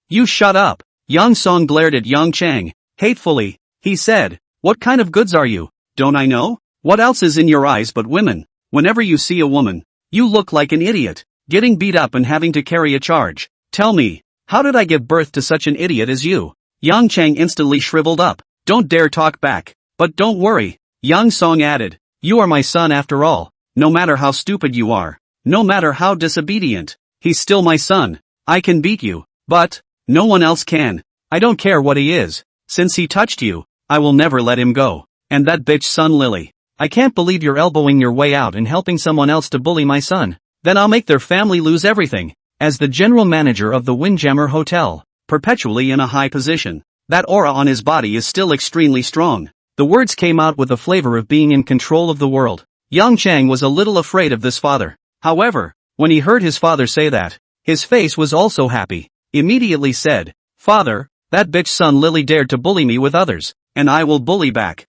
You shut up. Yang Song glared at Yang Chang, hatefully. He said, "What kind of goods are you? Don't I know? What else is in your eyes but women? Whenever you see a woman, you look like an idiot, getting beat up and having to carry a charge. Tell me, how did I give birth to such an idiot as you?" Yang Chang instantly shriveled up. "Don't dare talk back. But don't worry," Yang Song added. "You are my son after all. No matter how stupid you are, no matter how disobedient, he's still my son. I can beat you, but no one else can. I don't care what he is. Since he touched you, I will never let him go. And that bitch Sun Lily. I can't believe you're elbowing your way out and helping someone else to bully my son. Then I'll make their family lose everything." As the general manager of the Windjammer Hotel, perpetually in a high position, that aura on his body is still extremely strong. The words came out with a flavor of being in control of the world. Yang Chang was a little afraid of this father. However, when he heard his father say that, his face was also happy. Immediately said, "Father, that bitch Sun Lily dared to bully me with others, and I will bully back."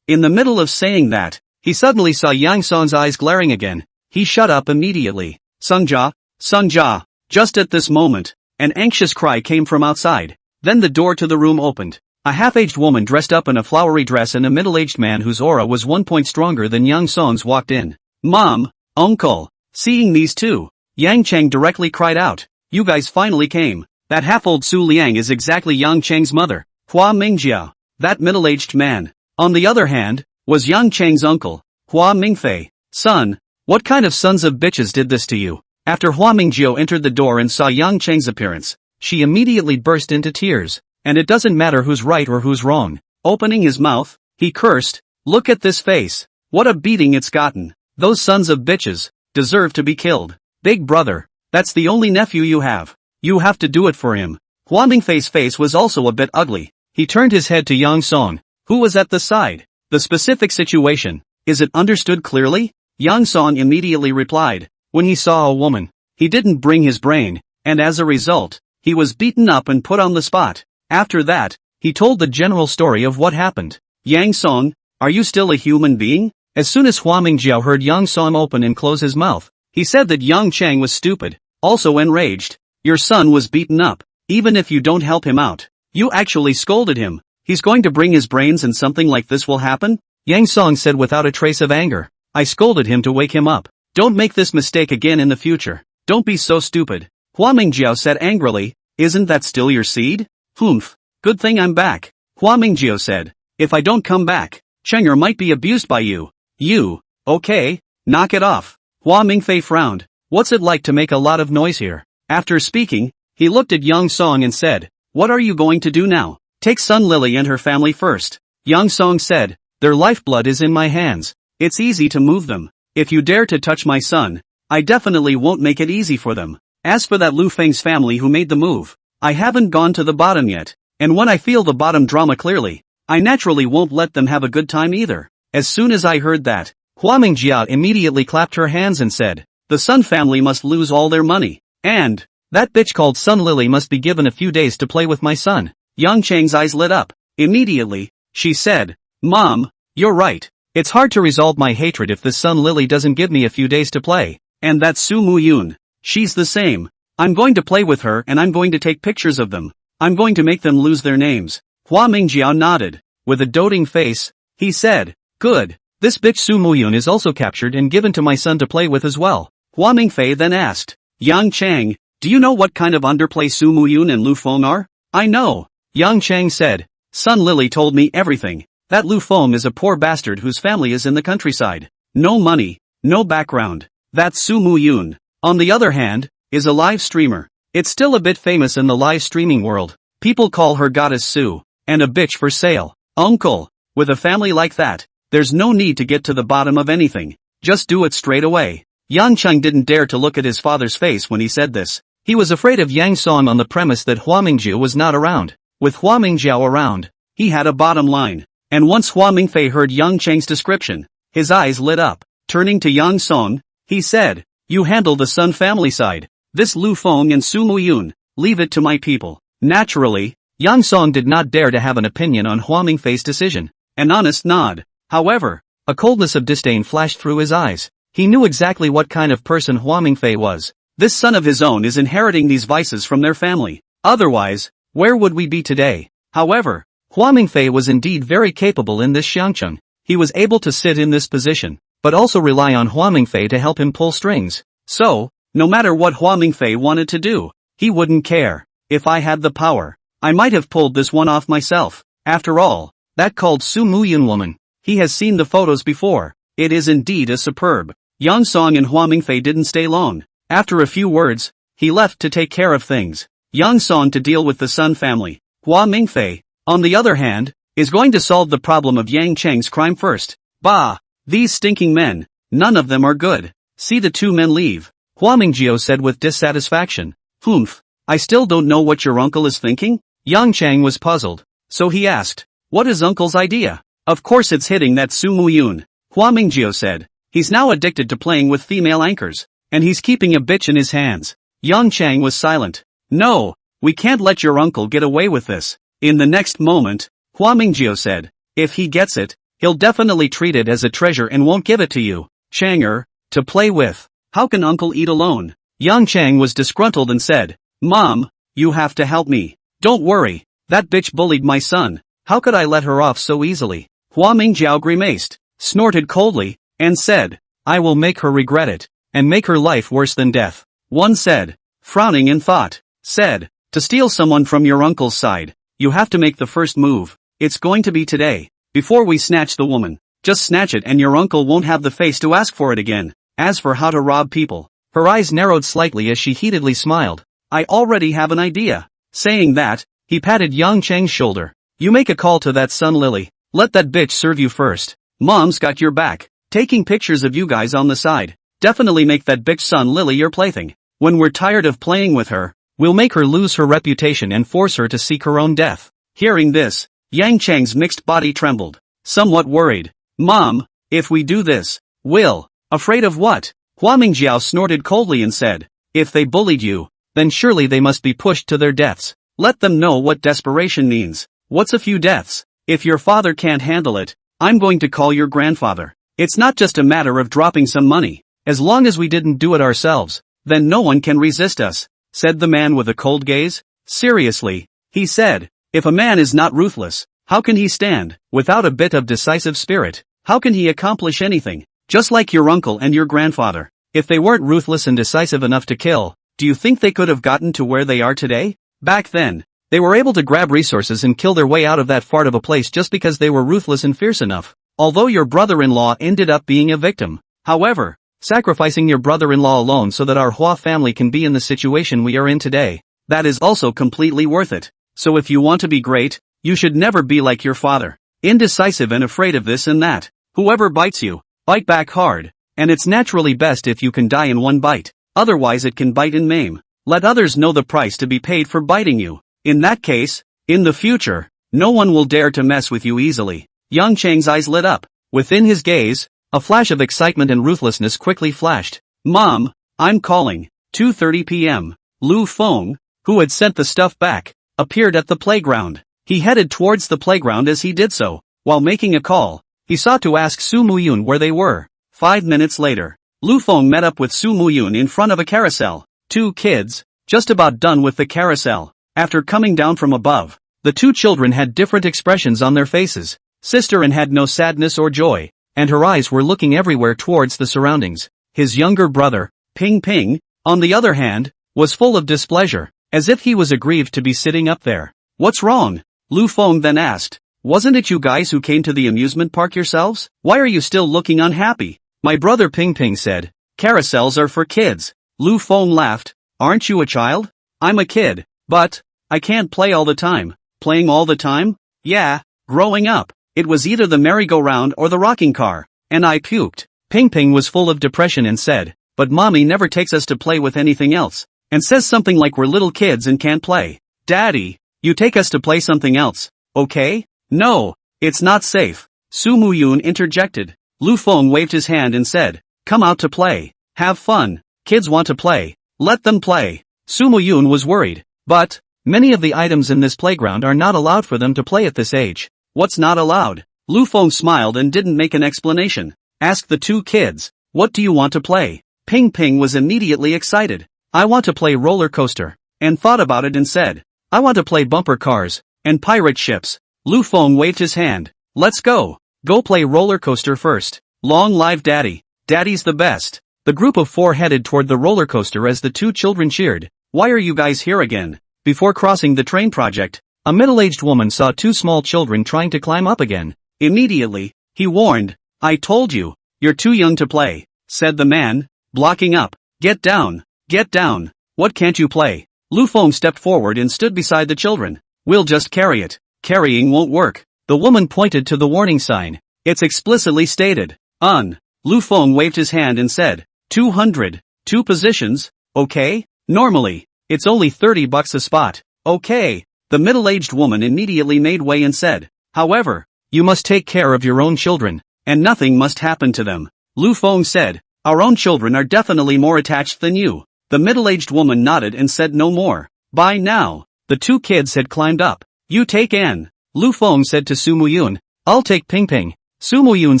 In the middle of saying that, he suddenly saw Yang Song's eyes glaring again. He shut up immediately. "Sungjia, Sungjia." Just at this moment, an anxious cry came from outside. Then the door to the room opened. A half-aged woman dressed up in a flowery dress and a middle-aged man whose aura was 1 point stronger than Yang Song's walked in. "Mom, Uncle." Seeing these two, Yang Chang directly cried out, "You guys finally came. That half-old Su Liang is exactly Yang Chang's mother, Hua Mingjiao." That middle-aged man, on the other hand, was Yang Chang's uncle, Hua Mingfei. "Son, what kind of sons of bitches did this to you?" After Hua Mingjiao entered the door and saw Yang Chang's appearance, she immediately burst into tears. "And it doesn't matter who's right or who's wrong." Opening his mouth, he cursed, "Look at this face. What a beating it's gotten. Those sons of bitches deserve to be killed. Big brother, that's the only nephew you have. You have to do it for him." Hua Mingfei's face was also a bit ugly. He turned his head to Yang Song, who was at the side. "The specific situation, is it understood clearly?" Yang Song immediately replied, "When he saw a woman, he didn't bring his brain, and as a result, he was beaten up and put on the spot." After that, he told the general story of what happened. "Yang Song, are you still a human being?" As soon as Hua Mingjiao heard Yang Song open and close his mouth, he said that Yang Chang was stupid, also enraged. "Your son was beaten up. Even if you don't help him out, you actually scolded him. He's going to bring his brains and something like this will happen?" Yang Song said without a trace of anger. "I scolded him to wake him up. Don't make this mistake again in the future. Don't be so stupid." Hua Mingjiao said angrily, "Isn't that still your seed?" "Humph. Good thing I'm back." Hua Mingjiao said, "If I don't come back, Chenger might be abused by you." "You, okay, knock it off." Hua Mingfei frowned. "What's it like to make a lot of noise here?" After speaking, he looked at Yang Song and said, "What are you going to do now?" "Take Sun Lily and her family first." Yang Song said, "Their lifeblood is in my hands. It's easy to move them. If you dare to touch my son, I definitely won't make it easy for them. As for that Lu Feng's family who made the move, I haven't gone to the bottom yet, and when I feel the bottom drama clearly, I naturally won't let them have a good time either." As soon as I heard that, Hua Mingjia immediately clapped her hands and said, "The Sun family must lose all their money, and that bitch called Sun Lily must be given a few days to play with my son." Yang Chang's eyes lit up. Immediately, she said, "Mom, you're right. It's hard to resolve my hatred if this Sun Lily doesn't give me a few days to play. And that Su Muyun, she's the same. I'm going to play with her and I'm going to take pictures of them. I'm going to make them lose their names." Hua Mingjiao nodded. With a doting face, he said, "Good. This bitch Su Muyun is also captured and given to my son to play with as well." Hua Mingfei then asked, "Yang Chang, do you know what kind of underplay Su Muyun and Lu Feng are?" "I know." Yang Chang said, "Sun Lily told me everything. That Lu Feng is a poor bastard whose family is in the countryside. No money, no background. That Su Muyun, on the other hand, is a live streamer. It's still a bit famous in the live streaming world. People call her Goddess Su, and a bitch for sale." "Uncle, with a family like that, there's no need to get to the bottom of anything. Just do it straight away." Yang Chang didn't dare to look at his father's face when he said this. He was afraid of Yang Song on the premise that Hua Mingjiao was not around. With Hua Mingjiao around, he had a bottom line. And once Hua Mingfei heard Yang Chang's description, his eyes lit up. Turning to Yang Song, he said, "You handle the Sun family side. This Lu Feng and Su Muyun, leave it to my people." Naturally, Yang Song did not dare to have an opinion on Hua Mingfei's decision. An honest nod. However, a coldness of disdain flashed through his eyes. He knew exactly what kind of person Hua Mingfei was. This son of his own is inheriting these vices from their family. Otherwise, where would we be today? However, Hua Mingfei was indeed very capable in this xiangcheng. He was able to sit in this position, but also rely on Hua Mingfei to help him pull strings. So, no matter what Hua Mingfei wanted to do, he wouldn't care. If I had the power, I might have pulled this one off myself. After all, that called Su Muyun woman, he has seen the photos before. It is indeed a superb. Yang Song and Hua Mingfei didn't stay long. After a few words, he left to take care of things. Yang Song to deal with the Sun family. Hua Mingfei, on the other hand, is going to solve the problem of Yang Cheng's crime first. Bah! These stinking men, none of them are good. See the two men leave. Hua Mingjiao said with dissatisfaction. Humph, I still don't know what your uncle is thinking? Yang Cheng was puzzled. So he asked, what is uncle's idea? Of course it's hitting that Su Muyun. Hua Mingjiao said. He's now addicted to playing with female anchors, and he's keeping a bitch in his hands. Yang Cheng was silent. No, we can't let your uncle get away with this. In the next moment, Hua Mingjiao said, if he gets it, he'll definitely treat it as a treasure and won't give it to you. Changer, to play with. How can uncle eat alone? Yang Cheng was disgruntled and said, Mom, you have to help me. Don't worry, that bitch bullied my son. How could I let her off so easily? Hua Mingjiao grimaced, snorted coldly, and said, I will make her regret it, and make her life worse than death. One said, frowning in thought, said, to steal someone from your uncle's side, you have to make the first move. It's going to be today. Before we snatch the woman, just snatch it and your uncle won't have the face to ask for it again. As for how to rob people, her eyes narrowed slightly as she heatedly smiled. I already have an idea. Saying that, he patted Yang Cheng's shoulder. You make a call to that Sun Lily. Let that bitch serve you first. Mom's got your back. Taking pictures of you guys on the side. Definitely make that bitch Sun Lily your plaything. When we're tired of playing with her, we'll make her lose her reputation and force her to seek her own death. Hearing this, Yang Cheng's mixed body trembled. Somewhat worried. Mom, if we do this, we'll. Afraid of what? Hua Mingjiao snorted coldly and said, if they bullied you, then surely they must be pushed to their deaths. Let them know what desperation means. What's a few deaths? If your father can't handle it, I'm going to call your grandfather. It's not just a matter of dropping some money. As long as we didn't do it ourselves, then no one can resist us, said the man with a cold gaze. Seriously, he said, if a man is not ruthless, how can he stand? Without a bit of decisive spirit, how can he accomplish anything? Just like your uncle and your grandfather. If they weren't ruthless and decisive enough to kill, do you think they could have gotten to where they are today? Back then, they were able to grab resources and kill their way out of that fart of a place just because they were ruthless and fierce enough. Although your brother-in-law ended up being a victim. However, sacrificing your brother-in-law alone so that our Hua family can be in the situation we are in today, that is also completely worth it. So if you want to be great, you should never be like your father. Indecisive and afraid of this and that. Whoever bites you, bite back hard. And it's naturally best if you can die in one bite. Otherwise it can bite and maim. Let others know the price to be paid for biting you. In that case, in the future, no one will dare to mess with you easily. Yang Cheng's eyes lit up. Within his gaze, a flash of excitement and ruthlessness quickly flashed. Mom, I'm calling. 2:30 p.m. Lu Feng, who had sent the stuff back, appeared at the playground. He headed towards the playground as he did so. While making a call, he sought to ask Su Muyun where they were. 5 minutes later, Lu Feng met up with Su Muyun in front of a carousel. Two kids, just about done with the carousel. After coming down from above, the two children had different expressions on their faces. Sister An had no sadness or joy, and her eyes were looking everywhere towards the surroundings. His younger brother, Ping Ping, on the other hand, was full of displeasure, as if he was aggrieved to be sitting up there. What's wrong? Lu Feng then asked. Wasn't it you guys who came to the amusement park yourselves? Why are you still looking unhappy? My brother Ping Ping said. Carousels are for kids. Lu Feng laughed. Aren't you a child? I'm a kid, but I can't play all the time. Playing all the time? Yeah, growing up, it was either the merry-go-round or the rocking car, and I puked. Ping Ping was full of depression and said, but mommy never takes us to play with anything else, and says something like we're little kids and can't play. Daddy, you take us to play something else, okay? No, it's not safe. Su Muyun interjected. Lu Feng waved his hand and said, come out to play. Have fun. Kids want to play. Let them play. Su Muyun was worried. But, many of the items in this playground are not allowed for them to play at this age. What's not allowed? Lu Feng smiled and didn't make an explanation. Asked the two kids, what do you want to play? Ping Ping was immediately excited. I want to play roller coaster. And thought about it and said, I want to play bumper cars, and pirate ships. Lu Feng waved his hand. Let's go. Go play roller coaster first. Long live Daddy. Daddy's the best. The group of four headed toward the roller coaster as the two children cheered. Why are you guys here again? Before crossing the train project, a middle-aged woman saw two small children trying to climb up again. Immediately, he warned. I told you, you're too young to play, said the man, blocking up. Get down. Get down. What can't you play? Lu Feng stepped forward and stood beside the children. We'll just carry it. Carrying won't work. The woman pointed to the warning sign. It's explicitly stated. Lu Feng waved his hand and said, 200, 2 positions, okay? Normally, it's only $30 a spot. Okay. The middle-aged woman immediately made way and said, however, you must take care of your own children, and nothing must happen to them. Lu Feng said, our own children are definitely more attached than you. The middle-aged woman nodded and said no more. By now, the two kids had climbed up. You take Anne, Lu Feng said to Su Muyun. I'll take Ping Ping, Su Muyun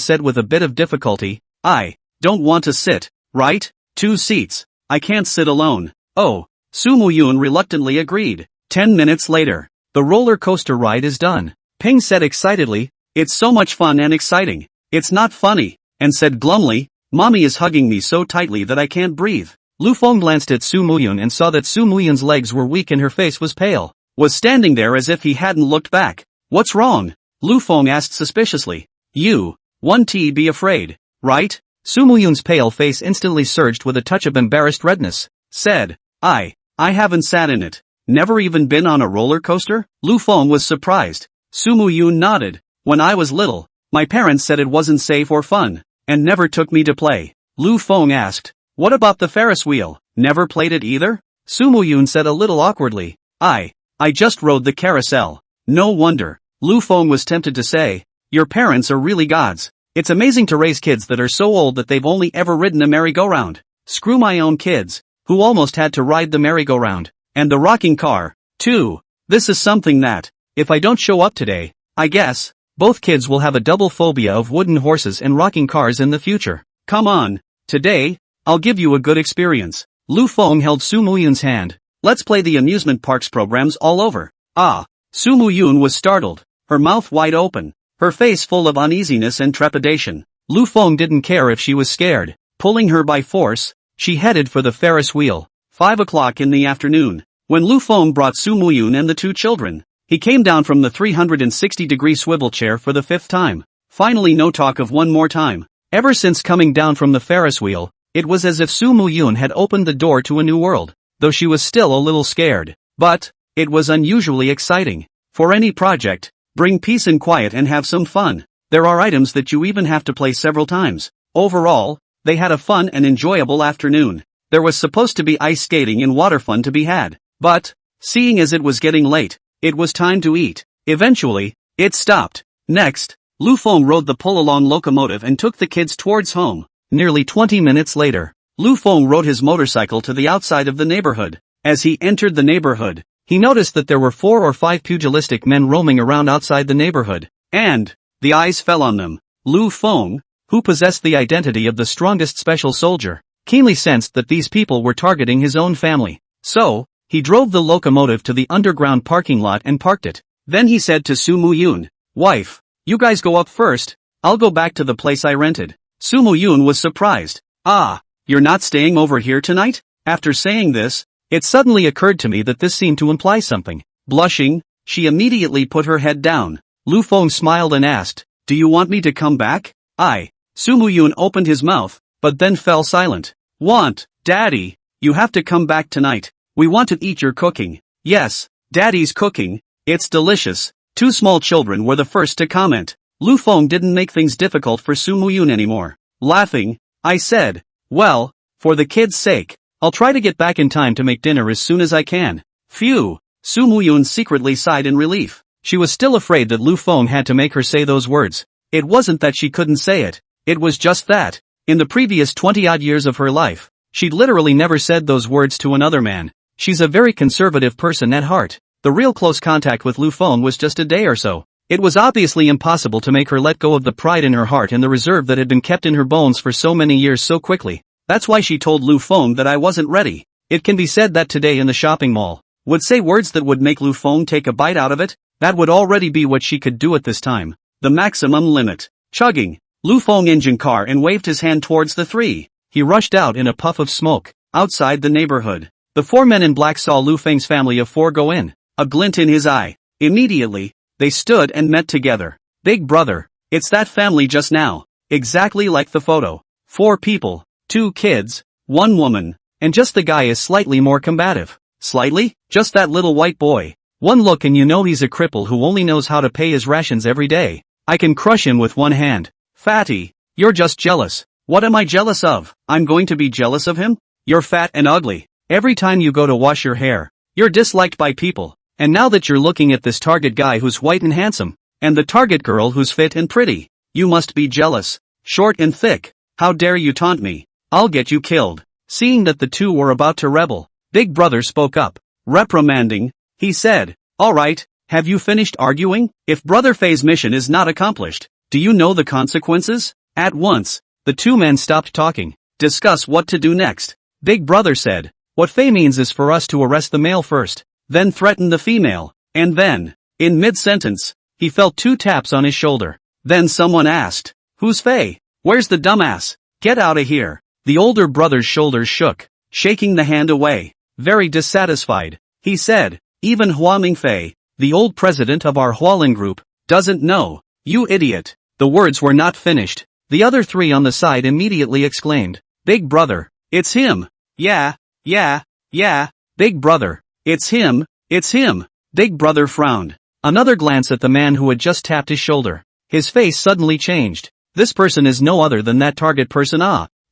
said with a bit of difficulty. I don't want to sit, right? 2 seats. I can't sit alone. Oh, Su Muyun reluctantly agreed. 10 minutes later, the roller coaster ride is done. Ping said excitedly, it's so much fun and exciting. It's not funny, and said glumly, Mommy is hugging me so tightly that I can't breathe. Lu Feng glanced at Su Muyun and saw that Su Muyun's legs were weak and her face was pale. Was standing there as if he hadn't looked back. What's wrong? Lu Feng asked suspiciously. You, 1T be afraid, right? Su Muyun's pale face instantly surged with a touch of embarrassed redness. Said, I haven't sat in it. Never even been on a roller coaster? Lu Feng was surprised. Su Muyun nodded. When I was little, my parents said it wasn't safe or fun, and never took me to play. Lu Feng asked, what about the Ferris wheel? Never played it either? Su Muyun said a little awkwardly. I just rode the carousel. No wonder. Lu Feng was tempted to say, your parents are really gods. It's amazing to raise kids that are so old that they've only ever ridden a merry-go-round. Screw my own kids, who almost had to ride the merry-go-round. And the rocking car, too. This is something that, if I don't show up today, I guess, both kids will have a double phobia of wooden horses and rocking cars in the future. Come on, today, I'll give you a good experience. Lu Feng held Su Muyun's hand. Let's play the amusement parks programs all over. Su Muyun was startled, her mouth wide open, her face full of uneasiness and trepidation. Lu Feng didn't care if she was scared. Pulling her by force, she headed for the Ferris wheel. 5 o'clock in the afternoon. When Lu Feng brought Su Muyun and the two children, he came down from the 360-degree swivel chair for the 5th time. Finally, no talk of one more time. Ever since coming down from the Ferris wheel, it was as if Su Muyun had opened the door to a new world, though she was still a little scared. But it was unusually exciting. For any project, bring peace and quiet and have some fun. There are items that you even have to play several times. Overall, they had a fun and enjoyable afternoon. There was supposed to be ice skating and water fun to be had. But, seeing as it was getting late, it was time to eat. Eventually, it stopped. Next, Lu Feng rode the pull-along locomotive and took the kids towards home. Nearly 20 minutes later, Lu Feng rode his motorcycle to the outside of the neighborhood. As he entered the neighborhood, he noticed that there were 4 or 5 pugilistic men roaming around outside the neighborhood. And, the eyes fell on them. Lu Feng, who possessed the identity of the strongest special soldier, keenly sensed that these people were targeting his own family. So, he drove the locomotive to the underground parking lot and parked it. Then he said to Su Muyun, wife, you guys go up first, I'll go back to the place I rented. Su Muyun was surprised. You're not staying over here tonight? After saying this, it suddenly occurred to me that this seemed to imply something. Blushing, she immediately put her head down. Lu Feng smiled and asked, do you want me to come back? Su Muyun opened his mouth, but then fell silent. Want, Daddy, you have to come back tonight. We want to eat your cooking. Yes, Daddy's cooking, it's delicious. 2 small children were the first to comment. Lu Feng didn't make things difficult for Su Muyun anymore. Laughing, I said, well, for the kids' sake, I'll try to get back in time to make dinner as soon as I can. Phew, Su Muyun secretly sighed in relief. She was still afraid that Lu Feng had to make her say those words. It wasn't that she couldn't say it. It was just that, in the previous 20-odd years of her life, she'd literally never said those words to another man. She's a very conservative person at heart. The real close contact with Lu Feng was just a day or so. It was obviously impossible to make her let go of the pride in her heart and the reserve that had been kept in her bones for so many years so quickly. That's why she told Lu Feng that I wasn't ready. It can be said that today in the shopping mall, would say words that would make Lu Feng take a bite out of it. That would already be what she could do at this time. The maximum limit. Chugging. Lu Feng engine car and waved his hand towards the three. He rushed out in a puff of smoke, outside the neighborhood. The four men in black saw Lu Feng's family of four go in, a glint in his eye. Immediately, they stood and met together. Big brother, it's that family just now. Exactly like the photo. 4 people, 2 kids, 1 woman, and just the guy is slightly more combative. Slightly? Just that little white boy. One look and you know he's a cripple who only knows how to pay his rations every day. I can crush him with one hand. Fatty, you're just jealous. What am I jealous of? I'm going to be jealous of him? You're fat and ugly. Every time you go to wash your hair, you're disliked by people. And now that you're looking at this target guy who's white and handsome, and the target girl who's fit and pretty, you must be jealous. Short and thick. How dare you taunt me? I'll get you killed. Seeing that the two were about to rebel, Big Brother spoke up. Reprimanding, he said, "Alright, have you finished arguing? If Brother Fei's mission is not accomplished, do you know the consequences?" At once, the two men stopped talking. Discuss what to do next. Big Brother said, "What Fei means is for us to arrest the male first, then threaten the female, and then," in mid-sentence, he felt 2 taps on his shoulder. Then someone asked, "Who's Fei? Where's the dumbass? Get out of here." The older brother's shoulders shook, shaking the hand away. Very dissatisfied, he said, "Even Hua Mingfei, the old president of our Hualin group, doesn't know. You idiot." The words were not finished. The other 3 on the side immediately exclaimed, "Big Brother, it's him." Yeah. Big Brother, it's him. Big Brother frowned. Another glance at the man who had just tapped his shoulder. His face suddenly changed. This person is no other than that target person.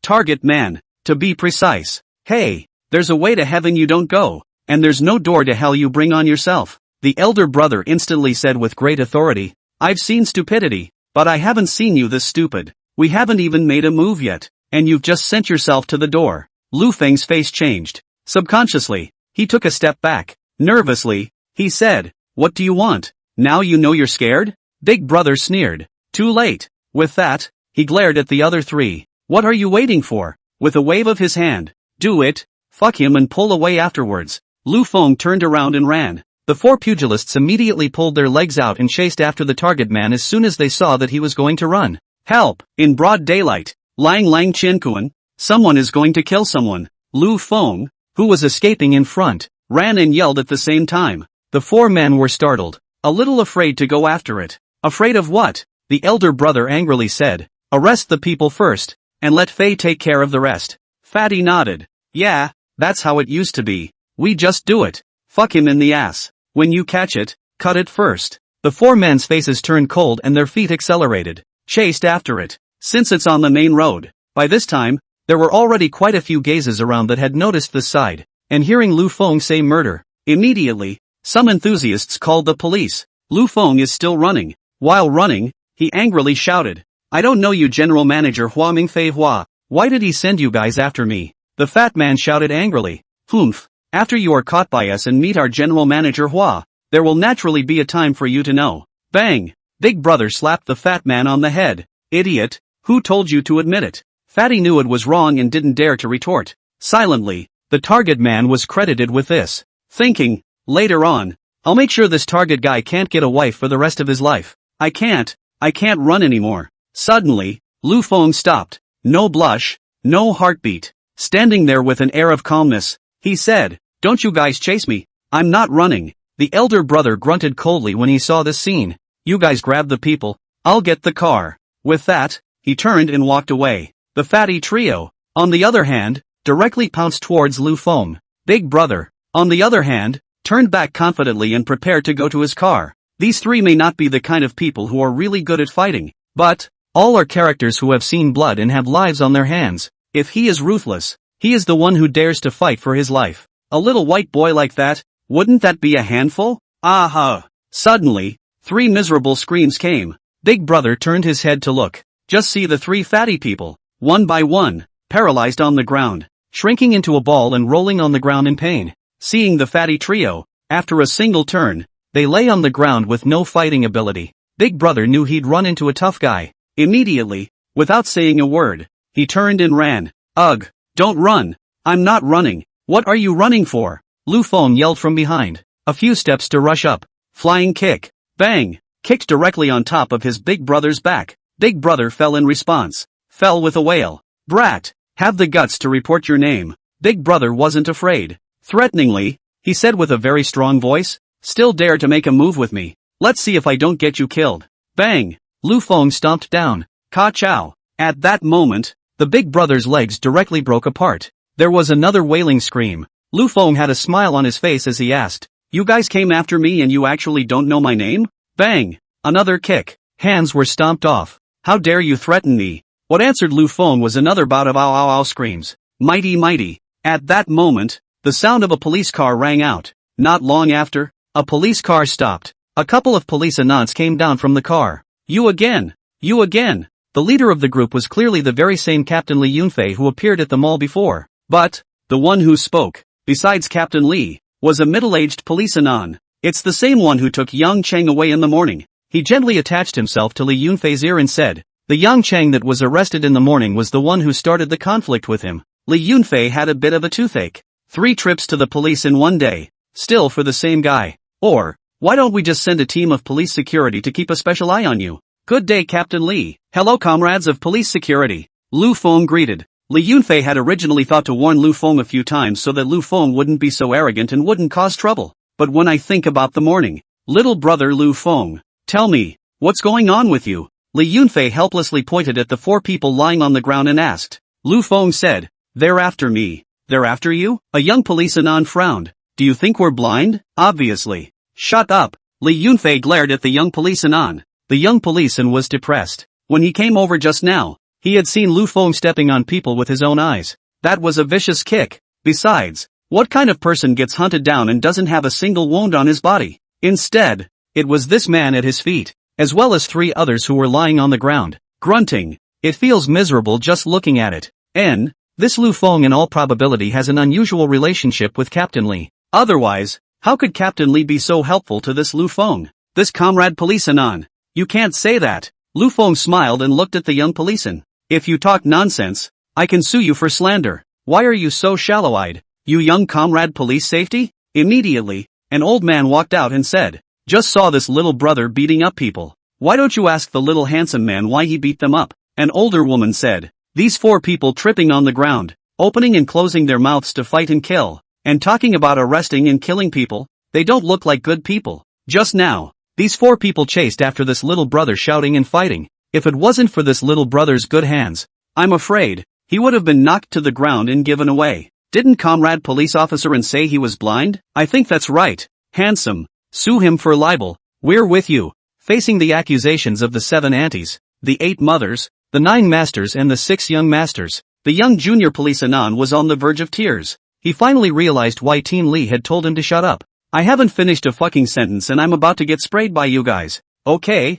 Target man, to be precise. Hey, there's a way to heaven you don't go, and there's no door to hell you bring on yourself. The elder brother instantly said with great authority, "I've seen stupidity, but I haven't seen you this stupid. We haven't even made a move yet, and you've just sent yourself to the door." Lu Feng's face changed. Subconsciously, he took a step back. Nervously, he said, "What do you want? Now you know you're scared?" Big Brother sneered. Too late. With that, he glared at the other 3. "What are you waiting for?" With a wave of his hand, "Do it. Fuck him and pull away afterwards." Lu Feng turned around and ran. The 4 pugilists immediately pulled their legs out and chased after the target man as soon as they saw that he was going to run. Help! In broad daylight. Lang Lang Qianquan. Someone is going to kill someone. Lu Feng, who was escaping in front, ran and yelled at the same time. The 4 men were startled, a little afraid to go after it. Afraid of what? The elder brother angrily said, "Arrest the people first, and let Fei take care of the rest." Fatty nodded. "Yeah, that's how it used to be. We just do it. Fuck him in the ass. When you catch it, cut it first." The 4 men's faces turned cold and their feet accelerated, chased after it. Since it's on the main road, by this time, there were already quite a few gazes around that had noticed this side, and hearing Lu Feng say murder, immediately, some enthusiasts called the police. Lu Feng is still running. While running, he angrily shouted, "I don't know you, General Manager Hua Mingfei Hua. Why did he send you guys after me?" The fat man shouted angrily, "Humph. After you are caught by us and meet our General Manager Hua, there will naturally be a time for you to know." Bang! Big Brother slapped the fat man on the head. "Idiot, who told you to admit it?" Fatty knew it was wrong and didn't dare to retort. Silently, the target man was credited with this, thinking, later on, "I'll make sure this target guy can't get a wife for the rest of his life. I can't run anymore." Suddenly, Lu Feng stopped. No blush, no heartbeat. Standing there with an air of calmness, he said, "Don't you guys chase me. I'm not running." The elder brother grunted coldly when he saw this scene. "You guys grab the people. I'll get the car." With that, he turned and walked away. The fatty trio, on the other hand, directly pounced towards Lu Feng. Big Brother, on the other hand, turned back confidently and prepared to go to his car. These 3 may not be the kind of people who are really good at fighting, but all are characters who have seen blood and have lives on their hands. If he is ruthless, he is the one who dares to fight for his life. A little white boy like that, wouldn't that be a handful? Aha! Suddenly, 3 miserable screams came. Big Brother turned his head to look. Just see the 3 fatty people, one by one, paralyzed on the ground, shrinking into a ball and rolling on the ground in pain. Seeing the fatty trio, after a single turn, they lay on the ground with no fighting ability. Big Brother knew he'd run into a tough guy. Immediately, without saying a word, he turned and ran. "Ugh, don't run. I'm not running." "What are you running for?" Lu Feng yelled from behind. A few steps to rush up. Flying kick. Bang! Kicked directly on top of his big brother's back. Big brother fell in response. Fell with a wail. Brat! Have the guts to report your name. Big brother wasn't afraid. Threateningly, he said with a very strong voice, still dare to make a move with me. Let's see if I don't get you killed. Bang! Lu Feng stomped down. Ka-chow. At that moment, the big brother's legs directly broke apart. There was another wailing scream. Lu Feng had a smile on his face as he asked, you guys came after me and you actually don't know my name? Bang! Another kick. Hands were stomped off. How dare you threaten me? What answered Lu Feng was another bout of ow ow ow screams. Mighty mighty. At that moment, the sound of a police car rang out. Not long after, a police car stopped. A couple of police anons came down from the car. You again! You again! The leader of the group was clearly the very same Captain Li Yunfei who appeared at the mall before. But, the one who spoke, besides Captain Li, was a middle-aged police anon. It's the same one who took Yang Cheng away in the morning. He gently attached himself to Li Yunfei's ear and said, the Yang Cheng that was arrested in the morning was the one who started the conflict with him. Li Yunfei had a bit of a toothache. 3 trips to the police in one day. Still for the same guy. Or, why don't we just send a team of police security to keep a special eye on you? Good day, Captain Li. Hello, comrades of police security. Lu Feng greeted. Li Yunfei had originally thought to warn Lu Feng a few times so that Lu Feng wouldn't be so arrogant and wouldn't cause trouble. But when I think about the morning, little brother Lu Feng, tell me, what's going on with you? Li Yunfei helplessly pointed at the 4 people lying on the ground and asked. Lu Feng said, they're after me. They're after you? A young police anon frowned. Do you think we're blind? Obviously. Shut up. Li Yunfei glared at the young police anon. The young policeman was depressed. When he came over just now, he had seen Lu Feng stepping on people with his own eyes. That was a vicious kick. Besides, what kind of person gets hunted down and doesn't have a single wound on his body? Instead, it was this man at his feet, as well as 3 others who were lying on the ground, grunting. It feels miserable just looking at it. This Lu Feng in all probability has an unusual relationship with Captain Li. Otherwise, how could Captain Li be so helpful to this Lu Feng? This comrade police anon. You can't say that. Lu Feng smiled and looked at the young policeman. If you talk nonsense, I can sue you for slander. Why are you so shallow-eyed? You young comrade police safety? Immediately, an old man walked out and said, just saw this little brother beating up people. Why don't you ask the little handsome man why he beat them up? An older woman said, these 4 people tripping on the ground, opening and closing their mouths to fight and kill, and talking about arresting and killing people, they don't look like good people. Just now, these 4 people chased after this little brother shouting and fighting. If it wasn't for this little brother's good hands, I'm afraid, he would have been knocked to the ground and given away. Didn't comrade police officer and say he was blind? I think that's right. Handsome. Sue him for libel. We're with you. Facing the accusations of the 7 aunties, the 8 mothers, the 9 masters and the 6 young masters, the young junior police anon was on the verge of tears. He finally realized why Team Li had told him to shut up. I haven't finished a fucking sentence and I'm about to get sprayed by you guys. Okay,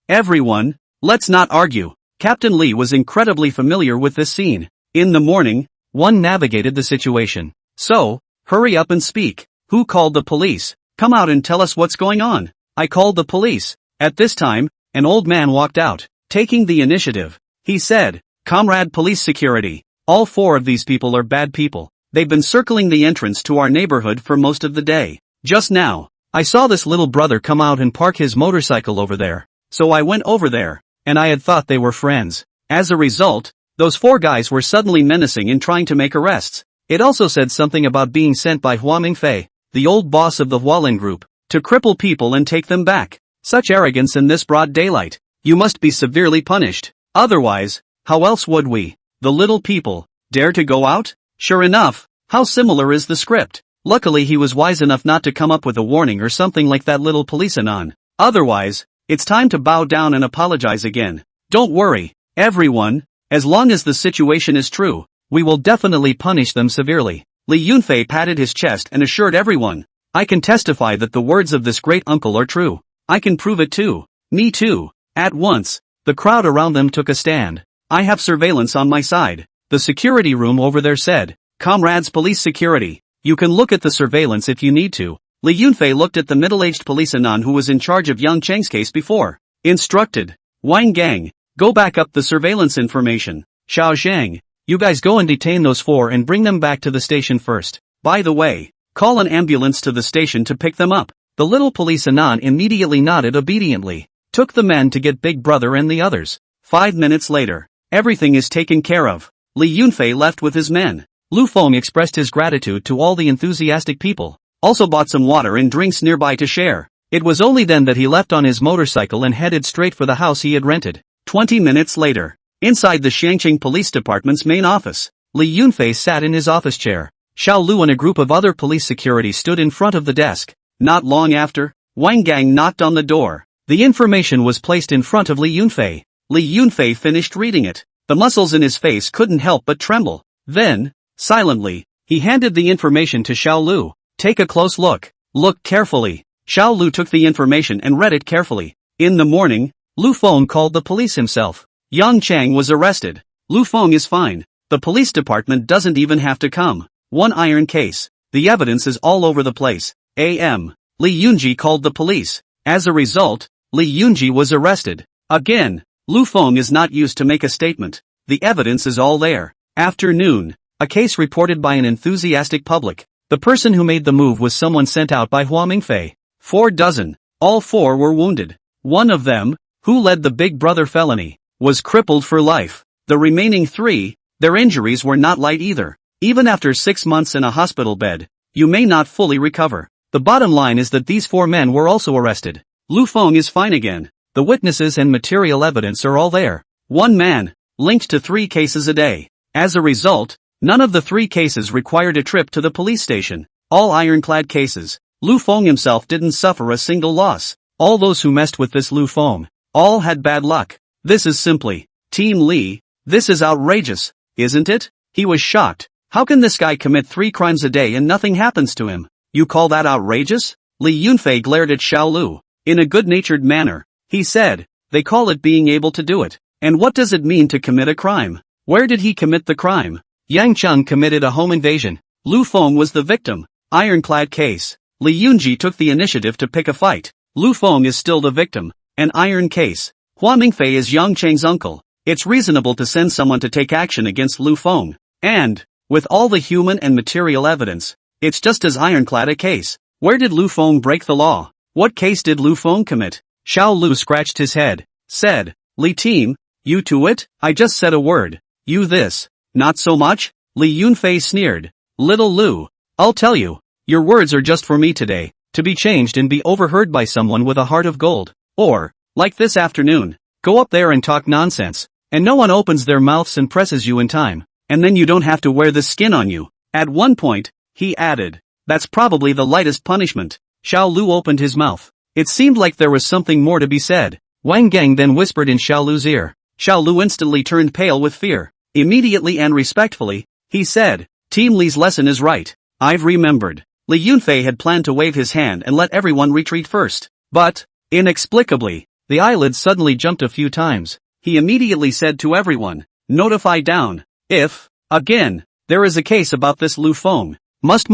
everyone, let's not argue. Captain Li was incredibly familiar with this scene. In the morning, one navigated the situation. So, hurry up and speak. Who called the police? Come out and tell us what's going on. I called the police. At this time, an old man walked out, taking the initiative. He said, Comrade police security, all 4 of these people are bad people. They've been circling the entrance to our neighborhood for most of the day. Just now, I saw this little brother come out and park his motorcycle over there. So I went over there, and I had thought they were friends. As a result, those 4 guys were suddenly menacing and trying to make arrests. It also said something about being sent by Hua Mingfei, the old boss of the Hualin group, to cripple people and take them back. Such arrogance in this broad daylight. You must be severely punished. Otherwise, how else would we, the little people, dare to go out? Sure enough, how similar is the script? Luckily he was wise enough not to come up with a warning or something like that little police anon. Otherwise, it's time to bow down and apologize again. Don't worry, everyone, as long as the situation is true, we will definitely punish them severely. Li Yunfei patted his chest and assured everyone, I can testify that the words of this great uncle are true. I can prove it too. Me too. At once, the crowd around them took a stand. I have surveillance on my side. The security room over there said, Comrades police security, you can look at the surveillance if you need to. Li Yunfei looked at the middle-aged police anon who was in charge of Yang Cheng's case before. Instructed. Wang Gang, go back up the surveillance information. Xiao Zhang, you guys go and detain those 4 and bring them back to the station first. By the way, call an ambulance to the station to pick them up. The little police anon immediately nodded obediently. Took the men to get Big Brother and the others. 5 minutes later. Everything is taken care of. Li Yunfei left with his men. Lu Feng expressed his gratitude to all the enthusiastic people. Also bought some water and drinks nearby to share. It was only then that he left on his motorcycle and headed straight for the house he had rented. 20 minutes later. Inside the Xiangqing Police Department's main office. Li Yunfei sat in his office chair. Xiao Lu and a group of other police security stood in front of the desk. Not long after, Wang Gang knocked on the door. The information was placed in front of Li Yunfei. Li Yunfei finished reading it. The muscles in his face couldn't help but tremble. Then, silently, he handed the information to Xiao Lu. Take a close look. Look carefully. Xiao Lu took the information and read it carefully. In the morning, Lu Feng called the police himself. Yang Chang was arrested. Lu Feng is fine. The police department doesn't even have to come. One iron case. The evidence is all over the place. A.M. Li Yunji called the police. As a result, Li Yunji was arrested. Again, Lu Feng is not used to make a statement. The evidence is all there. Afternoon. A case reported by an enthusiastic public. The person who made the move was someone sent out by Hua Mingfei. 4 dozen. All 4 were wounded. One of them, who led the Big Brother felony, was crippled for life. The remaining 3, their injuries were not light either. Even after 6 months in a hospital bed, you may not fully recover. The bottom line is that these 4 men were also arrested. Lu Feng is fine again. The witnesses and material evidence are all there. One man, linked to 3 cases a day. As a result, none of the 3 cases required a trip to the police station. All ironclad cases. Lu Feng himself didn't suffer a single loss. All those who messed with this Lu Feng, all had bad luck. This is simply, Team Li, this is outrageous, isn't it? He was shocked. How can this guy commit 3 crimes a day and nothing happens to him? You call that outrageous? Li Yunfei glared at Xiao Lu. In a good-natured manner, he said, they call it being able to do it. And what does it mean to commit a crime? Where did he commit the crime? Yang Cheng committed a home invasion. Lu Feng was the victim. Ironclad case. Li Yunji took the initiative to pick a fight. Lu Feng is still the victim. An iron case. Hua Mingfei is Yang Cheng's uncle. It's reasonable to send someone to take action against Lu Feng. And, with all the human and material evidence, it's just as ironclad a case. Where did Lu Feng break the law? What case did Lu Feng commit? Xiao Lu scratched his head. Said, Li team, you to it? I just said a word. You this. Not so much? Li Yunfei sneered. Little Lu, I'll tell you. Your words are just for me today, to be changed and be overheard by someone with a heart of gold. Or, like this afternoon, go up there and talk nonsense, and no one opens their mouths and presses you in time, and then you don't have to wear this skin on you. At one point, he added, that's probably the lightest punishment. Xiao Lu opened his mouth. It seemed like there was something more to be said. Wang Gang then whispered in Xiao Lu's ear. Xiao Lu instantly turned pale with fear. Immediately and respectfully, he said, Team Li's lesson is right. I've remembered. Li Yunfei had planned to wave his hand and let everyone retreat first. But, inexplicably, the eyelids suddenly jumped a few times. He immediately said to everyone, notify down. If, again, there is a case about this Lu Feng, must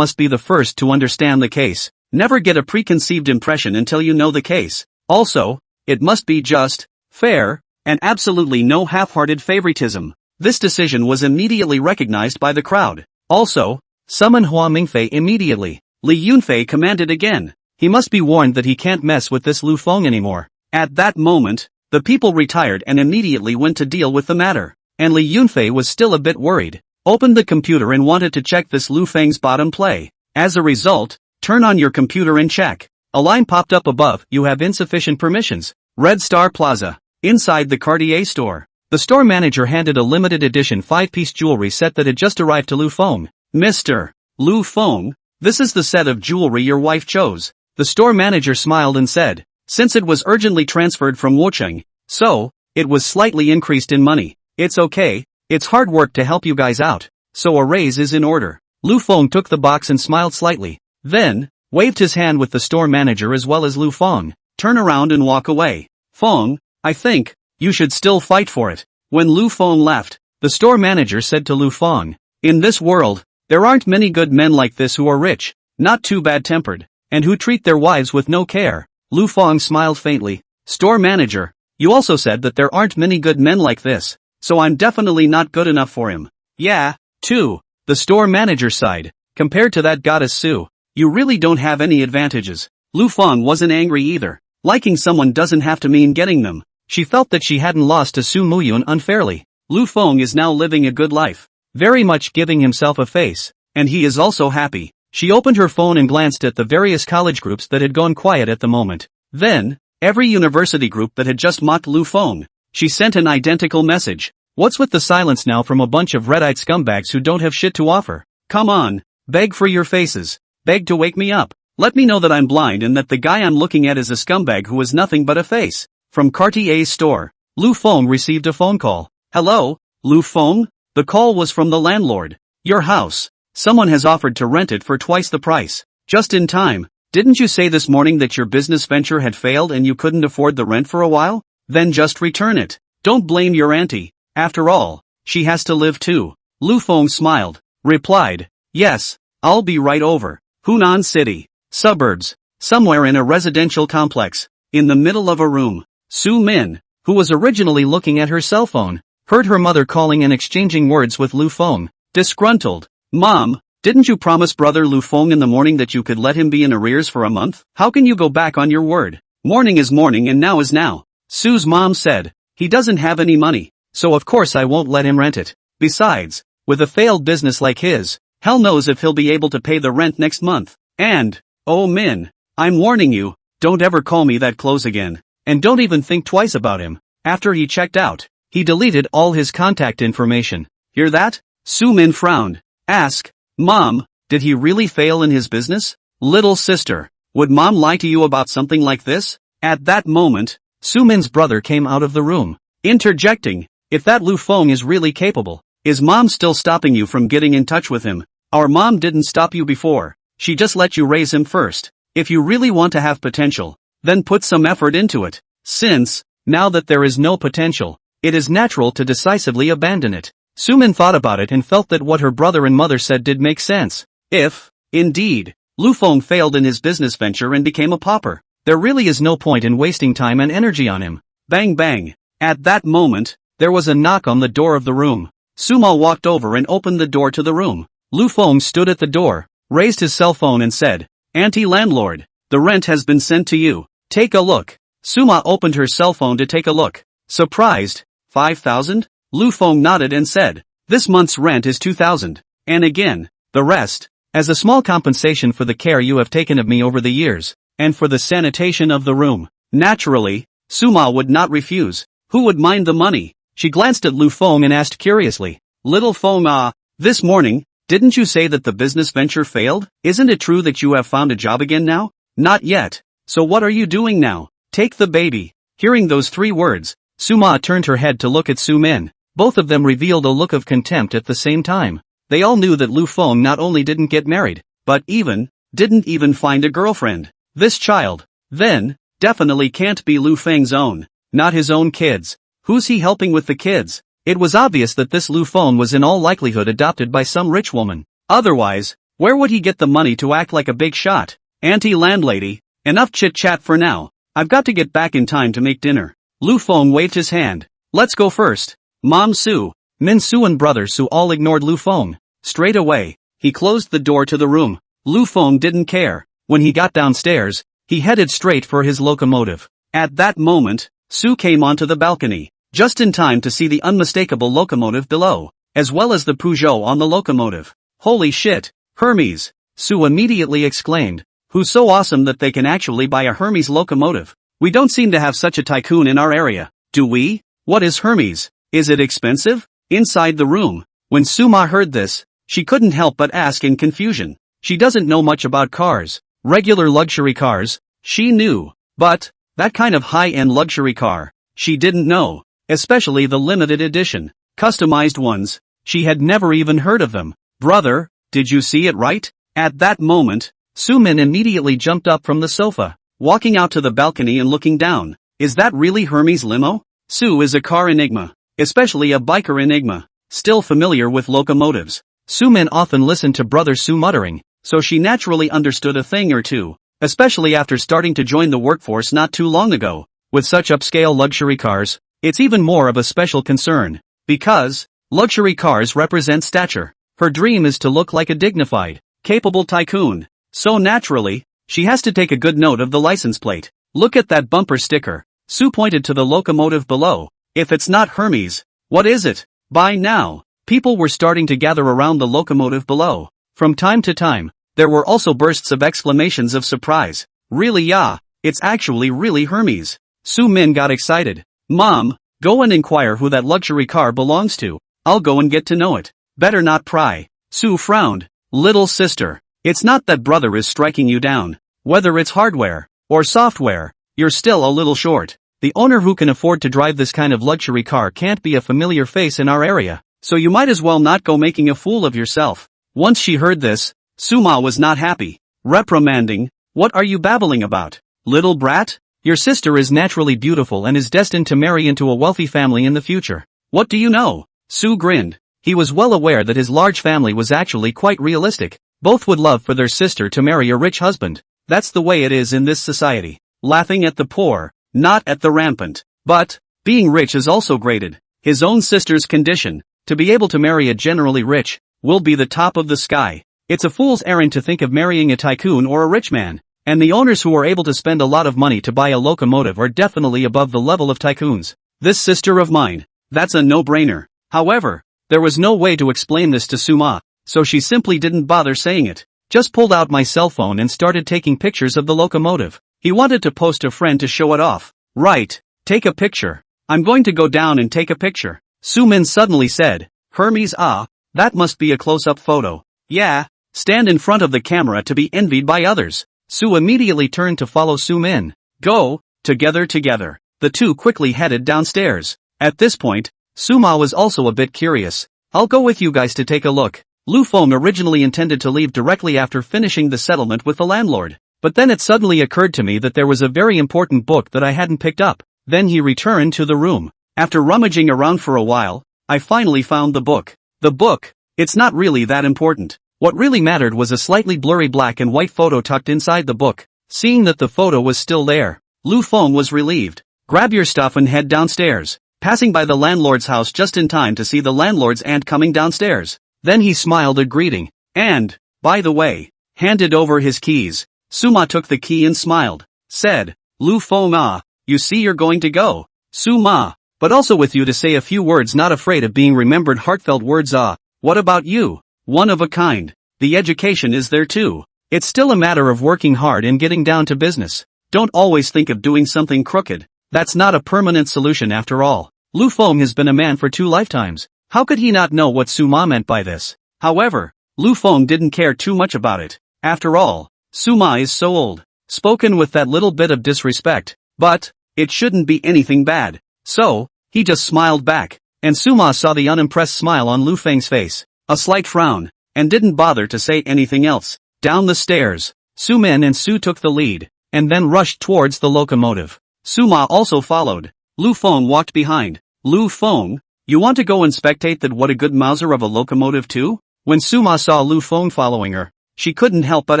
be the first to understand the case. Never get a preconceived impression until you know the case. Also, it must be just, fair, and absolutely no half-hearted favoritism. This decision was immediately recognized by the crowd. Also, summon Hua Mingfei immediately. Li Yunfei commanded again. He must be warned that he can't mess with this Lu Feng anymore. At that moment, the people retired and immediately went to deal with the matter. And Li Yunfei was still a bit worried. Opened the computer and wanted to check this Lu Feng's bottom play. As a result, turn on your computer and check. A line popped up above, you have insufficient permissions. Red Star Plaza. Inside the Cartier store. The store manager handed a limited edition 5-piece jewelry set that had just arrived to Lu Feng. Mr. Lu Feng, this is the set of jewelry your wife chose. The store manager smiled and said, since it was urgently transferred from Wucheng, so, it was slightly increased in money. It's okay, it's hard work to help you guys out, so a raise is in order. Lu Feng took the box and smiled slightly. Then, waved his hand with the store manager as well as Lu Feng. Turn around and walk away. Feng, I think, you should still fight for it. When Lu Feng left, the store manager said to Lu Feng, in this world, there aren't many good men like this who are rich, not too bad-tempered, and who treat their wives with no care. Lu Feng smiled faintly. Store manager, you also said that there aren't many good men like this, so I'm definitely not good enough for him. Yeah, too. The store manager sighed. Compared to that goddess Sue, you really don't have any advantages. Lu Feng wasn't angry either. Liking someone doesn't have to mean getting them. She felt that she hadn't lost to Su Muyun unfairly. Lu Feng is now living a good life, very much giving himself a face, and he is also happy. She opened her phone and glanced at the various college groups that had gone quiet at the moment. Then, every university group that had just mocked Lu Feng. She sent an identical message. What's with the silence now from a bunch of red-eyed scumbags who don't have shit to offer? Come on, beg for your faces. Beg to wake me up. Let me know that I'm blind and that the guy I'm looking at is a scumbag who is nothing but a face. From Cartier's store, Lu Feng received a phone call. Hello, Lu Feng? The call was from the landlord. Your house. Someone has offered to rent it for twice the price. Just in time. Didn't you say this morning that your business venture had failed and you couldn't afford the rent for a while? Then just return it. Don't blame your auntie. After all, she has to live too. Lu Feng smiled. Replied. Yes, I'll be right over. Hunan City. Suburbs. Somewhere in a residential complex. In the middle of a room. Su Min, who was originally looking at her cell phone, heard her mother calling and exchanging words with Lu Feng. Disgruntled. Mom, didn't you promise brother Lu Feng in the morning that you could let him be in arrears for a month? How can you go back on your word? Morning is morning and now is now. Su's mom said. He doesn't have any money, so of course I won't let him rent it. Besides, with a failed business like his, hell knows if he'll be able to pay the rent next month. And, oh Min, I'm warning you, don't ever call me that close again. And don't even think twice about him. After he checked out, he deleted all his contact information. Hear that? Su Min frowned. Ask, Mom, did he really fail in his business? Little sister, would Mom lie to you about something like this? At that moment, Su Min's brother came out of the room, interjecting, if that Lu Feng is really capable, is Mom still stopping you from getting in touch with him? Our mom didn't stop you before, she just let you raise him first. If you really want to have potential, then put some effort into it. Since, now that there is no potential, it is natural to decisively abandon it. Su Min thought about it and felt that what her brother and mother said did make sense. If, indeed, Lu Feng failed in his business venture and became a pauper, there really is no point in wasting time and energy on him. Bang bang. At that moment, there was a knock on the door of the room. Su Ma walked over and opened the door to the room. Lu Feng stood at the door, raised his cell phone and said, Auntie landlord, the rent has been sent to you. Take a look. Su Ma opened her cell phone to take a look. Surprised. 5,000? Lu Feng nodded and said, this month's rent is 2,000. And again, the rest, as a small compensation for the care you have taken of me over the years, and for the sanitation of the room. Naturally, Su Ma would not refuse. Who would mind the money? She glanced at Lu Feng and asked curiously, Little Feng, this morning, didn't you say that the business venture failed? Isn't it true that you have found a job again now? Not yet. So what are you doing now? Take the baby. Hearing those 3 words, Su Ma turned her head to look at Su Min. Both of them revealed a look of contempt at the same time. They all knew that Lu Feng not only didn't get married, but didn't even find a girlfriend. This child, then, definitely can't be Lu Feng's own. Not his own kids. Who's he helping with the kids? It was obvious that this Lu Feng was in all likelihood adopted by some rich woman. Otherwise, where would he get the money to act like a big shot? Auntie landlady, enough chit-chat for now. I've got to get back in time to make dinner. Lu Feng waved his hand. Let's go first. Mom Su, Min Su and brother Su all ignored Lu Feng. Straight away, he closed the door to the room. Lu Feng didn't care. When he got downstairs, he headed straight for his locomotive. At that moment, Su came onto the balcony, just in time to see the unmistakable locomotive below, as well as the Peugeot on the locomotive. Holy shit, Hermes! Su immediately exclaimed. Who's so awesome that they can actually buy a Hermes locomotive? We don't seem to have such a tycoon in our area, do we? What is Hermes? Is it expensive? Inside the room, when Su Ma heard this, she couldn't help but ask in confusion. She doesn't know much about cars. Regular luxury cars, she knew, but that kind of high-end luxury car, she didn't know, especially the limited edition, customized ones. She had never even heard of them. Brother, did you see it right? At that moment, Su Min immediately jumped up from the sofa, walking out to the balcony and looking down. Is that really Hermes limo? Su is a car enigma, especially a biker enigma, still familiar with locomotives. Su Min often listened to brother Su muttering, so she naturally understood a thing or two, especially after starting to join the workforce not too long ago. With such upscale luxury cars, it's even more of a special concern, because luxury cars represent stature. Her dream is to look like a dignified, capable tycoon. So naturally, She has to take a good note of the license plate. Look at that bumper sticker. Sue pointed to the locomotive below. If it's not Hermes, what is it? By now, people were starting to gather around the locomotive below. From time to time, there were also bursts of exclamations of surprise. Really, yeah, it's actually really Hermes. Sue Min got excited. Mom, go and inquire who that luxury car belongs to. I'll go and get to know it. Better not pry. Sue frowned. Little sister, it's not that brother is striking you down. Whether it's hardware or software, you're still a little short. The owner who can afford to drive this kind of luxury car can't be a familiar face in our area, so you might as well not go making a fool of yourself. Once she heard this, Suma was not happy. Reprimanding, what are you babbling about? Little brat? Your sister is naturally beautiful and is destined to marry into a wealthy family in the future. What do you know? Sue grinned. He was well aware that his large family was actually quite realistic. Both would love for their sister to marry a rich husband. That's the way it is in this society. Laughing at the poor, not at the rampant. But, being rich is also graded. His own sister's condition, to be able to marry a generally rich, will be the top of the sky. It's a fool's errand to think of marrying a tycoon or a rich man. And the owners who are able to spend a lot of money to buy a locomotive are definitely above the level of tycoons. This sister of mine, that's a no-brainer. However, there was no way to explain this to Suma, so she simply didn't bother saying it. Just pulled out my cell phone and started taking pictures of the locomotive. He wanted to post a friend to show it off. Right, take a picture. I'm going to go down and take a picture. Sumin suddenly said, Hermes, that must be a close-up photo. Yeah, stand in front of the camera to be envied by others. Sue immediately turned to follow Sumin. Go, together. The two quickly headed downstairs. At this point, Suma was also a bit curious. I'll go with you guys to take a look. Lu Feng originally intended to leave directly after finishing the settlement with the landlord. But then it suddenly occurred to me that there was a very important book that I hadn't picked up. Then he returned to the room. After rummaging around for a while, I finally found the book. The book, it's not really that important. What really mattered was a slightly blurry black and white photo tucked inside the book. Seeing that the photo was still there, Lu Feng was relieved. Grab your stuff and head downstairs. Passing by the landlord's house just in time to see the landlord's aunt coming downstairs. Then he smiled a greeting. And, by the way, handed over his keys. Suma took the key and smiled. Said, Lu Feng, you see you're going to go. Suma, but also with you to say a few words, not afraid of being remembered, heartfelt words. What about you? One of a kind. The education is there too. It's still a matter of working hard and getting down to business. Don't always think of doing something crooked. That's not a permanent solution after all. Lu Feng has been a man for 2 lifetimes. How could he not know what Suma meant by this? However, Lu Feng didn't care too much about it. After all, Suma is so old. Spoken with that little bit of disrespect. But, it shouldn't be anything bad. So, he just smiled back. And Suma saw the unimpressed smile on Lu Feng's face. A slight frown. And didn't bother to say anything else. Down the stairs, Sumin and Sue took the lead. And then rushed towards the locomotive. Suma also followed. Lu Feng walked behind. Lu Feng, you want to go and spectate that? What a good Mauser of a locomotive too? When Suma saw Lu Feng following her, she couldn't help but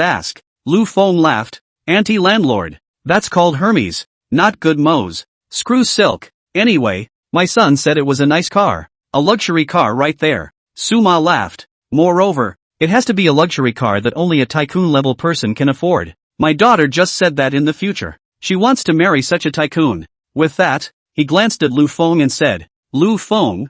ask. Lu Feng laughed. Anti-landlord. That's called Hermes. Not good Mose. Screw silk. Anyway, my son said it was a nice car. A luxury car right there. Suma laughed. Moreover, it has to be a luxury car that only a tycoon-level person can afford. My daughter just said that in the future. She wants to marry such a tycoon. With that, he glanced at Lu Feng and said, Lu Feng,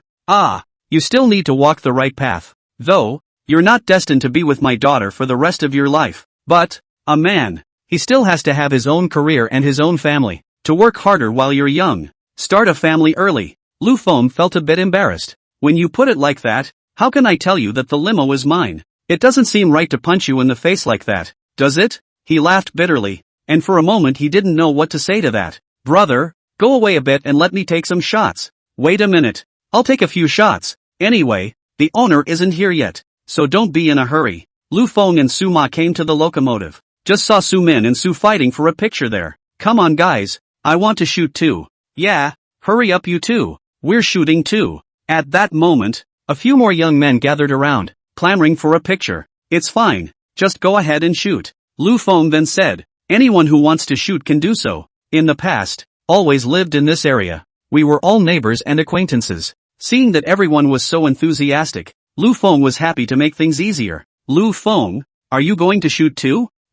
you still need to walk the right path. Though, you're not destined to be with my daughter for the rest of your life. But, a man, he still has to have his own career and his own family. To work harder while you're young. Start a family early. Lu Feng felt a bit embarrassed. When you put it like that, how can I tell you that the limo is mine? It doesn't seem right to punch you in the face like that, does it? He laughed bitterly, and for a moment he didn't know what to say to that. Brother, go away a bit and let me take some shots. Wait a minute. I'll take a few shots. Anyway, the owner isn't here yet, so don't be in a hurry. Lu Feng and Suma came to the locomotive. Just saw Sumin and Sue fighting for a picture there. Come on guys, I want to shoot too. Yeah, hurry up you two. We're shooting too. At that moment, a few more young men gathered around, clamoring for a picture. It's fine, just go ahead and shoot. Lu Feng then said, anyone who wants to shoot can do so. In the past, always lived in this area. We were all neighbors and acquaintances. Seeing that everyone was so enthusiastic, Lu Feng was happy to make things easier. Lu Feng, are you going to shoot too?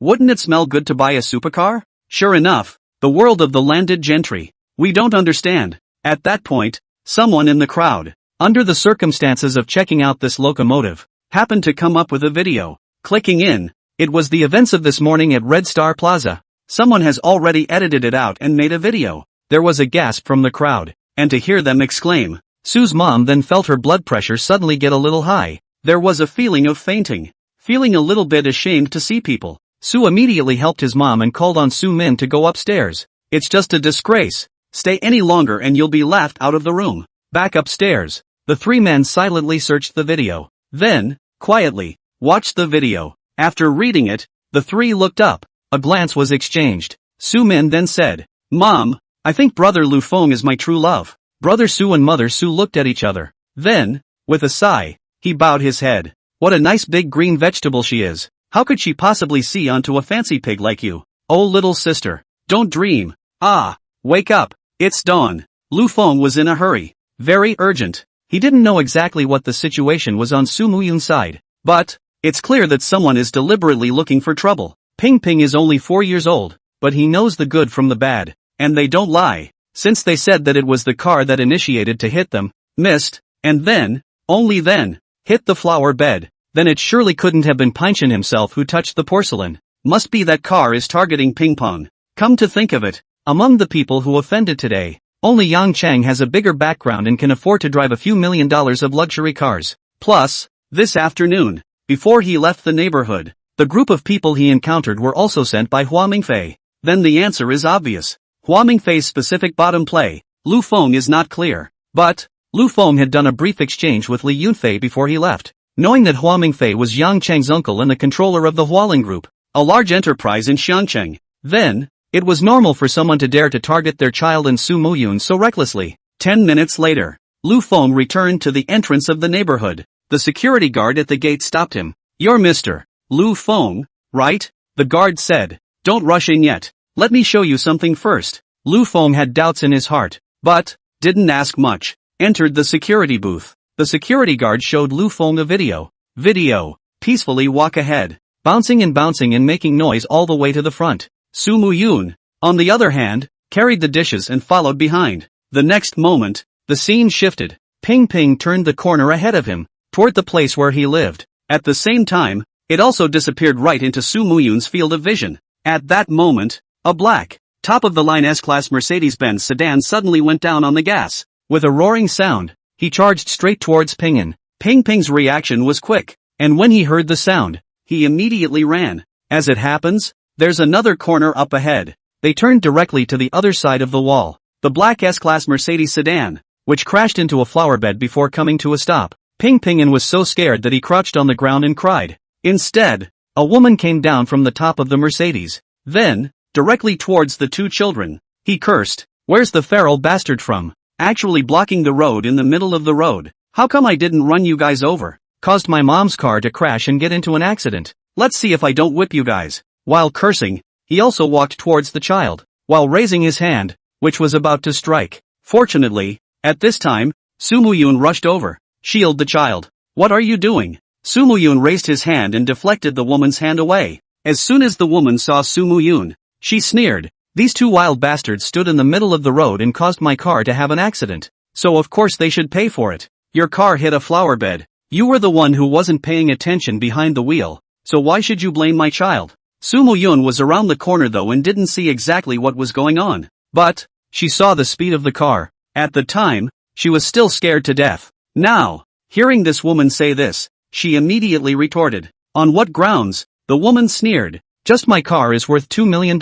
Wouldn't it smell good to buy a supercar? Sure enough, the world of the landed gentry. We don't understand. At that point, someone in the crowd, under the circumstances of checking out this locomotive, happened to come up with a video. Clicking in, it was the events of this morning at Red Star Plaza. Someone has already edited it out and made a video. There was a gasp from the crowd, and to hear them exclaim, Sue's mom then felt her blood pressure suddenly get a little high. There was a feeling of fainting. Feeling a little bit ashamed to see people, Sue immediately helped his mom and called on Sue Min to go upstairs. It's just a disgrace. Stay any longer and you'll be laughed out of the room. Back upstairs, the three men silently searched the video. Then, quietly, watched the video. After reading it, the three looked up. A glance was exchanged. Sue Min then said, Mom, I think brother Lu Feng is my true love. Brother Sue and mother Sue looked at each other. Then, with a sigh, he bowed his head. What a nice big green vegetable she is. How could she possibly see onto a fancy pig like you? Oh little sister, don't dream. Wake up. It's dawn. Lu Feng was in a hurry. Very urgent. He didn't know exactly what the situation was on Su Muyun's side. But, it's clear that someone is deliberately looking for trouble. Ping Ping is only 4 years old, but he knows the good from the bad. And they don't lie. Since they said that it was the car that initiated to hit them, missed, and then, only then, hit the flower bed, then it surely couldn't have been Painshan himself who touched the porcelain. Must be that car is targeting Ping Pong. Come to think of it, among the people who offended today, only Yang Cheng has a bigger background and can afford to drive a few $1 million of luxury cars. Plus, this afternoon, before he left the neighborhood, the group of people he encountered were also sent by Hua Mingfei. Then the answer is obvious. Hua Mingfei's specific bottom play, Lu Feng, is not clear. But, Lu Feng had done a brief exchange with Li Yunfei before he left. Knowing that Hua Mingfei was Yang Cheng's uncle and the controller of the Hualin Group, a large enterprise in Xiangcheng, then, it was normal for someone to dare to target their child and Su Muyun so recklessly. 10 minutes later, Lu Feng returned to the entrance of the neighborhood. The security guard at the gate stopped him. You're Mr. Lu Feng, right? The guard said. Don't rush in yet. Let me show you something first. Lu Feng had doubts in his heart, but didn't ask much. Entered the security booth. The security guard showed Lu Feng a video. Peacefully walk ahead. Bouncing and making noise all the way to the front. Su Muyun, on the other hand, carried the dishes and followed behind. The next moment, the scene shifted. Ping Ping turned the corner ahead of him, toward the place where he lived. At the same time, it also disappeared right into Su Muyun's field of vision. At that moment, a black, top-of-the-line S-Class Mercedes-Benz sedan suddenly went down on the gas. With a roaring sound, he charged straight towards Ping'an. Ping Ping's reaction was quick, and when he heard the sound, he immediately ran. As it happens, there's another corner up ahead. They turned directly to the other side of the wall. The black S-Class Mercedes sedan, which crashed into a flower bed before coming to a stop. Ping'an was so scared that he crouched on the ground and cried. Instead, a woman came down from the top of the Mercedes. Then, directly towards the two children, he cursed. Where's the feral bastard from? Actually blocking the road in the middle of the road. How come I didn't run you guys over? Caused my mom's car to crash and get into an accident. Let's see if I don't whip you guys. While cursing, he also walked towards the child, while raising his hand, which was about to strike. Fortunately, at this time, Su Muyun rushed over. Shield the child. What are you doing? Su Muyun raised his hand and deflected the woman's hand away. As soon as the woman saw Su Muyun, she sneered. These two wild bastards stood in the middle of the road and caused my car to have an accident. So of course they should pay for it. Your car hit a flower bed. You were the one who wasn't paying attention behind the wheel, so why should you blame my child? Su Muyun was around the corner though and didn't see exactly what was going on. But, she saw the speed of the car. At the time, she was still scared to death. Now, hearing this woman say this, she immediately retorted. On what grounds? The woman sneered. Just my car is worth $2 million.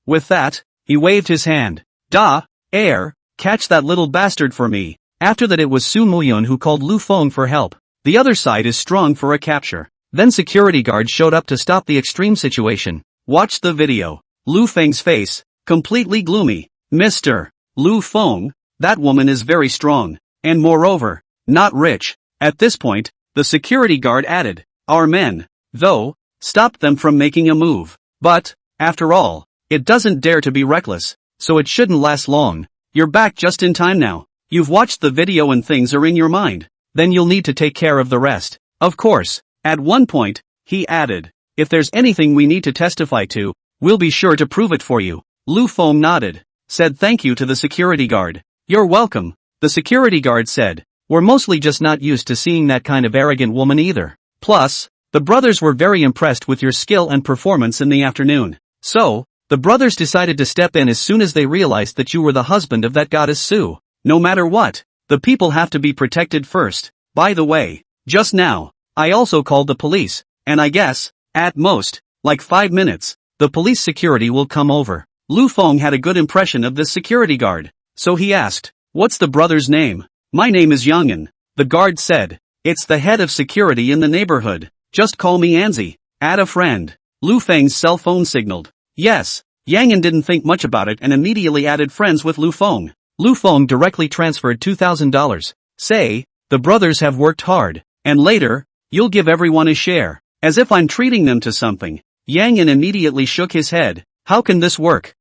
With that, he waved his hand. Catch that little bastard for me. After that it was Su Muyun who called Lu Feng for help. The other side is strong for a capture. Then security guards showed up to stop the extreme situation. Watch the video. Lu Feng's face, completely gloomy. Mr. Lu Feng, that woman is very strong. And moreover, not rich. At this point, the security guard added, our men, though, stopped them from making a move. But, after all, it doesn't dare to be reckless, so it shouldn't last long. You're back just in time now. You've watched the video and things are in your mind. Then you'll need to take care of the rest. Of course. At one point, he added, If there's anything we need to testify to, we'll be sure to prove it for you. Lu Feng nodded, said thank you to the security guard. You're welcome, the security guard said. We're mostly just not used to seeing that kind of arrogant woman either. Plus, the brothers were very impressed with your skill and performance in the afternoon. So, the brothers decided to step in as soon as they realized that you were the husband of that goddess Su. No matter what, the people have to be protected first. By the way, just now, I also called the police, and I guess, at most, like 5 minutes, the police security will come over. Lu Feng had a good impression of this security guard, so he asked, what's the brother's name? My name is Yangan, the guard said. It's the head of security in the neighborhood. Just call me Anzi. Add a friend. Lu Feng's cell phone signaled. Yes, Yangan didn't think much about it and immediately added friends with Lu Feng. Lu Feng directly transferred $2,000. Say, the brothers have worked hard, and later, you'll give everyone a share, as if I'm treating them to something. Yangan immediately shook his head. How can this work?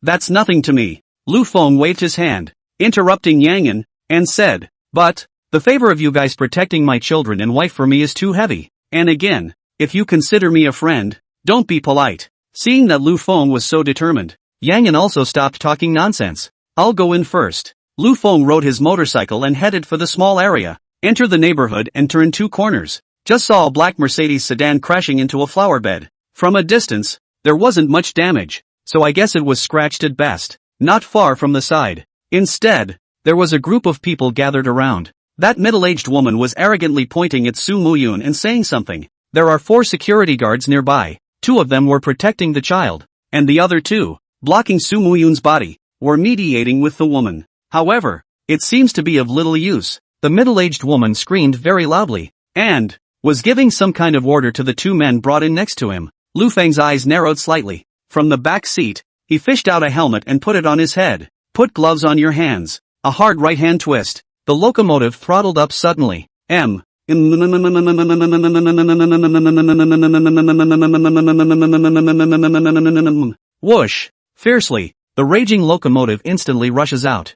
That's nothing to me. Lu Feng waved his hand, interrupting Yangan, and said, but, the favor of you guys protecting my children and wife for me is too heavy. And again, if you consider me a friend, don't be polite. Seeing that Lu Feng was so determined, Yangan also stopped talking nonsense. I'll go in first. Lu Feng rode his motorcycle and headed for the small area, entered the neighborhood and turned 2 corners. Just saw a black Mercedes sedan crashing into a flower bed. From a distance, there wasn't much damage, so I guess it was scratched at best. Not far from the side. Instead, there was a group of people gathered around. That middle-aged woman was arrogantly pointing at Su Muyun and saying something. There are 4 security guards nearby. 2 of them were protecting the child, and the other 2, blocking Su Muyun's body, were mediating with the woman. However, it seems to be of little use. The middle-aged woman screamed very loudly, and was giving some kind of order to the 2 men brought in next to him. Lu Feng's eyes narrowed slightly. From the back seat, he fished out a helmet and put it on his head. Put gloves on your hands. A hard right-hand twist. The locomotive throttled up suddenly. Whoosh! Fiercely, the raging locomotive instantly rushes out.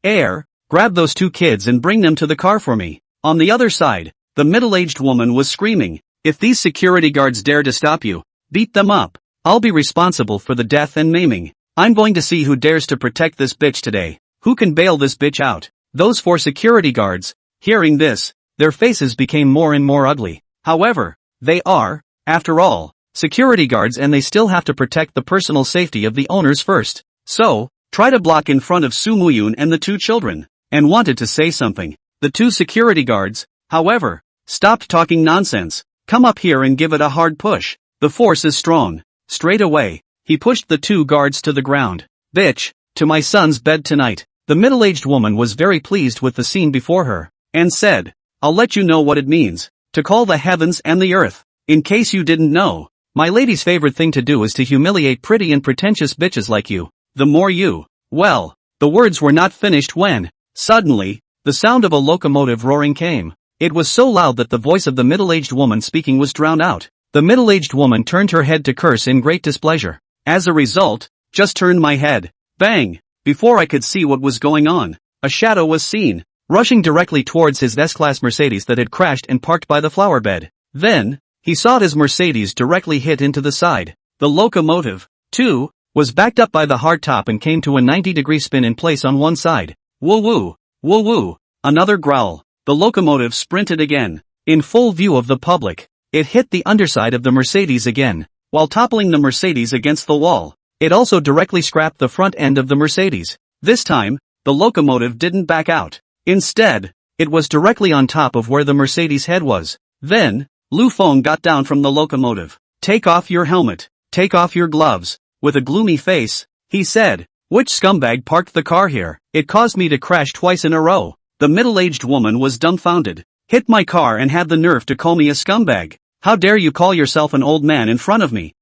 Air, grab those 2 kids and bring them to the car for me. On the other side, the middle-aged woman was screaming, if these security guards dare to stop you, beat them up. I'll be responsible for the death and maiming. I'm going to see who dares to protect this bitch today. Who can bail this bitch out? Those 4 security guards, hearing this, their faces became more and more ugly. However, they are, after all, security guards and they still have to protect the personal safety of the owners first. So, try to block in front of Su Muyun and the 2 children, and wanted to say something. The 2 security guards, however, stopped talking nonsense. Come up here and give it a hard push. The force is strong. Straight away, he pushed the 2 guards to the ground. Bitch, to my son's bed tonight. The middle-aged woman was very pleased with the scene before her, and said, I'll let you know what it means, to call the heavens and the earth. In case you didn't know, my lady's favorite thing to do is to humiliate pretty and pretentious bitches like you. The more you. Well, the words were not finished when, suddenly, the sound of a locomotive roaring came. It was so loud that the voice of the middle-aged woman speaking was drowned out. The middle-aged woman turned her head to curse in great displeasure. As a result, just turned my head. Bang! Before I could see what was going on, a shadow was seen, rushing directly towards his S-Class Mercedes that had crashed and parked by the flower bed. Then, he saw his Mercedes directly hit into the side. The locomotive, too, was backed up by the hard top and came to a 90-degree spin in place on one side. Woo-woo! Woo-woo! Another growl. The locomotive sprinted again. In full view of the public, it hit the underside of the Mercedes again, while toppling the Mercedes against the wall. It also directly scrapped the front end of the Mercedes. This time, the locomotive didn't back out. Instead, it was directly on top of where the Mercedes head was. Then, Lu Feng got down from the locomotive. Take off your helmet. Take off your gloves. With a gloomy face, he said, which scumbag parked the car here? It caused me to crash twice in a row. The middle-aged woman was dumbfounded. Hit my car and had the nerve to call me a scumbag. How dare you call yourself an old man in front of me?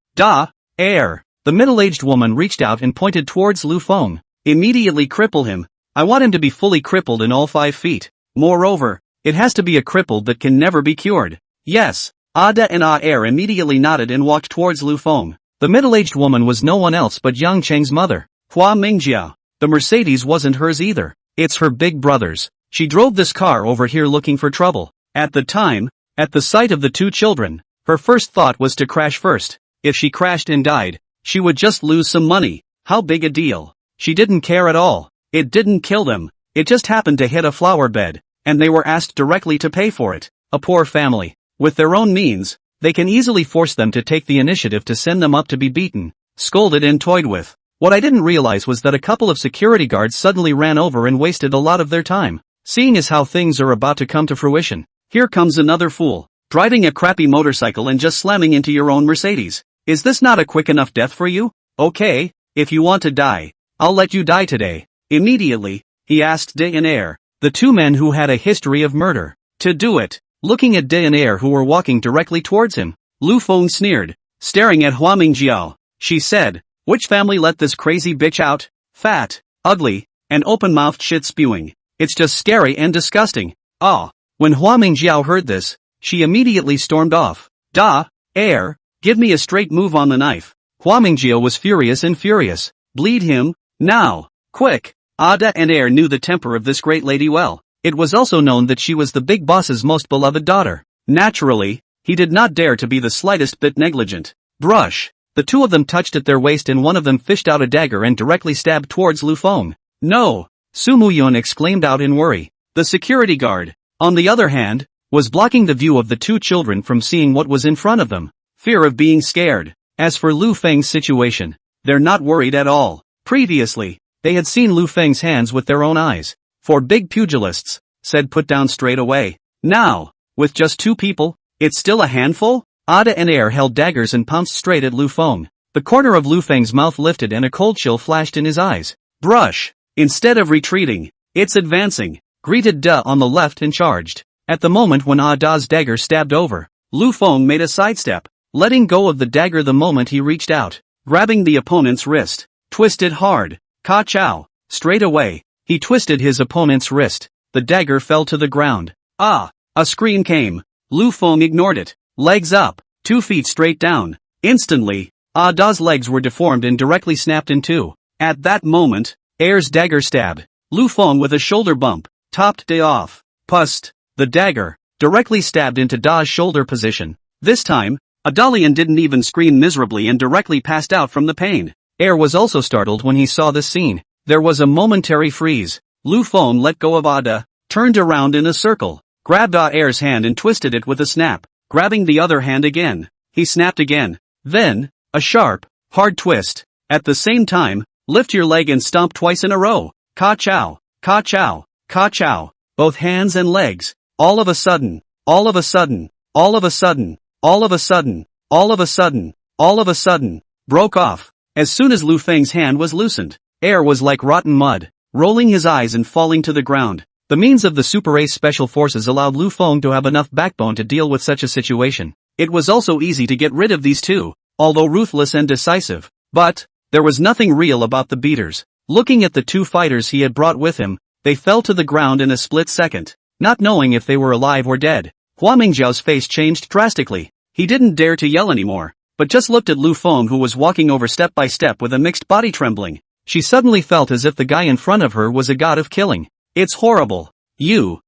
Air. The middle-aged woman reached out and pointed towards Lu Feng. Immediately cripple him. I want him to be fully crippled in all 5 feet. Moreover, it has to be a cripple that can never be cured. Yes. Ada and Air immediately nodded and walked towards Lu Feng. The middle-aged woman was no one else but Yang Cheng's mother, Hua Mingjiao. The Mercedes wasn't hers either. It's her big brother's. She drove this car over here looking for trouble. At the time, at the sight of the 2 children, Her first thought was to crash first. If she crashed and died, she would just lose some money. How big a deal? She didn't care at all. It didn't kill them. It just happened to hit a flower bed, and they were asked directly to pay for it. A poor family. With their own means, they can easily force them to take the initiative to send them up to be beaten, scolded and toyed with. What I didn't realize was that a couple of security guards suddenly ran over and wasted a lot of their time. Seeing as how things are about to come to fruition, here comes another fool, driving a crappy motorcycle and just slamming into your own Mercedes. Is this not a quick enough death for you? Okay, if you want to die, I'll let you die today. Immediately, he asked De and Air, the two men who had a history of murder, to do it. Looking at De and Air who were walking directly towards him, Lu Feng sneered. Staring at Hua Mingjiao, she said, which family let this crazy bitch out? Fat, ugly, and open-mouthed shit spewing. It's just scary and disgusting. Ah. When Hua Mingjiao heard this, she immediately stormed off. Da, Air, give me a straight move on the knife. Hua Mingjiao was furious and furious. Bleed him, now, quick. Ada and Air knew the temper of this great lady well. It was also known that she was the big boss's most beloved daughter. Naturally, he did not dare to be the slightest bit negligent. Brush. The two of them touched at their waist and one of them fished out a dagger and directly stabbed towards Lu Feng. No! Su Muyun exclaimed out in worry. The security guard, on the other hand, was blocking the view of the two children from seeing what was in front of them. Fear of being scared. As for Lu Feng's situation, they're not worried at all. Previously, they had seen Lu Feng's hands with their own eyes. For big pugilists, said put down straight away. Now, with just two people, it's still a handful? Ada and Air held daggers and pounced straight at Lu Feng. The corner of Lu Feng's mouth lifted and a cold chill flashed in his eyes. Brush. Instead of retreating, it's advancing, greeted Da on the left and charged. At the moment when Ada's dagger stabbed over, Lu Feng made a sidestep, letting go of the dagger the moment he reached out, grabbing the opponent's wrist, twisted hard. Ka chow. Straight away, he twisted his opponent's wrist. The dagger fell to the ground. Ah! A scream came. Lu Feng ignored it. Legs up, 2 feet straight down. Instantly, Ada's legs were deformed and directly snapped in two. At that moment, Air's dagger stabbed Lu Feng with a shoulder bump, topped Da off. Pust. The dagger, directly stabbed into Da's shoulder position. This time, Adalian didn't even scream miserably and directly passed out from the pain. Air was also startled when he saw this scene. There was a momentary freeze. Lu Feng let go of Ada, turned around in a circle, grabbed Air's hand and twisted it with a snap. Grabbing the other hand again, he snapped again. Then, a sharp, hard twist. At the same time, lift your leg and stomp twice in a row. Ka chow, ka chow, ka chow. Both hands and legs. All of a sudden, all of a sudden, all of a sudden, all of a sudden, all of a sudden, all of a sudden, broke off. As soon as Lu Feng's hand was loosened, Air was like rotten mud, rolling his eyes and falling to the ground. The means of the Super Ace Special Forces allowed Lu Feng to have enough backbone to deal with such a situation. It was also easy to get rid of these two, although ruthless and decisive. But, there was nothing real about the beaters. Looking at the two fighters he had brought with him, they fell to the ground in a split second, not knowing if they were alive or dead. Hua Mingjiao's face changed drastically. He didn't dare to yell anymore, but just looked at Lu Feng who was walking over step by step with a mixed body trembling. She suddenly felt as if the guy in front of her was a god of killing. It's horrible. You,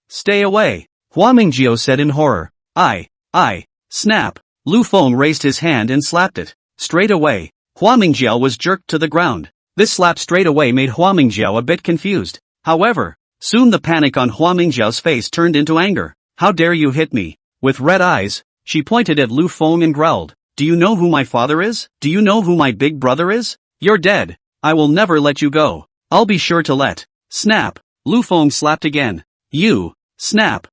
stay away, Hua Mingjiao said in horror. Snap. Lu Feng raised his hand and slapped it. Straight away, Hua Mingjiao was jerked to the ground. This slap straight away made Hua Mingjiao a bit confused. However, soon the panic on Hua Mingjiao's face turned into anger. How dare you hit me? With red eyes, she pointed at Lu Feng and growled. Do you know who my father is? Do you know who my big brother is? You're dead. I will never let you go. I'll be sure to let. Snap. Lu Feng slapped again. You. Snap.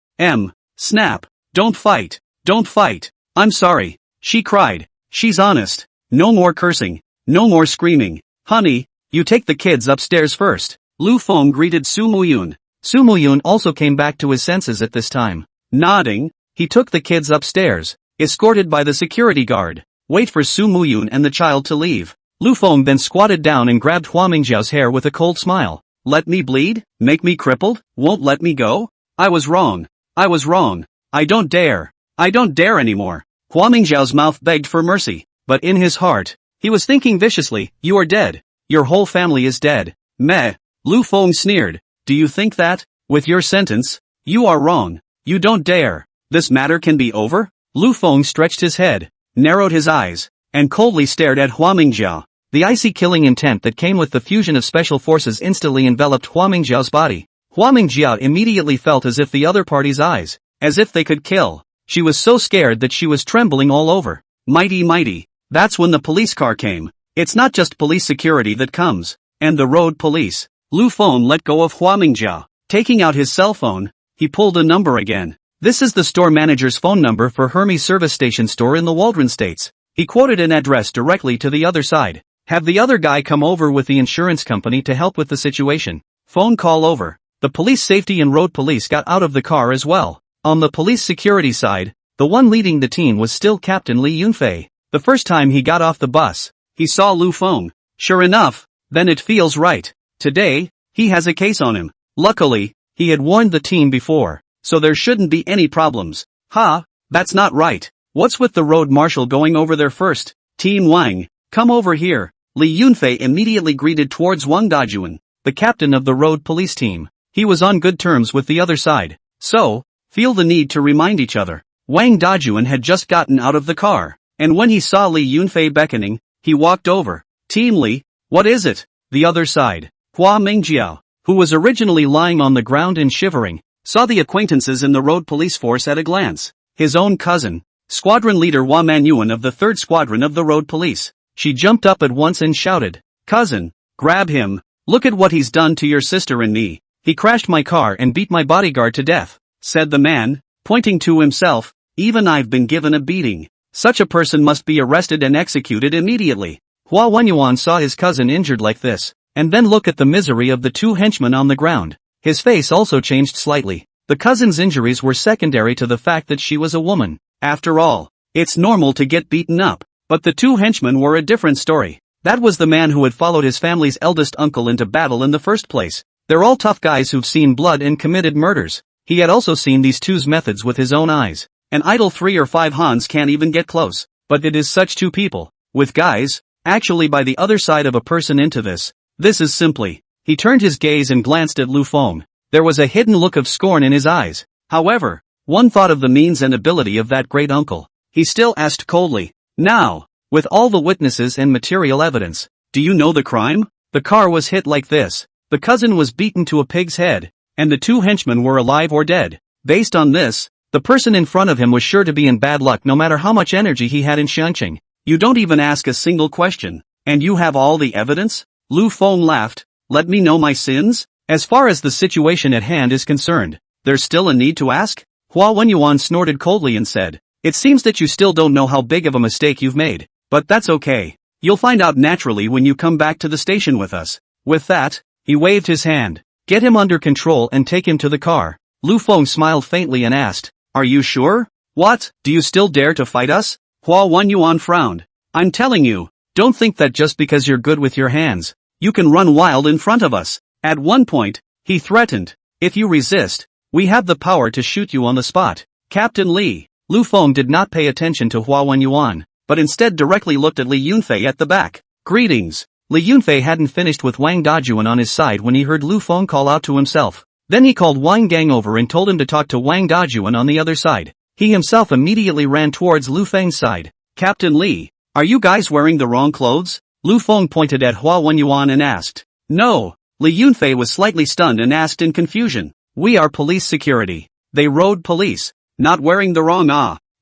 Snap. Don't fight. Don't fight. I'm sorry. She cried. She's honest. No more cursing. No more screaming. Honey, you take the kids upstairs first. Lu Feng greeted Su Muyun. Su Muyun also came back to his senses at this time. Nodding, he took the kids upstairs, escorted by the security guard. Wait for Su Muyun and the child to leave. Lu Feng then squatted down and grabbed Hua Mingjiao's hair with a cold smile. Let me bleed? Make me crippled? Won't let me go? I was wrong. I was wrong. I don't dare. I don't dare anymore. Hua Mingjiao's mouth begged for mercy, but in his heart, he was thinking viciously, you are dead. Your whole family is dead. Meh. Lu Feng sneered. Do you think that, with your sentence, you are wrong? You don't dare. This matter can be over? Lu Feng stretched his head, narrowed his eyes, and coldly stared at Hua Mingjiao. The icy killing intent that came with the fusion of special forces instantly enveloped Hua Mingjiao's body. Hua Mingjiao immediately felt as if the other party's eyes, as if they could kill. She was so scared that she was trembling all over. Mighty. That's when the police car came. It's not just police security that comes, and the road police. Lu Feng let go of Hua Mingjiao. Taking out his cell phone, he pulled a number again. This is the store manager's phone number for Hermes service station store in the Waldron States. He quoted an address directly to the other side. Have the other guy come over with the insurance company to help with the situation. Phone call over. The police safety and road police got out of the car as well. On the police security side, the one leading the team was still Captain Li Yunfei. The first time he got off the bus, he saw Lu Feng. Sure enough, then it feels right. Today, he has a case on him. Luckily, he had warned the team before, so there shouldn't be any problems. That's not right. What's with the road marshal going over there first? Team Wang, come over here. Li Yunfei immediately greeted towards Wang Dajuan, the captain of the road police team. He was on good terms with the other side, so, feel the need to remind each other. Wang Dajuan had just gotten out of the car, and when he saw Li Yunfei beckoning, he walked over. Team Li, what is it? The other side. Hua Mingjiao, who was originally lying on the ground and shivering, saw the acquaintances in the road police force at a glance. His own cousin, squadron leader Hua Manyuan of the 3rd Squadron of the road police. She jumped up at once and shouted, "Cousin, grab him. Look at what he's done to your sister and me. He crashed my car and beat my bodyguard to death," said the man, pointing to himself. "Even I've been given a beating. Such a person must be arrested and executed immediately." Hua Wenyuan saw his cousin injured like this, and then look at the misery of the 2 henchmen on the ground. His face also changed slightly. The cousin's injuries were secondary to the fact that she was a woman. After all, it's normal to get beaten up. But the 2 henchmen were a different story. That was the man who had followed his family's eldest uncle into battle in the first place. They're all tough guys who've seen blood and committed murders. He had also seen these two's methods with his own eyes. An idle 3 or 5 Hans can't even get close. But it is such 2 people, with guys, actually by the other side of a person into this. This is simply. He turned his gaze and glanced at Lu Feng. There was a hidden look of scorn in his eyes. However, one thought of the means and ability of that great uncle. He still asked coldly, "Now, with all the witnesses and material evidence, do you know the crime?" The car was hit like this. The cousin was beaten to a pig's head, and the 2 henchmen were alive or dead. Based on this, the person in front of him was sure to be in bad luck no matter how much energy he had in Xiangqing. You don't even ask a single question, and you have all the evidence? Lu Feng laughed. Let me know my sins? As far as the situation at hand is concerned, there's still a need to ask? Hua Wenyuan snorted coldly and said, "It seems that you still don't know how big of a mistake you've made. But that's okay. You'll find out naturally when you come back to the station with us." With that, he waved his hand. "Get him under control and take him to the car." Lu Feng smiled faintly and asked, "Are you sure? What, do you still dare to fight us?" Hua Wenyuan frowned. "I'm telling you, don't think that just because you're good with your hands, you can run wild in front of us." At one point, he threatened, "If you resist, we have the power to shoot you on the spot." Captain Li. Lu Feng did not pay attention to Hua Wenyuan, but instead directly looked at Li Yunfei at the back. "Greetings." Li Yunfei hadn't finished with Wang Dajuan on his side when he heard Lu Feng call out to himself. Then he called Wang Gang over and told him to talk to Wang Dajuan on the other side. He himself immediately ran towards Lu Feng's side. "Captain Li, are you guys wearing the wrong clothes?" Lu Feng pointed at Hua Wenyuan and asked. "No." Li Yunfei was slightly stunned and asked in confusion. "We are police security." They road police. Not wearing the wrong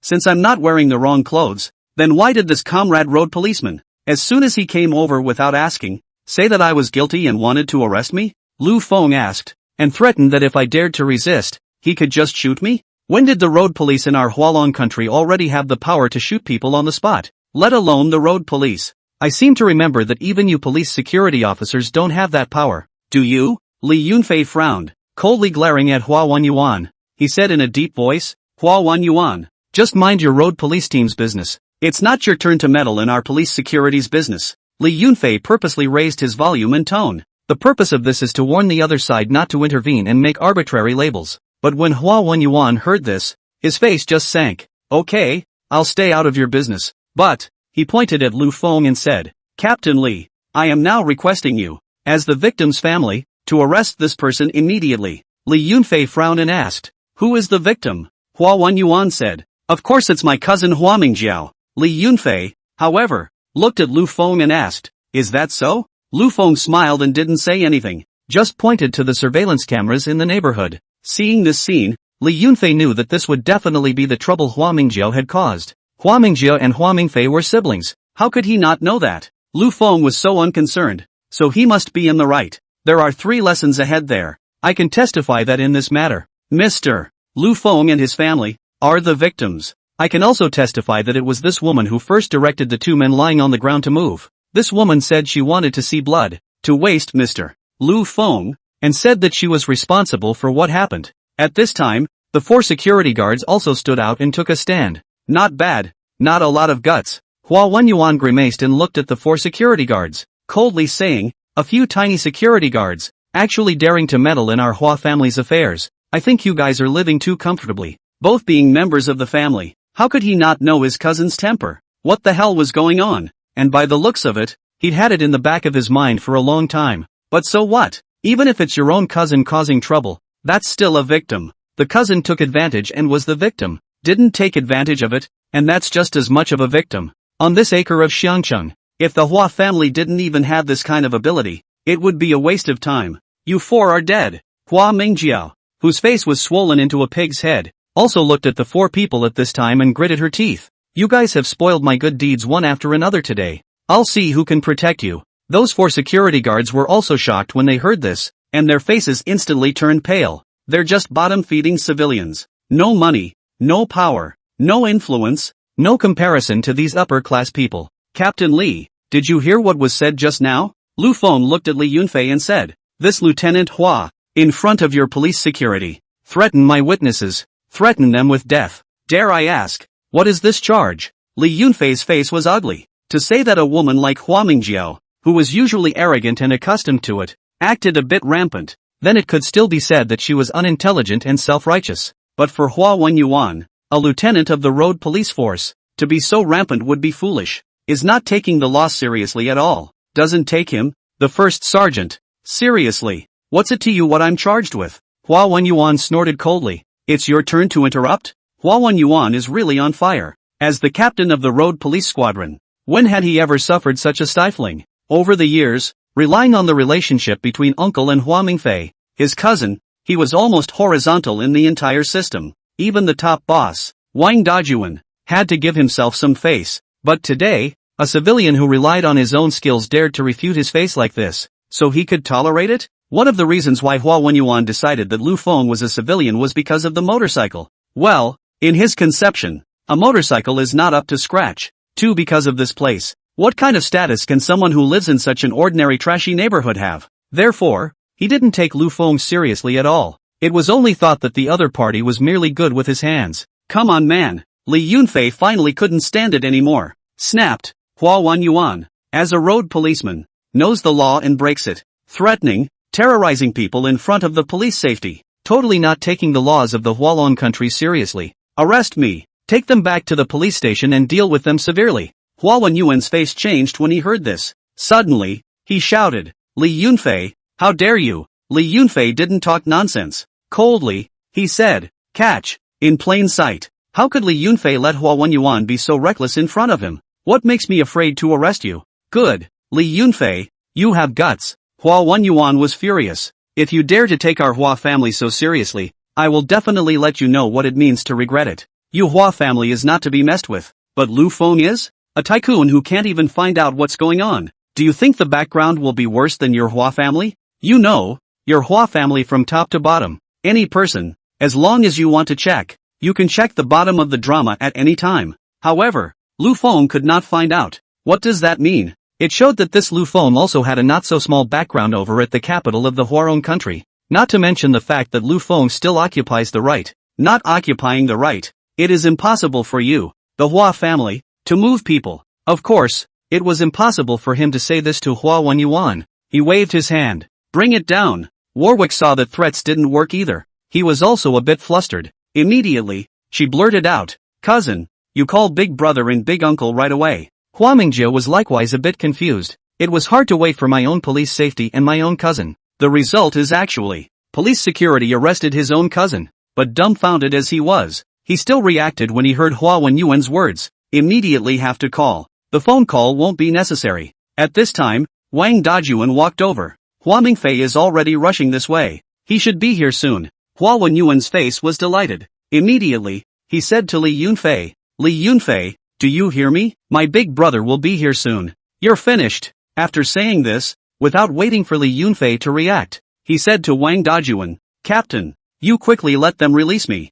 Since I'm not wearing the wrong clothes, then why did this comrade road policeman, as soon as he came over without asking, say that I was guilty and wanted to arrest me? Lu Feng asked, and threatened that if I dared to resist, he could just shoot me? When did the road police in our Hualong country already have the power to shoot people on the spot, let alone the road police? I seem to remember that even you police security officers don't have that power. Do you? Li Yunfei frowned, coldly glaring at Hua Wenyuan. He said in a deep voice, "Hua Wenyuan, just mind your road police team's business. It's not your turn to meddle in our police security's business." Li Yunfei purposely raised his volume and tone. The purpose of this is to warn the other side not to intervene and make arbitrary labels. But when Hua Wenyuan heard this, his face just sank. "Okay, I'll stay out of your business. But," he pointed at Lu Feng and said, "Captain Li, I am now requesting you, as the victim's family, to arrest this person immediately." Li Yunfei frowned and asked, "Who is the victim?" Hua Wenyuan said, Of course it's my cousin Hua Mingjiao. Li Yunfei, however, looked at Lu Feng and asked, "Is that so?" Lu Feng smiled and didn't say anything, just pointed to the surveillance cameras in the neighborhood. Seeing this scene, Li Yunfei knew that this would definitely be the trouble Hua Mingjiao had caused. Hua Mingjiao and Hua Mingfei were siblings. How could he not know that? Lu Feng was so unconcerned. So he must be in the right. There are 3 lessons ahead there. I can testify that in this matter, Mr. Lu Feng and his family are the victims. I can also testify that it was this woman who first directed the 2 men lying on the ground to move. This woman said she wanted to see blood, to waste Mr. Lu Feng, and said that she was responsible for what happened. At this time, the 4 security guards also stood out and took a stand. Not bad, not a lot of guts. Hua Wenyuan grimaced and looked at the 4 security guards, coldly saying, "A few tiny security guards, actually daring to meddle in our Hua family's affairs. I think you guys are living too comfortably, both being members of the family." How could he not know his cousin's temper? What the hell was going on? And by the looks of it, he'd had it in the back of his mind for a long time. But so what? Even if it's your own cousin causing trouble, that's still a victim. The cousin took advantage and was the victim, didn't take advantage of it, and that's just as much of a victim. On this acre of Xiangcheng, if the Hua family didn't even have this kind of ability, it would be a waste of time. You 4 are dead. Hua Mingjiao, whose face was swollen into a pig's head, also looked at the 4 people at this time and gritted her teeth. "You guys have spoiled my good deeds one after another today. I'll see who can protect you." Those 4 security guards were also shocked when they heard this, and their faces instantly turned pale. They're just bottom-feeding civilians. No money, no power, no influence, no comparison to these upper-class people. "Captain Li, did you hear what was said just now?" Lu Feng looked at Li Yunfei and said, "This Lieutenant Hua, in front of your police security, threatened my witnesses. Threaten them with death. Dare I ask, what is this charge?" Li Yunfei's face was ugly. To say that a woman like Hua Mingjiao, who was usually arrogant and accustomed to it, acted a bit rampant, then it could still be said that she was unintelligent and self-righteous. But for Hua Wenyuan, a lieutenant of the road police force, to be so rampant would be foolish. Is not taking the law seriously at all. Doesn't take him, the first sergeant, seriously. What's it to you what I'm charged with? Hua Wenyuan snorted coldly. It's your turn to interrupt? Hua Wenyuan is really on fire. As the captain of the road police squadron, when had he ever suffered such a stifling? Over the years, relying on the relationship between uncle and Hua Mingfei, his cousin, he was almost horizontal in the entire system. Even the top boss, Wang Dajuan, had to give himself some face. But today, a civilian who relied on his own skills dared to refute his face like this, so he could tolerate it? One of the reasons why Hua Wenyuan decided that Lu Feng was a civilian was because of the motorcycle. Well, in his conception, a motorcycle is not up to scratch. 2. Because of this place. What kind of status can someone who lives in such an ordinary trashy neighborhood have? Therefore, he didn't take Lu Feng seriously at all. It was only thought that the other party was merely good with his hands. Come on man. Li Yunfei finally couldn't stand it anymore. Snapped. Hua Wenyuan, as a road policeman, knows the law and breaks it. Threatening, terrorizing people in front of the police safety. Totally not taking the laws of the Hualong country seriously. Arrest me. Take them back to the police station and deal with them severely. Hua Wenyuan's face changed when he heard this. Suddenly, he shouted, Li Yunfei, how dare you? Li Yunfei didn't talk nonsense. Coldly, he said, catch, in plain sight. How could Li Yunfei let Hua Wenyuan be so reckless in front of him? What makes me afraid to arrest you? Good, Li Yunfei, you have guts. Hua Wenyuan was furious. If you dare to take our Hua family so seriously, I will definitely let you know what it means to regret it. You Hua family is not to be messed with. But Lu Feng is? A tycoon who can't even find out what's going on. Do you think the background will be worse than your Hua family? You know, your Hua family from top to bottom. Any person, as long as you want to check, you can check the bottom of the drama at any time. However, Lu Feng could not find out. What does that mean? It showed that this Lu Feng also had a not-so-small background over at the capital of the Huarong country. Not to mention the fact that Lu Feng still occupies the right. Not occupying the right. It is impossible for you, the Hua family, to move people. Of course, it was impossible for him to say this to Hua Wenyuan. He waved his hand. Bring it down. Warwick saw that threats didn't work either. He was also a bit flustered. Immediately, she blurted out, cousin, you call big brother and big uncle right away. Hua Mingjia was likewise a bit confused. It was hard to wait for my own police safety and my own cousin. The result is actually, police security arrested his own cousin. But dumbfounded as he was, he still reacted when he heard Hua Wenyuan's words. Immediately have to call. The phone call won't be necessary. At this time, Wang Dajuan walked over. Hua Mingfei is already rushing this way. He should be here soon. Hua Wenyuan's face was delighted. Immediately, he said to Li Yunfei, Li Yunfei, do you hear me? My big brother will be here soon. You're finished. After saying this, without waiting for Li Yunfei to react, he said to Wang Dajuan, Captain, you quickly let them release me.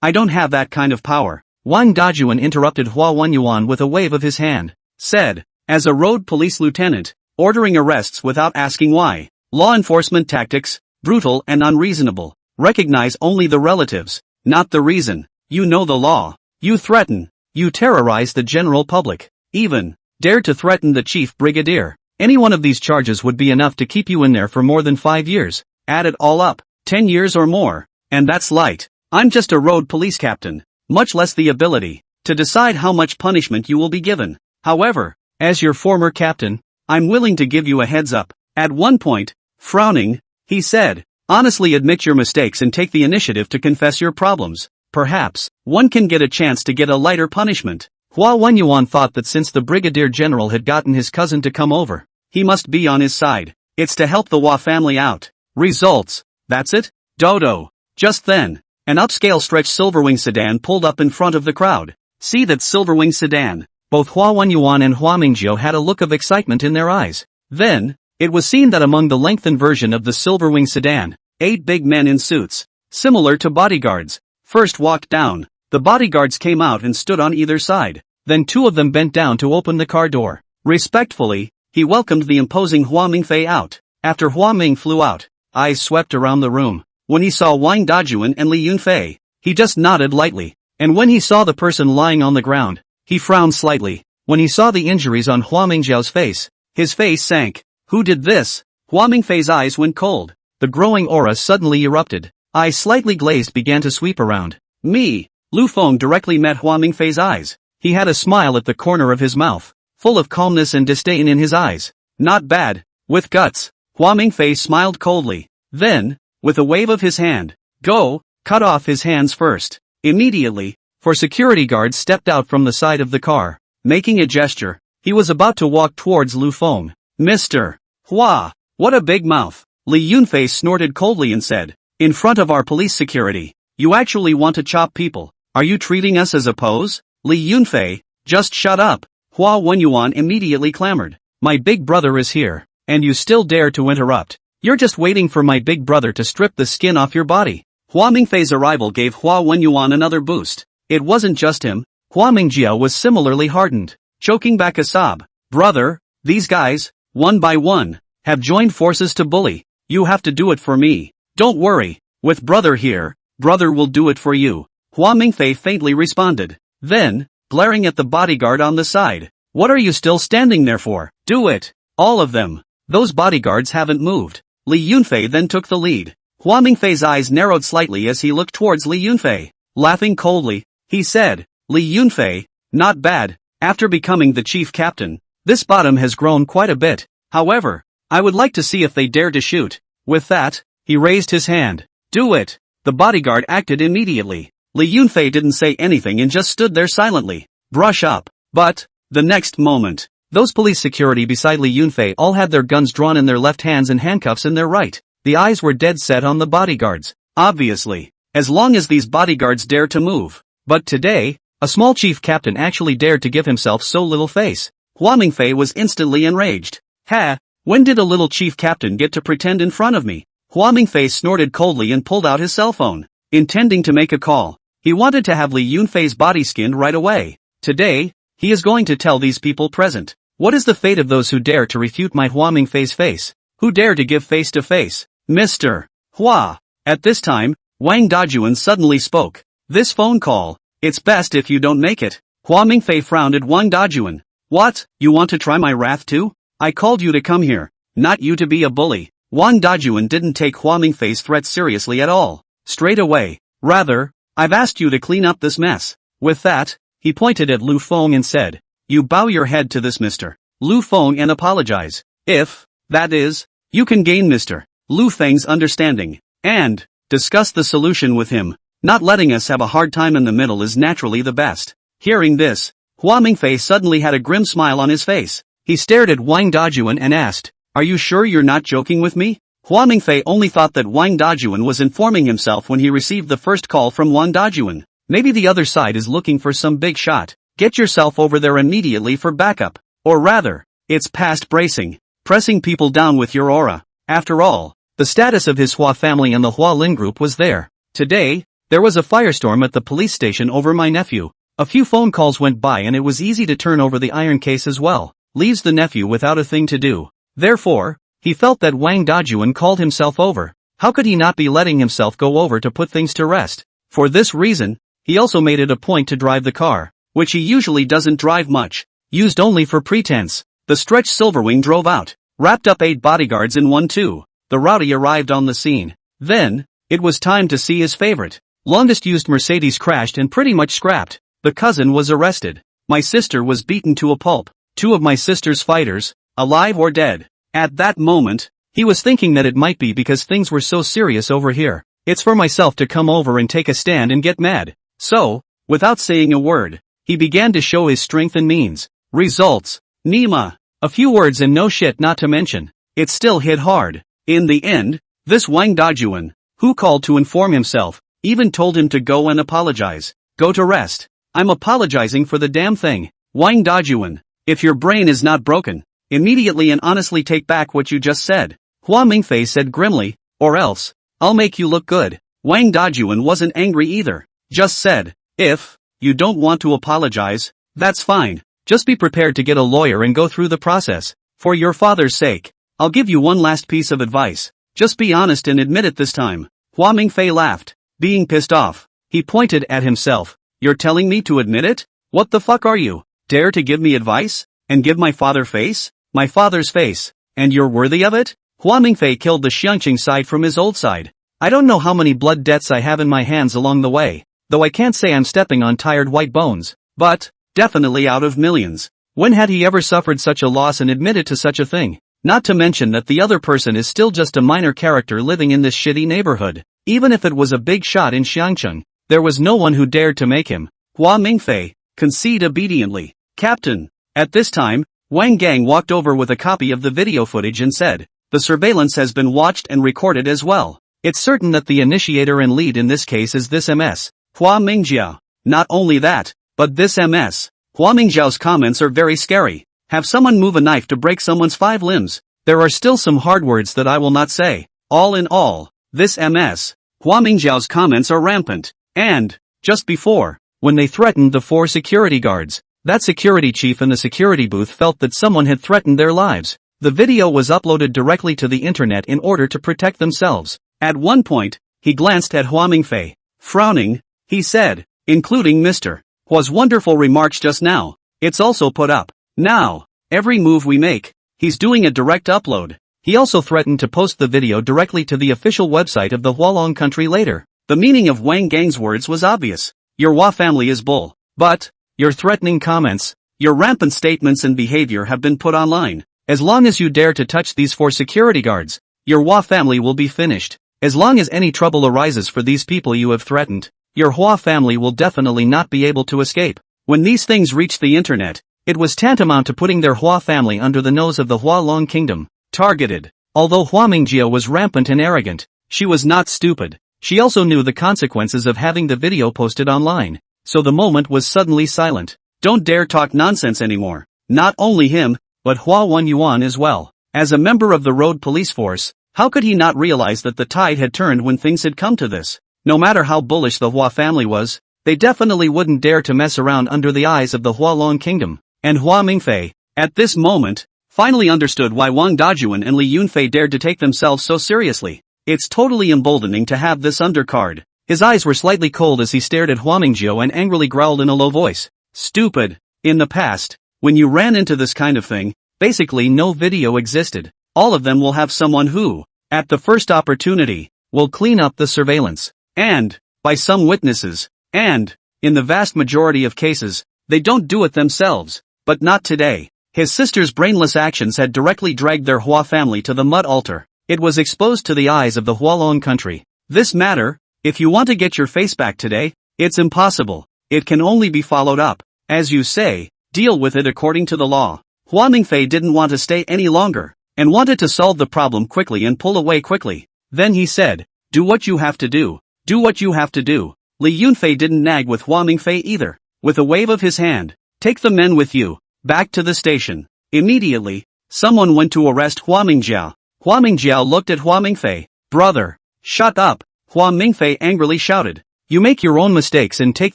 I don't have that kind of power. Wang Dajuan interrupted Hua Wenyuan with a wave of his hand, said, as a road police lieutenant, ordering arrests without asking why. Law enforcement tactics, brutal and unreasonable. Recognize only the relatives, not the reason. You know the law. You threaten. You terrorize the general public. Even dare to threaten the chief brigadier. Any one of these charges would be enough to keep you in there for more than 5 years. Add it all up, 10 years or more. And that's light. I'm just a road police captain, much less the ability to decide how much punishment you will be given. However, as your former captain, I'm willing to give you a heads up. At one point, frowning, he said, honestly admit your mistakes and take the initiative to confess your problems. Perhaps, one can get a chance to get a lighter punishment. Hua Wenyuan thought that since the brigadier general had gotten his cousin to come over, he must be on his side. It's to help the Hua family out. Results. That's it? Dodo. Just then, an upscale stretch Silverwing sedan pulled up in front of the crowd. See that Silverwing sedan. Both Hua Wenyuan and Hua Mingjiu had a look of excitement in their eyes. Then, it was seen that among the lengthened version of the Silverwing sedan, 8 big men in suits, similar to bodyguards, first walked down. The bodyguards came out and stood on either side. Then 2 of them bent down to open the car door. Respectfully, he welcomed the imposing Hua Mingfei out. After Hua Ming flew out, eyes swept around the room. When he saw Wang Dajuan and Li Yunfei, he just nodded lightly. And when he saw the person lying on the ground, he frowned slightly. When he saw the injuries on Hua Mingjiao's face, his face sank. Who did this? Hua Mingfei's eyes went cold. The growing aura suddenly erupted. Eyes slightly glazed began to sweep around. Me. Lu Feng directly met Hua Mingfei's eyes. He had a smile at the corner of his mouth, full of calmness and disdain in his eyes. Not bad. With guts. Hua Mingfei smiled coldly. Then, with a wave of his hand, go, cut off his hands first. Immediately, 4 security guards stepped out from the side of the car. Making a gesture, he was about to walk towards Lu Feng. Mr. Hua, what a big mouth. Li Yunfei snorted coldly and said, in front of our police security, you actually want to chop people. Are you treating us as a pose? Li Yunfei, just shut up. Hua Wenyuan immediately clamored. My big brother is here, and you still dare to interrupt. You're just waiting for my big brother to strip the skin off your body. Hua Mingfei's arrival gave Hua Wenyuan another boost. It wasn't just him. Hua Mingjiu was similarly hardened, choking back a sob. Brother, these guys, one by one, have joined forces to bully. You have to do it for me. Don't worry. With brother here, brother will do it for you. Hua Mingfei faintly responded. Then, glaring at the bodyguard on the side. What are you still standing there for? Do it. All of them. Those bodyguards haven't moved. Li Yunfei then took the lead. Hua Mingfei's eyes narrowed slightly as he looked towards Li Yunfei. Laughing coldly, he said, Li Yunfei, not bad. After becoming the chief captain, this bottom has grown quite a bit. However, I would like to see if they dare to shoot. With that, he raised his hand. Do it. The bodyguard acted immediately. Li Yunfei didn't say anything and just stood there silently. Brush up. But, the next moment, those police security beside Li Yunfei all had their guns drawn in their left hands and handcuffs in their right. The eyes were dead set on the bodyguards. Obviously, as long as these bodyguards dare to move. But today, a small chief captain actually dared to give himself so little face. Hua Mingfei was instantly enraged. Ha! When did a little chief captain get to pretend in front of me? Hua Mingfei snorted coldly and pulled out his cell phone, intending to make a call. He wanted to have Li Yunfei's body skinned right away. Today, he is going to tell these people present. What is the fate of those who dare to refute my Hua Mingfei's face? Who dare to give face to face? Mr. Hua. At this time, Wang Dajuan suddenly spoke. This phone call, it's best if you don't make it. Hua Mingfei frowned at Wang Dajuan. What, you want to try my wrath too? I called you to come here, not you to be a bully. Wang Dajuan didn't take Hua Mingfei's threat seriously at all. Straight away. Rather, I've asked you to clean up this mess. With that, he pointed at Lu Feng and said, you bow your head to this Mr. Lu Feng and apologize. If, that is, you can gain Mr. Lu Feng's understanding, and discuss the solution with him. Not letting us have a hard time in the middle is naturally the best. Hearing this, Hua Mingfei suddenly had a grim smile on his face. He stared at Wang Dajuan and asked, "Are you sure you're not joking with me?" Hua Mingfei only thought that Wang Dajuan was informing himself when he received the first call from Wang Dajuan. Maybe the other side is looking for some big shot. Get yourself over there immediately for backup. Or rather, it's past bracing, pressing people down with your aura. After all, the status of his Hua family and the Hua Lin group was there. Today, there was a firestorm at the police station over my nephew. A few phone calls went by and it was easy to turn over the iron case as well. Leaves the nephew without a thing to do. Therefore, he felt that Wang Dajuan called himself over. How could he not be letting himself go over to put things to rest? For this reason, he also made it a point to drive the car, which he usually doesn't drive much, used only for pretense. The stretched Silverwing drove out, wrapped up 8 bodyguards in one too. The rowdy arrived on the scene. Then, it was time to see his favorite. Longest used Mercedes crashed and pretty much scrapped. The cousin was arrested. My sister was beaten to a pulp. 2 of my sister's fighters, alive or dead. At that moment, he was thinking that it might be because things were so serious over here. It's for myself to come over and take a stand and get mad. So, without saying a word, he began to show his strength and means. Results. Nima. A few words and no shit not to mention. It still hit hard. In the end, this Wang Dajuan, who called to inform himself, even told him to go and apologize. Go to rest. I'm apologizing for the damn thing. Wang Dajuan, if your brain is not broken, immediately and honestly take back what you just said. Hua Mingfei said grimly, or else, I'll make you look good. Wang Dajuan wasn't angry either. Just said, if you don't want to apologize, that's fine. Just be prepared to get a lawyer and go through the process. For your father's sake, I'll give you one last piece of advice. Just be honest and admit it this time. Hua Mingfei laughed, being pissed off. He pointed at himself. You're telling me to admit it? What the fuck are you? Dare to give me advice? And give my father face? My father's face. And you're worthy of it? Hua Mingfei killed the Xiangqing side from his old side. I don't know how many blood debts I have in my hands along the way, though I can't say I'm stepping on tired white bones, but, definitely out of millions. When had he ever suffered such a loss and admitted to such a thing? Not to mention that the other person is still just a minor character living in this shitty neighborhood. Even if it was a big shot in Xiangqing, there was no one who dared to make him. Hua Mingfei, concede obediently. Captain. At this time, Wang Gang walked over with a copy of the video footage and said, the surveillance has been watched and recorded as well. It's certain that the initiator and lead in this case is this MS, Hua Mingjiao. Not only that, but this MS, Hua Mingjiao's comments are very scary. Have someone move a knife to break someone's 5 limbs. There are still some hard words that I will not say. All in all, this MS, Hua Mingjiao's comments are rampant. And, just before, when they threatened the 4 security guards, that security chief in the security booth felt that someone had threatened their lives. The video was uploaded directly to the internet in order to protect themselves. At one point, he glanced at Hua Mingfei. Frowning, he said, including Mr. Hua's wonderful remarks just now, it's also put up. Now, every move we make, he's doing a direct upload. He also threatened to post the video directly to the official website of the Hualong country later. The meaning of Wang Gang's words was obvious. Your Hua family is bull. But, your threatening comments, your rampant statements and behavior have been put online. As long as you dare to touch these 4 security guards, your Hua family will be finished. As long as any trouble arises for these people you have threatened, your Hua family will definitely not be able to escape. When these things reached the internet, it was tantamount to putting their Hua family under the nose of the Hualong kingdom. Targeted. Although Hua Mingjia was rampant and arrogant, she was not stupid. She also knew the consequences of having the video posted online. So the moment was suddenly silent. Don't dare talk nonsense anymore. Not only him, but Hua Yuan as well. As a member of the road police force, how could he not realize that the tide had turned when things had come to this? No matter how bullish the Hua family was, they definitely wouldn't dare to mess around under the eyes of the Hualong kingdom. And Hua Mingfei, at this moment, finally understood why Wang Dajuan and Li Yunfei dared to take themselves so seriously. It's totally emboldening to have this undercard. His eyes were slightly cold as he stared at Hua Mingjia and angrily growled in a low voice. Stupid. In the past, when you ran into this kind of thing, basically no video existed. All of them will have someone who, at the first opportunity, will clean up the surveillance. And, by some witnesses, and, in the vast majority of cases, they don't do it themselves. But not today. His sister's brainless actions had directly dragged their Hua family to the mud altar. It was exposed to the eyes of the Hualong country. This matter, If you want to get your face back today, it's impossible. It can only be followed up. As you say, deal with it according to the law. Hua Mingfei didn't want to stay any longer, and wanted to solve the problem quickly and pull away quickly. Then he said, do what you have to do. Do what you have to do. Li Yunfei didn't nag with Hua Mingfei either. With a wave of his hand, take the men with you, back to the station. Immediately, someone went to arrest Hua Mingjiao. Hua Mingjiao looked at Hua Mingfei. Brother, shut up, Hua Mingfei angrily shouted. You make your own mistakes and take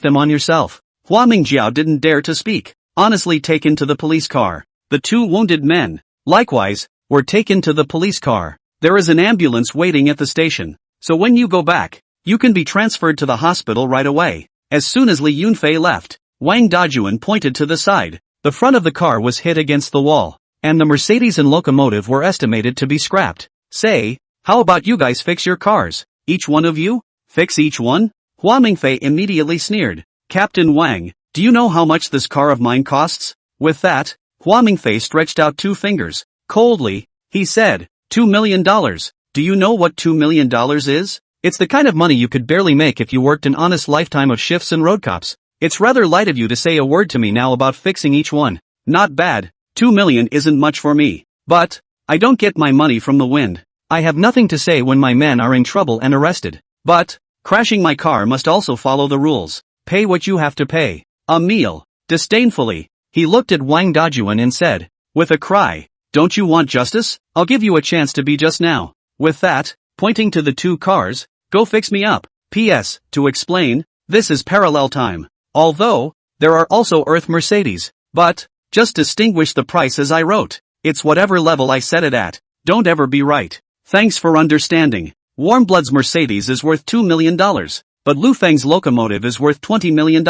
them on yourself. Hua Mingjiao didn't dare to speak. Honestly taken to the police car. The two wounded men, likewise, were taken to the police car. There is an ambulance waiting at the station, so when you go back, you can be transferred to the hospital right away. As soon as Li Yunfei left, Wang Dajuan pointed to the side. The front of the car was hit against the wall, and the Mercedes and locomotive were estimated to be scrapped. Say, how about you guys fix your cars? Each one of you? Fix each one? Hua Mingfei immediately sneered. Captain Wang, do you know how much this car of mine costs? With that, Hua Mingfei stretched out 2 fingers. Coldly, he said, $2 million. Do you know what $2 million is? It's the kind of money you could barely make if you worked an honest lifetime of shifts and road cops. It's rather light of you to say a word to me now about fixing each one. Not bad, 2 million isn't much for me. But, I don't get my money from the wind. I have nothing to say when my men are in trouble and arrested. But, crashing my car must also follow the rules. Pay what you have to pay. A meal. Disdainfully, he looked at Wang Dajuan and said, with a cry, don't you want justice? I'll give you a chance to be just now. With that, pointing to the 2 cars, go fix me up. P.S. To explain, this is parallel time. Although, there are also Earth Mercedes. But, just distinguish the price as I wrote. It's whatever level I set it at. Don't ever be right. Thanks for understanding. Warmblood's Mercedes is worth $2 million. But Lu Feng's locomotive is worth $20 million.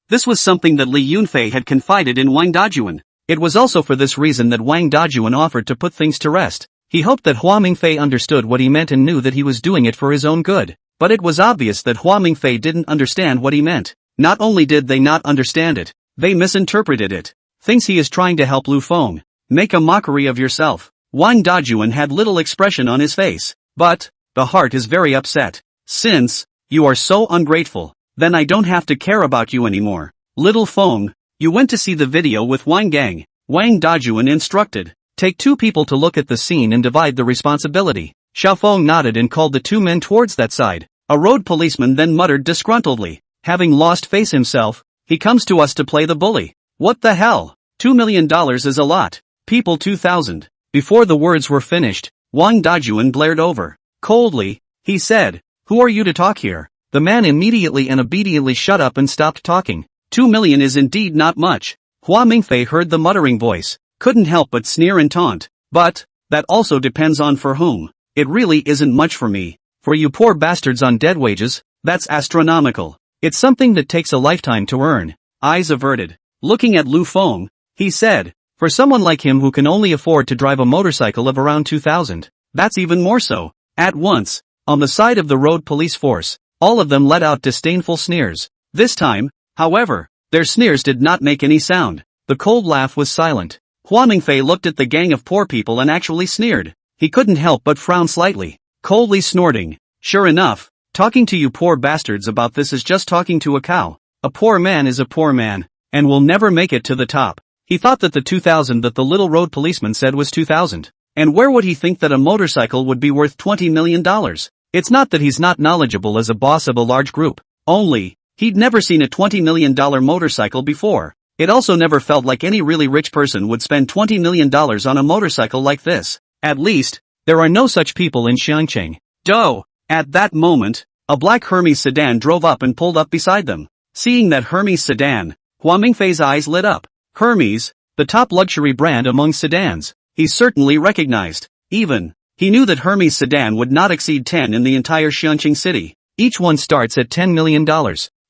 This was something that Li Yunfei had confided in Wang Dajuan. It was also for this reason that Wang Dajuan offered to put things to rest. He hoped that Hua Mingfei understood what he meant and knew that he was doing it for his own good. But it was obvious that Hua Mingfei didn't understand what he meant. Not only did they not understand it, they misinterpreted it. Thinks he is trying to help Lu Feng. Make a mockery of yourself. Wang Dajuan had little expression on his face. But, the heart is very upset. Since, you are so ungrateful, then I don't have to care about you anymore. Little Feng, you went to see the video with Wang Gang. Wang Dajuan instructed. Take 2 people to look at the scene and divide the responsibility. Xiaofeng nodded and called the 2 men towards that side. A road policeman then muttered disgruntledly. Having lost face himself, he comes to us to play the bully. What the hell? $2 million is a lot. People 2,000. Before the words were finished, Wang Dajuan blared over. Coldly, he said, who are you to talk here? The man immediately and obediently shut up and stopped talking. 2 million is indeed not much. Hua Mingfei heard the muttering voice, couldn't help but sneer and taunt. But, that also depends on for whom. It really isn't much for me. For you poor bastards on dead wages, that's astronomical. It's something that takes a lifetime to earn. Eyes averted. Looking at Lu Feng, he said, for someone like him who can only afford to drive a motorcycle of around 2,000, that's even more so. At once, on the side of the road police force, all of them let out disdainful sneers. This time, however, their sneers did not make any sound. The cold laugh was silent. Hua Mingfei looked at the gang of poor people and actually sneered. He couldn't help but frown slightly, coldly snorting. Sure enough, talking to you poor bastards about this is just talking to a cow. A poor man is a poor man, and will never make it to the top. He thought that the 2,000 that the little road policeman said was 2,000. And where would he think that a motorcycle would be worth $20 million? It's not that he's not knowledgeable as a boss of a large group. Only, he'd never seen a $20 million motorcycle before. It also never felt like any really rich person would spend $20 million on a motorcycle like this. At least, there are no such people in Xiangqing. Doh! At that moment, a black Hermes sedan drove up and pulled up beside them. Seeing that Hermes sedan, Hua Mingfei's eyes lit up. Hermes, the top luxury brand among sedans, he certainly recognized. Even, he knew that Hermes sedan would not exceed 10 in the entire Xiangqing city. Each one starts at $10 million.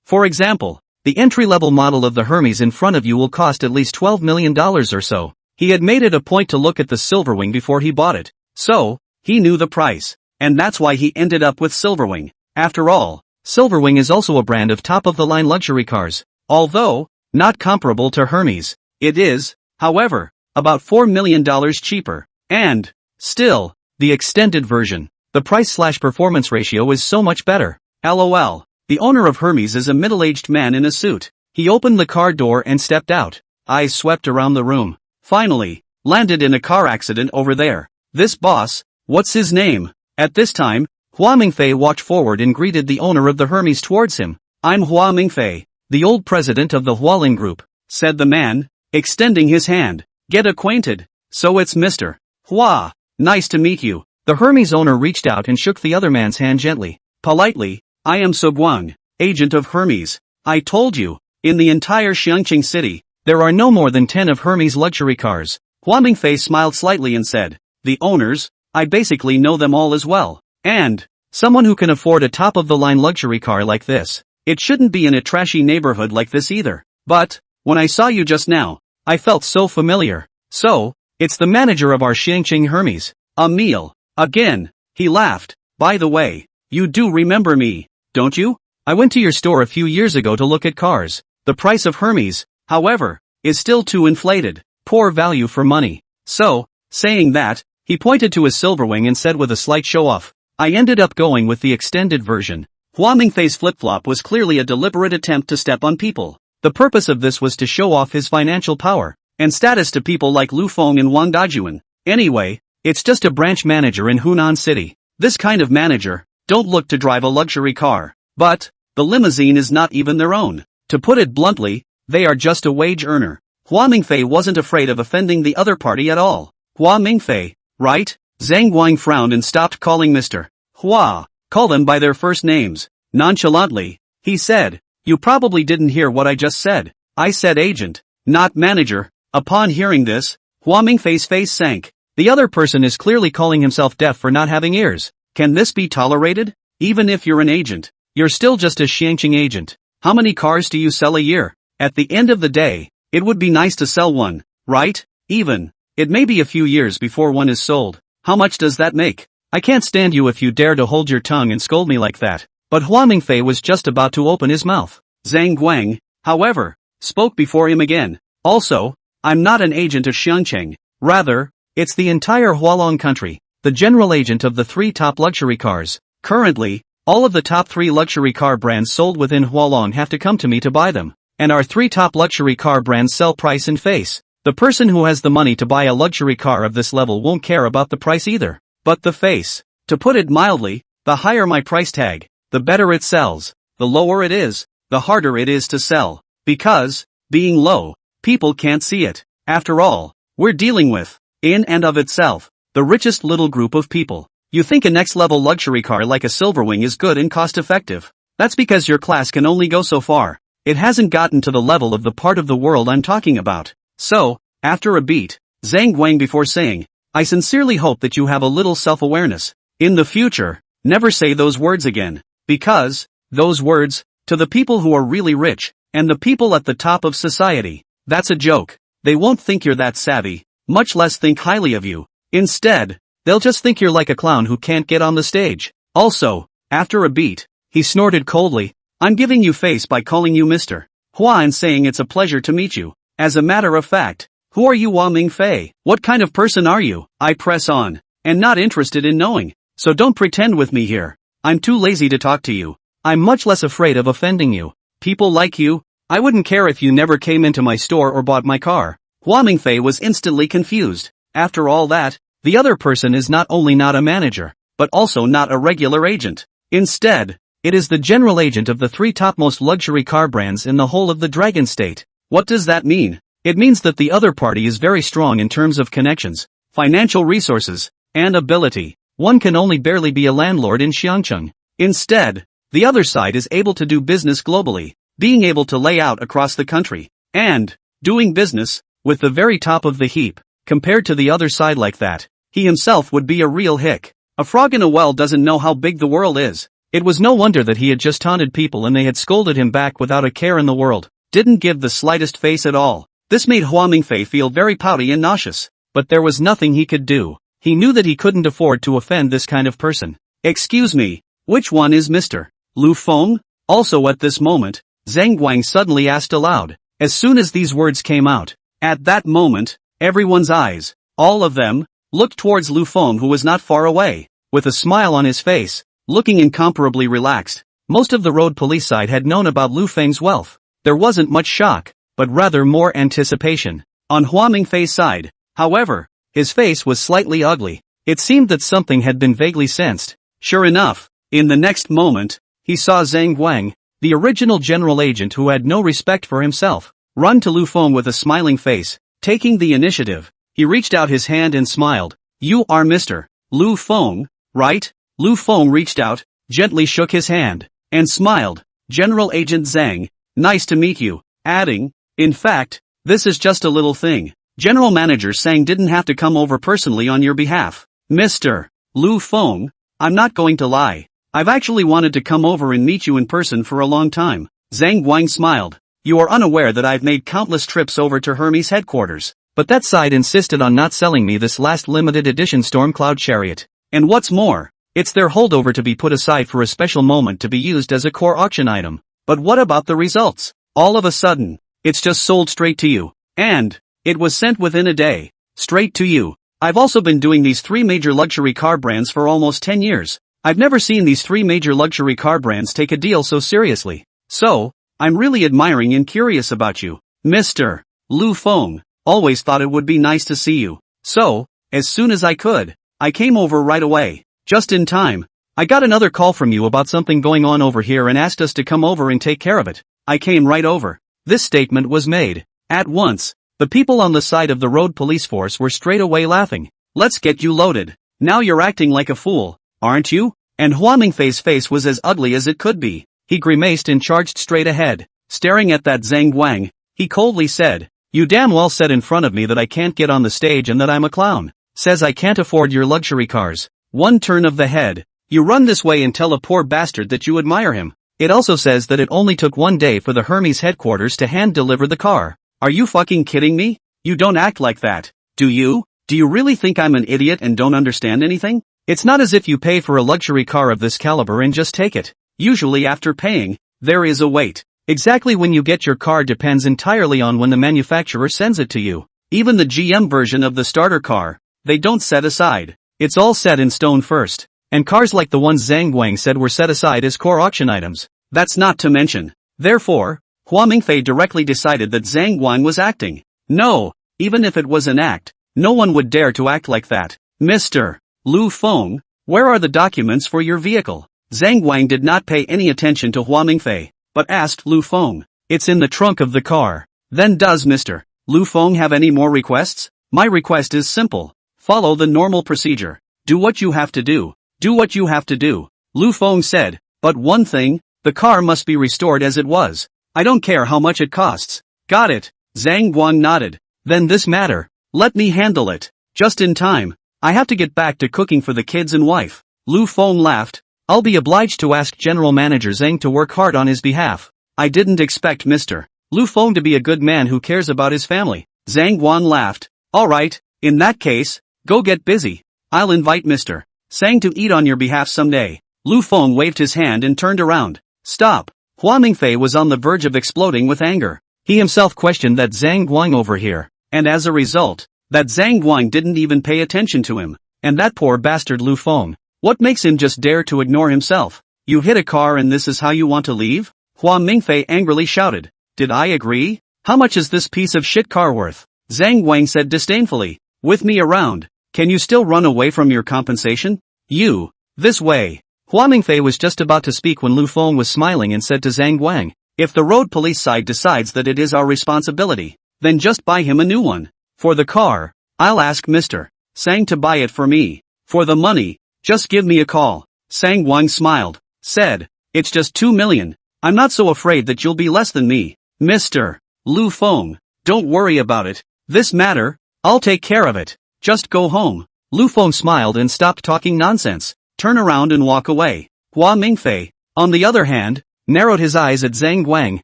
For example, the entry-level model of the Hermes in front of you will cost at least $12 million or so. He had made it a point to look at the Silverwing before he bought it. So, he knew the price. And that's why he ended up with Silverwing. After all, Silverwing is also a brand of top-of-the-line luxury cars. Although, not comparable to Hermes. It is, however, about $4 million cheaper. And, still, the extended version. The price-slash-performance ratio is so much better. LOL. The owner of Hermes is a middle-aged man in a suit. He opened the car door and stepped out. Eyes swept around the room. Finally, landed in a car accident over there. This boss, what's his name? At this time, Hua Mingfei walked forward and greeted the owner of the Hermes towards him. I'm Hua Mingfei, the old president of the Hualin Group, said the man, extending his hand. Get acquainted. So it's Mr. Hua. Nice to meet you. The Hermes owner reached out and shook the other man's hand gently. Politely, I am So Guang, agent of Hermes. I told you, in the entire Xiangqing city, there are no more than 10 of Hermes luxury cars. Hua Mingfei smiled slightly and said, the owners, I basically know them all as well. And, someone who can afford a top-of-the-line luxury car like this, it shouldn't be in a trashy neighborhood like this either. But, when I saw you just now, I felt so familiar. So, it's the manager of our Xiangqing Hermes, Emil. Again, he laughed. By the way, you do remember me, don't you? I went to your store a few years ago to look at cars. The price of Hermes, however, is still too inflated. Poor value for money. So, saying that, he pointed to his Silverwing and said with a slight show-off, I ended up going with the extended version. Hua Mingfei's flip-flop was clearly a deliberate attempt to step on people. The purpose of this was to show off his financial power and status to people like Lu Feng and Wang Dajuan. Anyway, it's just a branch manager in Hunan City. This kind of manager don't look to drive a luxury car. But, the limousine is not even their own. To put it bluntly, they are just a wage earner. Hua Mingfei wasn't afraid of offending the other party at all. Hua Mingfei, right? Zhang Guang frowned and stopped calling Mr. Hua. Call them by their first names. Nonchalantly, he said, you probably didn't hear what I just said. I said agent, not manager. Upon hearing this, Hua Mingfei's face sank. The other person is clearly calling himself deaf for not having ears. Can this be tolerated? Even if you're an agent, you're still just a Xiangqing agent. How many cars do you sell a year? At the end of the day, it would be nice to sell one, right? Even, it may be a few years before one is sold. How much does that make? I can't stand you if you dare to hold your tongue and scold me like that. But Hua Mingfei was just about to open his mouth. Zhang Guang, however, spoke before him again. Also, I'm not an agent of Xiangqing. Rather, it's the entire Hualong country, the general agent of the 3 top luxury cars. Currently, all of the top 3 luxury car brands sold within Hualong have to come to me to buy them. And our 3 top luxury car brands sell price and face. The person who has the money to buy a luxury car of this level won't care about the price either. But the face. To put it mildly, the higher my price tag, the better it sells. The lower it is, the harder it is to sell. Because, being low, people can't see it. After all, we're dealing with, in and of itself, the richest little group of people. You think a next-level luxury car like a Silverwing is good and cost-effective. That's because your class can only go so far. It hasn't gotten to the level of the part of the world I'm talking about. So, after a beat, Zhang Guang before saying, I sincerely hope that you have a little self-awareness. In the future, never say those words again. Because, those words, to the people who are really rich, and the people at the top of society, that's a joke. They won't think you're that savvy, much less think highly of you. Instead, they'll just think you're like a clown who can't get on the stage. Also, after a beat, he snorted coldly, I'm giving you face by calling you Mr. Hua and saying it's a pleasure to meet you. As a matter of fact, who are you, Hua Mingfei? What kind of person are you? I press on, and not interested in knowing. So don't pretend with me here. I'm too lazy to talk to you. I'm much less afraid of offending you. People like you, I wouldn't care if you never came into my store or bought my car. Hua Mingfei was instantly confused. After all that, the other person is not only not a manager, but also not a regular agent. Instead, it is the general agent of the 3 topmost luxury car brands in the whole of the Dragon State. What does that mean? It means that the other party is very strong in terms of connections, financial resources, and ability. One can only barely be a landlord in Xiangqing. Instead, the other side is able to do business globally, being able to lay out across the country, and doing business with the very top of the heap. Compared to the other side like that, he himself would be a real hick. A frog in a well doesn't know how big the world is. It was no wonder that he had just taunted people and they had scolded him back without a care in the world. Didn't give the slightest face at all. This made Hua Mingfei feel very pouty and nauseous. But there was nothing he could do. He knew that he couldn't afford to offend this kind of person. Excuse me, which one is Mr. Lu Feng? Also at this moment, Zhang Guang suddenly asked aloud. As soon as these words came out, at that moment, everyone's eyes, all of them, looked towards Lu Feng, who was not far away, with a smile on his face, looking incomparably relaxed. Most of the road police side had known about Lu Feng's wealth. There wasn't much shock, but rather more anticipation. On Hua Mingfei's side, however, his face was slightly ugly. It seemed that something had been vaguely sensed. Sure enough, in the next moment, he saw Zhang Guang, the original general agent who had no respect for himself, run to Lu Feng with a smiling face. Taking the initiative, he reached out his hand and smiled. "You are Mr. Lu Feng, right?" Lu Feng reached out, gently shook his hand, and smiled. "General Agent Zhang, nice to meet you," adding, "In fact, this is just a little thing. General Manager Zhang didn't have to come over personally on your behalf." "Mr. Lu Feng, I'm not going to lie. I've actually wanted to come over and meet you in person for a long time." Zhang Guang smiled. "You are unaware that I've made countless trips over to Hermes headquarters, but that side insisted on not selling me this last limited edition Stormcloud chariot. And what's more, it's their holdover to be put aside for a special moment to be used as a core auction item. But what about the results? All of a sudden, it's just sold straight to you. And it was sent within a day. Straight to you. I've also been doing these 3 major luxury car brands for almost 10 years. I've never seen these 3 major luxury car brands take a deal so seriously. So, I'm really admiring and curious about you. Mr. Lu Feng, always thought it would be nice to see you. So, as soon as I could, I came over right away. Just in time. I got another call from you about something going on over here and asked us to come over and take care of it. I came right over." This statement was made. At once, the people on the side of the road police force were straight away laughing. "Let's get you loaded. Now you're acting like a fool, aren't you?" And Hua Mingfei's face was as ugly as it could be. He grimaced and charged straight ahead. Staring at that Zhang Guang, he coldly said, "You damn well said in front of me that I can't get on the stage and that I'm a clown. Says I can't afford your luxury cars. One turn of the head. You run this way and tell a poor bastard that you admire him. It also says that it only took 1 day for the Hermes headquarters to hand-deliver the car. Are you fucking kidding me? You don't act like that, do you? Do you really think I'm an idiot and don't understand anything? It's not as if you pay for a luxury car of this caliber and just take it. Usually after paying, there is a wait. Exactly when you get your car depends entirely on when the manufacturer sends it to you. Even the GM version of the starter car, they don't set aside. It's all set in stone first. And cars like the ones Zhang Guang said were set aside as core auction items. That's not to mention. Therefore, Hua Mingfei directly decided that Zhang Guang was acting. No, even if it was an act, no one would dare to act like that. "Mr. Lu Feng, where are the documents for your vehicle?" Zhang Guang did not pay any attention to Hua Mingfei, but asked Lu Feng. "It's in the trunk of the car." "Then does Mr. Lu Feng have any more requests?" "My request is simple. Follow the normal procedure. Do what you have to do. Do what you have to do," Lu Feng said. "But one thing, the car must be restored as it was. I don't care how much it costs." "Got it," Zhang Guang nodded. "Then this matter, let me handle it. Just in time. I have to get back to cooking for the kids and wife." Lu Feng laughed. "I'll be obliged to ask General Manager Zhang to work hard on his behalf. I didn't expect Mr. Lu Feng to be a good man who cares about his family." Zhang Guang laughed. "Alright, in that case, go get busy. I'll invite Mr. Zhang to eat on your behalf someday." Lu Feng waved his hand and turned around. "Stop." Hua Mingfei was on the verge of exploding with anger. He himself questioned that Zhang Guang over here, and as a result, that Zhang Guang didn't even pay attention to him. And that poor bastard Lu Feng. What makes him just dare to ignore himself? "You hit a car and this is how you want to leave?" Hua Mingfei angrily shouted. "Did I agree? How much is this piece of shit car worth?" Zhang Guang said disdainfully. "With me around, can you still run away from your compensation? You, this way." Hua Mingfei was just about to speak when Lu Feng was smiling and said to Zhang Guang, "If the road police side decides that it is our responsibility, then just buy him a new one. For the car, I'll ask Mr. Zhang to buy it for me. For the money, just give me a call." Zhang Guang smiled, said, "It's just 2 million. I'm not so afraid that you'll be less than me. Mr. Lu Feng, don't worry about it. This matter, I'll take care of it. Just go home." Lu Feng smiled and stopped talking nonsense. Turn around and walk away. Hua Mingfei, on the other hand, narrowed his eyes at Zhang Guang.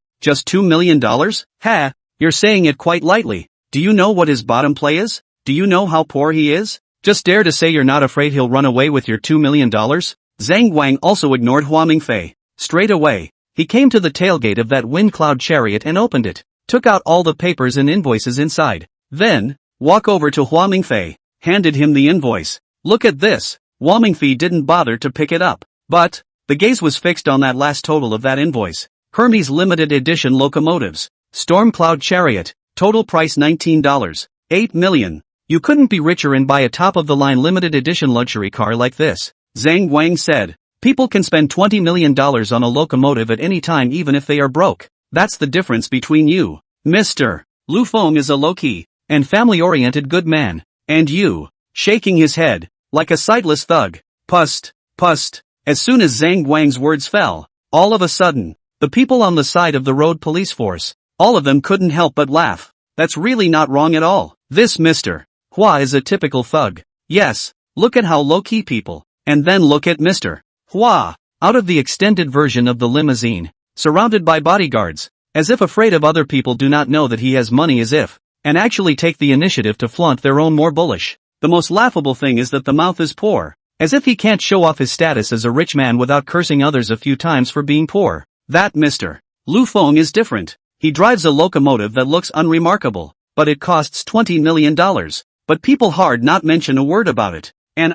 "Just $2 million? Ha, you're saying it quite lightly. Do you know what his bottom play is? Do you know how poor he is? Just dare to say you're not afraid he'll run away with your $2 million? Zhang Guang also ignored Hua Mingfei. Straight away, he came to the tailgate of that wind cloud chariot and opened it, took out all the papers and invoices inside. Then, walk over to Hua Mingfei, handed him the invoice. "Look at this." Hua Mingfei didn't bother to pick it up. But, The gaze was fixed on that last total of that invoice. Hermes limited edition locomotives. Storm Cloud Chariot. Total price $19. 8 million. You couldn't be richer and buy a top-of-the-line limited edition luxury car like this. Zhang Wang said. People can spend $20 million on a locomotive at any time even if they are broke. That's the difference between you. Mr. Lu Feng is a low-key and family-oriented good man. And you. Shaking his head. Like a sightless thug. Pust. Pust. As soon as Zhang Wang's words fell, all of a sudden, the people on the side of the road police force, all of them couldn't help but laugh. That's really not wrong at all. This Mr. Hua is a typical thug. Yes, look at how low-key people, and then look at Mr. Hua, out of the extended version of the limousine, surrounded by bodyguards, as if afraid of other people do not know that he has money as if, and actually take the initiative to flaunt their own more bullish. The most laughable thing is that the mouth is poor, as if he can't show off his status as a rich man without cursing others a few times for being poor. That Mr. Lu Feng is different. He drives a locomotive that looks unremarkable, but it costs $20 million. But people hard not mention a word about it. And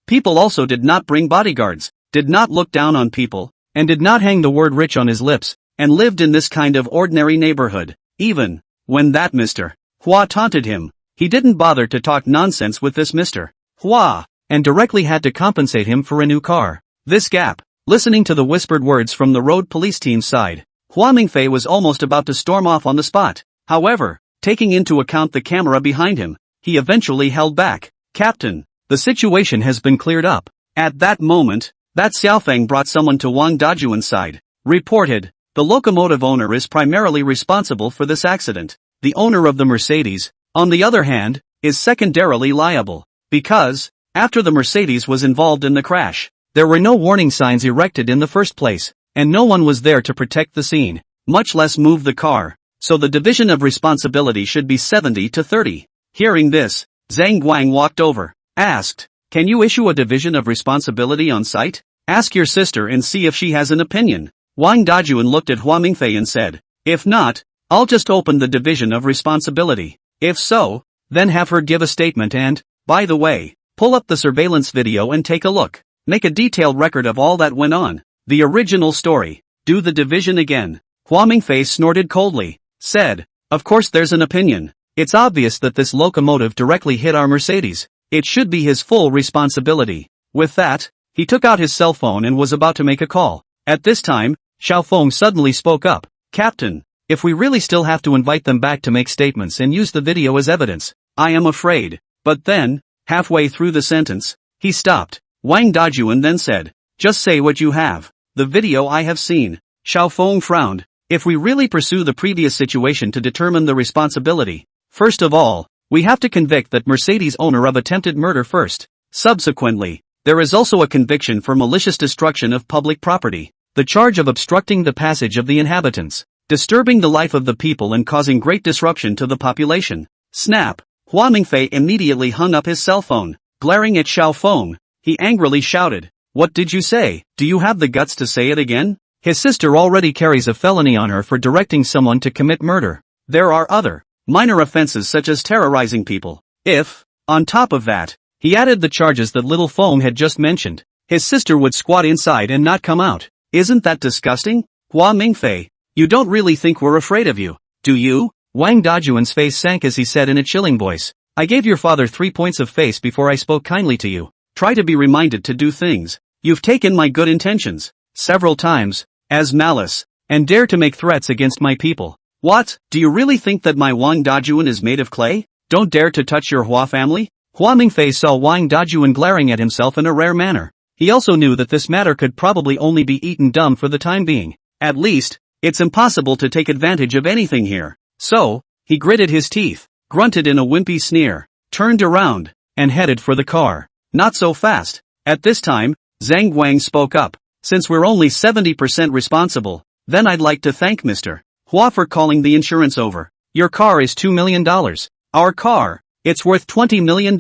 people also did not bring bodyguards, did not look down on people, and did not hang the word rich on his lips, and lived in this kind of ordinary neighborhood. Even when that Mr. Hua taunted him, he didn't bother to talk nonsense with this Mr. Hua, and directly had to compensate him for a new car. This gap, listening to the whispered words from the road police team's side, Hua Mingfei was almost about to storm off on the spot. However, taking into account the camera behind him, he eventually held back. Captain, the situation has been cleared up. At that moment, that Xiaofeng brought someone to Wang Dajuan's side. Reported, the locomotive owner is primarily responsible for this accident. The owner of the Mercedes, on the other hand, is secondarily liable. Because, after the Mercedes was involved in the crash, there were no warning signs erected in the first place, and no one was there to protect the scene, much less move the car. So the division of responsibility should be 70-30. Hearing this, Zhang Guang walked over, asked, "Can you issue a division of responsibility on site? Ask your sister and see if she has an opinion." Wang Dajuan looked at Hua Mingfei and said, "If not, I'll just open the division of responsibility. If so, then have her give a statement and, by the way, pull up the surveillance video and take a look. Make a detailed record of all that went on. The original story. Do the division again." Hua Mingfei snorted coldly, said, "Of course there's an opinion. It's obvious that this locomotive directly hit our Mercedes. It should be his full responsibility." With that, he took out his cell phone and was about to make a call. At this time, Xiao Feng suddenly spoke up, "Captain, if we really still have to invite them back to make statements and use the video as evidence, I am afraid." But then, halfway through the sentence, he stopped. Wang Dajuan then said, "Just say what you have. The video I have seen." Xiao Feng frowned. "If we really pursue the previous situation to determine the responsibility, first of all, we have to convict that Mercedes owner of attempted murder first. Subsequently, there is also a conviction for malicious destruction of public property, the charge of obstructing the passage of the inhabitants, disturbing the life of the people and causing great disruption to the population." Snap! Hua Mingfei immediately hung up his cell phone. Glaring at Xiao Feng, he angrily shouted, "What did you say? Do you have the guts to say it again? His sister already carries a felony on her for directing someone to commit murder. There are other minor offenses such as terrorizing people. If, on top of that, he added the charges that little Feng had just mentioned, his sister would squat inside and not come out. Isn't that disgusting? Hua Mingfei, you don't really think we're afraid of you, do you?" Wang Dajuan's face sank as he said in a chilling voice, "I gave your father 3 points of face before I spoke kindly to you. Try to be reminded to do things. You've taken my good intentions several times as malice, and dare to make threats against my people. What, do you really think that my Wang Dajuan is made of clay? Don't dare to touch your Hua family?" Hua Mingfei saw Wang Dajuan glaring at himself in a rare manner. He also knew that this matter could probably only be eaten dumb for the time being. At least, it's impossible to take advantage of anything here. So, he gritted his teeth, grunted in a wimpy sneer, turned around, and headed for the car. "Not so fast." At this time, Zhang Guang spoke up. "Since we're only 70% responsible, then I'd like to thank Mr. Hua for calling the insurance over. Your car is $2 million. Our car, it's worth $20 million.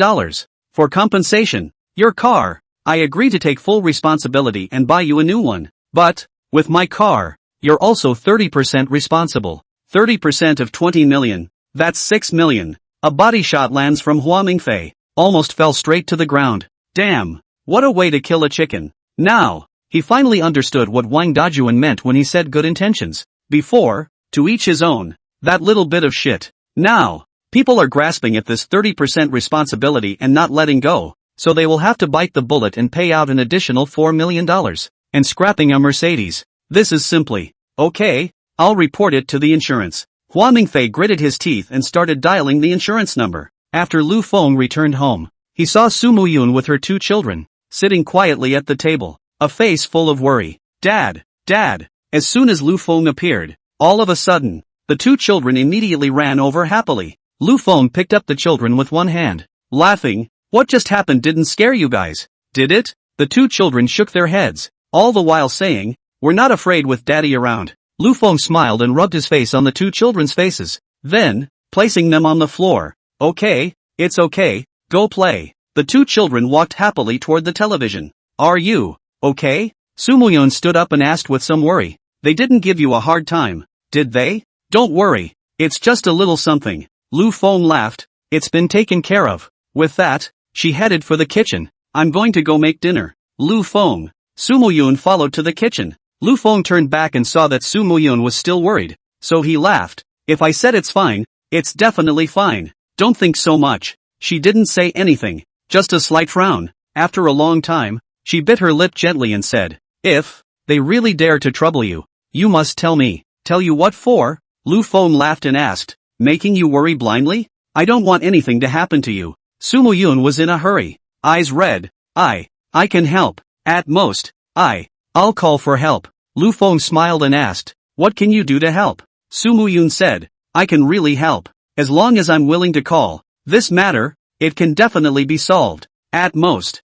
For compensation, your car, I agree to take full responsibility and buy you a new one. But, with my car, you're also 30% responsible. 30% of 20 million, that's 6 million. A body shot lands from Hua Mingfei, almost fell straight to the ground. Damn, what a way to kill a chicken. Now, He finally understood what Wang Dajuan meant when he said good intentions. Before, to each his own. That little bit of shit. Now, people are grasping at this 30% responsibility and not letting go, so they will have to bite the bullet and pay out an additional $4 million. And scrapping a Mercedes. This is simply, okay, I'll report it to the insurance. Hua Mingfei gritted his teeth and started dialing the insurance number. After Lu Feng returned home, he saw Su Muyun with her 2 children, sitting quietly at the table, a face full of worry. Dad, Dad. As soon as Lu Feng appeared, all of a sudden, the 2 children immediately ran over happily. Lu Feng picked up the children with one hand, laughing. What just happened didn't scare you guys, did it? The 2 children shook their heads, all the while saying, we're not afraid with Daddy around. Lu Feng smiled and rubbed his face on the 2 children's faces. Then, placing them on the floor. Okay, it's okay, go play. The 2 children walked happily toward the television. Are you okay? Su Muyun stood up and asked with some worry. They didn't give you a hard time, did they? Don't worry, it's just a little something. Lu Feng laughed. It's been taken care of. With that, she headed for the kitchen. I'm going to go make dinner. Lu Feng. Su Muyun followed to the kitchen. Lu Feng turned back and saw that Su Muyun was still worried, so he laughed. If I said it's fine, it's definitely fine. Don't think so much. She didn't say anything, just a slight frown. After a long time, she bit her lip gently and said, if they really dare to trouble you, you must tell me. Tell you what for? Lu Feng laughed and asked, making you worry blindly? I don't want anything to happen to you. Su Muyun was in a hurry, eyes red. I can help. At most, I'll call for help. Lu Feng smiled and asked, what can you do to help? Su Muyun said, I can really help. As long as I'm willing to call this matter, it can definitely be solved. At most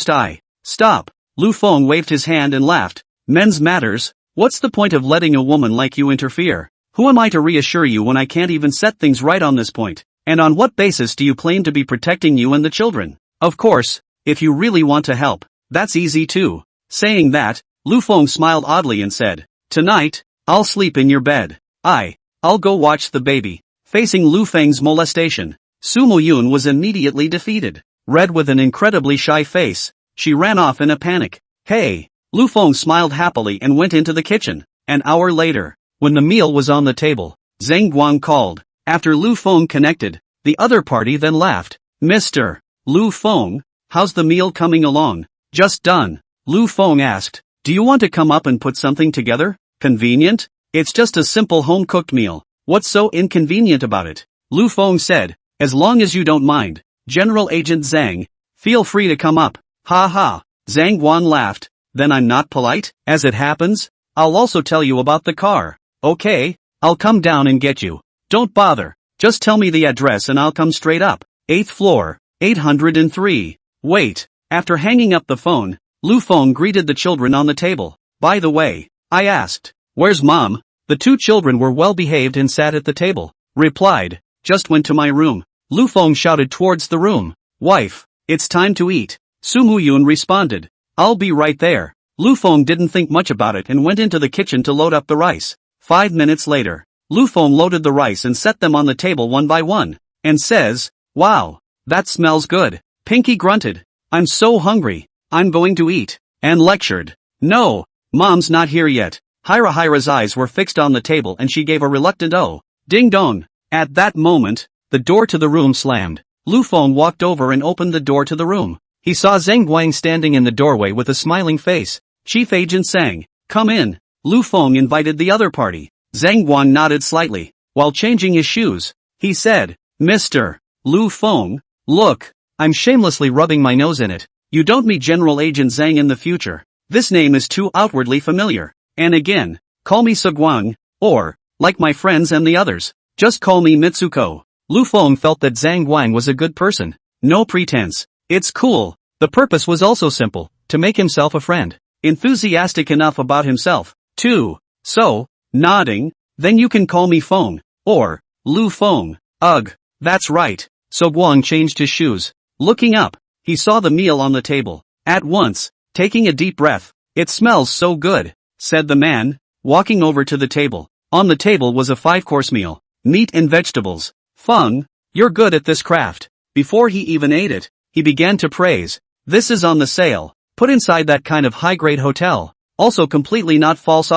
I. Stop. Lu Feng waved his hand and laughed. Men's matters? What's the point of letting a woman like you interfere? Who am I to reassure you when I can't even set things right on this point? And on what basis do you claim to be protecting you and the children? Of course, if you really want to help, that's easy too. Saying that, Lu Feng smiled oddly and said, tonight, I'll sleep in your bed. I'll go watch the baby. Facing Lu Feng's molestation, Su Muyun was immediately defeated. Red with an incredibly shy face, she ran off in a panic. Hey! Lu Feng smiled happily and went into the kitchen. An hour later, when the meal was on the table, Zhang Guang called. After Lu Feng connected, the other party then laughed. Mr. Lu Feng, how's the meal coming along? Just done. Lu Feng asked, do you want to come up and put something together? Convenient? It's just a simple home-cooked meal. What's so inconvenient about it? Lu Feng said, as long as you don't mind, General Agent Zhang, feel free to come up. Ha ha. Zhang Guan laughed. Then I'm not polite? As it happens, I'll also tell you about the car. Okay, I'll come down and get you. Don't bother. Just tell me the address and I'll come straight up. 8th floor, 803. Wait. After hanging up the phone, Lu Feng greeted the children on the table. By the way, I asked, where's Mom? The 2 children were well behaved and sat at the table. Replied, just went to my room. Lu Feng shouted towards the room. Wife, it's time to eat. Su Muyun responded, I'll be right there. Lu Feng didn't think much about it and went into the kitchen to load up the rice. 5 minutes later, Lu Feng loaded the rice and set them on the table one by one, and says, wow, that smells good. Pinky grunted, I'm so hungry, I'm going to eat, and lectured, no, Mom's not here yet. Hira's eyes were fixed on the table and she gave a reluctant oh. Ding dong. At that moment, the door to the room slammed. Lu Feng walked over and opened the door to the room. He saw Zhang Guang standing in the doorway with a smiling face. Chief Agent Zhang, come in. Lu Feng invited the other party. Zhang Guang nodded slightly. While changing his shoes, he said, Mr. Lu Feng, look, I'm shamelessly rubbing my nose in it. You don't meet General Agent Zhang in the future. This name is too outwardly familiar. And again, call me Seguang, or, like my friends and the others, just call me Mitsuko. Lu Feng felt that Zhang Guang was a good person. No pretense. It's cool. The purpose was also simple, to make himself a friend. Enthusiastic enough about himself, too. So, nodding, then you can call me Feng, or, Lu Feng. Ugh, that's right. Seguang changed his shoes. Looking up, he saw the meal on the table. At once, taking a deep breath, it smells so good, said the man, walking over to the table. On the table was a 5-course meal, meat and vegetables. Feng, you're good at this craft. Before he even ate it, he began to praise. This is on the sale. Put inside that kind of high-grade hotel. Also completely not false.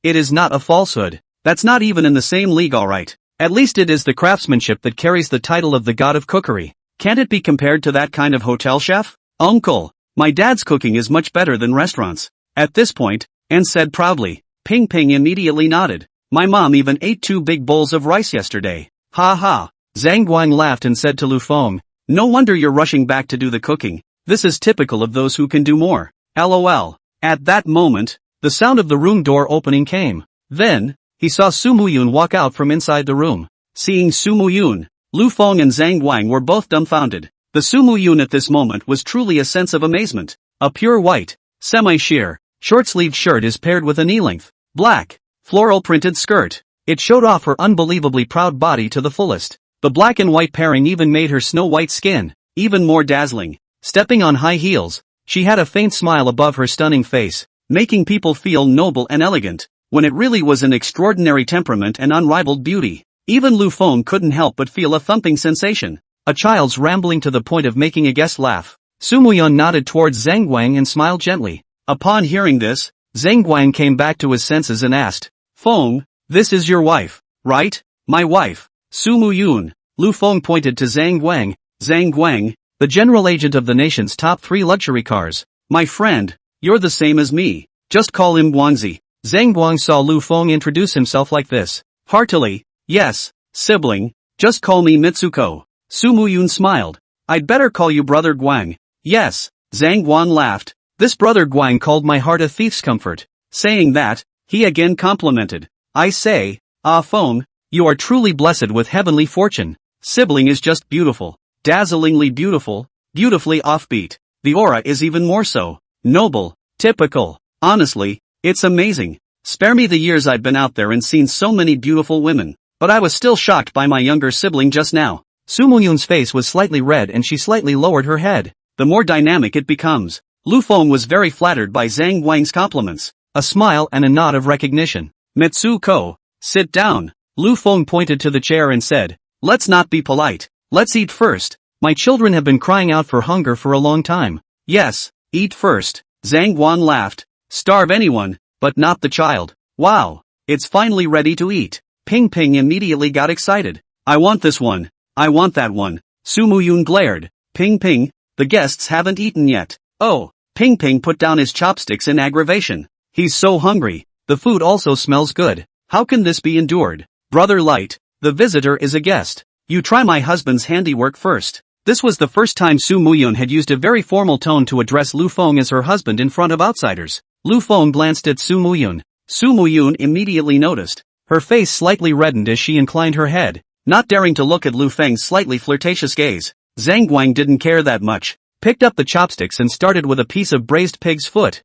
It is not a falsehood. That's not even in the same league, alright. At least it is the craftsmanship that carries the title of the god of cookery. Can't it be compared to that kind of hotel chef? Uncle, my dad's cooking is much better than restaurants. At this point, Anne said proudly. Ping Ping immediately nodded. My mom even ate 2 big bowls of rice yesterday. Ha ha. Zhang Guang laughed and said to Lu Feng, no wonder you're rushing back to do the cooking. This is typical of those who can do more. LOL. At that moment, the sound of the room door opening came. Then, he saw Su Muyun walk out from inside the room. Seeing Su Muyun, Lu Feng and Zhang Guang were both dumbfounded. The Su Muyun at this moment was truly a sense of amazement. A pure white, semi-sheer, short-sleeved shirt is paired with a knee-length, black, floral-printed skirt. It showed off her unbelievably proud body to the fullest. The black and white pairing even made her snow-white skin even more dazzling. Stepping on high heels, she had a faint smile above her stunning face, making people feel noble and elegant, when it really was an extraordinary temperament and unrivaled beauty. Even Lu Feng couldn't help but feel a thumping sensation, a child's rambling to the point of making a guest laugh. Su Muyun nodded towards Zhang Guang and smiled gently. Upon hearing this, Zhang Guang came back to his senses and asked, Feng, this is your wife, right? My wife, Su Muyun. Lu Feng pointed to Zhang Guang. Zhang Guang, the general agent of the nation's top 3 luxury cars. My friend, you're the same as me. Just call him Guangzi. Zhang Guang saw Lu Feng introduce himself like this. Heartily, yes, sibling, just call me Mitsuko. Su Muyun smiled. I'd better call you Brother Guang. Yes, Zhang Guang laughed. This Brother Guang called my heart a thief's comfort. Saying that, he again complimented. I say, Feng, you are truly blessed with heavenly fortune. Sibling is just beautiful. Dazzlingly beautiful, beautifully offbeat. The aura is even more so. Noble, typical. Honestly, it's amazing. Spare me the years I've been out there and seen so many beautiful women. But I was still shocked by my younger sibling just now. Su Muyun's face was slightly red and she slightly lowered her head. The more dynamic it becomes. Lu Feng was very flattered by Zhang Guang's compliments. A smile and a nod of recognition. Mitsuko, sit down. Lu Feng pointed to the chair and said, let's not be polite. Let's eat first. My children have been crying out for hunger for a long time. Yes, eat first. Zhang Guang laughed. Starve anyone, but not the child. Wow, it's finally ready to eat. Ping Ping immediately got excited. I want this one. I want that one. Su Muyun glared. Ping Ping, the guests haven't eaten yet. Oh, Ping Ping put down his chopsticks in aggravation. He's so hungry. The food also smells good. How can this be endured? Brother Light, the visitor is a guest. You try my husband's handiwork first. This was the first time Su Muyun had used a very formal tone to address Lu Feng as her husband in front of outsiders. Lu Feng glanced at Su Muyun. Su Muyun immediately noticed. Her face slightly reddened as she inclined her head, not daring to look at Lu Feng's slightly flirtatious gaze. Zhang Guang didn't care that much. Picked up the chopsticks and started with a piece of braised pig's foot.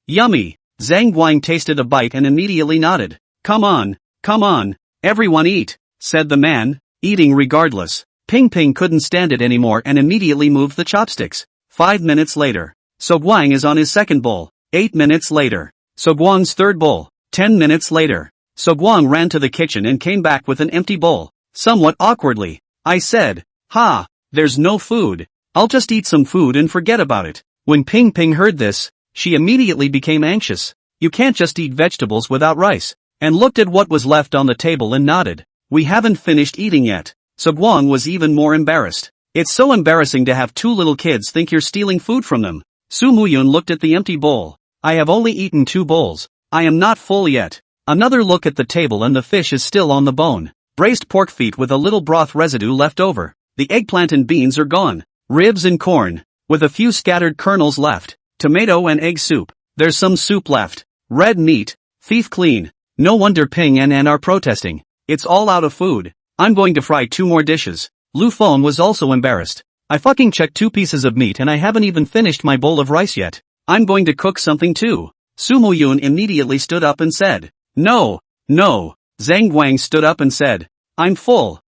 Yummy. Zhang Guang tasted a bite and immediately nodded. Come on, everyone eat, said the man, eating regardless. Ping Ping couldn't stand it anymore and immediately moved the chopsticks. 5 minutes later. So Guang is on his second bowl. 8 minutes later. So Guang's third bowl. 10 minutes later. So Guang ran to the kitchen and came back with an empty bowl. Somewhat awkwardly. I said, ha, there's no food. I'll just eat some food and forget about it. When Ping Ping heard this, she immediately became anxious. You can't just eat vegetables without rice. And looked at what was left on the table and nodded. We haven't finished eating yet. So Guang was even more embarrassed. It's so embarrassing to have 2 little kids think you're stealing food from them. Su Muyun looked at the empty bowl. I have only eaten 2 bowls. I am not full yet. Another look at the table and the fish is still on the bone. Braised pork feet with a little broth residue left over. The eggplant and beans are gone. Ribs and corn, with a few scattered kernels left. Tomato and egg soup. There's some soup left. Red meat. Thief clean. No wonder Ping and An are protesting. It's all out of food. I'm going to fry 2 more dishes. Lu Feng was also embarrassed. I fucking checked 2 pieces of meat and I haven't even finished my bowl of rice yet. I'm going to cook something too. Su Muyun immediately stood up and said, No. Zhang Guang stood up and said, I'm full.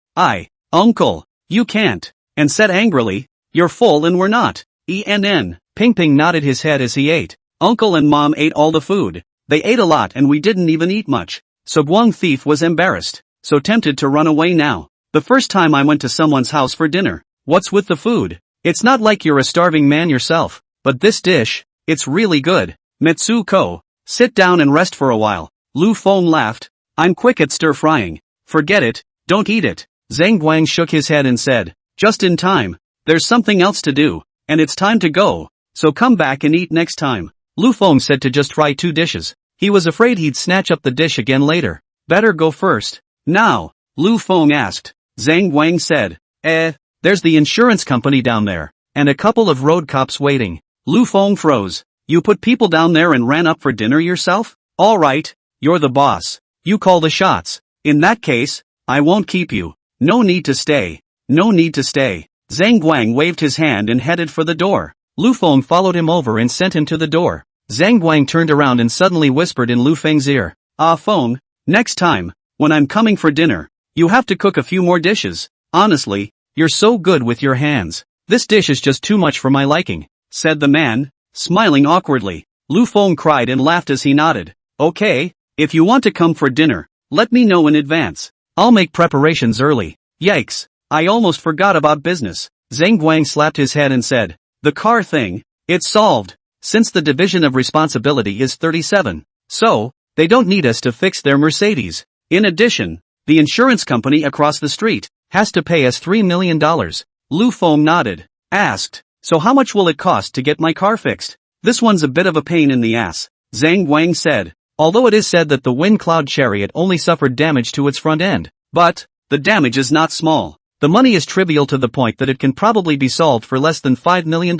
Uncle, you can't. And said angrily, you're full and we're not. Ping Ping nodded his head as he ate. Uncle and Mom ate all the food. They ate a lot and we didn't even eat much. So Guang Thief was embarrassed. So tempted to run away now. The first time I went to someone's house for dinner. What's with the food? It's not like you're a starving man yourself. but this dish, it's really good. Mitsuko, sit down and rest for a while. Lu Feng laughed. I'm quick at stir-frying. Forget it, don't eat it. Zhang Guang shook his head and said, just in time. There's something else to do, and it's time to go, so come back and eat next time. Lu Feng said to just try 2 dishes. He was afraid he'd snatch up the dish again later. Better go first. Now, Lu Feng asked. Zhang Guang said, there's the insurance company down there, and a couple of road cops waiting. Lu Feng froze. You put people down there and ran up for dinner yourself? Alright, you're the boss. You call the shots. In that case, I won't keep you. No need to stay. No need to stay. Zhang Guang waved his hand and headed for the door. Lu Feng followed him over and sent him to the door. Zhang Guang turned around and suddenly whispered in Lu Feng's ear. Feng, next time, when I'm coming for dinner, you have to cook a few more dishes. Honestly, you're so good with your hands. This dish is just too much for my liking, said the man, smiling awkwardly. Lu Feng cried and laughed as he nodded. Okay, if you want to come for dinner, let me know in advance. I'll make preparations early. Yikes, I almost forgot about business. Zhang Guang slapped his head and said, the car thing, it's solved, since the division of responsibility is 37. So, they don't need us to fix their Mercedes. In addition, the insurance company across the street has to pay us $3 million. Lu Feng nodded, asked, so how much will it cost to get my car fixed? This one's a bit of a pain in the ass, Zhang Guang said, although it is said that the Wind Cloud chariot only suffered damage to its front end. But, the damage is not small. The money is trivial to the point that it can probably be solved for less than $5 million.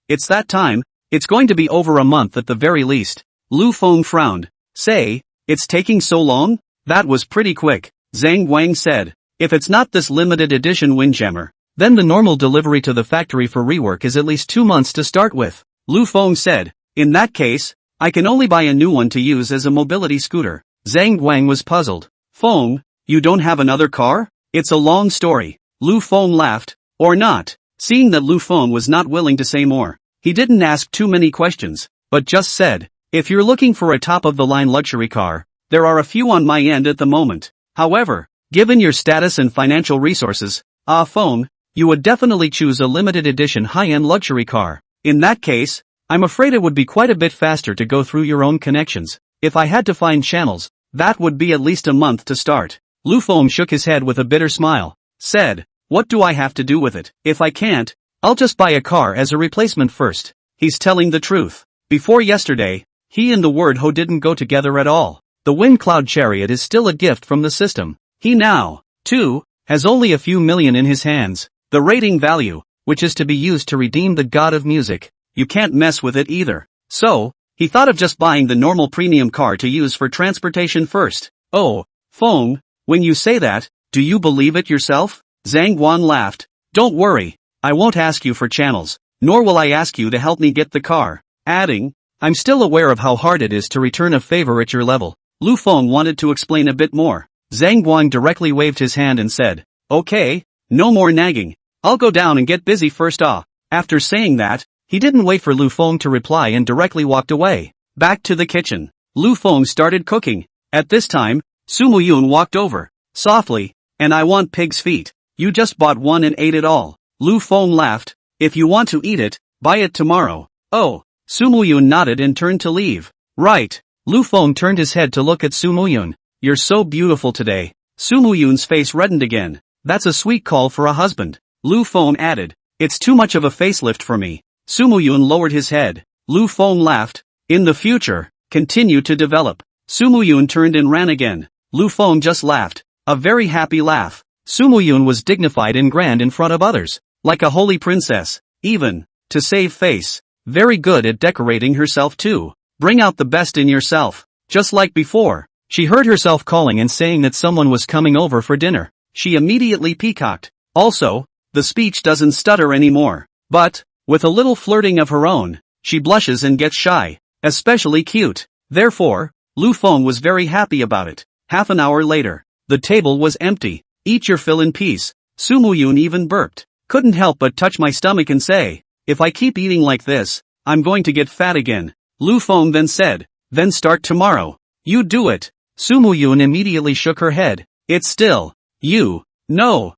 It's that time, it's going to be over a month at the very least. Lu Feng frowned. Say, it's taking so long? That was pretty quick, Zhang Guang said. If it's not this limited edition Windjammer, then the normal delivery to the factory for rework is at least 2 months to start with. Lu Feng said, in that case, I can only buy a new one to use as a mobility scooter. Zhang Guang was puzzled. Feng, you don't have another car? It's a long story. Lu Feng laughed. Or not. Seeing that Lu Feng was not willing to say more, he didn't ask too many questions, but just said, if you're looking for a top-of-the-line luxury car, there are a few on my end at the moment. However, given your status and financial resources, Feng, you would definitely choose a limited edition high-end luxury car. In that case, I'm afraid it would be quite a bit faster to go through your own connections. If I had to find channels, that would be at least a month to start. Lu Feng shook his head with a bitter smile, said, what do I have to do with it? If I can't, I'll just buy a car as a replacement first. He's telling the truth. Before yesterday, he and the word ho didn't go together at all. The Wind Cloud chariot is still a gift from the system. He now, too, has only a few million in his hands. The rating value, which is to be used to redeem the god of music, you can't mess with it either. So, he thought of just buying the normal premium car to use for transportation first. Oh, Feng, when you say that, do you believe it yourself? Zhang Guang laughed. Don't worry, I won't ask you for channels, nor will I ask you to help me get the car. Adding, I'm still aware of how hard it is to return a favor at your level. Lu Feng wanted to explain a bit more. Zhang Guang directly waved his hand and said, okay, no more nagging. I'll go down and get busy first off. After saying that, he didn't wait for Lu Feng to reply and directly walked away. Back to the kitchen. Lu Feng started cooking. At this time, Su Muyun walked over, softly, and I want pig's feet. You just bought one and ate it all. Lu Feng laughed. If you want to eat it, buy it tomorrow. Oh, Su Muyun nodded and turned to leave. Right. Lu Feng turned his head to look at Su Muyun. You're so beautiful today. Su Muyun's face reddened again. That's a sweet call for a husband. Lu Feng added. It's too much of a facelift for me. Su Muyun lowered his head. Lu Feng laughed. In the future, continue to develop. Su Muyun turned and ran again. Lu Feng just laughed. A very happy laugh. Su Muyun was dignified and grand in front of others. Like a holy princess. Even, to save face. Very good at decorating herself too. Bring out the best in yourself. Just like before. She heard herself calling and saying that someone was coming over for dinner. She immediately peacocked. Also, the speech doesn't stutter anymore. But, with a little flirting of her own, she blushes and gets shy. Especially cute. Therefore, Lu Feng was very happy about it. Half an hour later, the table was empty. Eat your fill in peace. Su Muyun even burped. Couldn't help but touch my stomach and say, if I keep eating like this, I'm going to get fat again. Lu Feng then said, then start tomorrow. You do it. Su Muyun immediately shook her head. It's still, you. No.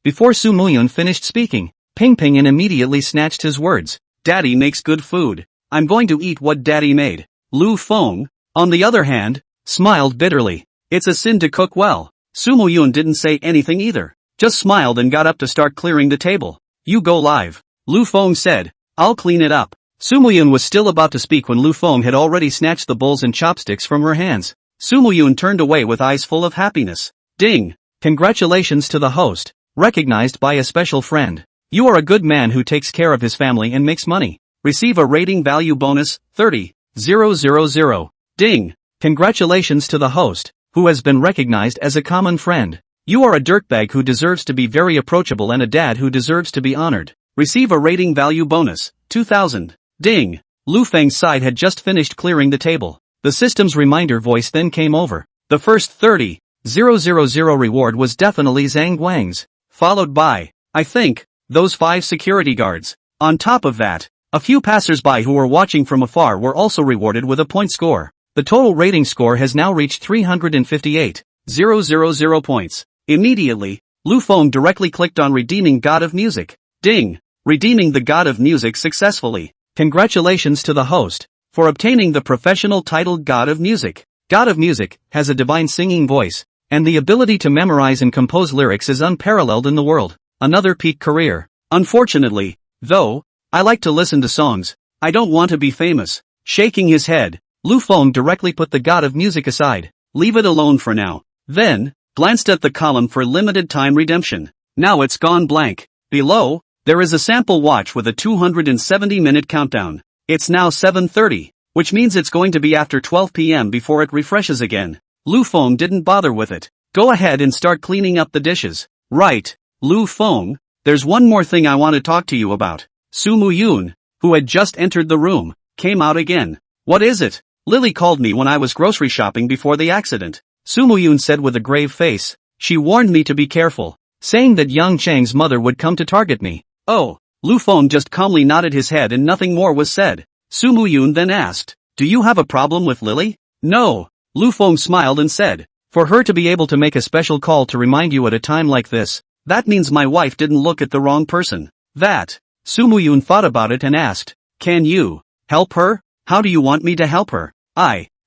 Before Su Muyun finished speaking, Ping Ping immediately snatched his words. Daddy makes good food. I'm going to eat what Daddy made. Lu Feng, on the other hand, smiled bitterly. It's a sin to cook well. Su Muyun didn't say anything either, just smiled and got up to start clearing the table. You go live. Lu Feng said. I'll clean it up. Su Muyun was still about to speak when Lu Feng had already snatched the bowls and chopsticks from her hands. Su Muyun turned away with eyes full of happiness. Ding! Congratulations to the host, recognized by a special friend. You are a good man who takes care of his family and makes money. Receive a rating value bonus, 30,000. Ding! Congratulations to the host, who has been recognized as a common friend. You are a dirtbag who deserves to be very approachable and a dad who deserves to be honored. Receive a rating value bonus, 2,000. Ding! Lu Feng's side had just finished clearing the table. The system's reminder voice then came over. The first 30,000 reward was definitely Zhang Guang's, followed by, I think, those 5 security guards. On top of that, a few passers-by who were watching from afar were also rewarded with a point score. The total rating score has now reached 358,000 points. Immediately, Lu Feng directly clicked on Redeeming God of Music. Ding! Redeeming the God of Music successfully. Congratulations to the host for obtaining the professional title God of Music. God of Music has a divine singing voice, and the ability to memorize and compose lyrics is unparalleled in the world. Another peak career. Unfortunately, though, I like to listen to songs. I don't want to be famous. Shaking his head, Lu Feng directly put the God of Music aside. Leave it alone for now. Then, glanced at the column for limited time redemption. Now it's gone blank. Below, there is a sample watch with a 270-minute countdown. It's now 7:30, which means it's going to be after 12 p.m. before it refreshes again. Lu Feng didn't bother with it. Go ahead and start cleaning up the dishes. Right, Lu Feng, there's one more thing I want to talk to you about. Su Muyun, who had just entered the room, came out again. What is it? Lily called me when I was grocery shopping before the accident. Su Muyun said with a grave face. She warned me to be careful, saying that Yang Chang's mother would come to target me. Oh, Lu Feng just calmly nodded his head and nothing more was said. Su Muyun then asked, do you have a problem with Lily? No, Lu Feng smiled and said, for her to be able to make a special call to remind you at a time like this, that means my wife didn't look at the wrong person. That, Su Muyun thought about it and asked, can you help her? How do you want me to help her?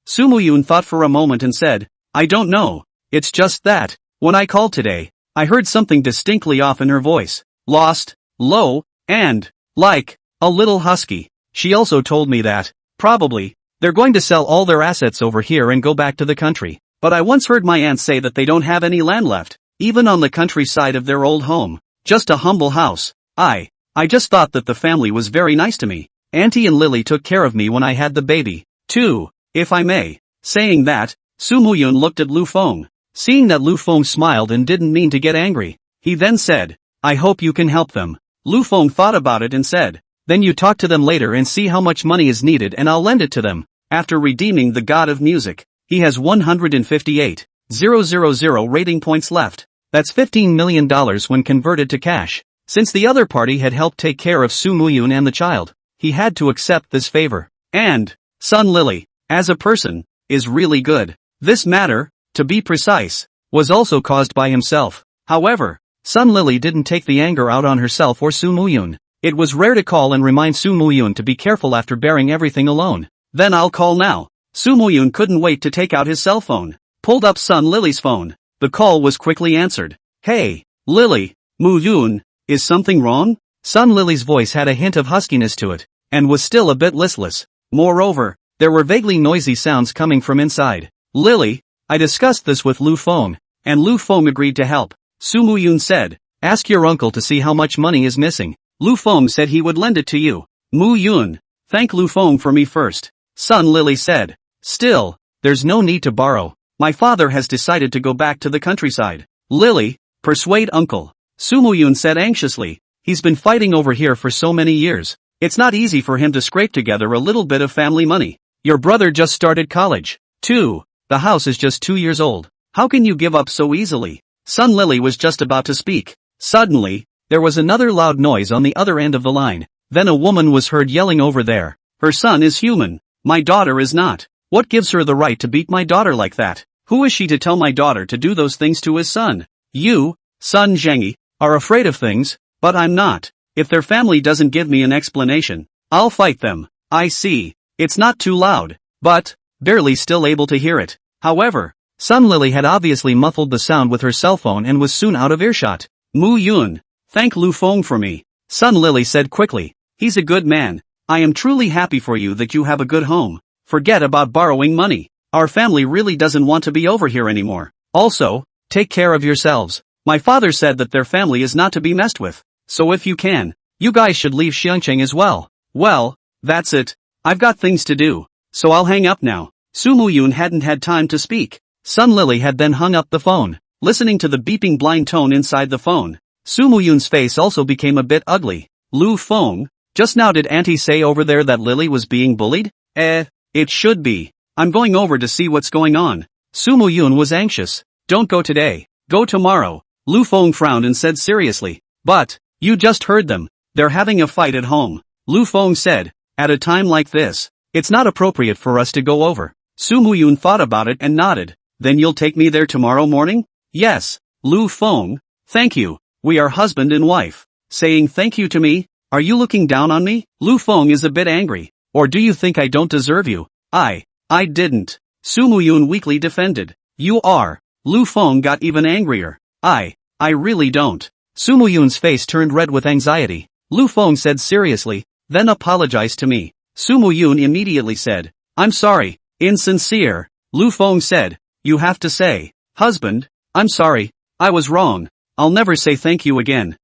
Su Muyun thought for a moment and said, I don't know, it's just that, when I called today, I heard something distinctly off in her voice. Lost, low, and, like, a little husky. She also told me that, probably, they're going to sell all their assets over here and go back to the country. But I once heard my aunt say that they don't have any land left, even on the countryside of their old home. Just a humble house. I just thought that the family was very nice to me. Auntie and Lily took care of me when I had the baby, too, if I may. Saying that, Su Muyun looked at Lu Feng. Seeing that Lu Feng smiled and didn't mean to get angry, he then said, I hope you can help them. Lu Feng thought about it and said, then you talk to them later and see how much money is needed and I'll lend it to them. After redeeming the God of Music, he has 158,000 rating points left. That's $15 million when converted to cash. Since the other party had helped take care of Su Muyun and the child, he had to accept this favor. And, Sun Lily, as a person, is really good. This matter, to be precise, was also caused by himself. However, Sun Lily didn't take the anger out on herself or Su Muyun. It was rare to call and remind Su Muyun to be careful after bearing everything alone. Then I'll call now. Su Muyun couldn't wait to take out his cell phone. Pulled up Sun Lily's phone. The call was quickly answered. Hey, Lily, Muyun, is something wrong? Sun Lily's voice had a hint of huskiness to it, and was still a bit listless. Moreover, there were vaguely noisy sounds coming from inside. Lily, I discussed this with Lu Feng, and Lu Feng agreed to help. Su Muyun said, ask your uncle to see how much money is missing. Lu Feng said he would lend it to you. Muyun, thank Lu Feng for me first. Sun Lily said. Still, there's no need to borrow. My father has decided to go back to the countryside. Lily, persuade uncle. Su Muyun said anxiously. He's been fighting over here for so many years. It's not easy for him to scrape together a little bit of family money. Your brother just started college, too. The house is just 2 years old. How can you give up so easily? Sun Lily was just about to speak. Suddenly, there was another loud noise on the other end of the line. Then a woman was heard yelling over there. Her son is human. My daughter is not. What gives her the right to beat my daughter like that? Who is she to tell my daughter to do those things to his son? You, Sun Zhengyi, are afraid of things, but I'm not. If their family doesn't give me an explanation, I'll fight them. I see. It's not too loud. But, barely still able to hear it. However, Sun Lily had obviously muffled the sound with her cell phone and was soon out of earshot. Mu Yun. Thank Lu Feng for me. Sun Lily said quickly. He's a good man. I am truly happy for you that you have a good home. Forget about borrowing money. Our family really doesn't want to be over here anymore. Also, take care of yourselves. My father said that their family is not to be messed with. So if you can, you guys should leave Xiangcheng as well. Well, that's it. I've got things to do. So I'll hang up now. Su Muyun hadn't had time to speak. Sun Lily had then hung up the phone. Listening to the beeping blind tone inside the phone, Su Muyun's face also became a bit ugly. Lu Feng, just now did Auntie say over there that Lily was being bullied? It should be. I'm going over to see what's going on. Su Muyun was anxious. Don't go today. Go tomorrow. Lu Feng frowned and said seriously. But, you just heard them. They're having a fight at home. Lu Feng said, at a time like this, it's not appropriate for us to go over. Su Muyun thought about it and nodded. Then you'll take me there tomorrow morning? Yes. Lu Feng, thank you. We are husband and wife. Saying thank you to me? Are you looking down on me? Lu Feng is a bit angry. Or do you think I don't deserve you? I didn't. Su Muyun weakly defended. You are. Lu Feng got even angrier. I really don't. Su Muyun's face turned red with anxiety. Lu Feng said seriously, then apologize to me. Su Muyun immediately said, I'm sorry. Insincere. Lu Feng said, you have to say, husband, I'm sorry. I was wrong. I'll never say thank you again.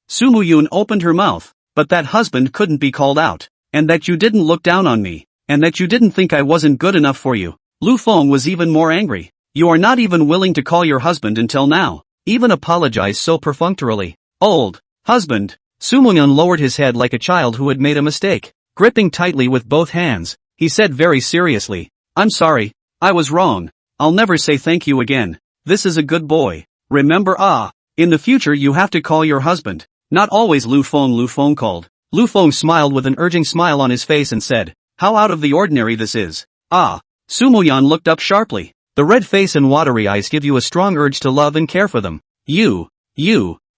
Su Muyun opened her mouth, but that husband couldn't be called out. And that you didn't look down on me. And that you didn't think I wasn't good enough for you. Lu Feng was even more angry. You are not even willing to call your husband until now. Even apologize so perfunctorily. Old husband. Su Muyun lowered his head like a child who had made a mistake. Gripping tightly with both hands, he said very seriously, I'm sorry. I was wrong. I'll never say thank you again. This is a good boy. Remember in the future you have to call your husband. Not always Lu Feng called. Lu Feng smiled with an urging smile on his face and said, how out of the ordinary this is. Su Muyun looked up sharply. The red face and watery eyes give you a strong urge to love and care for them. You.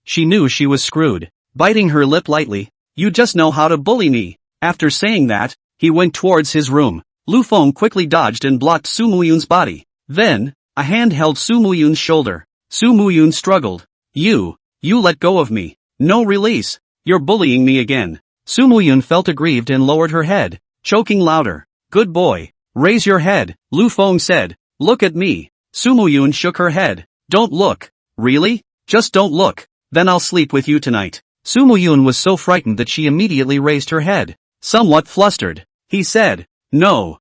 She knew she was screwed. Biting her lip lightly, you just know how to bully me. After saying that, he went towards his room. Lu Feng quickly dodged and blocked Su Muyun's body. Then, a hand held Su Muyun's shoulder. Su Muyun struggled. You let go of me. No release. You're bullying me again. Su Muyun felt aggrieved and lowered her head, choking louder. Good boy. Raise your head, Lu Feng said. Look at me. Su Muyun shook her head. Don't look. Really? Just don't look. Then I'll sleep with you tonight. Su Muyun was so frightened that she immediately raised her head. Somewhat flustered, he said. No.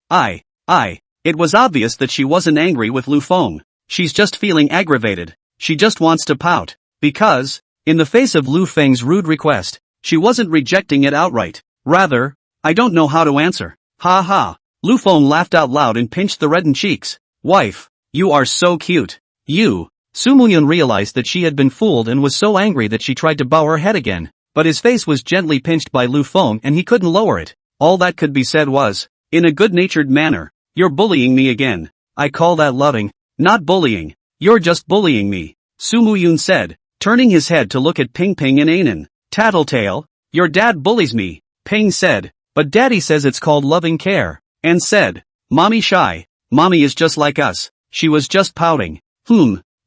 It was obvious that she wasn't angry with Lu Feng. She's just feeling aggravated. She just wants to pout. Because, in the face of Lu Feng's rude request, she wasn't rejecting it outright. Rather, I don't know how to answer. Ha ha. Lu Feng laughed out loud and pinched the reddened cheeks. Wife, you are so cute. You. Su Muyun realized that she had been fooled and was so angry that she tried to bow her head again. But his face was gently pinched by Lu Feng and he couldn't lower it. All that could be said was, in a good-natured manner, you're bullying me again. I call that loving, not bullying. You're just bullying me. Su Muyun said, turning his head to look at Ping Ping and Anan. Tattletale, your dad bullies me, Ping said, but daddy says it's called loving care. And said, Mommy shy. Mommy is just like us. She was just pouting.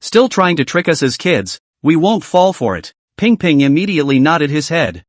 Still trying to trick us as kids. We won't fall for it. Ping Ping immediately nodded his head.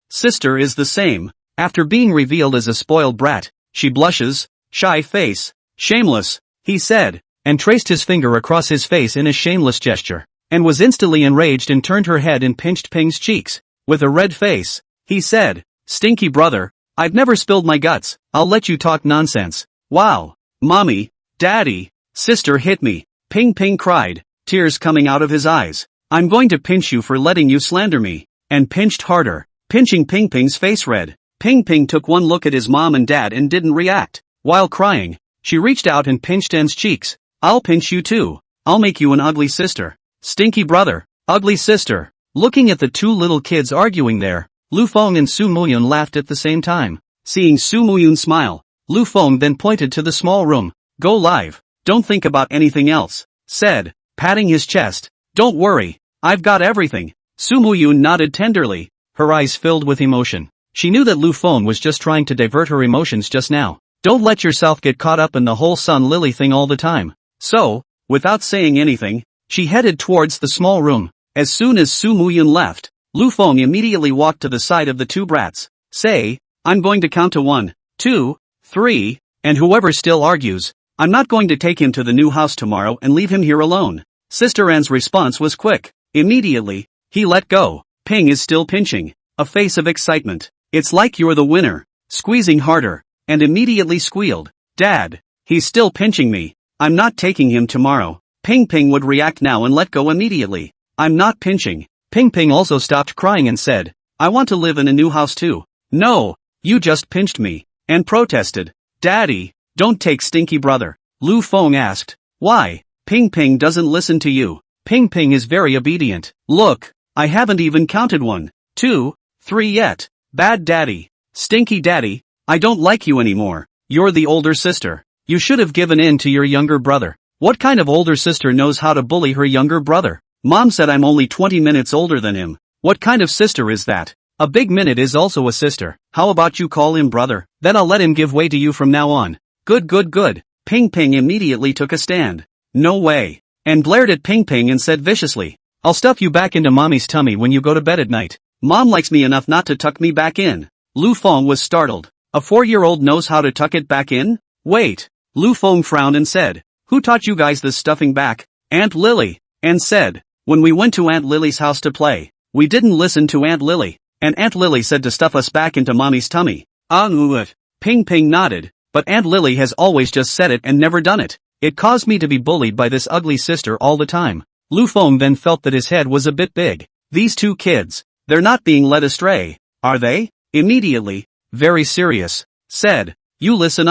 Sister is the same. After being revealed as a spoiled brat, she blushes, shy face, shameless, he said, and traced his finger across his face in a shameless gesture, and was instantly enraged and turned her head and pinched Ping's cheeks. With a red face, he said, Stinky brother, I've never spilled my guts, I'll let you talk nonsense. Wow. Mommy, Daddy, sister hit me, Ping Ping cried, tears coming out of his eyes. I'm going to pinch you for letting you slander me. And pinched harder, pinching Ping Ping's face red. Ping Ping took one look at his mom and dad and didn't react. While crying, she reached out and pinched En's cheeks. I'll pinch you too. I'll make you an ugly sister. Stinky brother, ugly sister. Looking at the two little kids arguing there, Lu Feng and Su Muyun laughed at the same time. Seeing Su Muyun smile, Lu Feng then pointed to the small room. Go live. Don't think about anything else, said, patting his chest. Don't worry. I've got everything. Su Muyun nodded tenderly, her eyes filled with emotion. She knew that Lu Feng was just trying to divert her emotions just now. Don't let yourself get caught up in the whole Sun Lily thing all the time. So, without saying anything, she headed towards the small room. As soon as Su Muyun left, Lu Feng immediately walked to the side of the two brats. Say, I'm going to count to 1, 2, 3, and whoever still argues, I'm not going to take him to the new house tomorrow and leave him here alone. Sister Anne's response was quick. Immediately, he let go. Ping is still pinching. A face of excitement. It's like you're the winner. Squeezing harder, and immediately squealed. Dad, he's still pinching me. I'm not taking him tomorrow. Ping Ping would react now and let go immediately. I'm not pinching. Ping Ping also stopped crying and said, I want to live in a new house too. No, you just pinched me. And protested. Daddy, don't take stinky brother. Lu Feng asked. Why? Ping Ping doesn't listen to you. Ping Ping is very obedient. Look, I haven't even counted 1, 2, 3 yet. Bad daddy. Stinky daddy, I don't like you anymore. You're the older sister. You should have given in to your younger brother. What kind of older sister knows how to bully her younger brother? Mom said I'm only 20 minutes older than him. What kind of sister is that? A big minute is also a sister. How about you call him brother? Then I'll let him give way to you from now on. Good. Ping Ping immediately took a stand. No way. And glared at Ping Ping and said viciously, I'll stuff you back into mommy's tummy when you go to bed at night. Mom likes me enough not to tuck me back in. Lu Feng was startled. A 4-year-old knows how to tuck it back in? Wait. Lu Feng frowned and said, who taught you guys this stuffing back? Aunt Lily. And said, when we went to Aunt Lily's house to play, we didn't listen to Aunt Lily. And Aunt Lily said to stuff us back into mommy's tummy. Ping Ping nodded, but Aunt Lily has always just said it and never done it. It caused me to be bullied by this ugly sister all the time. Lu Feng then felt that his head was a bit big. These two kids, they're not being led astray, are they? Immediately, very serious, said, you listen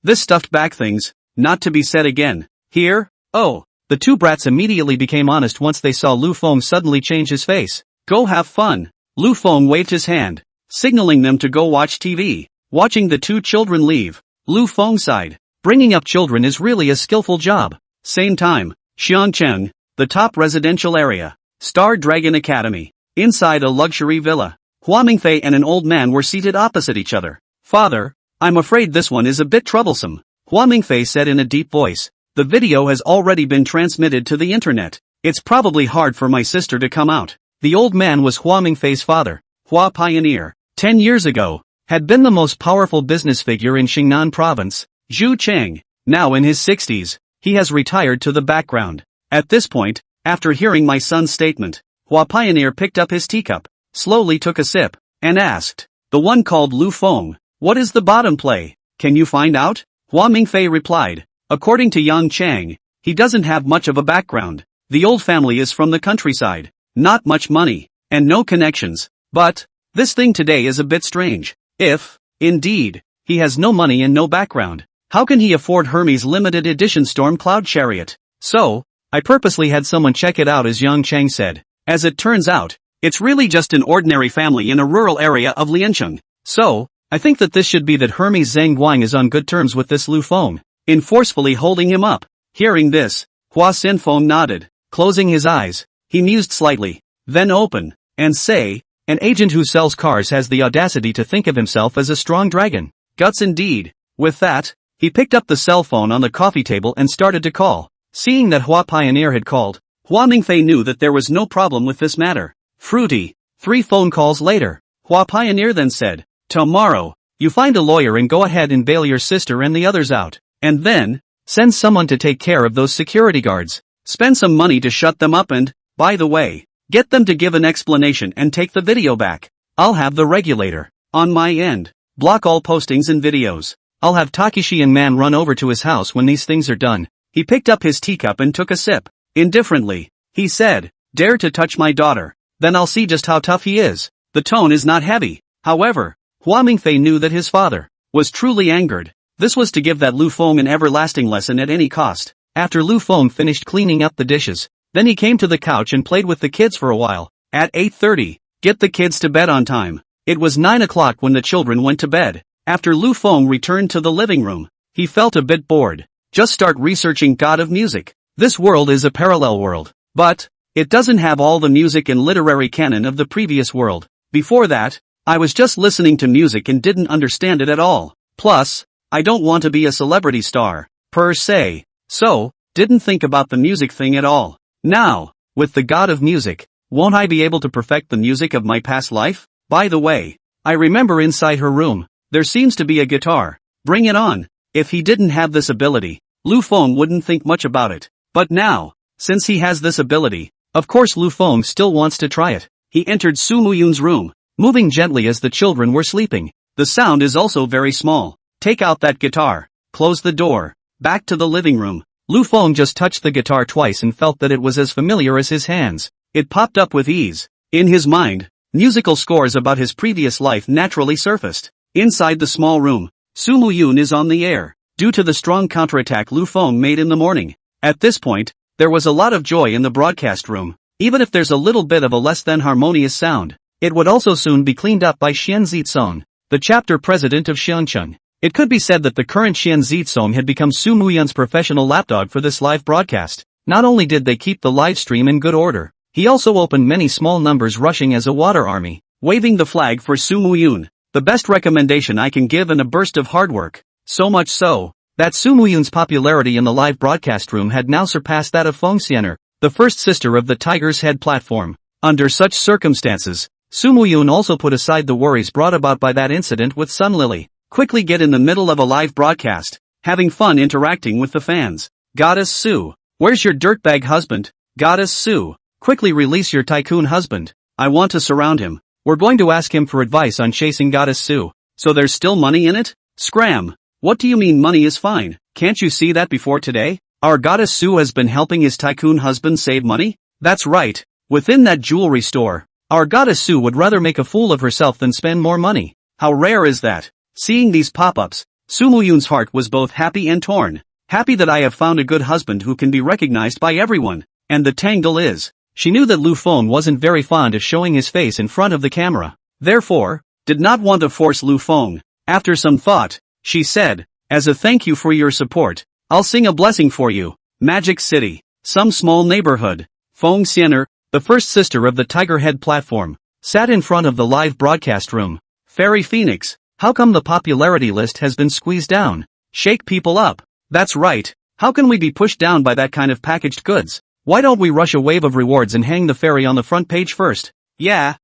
this stuffed back thing's, not to be said again. Here? Oh. The two brats immediately became honest once they saw Lu Feng suddenly change his face. Go have fun. Lu Feng waved his hand, signaling them to go watch TV. Watching the two children leave, Lu Feng sighed. Bringing up children is really a skillful job. Same time, Xiangcheng, the top residential area. Star Dragon Academy. Inside a luxury villa, Hua Mingfei and an old man were seated opposite each other. Father, I'm afraid this one is a bit troublesome, Hua Mingfei said in a deep voice. The video has already been transmitted to the internet. It's probably hard for my sister to come out. The old man was Hua Mingfei's father. Hua Pioneer, 10 years ago, had been the most powerful business figure in Xingnan province. Zhu Cheng, now in his 60s, he has retired to the background. At this point, after hearing my son's statement, Hua Pioneer picked up his teacup, slowly took a sip, and asked, the one called Lu Feng, what is the bottom play? Can you find out? Hua Mingfei replied, according to Yang Chang, he doesn't have much of a background. The old family is from the countryside, not much money, and no connections. But, this thing today is a bit strange. If, indeed, he has no money and no background, how can he afford Hermes limited edition Storm Cloud Chariot? So, I purposely had someone check it out, as Yang Chang said. As it turns out, it's really just an ordinary family in a rural area of Liancheng. So, I think that this should be that Hermes Zhang Guang is on good terms with this Lu Feng, in forcefully holding him up. Hearing this, Hua Xinfeng nodded, closing his eyes. He mused slightly, then open, and say, an agent who sells cars has the audacity to think of himself as a strong dragon. Guts indeed. With that, he picked up the cell phone on the coffee table and started to call. Seeing that Hua Pioneer had called, Hua Mingfei knew that there was no problem with this matter. Fruity. 3 phone calls later, Hua Pioneer then said, tomorrow, you find a lawyer and go ahead and bail your sister and the others out. And then, send someone to take care of those security guards. Spend some money to shut them up and, by the way, get them to give an explanation and take the video back. I'll have the regulator, on my end, block all postings and videos. I'll have Takeshi and Man run over to his house when these things are done. He picked up his teacup and took a sip. Indifferently, he said, dare to touch my daughter, then I'll see just how tough he is. The tone is not heavy. However, Hua Mingfei knew that his father was truly angered. This was to give that Lu Feng an everlasting lesson at any cost. After Lu Feng finished cleaning up the dishes, then he came to the couch and played with the kids for a while. At 8:30, get the kids to bed on time. It was 9 o'clock when the children went to bed. After Lu Feng returned to the living room, he felt a bit bored. Just start researching God of Music. This world is a parallel world, but it doesn't have all the music and literary canon of the previous world. Before that, I was just listening to music and didn't understand it at all. Plus, I don't want to be a celebrity star, per se. So, didn't think about the music thing at all. Now, with the god of music, won't I be able to perfect the music of my past life? By the way, I remember inside her room, there seems to be a guitar. Bring it on. If he didn't have this ability, Lu Feng wouldn't think much about it. But now, since he has this ability, of course Lu Feng still wants to try it. He entered Su Muyun's room, moving gently as the children were sleeping. The sound is also very small. Take out that guitar. Close the door. Back to the living room. Lu Feng just touched the guitar twice and felt that it was as familiar as his hands. It popped up with ease. In his mind, musical scores about his previous life naturally surfaced. Inside the small room, Su Muyun is on the air, due to the strong counterattack Lu Feng made in the morning. At this point, there was a lot of joy in the broadcast room. Even if there's a little bit of a less than harmonious sound, it would also soon be cleaned up by Xian Zitsong, the chapter president of Xiangcheng. It could be said that the current Xian Zitsong had become Su Muyun's professional lapdog for this live broadcast. Not only did they keep the live stream in good order, he also opened many small numbers rushing as a water army, waving the flag for Su Muyun. The best recommendation I can give in a burst of hard work. So much so, that Su Muyun's popularity in the live broadcast room had now surpassed that of Feng Xianer, the first sister of the Tiger's Head platform. Under such circumstances, Su Muyun also put aside the worries brought about by that incident with Sun Lily. Quickly get in the middle of a live broadcast, having fun interacting with the fans. Goddess Su, where's your dirtbag husband? Goddess Su, quickly release your tycoon husband. I want to surround him. We're going to ask him for advice on chasing Goddess Su. So there's still money in it? Scram. What do you mean money is fine? Can't you see that before today? Our Goddess Su has been helping his tycoon husband save money? That's right. Within that jewelry store, our Goddess Su would rather make a fool of herself than spend more money. How rare is that? Seeing these pop-ups, Su Muyun's heart was both happy and torn. Happy that I have found a good husband who can be recognized by everyone. And the tangle is, she knew that Lu Feng wasn't very fond of showing his face in front of the camera. Therefore, did not want to force Lu Feng. After some thought, she said, as a thank you for your support, I'll sing a blessing for you. Magic City, some small neighborhood. Feng Xianer, the first sister of the Tiger Head platform, sat in front of the live broadcast room. Fairy Phoenix, how come the popularity list has been squeezed down? Shake people up. That's right. How can we be pushed down by that kind of packaged goods? Why don't we rush a wave of rewards and hang the fairy on the front page first? Yeah.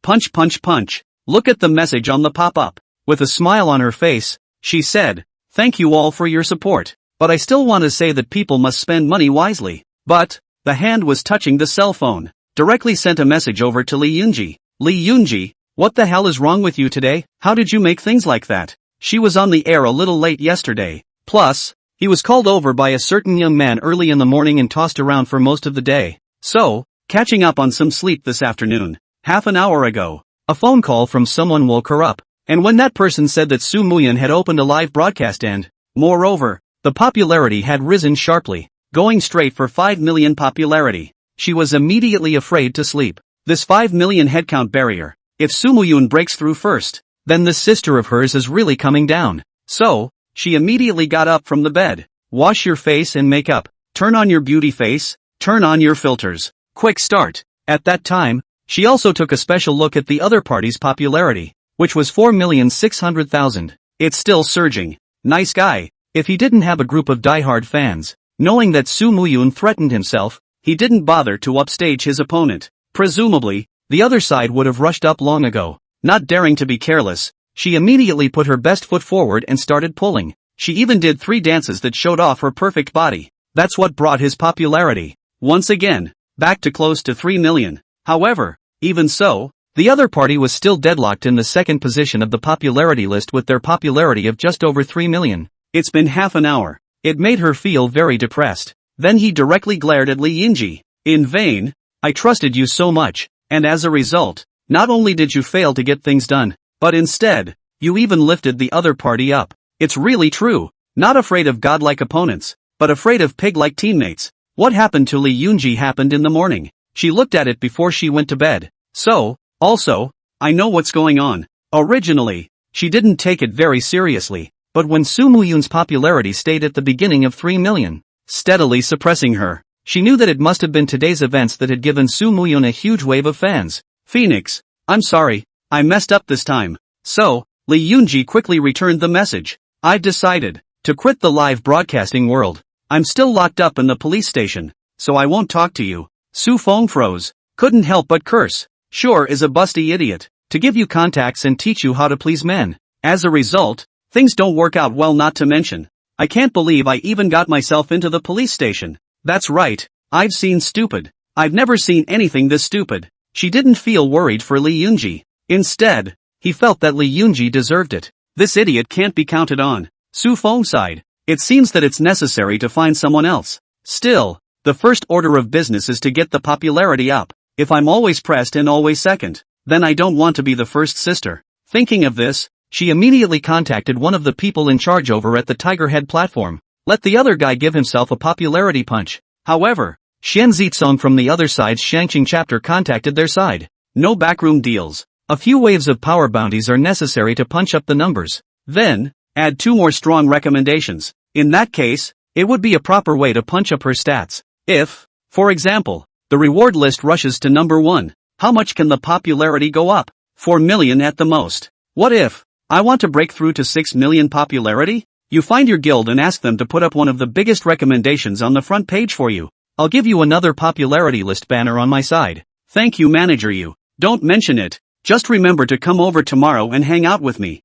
Punch punch punch. Look at the message on the pop-up. With a smile on her face, she said, thank you all for your support. But I still want to say that people must spend money wisely. But, the hand was touching the cell phone. Directly sent a message over to Li Yunji. Li Yunji, what the hell is wrong with you today? How did you make things like that? She was on the air a little late yesterday. Plus, he was called over by a certain young man early in the morning and tossed around for most of the day. So, catching up on some sleep this afternoon. Half an hour ago, a phone call from someone woke her up. And when that person said that Su Muyun had opened a live broadcast and, moreover, the popularity had risen sharply, going straight for 5 million popularity, she was immediately afraid to sleep. This 5 million headcount barrier, if Su Muyun breaks through first, then this sister of hers is really coming down. So, she immediately got up from the bed. Wash your face and make up. Turn on your beauty face. Turn on your filters. Quick start. At that time, she also took a special look at the other party's popularity, which was 4,600,000. It's still surging. Nice guy. If he didn't have a group of diehard fans, knowing that Su Muyun threatened himself, he didn't bother to upstage his opponent. Presumably, the other side would have rushed up long ago. Not daring to be careless, she immediately put her best foot forward and started pulling. She even did 3 dances that showed off her perfect body. That's what brought his popularity, once again, back to close to 3 million. However, even so, the other party was still deadlocked in the second position of the popularity list with their popularity of just over 3 million. It's been half an hour. It made her feel very depressed. Then he directly glared at Li Yunji. In vain. I trusted you so much, and as a result, not only did you fail to get things done, but instead, you even lifted the other party up. It's really true. Not afraid of godlike opponents, but afraid of pig-like teammates. What happened to Li Yunji happened in the morning. She looked at it before she went to bed. So, also, I know what's going on. Originally, she didn't take it very seriously, but when Su Muyun's popularity stayed at the beginning of 3 million, steadily suppressing her, she knew that it must have been today's events that had given Su Muyun a huge wave of fans. Phoenix, I'm sorry, I messed up this time. So, Lee Yoonji quickly returned the message. I've decided to quit the live broadcasting world. I'm still locked up in the police station, so I won't talk to you. Su Fong froze. Couldn't help but curse. Sure is a busty idiot. To give you contacts and teach you how to please men. As a result, things don't work out well, not to mention. I can't believe I even got myself into the police station. That's right, I've seen stupid. I've never seen anything this stupid. She didn't feel worried for Lee Yoonji. Instead, he felt that Lee Yoonji deserved it. This idiot can't be counted on. Su Fong sighed. It seems that it's necessary to find someone else. Still, the first order of business is to get the popularity up. If I'm always pressed and always second, then I don't want to be the first sister. Thinking of this, she immediately contacted one of the people in charge over at the Tiger Head platform. Let the other guy give himself a popularity punch. However, Xian Zitsong from the other side's Shangqing chapter contacted their side. No backroom deals. A few waves of power bounties are necessary to punch up the numbers. Then, add 2 more strong recommendations. In that case, it would be a proper way to punch up her stats. If, for example, the reward list rushes to number 1, how much can the popularity go up? 4 million at the most. What if I want to break through to 6 million popularity? You find your guild and ask them to put up one of the biggest recommendations on the front page for you. I'll give you another popularity list banner on my side. Thank you, manager. You don't mention it. Just remember to come over tomorrow and hang out with me.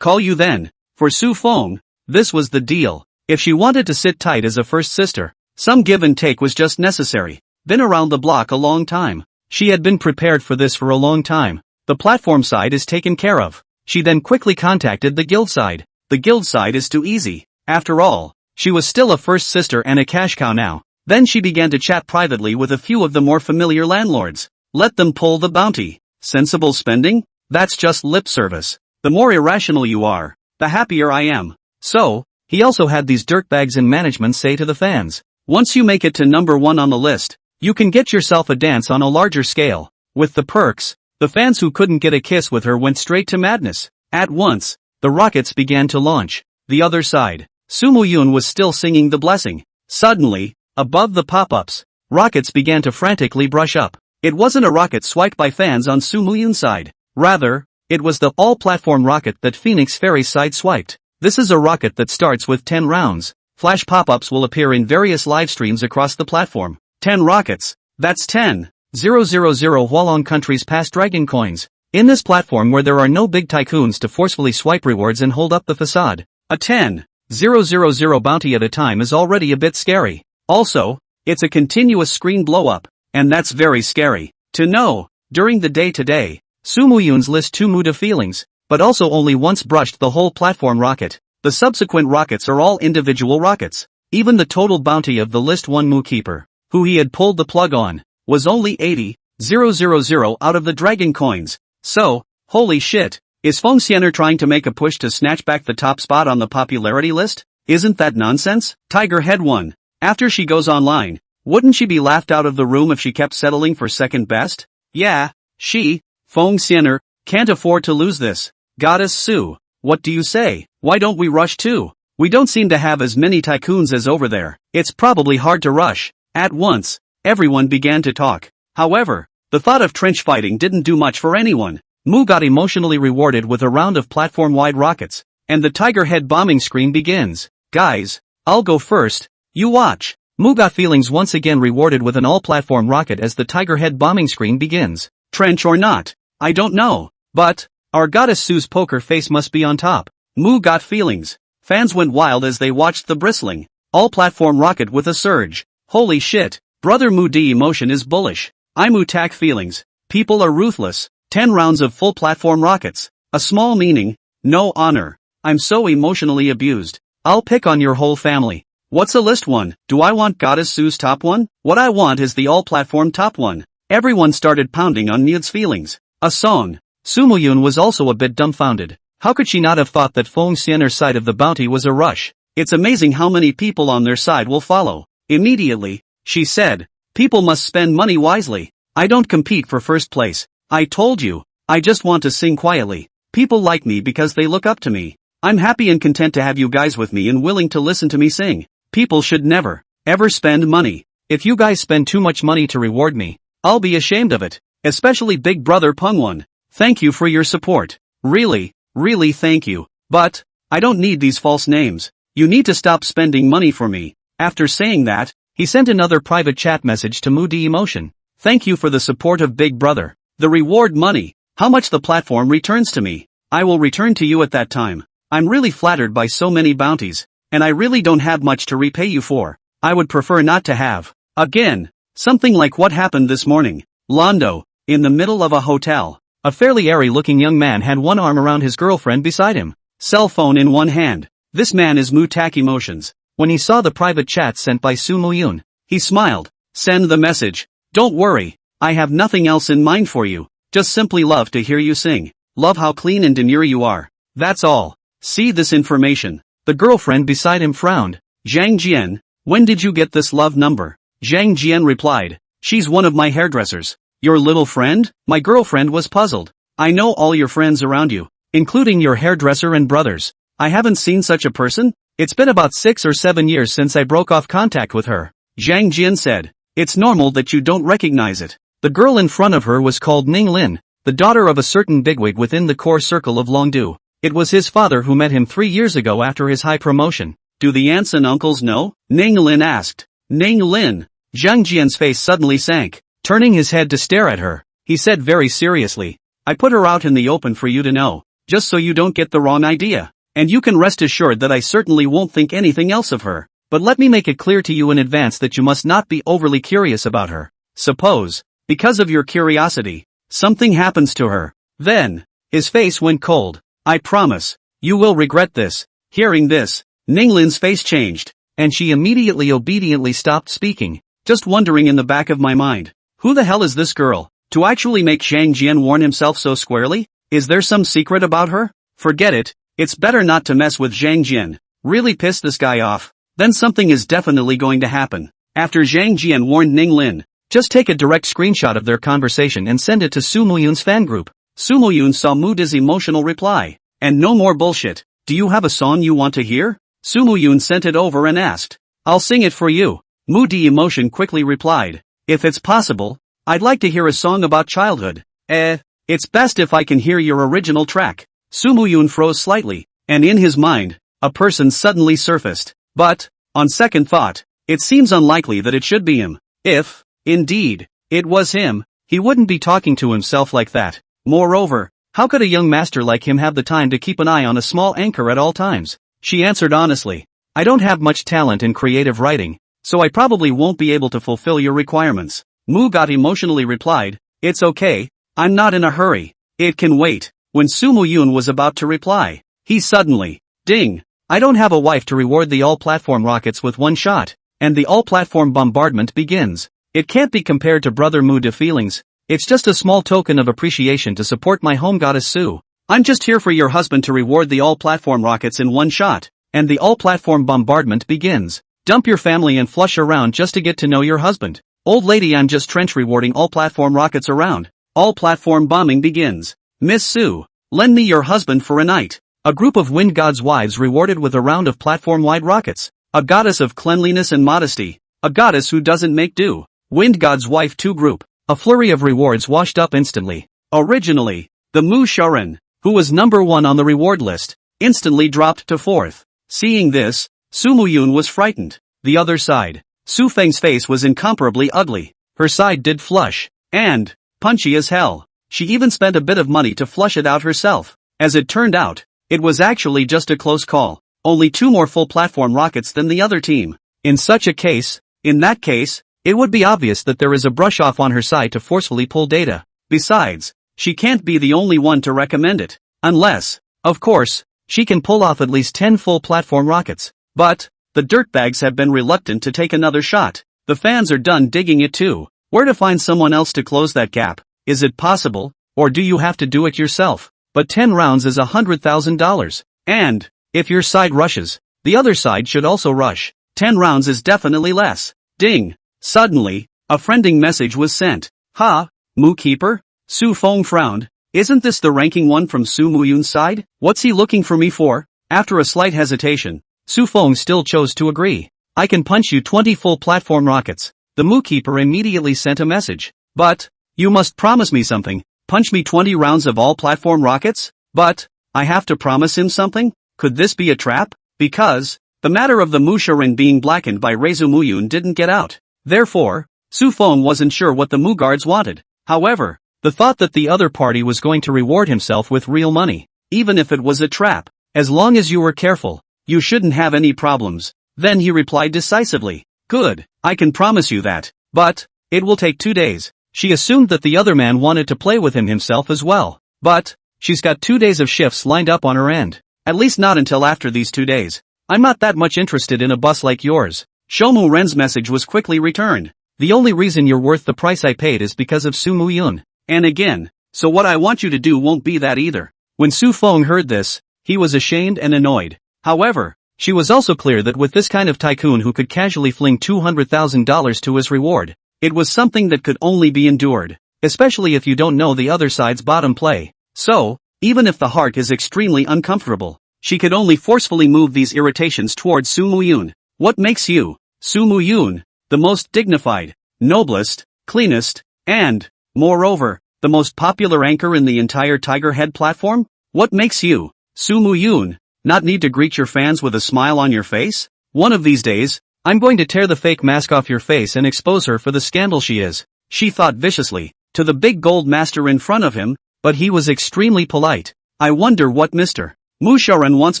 Call you then. For Su Fong, this was the deal. If she wanted to sit tight as a first sister, some give and take was just necessary. Been around the block a long time. She had been prepared for this for a long time. The platform side is taken care of. She then quickly contacted the guild side. The guild side is too easy. After all, she was still a first sister and a cash cow now. Then she began to chat privately with a few of the more familiar landlords. Let them pull the bounty. Sensible spending? That's just lip service. The more irrational you are, the happier I am. So, he also had these dirtbags in management say to the fans, once you make it to number 1 on the list, you can get yourself a dance on a larger scale. With the perks, the fans who couldn't get a kiss with her went straight to madness. At once, the rockets began to launch. The other side, Su Muyun was still singing the blessing. Suddenly, above the pop-ups, rockets began to frantically brush up. It wasn't a rocket swiped by fans on Su Muyun's side. Rather, it was the all-platform rocket that Phoenix Fairy's side swiped. This is a rocket that starts with 10 rounds. Flash pop-ups will appear in various live streams across the platform. 10 rockets. That's 10,000 Hualong countries past Dragon Coins. In this platform where there are no big tycoons to forcefully swipe rewards and hold up the facade, a 10,000 bounty at a time is already a bit scary. Also, it's a continuous screen blow-up, and that's very scary. To know, during the day-to-day, Su Muyun's list 2 Muda feelings, but also only once brushed the whole platform rocket. The subsequent rockets are all individual rockets. Even the total bounty of the list 1 Mu Keeper, who he had pulled the plug on, was only 80,000 out of the Dragon Coins. So, holy shit, is Feng Xianer trying to make a push to snatch back the top spot on the popularity list? Isn't that nonsense? Tiger Head 1. After she goes online, wouldn't she be laughed out of the room if she kept settling for second best? Yeah, she, Feng Xianer, can't afford to lose this. Goddess Su, what do you say? Why don't we rush too? We don't seem to have as many tycoons as over there. It's probably hard to rush. At once, everyone began to talk. However, the thought of trench fighting didn't do much for anyone. Mu got emotionally rewarded with a round of platform-wide rockets, and the Tiger Head bombing screen begins. Guys, I'll go first. You watch. Mu got feelings once again rewarded with an all-platform rocket as the Tiger Head bombing screen begins. Trench or not, I don't know, but our goddess Su's poker face must be on top. Mu got feelings. Fans went wild as they watched the bristling, all-platform rocket with a surge. Holy shit, brother Mu D emotion is bullish. I Mu Tak feelings. People are ruthless. 10 rounds of full platform rockets. A small meaning, no honor. I'm so emotionally abused. I'll pick on your whole family. What's a list 1? Do I want Goddess Su's top 1? What I want is the all-platform top 1. Everyone started pounding on Nude's feelings. A song. Su Muyun was also a bit dumbfounded. How could she not have thought that Feng Xianer's side of the bounty was a rush? It's amazing how many people on their side will follow. Immediately, she said, people must spend money wisely. I don't compete for first place. I told you, I just want to sing quietly. People like me because they look up to me. I'm happy and content to have you guys with me and willing to listen to me sing. People should never, ever spend money. If you guys spend too much money to reward me, I'll be ashamed of it. especially Big Brother Pungwon. Thank you for your support. Really, really thank you. But, I don't need these false names. You need to stop spending money for me. After saying that, he sent another private chat message to Moody Emotion. Thank you for the support of Big Brother. The reward money, how much the platform returns to me. I will return to you at that time. I'm really flattered by so many bounties, and I really don't have much to repay you for. I would prefer not to have. Again, something like what happened this morning. Londo, in the middle of a hotel. A fairly airy-looking young man had one arm around his girlfriend beside him. Cell phone in one hand. This man is Mutak Emotions. When he saw the private chat sent by Soo Moo-yoon, he smiled. Send the message. Don't worry, I have nothing else in mind for you. Just simply love to hear you sing. Love how clean and demure you are. That's all. See this information. The girlfriend beside him frowned. Zhang Jian, when did you get this love number? Zhang Jian replied. She's one of my hairdressers. Your little friend? My girlfriend was puzzled. I know all your friends around you, including your hairdresser and brothers. I haven't seen such a person. It's been about 6 or 7 years since I broke off contact with her. Zhang Jian said. It's normal that you don't recognize it. The girl in front of her was called Ning Lin, the daughter of a certain bigwig within the core circle of Longdu. It was his father who met him 3 years ago after his high promotion. Do the aunts and uncles know? Ning Lin asked. Ning Lin. Zhang Jian's face suddenly sank. Turning his head to stare at her, he said very seriously. I put her out in the open for you to know, just so you don't get the wrong idea. And you can rest assured that I certainly won't think anything else of her. But let me make it clear to you in advance that you must not be overly curious about her. Suppose, because of your curiosity, something happens to her. Then, his face went cold. I promise, you will regret this. Hearing this, Ninglin's face changed, and she immediately obediently stopped speaking, just wondering in the back of my mind. Who the hell is this girl, to actually make Zhang Jian warn himself so squarely? Is there some secret about her? Forget it, it's better not to mess with Zhang Jian. Really piss this guy off, then something is definitely going to happen. After Zhang Jian warned Ning Lin, just take a direct screenshot of their conversation and send it to Soo Moo-yoon's fan group. Soo Moo-yoon saw Moody's emotional reply. And no more bullshit. Do you have a song you want to hear? Soo Moo-yoon sent it over and asked. I'll sing it for you. Moody Emotion quickly replied. If it's possible, I'd like to hear a song about childhood. It's best if I can hear your original track. Soo Moo-yoon froze slightly, and in his mind, a person suddenly surfaced. But, on second thought, it seems unlikely that it should be him. If, indeed, it was him, he wouldn't be talking to himself like that. Moreover, how could a young master like him have the time to keep an eye on a small anchor at all times? She answered honestly. I don't have much talent in creative writing, so I probably won't be able to fulfill your requirements. Moo got emotionally replied. It's okay, I'm not in a hurry. It can wait. When Soo Moo-yoon was about to reply, he suddenly, ding. I don't have a wife to reward the all-platform rockets with one shot, and the all-platform bombardment begins. It can't be compared to Brother Moo-de feelings. It's just a small token of appreciation to support my home goddess Sue. I'm just here for your husband to reward the all-platform rockets in one shot, and the all-platform bombardment begins. Dump your family and flush around just to get to know your husband. Old lady, I'm just trench rewarding all-platform rockets around. All-platform bombing begins. Miss Sue, lend me your husband for a night. A group of wind god's wives rewarded with a round of platform-wide rockets. A goddess of cleanliness and modesty. A goddess who doesn't make do. Wind god's wife 2 group. A flurry of rewards washed up instantly. Originally, the Mu Shaoren, who was number 1 on the reward list, instantly dropped to 4th. Seeing this, Soo Moo-yoon was frightened. The other side, Su Feng's face was incomparably ugly. Her side did flush, and punchy as hell. She even spent a bit of money to flush it out herself. As it turned out, it was actually just a close call. Only 2 more full platform rockets than the other team. In that case, it would be obvious that there is a brush off on her side to forcefully pull data. Besides, she can't be the only one to recommend it. Unless, of course, she can pull off at least 10 full platform rockets. But, the dirtbags have been reluctant to take another shot. The fans are done digging it too. Where to find someone else to close that gap? Is it possible, or do you have to do it yourself? But 10 rounds is $100,000. And, if your side rushes, the other side should also rush. 10 rounds is definitely less. Ding. Suddenly, a friending message was sent. Ha, Moo Keeper? Su Feng frowned. Isn't this the ranking one from Soo Moo-yoon's side? What's he looking for me for? After a slight hesitation, Su Feng still chose to agree. I can punch you 20 full platform rockets. The Moo Keeper immediately sent a message. But, You must promise me something. Punch me 20 rounds of all-platform rockets? But, I have to promise him something? Could this be a trap? Because, the matter of the Musharin being blackened by Reizu Muyun didn't get out. Therefore, Su Feng wasn't sure what the Mu guards wanted. However, the thought that the other party was going to reward himself with real money, even if it was a trap, as long as you were careful, you shouldn't have any problems. Then he replied decisively, "Good, I can promise you that, but, it will take 2 days." She assumed that the other man wanted to play with him himself as well. But, she's got 2 days of shifts lined up on her end. At least not until after these 2 days. I'm not that much interested in a bus like yours. Shoumu Ren's message was quickly returned. The only reason you're worth the price I paid is because of Su Muyun. And again, so what I want you to do won't be that either. When Su Feng heard this, he was ashamed and annoyed. However, she was also clear that with this kind of tycoon who could casually fling $200,000 to his reward, it was something that could only be endured, especially if you don't know the other side's bottom play. So, even if the heart is extremely uncomfortable, she could only forcefully move these irritations towards Su Muyun. What makes you, Su Muyun, the most dignified, noblest, cleanest, and, moreover, the most popular anchor in the entire Tiger Head platform? What makes you, Su Muyun, not need to greet your fans with a smile on your face? One of these days, I'm going to tear the fake mask off your face and expose her for the scandal she is, she thought viciously, to the big gold master in front of him, but he was extremely polite. I wonder what Mr. Musharan wants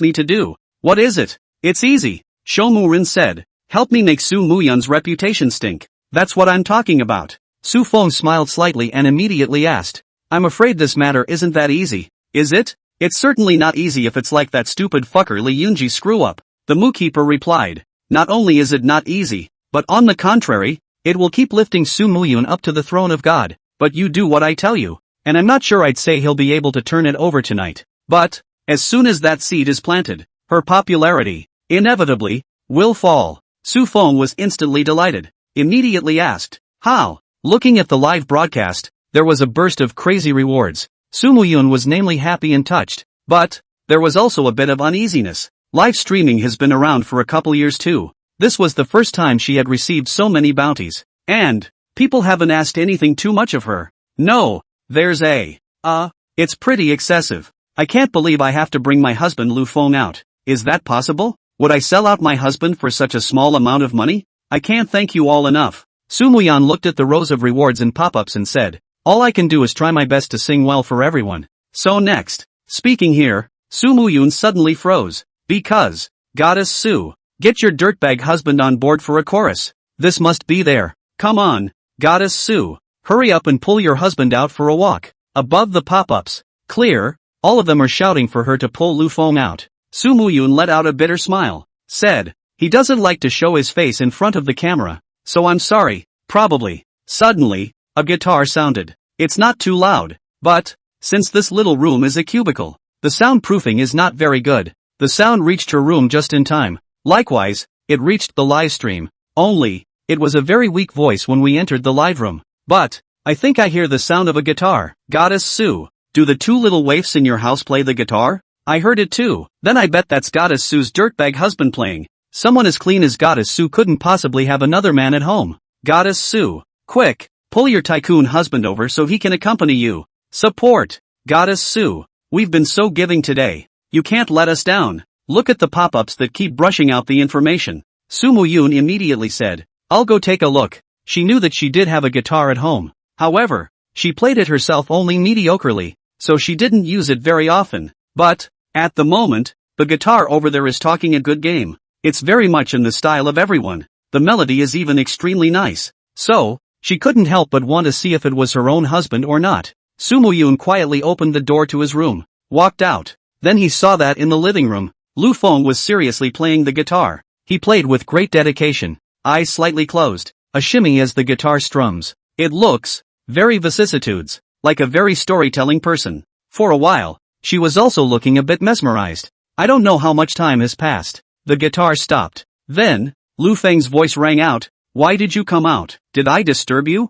me to do. What is it? It's easy, Shoumu Rin said. Help me make Su Muyun's reputation stink. That's what I'm talking about. Su Feng smiled slightly and immediately asked, I'm afraid this matter isn't that easy, is it? It's certainly not easy if it's like that stupid fucker Li Yunji screw-up. The Mu Keeper replied, not only is it not easy, but on the contrary, it will keep lifting Su Muyun up to the throne of God. But you do what I tell you, and I'm not sure I'd say he'll be able to turn it over tonight. But, as soon as that seed is planted, her popularity, inevitably, will fall. Su Feng was instantly delighted, immediately asked, how? Looking at the live broadcast, there was a burst of crazy rewards. Su Muyun was namely happy and touched, but, there was also a bit of uneasiness. Live streaming has been around for a couple years too. This was the first time she had received so many bounties. And, people haven't asked anything too much of her. No, there's it's pretty excessive. I can't believe I have to bring my husband Lu Feng out. Is that possible? Would I sell out my husband for such a small amount of money? I can't thank you all enough. Su Muyun looked at the rows of rewards and pop-ups and said, all I can do is try my best to sing well for everyone. So next, speaking here, Su Muyun suddenly froze. Because, Goddess Su, get your dirtbag husband on board for a chorus. This must be there. Come on, Goddess Su, hurry up and pull your husband out for a walk. Above the pop-ups, clear, all of them are shouting for her to pull Lu Feng out. Su Muyun let out a bitter smile, said, he doesn't like to show his face in front of the camera, so I'm sorry, probably. Suddenly, a guitar sounded. It's not too loud, but, since this little room is a cubicle, the soundproofing is not very good. The sound reached her room just in time. Likewise, it reached the live stream. Only, it was a very weak voice when we entered the live room. But, I think I hear the sound of a guitar. Goddess Su, do the two little waifs in your house play the guitar? I heard it too. Then I bet that's Goddess Su's dirtbag husband playing. Someone as clean as Goddess Su couldn't possibly have another man at home. Goddess Su, quick, pull your tycoon husband over so he can accompany you. Support, Goddess Su, we've been so giving today. You can't let us down. Look at the pop-ups that keep brushing out the information. Su Muyun immediately said, I'll go take a look. She knew that she did have a guitar at home. However, she played it herself only mediocrely, so she didn't use it very often. But, at the moment, the guitar over there is talking a good game. It's very much in the style of everyone. The melody is even extremely nice. So, she couldn't help but want to see if it was her own husband or not. Su Muyun quietly opened the door to his room, walked out. Then he saw that in the living room, Lu Feng was seriously playing the guitar. He played with great dedication, eyes slightly closed, a shimmy as the guitar strums. It looks, very vicissitudes, like a very storytelling person. For a while, she was also looking a bit mesmerized. I don't know how much time has passed. The guitar stopped. Then, Lu Feng's voice rang out, why did you come out? Did I disturb you?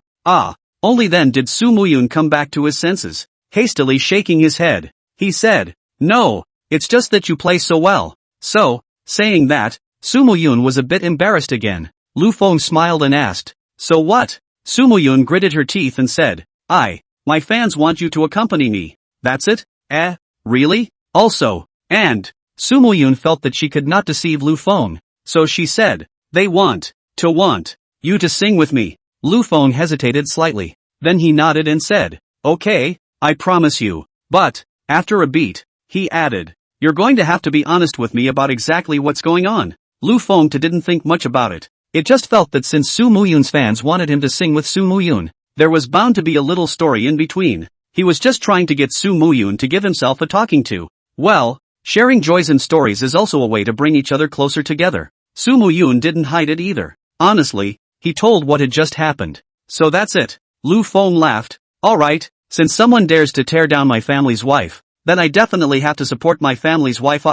Only then did Su Muyun come back to his senses, hastily shaking his head. He said, no, it's just that you play so well. So, saying that, Su Muyun was a bit embarrassed again. Lu Feng smiled and asked, so what? Su Muyun gritted her teeth and said, My fans want you to accompany me. That's it? Really? Also, and, Su Muhyun felt that she could not deceive Lu Feng, so she said, they want you to sing with me. Lu Feng hesitated slightly, then he nodded and said, okay, I promise you. But, after a beat, he added, you're going to have to be honest with me about exactly what's going on. Lu Feng didn't think much about it. It just felt that since Su Muhyun's fans wanted him to sing with Su Muhyun, there was bound to be a little story in between. He was just trying to get Su Muhyun to give himself a talking to. Well, sharing joys and stories is also a way to bring each other closer together. Su Muhyun didn't hide it either. Honestly, he told what had just happened. So that's it. Lu Feng laughed. Alright, since someone dares to tear down my family's wife, then I definitely have to support my family's wife.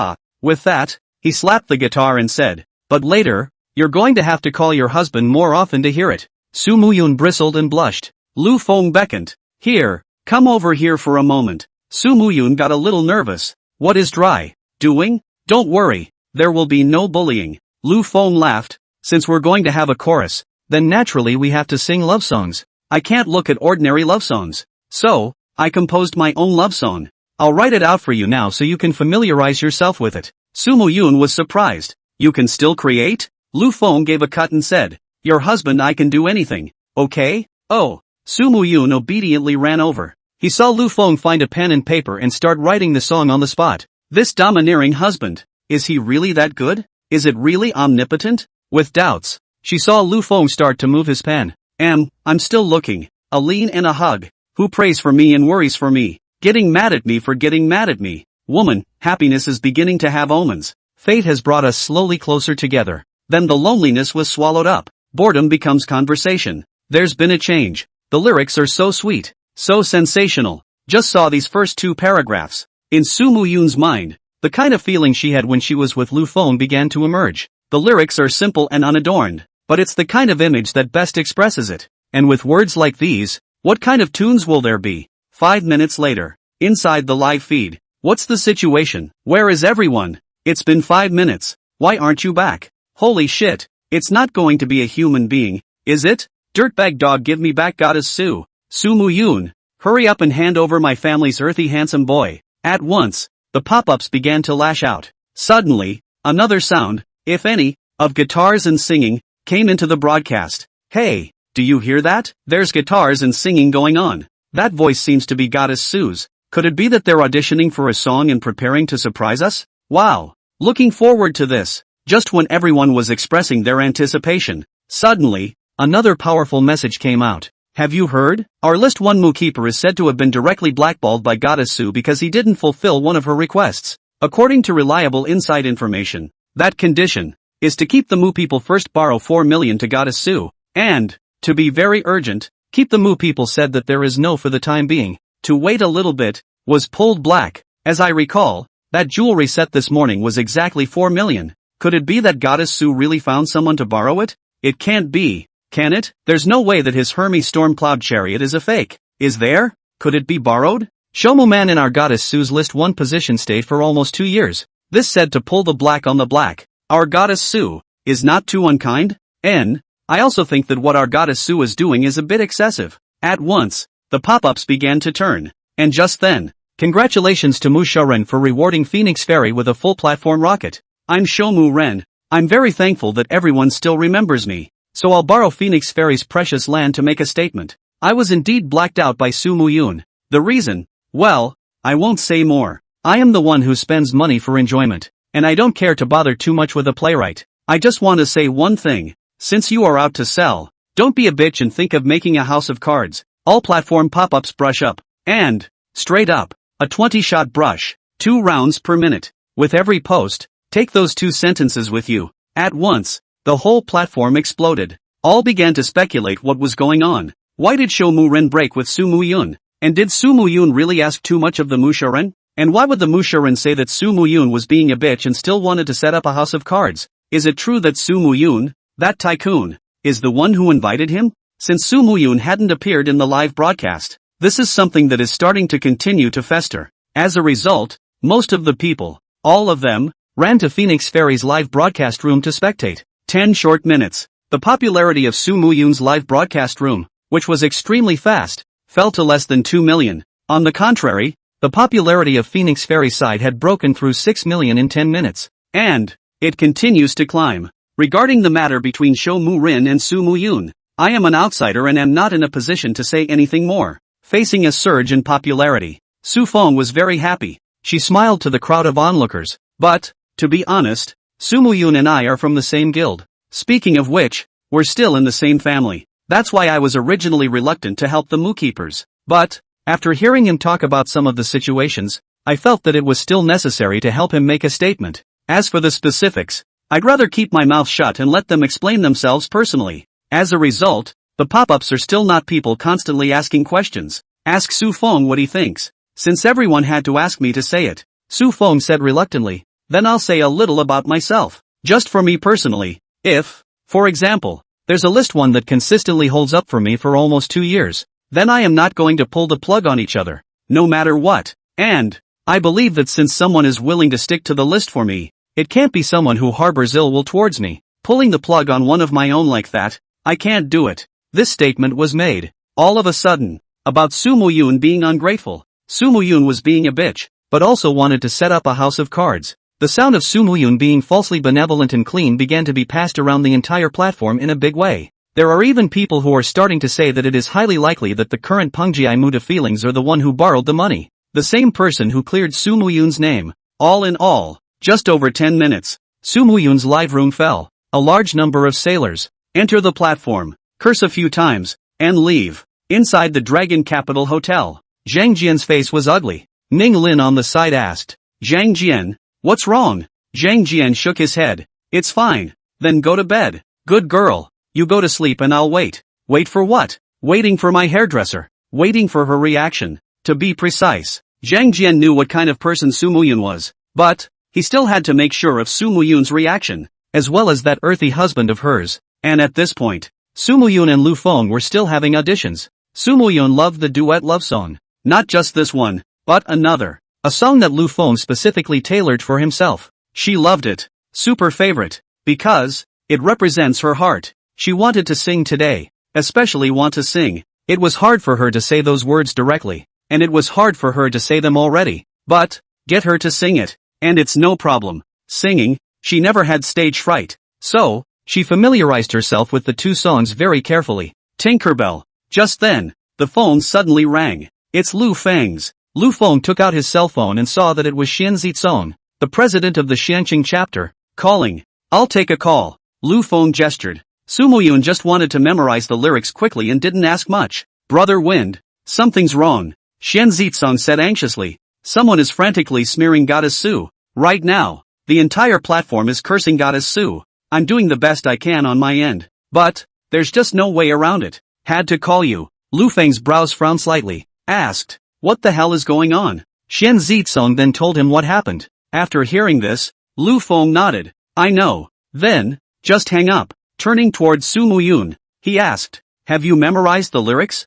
With that, he slapped the guitar and said, but later, you're going to have to call your husband more often to hear it. Su Muhyun bristled and blushed. Lu Feng beckoned. Here, come over here for a moment. Su Muhyun got a little nervous. What is Dry doing? Don't worry, there will be no bullying. Lu Feng laughed. Since we're going to have a chorus, then naturally we have to sing love songs. I can't look at ordinary love songs. So, I composed my own love song. I'll write it out for you now so you can familiarize yourself with it. Su Muhyun was surprised. You can still create? Lu Feng gave a cut and said, your husband I can do anything. Okay? Oh. Su Muhyun obediently ran over. He saw Lu Feng find a pen and paper and start writing the song on the spot. This domineering husband, is he really that good? Is it really omnipotent? With doubts, she saw Lu Feng start to move his pen. I'm still looking. A lean and a hug. Who prays for me and worries for me? Getting mad at me for getting mad at me. Woman, happiness is beginning to have omens. Fate has brought us slowly closer together. Then the loneliness was swallowed up. Boredom becomes conversation. There's been a change. The lyrics are so sweet, so sensational. Just saw these first two paragraphs. In Su Muhyun's mind, the kind of feeling she had when she was with Lu Feng began to emerge. The lyrics are simple and unadorned, but it's the kind of image that best expresses it. And with words like these, what kind of tunes will there be? 5 minutes later, inside the live feed. What's the situation? Where is everyone? It's been 5 minutes. Why aren't you back? Holy shit. It's not going to be a human being, is it? Dirtbag dog, give me back Goddess Su. Su Muhyun, hurry up and hand over my family's earthy handsome boy. At once, the pop-ups began to lash out. Suddenly, another sound, if any, of guitars and singing, came into the broadcast. Hey, do you hear that? There's guitars and singing going on. That voice seems to be Goddess Su's. Could it be that they're auditioning for a song and preparing to surprise us? Wow. Looking forward to this. Just when everyone was expressing their anticipation, suddenly, another powerful message came out. Have you heard? Our List 1 Mu keeper is said to have been directly blackballed by Goddess Su because he didn't fulfill one of her requests. According to reliable inside information, that condition is to keep the Mu people first borrow 4 million to Goddess Su, and, to be very urgent, keep the Mu people said that there is no for the time being. To wait a little bit, was pulled black. As I recall, that jewelry set this morning was exactly 4 million. Could it be that Goddess Su really found someone to borrow it? It can't be, can it? There's no way that his Hermes storm cloud chariot is a fake. Is there? Could it be borrowed? Showmu Man in our Goddess Su's List 1 position stayed for almost 2 years. This said to pull the black on the black. Our Goddess Su is not too unkind? I also think that what our Goddess Su is doing is a bit excessive. At once, the pop-ups began to turn. And just then, congratulations to Mu Shaoren for rewarding Phoenix Ferry with a full platform rocket. I'm Showmu Ren. I'm very thankful that everyone still remembers me. So I'll borrow Phoenix Ferry's precious land to make a statement. I was indeed blacked out by Su Muhyun. The reason? Well, I won't say more. I am the one who spends money for enjoyment. And I don't care to bother too much with a playwright. I just want to say one thing. Since you are out to sell, don't be a bitch and think of making a house of cards. All platform pop-ups brush up. And, straight up, a 20-shot brush. 2 rounds per minute. With every post, take those 2 sentences with you. At once, the whole platform exploded. All began to speculate what was going on. Why did Showmu Ren break with Su Muhyun? And did Su Muhyun really ask too much of the Mu Shaoren? And why would the Mu Shaoren say that Su Muhyun was being a bitch and still wanted to set up a house of cards? Is it true that Su Muhyun, that tycoon, is the one who invited him? Since Su Muhyun hadn't appeared in the live broadcast, this is something that is starting to continue to fester. As a result, most of the people, all of them, ran to Phoenix Ferry's live broadcast room to spectate. 10 short minutes. The popularity of Su Muhyun's live broadcast room, which was extremely fast, fell to less than 2 million. On the contrary, the popularity of Phoenix Ferry side had broken through 6 million in 10 minutes. And it continues to climb. Regarding the matter between Sho Mu-rin and Soo Mu-yoon, I am an outsider and am not in a position to say anything more. Facing a surge in popularity, Su Feng was very happy. She smiled to the crowd of onlookers. But, to be honest, Soo Mu-yoon and I are from the same guild. Speaking of which, we're still in the same family. That's why I was originally reluctant to help the Mu-keepers. But, after hearing him talk about some of the situations, I felt that it was still necessary to help him make a statement. As for the specifics, I'd rather keep my mouth shut and let them explain themselves personally. As a result, the pop-ups are still not people constantly asking questions. Ask Su Feng what he thinks. Since everyone had to ask me to say it, Su Feng said reluctantly, then I'll say a little about myself. Just for me personally, if, for example, there's a list one that consistently holds up for me for almost 2 years, then I am not going to pull the plug on each other, no matter what. And I believe that since someone is willing to stick to the list for me, it can't be someone who harbors ill will towards me. Pulling the plug on one of my own like that, I can't do it. This statement was made, all of a sudden, about Soo Mu-yoon being ungrateful. Soo Mu-yoon was being a bitch, but also wanted to set up a house of cards. The sound of Soo Mu-yoon being falsely benevolent and clean began to be passed around the entire platform in a big way. There are even people who are starting to say that it is highly likely that the current Pungji Muda feelings are the one who borrowed the money. The same person who cleared Soo Mu-yoon's name. All in all, just over 10 minutes, Soo Mu-yoon's live room fell. A large number of sailors enter the platform, curse a few times, and leave. Inside the Dragon Capital Hotel, Zhang Jian's face was ugly. Ning Lin on the side asked, Zhang Jian, what's wrong? Zhang Jian shook his head. It's fine. Then go to bed. Good girl. You go to sleep and I'll wait. Wait for what? Waiting for my hairdresser. Waiting for her reaction. To be precise, Zhang Jian knew what kind of person Soo Mu-yoon was, but he still had to make sure of Soo Mu-yoon's reaction, as well as that earthy husband of hers. And at this point, Soo Mu-yoon and Lu Feng were still having auditions. Soo Mu-yoon loved the duet love song. Not just this one, but another. A song that Lu Feng specifically tailored for himself. She loved it. Super favorite. Because it represents her heart. She wanted to sing today. Especially want to sing. It was hard for her to say those words directly. And it was hard for her to say them already. But get her to sing it. And it's no problem. Singing, she never had stage fright. So she familiarized herself with the two songs very carefully. Tinkerbell. Just then, the phone suddenly rang. It's Lu Feng's. Lu Feng took out his cell phone and saw that it was Xian Zitsong, the president of the Xianqing chapter, calling. I'll take a call. Lu Feng gestured. Soo Mu-yoon just wanted to memorize the lyrics quickly and didn't ask much. Brother Wind. Something's wrong. Xian Zitsong said anxiously. Someone is frantically smearing Goddess Sue. Right now, the entire platform is cursing Goddess Sue. I'm doing the best I can on my end. But there's just no way around it. Had to call you. Lu Feng's brows frowned slightly. Asked, what the hell is going on? Xian Zitsong then told him what happened. After hearing this, Lu Feng nodded. I know. Then, just hang up. Turning towards Soo Mu-yoon, he asked, have you memorized the lyrics?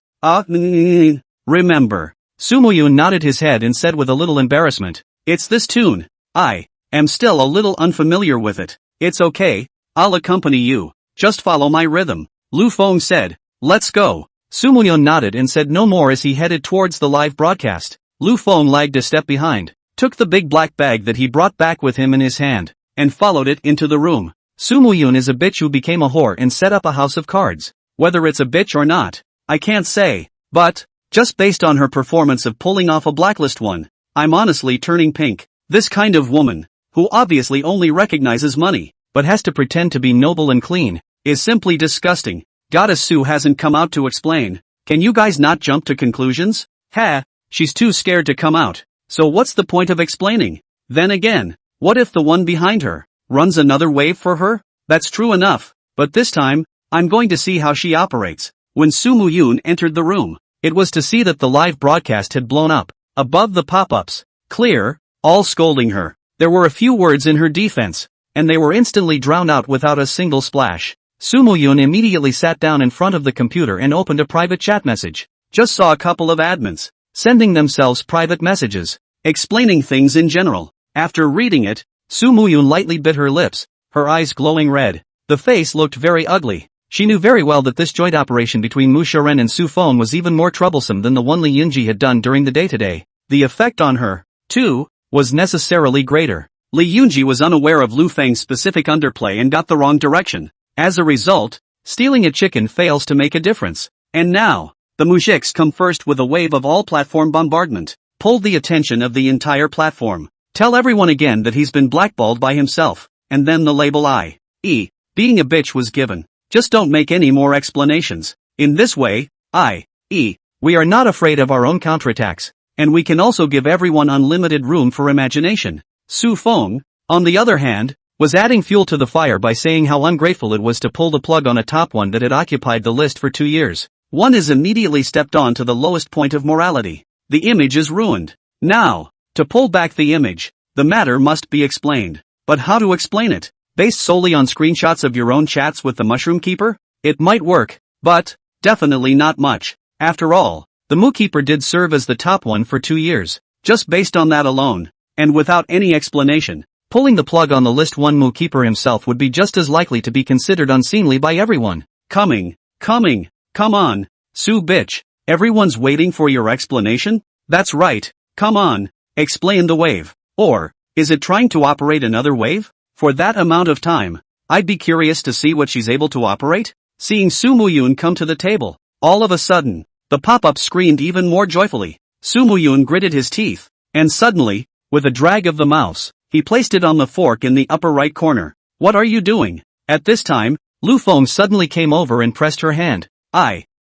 Remember. Soo Mu-yoon nodded his head and said with a little embarrassment, it's this tune. I am still a little unfamiliar with it. It's okay. I'll accompany you. Just follow my rhythm. Lu Feng said, let's go. Soo Mu-yoon nodded and said no more as he headed towards the live broadcast. Lu Feng lagged a step behind, took the big black bag that he brought back with him in his hand, and followed it into the room. Soo Mu-yoon is a bitch who became a whore and set up a house of cards. Whether it's a bitch or not, I can't say. But, just based on her performance of pulling off a blacklist one, I'm honestly turning pink. This kind of woman, who obviously only recognizes money, but has to pretend to be noble and clean, is simply disgusting. Goddess Sue hasn't come out to explain. Can you guys not jump to conclusions? She's too scared to come out. So what's the point of explaining? Then again, what if the one behind her runs another wave for her? That's true enough, but this time, I'm going to see how she operates. When Soo Mu-yoon entered the room, it was to see that the live broadcast had blown up, above the pop-ups, clear, all scolding her. There were a few words in her defense, and they were instantly drowned out without a single splash. Soo Mu-yoon immediately sat down in front of the computer and opened a private chat message. Just saw a couple of admins, sending themselves private messages, explaining things in general. After reading it, Soo Mu-yoon lightly bit her lips, her eyes glowing red. The face looked very ugly. She knew very well that this joint operation between Mu Xiaoren and Su Feng was even more troublesome than the one Li Yunji had done during the day-to-day. The effect on her, too, was necessarily greater. Li Yunji was unaware of Lu Feng's specific underplay and got the wrong direction. As a result, stealing a chicken fails to make a difference. And now, the mujiks come first with a wave of all-platform bombardment. Pulled the attention of the entire platform. Tell everyone again that he's been blackballed by himself, and then the label I.E. being a bitch was given. Just don't make any more explanations. In this way, I.E. we are not afraid of our own counterattacks, and we can also give everyone unlimited room for imagination. Su Feng, on the other hand, was adding fuel to the fire by saying how ungrateful it was to pull the plug on a top one that had occupied the list for 2 years. One is immediately stepped on to the lowest point of morality. The image is ruined. Now, to pull back the image, the matter must be explained. But how to explain it? Based solely on screenshots of your own chats with the Mushroom Keeper? It might work, but definitely not much. After all, the Mu Keeper did serve as the top one for 2 years. Just based on that alone, and without any explanation, pulling the plug on the list one Mu Keeper himself would be just as likely to be considered unseemly by everyone. Coming, come on, Su bitch, everyone's waiting for your explanation? That's right, come on, explain the wave. Or, is it trying to operate another wave? For that amount of time, I'd be curious to see what she's able to operate. Seeing Su Muyun come to the table, all of a sudden, the pop-up screamed even more joyfully. Su Muyun gritted his teeth, and suddenly, with a drag of the mouse, he placed it on the fork in the upper right corner. What are you doing? At this time, Lu Feng suddenly came over and pressed her hand.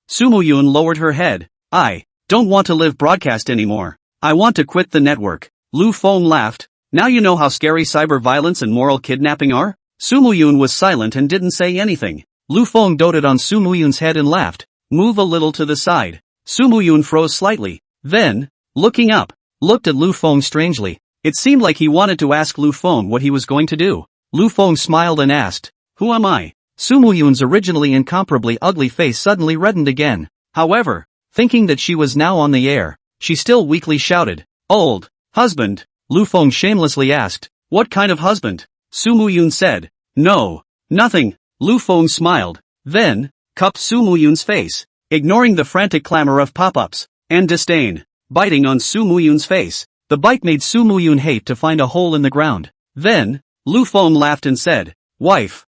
Su Muyun lowered her head. I don't want to live broadcast anymore. I want to quit the network. Lu Feng laughed. Now you know how scary cyber violence and moral kidnapping are? Su Muyun was silent and didn't say anything. Lu Feng doted on Su Muyun's head and laughed. Move a little to the side. Su Muyun froze slightly. Then, looking up, looked at Lu Feng strangely. It seemed like he wanted to ask Lu Feng what he was going to do. Lu Feng smiled and asked, "Who am I?" Su Muyun's originally incomparably ugly face suddenly reddened again. However, thinking that she was now on the air, she still weakly shouted, "Old husband." Lu Feng shamelessly asked, "What kind of husband?" Su Muyun said, "No, nothing." Lu Feng smiled, then, cupped Su Muyun's face, ignoring the frantic clamor of pop-ups, and disdain, biting on Su Muyun's face. The bite made Su Muyun hate to find a hole in the ground. Then, Lu Feng laughed and said, "Wife,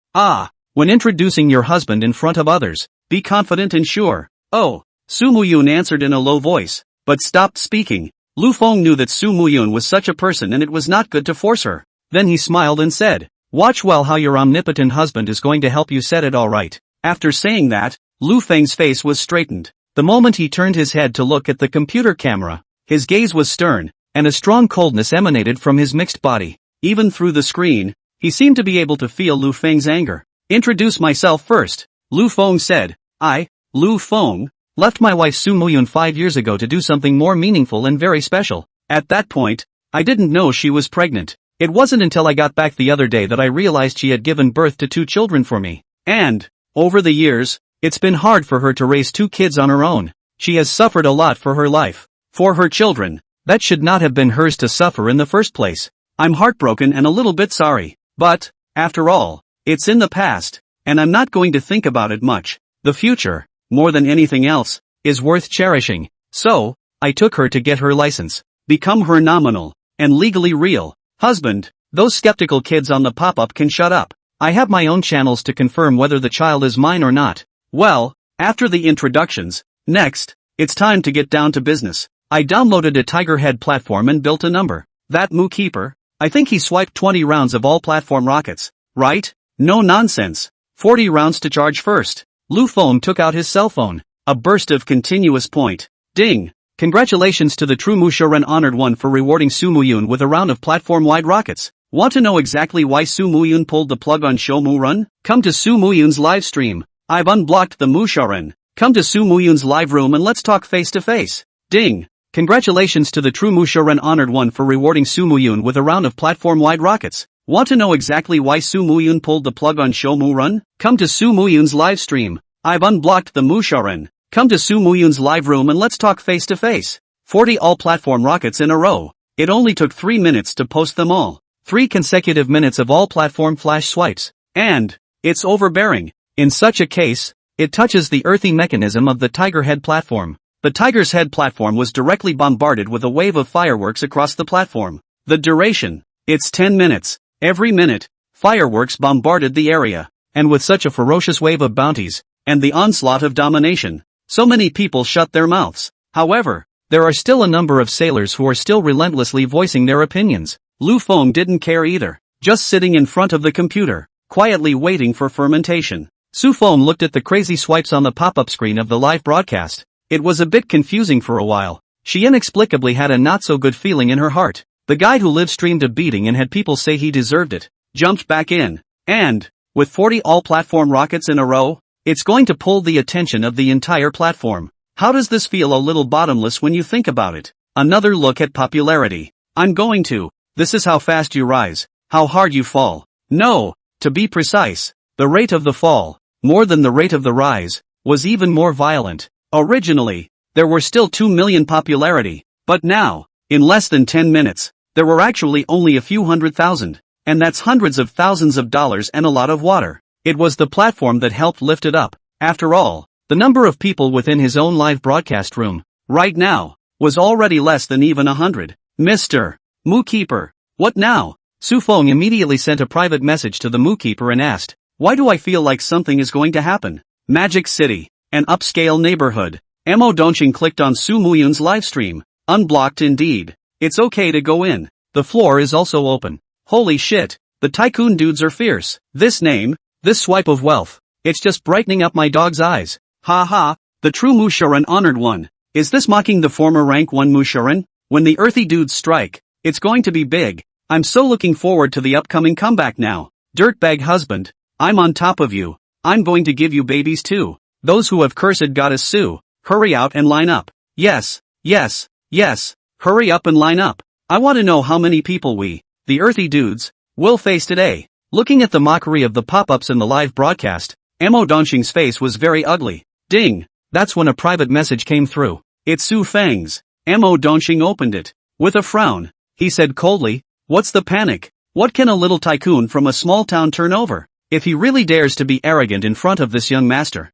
when introducing your husband in front of others, be confident and sure." "Oh," Su Muyun answered in a low voice, but stopped speaking. Lu Feng knew that Su Muyun was such a person and it was not good to force her. Then he smiled and said, "Watch well how your omnipotent husband is going to help you set it all right." After saying that, Lu Feng's face was straightened. The moment he turned his head to look at the computer camera, his gaze was stern, and a strong coldness emanated from his mixed body. Even through the screen, he seemed to be able to feel Lu Feng's anger. "Introduce myself first," Lu Feng said. "I, Lu Feng, left my wife Su Muyun 5 years ago to do something more meaningful and very special. At that point, I didn't know she was pregnant. It wasn't until I got back the other day that I realized she had given birth to 2 children for me. And, over the years, it's been hard for her to raise 2 kids on her own. She has suffered a lot for her life. For her children, that should not have been hers to suffer in the first place. I'm heartbroken and a little bit sorry. But, after all, it's in the past, and I'm not going to think about it much. The future, more than anything else, is worth cherishing. So, I took her to get her license, become her nominal, and legally real husband. Those skeptical kids on the pop-up can shut up. I have my own channels to confirm whether the child is mine or not." Well, after the introductions, next, it's time to get down to business. I downloaded a Tiger Head platform and built a number. That Mu Keeper, I think he swiped 20 rounds of all platform rockets, right? No nonsense. 40 rounds to charge first. Lu Feng took out his cell phone. A burst of continuous point. Ding. Congratulations to the true Mu Xiaoren Honored One for rewarding Su Muyun with a round of platform-wide rockets. Want to know exactly why Su Muyun pulled the plug on Shou Mu Run? Come to Su Muyun's live stream. I've unblocked the Mu Xiaoren. Come to Su Muyun's live room and let's talk face to face. Ding. Congratulations to the true Mu Xiaoren Honored One for rewarding Su Muyun with a round of platform-wide rockets. Want to know exactly why Su Muyun pulled the plug on Shou Mu Run? Come to Su Muyun's live stream. I've unblocked the Mu Xiaoren. Come to Su Muyun's live room and let's talk face to face. 40 all-platform rockets in a row. It only took 3 minutes to post them all. 3 consecutive minutes of all-platform flash swipes. And, it's overbearing. In such a case, it touches the earthy mechanism of the Tiger Head platform. The Tiger's Head platform was directly bombarded with a wave of fireworks across the platform. The duration, it's 10 minutes. Every minute, fireworks bombarded the area. And with such a ferocious wave of bounties, and the onslaught of domination, so many people shut their mouths. However, there are still a number of sailors who are still relentlessly voicing their opinions. Lu Feng didn't care either, just sitting in front of the computer, quietly waiting for fermentation. Su Feng looked at the crazy swipes on the pop-up screen of the live broadcast. It was a bit confusing for a while. She inexplicably had a not-so-good feeling in her heart. The guy who live-streamed a beating and had people say he deserved it, jumped back in. And, with 40 all-platform rockets in a row, it's going to pull the attention of the entire platform. How does this feel? A little bottomless when you think about it. Another look at popularity. This is how fast you rise, how hard you fall. No, to be precise, the rate of the fall, more than the rate of the rise, was even more violent. Originally, there were still 2 million popularity, but now, in less than 10 minutes, there were actually only a few 100,000, and that's hundreds of thousands of dollars and a lot of water. It was the platform that helped lift it up. After all, the number of people within his own live broadcast room, right now, was already less than even 100. Mr. Mookeeper, what now? Su Feng immediately sent a private message to the Mookeeper and asked, why do I feel like something is going to happen? Magic City, an upscale neighborhood. Mo Dongxing clicked on Su Muyun's livestream. Unblocked indeed. It's okay to go in. The floor is also open. Holy shit, the tycoon dudes are fierce. This name, this swipe of wealth, it's just brightening up my dog's eyes. Ha ha, the true Musharan honored one. Is this mocking the former rank 1 Musharan? When the earthy dudes strike, it's going to be big. I'm so looking forward to the upcoming comeback now. Dirtbag husband, I'm on top of you. I'm going to give you babies too. Those who have cursed Goddess Su, hurry out and line up. Yes, yes, yes, hurry up and line up. I want to know how many people we, the earthy dudes, will face today. Looking at the mockery of the pop-ups in the live broadcast, Mo Dongxing's face was very ugly. Ding, that's when a private message came through. It's Su Feng's. Mo Dongxing opened it. With a frown, he said coldly, what's the panic? What can a little tycoon from a small town turn over? If he really dares to be arrogant in front of this young master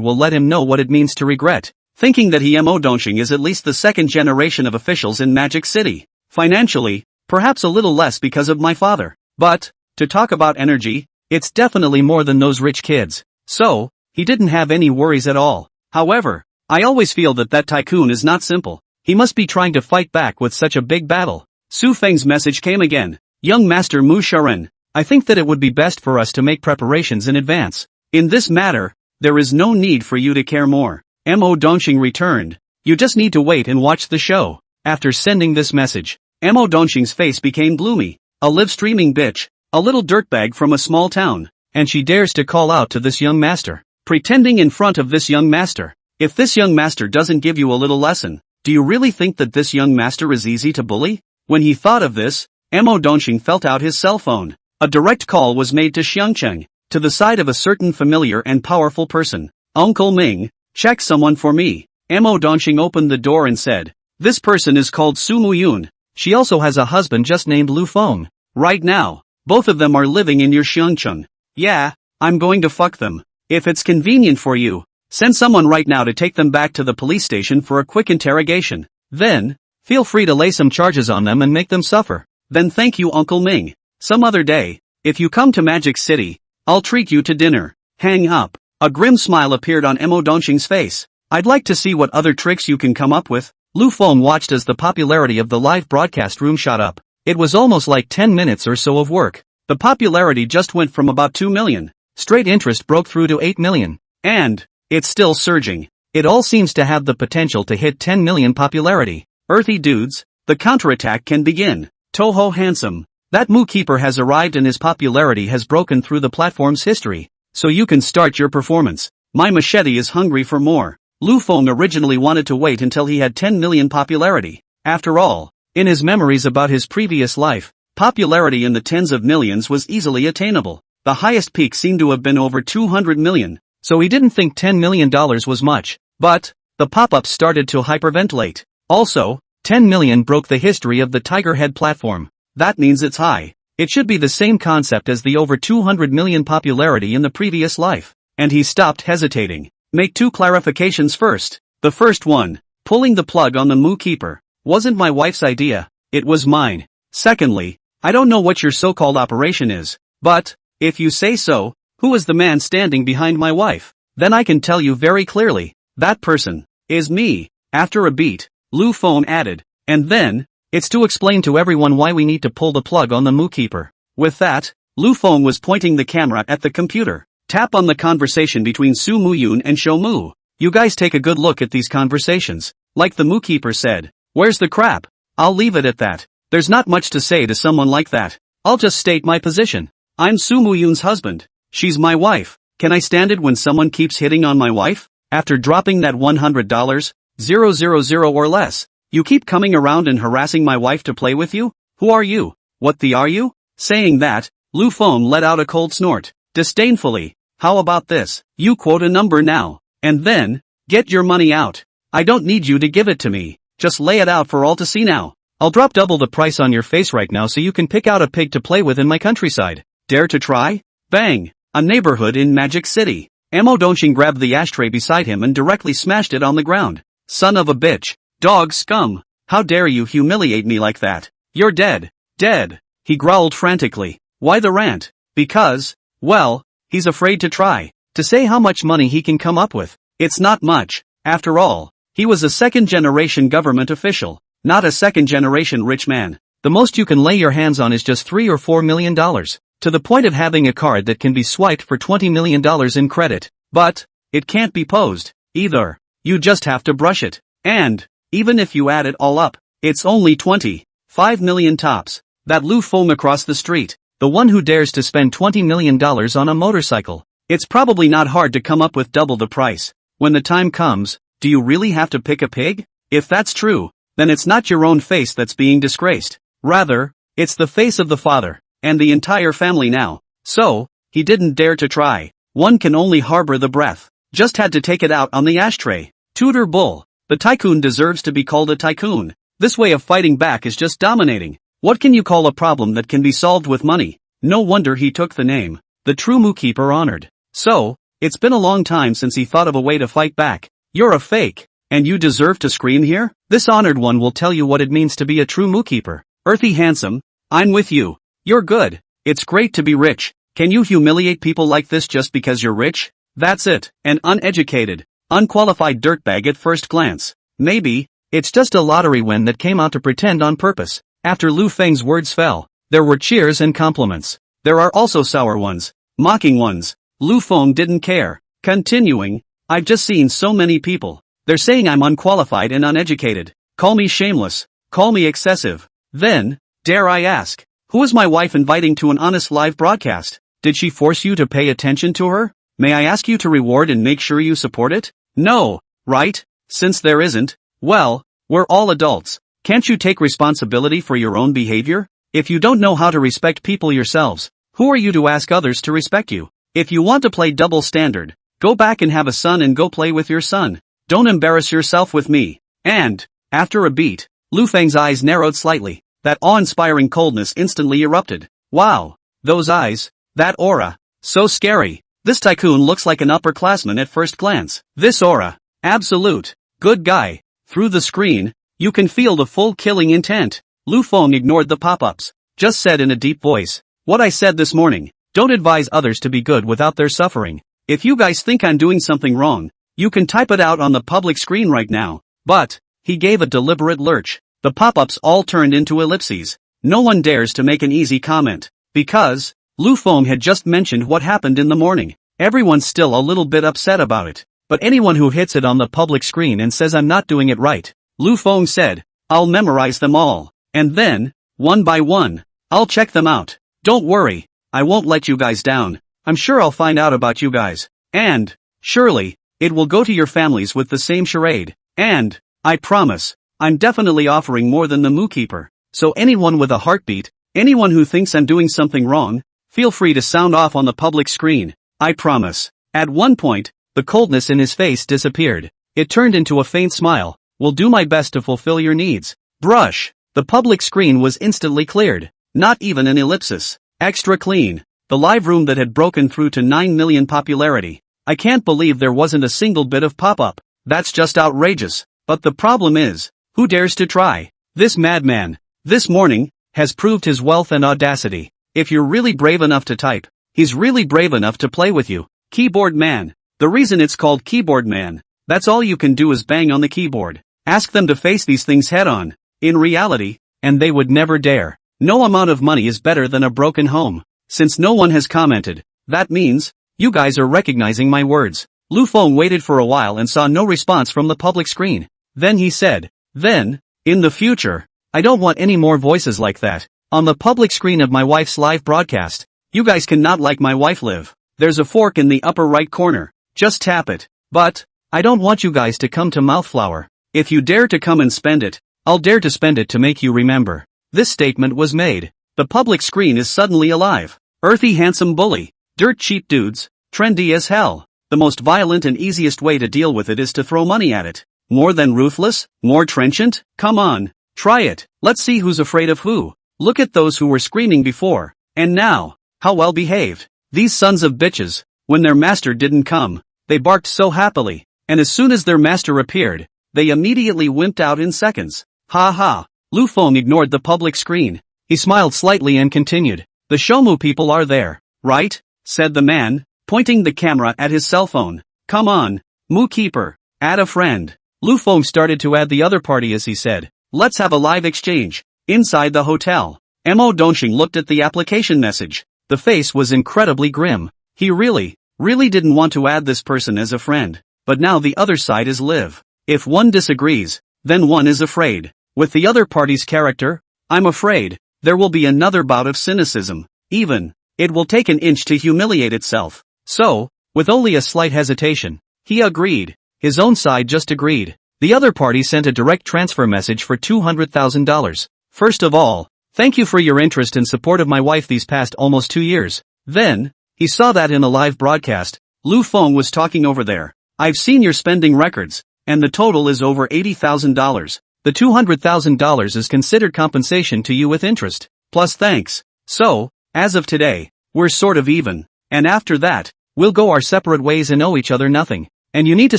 will let him know what it means to regret, thinking that Mo Dongxing is at least the second generation of officials in Magic City. Financially, perhaps a little less because of my father. But, to talk about energy, it's definitely more than those rich kids. So, he didn't have any worries at all. However, I always feel that tycoon is not simple. He must be trying to fight back with such a big battle. Su Feng's message came again. Young Master Mu Sharon, I think that it would be best for us to make preparations in advance. In this matter, there is no need for you to care more. Mo Dongxing returned. You just need to wait and watch the show. After sending this message, Mo Dongxing's face became gloomy. A live-streaming bitch, a little dirtbag from a small town, and she dares to call out to this young master, pretending in front of this young master. If this young master doesn't give you a little lesson, do you really think that this young master is easy to bully? When he thought of this, Mo Dongxing felt out his cell phone. A direct call was made to Xiangcheng, to the side of a certain familiar and powerful person. Uncle Ming, check someone for me. Mo Dongxing opened the door and said, this person is called Su Muyun. She also has a husband just named Lu Feng. Right now, both of them are living in your Xiangcheng. Yeah, I'm going to fuck them. If it's convenient for you, send someone right now to take them back to the police station for a quick interrogation. Then, feel free to lay some charges on them and make them suffer. Then thank you Uncle Ming. Some other day, if you come to Magic City, I'll treat you to dinner. Hang up. A grim smile appeared on Mo Dongxing's face. I'd like to see what other tricks you can come up with. Lu Feng watched as the popularity of the live broadcast room shot up. It was almost like 10 minutes or so of work. The popularity just went from about 2 million. Straight interest broke through to 8 million. And, it's still surging. It all seems to have the potential to hit 10 million popularity. Earthy dudes, the counterattack can begin. Toho Handsome. That Mookeeper has arrived and his popularity has broken through the platform's history. So you can start your performance. My machete is hungry for more. Lu Feng originally wanted to wait until he had 10 million popularity. After all, in his memories about his previous life, popularity in the tens of millions was easily attainable. The highest peak seemed to have been over 200 million, so he didn't think $10 million was much. But, the pop-ups started to hyperventilate. Also, 10 million broke the history of the Tiger Head platform. That means it's high. It should be the same concept as the over 200 million popularity in the previous life. And he stopped hesitating. Make 2 clarifications first. The first one, pulling the plug on the Moo Keeper, wasn't my wife's idea, it was mine. Secondly, I don't know what your so-called operation is, but, if you say so, who is the man standing behind my wife? Then I can tell you very clearly, that person is me. After a beat, Lu Feng added, and then, it's to explain to everyone why we need to pull the plug on the Moo Keeper. With that, Lu Feng was pointing the camera at the computer. Tap on the conversation between Su Muyun and Shou Mu. You guys take a good look at these conversations. Like the Moo Keeper said, where's the crap? I'll leave it at that. There's not much to say to someone like that. I'll just state my position. I'm Su Muyun's husband. She's my wife. Can I stand it when someone keeps hitting on my wife? After dropping that $100, 000 or less, you keep coming around and harassing my wife to play with you? Who are you? What the are you? Saying that, Lu Feng let out a cold snort. Disdainfully. How about this? You quote a number now. And then, get your money out. I don't need you to give it to me. Just lay it out for all to see now. I'll drop double the price on your face right now so you can pick out a pig to play with in my countryside. Dare to try? Bang! A neighborhood in Magic City. Amo Dongxing grabbed the ashtray beside him and directly smashed it on the ground. Son of a bitch. Dog scum. How dare you humiliate me like that? You're dead. Dead. He growled frantically. Why the rant? Because, well, he's afraid to try. To say how much money he can come up with. It's not much. After all, he was a second-generation government official, not a second-generation rich man. The most you can lay your hands on is just $3 or $4 million. To the point of having a card that can be swiped for $20 million in credit. But, it can't be posed, either. You just have to brush it. And, even if you add it all up, it's only 25 million tops. That Lu Feng across the street, the one who dares to spend $20 million on a motorcycle. It's probably not hard to come up with double the price. When the time comes, do you really have to pick a pig? If that's true, then it's not your own face that's being disgraced. Rather, it's the face of the father, and the entire family now. So, he didn't dare to try. One can only harbor the breath. Just had to take it out on the ashtray. Tutor bull. The tycoon deserves to be called a tycoon. This way of fighting back is just dominating. What can you call a problem that can be solved with money? No wonder he took the name. The true Moo Keeper honored. So, it's been a long time since he thought of a way to fight back. You're a fake. And you deserve to scream here? This honored one will tell you what it means to be a true Moo Keeper. Earthy handsome. I'm with you. You're good. It's great to be rich. Can you humiliate people like this just because you're rich? That's it. An uneducated, unqualified dirtbag at first glance. Maybe, it's just a lottery win that came out to pretend on purpose. After Lu Feng's words fell, there were cheers and compliments. There are also sour ones, mocking ones. Lu Feng didn't care. Continuing, I've just seen so many people. They're saying I'm unqualified and uneducated. Call me shameless. Call me excessive. Then, dare I ask, who is my wife inviting to an honest live broadcast? Did she force you to pay attention to her? May I ask you to reward and make sure you support it? No, right? Since there isn't, well, we're all adults. Can't you take responsibility for your own behavior? If you don't know how to respect people yourselves, who are you to ask others to respect you? If you want to play double standard, go back and have a son and go play with your son. Don't embarrass yourself with me. And, after a beat, Lu Feng's eyes narrowed slightly. That awe-inspiring coldness instantly erupted. Wow. Those eyes. That aura. So scary. This tycoon looks like an upperclassman at first glance. This aura. Absolute. Good guy. Through the screen, you can feel the full killing intent. Lu Feng ignored the pop-ups. Just said in a deep voice. What I said this morning. Don't advise others to be good without their suffering. If you guys think I'm doing something wrong, you can type it out on the public screen right now. But, he gave a deliberate lurch. The pop-ups all turned into ellipses. No one dares to make an easy comment. Because, Lu Feng had just mentioned what happened in the morning. Everyone's still a little bit upset about it. But anyone who hits it on the public screen and says I'm not doing it right, Lu Feng said, I'll memorize them all. And then, one by one, I'll check them out. Don't worry, I won't let you guys down. I'm sure I'll find out about you guys. And, surely, it will go to your families with the same charade. And, I promise, I'm definitely offering more than the Moo Keeper. So anyone with a heartbeat, anyone who thinks I'm doing something wrong, feel free to sound off on the public screen. I promise. At one point, the coldness in his face disappeared. It turned into a faint smile. Will do my best to fulfill your needs. Brush. The public screen was instantly cleared. Not even an ellipsis. Extra clean. The live room that had broken through to 9 million popularity. I can't believe there wasn't a single bit of pop-up. That's just outrageous. But the problem is, who dares to try? This madman, this morning, has proved his wealth and audacity. If you're really brave enough to type, he's really brave enough to play with you. Keyboard man. The reason it's called keyboard man, that's all you can do is bang on the keyboard. Ask them to face these things head on, in reality, and they would never dare. No amount of money is better than a broken home. Since no one has commented, that means, you guys are recognizing my words. Lu Feng waited for a while and saw no response from the public screen. Then he said, in the future, I don't want any more voices like that. On the public screen of my wife's live broadcast, you guys cannot like my wife live. There's a fork in the upper right corner. Just tap it. But, I don't want you guys to come to Mouthflower. If you dare to come and spend it, I'll dare to spend it to make you remember. This statement was made. The public screen is suddenly alive. Earthy handsome bully. Dirt cheap dudes. Trendy as hell. The most violent and easiest way to deal with it is to throw money at it. More than ruthless? More trenchant? Come on. Try it. Let's see who's afraid of who. Look at those who were screaming before. And now. How well behaved. These sons of bitches. When their master didn't come, they barked so happily. And as soon as their master appeared, they immediately wimped out in seconds. Ha ha. Lu Feng ignored the public screen. He smiled slightly and continued. The Shoumu people are there, right? Said the man, pointing the camera at his cell phone. Come on, Mu Keeper, add a friend. Lu Feng started to add the other party as he said, let's have a live exchange. Inside the hotel, Mo Dongxing looked at the application message. The face was incredibly grim. He really didn't want to add this person as a friend. But now the other side is live. If one disagrees, then one is afraid. With the other party's character, I'm afraid, there will be another bout of cynicism. Even, it will take an inch to humiliate itself. So, with only a slight hesitation, he agreed. His own side just agreed. The other party sent a direct transfer message for $200,000. First of all, thank you for your interest and support of my wife these past almost 2 years. Then, he saw that in a live broadcast, Lu Feng was talking over there. I've seen your spending records, and the total is over $80,000. The $200,000 is considered compensation to you with interest, plus thanks. So, as of today, we're sort of even. And after that, we'll go our separate ways and owe each other nothing. And you need to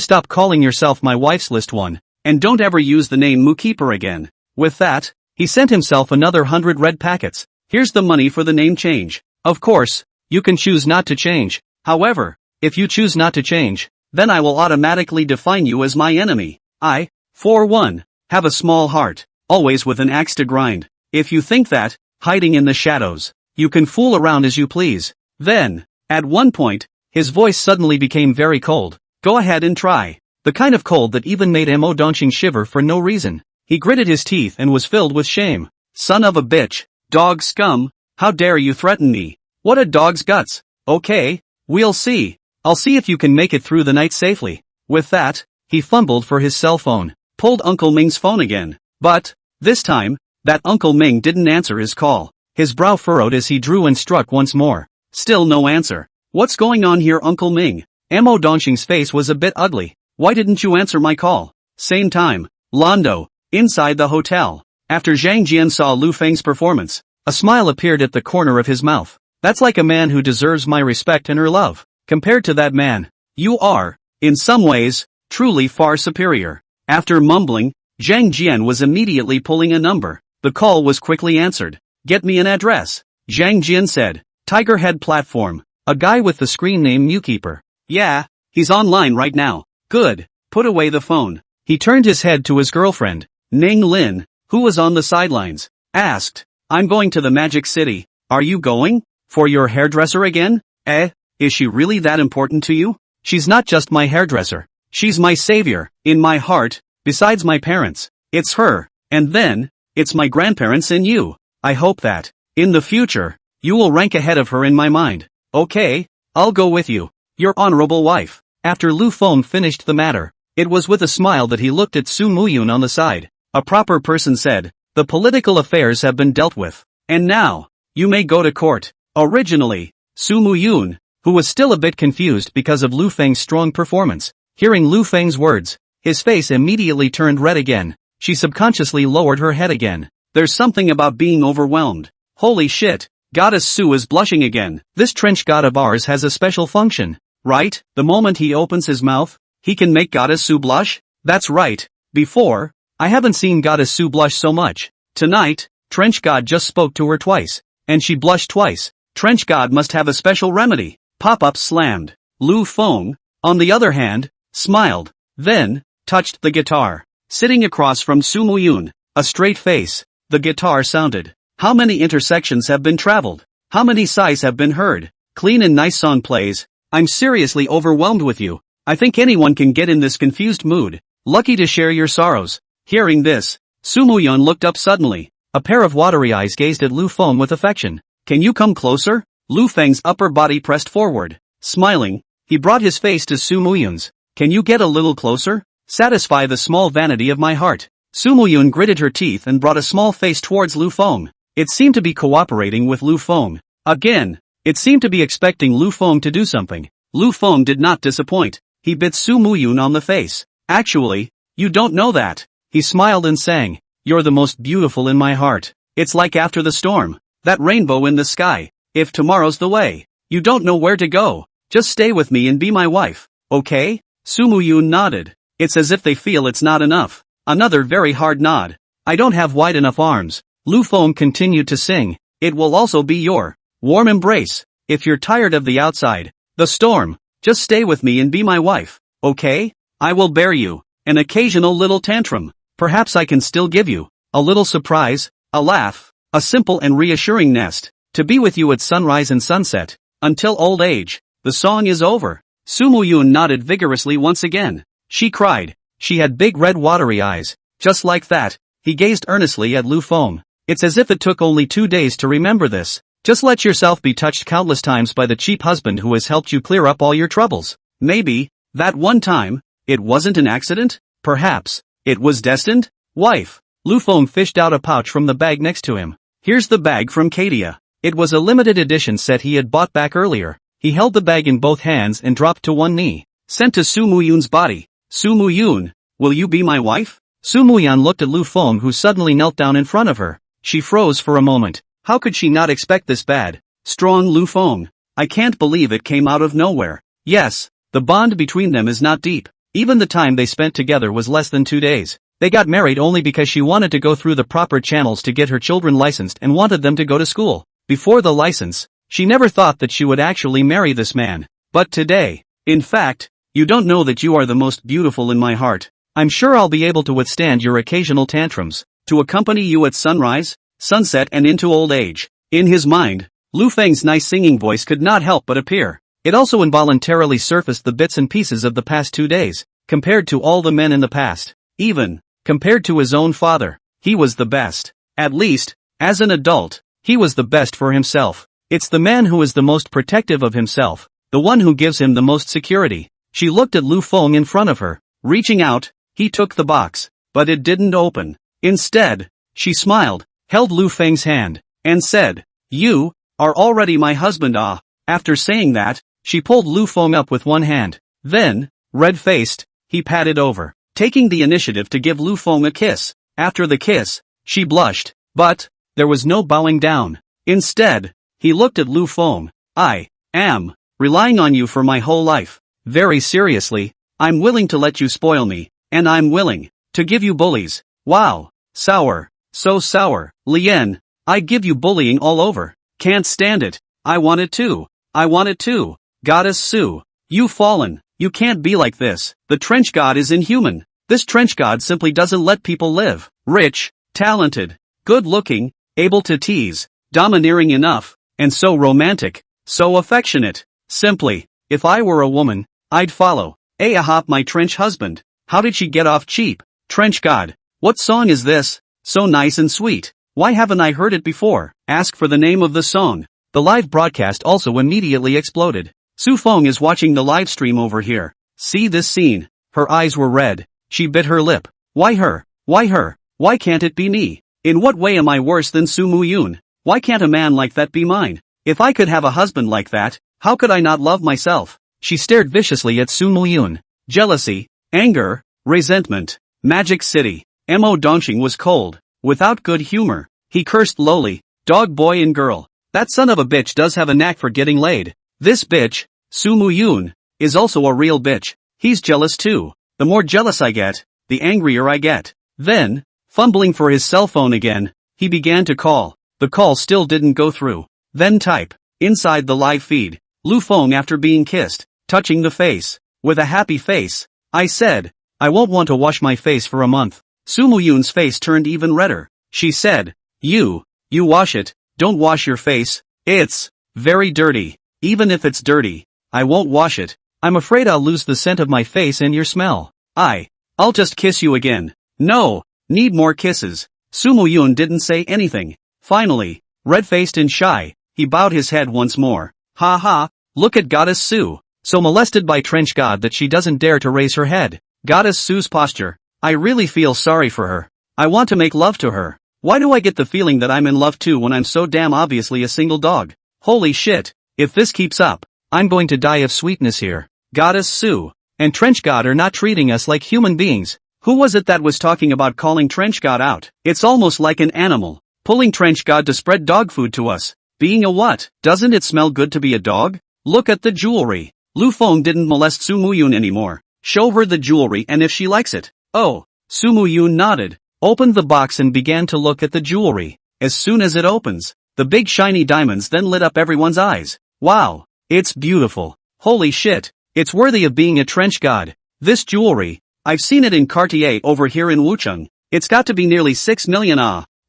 stop calling yourself my wife's list one. And don't ever use the name Mu Keeper again. With that, he sent himself another 100 red packets. Here's the money for the name change. Of course, you can choose not to change. However, if you choose not to change, then I will automatically define you as my enemy. I, for one, have a small heart, always with an axe to grind. If you think that, hiding in the shadows, you can fool around as you please. Then, at one point, his voice suddenly became very cold. Go ahead and try. The kind of cold that even made Mo Dongxing shiver for no reason. He gritted his teeth and was filled with shame. Son of a bitch, dog scum, how dare you threaten me? What a dog's guts. Okay, we'll see. I'll see if you can make it through the night safely. With that, he fumbled for his cell phone, pulled Uncle Ming's phone again. But, this time, that Uncle Ming didn't answer his call. His brow furrowed as he drew and struck once more. Still no answer. What's going on here, Uncle Ming? Mo Dongxing's face was a bit ugly. Why didn't you answer my call? Same time, Londo, inside the hotel. After Zhang Jian saw Lu Feng's performance, a smile appeared at the corner of his mouth. That's like a man who deserves my respect and her love. Compared to that man, you are, in some ways, truly far superior. After mumbling, Zhang Jian was immediately pulling a number. The call was quickly answered. Get me an address. Zhang Jian said. Tiger Head Platform. A guy with the screen name Mewkeeper. Yeah, he's online right now. Good. Put away the phone. He turned his head to his girlfriend, Ning Lin, who was on the sidelines. Asked. I'm going to the Magic City. Are you going? For your hairdresser again? Is she really that important to you? She's not just my hairdresser. She's my savior, in my heart, besides my parents. It's her, and then, it's my grandparents and you. I hope that, in the future, you will rank ahead of her in my mind. Okay, I'll go with you. Your honorable wife. After Lu Feng finished the matter, it was with a smile that he looked at Su Muyun on the side. A proper person said, the political affairs have been dealt with. And now, you may go to court. Originally, Su Muyun, who was still a bit confused because of Lu Feng's strong performance, hearing Lu Feng's words, his face immediately turned red again. She subconsciously lowered her head again. There's something about being overwhelmed. Holy shit, Goddess Su is blushing again. This trench god of ours has a special function, right? The moment he opens his mouth, he can make Goddess Su blush? That's right. Before, I haven't seen Goddess Su blush so much. Tonight, Trench God just spoke to her twice, and she blushed twice. Trench God must have a special remedy. Pop-up slammed. Lu Feng, on the other hand, smiled, then touched the guitar. Sitting across from Su Muyun, a straight face, the guitar sounded. How many intersections have been traveled? How many sighs have been heard? Clean and nice song plays. I'm seriously overwhelmed with you. I think anyone can get in this confused mood. Lucky to share your sorrows. Hearing this, Su Muyun looked up suddenly. A pair of watery eyes gazed at Lu Feng with affection. Can you come closer? Lu Feng's upper body pressed forward. Smiling, he brought his face to Su Muyun's. Can you get a little closer? Satisfy the small vanity of my heart. Su Muyun gritted her teeth and brought a small face towards Lu Feng. It seemed to be cooperating with Lu Feng. Again, it seemed to be expecting Lu Feng to do something. Lu Feng did not disappoint. He bit Su Muyun on the face. Actually, you don't know that. He smiled and sang, you're the most beautiful in my heart. It's like after the storm. That rainbow in the sky. If tomorrow's the way, you don't know where to go. Just stay with me and be my wife, okay? Su Muyun nodded. It's as if they feel it's not enough. Another very hard nod. I don't have wide enough arms. Lu Feng continued to sing. It will also be your warm embrace. If you're tired of the outside, the storm, just stay with me and be my wife, okay? I will bear you. An occasional little tantrum. Perhaps I can still give you a little surprise, a laugh, a simple and reassuring nest. To be with you at sunrise and sunset, until old age. The song is over. Su Muyun nodded vigorously once again. She cried. She had big red watery eyes. Just like that, he gazed earnestly at Lu Feng. It's as if it took only 2 days to remember this. Just let yourself be touched countless times by the cheap husband who has helped you clear up all your troubles. Maybe, that one time, it wasn't an accident? Perhaps, it was destined? Wife. Lu Feng fished out a pouch from the bag next to him. Here's the bag from Katia. It was a limited edition set he had bought back earlier. He held the bag in both hands and dropped to one knee. Sent to Su Muyun's body. Su Muyun, will you be my wife? Su Muyun looked at Lu Feng, who suddenly knelt down in front of her. She froze for a moment. How could she not expect this bad? Strong Lu Feng. I can't believe it came out of nowhere. Yes, the bond between them is not deep. Even the time they spent together was less than 2 days. They got married only because she wanted to go through the proper channels to get her children licensed and wanted them to go to school. Before the license, she never thought that she would actually marry this man. But today, in fact, you don't know that you are the most beautiful in my heart. I'm sure I'll be able to withstand your occasional tantrums, to accompany you at sunrise, sunset and into old age. In his mind, Lu Feng's nice singing voice could not help but appear. It also involuntarily surfaced the bits and pieces of the past 2 days, compared to all the men in the past. Even, compared to his own father, he was the best. At least, as an adult, he was the best for himself. It's the man who is the most protective of himself, the one who gives him the most security. She looked at Lu Feng in front of her. Reaching out, he took the box, but it didn't open. Instead, she smiled, held Lu Feng's hand, and said, you are already my husband. Ah. After saying that, she pulled Lu Feng up with one hand. Then, red-faced, he patted over, taking the initiative to give Lu Feng a kiss. After the kiss, she blushed, but there was no bowing down. Instead, he looked at Lu Feng. I am relying on you for my whole life. Very seriously, I'm willing to let you spoil me, and I'm willing to give you bullies. Wow. Sour. So sour. Lien, I give you bullying all over. Can't stand it. I want it too. I want it too. Goddess Su. You've fallen. You can't be like this. The trench god is inhuman. This trench god simply doesn't let people live. Rich, talented, good-looking, able to tease, domineering enough, and so romantic, so affectionate. Simply, if I were a woman, I'd follow. Ahop, my trench husband. How did she get off cheap? Trench god. What song is this? So nice and sweet. Why haven't I heard it before? Ask for the name of the song. The live broadcast also immediately exploded. Su Feng is watching the live stream over here. See this scene. Her eyes were red. She bit her lip. Why her? Why her? Why can't it be me? In what way am I worse than Su Muyun? Why can't a man like that be mine? If I could have a husband like that, how could I not love myself? She stared viciously at Su Muyun. Jealousy, anger, resentment. Magic City. Mo Dongqing was cold, without good humor. He cursed lowly. Dog boy and girl. That son of a bitch does have a knack for getting laid. This bitch, Soo Moo-yoon, is also a real bitch. He's jealous too. The more jealous I get, the angrier I get. Then, fumbling for his cell phone again, he began to call. The call still didn't go through. Then type. Inside the live feed. Lu Feng after being kissed, touching the face. With a happy face. I said, I won't want to wash my face for a month. Soo Moo-yoon's face turned even redder. She said, You wash it, don't wash your face. It's very dirty. Even if it's dirty, I won't wash it. I'm afraid I'll lose the scent of my face and your smell. I'll just kiss you again. No, need more kisses. Soo Moo-yoon didn't say anything. Finally, red-faced and shy, he bowed his head once more. Ha ha, look at Goddess Soo. So molested by Trench God that she doesn't dare to raise her head. Goddess Soo's posture. I really feel sorry for her. I want to make love to her. Why do I get the feeling that I'm in love too when I'm so damn obviously a single dog? Holy shit, if this keeps up, I'm going to die of sweetness here. Goddess Soo and Trench God are not treating us like human beings. Who was it that was talking about calling Trench God out? It's almost like an animal, pulling Trench God to spread dog food to us. Being a what? Doesn't it smell good to be a dog? Look at the jewelry. Lu Feng didn't molest Soo Moo-yoon anymore. Show her the jewelry and if she likes it. Oh, Soo Moo-yoon nodded, opened the box and began to look at the jewelry. As soon as it opens, the big shiny diamonds then lit up everyone's eyes. Wow, it's beautiful. Holy shit, it's worthy of being a Trench God. This jewelry, I've seen it in Cartier over here in Wuchang. It's got to be nearly 6 million.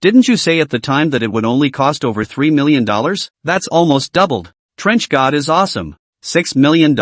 Didn't you say at the time that it would only cost over $3 million? That's almost doubled. Trench God is awesome. $6 million?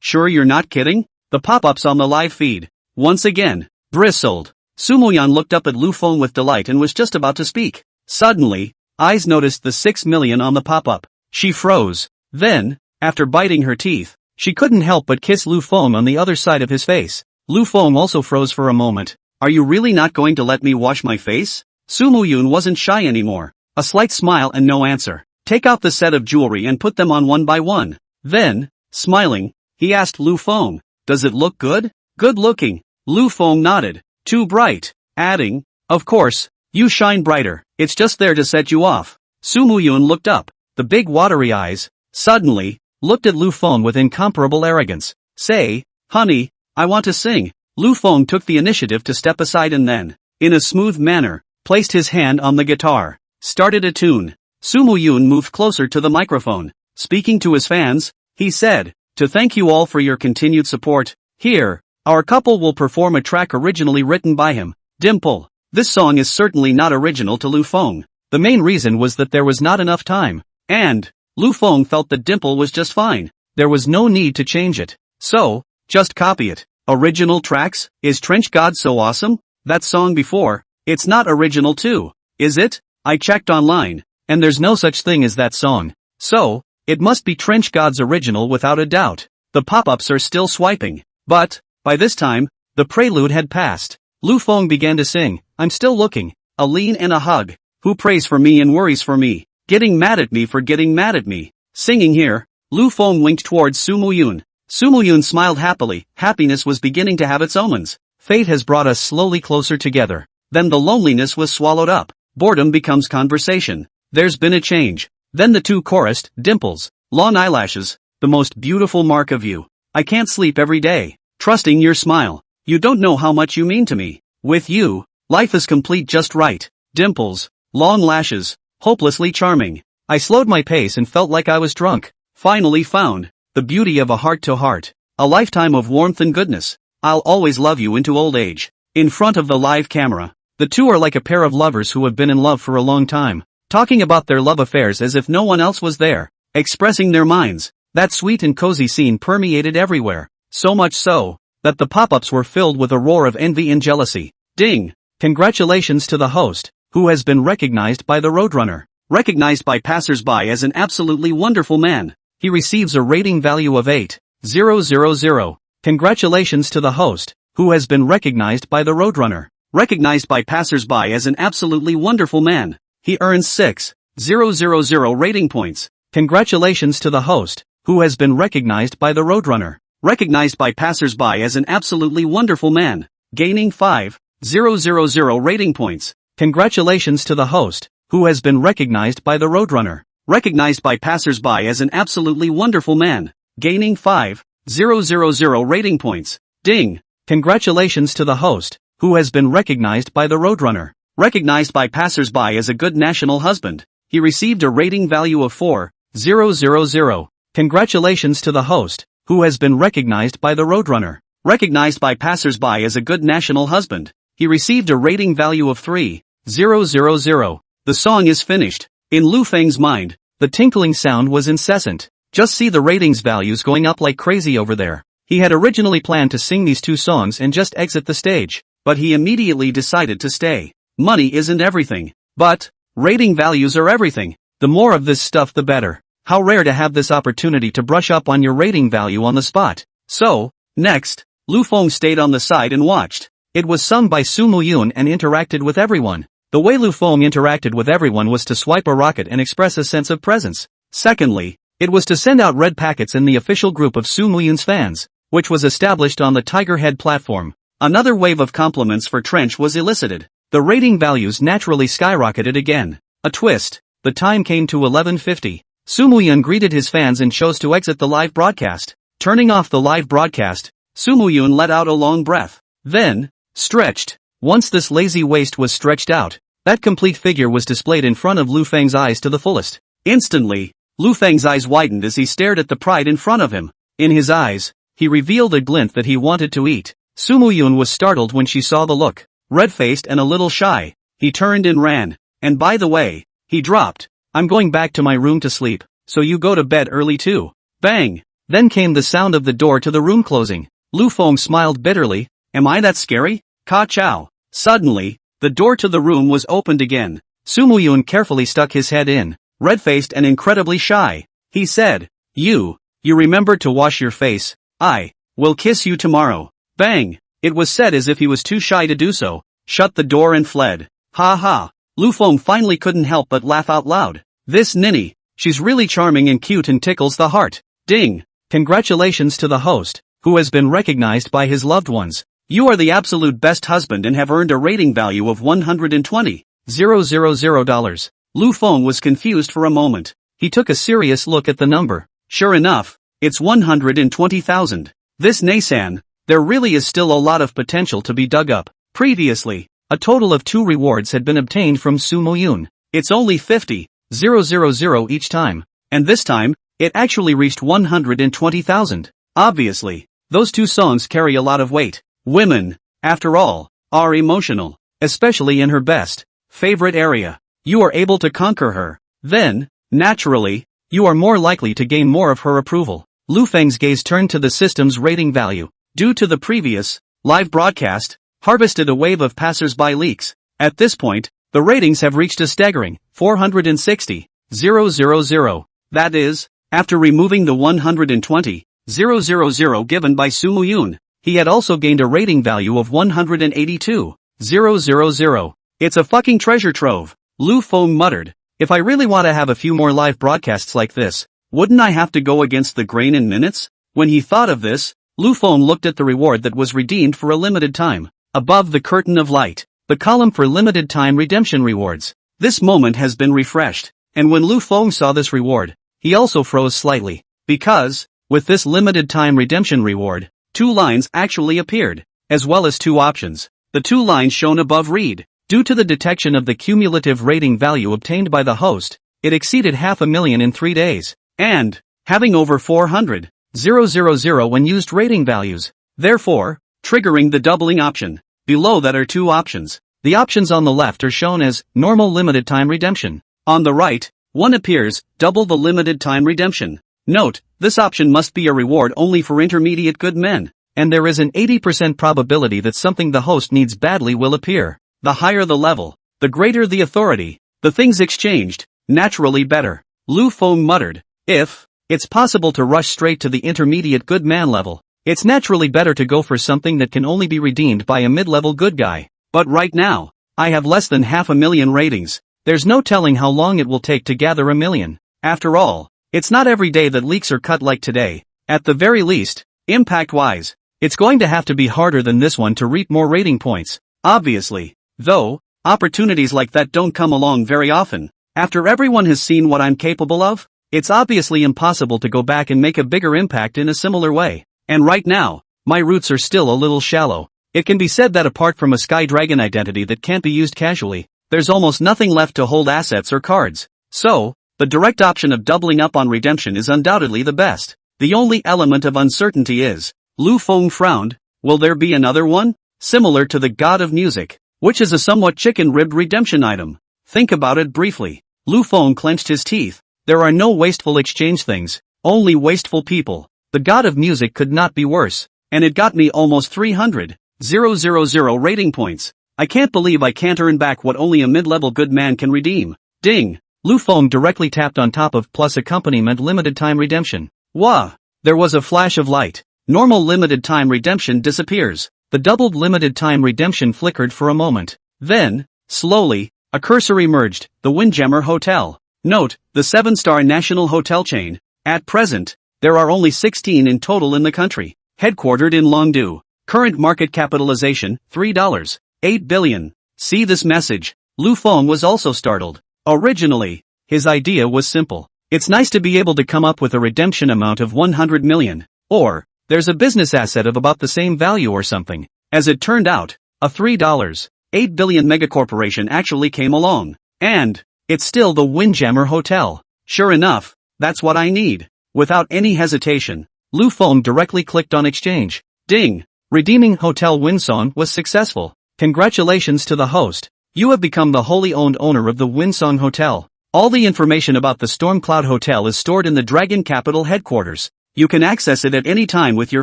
Sure you're not kidding? The pop-ups on the live feed, once again, bristled. Soo Moo-yoon looked up at Lu Feng with delight and was just about to speak. Suddenly, eyes noticed the 6 million on the pop-up. She froze. Then, after biting her teeth, she couldn't help but kiss Lu Feng on the other side of his face. Lu Feng also froze for a moment. Are you really not going to let me wash my face? Soo Moo-yoon wasn't shy anymore. A slight smile and no answer. Take out the set of jewelry and put them on one by one. Then, smiling, he asked Lu Feng, does it look good? Good looking. Lu Feng nodded. Too bright. Adding, of course, you shine brighter. It's just there to set you off. Soo Moo-yoon looked up. The big watery eyes, suddenly, looked at Lu Feng with incomparable arrogance. Say, honey, I want to sing. Lu Feng took the initiative to step aside and then, in a smooth manner, placed his hand on the guitar, started a tune. Soo Moo-yoon moved closer to the microphone. Speaking to his fans, he said, to thank you all for your continued support, here, our couple will perform a track originally written by him, Dimple. This song is certainly not original to Lu Feng. The main reason was that there was not enough time, and Lu Feng felt that Dimple was just fine. There was no need to change it. So, just copy it. Original tracks? Is Trench God so awesome? That song before, it's not original too, is it? I checked online, and there's no such thing as that song. So, it must be Trench God's original without a doubt. The pop-ups are still swiping. But, by this time, the prelude had passed. Lu Feng began to sing, I'm still looking, a lean and a hug. Who prays for me and worries for me? Getting mad at me for getting mad at me. Singing here, Lu Feng winked towards Soo Moo-yoon. Soo Moo-yoon smiled happily. Happiness was beginning to have its omens. Fate has brought us slowly closer together. Then the loneliness was swallowed up. Boredom becomes conversation. There's been a change. Then the two chorused, dimples, long eyelashes, the most beautiful mark of you. I can't sleep every day, trusting your smile. You don't know how much you mean to me. With you, life is complete just right. Dimples, long lashes, hopelessly charming. I slowed my pace and felt like I was drunk. Finally found the beauty of a heart-to-heart. A lifetime of warmth and goodness. I'll always love you into old age. In front of the live camera, the two are like a pair of lovers who have been in love for a long time. Talking about their love affairs as if no one else was there, expressing their minds. That sweet and cozy scene permeated everywhere, so much so, that the pop-ups were filled with a roar of envy and jealousy. Ding! Congratulations to the host, who has been recognized by the Roadrunner. Recognized by passers-by as an absolutely wonderful man. He receives a rating value of 8,000. Congratulations to the host, who has been recognized by the Roadrunner. Recognized by passers-by as an absolutely wonderful man. He earns 6,000 rating points. Congratulations to the host, who has been recognized by the Roadrunner. Recognized by passers-by as an absolutely wonderful man. Gaining 5,000 rating points. Congratulations to the host, who has been recognized by the Roadrunner. Recognized by passers-by as an absolutely wonderful man, gaining 5,000 rating points. Ding! Congratulations to the host, who has been recognized by the Roadrunner. Recognized by passers-by as a good national husband. He received a rating value of 4,000. Congratulations to the host, who has been recognized by the Roadrunner. Recognized by passers-by as a good national husband. He received a rating value of 3,000. The song is finished. In Lu Feng's mind, the tinkling sound was incessant. Just see the ratings values going up like crazy over there. He had originally planned to sing these two songs and just exit the stage, but he immediately decided to stay. Money isn't everything, but rating values are everything. The more of this stuff the better. How rare to have this opportunity to brush up on your rating value on the spot. So, next, Lu Feng stayed on the side and watched. It was sung by Su Muyun and interacted with everyone. The way Lu Feng interacted with everyone was to swipe a rocket and express a sense of presence. Secondly, it was to send out red packets in the official group of Su Muyun's fans, which was established on the Tiger Head platform. Another wave of compliments for Trench was elicited. The rating values naturally skyrocketed again. A twist. The time came to 11:50. Su Muyun greeted his fans and chose to exit the live broadcast. Turning off the live broadcast, Su Muyun let out a long breath. Then, stretched. Once this lazy waist was stretched out, that complete figure was displayed in front of Lu Feng's eyes to the fullest. Instantly, Lu Feng's eyes widened as he stared at the pride in front of him. In his eyes, he revealed a glint that he wanted to eat. Su Muyun was startled when she saw the look. Red-faced and a little shy, he turned and ran. And by the way, he dropped. I'm going back to my room to sleep, so you go to bed early too. Bang! Then came the sound of the door to the room closing. Lu Feng smiled bitterly. Am I that scary? Ka-chow. Suddenly, the door to the room was opened again. Su Muyun carefully stuck his head in, red-faced and incredibly shy. He said, You remember to wash your face. I will kiss you tomorrow. Bang! It was said as if he was too shy to do so, shut the door and fled. Ha ha! Lu Feng finally couldn't help but laugh out loud. This ninny, she's really charming and cute and tickles the heart. Ding! Congratulations to the host, who has been recognized by his loved ones. You are the absolute best husband and have earned a rating value of $120,000. Lu Feng was confused for a moment. He took a serious look at the number. Sure enough, it's 120,000. This Naysan, there really is still a lot of potential to be dug up. Previously, a total of 2 rewards had been obtained from Su Muyun. It's only 50,000 each time. And this time, it actually reached 120,000. Obviously, those 2 songs carry a lot of weight. Women, after all, are emotional, especially in her best, favorite area. You are able to conquer her. Then, naturally, you are more likely to gain more of her approval. Lu Feng's gaze turned to the system's rating value. Due to the previous, live broadcast, harvested a wave of passers-by leaks. At this point, the ratings have reached a staggering 460,000. That is, after removing the 120,000 given by Su Muyun, he had also gained a rating value of 182,000. It's a fucking treasure trove. Lu Feng muttered. If I really want to have a few more live broadcasts like this, wouldn't I have to go against the grain in minutes? When he thought of this, Lu Feng looked at the reward that was redeemed for a limited time. Above the curtain of light, the column for limited time redemption rewards. This moment has been refreshed, and when Lu Feng saw this reward, he also froze slightly. Because, with this limited time redemption reward, 2 lines actually appeared, as well as 2 options. The 2 lines shown above read, due to the detection of the cumulative rating value obtained by the host, it exceeded 500,000 in 3 days, and, having over 400,000 when used rating values, therefore, triggering the doubling option. Below that are 2 options. The options on the left are shown as normal limited time redemption. On the right, one appears, double the limited time redemption. Note, this option must be a reward only for intermediate good men, and there is an 80% probability that something the host needs badly will appear. The higher the level, the greater the authority, the things exchanged, naturally better. Lu Feng muttered, if it's possible to rush straight to the intermediate good man level, it's naturally better to go for something that can only be redeemed by a mid-level good guy. But right now, I have less than 500,000 ratings. There's no telling how long it will take to gather 1,000,000. After all, it's not every day that leaks are cut like today. At the very least, impact-wise, it's going to have to be harder than this one to reap more rating points. Obviously, though, Opportunities like that don't come along very often. After everyone has seen what I'm capable of, it's obviously impossible to go back and make a bigger impact in a similar way. And right now, my roots are still a little shallow. It can be said that apart from a Sky Dragon identity that can't be used casually, there's almost nothing left to hold assets or cards. So, the direct option of doubling up on redemption is undoubtedly the best. The only element of uncertainty is, Lu Feng frowned, will there be another one? Similar to the God of Music, which is a somewhat chicken-ribbed redemption item. Think about it briefly. Lu Feng clenched his teeth. There are no wasteful exchange things, only wasteful people. The God of Music could not be worse, and it got me almost 300,000 rating points. I can't believe I can't earn back what only a mid-level good man can redeem. Ding! Lu Feng directly tapped on top of plus accompaniment limited time redemption. Wah! There was a flash of light. Normal limited time redemption disappears. The doubled limited time redemption flickered for a moment. Then, slowly, a cursor emerged, the Windjammer Hotel. Note, the 7-star national hotel chain. At present, there are only 16 in total in the country. Headquartered in Longdu. Current market capitalization, $3.8 billion. See this message. Lu Feng was also startled. Originally, his idea was simple. It's nice to be able to come up with a redemption amount of 100 million. Or, there's a business asset of about the same value or something. As it turned out, a $3.8 billion megacorporation actually came along. And, it's still the Windjammer Hotel. Sure enough, that's what I need. Without any hesitation, Lu Feng directly clicked on exchange. Ding! Redeeming Hotel Winsong was successful. Congratulations to the host. You have become the wholly owned owner of the Winsong Hotel. All the information about the Stormcloud Hotel is stored in the Dragon Capital headquarters. You can access it at any time with your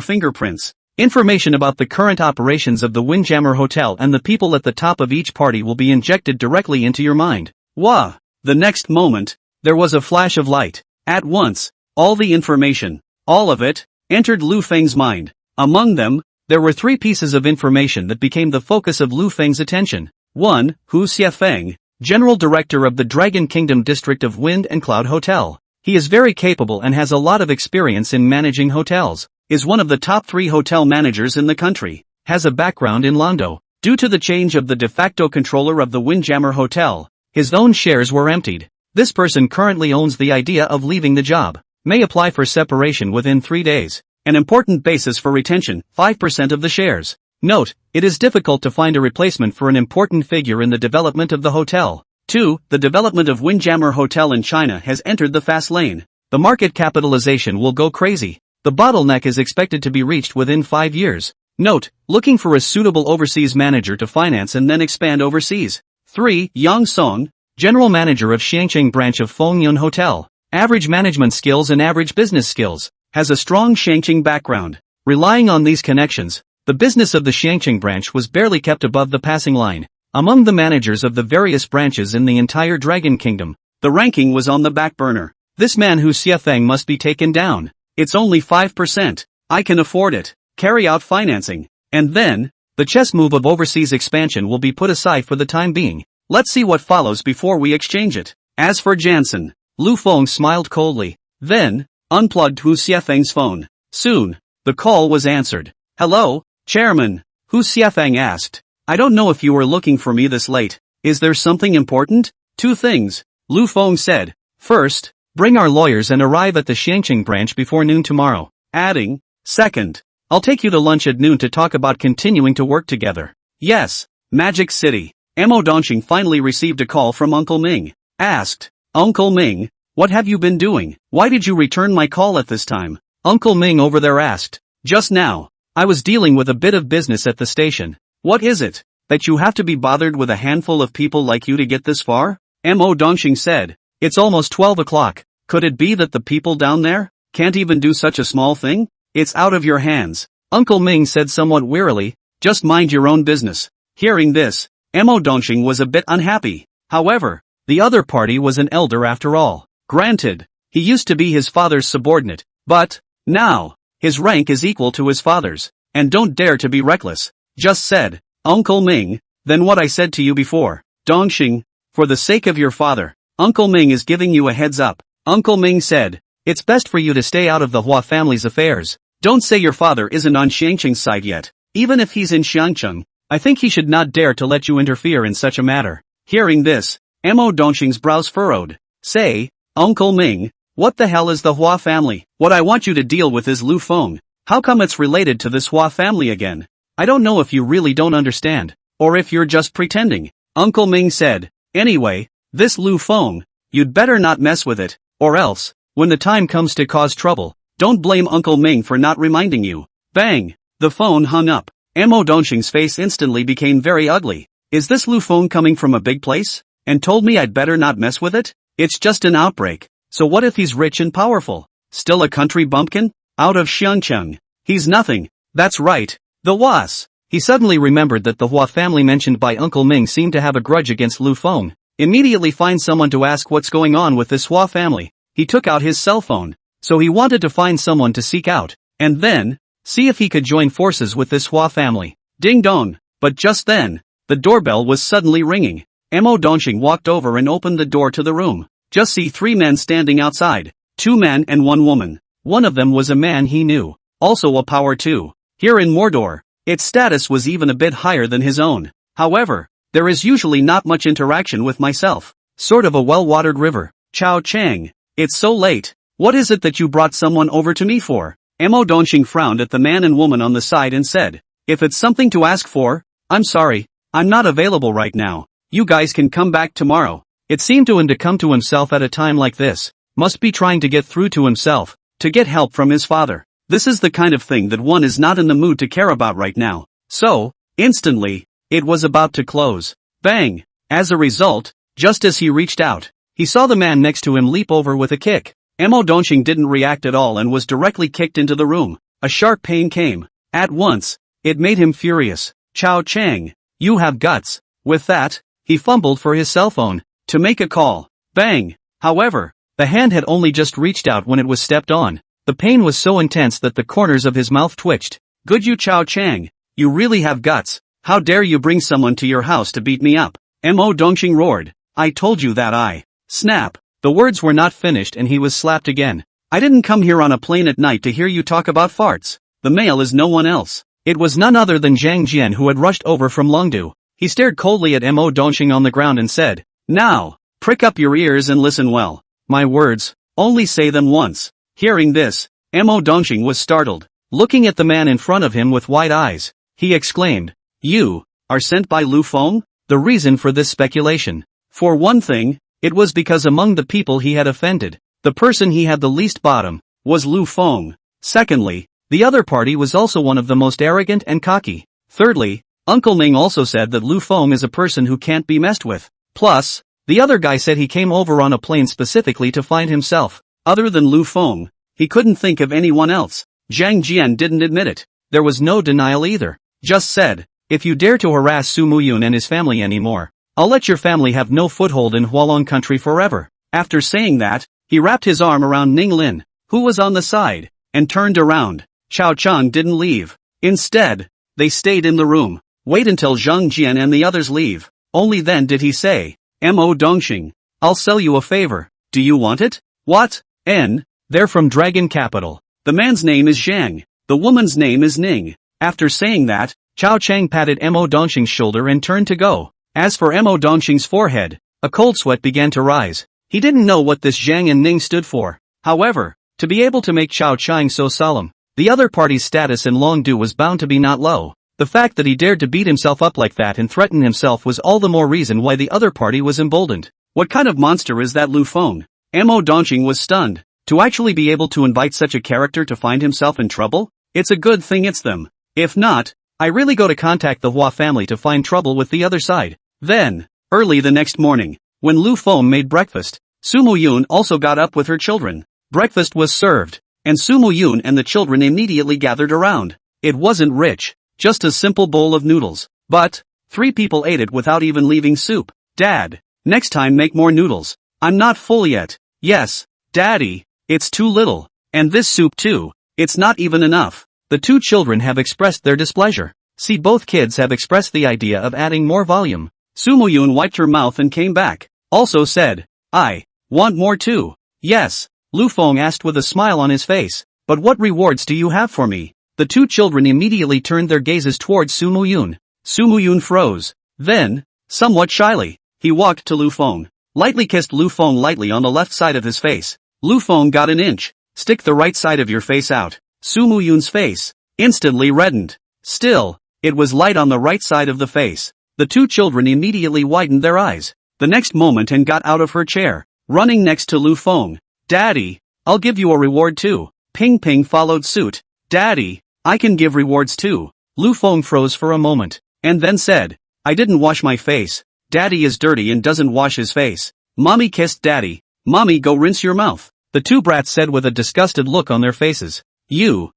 fingerprints. Information about the current operations of the Windjammer Hotel and the people at the top of each party will be injected directly into your mind. Wah! The next moment, there was a flash of light. At once, all the information, all of it, entered Lu Feng's mind. Among them, there were 3 pieces of information that became the focus of Lu Feng's attention. 1. Hu Xiefeng, General Director of the Dragon Kingdom District of Wind and Cloud Hotel. He is very capable and has a lot of experience in managing hotels. Is one of the top 3 hotel managers in the country. Has a background in Londo. Due to the change of the de facto controller of the Windjammer Hotel, his own shares were emptied. This person currently owns the idea of leaving the job. May apply for separation within 3 days. An important basis for retention, 5% of the shares. Note, it is difficult to find a replacement for an important figure in the development of the hotel. 2. The development of Windjammer Hotel in China has entered the fast lane. The market capitalization will go crazy. The bottleneck is expected to be reached within 5 years. Note, looking for a suitable overseas manager to finance and then expand overseas. 3. Yang Song, General Manager of Xiangqing branch of Fengyun Hotel. Average management skills and average business skills. Has a strong Xiangqing background. Relying on these connections, the business of the Xiangqing branch was barely kept above the passing line. Among the managers of the various branches in the entire Dragon Kingdom, the ranking was on the back burner. This man Hu Xiefeng must be taken down. It's only 5%. I can afford it. Carry out financing. And then, the chess move of overseas expansion will be put aside for the time being. Let's see what follows before we exchange it. As for Jansen, Lu Feng smiled coldly. Then, unplugged Hu Xiefeng's phone. Soon, the call was answered. Hello, Chairman, Hu Xiefeng asked. I don't know if you were looking for me this late. Is there something important? 2 things, Lu Feng said. First, bring our lawyers and arrive at the Xiangqing branch before noon tomorrow. Adding, second, I'll take you to lunch at noon to talk about continuing to work together. Yes, Magic City. Mo Dongxing finally received a call from Uncle Ming. Asked, Uncle Ming, what have you been doing? Why did you return my call at this time? Uncle Ming over there asked. Just now, I was dealing with a bit of business at the station. What is it? That you have to be bothered with a handful of people like you to get this far? Mo Dongxing said. It's almost 12 o'clock. Could it be that the people down there can't even do such a small thing? It's out of your hands. Uncle Ming said somewhat wearily. Just mind your own business. Hearing this, Mo Dongxing was a bit unhappy. However, the other party was an elder after all. Granted, he used to be his father's subordinate, but, now, his rank is equal to his father's, and don't dare to be reckless. Just said, Uncle Ming, then what I said to you before. Dongxing, for the sake of your father, Uncle Ming is giving you a heads up. Uncle Ming said, it's best for you to stay out of the Hua family's affairs. Don't say your father isn't on Xiangqing's side yet. Even if he's in Xiangqing, I think he should not dare to let you interfere in such a matter. Hearing this, Mo Dongxing's brows furrowed. Say, Uncle Ming, what the hell is the Hua family? What I want you to deal with is Lu Feng. How come it's related to this Hua family again? I don't know if you really don't understand, or if you're just pretending. Uncle Ming said, anyway, this Lu Feng, you'd better not mess with it, or else, when the time comes to cause trouble, don't blame Uncle Ming for not reminding you. Bang! The phone hung up. Mo Dongxing's face instantly became very ugly. Is this Lu Feng coming from a big place? And told me I'd better not mess with it? It's just an outbreak. So what if he's rich and powerful? Still a country bumpkin? Out of Xiangcheng. He's nothing. That's right. The Was. He suddenly remembered that the Hua family mentioned by Uncle Ming seemed to have a grudge against Lu Feng. Immediately find someone to ask what's going on with this Hua family. He took out his cell phone. So he wanted to find someone to seek out. And then, see if he could join forces with this Hua family. Ding dong. But just then, the doorbell was suddenly ringing. Mo Dongxing walked over and opened the door to the room. Just see 3 men standing outside. 2 men and 1 woman. One of them was a man he knew. Also a power too. Here in Mordor, its status was even a bit higher than his own. However, there is usually not much interaction with myself. Sort of a well-watered river. Chao Chang. It's so late. What is it that you brought someone over to me for? Mo Dongxing frowned at the man and woman on the side and said, if it's something to ask for, I'm sorry, I'm not available right now. You guys can come back tomorrow. It seemed to him to come to himself at a time like this. Must be trying to get through to himself, to get help from his father. This is the kind of thing that one is not in the mood to care about right now. So, instantly, it was about to close. Bang! As a result, just as he reached out, he saw the man next to him leap over with a kick. Mo Dongxing didn't react at all and was directly kicked into the room. A sharp pain came. At once, it made him furious. Chao Chang, you have guts. With that, he fumbled for his cell phone, to make a call. Bang! However, the hand had only just reached out when it was stepped on. The pain was so intense that the corners of his mouth twitched. Good you Chao Chang, you really have guts. How dare you bring someone to your house to beat me up? Mo Dongxing roared. I told you that I. Snap. The words were not finished and he was slapped again. I didn't come here on a plane at night to hear you talk about farts. The male is no one else. It was none other than Zhang Jian who had rushed over from Longdu. He stared coldly at Mo Dongxing on the ground and said, now, prick up your ears and listen well. My words, only say them once. Hearing this, Mo Dongxing was startled. Looking at the man in front of him with wide eyes, he exclaimed, you are sent by Lu Feng? The reason for this speculation. For one thing, it was because among the people he had offended, the person he had the least bottom, was Lu Feng. Secondly, the other party was also one of the most arrogant and cocky. Thirdly, Uncle Ming also said that Lu Feng is a person who can't be messed with. Plus, the other guy said he came over on a plane specifically to find himself. Other than Lu Feng, he couldn't think of anyone else. Zhang Jian didn't admit it. There was no denial either. Just said, if you dare to harass Su Muyun and his family anymore, I'll let your family have no foothold in Hualong country forever. After saying that, he wrapped his arm around Ning Lin, who was on the side, and turned around. Chao Chang didn't leave. Instead, they stayed in the room. Wait until Zhang Jian and the others leave. Only then did he say, Mo Dongxing, I'll sell you a favor. Do you want it? What? They're from Dragon Capital. The man's name is Zhang. The woman's name is Ning. After saying that, Chao Chang patted Mo Dongxing's shoulder and turned to go. As for Mo Dongxing's forehead, a cold sweat began to rise. He didn't know what this Zhang and Ning stood for. However, to be able to make Chao Chang so solemn, the other party's status in Longdu was bound to be not low. The fact that he dared to beat himself up like that and threaten himself was all the more reason why the other party was emboldened. What kind of monster is that Lu Feng? Mo Dongxing was stunned. To actually be able to invite such a character to find himself in trouble? It's a good thing it's them. If not, I really go to contact the Hua family to find trouble with the other side. Then, early the next morning, when Lu Feng made breakfast, Su Muyun also got up with her children. Breakfast was served, and Su Muyun and the children immediately gathered around. It wasn't rich, just a simple bowl of noodles. But, 3 people ate it without even leaving soup. Dad, next time make more noodles. I'm not full yet. Yes, Daddy, it's too little. And this soup too, it's not even enough. The 2 children have expressed their displeasure. See, both kids have expressed the idea of adding more volume. Su Muyun wiped her mouth and came back. Also said, I want more too. Yes, Lu Feng asked with a smile on his face. But what rewards do you have for me? The 2 children immediately turned their gazes towards Su Muyun. Su Muyun froze. Then, somewhat shyly, he walked to Lu Feng. Lightly kissed Lu Feng lightly on the left side of his face. Lu Feng got an inch. Stick the right side of your face out. Su Muyun's face instantly reddened. Still, it was light on the right side of the face. The two children immediately widened their eyes. The next moment and got out of her chair, running next to Lu Feng. Daddy, I'll give you a reward too. Ping Ping followed suit. Daddy, I can give rewards too. Lu Feng froze for a moment, and then said, I didn't wash my face. Daddy is dirty and doesn't wash his face. Mommy kissed Daddy. Mommy, go rinse your mouth. The two brats said with a disgusted look on their faces. You.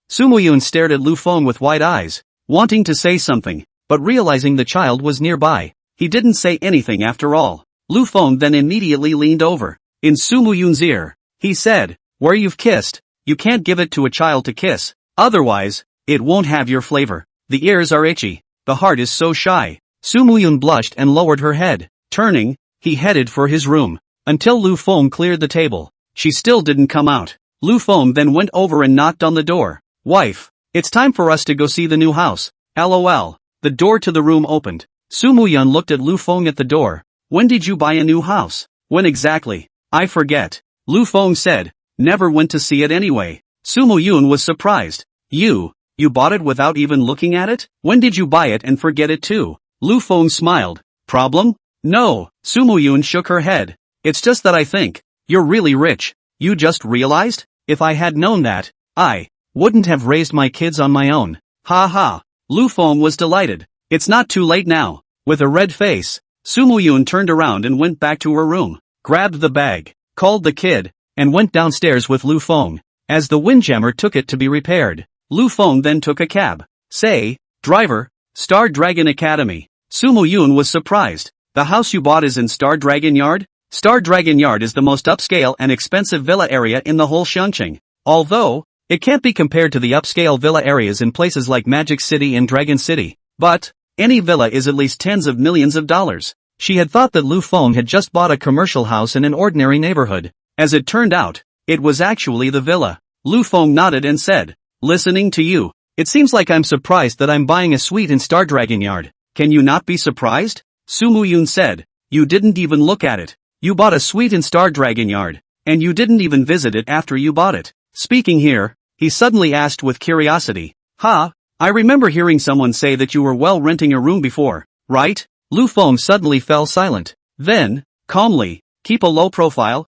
Su Muyun stared at Lu Feng with wide eyes, wanting to say something, but realizing the child was nearby, he didn't say anything after all. Lu Feng then immediately leaned over. In Su Muyun's ear, he said, where you've kissed, you can't give it to a child to kiss, otherwise, it won't have your flavor. The ears are itchy, the heart is so shy. Su Muyun blushed and lowered her head. Turning, he headed for his room. Until Lu Feng cleared the table, she still didn't come out. Lu Feng then went over and knocked on the door. Wife, it's time for us to go see the new house. LOL. The door to the room opened. Su Muyun looked at Lu Feng at the door. When did you buy a new house? When exactly? I forget. Lu Feng said. Never went to see it anyway. Su Muyun was surprised. You bought it without even looking at it? When did you buy it and forget it too? Lu Feng smiled. Problem? No. Su Muyun shook her head. It's just that I think you're really rich. You just realized? If I had known that, I wouldn't have raised my kids on my own. Ha ha. Lu Feng was delighted. It's not too late now. With a red face, Su Muyun turned around and went back to her room, grabbed the bag, called the kid, and went downstairs with Lu Feng. As the windjammer took it to be repaired, Lu Feng then took a cab. Say, driver, Star Dragon Academy. Su Muyun was surprised. The house you bought is in Star Dragon Yard? Star Dragon Yard is the most upscale and expensive villa area in the whole Xiangqing. Although, it can't be compared to the upscale villa areas in places like Magic City and Dragon City. But, any villa is at least tens of millions of dollars. She had thought that Lu Feng had just bought a commercial house in an ordinary neighborhood. As it turned out, it was actually the villa. Lu Feng nodded and said, listening to you, it seems like I'm surprised that I'm buying a suite in Star Dragon Yard. Can you not be surprised? Su Muyun said, you didn't even look at it. You bought a suite in Star Dragon Yard, and you didn't even visit it after you bought it. Speaking here, he suddenly asked with curiosity. I remember hearing someone say that you were renting a room before, right? Lu Feng suddenly fell silent. Then, calmly, keep a low profile,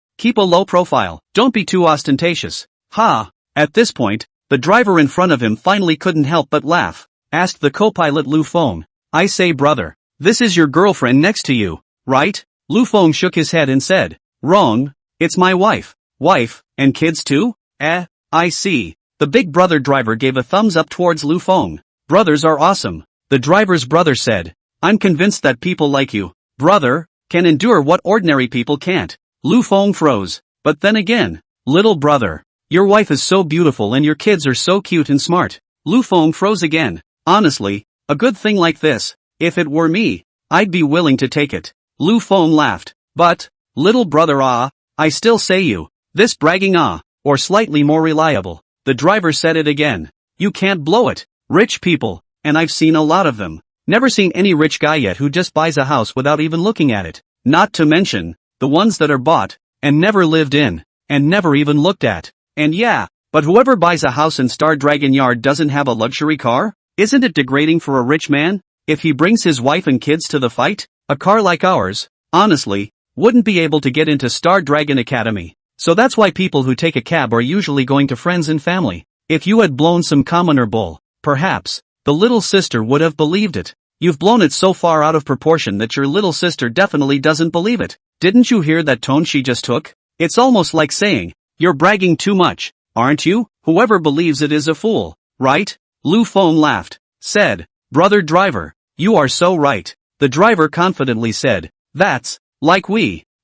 don't be too ostentatious. At this point, the driver in front of him finally couldn't help but laugh. Asked the co-pilot Lu Feng. I say brother, this is your girlfriend next to you, right? Lu Feng shook his head and said, wrong, it's my wife. Wife, and kids too? I see. The big brother driver gave a thumbs up towards Lu Feng. Brothers are awesome. The driver's brother said, I'm convinced that people like you, brother, can endure what ordinary people can't. Lu Feng froze. But then again, little brother, your wife is so beautiful and your kids are so cute and smart. Lu Feng froze again. Honestly, a good thing like this, if it were me, I'd be willing to take it. Lu Feng laughed. But, little brother I still say you, this bragging or slightly more reliable. The driver said it again. You can't blow it. Rich people, and I've seen a lot of them. Never seen any rich guy yet who just buys a house without even looking at it. Not to mention, the ones that are bought, and never lived in, and never even looked at. And yeah, but whoever buys a house in Star Dragon Yard doesn't have a luxury car? Isn't it degrading for a rich man, if he brings his wife and kids to the fight? A car like ours, honestly, wouldn't be able to get into Star Dragon Academy. So that's why people who take a cab are usually going to friends and family. If you had blown some commoner bull, perhaps, the little sister would have believed it. You've blown it so far out of proportion that your little sister definitely doesn't believe it. Didn't you hear that tone she just took? It's almost like saying, you're bragging too much, aren't you? Whoever believes it is a fool, right? Lu Feng laughed, said, brother driver, you are so right. The driver confidently said, that's, like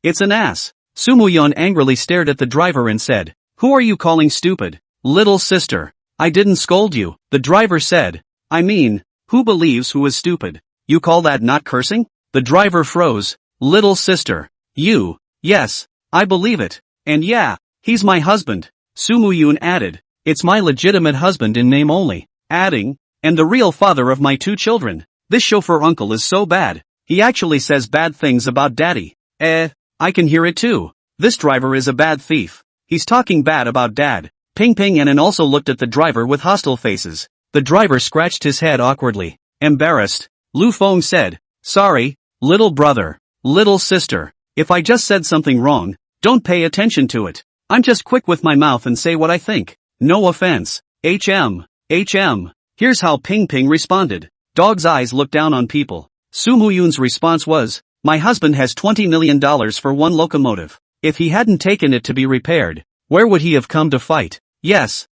it's an ass. Su Muyun angrily stared at the driver and said, who are you calling stupid? Little sister. I didn't scold you. The driver said, I mean, who believes who is stupid? You call that not cursing? The driver froze. Little sister. You. Yes, I believe it. And yeah, he's my husband. Su Muyun added, it's my legitimate husband in name only. Adding, and the real father of my 2 children. This chauffeur uncle is so bad. He actually says bad things about daddy. I can hear it too. This driver is a bad thief. He's talking bad about dad. Ping Ping and also looked at the driver with hostile faces. The driver scratched his head awkwardly. Embarrassed, Lu Feng said, "Sorry, little brother, little sister. If I just said something wrong, don't pay attention to it. I'm just quick with my mouth and say what I think. No offense. HM. Here's how Ping Ping responded. Dog's eyes look down on people. Su Muyun's response was, my husband has $20 million for 1 locomotive. If he hadn't taken it to be repaired, where would he have come to fight? Yes,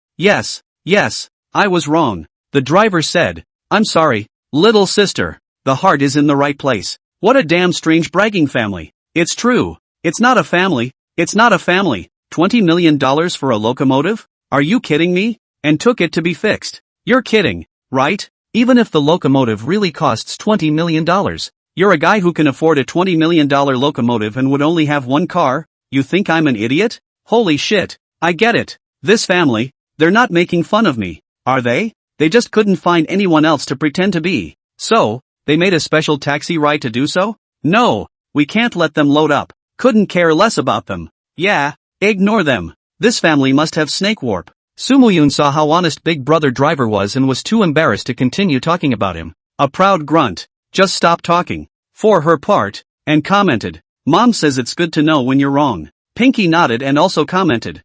I was wrong. The driver said, I'm sorry, little sister. The heart is in the right place. What a damn strange bragging family. It's true. It's not a family. $20 million for a locomotive? Are you kidding me? And took it to be fixed. You're kidding, right? Even if the locomotive really costs $20 million, you're a guy who can afford a $20 million locomotive and would only have 1 car? You think I'm an idiot? Holy shit, I get it. This family, they're not making fun of me, are they? They just couldn't find anyone else to pretend to be. So, they made a special taxi ride to do so? No, we can't let them load up. Couldn't care less about them. Yeah, ignore them. This family must have snake warp. Su Muyun saw how honest Big Brother driver was and was too embarrassed to continue talking about him. A proud grunt. Just stop talking. For her part, and commented. Mom says it's good to know when you're wrong. Pinky nodded and also commented.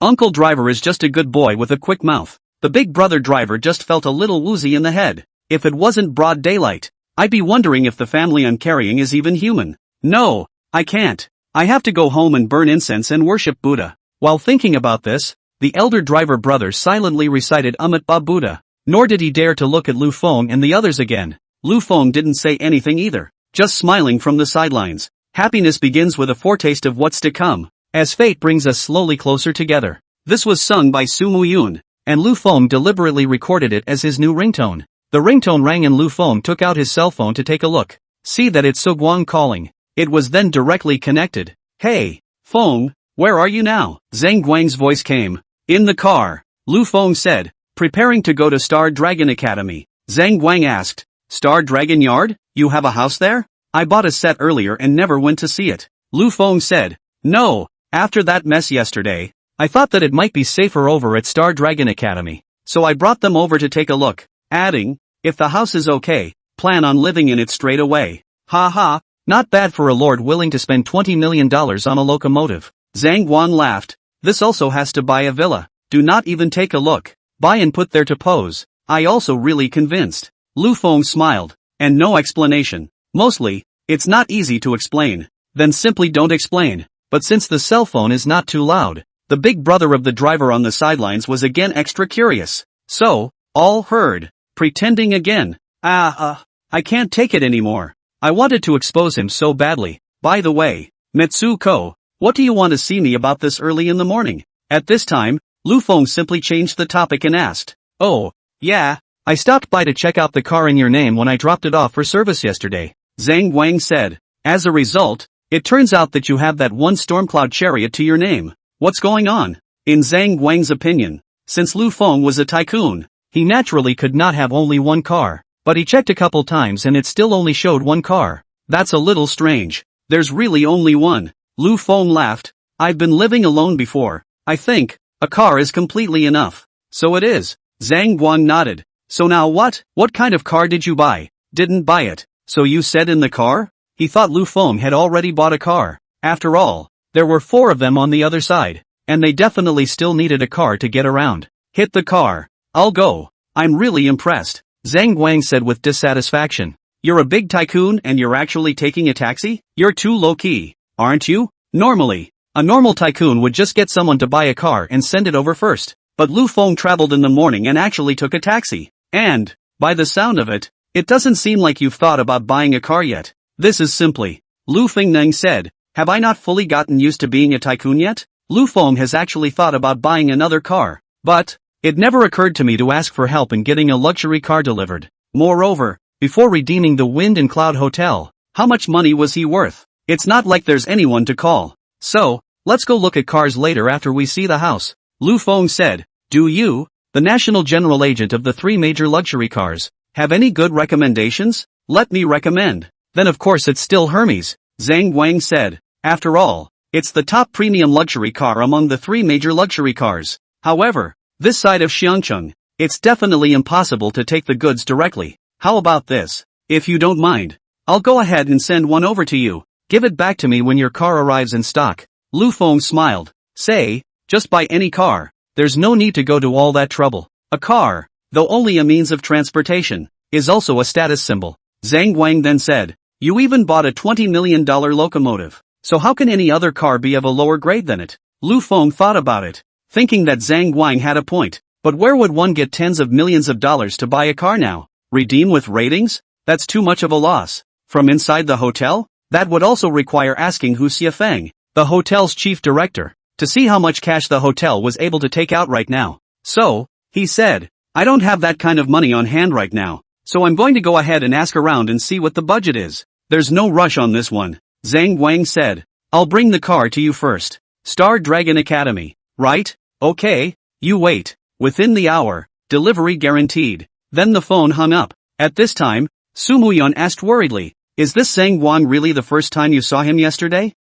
Uncle driver is just a good boy with a quick mouth. The Big Brother driver just felt a little woozy in the head. If it wasn't broad daylight, I'd be wondering if the family I'm carrying is even human. No, I can't. I have to go home and burn incense and worship Buddha. While thinking about this, the elder driver brother silently recited Amat Ba Buddha. Nor did he dare to look at Lu Feng and the others again. Lu Feng didn't say anything either, just smiling from the sidelines. Happiness begins with a foretaste of what's to come, as fate brings us slowly closer together. This was sung by Su Muyun, and Lu Feng deliberately recorded it as his new ringtone. The ringtone rang and Lu Feng took out his cell phone to take a look. See that it's Su Guang calling. It was then directly connected. Hey, Feng, where are you now? Zhang Guang's voice came. In the car, Lu Feng said. Preparing to go to Star Dragon Academy. Zhang Guang asked. Star Dragon Yard? You have a house there? I bought a set earlier and never went to see it. Lu Feng said. No, after that mess yesterday, I thought that it might be safer over at Star Dragon Academy. So I brought them over to take a look. Adding, if the house is okay, plan on living in it straight away. Ha ha, not bad for a lord willing to spend $20 million on a locomotive. Zhang Guang laughed. This also has to buy a villa. Do not even take a look. Buy and put there to pose. I also really convinced. Lu Feng smiled. And no explanation. Mostly, it's not easy to explain. Then simply don't explain. But since the cell phone is not too loud, the Big Brother of the driver on the sidelines was again extra curious. So, all heard. Pretending again. I can't take it anymore. I wanted to expose him so badly. By the way, Mitsuko, what do you want to see me about this early in the morning? At this time, Lu Feng simply changed the topic and asked. Oh, yeah, I stopped by to check out the car in your name when I dropped it off for service yesterday. Zhang Guang said. As a result, it turns out that you have that one Stormcloud chariot to your name. What's going on? In Zhang Guang's opinion, since Lu Feng was a tycoon, he naturally could not have only one car. But he checked a couple times and it still only showed one car. That's a little strange. There's really only one. Lu Feng laughed. I've been living alone before. I think a car is completely enough. So it is. Zhang Guang nodded. So now what? What kind of car did you buy? Didn't buy it. So you said in the car? He thought Lu Feng had already bought a car. After all, there were 4 of them on the other side. And they definitely still needed a car to get around. Hit the car. I'll go. I'm really impressed. Zhang Guang said with dissatisfaction. You're a big tycoon and you're actually taking a taxi? You're too low-key, aren't you? Normally, a normal tycoon would just get someone to buy a car and send it over first. But Lu Feng traveled in the morning and actually took a taxi. And, by the sound of it, it doesn't seem like you've thought about buying a car yet. This is simply. Lu Fengning said. Have I not fully gotten used to being a tycoon yet? Lu Feng has actually thought about buying another car. But, it never occurred to me to ask for help in getting a luxury car delivered. Moreover, before redeeming the Wind and Cloud Hotel, how much money was he worth? It's not like there's anyone to call. So, let's go look at cars later after we see the house. Lu Feng said. Do you? the national general agent of the 3 major luxury cars. Have any good recommendations? Let me recommend. Then of course it's still Hermes, Zhang Guang said. After all, it's the top premium luxury car among the 3 major luxury cars. However, this side of Xiangcheng, it's definitely impossible to take the goods directly. How about this? If you don't mind, I'll go ahead and send one over to you. Give it back to me when your car arrives in stock. Lu Feng smiled. Say, just buy any car. There's no need to go to all that trouble. A car, though only a means of transportation, is also a status symbol. Zhang Guang then said, you even bought a $20 million locomotive. So how can any other car be of a lower grade than it? Lu Feng thought about it, thinking that Zhang Guang had a point. But where would one get tens of millions of dollars to buy a car now? Redeem with ratings? That's too much of a loss. From inside the hotel? That would also require asking Hu Xiafeng, the hotel's chief director, to see how much cash the hotel was able to take out right now. So, he said, I don't have that kind of money on hand right now, so I'm going to go ahead and ask around and see what the budget is. There's no rush on this one, Zhang Guang said. I'll bring the car to you first. Star Dragon Academy, right? Okay, you wait. Within the hour, delivery guaranteed. Then the phone hung up. At this time, Su Muyan asked worriedly, is this Zhang Guang really the first time you saw him yesterday?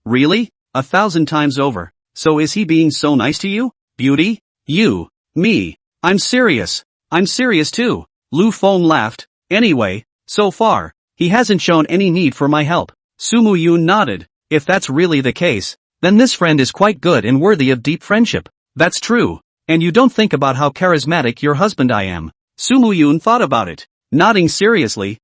Really? 1,000 times over. So is he being so nice to you? Beauty? You? Me? I'm serious. I'm serious too. Lu Feng laughed. Anyway, so far, he hasn't shown any need for my help. Su Muyun nodded. If that's really the case, then this friend is quite good and worthy of deep friendship. That's true. And you don't think about how charismatic your husband I am. Su Muyun thought about it, nodding seriously.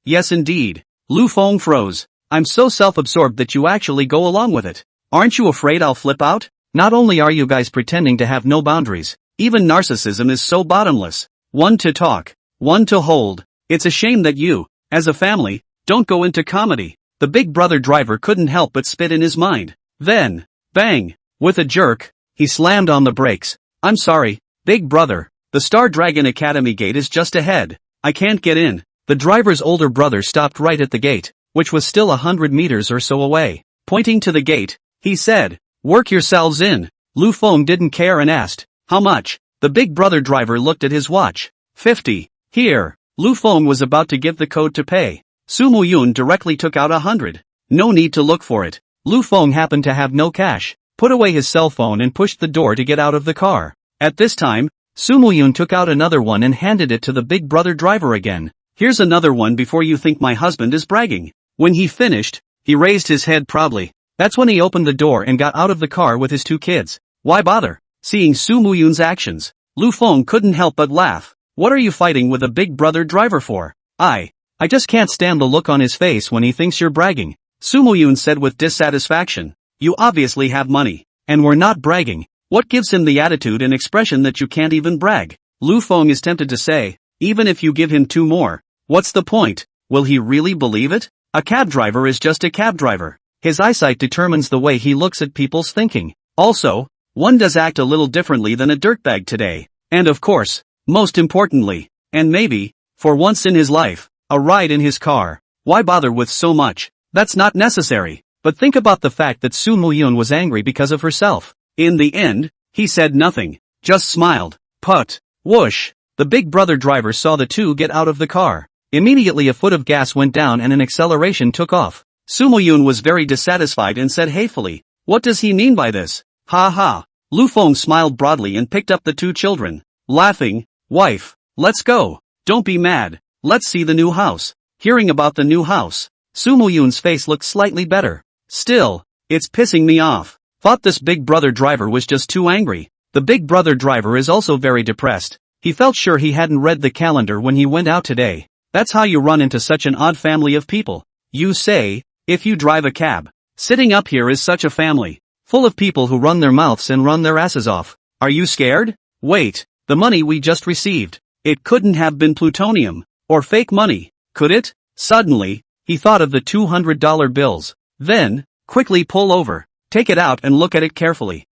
Yes indeed. Lu Feng froze. I'm so self-absorbed that you actually go along with it. Aren't you afraid I'll flip out? Not only are you guys pretending to have no boundaries, even narcissism is so bottomless. One to talk, one to hold. It's a shame that you, as a family, don't go into comedy. The big brother driver couldn't help but spit in his mind. Then, bang, with a jerk, he slammed on the brakes. I'm sorry, big brother, the Star Dragon Academy gate is just ahead. I can't get in. The driver's older brother stopped right at the gate, which was still 100 meters or so away. Pointing to the gate, he said, work yourselves in. Lu Feng didn't care and asked, how much? The big brother driver looked at his watch. 50. Here. Lu Feng was about to give the code to pay. Su Muyun directly took out 100. No need to look for it. Lu Feng happened to have no cash, put away his cell phone and pushed the door to get out of the car. At this time, Su Muyun took out another one and handed it to the big brother driver again. Here's another one before you think my husband is bragging. When he finished, he raised his head proudly. That's when he opened the door and got out of the car with his 2 kids. Why bother? Seeing Su Muyun's actions, Lu Feng couldn't help but laugh. What are you fighting with a big brother driver for? I just can't stand the look on his face when he thinks you're bragging. Su Muyun said with dissatisfaction. You obviously have money, and we're not bragging. What gives him the attitude and expression that you can't even brag? Lu Feng is tempted to say, even if you give him 2 more, what's the point? Will he really believe it? A cab driver is just a cab driver. His eyesight determines the way he looks at people's thinking. Also, one does act a little differently than a dirtbag today. And of course, most importantly, and maybe, for once in his life, a ride in his car. Why bother with so much? That's not necessary. But think about the fact that Su Muyun was angry because of herself. In the end, he said nothing, just smiled. Put. Whoosh. The big brother driver saw the 2 get out of the car. Immediately a foot of gas went down and an acceleration took off. Su Muyun was very dissatisfied and said hatefully, what does he mean by this? Ha ha. Lu Feng smiled broadly and picked up the 2 children, laughing. Wife, let's go. Don't be mad. Let's see the new house. Hearing about the new house, Su Muyun's face looked slightly better. Still, it's pissing me off. Thought this big brother driver was just too angry. The big brother driver is also very depressed. He felt sure he hadn't read the calendar when he went out today. That's how you run into such an odd family of people. You say, if you drive a cab. Sitting up here is such a family, full of people who run their mouths and run their asses off. Are you scared? Wait, the money we just received. It couldn't have been plutonium, or fake money, could it? Suddenly, he thought of the $200 bills. Then, quickly pull over, take it out and look at it carefully.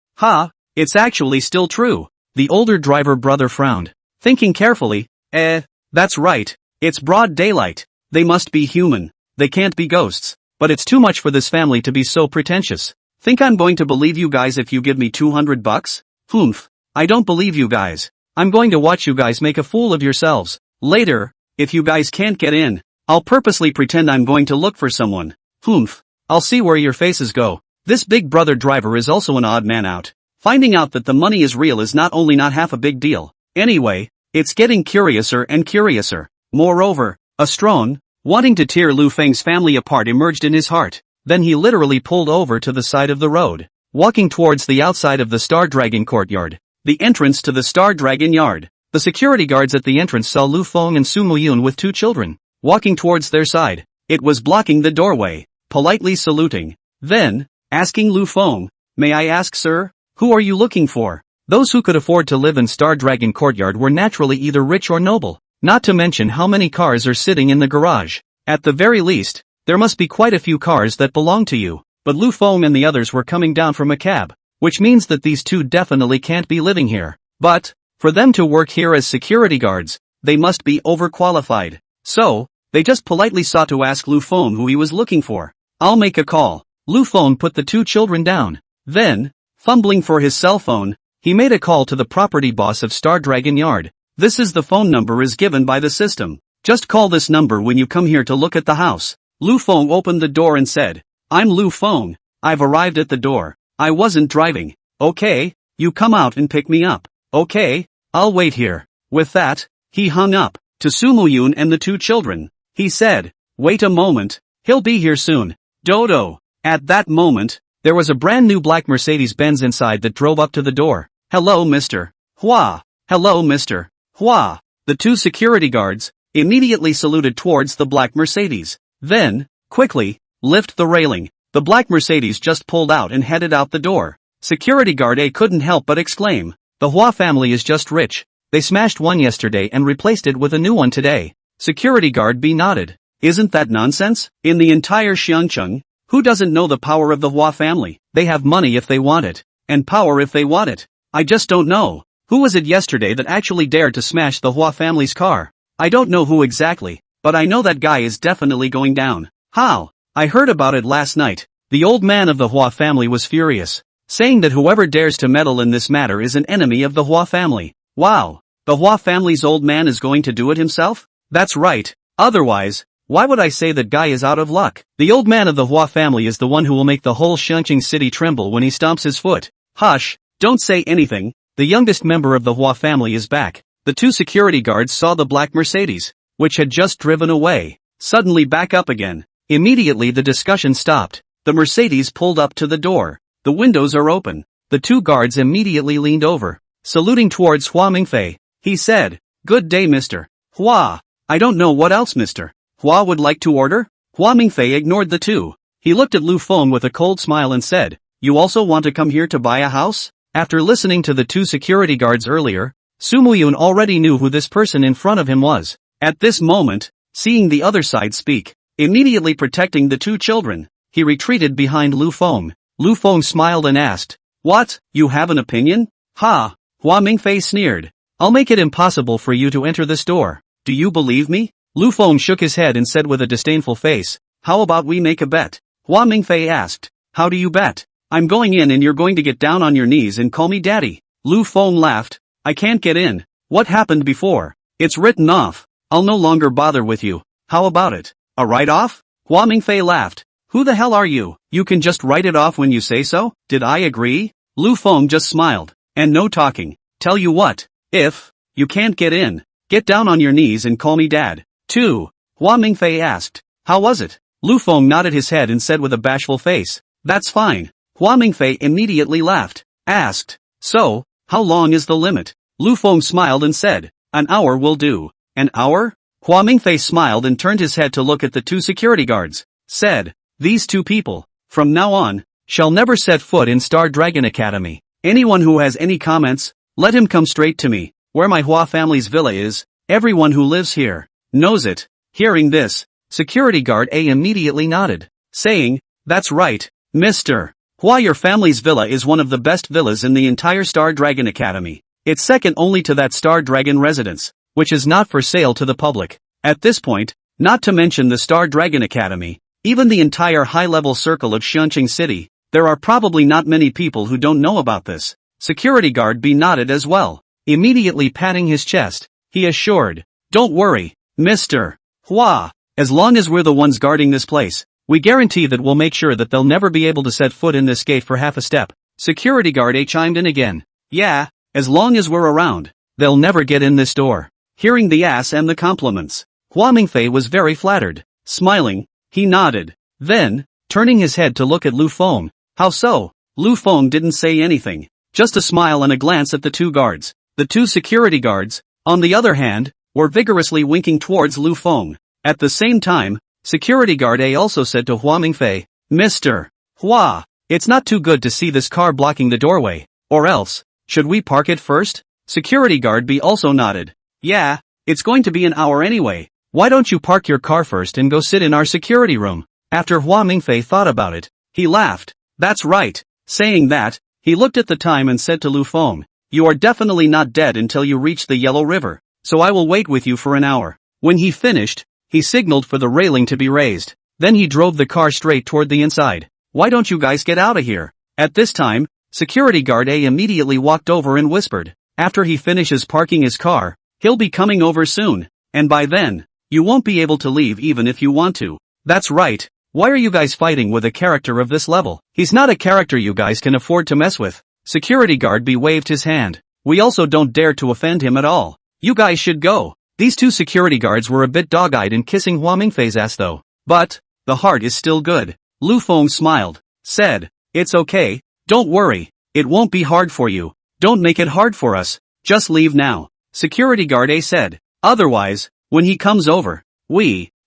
It's actually still true. The older driver brother frowned, thinking carefully, that's right. It's broad daylight. They must be human. They can't be ghosts. But it's too much for this family to be so pretentious. Think I'm going to believe you guys if you give me $200? Humph. I don't believe you guys. I'm going to watch you guys make a fool of yourselves. Later, if you guys can't get in, I'll purposely pretend I'm going to look for someone. Humph. I'll see where your faces go. This Big Brother driver is also an odd man out. Finding out that the money is real is not only not half a big deal. Anyway, it's getting curiouser and curiouser. Moreover, a strong, wanting to tear Lu Feng's family apart emerged in his heart. Then he literally pulled over to the side of the road, walking towards the outside of the Star Dragon courtyard, the entrance to the Star Dragon yard. The security guards at the entrance saw Lu Feng and Su Muyun with 2 children, walking towards their side. It was blocking the doorway, politely saluting. Then, asking Lu Feng, "May I ask, sir, who are you looking for?" Those who could afford to live in Star Dragon courtyard were naturally either rich or noble, not to mention how many cars are sitting in the garage. At the very least, there must be quite a few cars that belong to you. But Lu Feng and the others were coming down from a cab, which means that these two definitely can't be living here. But, for them to work here as security guards, they must be overqualified. So, they just politely sought to ask Lu Feng who he was looking for. "I'll make a call." Lu Feng put the 2 children down. Then, fumbling for his cell phone, he made a call to the property boss of Star Dragon Yard. "This is the phone number is given by the system. Just call this number when you come here to look at the house." Lu Feng opened the door and said, "I'm Lu Feng. I've arrived at the door. I wasn't driving." "Okay, you come out and pick me up." "Okay, I'll wait here." With that, he hung up. To Su Muyun and the 2 children, he said, "Wait a moment, he'll be here soon." Dodo. At that moment, there was a brand new black Mercedes-Benz inside that drove up to the door. "Hello Mr. Hua." "Hello Mr. Hua." The 2 security guards immediately saluted towards the black Mercedes. Then, quickly, lift the railing. The black Mercedes just pulled out and headed out the door. Security guard A couldn't help but exclaim, "The Hua family is just rich. They smashed one yesterday and replaced it with a new one today." Security guard B nodded. "Isn't that nonsense? In the entire Xiangcheng, who doesn't know the power of the Hua family? They have money if they want it, and power if they want it. I just don't know. Who was it yesterday that actually dared to smash the Hua family's car? I don't know who exactly, but I know that guy is definitely going down." "How? I heard about it last night." The old man of the Hua family was furious, saying that whoever dares to meddle in this matter is an enemy of the Hua family. Wow, the Hua family's old man is going to do it himself? That's right. Otherwise, why would I say that guy is out of luck? The old man of the Hua family is the one who will make the whole Xiangqing city tremble when he stomps his foot. Hush, don't say anything. The youngest member of the Hua family is back. The 2 security guards saw the black Mercedes, which had just driven away, suddenly back up again. Immediately the discussion stopped. The Mercedes pulled up to the door. The windows are open. The 2 guards immediately leaned over, saluting towards Hua Mingfei. He said, "Good day Mr. Hua. I don't know what else Mr. Hua would like to order?" Hua Mingfei ignored the 2. He looked at Lu Feng with a cold smile and said, "You also want to come here to buy a house?" After listening to the 2 security guards earlier, Su Muyun already knew who this person in front of him was. At this moment, seeing the other side speak, immediately protecting the 2 children, he retreated behind Lu Feng. Lu Feng smiled and asked, "What, you have an opinion?" "Ha!" Hua Mingfei sneered. "I'll make it impossible for you to enter this door. Do you believe me?" Lu Feng shook his head and said with a disdainful face, "How about we make a bet?" Hua Mingfei asked, "How do you bet?" "I'm going in and you're going to get down on your knees and call me daddy." Lu Feng laughed. "I can't get in. What happened before? It's written off. I'll no longer bother with you. How about it? A write-off?" Hua Mingfei laughed. "Who the hell are you? You can just write it off when you say so? Did I agree?" Lu Feng just smiled. "And no talking. Tell you what, if you can't get in, get down on your knees and call me dad, too." Hua Mingfei asked, "How was it?" Lu Feng nodded his head and said with a bashful face, "That's fine." Hua Mingfei immediately laughed, asked, "So, how long is the limit?" Lu Feng smiled and said, "An hour will do." "An hour?" Hua Mingfei smiled and turned his head to look at the 2 security guards, said, "These 2 people, from now on, shall never set foot in Star Dragon Academy. Anyone who has any comments, let him come straight to me. Where my Hua family's villa is, everyone who lives here knows it." Hearing this, security guard A immediately nodded, saying, "That's right, Mr. Hua. Your family's villa is one of the best villas in the entire Star Dragon Academy. It's second only to that Star Dragon residence, which is not for sale to the public. At this point, not to mention the Star Dragon Academy, even the entire high-level circle of Xiangqing City, there are probably not many people who don't know about this. Security guard B nodded as well, immediately patting his chest. He assured, "Don't worry, Mr. Hua. As long as we're the ones guarding this place, we guarantee that we'll make sure that they'll never be able to set foot in this gate for half a step." Security guard A chimed in again. "Yeah, as long as we're around, they'll never get in this door." Hearing the ass and the compliments, Hua Mingfei was very flattered. Smiling, he nodded. Then, turning his head to look at Lu Feng. "How so?" Lu Feng didn't say anything, just a smile and a glance at the two guards. The two security guards, on the other hand, were vigorously winking towards Lu Feng. At the same time, security guard A also said to Hua Mingfei, "Mr. Hua, it's not too good to see this car blocking the doorway, or else, should we park it first?" Security guard B also nodded. "Yeah, it's going to be an hour anyway. Why don't you park your car first and go sit in our security room?" After Hua Mingfei thought about it, he laughed. "That's right." Saying that, he looked at the time and said to Lu Feng, "You are definitely not dead until you reach the Yellow River, so I will wait with you for an hour." When he finished, he signaled for the railing to be raised. Then he drove the car straight toward the inside. "Why don't you guys get out of here?" At this time, security guard A immediately walked over and whispered, "After he finishes parking his car, he'll be coming over soon, and by then, you won't be able to leave even if you want to." "That's right. Why are you guys fighting with a character of this level? He's not a character you guys can afford to mess with." Security guard B waved his hand. "We also don't dare to offend him at all. You guys should go." These two security guards were a bit dog-eyed in kissing Hua Mingfei's ass though. But, the heart is still good. Lu Feng smiled, said, "It's okay, don't worry, it won't be hard for you. Don't make it hard for us, just leave now." Security guard A said, "Otherwise, when he comes over,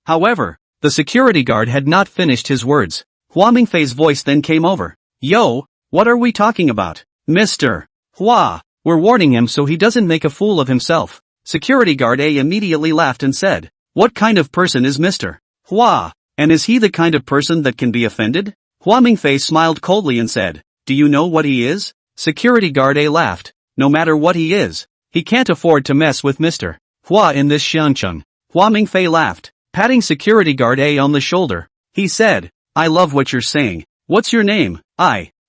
however, the security guard had not finished his words. Hua Mingfei's voice then came over. "Yo, what are we talking about? Mr. Hua, we're warning him so he doesn't make a fool of himself." Security guard A immediately laughed and said, "What kind of person is Mr. Hua, and is he the kind of person that can be offended?" Hua Mingfei smiled coldly and said, "Do you know what he is?" Security guard A laughed. "No matter what he is, he can't afford to mess with Mr. Hua in this Xiangcheng." Hua Mingfei laughed, patting security guard A on the shoulder. He said, "I love what you're saying. What's your name?"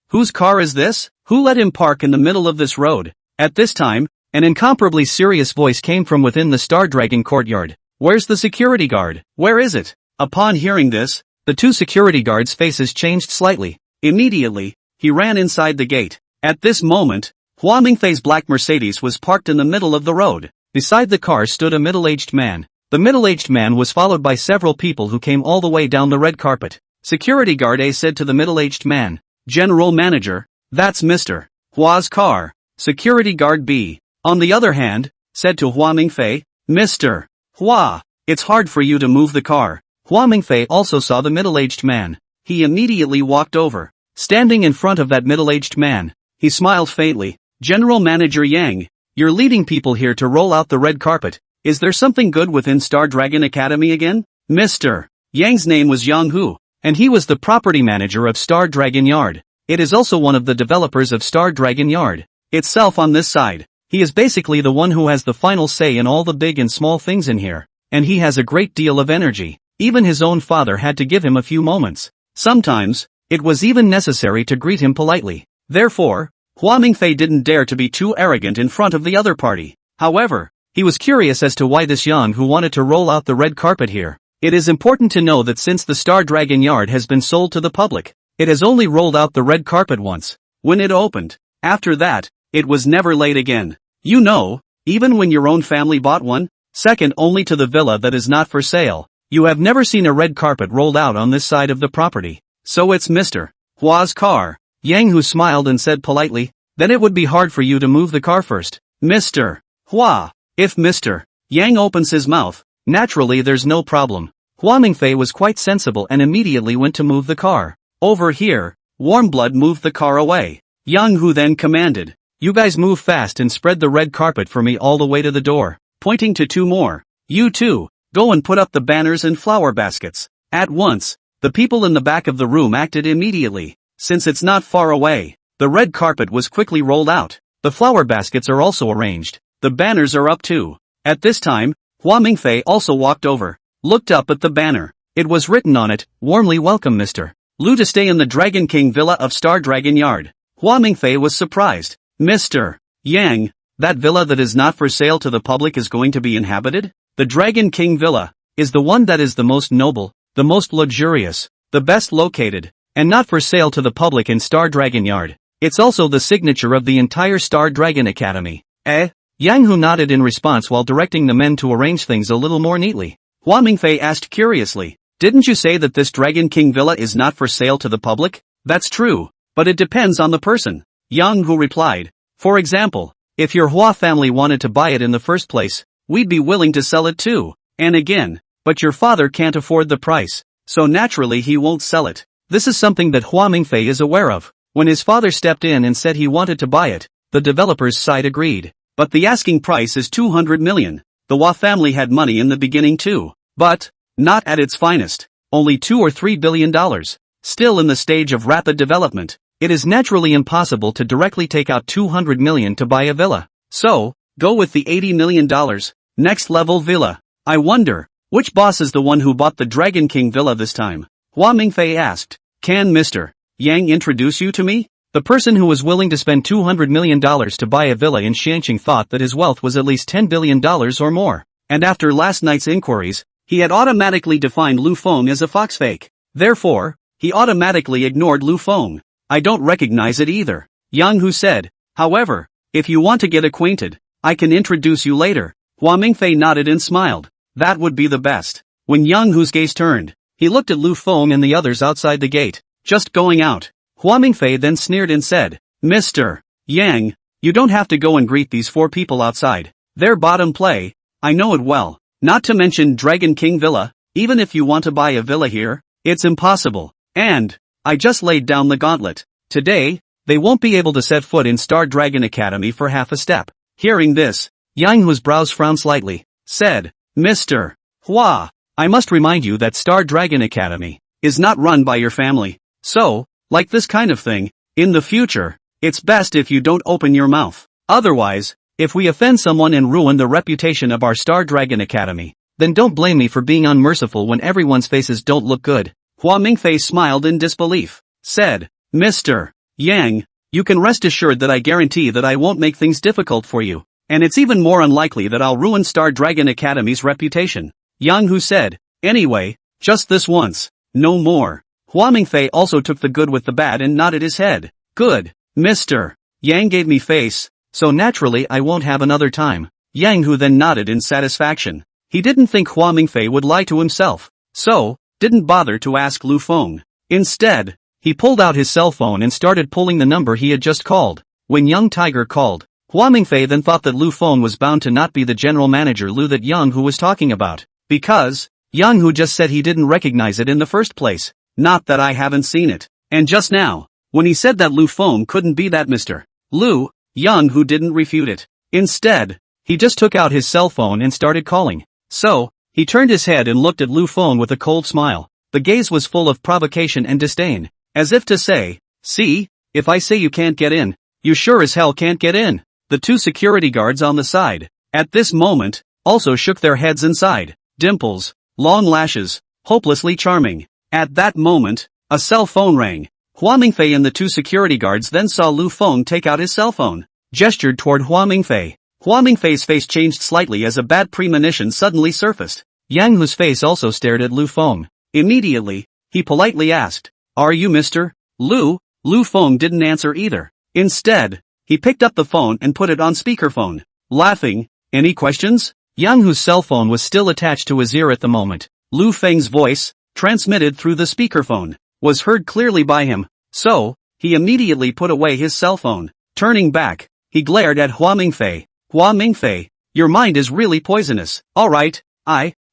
"Whose car is this? Who let him park in the middle of this road?" At this time, an incomparably serious voice came from within the Star Dragon courtyard. "Where's the security guard? Where is it?" Upon hearing this, the two security guards' faces changed slightly. Immediately, he ran inside the gate. At this moment, Hua Mingfei's black Mercedes was parked in the middle of the road. Beside the car stood a middle-aged man. The middle-aged man was followed by several people who came all the way down the red carpet. Security guard A said to the middle-aged man, "General Manager, that's Mr. Hua's car." Security guard B, on the other hand, said to Hua Mingfei, "Mr. Hua, it's hard for you to move the car." Hua Mingfei also saw the middle-aged man. He immediately walked over. Standing in front of that middle-aged man, he smiled faintly. "General Manager Yang, you're leading people here to roll out the red carpet. Is there something good within Star Dragon Academy again?" Mr. Yang's name was Yang Hu, and he was the property manager of Star Dragon Yard. It is also one of the developers of Star Dragon Yard itself on this side. He is basically the one who has the final say in all the big and small things in here, and he has a great deal of energy. Even his own father had to give him a few moments. Sometimes, it was even necessary to greet him politely. Therefore, Hua Mingfei didn't dare to be too arrogant in front of the other party. However, he was curious as to why this Yang Hu wanted to roll out the red carpet here. It is important to know that since the Star Dragon Yard has been sold to the public, it has only rolled out the red carpet once, when it opened. After that, it was never laid again. You know, even when your own family bought one, second only to the villa that is not for sale, you have never seen a red carpet rolled out on this side of the property. So it's Mr. Hua's car. Yang Hu smiled and said politely, "Then it would be hard for you to move the car first." Mr. Hua, if Mr. Yang opens his mouth, naturally there's no problem. Hua Mingfei was quite sensible and immediately went to move the car. Over here, Warmblood moved the car away. Yang Hu then commanded, "You guys move fast and spread the red carpet for me all the way to the door," pointing to two more. "You two, go and put up the banners and flower baskets." At once, the people in the back of the room acted immediately. Since it's not far away, the red carpet was quickly rolled out. The flower baskets are also arranged. The banners are up too. At this time, Hua Mingfei also walked over, looked up at the banner. It was written on it, "Warmly welcome Mr. Lu to stay in the Dragon King Villa of Star Dragon Yard." Hua Mingfei was surprised. Mr. Yang, that villa that is not for sale to the public is going to be inhabited? The Dragon King Villa is the one that is the most noble, the most luxurious, the best located, and not for sale to the public in Star Dragon Yard. It's also the signature of the entire Star Dragon Academy. Yang Hu nodded in response while directing the men to arrange things a little more neatly. Hua Mingfei asked curiously, "Didn't you say that this Dragon King Villa is not for sale to the public?" "That's true, but it depends on the person," Yang Hu replied. "For example, if your Hua family wanted to buy it in the first place, we'd be willing to sell it too. And again, but your father can't afford the price, so naturally he won't sell it." This is something that Hua Mingfei is aware of. When his father stepped in and said he wanted to buy it, the developer's side agreed. But the asking price is 200 million. The Hua family had money in the beginning too, but not at its finest. Only $2 or $3 billion. Still in the stage of rapid development, it is naturally impossible to directly take out 200 million to buy a villa. So, go with the $80 million, next level villa. I wonder, which boss is the one who bought the Dragon King Villa this time? Hua Mingfei asked. Can Mr. Yang introduce you to me? The person who was willing to spend $200 million to buy a villa in Xianqing thought that his wealth was at least $10 billion or more. And after last night's inquiries, he had automatically defined Lu Feng as a fox fake. Therefore, he automatically ignored Lu Feng. I don't recognize it either, Yang Hu said. However, if you want to get acquainted, I can introduce you later. Hua Mingfei nodded and smiled. That would be the best. When Yang Hu's gaze turned, he looked at Lu Feng and the others outside the gate, just going out. Hua Mingfei then sneered and said, "Mr. Yang, you don't have to go and greet these 4 people outside. They're bottom play, I know it well. Not to mention Dragon King Villa, even if you want to buy a villa here, it's impossible. And I just laid down the gauntlet. Today, they won't be able to set foot in Star Dragon Academy for half a step." Hearing this, Yang Hu's brows frowned slightly, said, "Mr. Hua, I must remind you that Star Dragon Academy is not run by your family. So, like this kind of thing, in the future, it's best if you don't open your mouth. Otherwise, if we offend someone and ruin the reputation of our Star Dragon Academy, then don't blame me for being unmerciful when everyone's faces don't look good." Hua Mingfei smiled in disbelief, said, "Mr. Yang, you can rest assured that I guarantee that I won't make things difficult for you, and it's even more unlikely that I'll ruin Star Dragon Academy's reputation." Yang Hu said, "Anyway, just this once, no more." Hua Mingfei also took the good with the bad and nodded his head. "Good, Mr. Yang gave me face, so naturally I won't have another time." Yang Hu then nodded in satisfaction. He didn't think Hua Mingfei would lie to himself, so didn't bother to ask Lu Feng. Instead, he pulled out his cell phone and started pulling the number he had just called. When Young Tiger called, Hua Mingfei then thought that Lu Feng was bound to not be the general manager Lu that Yang Hu was talking about, because Yang Hu just said he didn't recognize it in the first place. Not that I haven't seen it. And just now, when he said that Lu Feng couldn't be that Mr. Lu, Yang Hu didn't refute it. Instead, he just took out his cell phone and started calling. So, he turned his head and looked at Lu Feng with a cold smile. The gaze was full of provocation and disdain, as if to say, "See, if I say you can't get in, you sure as hell can't get in." The 2 security guards on the side, at this moment, also shook their heads and sighed. Dimples, long lashes, hopelessly charming. At that moment, a cell phone rang. Hua Mingfei and the 2 security guards then saw Lu Feng take out his cell phone, gestured toward Hua Mingfei. Hua Mingfei's face changed slightly as a bad premonition suddenly surfaced. Yang Hu's face also stared at Lu Feng. Immediately, he politely asked, "Are you Mr. Lu?" Lu Feng didn't answer either. Instead, he picked up the phone and put it on speakerphone, laughing. "Any questions?" Yang Hu's cell phone was still attached to his ear at the moment. Lu Feng's voice, transmitted through the speakerphone, was heard clearly by him, so he immediately put away his cell phone. Turning back, he glared at Hua Mingfei. "Hua Mingfei, your mind is really poisonous." "Alright,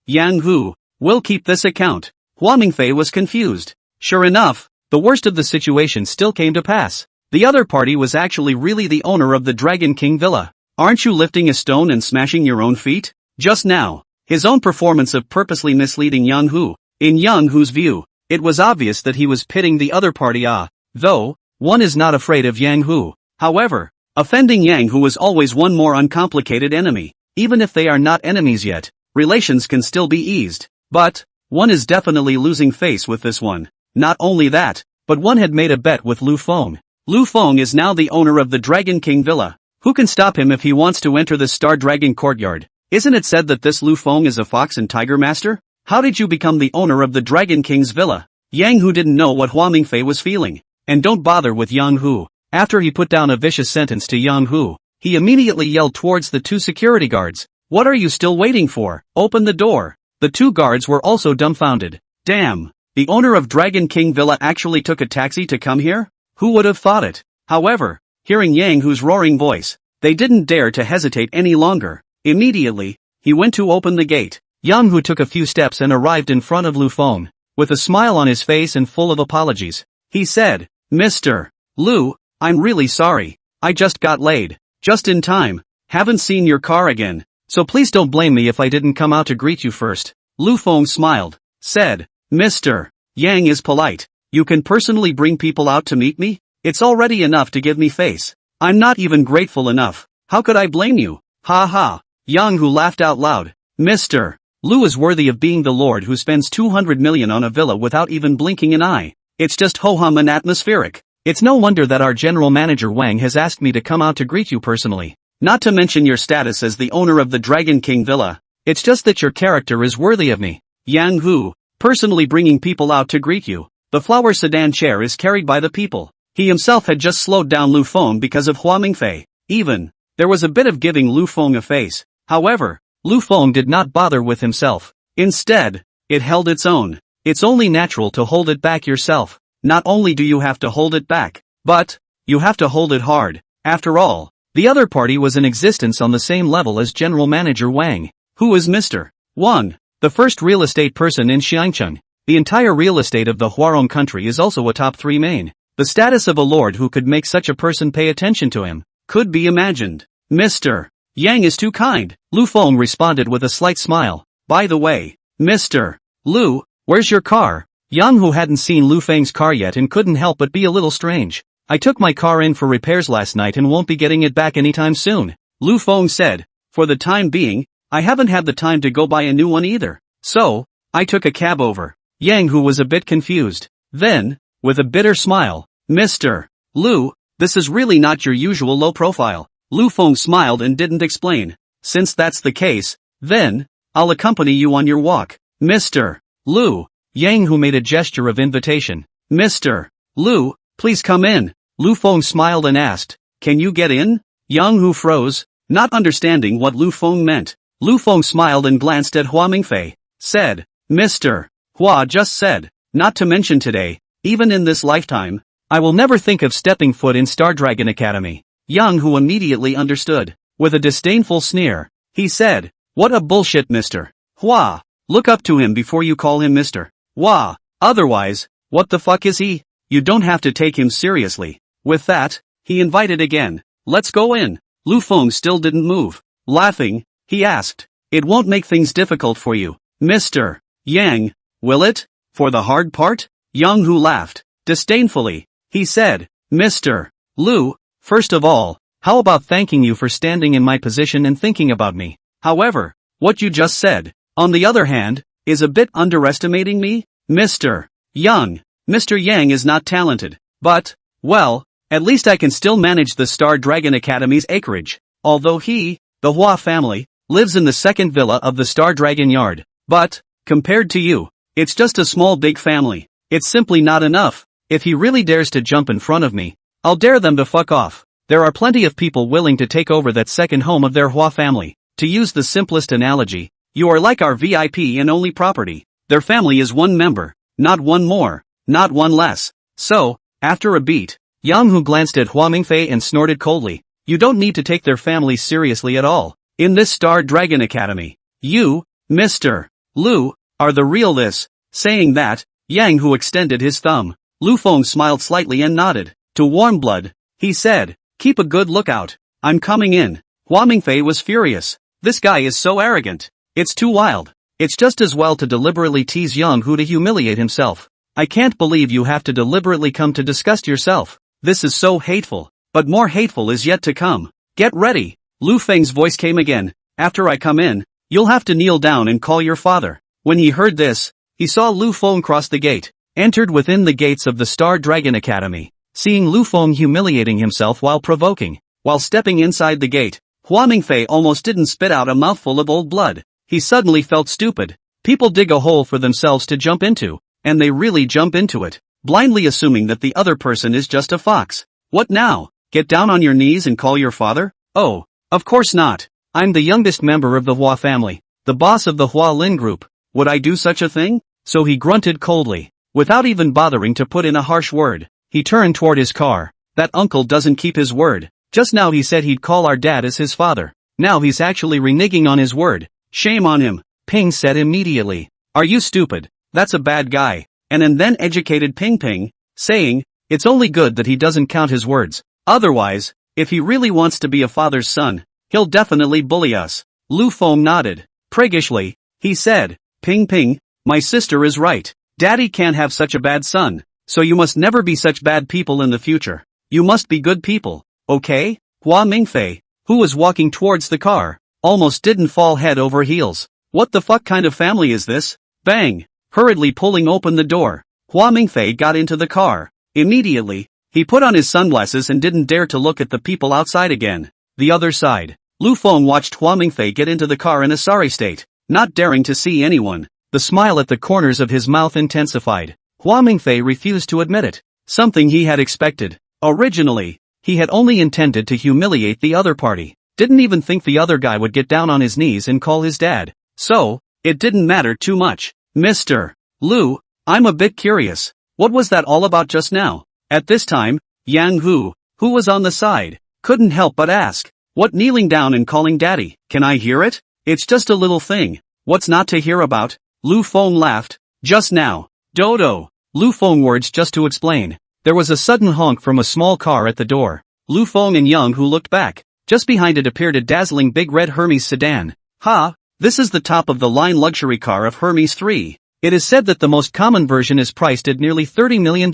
Yang Hu, will keep this account." Hua Mingfei was confused. Sure enough, the worst of the situation still came to pass. The other party was actually really the owner of the Dragon King Villa. "Aren't you lifting a stone and smashing your own feet?" Just now, his own performance of purposely misleading Yang Hu. In Yang Hu's view, it was obvious that he was pitting the other party though, one is not afraid of Yang Hu. However, offending Yang Hu was always one more uncomplicated enemy. Even if they are not enemies yet, relations can still be eased. But, one is definitely losing face with this one. Not only that, but one had made a bet with Lu Feng. Lu Feng is now the owner of the Dragon King Villa. Who can stop him if he wants to enter the Star Dragon courtyard? Isn't it said that this Lu Feng is a fox and tiger master? How did you become the owner of the Dragon King's villa? Yang Hu didn't know what Hua Mingfei was feeling. And don't bother with Yang Hu. After he put down a vicious sentence to Yang Hu, he immediately yelled towards the two security guards. What are you still waiting for? Open the door. The two guards were also dumbfounded. Damn. The owner of Dragon King Villa actually took a taxi to come here? Who would have thought it? However, hearing Yang Hu's roaring voice, they didn't dare to hesitate any longer. Immediately, he went to open the gate. Yang Hu took a few steps and arrived in front of Lu Feng. With a smile on his face and full of apologies, he said, Mr. Lu, I'm really sorry. I just got laid. Just in time. Haven't seen your car again. So please don't blame me if I didn't come out to greet you first. Lu Feng smiled, said, Mr. Yang is polite. You can personally bring people out to meet me? It's already enough to give me face. I'm not even grateful enough. How could I blame you? Ha ha. Yang Hu laughed out loud. Mr. Lu is worthy of being the lord who spends 200 million on a villa without even blinking an eye. It's just ho-hum and atmospheric. It's no wonder that our general manager Wang has asked me to come out to greet you personally. Not to mention your status as the owner of the Dragon King Villa. It's just that your character is worthy of me. Yang Hu, personally bringing people out to greet you. The flower sedan chair is carried by the people. He himself had just slowed down Lu Feng because of Hua Mingfei. Even, there was a bit of giving Lu Feng a face. However, Lu Feng did not bother with himself. Instead, it held its own. It's only natural to hold it back yourself. Not only do you have to hold it back, but you have to hold it hard. After all, the other party was in existence on the same level as General Manager Wang, who is Mr. Wang, the first real estate person in Xiangcheng. The entire real estate of the Huarong country is also a top 3 main. The status of a lord who could make such a person pay attention to him could be imagined. Mr. Yang is too kind, Lu Feng responded with a slight smile. By the way, Mr. Lu, where's your car? Yang Hu hadn't seen Lu Feng's car yet and couldn't help but be a little strange. I took my car in for repairs last night and won't be getting it back anytime soon, Lu Feng said. For the time being, I haven't had the time to go buy a new one either. So, I took a cab over. Yang Hu was a bit confused. Then, with a bitter smile, Mr. Lu, this is really not your usual low profile. Lu Feng smiled and didn't explain. Since that's the case, then, I'll accompany you on your walk. Mr. Lu. Yang Hu made a gesture of invitation. Mr. Lu, please come in. Lu Feng smiled and asked, can you get in? Yang Hu froze, not understanding what Lu Feng meant. Lu Feng smiled and glanced at Hua Mingfei. Said, Mr. Hua just said, not to mention today, even in this lifetime, I will never think of stepping foot in Star Dragon Academy. Yang Hu immediately understood. With a disdainful sneer, he said, what a bullshit Mr. Hua. Look up to him before you call him Mr. Hua. Otherwise, what the fuck is he? You don't have to take him seriously. With that, he invited again. Let's go in. Lu Feng still didn't move. Laughing, he asked, it won't make things difficult for you, Mr. Yang, will it? For the hard part? Yang Hu laughed. Disdainfully, he said, Mr. Lu, first of all, how about thanking you for standing in my position and thinking about me? However, what you just said, on the other hand, is a bit underestimating me, Mr. Yang. Mr. Yang is not talented, but, well, at least I can still manage the Star Dragon Academy's acreage, although he, the Hua family, lives in the second villa of the Star Dragon Yard. But, compared to you, it's just a small big family. It's simply not enough. If he really dares to jump in front of me, I'll dare them to fuck off. There are plenty of people willing to take over that second home of their Hua family. To use the simplest analogy, you are like our VIP and only property. Their family is one member, not one more, not one less. So, after a beat, Yang Hu glanced at Hua Mingfei and snorted coldly. You don't need to take their family seriously at all. In this Star Dragon Academy, you, Mr. Lu, are the real this. Saying that, Yang Hu extended his thumb. Lu Feng smiled slightly and nodded. To Warmblood, he said, keep a good lookout. I'm coming in. Hua Mingfei was furious. This guy is so arrogant. It's too wild. It's just as well to deliberately tease Yang Hu to humiliate himself. I can't believe you have to deliberately come to disgust yourself. This is so hateful. But more hateful is yet to come. Get ready. Lu Feng's voice came again. After I come in, you'll have to kneel down and call your father. When he heard this, he saw Lu Feng cross the gate, entered within the gates of the Star Dragon Academy. seeing Lu Feng humiliating himself while provoking. While stepping inside the gate, Hua Mingfei almost didn't spit out a mouthful of old blood. He suddenly felt stupid. People dig a hole for themselves to jump into, and they really jump into it, blindly assuming that the other person is just a fox. What now? Get down on your knees and call your father? Oh, of course not. I'm the youngest member of the Hua family, the boss of the Hua Lin group. Would I do such a thing? So he grunted coldly. Without even bothering to put in a harsh word, he turned toward his car. That uncle doesn't keep his word. Just now he said he'd call our dad as his father. Now he's actually reneging on his word. Shame on him, Ping said immediately. Are you stupid? That's a bad guy. And then educated Ping, saying, it's only good that he doesn't count his words. Otherwise, if he really wants to be a father's son, he'll definitely bully us. Lu Feng nodded. Priggishly, he said, Ping, my sister is right. Daddy can't have such a bad son, so you must never be such bad people in the future. You must be good people. Okay? Hua Mingfei, who was walking towards the car, almost didn't fall head over heels. What the fuck kind of family is this? Bang! Hurriedly pulling open the door, Hua Mingfei got into the car. Immediately, he put on his sunglasses and didn't dare to look at the people outside again. The other side, Lu Feng watched Hua Mingfei get into the car in a sorry state, not daring to see anyone. The smile at the corners of his mouth intensified. Hua Mingfei refused to admit it, something he had expected. Originally, he had only intended to humiliate the other party. Didn't even think the other guy would get down on his knees and call his dad. So, it didn't matter too much. Mr. Lu, I'm a bit curious. What was that all about just now? At this time, Yang Hu, who was on the side, couldn't help but ask. What kneeling down and calling daddy? Can I hear it? It's just a little thing. What's not to hear about? Lu Feng laughed. Just now. Dodo. Lu Feng words just to explain. There was a sudden honk from a small car at the door. Lu Feng and Yang Hu looked back. Just behind it appeared a dazzling big red Hermes sedan. Ha! This is the top-of-the-line luxury car of Hermes 3. It is said that the most common version is priced at nearly $30 million.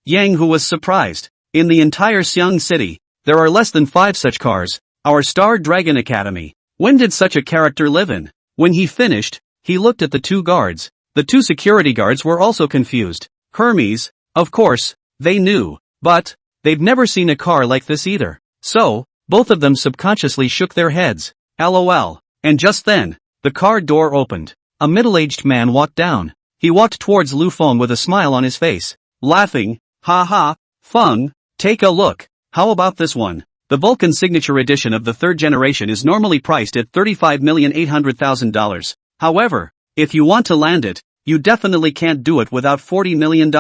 Yang Hu was surprised. In the entire Xiang city, there are less than 5 such cars. Our Star Dragon Academy. When did such a character live in? When he finished, he looked at the 2 guards. The 2 security guards were also confused. Hermes, of course, they knew, but they've never seen a car like this either. So, both of them subconsciously shook their heads. LOL. And just then, the car door opened. A middle-aged man walked down. He walked towards Lu Feng with a smile on his face, laughing. Ha ha, Feng, take a look. How about this one? The Vulcan Signature Edition of the 3rd generation is normally priced at $35,800,000. However, if you want to land it, you definitely can't do it without $40 million.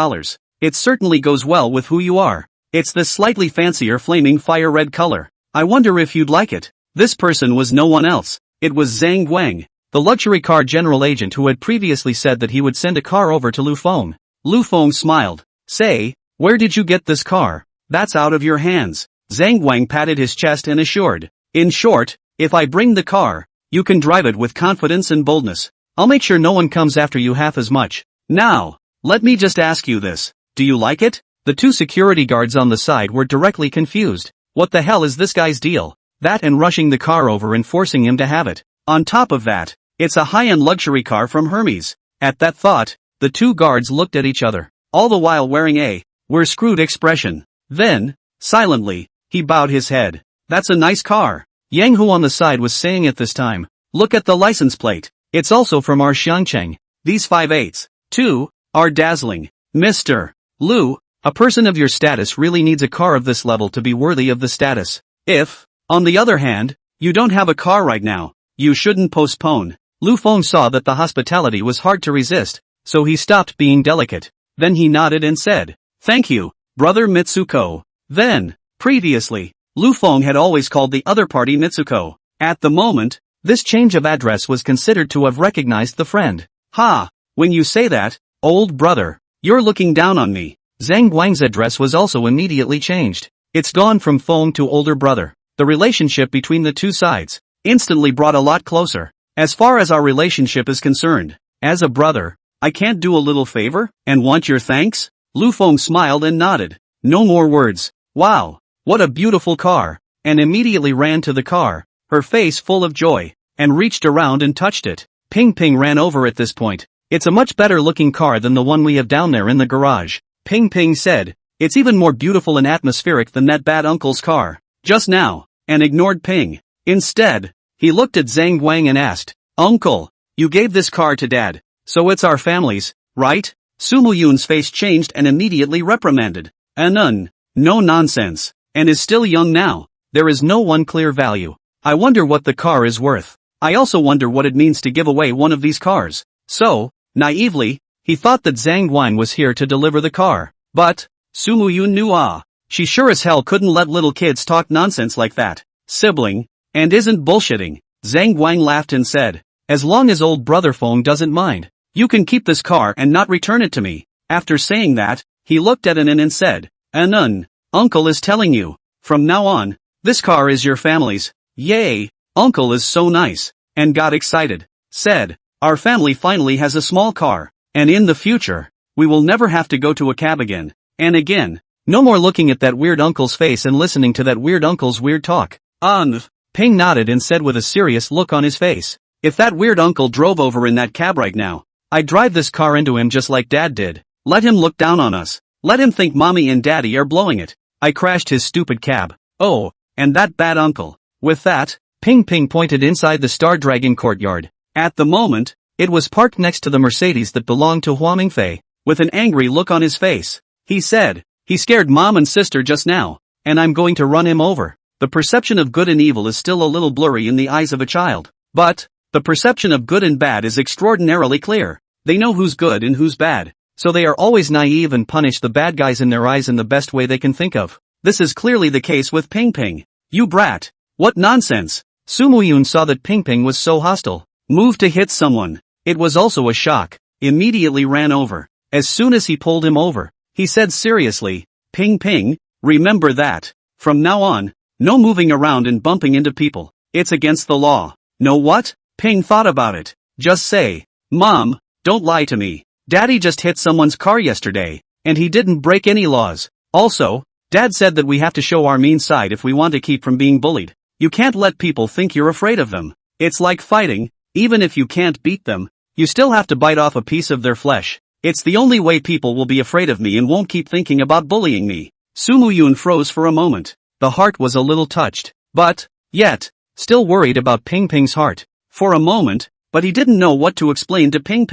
It certainly goes well with who you are. It's this slightly fancier flaming fire red color. I wonder if you'd like it. This person was no one else. It was Zhang Guang, the luxury car general agent who had previously said that he would send a car over to Lu Feng. Lu Feng smiled. Say, where did you get this car? That's out of your hands. Zhang Guang patted his chest and assured. In short, if I bring the car, you can drive it with confidence and boldness. I'll make sure no one comes after you half as much. Now, let me just ask you this. Do you like it? The 2 security guards on the side were directly confused. What the hell is this guy's deal? That and rushing the car over and forcing him to have it. On top of that, it's a high-end luxury car from Hermes. At that thought, the 2 guards looked at each other, all the while wearing a "we're screwed" expression. Then, silently, he bowed his head. That's a nice car. Yang Hu on the side was saying at this time. Look at the license plate. It's also from our Xiangcheng. These 5/8, too, are dazzling. Mr. Lu, a person of your status really needs a car of this level to be worthy of the status. If, on the other hand, you don't have a car right now, you shouldn't postpone. Lu Feng saw that the hospitality was hard to resist, so he stopped being delicate. Then he nodded and said, thank you, brother Mitsuko. Then, previously, Lu Feng had always called the other party Mitsuko. At the moment, this change of address was considered to have recognized the friend. Ha, when you say that, old brother, you're looking down on me. Zhang Guang's address was also immediately changed. It's gone from Feng to older brother. The relationship between the 2 sides instantly brought a lot closer. As far as our relationship is concerned, as a brother, I can't do a little favor, and want your thanks? Lu Feng smiled and nodded. No more words. Wow, what a beautiful car, and immediately ran to the car, her face full of joy, and reached around and touched it. Ping ran over at this point. It's a much better looking car than the one we have down there in the garage. Ping said, It's even more beautiful and atmospheric than that bad uncle's car. Just now, and ignored Ping. Instead, he looked at Zhang Guang and asked, Uncle, you gave this car to Dad, so it's our family's, right? Su Muyun's face changed and immediately reprimanded. No nonsense, and is still young now. There is no one clear value. I wonder what the car is worth. I also wonder what it means to give away one of these cars. So, naively, he thought that Zhang Guang was here to deliver the car. But, Su Muyun knew she sure as hell couldn't let little kids talk nonsense like that. Sibling, and isn't bullshitting. Zhang Guang laughed and said, as long as old brother Feng doesn't mind, you can keep this car and not return it to me. After saying that, he looked at Anan and said, Anan, Uncle is telling you, from now on, this car is your family's. Yay, Uncle is so nice, and got excited. Said, our family finally has a small car, and in the future, we will never have to go to a cab again. And again, no more looking at that weird uncle's face and listening to that weird uncle's weird talk. Ping nodded and said with a serious look on his face, if that weird uncle drove over in that cab right now, I'd drive this car into him just like Dad did. Let him look down on us. Let him think Mommy and Daddy are blowing it. I crashed his stupid cab. Oh, and that bad uncle. With that, Ping pointed inside the Star Dragon courtyard. At the moment, it was parked next to the Mercedes that belonged to Hua Mingfei. With an angry look on his face, he said, he scared Mom and Sister just now, and I'm going to run him over. The perception of good and evil is still a little blurry in the eyes of a child. But, the perception of good and bad is extraordinarily clear. They know who's good and who's bad, so they are always naive and punish the bad guys in their eyes in the best way they can think of. This is clearly the case with Ping. You brat! What nonsense! Su Muyun saw that Ping was so hostile. Moved to hit someone. It was also a shock. Immediately ran over. As soon as he pulled him over, he said seriously, Ping, remember that. From now on, no moving around and bumping into people. It's against the law. Know what? Ping thought about it. Just say, Mom, don't lie to me. Daddy just hit someone's car yesterday, and he didn't break any laws. Also, Dad said that we have to show our mean side if we want to keep from being bullied. You can't let people think you're afraid of them. It's like fighting, even if you can't beat them, you still have to bite off a piece of their flesh. It's the only way people will be afraid of me and won't keep thinking about bullying me. Su Muyun froze for a moment. The heart was a little touched, but, yet, still worried about Ping's heart. For a moment, but he didn't know what to explain to Ping.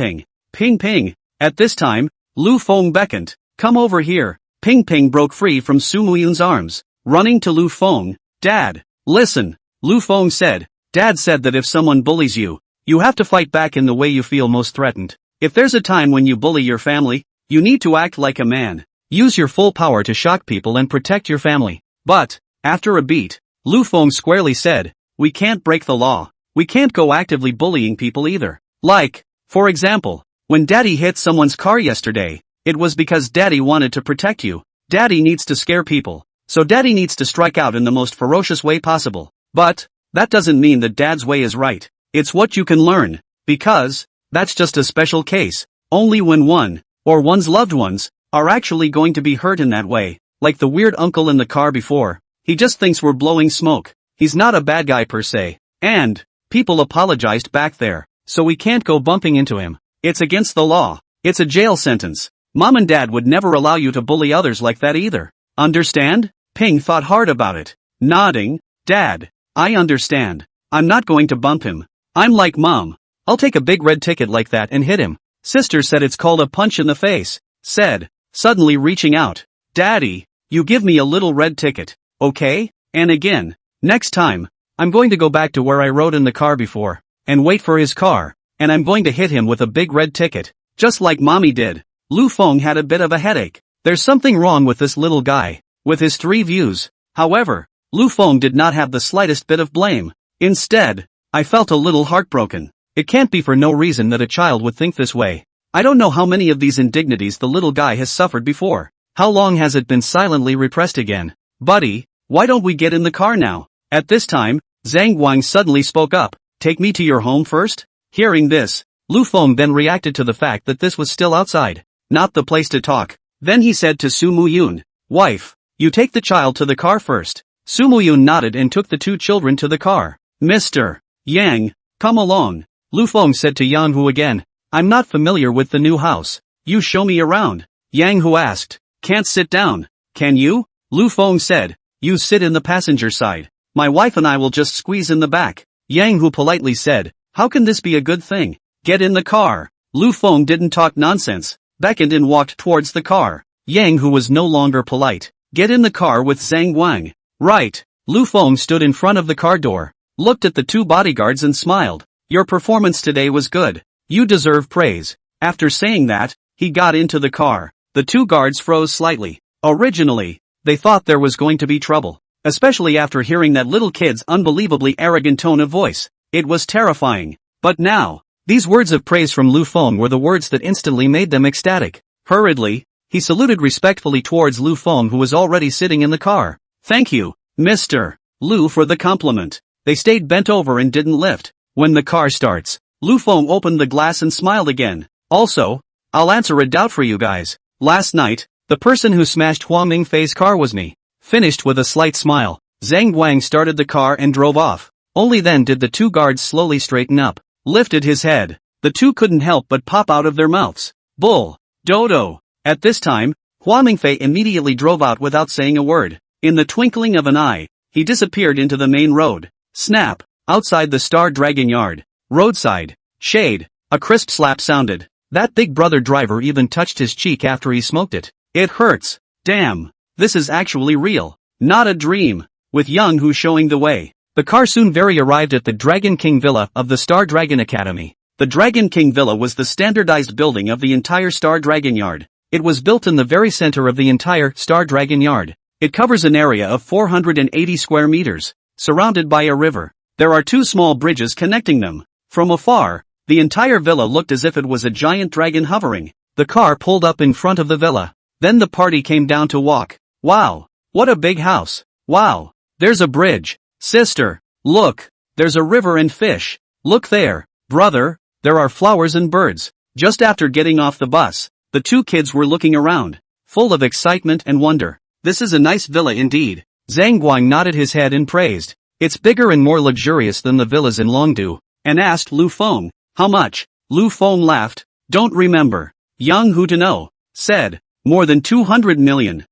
Ping. At this time, Lu Feng beckoned. Come over here. Ping broke free from Su Muyun's arms, running to Lu Feng. Dad, listen, Lu Feng said. Dad said that if someone bullies you, you have to fight back in the way you feel most threatened. If there's a time when you bully your family, you need to act like a man. Use your full power to shock people and protect your family. But, after a beat, Lu Feng squarely said, we can't break the law. We can't go actively bullying people either. Like, for example, when Daddy hit someone's car yesterday, it was because Daddy wanted to protect you. Daddy needs to scare people, so Daddy needs to strike out in the most ferocious way possible. But, that doesn't mean that Dad's way is right. It's what you can learn, because, that's just a special case. Only when one, or one's loved ones, are actually going to be hurt in that way, like the weird uncle in the car before. He just thinks we're blowing smoke. He's not a bad guy per se. And, people apologized back there, so we can't go bumping into him. It's against the law. It's a jail sentence. Mom and Dad would never allow you to bully others like that either. Understand? Ping thought hard about it. Nodding, Dad, I understand. I'm not going to bump him. I'm like Mom. I'll take a big red ticket like that and hit him. Sister said it's called a punch in the face. Said, suddenly reaching out. Daddy, you give me a little red ticket, okay? And again, next time, I'm going to go back to where I rode in the car before, and wait for his car, and I'm going to hit him with a big red ticket, just like Mommy did. Lu Feng had a bit of a headache. There's something wrong with this little guy, with his 3 views. However, Lu Feng did not have the slightest bit of blame. Instead, I felt a little heartbroken. It can't be for no reason that a child would think this way. I don't know how many of these indignities the little guy has suffered before. How long has it been silently repressed again? Buddy, why don't we get in the car now? At this time, Zhang Guang suddenly spoke up. Take me to your home first? Hearing this, Lu Feng then reacted to the fact that this was still outside, not the place to talk. Then he said to Su Muyun, wife, you take the child to the car first. Su Muyun nodded and took the 2 children to the car. Mr. Yang, come along. Lu Feng said to Yang Hu again, I'm not familiar with the new house. You show me around. Yang Hu asked, can't sit down. Can you? Lu Feng said. You sit in the passenger side. My wife and I will just squeeze in the back. Yang Hu politely said. How can this be a good thing? Get in the car. Lu Feng didn't talk nonsense, beckoned and walked towards the car. Yang Hu was no longer polite. Get in the car with Zhang Guang. Right. Lu Feng stood in front of the car door, looked at the two bodyguards and smiled. Your performance today was good. You deserve praise. After saying that, he got into the car. The two guards froze slightly. Originally, they thought there was going to be trouble, especially after hearing that little kid's unbelievably arrogant tone of voice. It was terrifying. But now, these words of praise from Lu Feng were the words that instantly made them ecstatic. Hurriedly, he saluted respectfully towards Lu Feng, who was already sitting in the car. Thank you, Mr. Lu, for the compliment. They stayed bent over and didn't lift. When the car starts, Lu Feng opened the glass and smiled again. Also, I'll answer a doubt for you guys. Last night, the person who smashed Hua Mingfei's car was me. Finished with a slight smile, Zhang Guang started the car and drove off. Only then did the two guards slowly straighten up, lifted his head. The two couldn't help but pop out of their mouths. Bull. Dodo. At this time, Hua Mingfei immediately drove out without saying a word. In the twinkling of an eye, he disappeared into the main road. Snap. Outside the Star Dragon yard. Roadside. Shade. A crisp slap sounded. That big brother driver even touched his cheek after he smoked it. It hurts. Damn. This is actually real. Not a dream. With Yang Hu showing the way, the car soon very arrived at the Dragon King Villa of the Star Dragon Academy. The Dragon King Villa was the standardized building of the entire Star Dragon yard. It was built in the very center of the entire Star Dragon yard. It covers an area of 480 square meters, surrounded by a river. There are two small bridges connecting them. From afar, the entire villa looked as if it was a giant dragon hovering. The car pulled up in front of the villa. Then the party came down to walk. Wow. What a big house. Wow. There's a bridge. Sister. Look. There's a river and fish. Look there. Brother. There are flowers and birds. Just after getting off the bus, the two kids were looking around, full of excitement and wonder. This is a nice villa indeed. Zhang Guang nodded his head and praised. It's bigger and more luxurious than the villas in Longdu, and asked Lu Feng, how much? Lu Feng laughed. Don't remember. Yang Hu to know. Said. More than 200 million.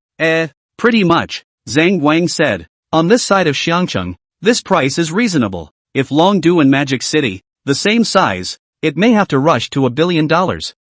Pretty much. Zhang Guang said. On this side of Xiangcheng, this price is reasonable. If Longdu and Magic City, the same size, it may have to rush to $1 billion.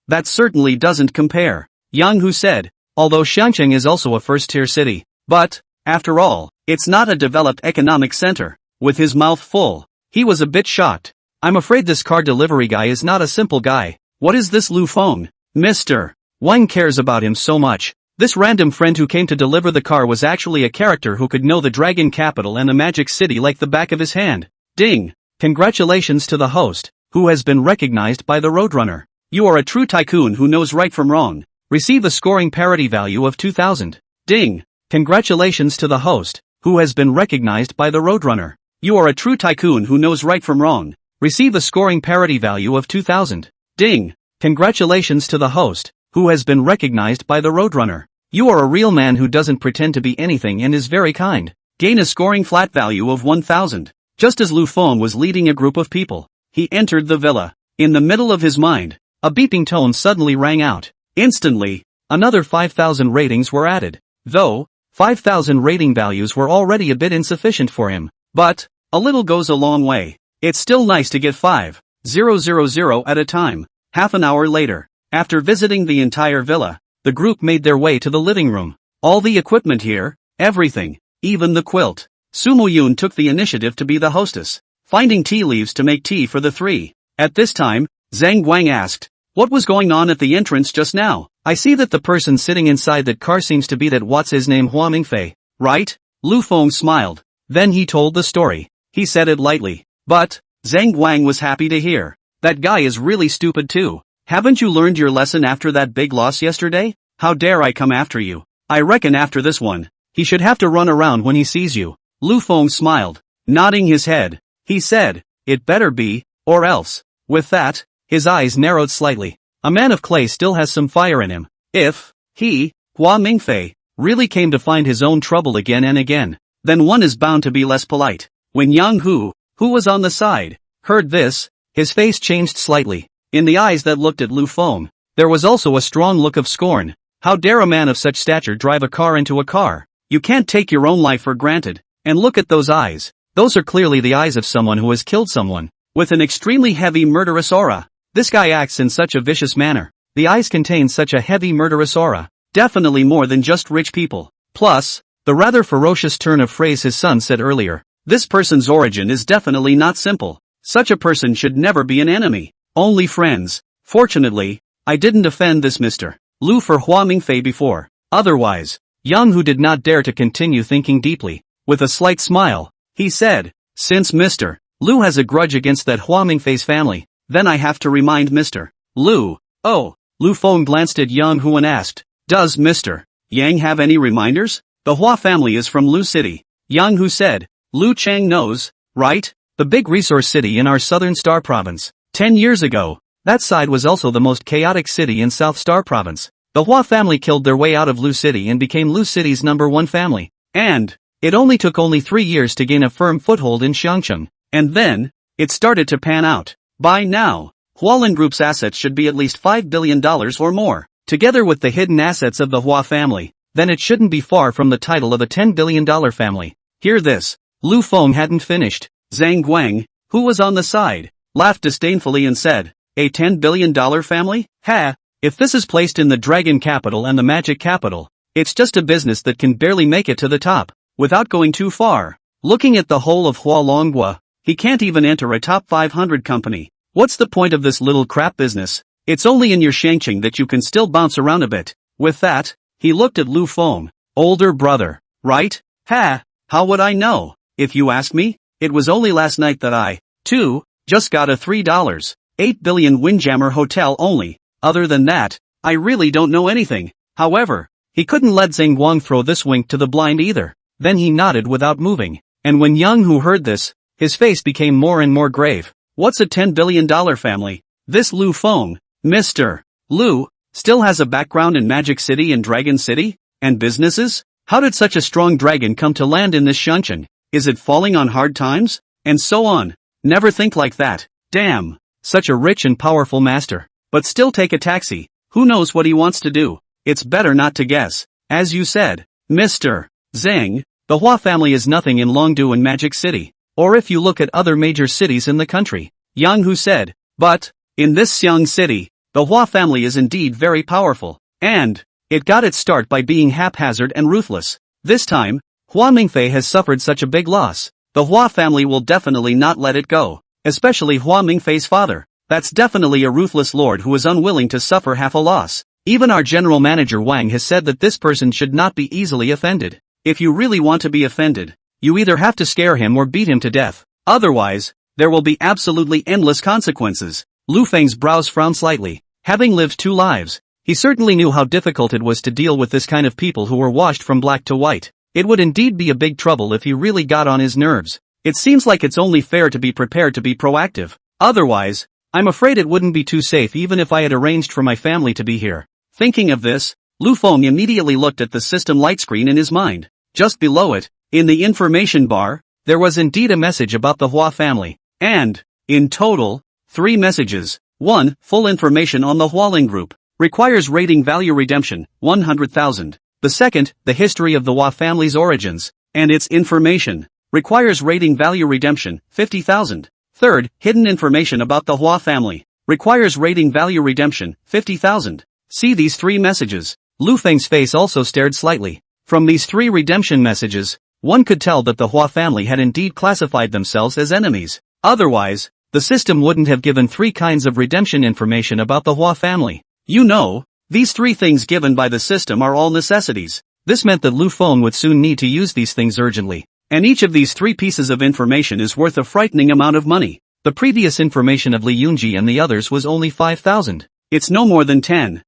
That certainly doesn't compare. Yang Hu said. Although Xiangcheng is also a first-tier city. But, after all, it's not a developed economic center. With his mouth full, he was a bit shocked. I'm afraid this car delivery guy is not a simple guy. What is this Lu Feng? Mr. Wang cares about him so much. This random friend who came to deliver the car was actually a character who could know the Dragon Capital and the Magic City like the back of his hand. Ding! Congratulations to the host, who has been recognized by the Roadrunner. You are a true tycoon who knows right from wrong. Receive a scoring parity value of 2000. Ding! Congratulations to the host, who has been recognized by the Roadrunner. You are a true tycoon who knows right from wrong. Receive a scoring parity value of 2000. Ding! Congratulations to the host, who has been recognized by the Roadrunner. You are a real man who doesn't pretend to be anything and is very kind. Gain a scoring flat value of 1000. Just as Lu Feng was leading a group of people, he entered the villa. In the middle of his mind, a beeping tone suddenly rang out. Instantly, another 5,000 ratings were added. Though, 5,000 rating values were already a bit insufficient for him. But, a little goes a long way. It's still nice to get 5,000 at a time. Half an hour later, after visiting the entire villa, the group made their way to the living room. All the equipment here, everything, even the quilt. Sumo Yun took the initiative to be the hostess, finding tea leaves to make tea for the three. At this time, Zhang Guang asked, what was going on at the entrance just now? I see that the person sitting inside that car seems to be that what's his name Hua Mingfei, right? Lu Feng smiled. Then he told the story. He said it lightly. But, Zhang Guang was happy to hear. That guy is really stupid too. Haven't you learned your lesson after that big loss yesterday? How dare I come after you? I reckon after this one, he should have to run around when he sees you. Lu Feng smiled, nodding his head. He said, it better be, or else. With that, his eyes narrowed slightly. A man of clay still has some fire in him. If he, Hua Mingfei, really came to find his own trouble again and again, then one is bound to be less polite. When Yang Hu, who was on the side, heard this, his face changed slightly. In the eyes that looked at Lu Feng, there was also a strong look of scorn. How dare a man of such stature drive a car into a car? You can't take your own life for granted. And look at those eyes. Those are clearly the eyes of someone who has killed someone. With an extremely heavy murderous aura. This guy acts in such a vicious manner. The eyes contain such a heavy murderous aura. Definitely more than just rich people. Plus, the rather ferocious turn of phrase his son said earlier. This person's origin is definitely not simple. Such a person should never be an enemy. Only friends. Fortunately, I didn't offend this Mr. Lu for Hua Mingfei before. Otherwise, Yang Hu did not dare to continue thinking deeply. With a slight smile, he said, since Mr. Lu has a grudge against that Hua Mingfei's family, then I have to remind Mr. Lu. Oh, Lu Feng glanced at Yang Hu and asked, does Mr. Yang have any reminders? The Hua family is from Lu City. Yang Hu said, Lu Chang knows, right? The big resource city in our southern Star Province. 10 years ago, that side was also the most chaotic city in South Star Province. The Hua family killed their way out of Lu City and became Lu City's #1 family. And it only took 3 years to gain a firm foothold in Xiangcheng. And then, it started to pan out. By now, Hualin Group's assets should be at least $5 billion or more. Together with the hidden assets of the Hua family, then it shouldn't be far from the title of a $10 billion family. Hear this. Lu Feng hadn't finished. Zhang Guang, who was on the side, laughed disdainfully and said, a $10 billion family? Ha! If this is placed in the Dragon Capital and the Magic Capital, it's just a business that can barely make it to the top, without going too far. Looking at the whole of Hualonghua, he can't even enter a top 500 company. What's the point of this little crap business? It's only in your Shangqing that you can still bounce around a bit. With that, he looked at Lu Feng. Older brother, right? Ha! How would I know? If you ask me, it was only last night that I, too, just got a $3.8 billion Windjammer hotel only. Other than that, I really don't know anything. However, he couldn't let Zhang Guang throw this wink to the blind either. Then he nodded without moving. And when Yang Hu heard this, his face became more and more grave. What's a $10 billion family? This Lu Feng, Mr. Lu, still has a background in Magic City and Dragon City? And businesses? How did such a strong dragon come to land in this Xiangcheng? Is it falling on hard times? And so on. Never think like that. Damn. Such a rich and powerful master. But still take a taxi. Who knows what he wants to do? It's better not to guess. As you said, Mr. Zhang, the Hua family is nothing in Longdu and Magic City. Or if you look at other major cities in the country. Yang Hu said. But, in this Xiang city, the Hua family is indeed very powerful. And, it got its start by being haphazard and ruthless. This time, Hua Mingfei has suffered such a big loss. The Hua family will definitely not let it go. Especially Hua Mingfei's father. That's definitely a ruthless lord who is unwilling to suffer half a loss. Even our general manager Wang has said that this person should not be easily offended. If you really want to be offended, you either have to scare him or beat him to death. Otherwise, there will be absolutely endless consequences. Lu Feng's brows frowned slightly. Having lived 2 lives, he certainly knew how difficult it was to deal with this kind of people who were washed from black to white. It would indeed be a big trouble if he really got on his nerves. It seems like it's only fair to be prepared to be proactive. Otherwise, I'm afraid it wouldn't be too safe even if I had arranged for my family to be here. Thinking of this, Lu Feng immediately looked at the system light screen in his mind. Just below it, in the information bar, there was indeed a message about the Hua family. And, in total, 3 messages. 1. Full information on the Hualin Group. Requires rating value redemption, 100,000. The second, the history of the Hua family's origins, and its information. Requires rating value redemption, 50,000. Third, hidden information about the Hua family. Requires rating value redemption, 50,000. See these 3 messages. Lu Feng's face also stared slightly. From these 3 redemption messages, one could tell that the Hua family had indeed classified themselves as enemies. Otherwise, the system wouldn't have given 3 kinds of redemption information about the Hua family. You know, these 3 things given by the system are all necessities. This meant that Lu Feng would soon need to use these things urgently. And each of these 3 pieces of information is worth a frightening amount of money. The previous information of Li Yunji and the others was only 5,000. It's no more than 10,000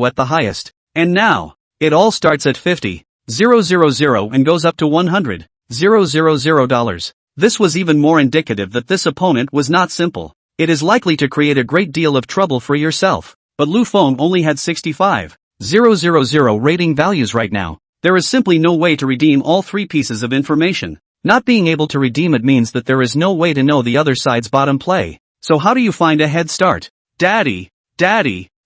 at the highest. And now, it all starts at 50,000 and goes up to $100,000. This was even more indicative that this opponent was not simple. It is likely to create a great deal of trouble for yourself. But Lu Feng only had 65,000 rating values right now. There is simply no way to redeem all 3 pieces of information. Not being able to redeem it means that there is no way to know the other side's bottom play. So how do you find a head start? Daddy,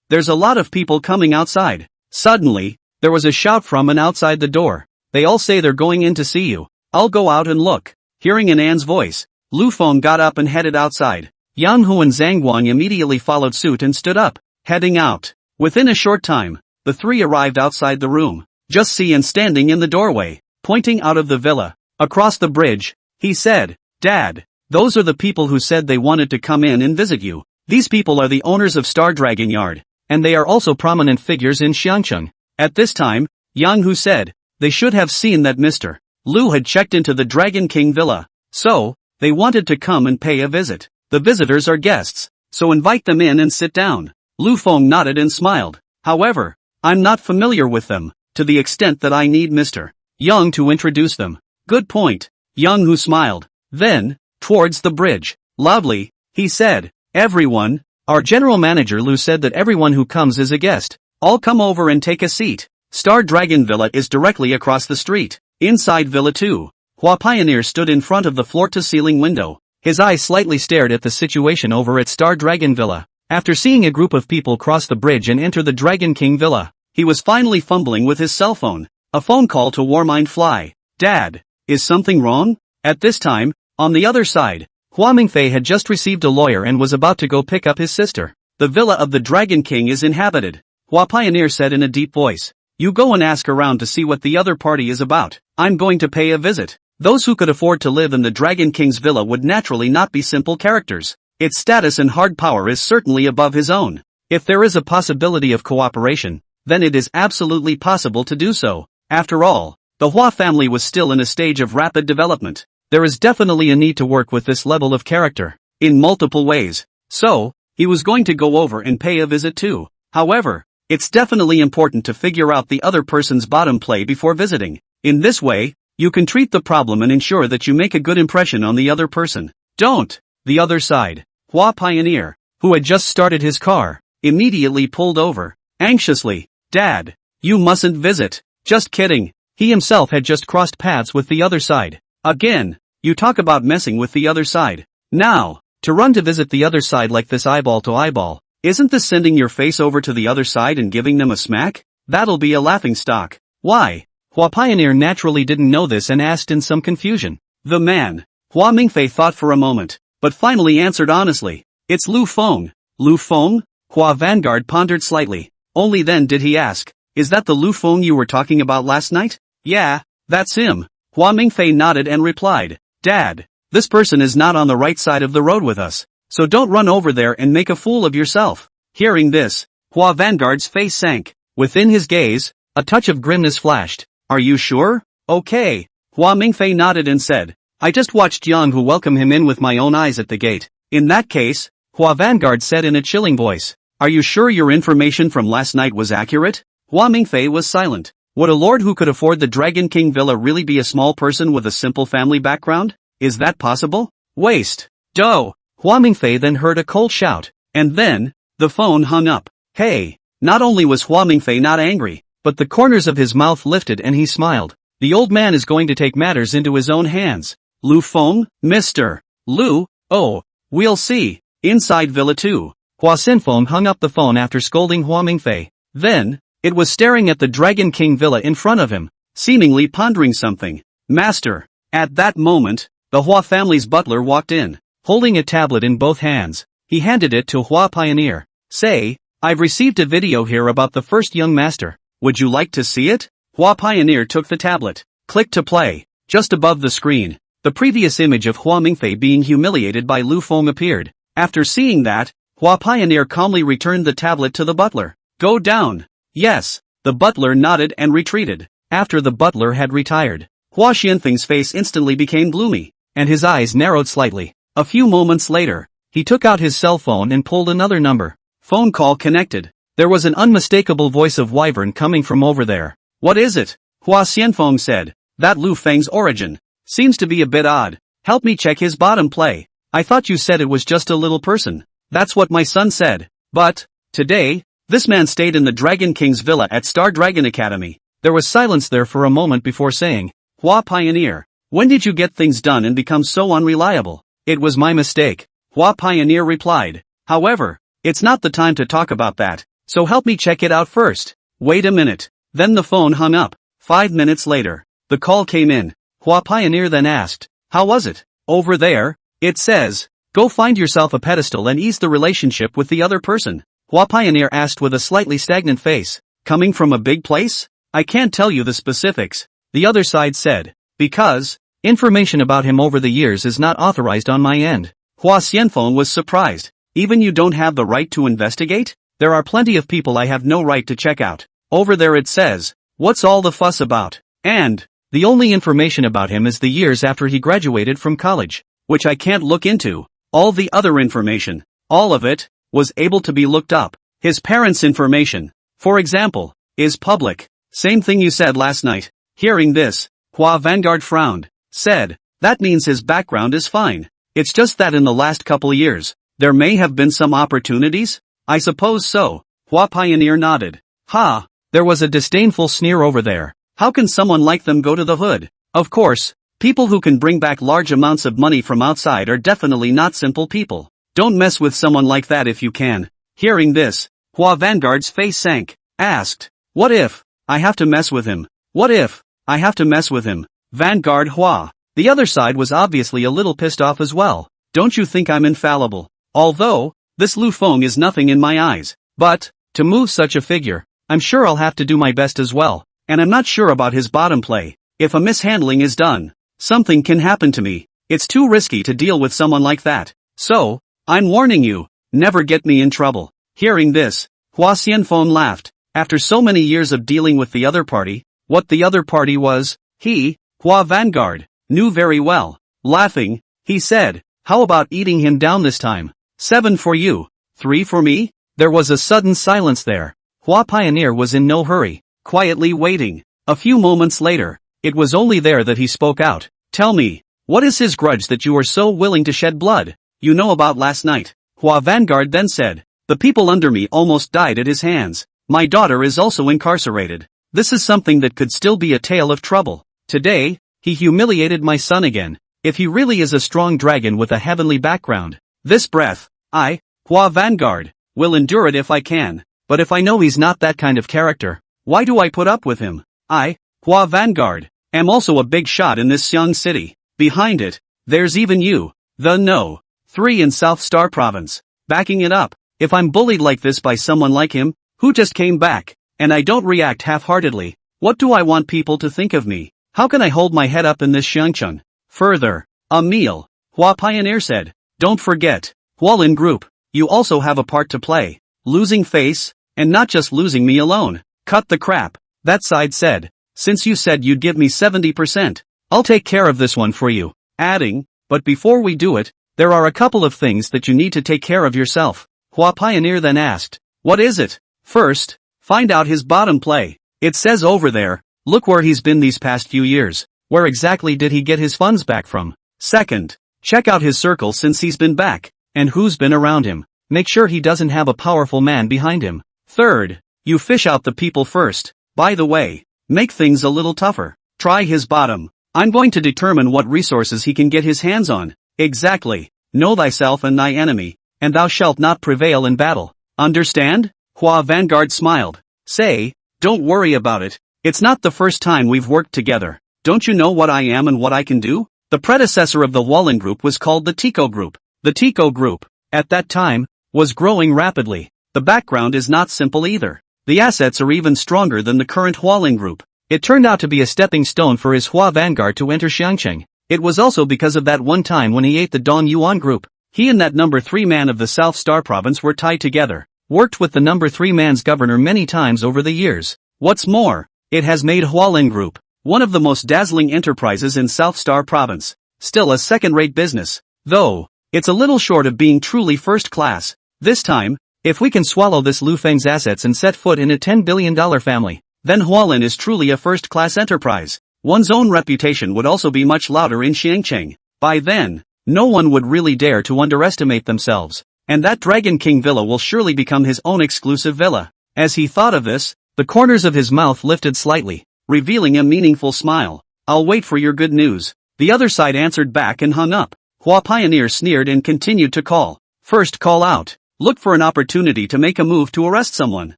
there's a lot of people coming outside. Suddenly, there was a shout from an outside the door. They all say they're going in to see you. I'll go out and look. Hearing an An's voice, Lu Feng got up and headed outside. Yang Hu and Zhang Guang immediately followed suit and stood up, heading out. Within a short time, the three arrived outside the room. Just see An standing in the doorway, pointing out of the villa. Across the bridge, he said, Dad, those are the people who said they wanted to come in and visit you. These people are the owners of Star Dragon Yard, and they are also prominent figures in Xiangcheng. At this time, Yang Hu said, they should have seen that Mr. Lu had checked into the Dragon King Villa. So, they wanted to come and pay a visit. The visitors are guests, so invite them in and sit down. Lu Feng nodded and smiled. However, I'm not familiar with them, to the extent that I need Mr. Yang to introduce them. Good point. Yang Hu smiled. Then, towards the bridge, loudly, he said, everyone, our general manager Lu said that everyone who comes is a guest. All come over and take a seat. Star Dragon Villa is directly across the street. Inside Villa 2, Hua Pioneer stood in front of the floor-to-ceiling window. His eyes slightly stared at the situation over at Star Dragon Villa. After seeing a group of people cross the bridge and enter the Dragon King Villa, he was finally fumbling with his cell phone. A phone call to Warmind Fly. Dad, is something wrong? At this time, on the other side, Hua Mingfei had just received a lawyer and was about to go pick up his sister. The villa of the Dragon King is inhabited. Hua Pioneer said in a deep voice. You go and ask around to see what the other party is about. I'm going to pay a visit. Those who could afford to live in the Dragon King's villa would naturally not be simple characters. Its status and hard power is certainly above his own. If there is a possibility of cooperation, then it is absolutely possible to do so. After all, the Hua family was still in a stage of rapid development. There is definitely a need to work with this level of character, in multiple ways. So, he was going to go over and pay a visit too. However, it's definitely important to figure out the other person's bottom play before visiting. In this way, you can treat the problem and ensure that you make a good impression on the other person. Don't. The other side. Hua Pioneer, who had just started his car, immediately pulled over, anxiously. Dad, you mustn't visit. Just kidding. He himself had just crossed paths with the other side. Again, you talk about messing with the other side. Now, to run to visit the other side like this eyeball to eyeball, isn't this sending your face over to the other side and giving them a smack? That'll be a laughingstock. Why? Hua Pioneer naturally didn't know this and asked in some confusion. The man. Hua Mingfei thought for a moment, but finally answered honestly. It's Lu Feng. Lu Feng? Hua Vanguard pondered slightly. Only then did he ask, is that the Lu Feng you were talking about last night? Yeah, that's him. Hua Mingfei nodded and replied, Dad, this person is not on the right side of the road with us. So don't run over there and make a fool of yourself. Hearing this, Hua Vanguard's face sank. Within his gaze, a touch of grimness flashed. Are you sure? Okay. Hua Mingfei nodded and said, I just watched Yang Hu welcome him in with my own eyes at the gate. In that case, Hua Vanguard said in a chilling voice, are you sure your information from last night was accurate? Hua Mingfei was silent. Would a lord who could afford the Dragon King Villa really be a small person with a simple family background? Is that possible? Waste. Doh. Hua Mingfei then heard a cold shout, and then, the phone hung up. Hey! Not only was Hua Mingfei not angry, but the corners of his mouth lifted and he smiled. The old man is going to take matters into his own hands. Lu Feng, Mr. Lu, oh, we'll see. Inside Villa 2, Hua Xinfeng hung up the phone after scolding Hua Mingfei. Then, it was staring at the Dragon King Villa in front of him, seemingly pondering something. Master. At that moment, the Hua family's butler walked in. Holding a tablet in both hands, he handed it to Hua Pioneer. Say, I've received a video here about the first young master. Would you like to see it? Hua Pioneer took the tablet. Click to play. Just above the screen, the previous image of Hua Mingfei being humiliated by Lu Feng appeared. After seeing that, Hua Pioneer calmly returned the tablet to the butler. Go down. Yes. The butler nodded and retreated. After the butler had retired, Hua Xianfeng's face instantly became gloomy, and his eyes narrowed slightly. A few moments later, he took out his cell phone and pulled another number. Phone call connected. There was an unmistakable voice of Wyvern coming from over there. What is it? Hua Xianfeng said. That Lu Feng's origin seems to be a bit odd. Help me check his bottom play. I thought you said it was just a little person. That's what my son said. But, today, this man stayed in the Dragon King's villa at Star Dragon Academy. There was silence there for a moment before saying, Hua Pioneer, when did you get things done and become so unreliable? It was my mistake, Hua Pioneer replied. However, it's not the time to talk about that, so help me check it out first. Wait a minute. Then the phone hung up. 5 minutes later, the call came in. Hua Pioneer then asked, "How was it? Over there, it says, go find yourself a pedestal and ease the relationship with the other person." Hua Pioneer asked with a slightly stagnant face, "Coming from a big place? I can't tell you the specifics," the other side said, "because information about him over the years is not authorized on my end." Hua Xianfeng was surprised. "Even you don't have the right to investigate? There are plenty of people I have no right to check out. Over there it says, what's all the fuss about? And the only information about him is the years after he graduated from college, which I can't look into. All the other information, all of it, was able to be looked up. His parents' information, for example, is public. Same thing you said last night." Hearing this, Hua Vanguard frowned, said, "That means his background is fine. It's just that in the last couple years, there may have been some opportunities?" "I suppose so." Hua Pioneer nodded. "Ha, there was a disdainful sneer over there. How can someone like them go to the hood? Of course, people who can bring back large amounts of money from outside are definitely not simple people. Don't mess with someone like that if you can." Hearing this, Hua Vanguard's face sank, asked, "What if I have to mess with him? What if I have to mess with him?" Vanguard Hua. The other side was obviously a little pissed off as well. "Don't you think I'm infallible? Although, this Lu Feng is nothing in my eyes. But, to move such a figure, I'm sure I'll have to do my best as well. And I'm not sure about his bottom play. If a mishandling is done, something can happen to me. It's too risky to deal with someone like that. So, I'm warning you, never get me in trouble." Hearing this, Hua Xianfeng laughed. After so many years of dealing with the other party, what the other party was, he, Hua Vanguard, knew very well. Laughing, he said, "How about eating him down this time? 7 for you, 3 for me?" There was a sudden silence there. Hua Pioneer was in no hurry, quietly waiting. A few moments later, it was only there that he spoke out. "Tell me, what is his grudge that you are so willing to shed blood? You know about last night." Hua Vanguard then said, "The people under me almost died at his hands. My daughter is also incarcerated. This is something that could still be a tale of trouble. Today, he humiliated my son again. If he really is a strong dragon with a heavenly background, this breath, I, Hua Vanguard, will endure it if I can. But if I know he's not that kind of character, why do I put up with him? I, Hua Vanguard, am also a big shot in this Xiang city. Behind it, there's even you, the No. 3 in South Star Province, backing it up. If I'm bullied like this by someone like him, who just came back, and I don't react half-heartedly, what do I want people to think of me? How can I hold my head up in this Xiangcheng? Further, a meal," Hua Pioneer said. "Don't forget, Hualin Group, you also have a part to play. Losing face, and not just losing me alone." "Cut the crap," that side said. "Since you said you'd give me 70%, I'll take care of this one for you." Adding, "But before we do it, there are a couple of things that you need to take care of yourself." Hua Pioneer then asked, "What is it?" "First, find out his bottom play. It says over there, look where he's been these past few years. Where exactly did he get his funds back from? Second, check out his circle since he's been back, and who's been around him. Make sure he doesn't have a powerful man behind him. Third, you fish out the people first. By the way, make things a little tougher. Try his bottom. I'm going to determine what resources he can get his hands on." "Exactly. Know thyself and thy enemy, and thou shalt not prevail in battle. Understand?" Hua Vanguard smiled. "Say, don't worry about it. It's not the first time we've worked together. Don't you know what I am and what I can do?" The predecessor of the Hualin Group was called the Tico Group. The Tico Group, at that time, was growing rapidly. The background is not simple either. The assets are even stronger than the current Hualin Group. It turned out to be a stepping stone for his Hua Vanguard to enter Xiangcheng. It was also because of that one time when he ate the Dong Yuan Group. He and that number 3 man of the South Star Province were tied together. Worked with the number 3 man's governor many times over the years. What's more, it has made Hualin Group one of the most dazzling enterprises in South Star Province. Still a second-rate business, though, it's a little short of being truly first class. This time, if we can swallow this Lu Feng's assets and set foot in a $10 billion family, then Hualin is truly a first-class enterprise. One's own reputation would also be much louder in Xiangcheng. By then, no one would really dare to underestimate themselves. And that Dragon King Villa will surely become his own exclusive villa. As he thought of this, the corners of his mouth lifted slightly, revealing a meaningful smile. "I'll wait for your good news." The other side answered back and hung up. Hua Pioneer sneered and continued to call. "First call out. Look for an opportunity to make a move to arrest someone,"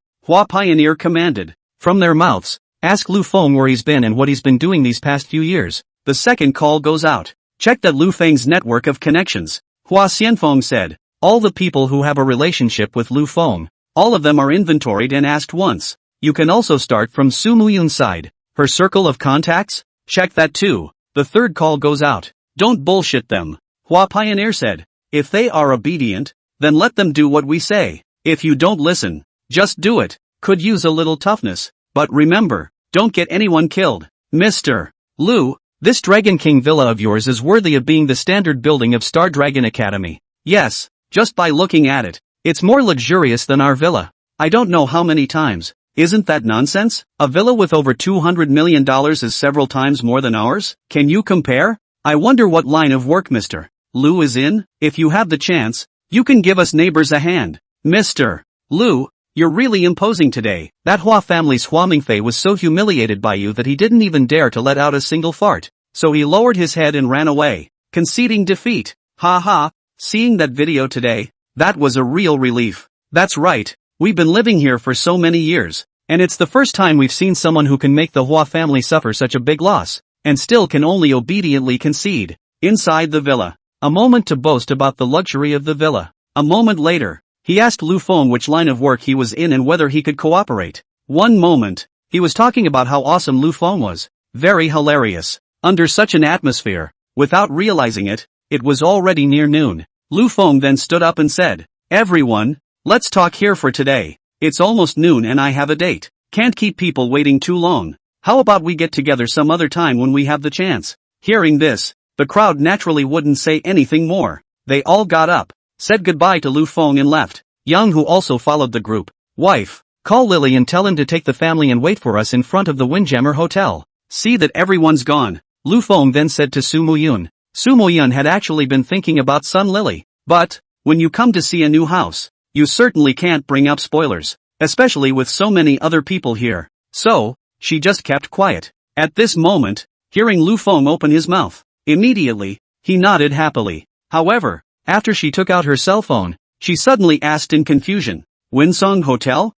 Hua Pioneer commanded. from their mouths. Ask Lu Feng where he's been and what he's been doing these past few years. The second call goes out. Check that Lu Feng's network of connections. Hua Xianfeng said. All the people who have a relationship with Lu Feng, all of them are inventoried and asked once. You can also start from Su Muyun's side. Her circle of contacts? Check that too. The third call goes out. Don't bullshit them. Hua Pioneer said. If they are obedient, then let them do what we say. If you don't listen, just do it. Could use a little toughness. But remember, don't get anyone killed. Mr. Lu, this Dragon King villa of yours is worthy of being the standard building of Star Dragon Academy. Yes, just by looking at it, it's more luxurious than our villa. I don't know how many times. Isn't that nonsense? A villa with over $200 million is several times more than ours? Can you compare? I wonder what line of work Mr. Lu is in. If you have the chance, you can give us neighbors a hand. Mr. Lu, you're really imposing today. That Hua family's Hua Mingfei was so humiliated by you that he didn't even dare to let out a single fart. So he lowered his head and ran away, conceding defeat. Ha ha, seeing that video today, that was a real relief. That's right, we've been living here for so many years, and it's the first time we've seen someone who can make the Hua family suffer such a big loss, and still can only obediently concede. Inside the villa, a moment to boast about the luxury of the villa. A moment later, he asked Lu Feng which line of work he was in and whether he could cooperate. One moment, he was talking about how awesome Lu Feng was. Very hilarious. Under such an atmosphere, without realizing it, it was already near noon. Lu Feng then stood up and said, Everyone, let's talk here for today. It's almost noon and I have a date. Can't keep people waiting too long. How about we get together some other time when we have the chance? Hearing this, the crowd naturally wouldn't say anything more. They all got up, said goodbye to Lu Feng and left. Yang, who also followed the group. Wife, call Lily and tell him to take the family and wait for us in front of the Windjammer Hotel. See that everyone's gone. Lu Feng then said to Su Muyun. Su Muyun had actually been thinking about Sun Lily. But, when you come to see a new house, you certainly can't bring up spoilers, especially with so many other people here. So, she just kept quiet. At this moment, hearing Lu Feng open his mouth, immediately, he nodded happily. However, after she took out her cell phone, she suddenly asked in confusion, Winsong Hotel?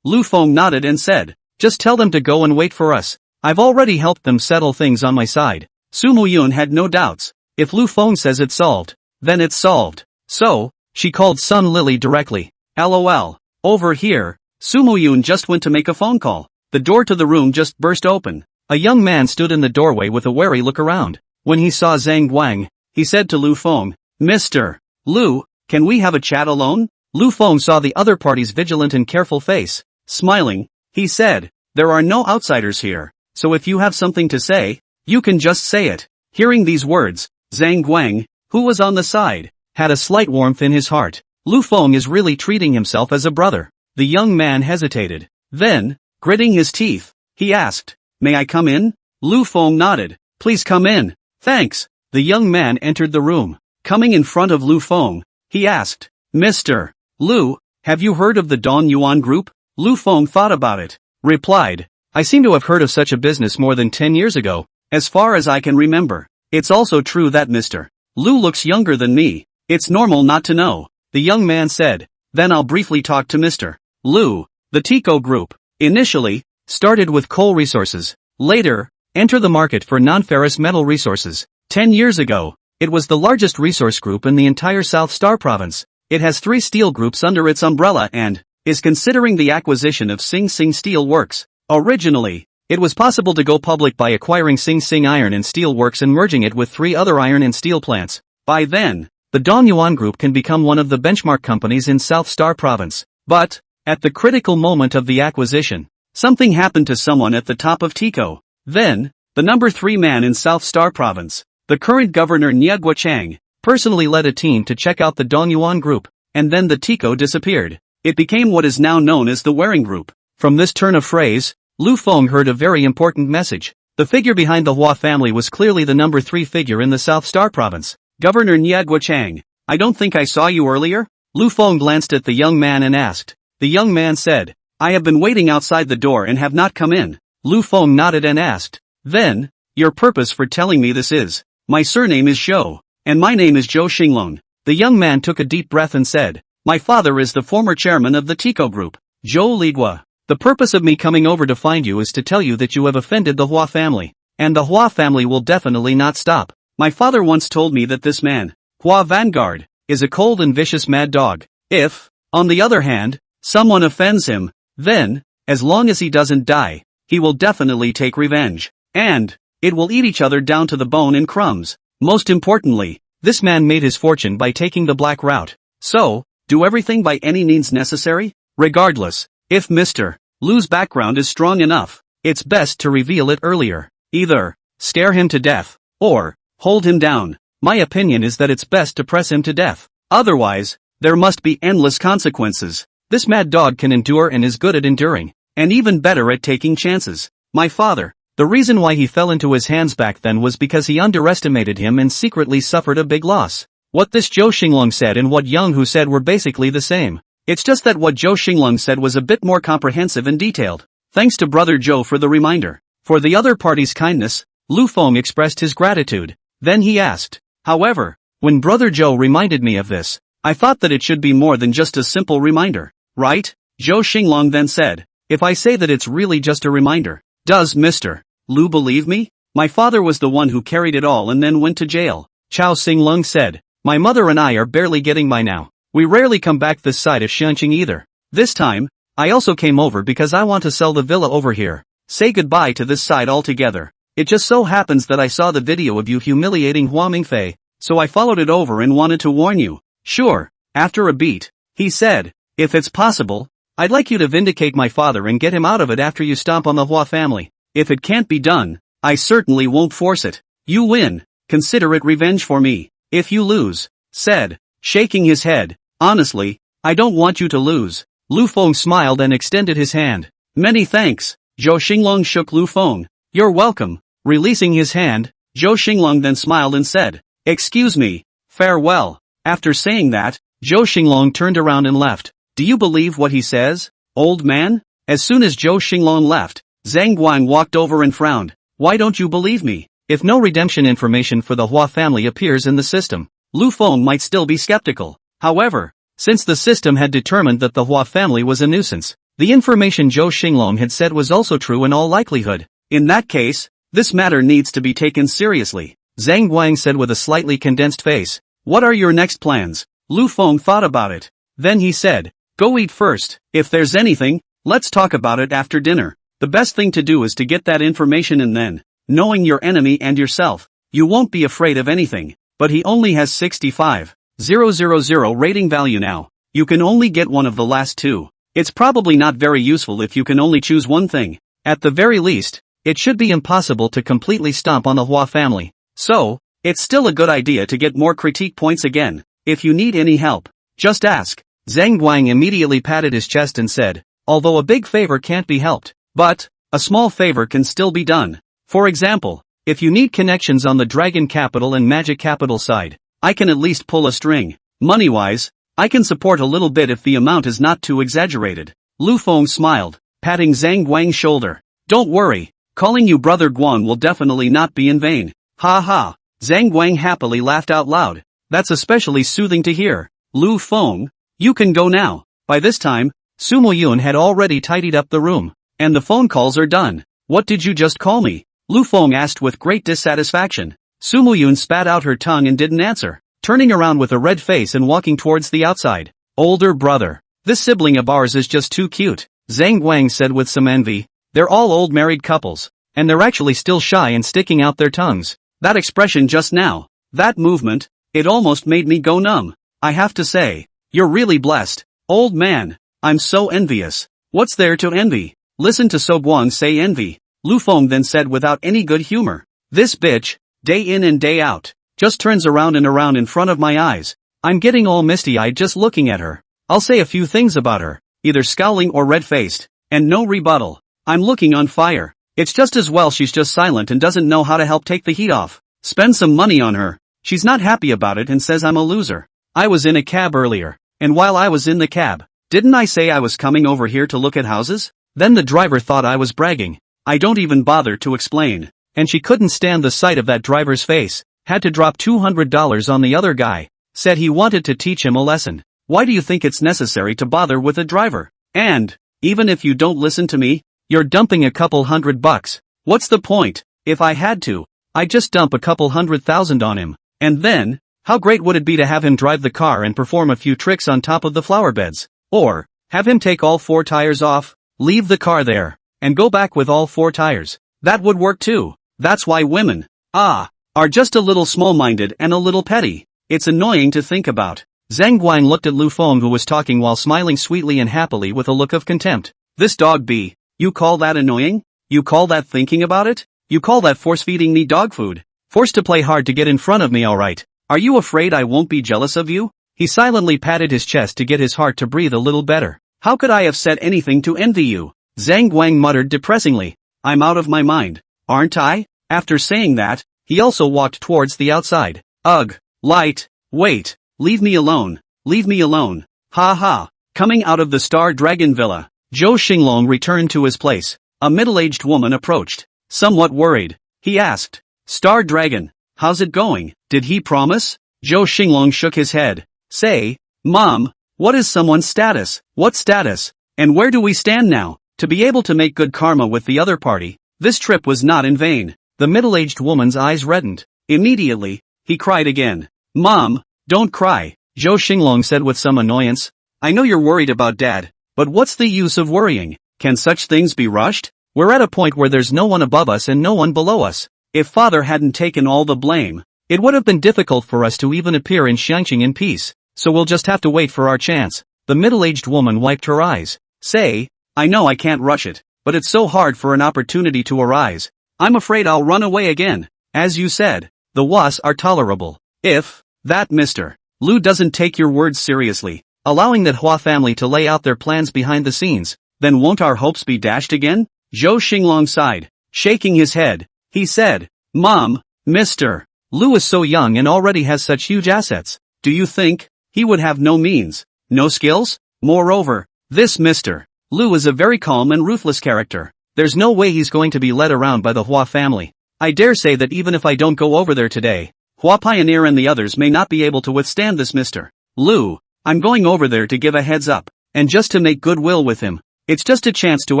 Lu Feng nodded and said, just tell them to go and wait for us. I've already helped them settle things on my side. Su Muyun had no doubts. If Lu Feng says it's solved, then it's solved. So, she called Sun Lily directly. LOL. Over here, Su Muyun just went to make a phone call. The door to the room just burst open. A young man stood in the doorway with a wary look around. When he saw Zhang Guang, he said to Lu Feng, Mr. Lu, can we have a chat alone? Lu Feng saw the other party's vigilant and careful face. Smiling, he said, there are no outsiders here, so if you have something to say, you can just say it. Hearing these words, Zhang Guang, who was on the side, had a slight warmth in his heart. Lu Feng is really treating himself as a brother. The young man hesitated. Then, gritting his teeth, he asked, may I come in? Lu Feng nodded. Please come in. Thanks. The young man entered the room. Coming in front of Lu Feng, he asked, Mr. Lu, have you heard of the Dong Yuan Group? Lu Feng thought about it. Replied, I seem to have heard of such a business more than 10 years ago, as far as I can remember. It's also true that Mr. Lu looks younger than me. It's normal not to know. The young man said, then I'll briefly talk to Mr. Lu. The Tico Group, initially, started with coal resources. Later, enter the market for non-ferrous metal resources. 10 years ago, it was the largest resource group in the entire South Star Province. It has 3 steel groups under its umbrella and is considering the acquisition of Sing Sing Steel Works. Originally, it was possible to go public by acquiring Sing Sing Iron and Steel Works and merging it with 3 other iron and steel plants. By then, the Dong Yuan Group can become one of the benchmark companies in South Star Province. But, at the critical moment of the acquisition, something happened to someone at the top of Tico. Then, the number 3 man in South Star Province, the current governor Nie Guochang, personally led a team to check out the Dong Yuan Group, and then the Tico disappeared. It became what is now known as the Waring Group. From this turn of phrase, Lu Feng heard a very important message. The figure behind the Hua family was clearly the number 3 figure in the South Star Province. Governor Nie Guochang, I don't think I saw you earlier? Lu Feng glanced at the young man and asked. The young man said, I have been waiting outside the door and have not come in. Lu Feng nodded and asked, then, your purpose for telling me this is? My surname is Zhou, and my name is Zhou Xinglong. The young man took a deep breath and said, my father is the former chairman of the Tico Group, Zhou Ligua. The purpose of me coming over to find you is to tell you that you have offended the Hua family. And the Hua family will definitely not stop. My father once told me that this man, Hua Vanguard, is a cold and vicious mad dog. If, on the other hand, someone offends him, then, as long as he doesn't die, he will definitely take revenge. And, it will eat each other down to the bone in crumbs. Most importantly, this man made his fortune by taking the black route. So, do everything by any means necessary? Regardless, if Mr. Lu's background is strong enough, it's best to reveal it earlier. Either scare him to death, or hold him down. My opinion is that it's best to press him to death. Otherwise, there must be endless consequences. This mad dog can endure and is good at enduring, and even better at taking chances. My father, the reason why he fell into his hands back then was because he underestimated him and secretly suffered a big loss. What this Zhou Xinglong said and what Yang Hu said were basically the same. It's just that what Zhou Xinglong said was a bit more comprehensive and detailed. Thanks to Brother Zhou for the reminder. For the other party's kindness, Lu Feng expressed his gratitude. Then he asked. However, when Brother Zhou reminded me of this, I thought that it should be more than just a simple reminder, right? Zhou Xinglong then said, if I say that it's really just a reminder, does Mr. Lu believe me? My father was the one who carried it all and then went to jail. Chao Xinglong said, my mother and I are barely getting by now. We rarely come back this side of Xianqing either. This time, I also came over because I want to sell the villa over here. Say goodbye to this side altogether. It just so happens that I saw the video of you humiliating Hua Mingfei, so I followed it over and wanted to warn you. Sure, after a beat, he said, if it's possible, I'd like you to vindicate my father and get him out of it after you stomp on the Hua family. If it can't be done, I certainly won't force it. You win, consider it revenge for me. If you lose, said, shaking his head, honestly, I don't want you to lose. Lu Feng smiled and extended his hand. Many thanks. Zhou Xinglong shook Lu Feng. You're welcome. Releasing his hand, Zhou Xinglong then smiled and said, excuse me, farewell. After saying that, Zhou Xinglong turned around and left. Do you believe what he says, old man? As soon as Zhou Xinglong left, Zhang Guang walked over and frowned. Why don't you believe me? If no redemption information for the Hua family appears in the system, Lu Feng might still be skeptical. However, since the system had determined that the Hua family was a nuisance, the information Zhou Xinglong had said was also true in all likelihood. In that case, this matter needs to be taken seriously. Zhang Guang said with a slightly condensed face. What are your next plans? Lu Feng thought about it. Then he said, go eat first. If there's anything, let's talk about it after dinner. The best thing to do is to get that information and then, knowing your enemy and yourself, you won't be afraid of anything. But he only has 65,000 rating value now. You can only get one of the last two. It's probably not very useful if you can only choose one thing. At the very least, it should be impossible to completely stomp on the Hua family. So, it's still a good idea to get more critique points again. If you need any help, just ask. Zhang Guang immediately patted his chest and said, although a big favor can't be helped, but a small favor can still be done. For example, if you need connections on the Dragon Capital and Magic Capital side, I can at least pull a string. Money-wise, I can support a little bit if the amount is not too exaggerated. Lu Feng smiled, patting Zhang Guang's shoulder. Don't worry, calling you Brother Guan will definitely not be in vain. Ha ha. Zhang Guang happily laughed out loud. That's especially soothing to hear. Lu Feng, you can go now. By this time, Sumo Yun had already tidied up the room. And the phone calls are done. What did you just call me? Lu Feng asked with great dissatisfaction. Sumo Yun spat out her tongue and didn't answer, turning around with a red face and walking towards the outside. Older brother. This sibling of ours is just too cute, Zhang Guang said with some envy. They're all old married couples. And they're actually still shy and sticking out their tongues. That expression just now, that movement, it almost made me go numb. I have to say, you're really blessed. Old man, I'm so envious. What's there to envy? Listen to So Guang say envy. Lu Feng then said without any good humor. This bitch, day in and day out, just turns around and around in front of my eyes. I'm getting all misty-eyed just looking at her. I'll say a few things about her, either scowling or red-faced, and no rebuttal. I'm looking on fire. It's just as well she's just silent and doesn't know how to help take the heat off. Spend some money on her. She's not happy about it and says I'm a loser. I was in a cab earlier, and while I was in the cab, didn't I say I was coming over here to look at houses? Then the driver thought I was bragging. I don't even bother to explain. And she couldn't stand the sight of that driver's face, had to drop $200 on the other guy, said he wanted to teach him a lesson. Why do you think it's necessary to bother with a driver? And, Even if you don't listen to me, you're dumping a couple $100. What's the point? If I had to, I'd just dump a couple $100,000 on him. And then, how great would it be to have him drive the car and perform a few tricks on top of the flower beds? Or, have him take all 4 tires off, leave the car there, and go back with all 4 tires. That would work too. That's why women, are just a little small-minded and a little petty. It's annoying to think about. Zhang Guang looked at Lu Feng, who was talking while smiling sweetly and happily with a look of contempt. This dog bee, you call that annoying? You call that thinking about it? You call that force-feeding me dog food? Forced to play hard to get in front of me, alright. Are you afraid I won't be jealous of you? He silently patted his chest to get his heart to breathe a little better. How could I have said anything to envy you? Zhang Guang muttered depressingly. I'm out of my mind, aren't I? After saying that, he also walked towards the outside. Ugh. Light. Wait. Leave me alone. Leave me alone. Ha ha. Coming out of the Star Dragon Villa, Zhou Xinglong returned to his place. A middle-aged woman approached. Somewhat worried, he asked, Star Dragon, how's it going? Did he promise? Zhou Xinglong shook his head. Say, Mom, what is someone's status? What status? And where do we stand now? To be able to make good karma with the other party, this trip was not in vain. The middle-aged woman's eyes reddened. Immediately, he cried again. Mom, don't cry, Zhou Xinglong said with some annoyance. I know you're worried about Dad, but what's the use of worrying? Can such things be rushed? We're at a point where there's no one above us and no one below us. If Father hadn't taken all the blame, it would have been difficult for us to even appear in Xiangqing in peace, so we'll just have to wait for our chance. The middle-aged woman wiped her eyes. Say, I know I can't rush it, but it's so hard for an opportunity to arise. I'm afraid I'll run away again. As you said, the was are tolerable. If that Mr. Lu doesn't take your words seriously, allowing that Hua family to lay out their plans behind the scenes, then won't our hopes be dashed again? Zhou Xinglong sighed, shaking his head. He said, Mom, Mr. Lu is so young and already has such huge assets. Do you think he would have no means, no skills? Moreover, this Mr. Lu is a very calm and ruthless character. There's no way he's going to be led around by the Hua family. I dare say that even if I don't go over there today, Hua Pioneer and the others may not be able to withstand this Mr. Lu. I'm going over there to give a heads up, and just to make goodwill with him. It's just a chance to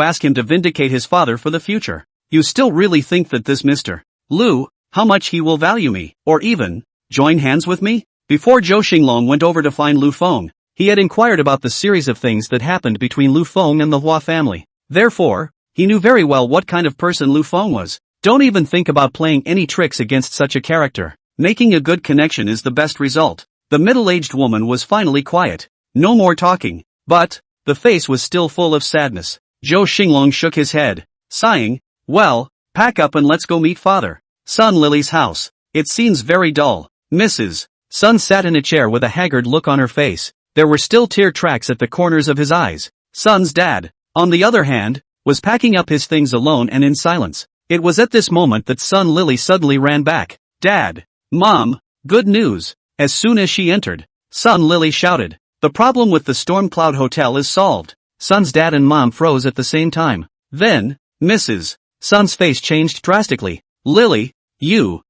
ask him to vindicate his father for the future. You still really think that this Mr. Lu, how much he will value me, or even join hands with me? Before Zhou Xinglong went over to find Lu Feng, he had inquired about the series of things that happened between Lu Feng and the Hua family. Therefore, he knew very well what kind of person Lu Feng was. Don't even think about playing any tricks against such a character. Making a good connection is the best result. The middle-aged woman was finally quiet. No more talking. But the face was still full of sadness. Zhou Xinglong shook his head, sighing. Well, pack up and let's go meet Father. Son Lily's house. It seems very dull. Mrs. Sun sat in a chair with a haggard look on her face. There were still tear tracks at the corners of his eyes. Sun's dad, on the other hand, was packing up his things alone and in silence. It was at this moment that Sun Lily suddenly ran back. Dad! Mom! Good news! As soon as she entered, Sun Lily shouted. The problem with the Storm Cloud Hotel is solved. Sun's dad and mom froze at the same time. Then, Mrs. Sun's face changed drastically. Lily, you,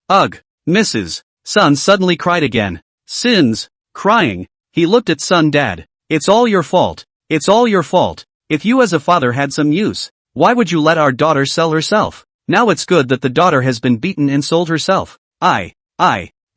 ugh, Mrs. Sun suddenly cried again. Sins, crying. He looked at Sun Dad. It's all your fault. It's all your fault. If you as a father had some use, why would you let our daughter sell herself? Now it's good that the daughter has been beaten and sold herself.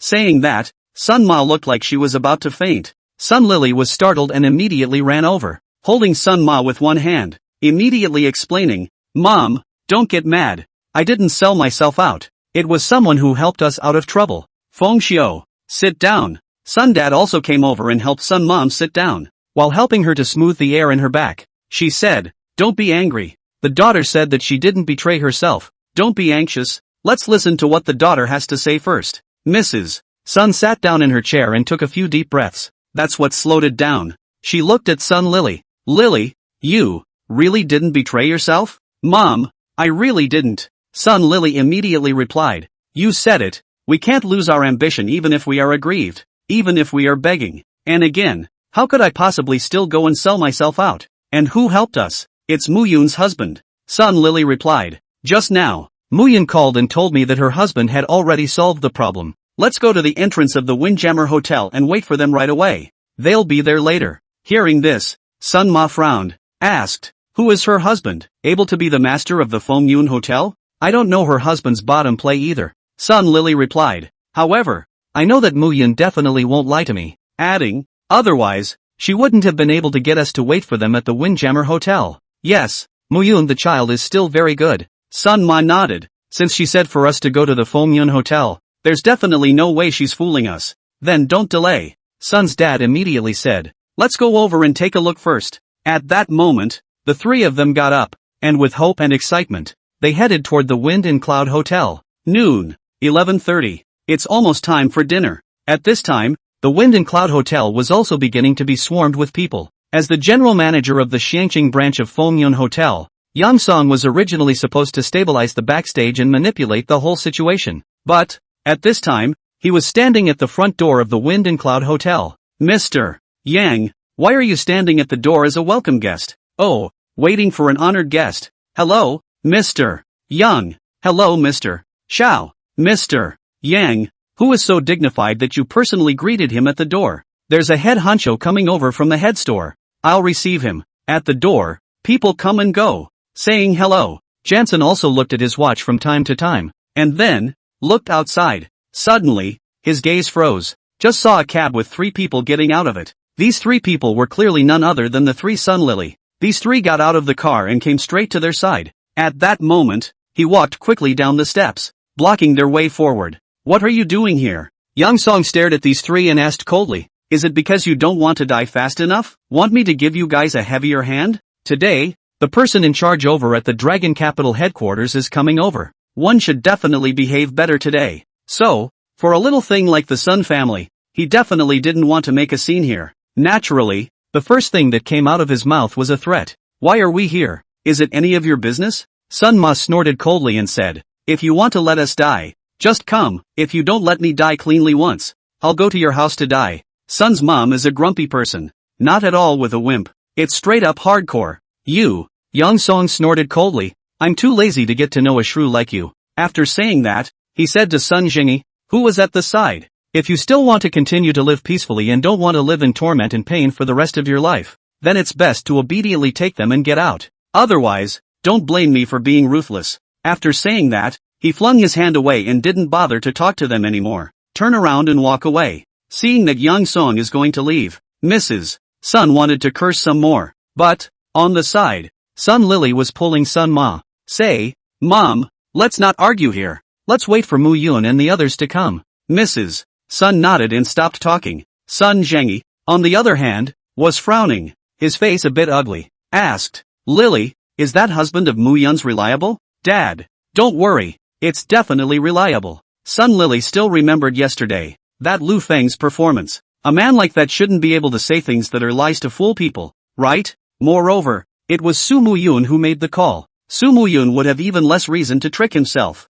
Saying that, Sun Ma looked like she was about to faint. Sun Lily was startled and immediately ran over, holding Sun Ma with one hand, immediately explaining, Mom, don't get mad. I didn't sell myself out. It was someone who helped us out of trouble. Feng Xiu, sit down. Sun Dad also came over and helped Sun Mom sit down. While helping her to smooth the air in her back, she said, don't be angry. The daughter said that she didn't betray herself. Don't be anxious. Let's listen to what the daughter has to say first. Mrs. Sun sat down in her chair and took a few deep breaths. That's what slowed it down. She looked at Sun Lily. Lily, you really didn't betray yourself? Mom, I really didn't. Sun Lily immediately replied. You said it. We can't lose our ambition even if we are aggrieved. Even if we are begging. And again, how could I possibly still go and sell myself out? And who helped us? It's Mu Yun's husband. Sun Lily replied. Just now, Mu Yun called and told me that her husband had already solved the problem. Let's go to the entrance of the Windjammer Hotel and wait for them right away. They'll be there later. Hearing this, Sun Ma frowned. asked. Who is her husband? Able to be the master of the Feng Yun Hotel? I don't know her husband's bottom play either. Sun Lily replied. However, I know that Mu Yun definitely won't lie to me, adding, otherwise, she wouldn't have been able to get us to wait for them at the Windjammer Hotel. Yes, Mu Yun the child is still very good. Sun Ma nodded. Since she said for us to go to the Feng Yun Hotel, there's definitely no way she's fooling us. Then don't delay. Sun's dad immediately said. Let's go over and take a look first. At that moment, the three of them got up, and with hope and excitement, they headed toward the Wind and Cloud Hotel. Noon, 11:30. It's almost time for dinner. At this time, the Wind and Cloud Hotel was also beginning to be swarmed with people. As the general manager of the Xiangqing branch of Feng Yun Hotel, Yang Song was originally supposed to stabilize the backstage and manipulate the whole situation. But, at this time, he was standing at the front door of the Wind and Cloud Hotel. Mr. Yang, why are you standing at the door as a welcome guest? Oh, waiting for an honored guest. Hello, Mr. Yang. Hello, Mr. Xiao. Mr. Yang, who is so dignified that you personally greeted him at the door? There's a head honcho coming over from the head store. I'll receive him. At the door, people come and go, saying hello. Jansen also looked at his watch from time to time, and then, looked outside. Suddenly, his gaze froze. Just saw a cab with 3 people getting out of it. These 3 people were clearly none other than the 3 Sun Lily. These 3 got out of the car and came straight to their side. At that moment, he walked quickly down the steps, blocking their way forward. What are you doing here? Yang Song stared at these 3 and asked coldly. Is it because you don't want to die fast enough? Want me to give you guys a heavier hand? Today, the person in charge over at the Dragon Capital headquarters is coming over. One should definitely behave better today. So, for a little thing like the Sun family, he definitely didn't want to make a scene here. Naturally, the first thing that came out of his mouth was a threat. Why are we here? Is it any of your business? Sun Ma snorted coldly and said, if you want to let us die, just come. If you don't let me die cleanly once, I'll go to your house to die. Sun's mom is a grumpy person. Not at all with a wimp. It's straight up hardcore. You, Yang Song snorted coldly. I'm too lazy to get to know a shrew like you. After saying that, he said to Sun Jingyi, who was at the side, if you still want to continue to live peacefully and don't want to live in torment and pain for the rest of your life, then it's best to obediently take them and get out. Otherwise, don't blame me for being ruthless. After saying that, he flung his hand away and didn't bother to talk to them anymore. Turn around and walk away. Seeing that Yang Song is going to leave, Mrs. Sun wanted to curse some more. But, on the side, Sun Lily was pulling Sun Ma. Say, Mom, let's not argue here. Let's wait for Mu Yun and the others to come. Mrs. Sun nodded and stopped talking. Sun Zhengyi, on the other hand, was frowning, his face a bit ugly. Asked, Lily, is that husband of Mu Yun's reliable? Dad, don't worry, it's definitely reliable. Sun Lily still remembered yesterday. That Lu Feng's performance. A man like that shouldn't be able to say things that are lies to fool people, right? Moreover, it was Su Mu Yun who made the call. Su Mu Yun would have even less reason to trick himself.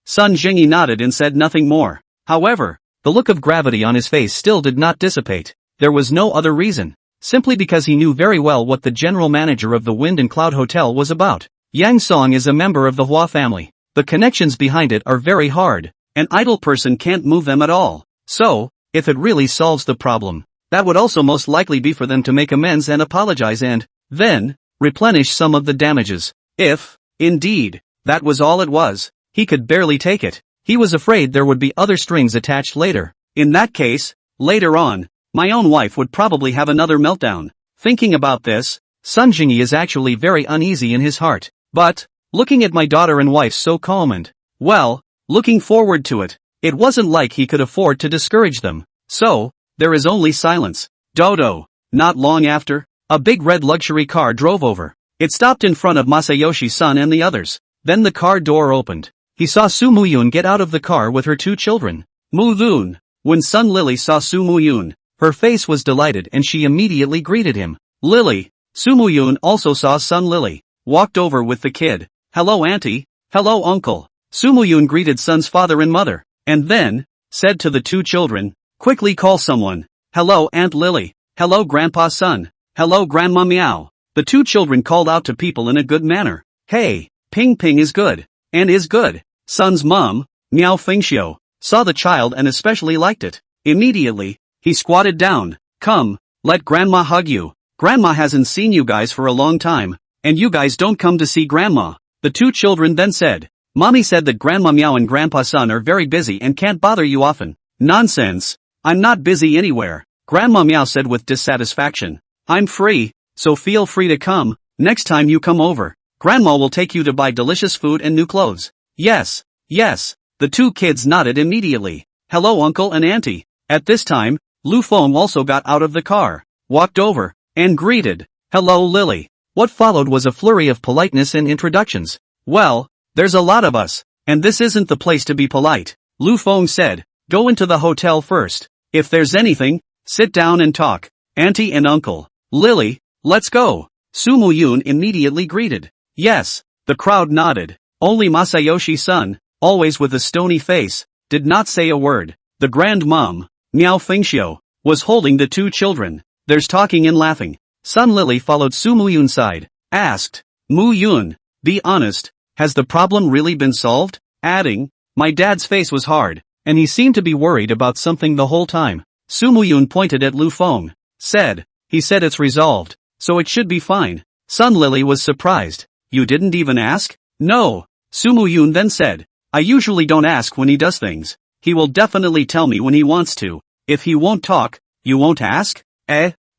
Sun Jingyi nodded and said nothing more. However, the look of gravity on his face still did not dissipate. There was no other reason. Simply because he knew very well what the general manager of the Wind and Cloud Hotel was about. Yang Song is a member of the Hua family. The connections behind it are very hard. An idle person can't move them at all. So, if it really solves the problem, that would also most likely be for them to make amends and apologize and, then, replenish some of the damages. If, indeed, that was all it was, he could barely take it. He was afraid there would be other strings attached later. In that case, later on, my own wife would probably have another meltdown. Thinking about this, Sun Jingyi is actually very uneasy in his heart. But, looking at my daughter and wife so calm and, well, looking forward to it, it wasn't like he could afford to discourage them. So, there is only silence. Dodo. Not long after, a big red luxury car drove over. It stopped in front of Masayoshi-san and the others. Then the car door opened. He saw Su Mu Yun get out of the car with her 2 children. Mu Yun. When Sun Lily saw Su Mu Yun, her face was delighted and she immediately greeted him. Lily. Su Mu Yun also saw Sun Lily. Walked over with the kid. Hello auntie. Hello uncle. Su Mu Yun greeted Sun's father and mother. And then, said to the 2 children, quickly call someone. Hello Aunt Lily. Hello Grandpa Sun. Hello Grandma Meow. The 2 children called out to people in a good manner. Hey, Ping Ping is good. And is good. Sun's mom, Miao Fengxiu, saw the child and especially liked it. Immediately, he squatted down. Come, let grandma hug you. Grandma hasn't seen you guys for a long time, and you guys don't come to see Grandma. The two children then said. Mommy said that Grandma Meow and Grandpa Sun are very busy and can't bother you often. Nonsense. I'm not busy anywhere, Grandma Meow said with dissatisfaction. I'm free, so feel free to come. Next time you come over, Grandma will take you to buy delicious food and new clothes. Yes, yes. The two kids nodded immediately. Hello Uncle and Auntie. At this time, Lu Feng also got out of the car, walked over, and greeted. Hello Lily. What followed was a flurry of politeness and introductions. Well, there's a lot of us, and this isn't the place to be polite, Lu Feng said. Go into the hotel first. If there's anything, sit down and talk. Auntie and Uncle. Lily, let's go. Su Muyun immediately greeted. Yes, the crowd nodded. Only Masayoshi-san, always with a stony face, did not say a word. The grandmom, Miao Fengxiu, was holding the two children. There's talking and laughing. Sun Lily followed Su Muyun's side, asked, Muyun, be honest, has the problem really been solved? Adding, my dad's face was hard, and he seemed to be worried about something the whole time. Su Muyun pointed at Lu Feng, said, he said it's resolved, so it should be fine. Sun Lily was surprised. You didn't even ask? No. Su Muyun then said, I usually don't ask when he does things. He will definitely tell me when he wants to. If he won't talk, you won't ask?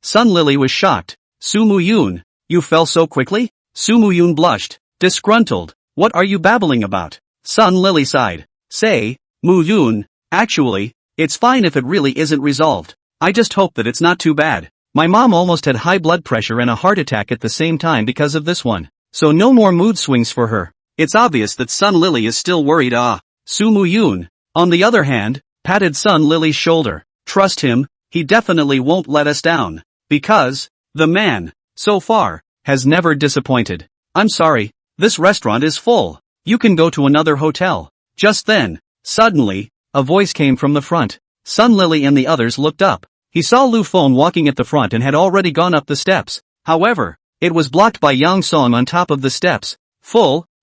Sun Lily was shocked. Su Muyun, you fell so quickly? Su Muyun blushed, disgruntled. What are you babbling about? Sun Lily sighed. Say, Muyun, actually, it's fine if it really isn't resolved. I just hope that it's not too bad. My mom almost had high blood pressure and a heart attack at the same time because of this one. So no more mood swings for her. It's obvious that Sun Lily is still worried. Su Muyun, on the other hand, patted Sun Lily's shoulder. Trust him, he definitely won't let us down. Because, the man, so far, has never disappointed. I'm sorry, this restaurant is full. You can go to another hotel. Just then, suddenly, a voice came from the front. Sun Lily and the others looked up. He saw Lu Feng walking at the front and had already gone up the steps. However, it was blocked by Yang Song on top of the steps.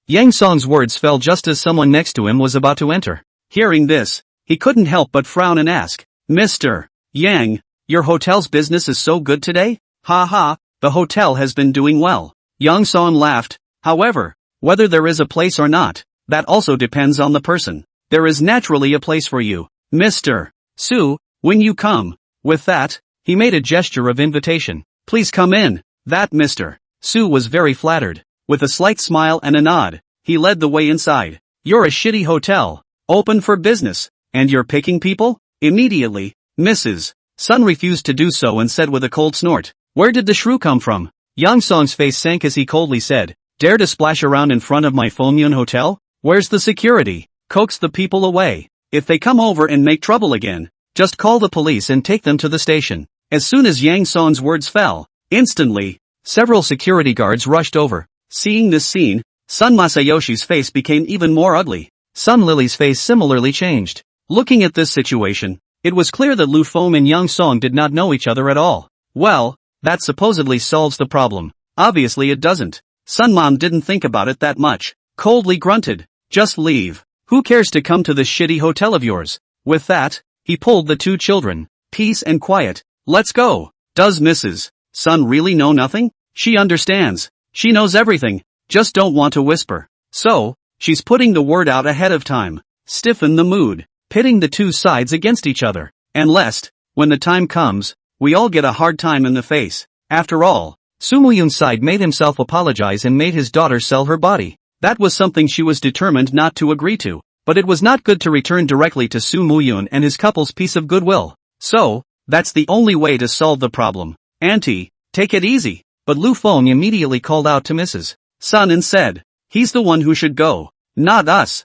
Yang Song's words fell just as someone next to him was about to enter. Hearing this, he couldn't help but frown and ask, Mr. Yang, your hotel's business is so good today? Ha ha, the hotel has been doing well. Yang Song laughed. However, whether there is a place or not, that also depends on the person. There is naturally a place for you, Mr. Su, when you come. With that, he made a gesture of invitation. Please come in. That Mr. Su was very flattered. With a slight smile and a nod, he led the way inside. You're a shitty hotel, open for business, and you're picking people? Immediately, Mrs. Sun refused to do so and said with a cold snort, where did the shrew come from? Yang Song's face sank as he coldly said, dare to splash around in front of my Fengmyun hotel? Where's the security? Coax the people away. If they come over and make trouble again, just call the police and take them to the station. As soon as Yang Song's words fell, instantly, several security guards rushed over. Seeing this scene, Sun Masayoshi's face became even more ugly. Sun Lily's face similarly changed. Looking at this situation, it was clear that Lu Feng and Yang Song did not know each other at all. Well, that supposedly solves the problem. Obviously it doesn't. Sun Mom didn't think about it that much. Coldly grunted, just leave. Who cares to come to this shitty hotel of yours? With that, he pulled the two children. Peace and quiet. Let's go. Does Mrs. Sun really know nothing? She understands. She knows everything, just don't want to whisper. So, she's putting the word out ahead of time. Stiffen the mood, pitting the two sides against each other. And lest, when the time comes, we all get a hard time in the face. After all, Su Muyun's side made himself apologize and made his daughter sell her body. That was something she was determined not to agree to. But it was not good to return directly to Su Muyun and his couple's piece of goodwill. So, that's the only way to solve the problem. Auntie, take it easy. But Lu Feng immediately called out to Mrs. Sun and said, he's the one who should go. Not us.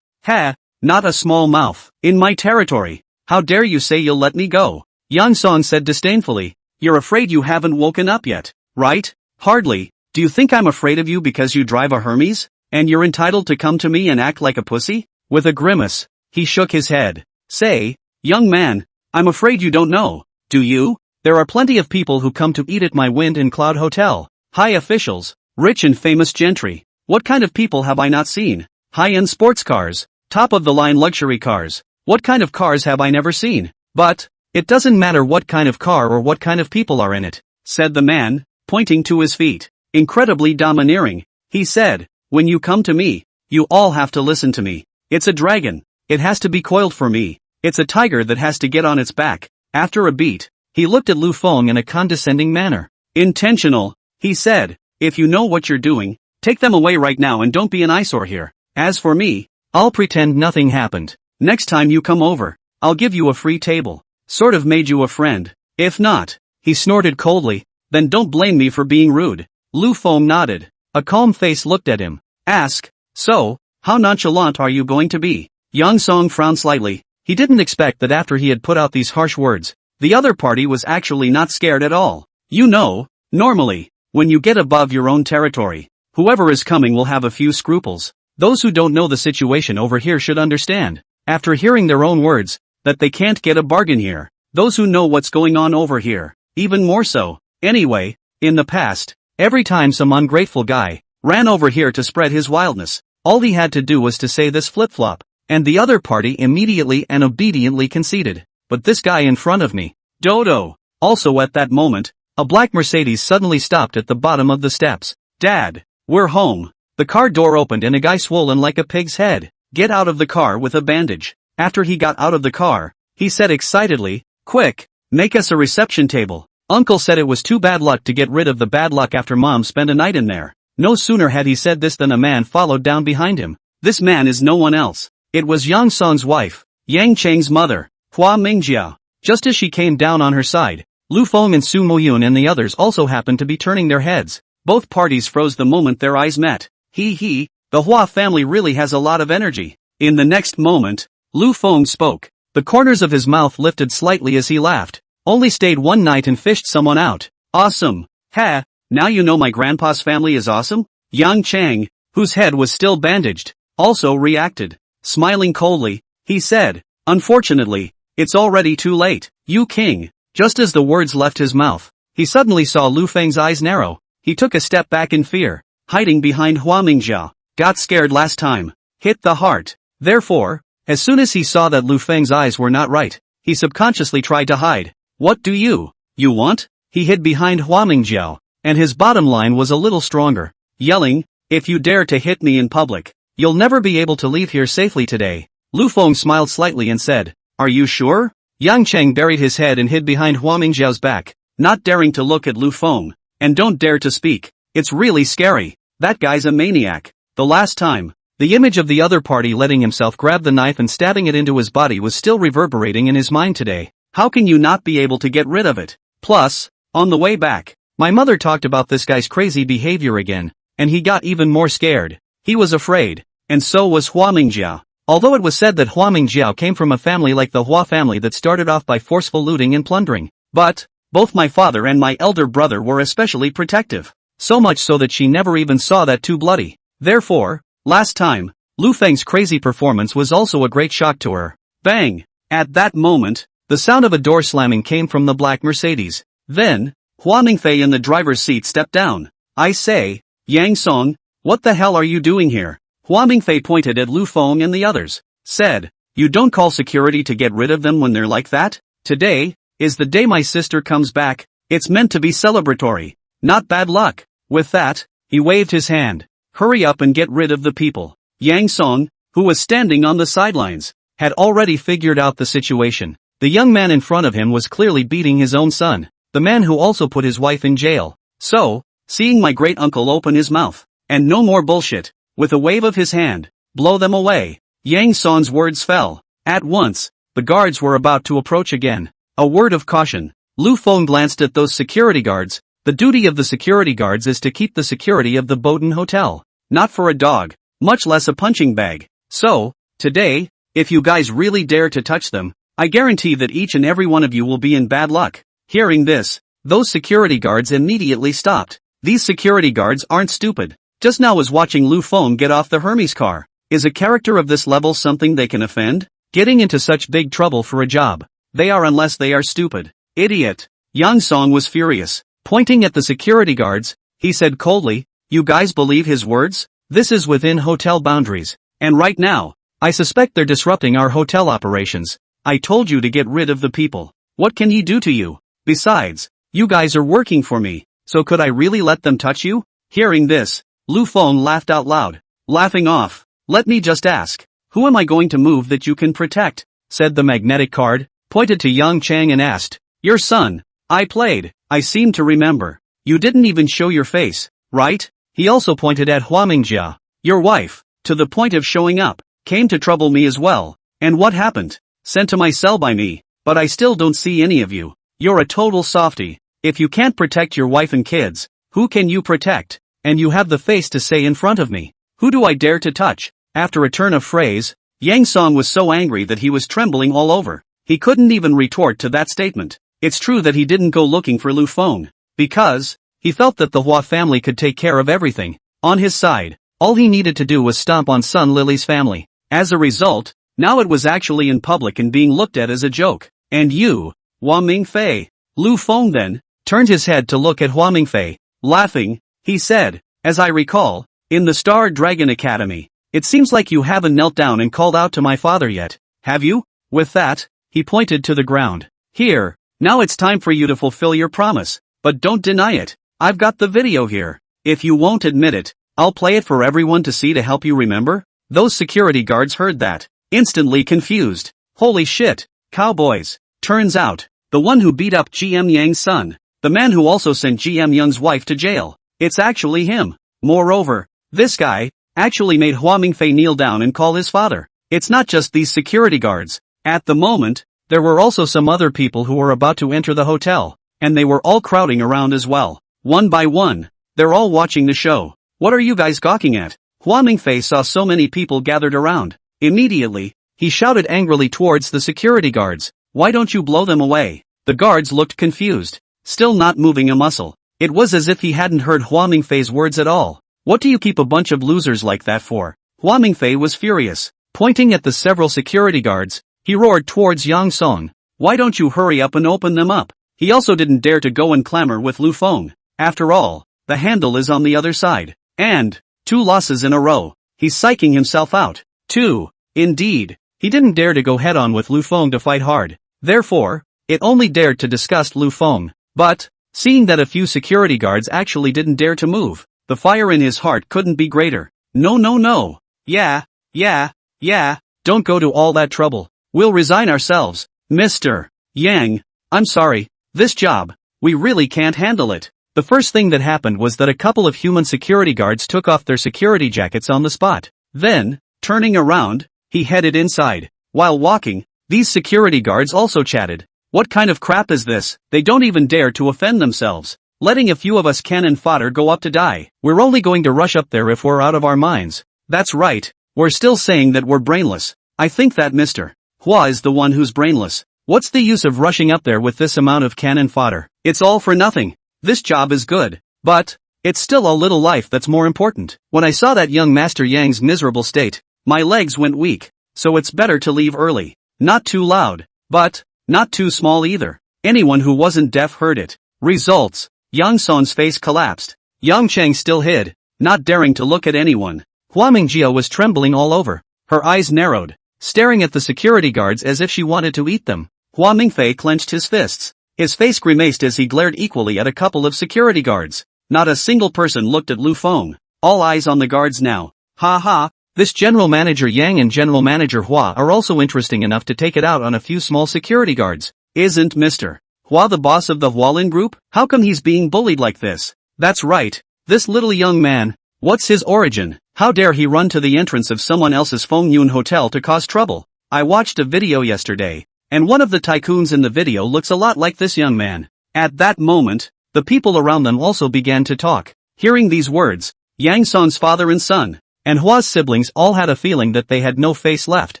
Not a small mouth. In my territory. How dare you say you'll let me go? Yang Song said disdainfully. You're afraid you haven't woken up yet, right? Hardly. Do you think I'm afraid of you because you drive a Hermes? And you're entitled to come to me and act like a pussy? With a grimace, he shook his head. Say, young man, I'm afraid you don't know. Do you? There are plenty of people who come to eat at my Wind and Cloud Hotel. High officials, rich and famous gentry. What kind of people have I not seen? High-end sports cars, top-of-the-line luxury cars. What kind of cars have I never seen? But, it doesn't matter what kind of car or what kind of people are in it, said the man, pointing to his feet. Incredibly domineering, he said, when you come to me, you all have to listen to me. It's a dragon. It has to be coiled for me. It's a tiger that has to get on its back. After a beat, he looked at Lu Feng in a condescending manner. Intentional, he said. If you know what you're doing, take them away right now and don't be an eyesore here. As for me, I'll pretend nothing happened. Next time you come over, I'll give you a free table. Sort of made you a friend. If not, he snorted coldly, then don't blame me for being rude. Lu Feng nodded. A calm face looked at him. Ask, so, how nonchalant are you going to be? Yang Song frowned slightly. He didn't expect that after he had put out these harsh words, the other party was actually not scared at all. You know, normally, when you get above your own territory, whoever is coming will have a few scruples. Those who don't know the situation over here should understand, after hearing their own words, that they can't get a bargain here. Those who know what's going on over here, even more so. Anyway, in the past, every time some ungrateful guy ran over here to spread his wildness, all he had to do was to say this flip-flop, and the other party immediately and obediently conceded. But this guy in front of me, Dodo. Also at that moment, a black Mercedes suddenly stopped at the bottom of the steps. Dad, we're home. The car door opened and a guy swollen like a pig's head. Get out of the car with a bandage. After he got out of the car, he said excitedly, quick, make us a reception table. Uncle said it was too bad luck to get rid of the bad luck after Mom spent a night in there. No sooner had he said this than a man followed down behind him. This man is no one else. It was Yang Song's wife, Yang Cheng's mother, Hua Mingjiao. Just as she came down on her side, Lu Feng and Su Moyun and the others also happened to be turning their heads. Both parties froze the moment their eyes met. The Hua family really has a lot of energy. In the next moment, Lu Feng spoke. The corners of his mouth lifted slightly as he laughed. Only stayed one night and fished someone out. Awesome. Ha, now you know my grandpa's family is awesome? Yang Cheng, whose head was still bandaged, also reacted. Smiling coldly, he said, unfortunately, it's already too late. You king. Just as the words left his mouth, he suddenly saw Lu Feng's eyes narrow. He took a step back in fear, hiding behind Hua Mingjiao. Got scared last time. Hit the heart. Therefore, as soon as he saw that Lu Feng's eyes were not right, he subconsciously tried to hide. What do you want? He hid behind Hua Mingjiao, and his bottom line was a little stronger, yelling, if you dare to hit me in public, you'll never be able to leave here safely today. Lu Feng smiled slightly and said, are you sure? Yang Cheng buried his head and hid behind Hua Mingjiao's back, not daring to look at Lu Feng. And don't dare to speak. It's really scary. That guy's a maniac. The last time, the image of the other party letting himself grab the knife and stabbing it into his body was still reverberating in his mind today. How can you not be able to get rid of it? Plus, on the way back, my mother talked about this guy's crazy behavior again, and he got even more scared. He was afraid, and so was Hua Mingjiao. Although it was said that Hua Mingjiao came from a family like the Hua family that started off by forceful looting and plundering, but both my father and my elder brother were especially protective, so much so that she never even saw that too bloody. Therefore, last time, Lu Feng's crazy performance was also a great shock to her. Bang! At that moment, the sound of a door slamming came from the black Mercedes. Then, Hua Mingfei in the driver's seat stepped down. I say, Yang Song, what the hell are you doing here? Hua Mingfei pointed at Lu Feng and the others. Said, you don't call security to get rid of them when they're like that? Today is the day my sister comes back. It's meant to be celebratory, not bad luck. With that, he waved his hand. Hurry up and get rid of the people. Yang Song, who was standing on the sidelines, had already figured out the situation. The young man in front of him was clearly beating his own son, the man who also put his wife in jail. So, seeing my great uncle open his mouth, and no more bullshit, with a wave of his hand, blow them away. Yang Song's words fell. At once, the guards were about to approach again. A word of caution. Lu Feng glanced at those security guards. The duty of the security guards is to keep the security of the Bowden Hotel, not for a dog, much less a punching bag. So, today, if you guys really dare to touch them, I guarantee that each and every one of you will be in bad luck. Hearing this, those security guards immediately stopped. These security guards aren't stupid. Just now was watching Lu Feng get off the Hermes car. Is a character of this level something they can offend? Getting into such big trouble for a job. They are unless they are stupid. Idiot. Yang Song was furious. Pointing at the security guards, he said coldly, you guys believe his words? This is within hotel boundaries. And right now, I suspect they're disrupting our hotel operations. I told you to get rid of the people. What can he do to you? Besides, you guys are working for me, So could I really let them touch you? Hearing this, Lu Feng laughed out loud, laughing off. Let me just ask, who am I going to move that you can protect? Said the magnetic card, pointed to Yang Chang and asked, your son. I played, I seem to remember. You didn't even show your face, right? He also pointed at Hua Mingjia, your wife, to the point of showing up, came to trouble me as well. And what happened? Sent to my cell by me, but I still don't see any of you. You're a total softie. If you can't protect your wife and kids, who can you protect? And you have the face to say in front of me, who do I dare to touch? After a turn of phrase, Yang Song was so angry that he was trembling all over. He couldn't even retort to that statement. It's true that he didn't go looking for Lu Feng, because he felt that the Hua family could take care of everything. On his side, all he needed to do was stomp on Sun Lily's family. As a result, now it was actually in public and being looked at as a joke. And you, Hua Mingfei. Lu Feng then turned his head to look at Hua Mingfei. Laughing, he said, as I recall, in the Star Dragon Academy, it seems like you haven't knelt down and called out to my father yet, have you? With that, he pointed to the ground. Here, now it's time for you to fulfill your promise, but don't deny it. I've got the video here. If you won't admit it, I'll play it for everyone to see to help you remember. Those security guards heard that, instantly confused. Holy shit, cowboys. Turns out, the one who beat up GM Yang's son, the man who also sent GM Young's wife to jail, it's actually him. Moreover, this guy actually made Hua Mingfei kneel down and call his father. It's not just these security guards. At the moment, there were also some other people who were about to enter the hotel, and they were all crowding around as well. One by one, they're all watching the show. What are you guys gawking at? Hua Mingfei saw so many people gathered around. Immediately, he shouted angrily towards the security guards, why don't you blow them away? The guards looked confused, still not moving a muscle. It was as if he hadn't heard Hua Mingfei's words at all. What do you keep a bunch of losers like that for? Hua Mingfei was furious. Pointing at the several security guards, he roared towards Yang Song. Why don't you hurry up and open them up? He also didn't dare to go and clamor with Lu Feng. After all, the handle is on the other side. And 2 losses in a row. He's psyching himself out. 2. Indeed, he didn't dare to go head-on with Lu Feng to fight hard. Therefore, it only dared to disgust Lu Feng. But, seeing that a few security guards actually didn't dare to move, the fire in his heart couldn't be greater. No. Yeah, don't go to all that trouble. We'll resign ourselves. Mr. Yang, I'm sorry, this job, we really can't handle it. The first thing that happened was that a couple of human security guards took off their security jackets on the spot. Then, turning around, he headed inside. While walking, these security guards also chatted. What kind of crap is this? They don't even dare to offend themselves. Letting a few of us cannon fodder go up to die. We're only going to rush up there if we're out of our minds. That's right, we're still saying that we're brainless. I think that Mr. Hua is the one who's brainless. What's the use of rushing up there with this amount of cannon fodder? It's all for nothing. This job is good, but it's still a little life that's more important. When I saw that young Master Yang's miserable state, my legs went weak, so it's better to leave early. Not too loud, but not too small either. Anyone who wasn't deaf heard it. Results. Yang Song's face collapsed. Yang Cheng still hid, not daring to look at anyone. Hua Mingjia was trembling all over. Her eyes narrowed, staring at the security guards as if she wanted to eat them. Hua Mingfei clenched his fists. His face grimaced as he glared equally at a couple of security guards. Not a single person looked at Lu Feng. All eyes on the guards now. Ha ha, this General Manager Yang and General Manager Hua are also interesting enough to take it out on a few small security guards. Isn't Mr. Hua the boss of the Hualin Group? How come he's being bullied like this? That's right, this little young man. What's his origin? How dare he run to the entrance of someone else's Feng Yun hotel to cause trouble? I watched a video yesterday, and one of the tycoons in the video looks a lot like this young man. At that moment, the people around them also began to talk. Hearing these words, Yang Song's father and son, and Hua's siblings all had a feeling that they had no face left.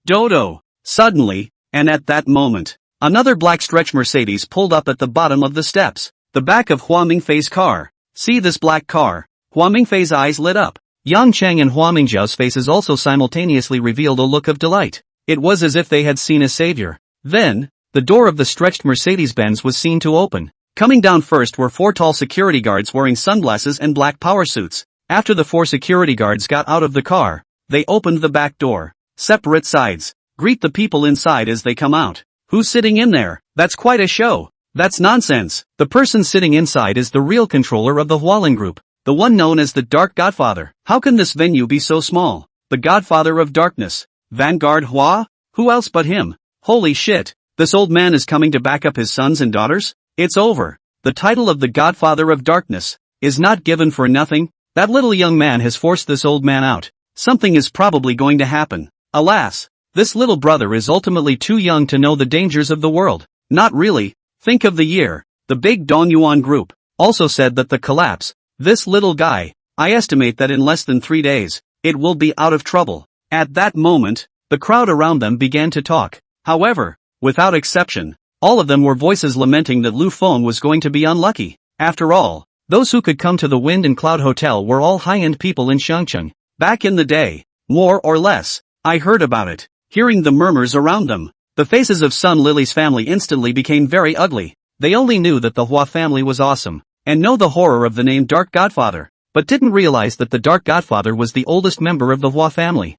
Dodo. Suddenly, and at that moment, another black stretch Mercedes pulled up at the bottom of the steps. The back of Hua Mingfei's car. See this black car? Hua Mingfei's eyes lit up. Yang Cheng and Hua Mingjiao's faces also simultaneously revealed a look of delight. It was as if they had seen a savior. Then, the door of the stretched Mercedes-Benz was seen to open. Coming down first were 4 tall security guards wearing sunglasses and black power suits. After the 4 security guards got out of the car, they opened the back door. Separate sides. Greet the people inside as they come out. Who's sitting in there? That's quite a show. That's nonsense. The person sitting inside is the real controller of the Hualin Group, the one known as the Dark Godfather. How can this venue be so small? The Godfather of Darkness. Vanguard Hua? Who else but him? Holy shit. This old man is coming to back up his sons and daughters? It's over. The title of the Godfather of Darkness is not given for nothing. That little young man has forced this old man out. Something is probably going to happen. Alas, this little brother is ultimately too young to know the dangers of the world. Not really. Think of the year. The big Dongyuan Group also said that the collapse. This little guy, I estimate that in less than 3 days, it will be out of trouble. At that moment, the crowd around them began to talk. However, without exception, all of them were voices lamenting that Lu Feng was going to be unlucky. After all, those who could come to the Wind and Cloud Hotel were all high-end people in Shangcheng. Back in the day, more or less, I heard about it. Hearing the murmurs around them, the faces of Sun Lily's family instantly became very ugly. They only knew that the Hua family was awesome, and know the horror of the name Dark Godfather, but didn't realize that the Dark Godfather was the oldest member of the Hua family.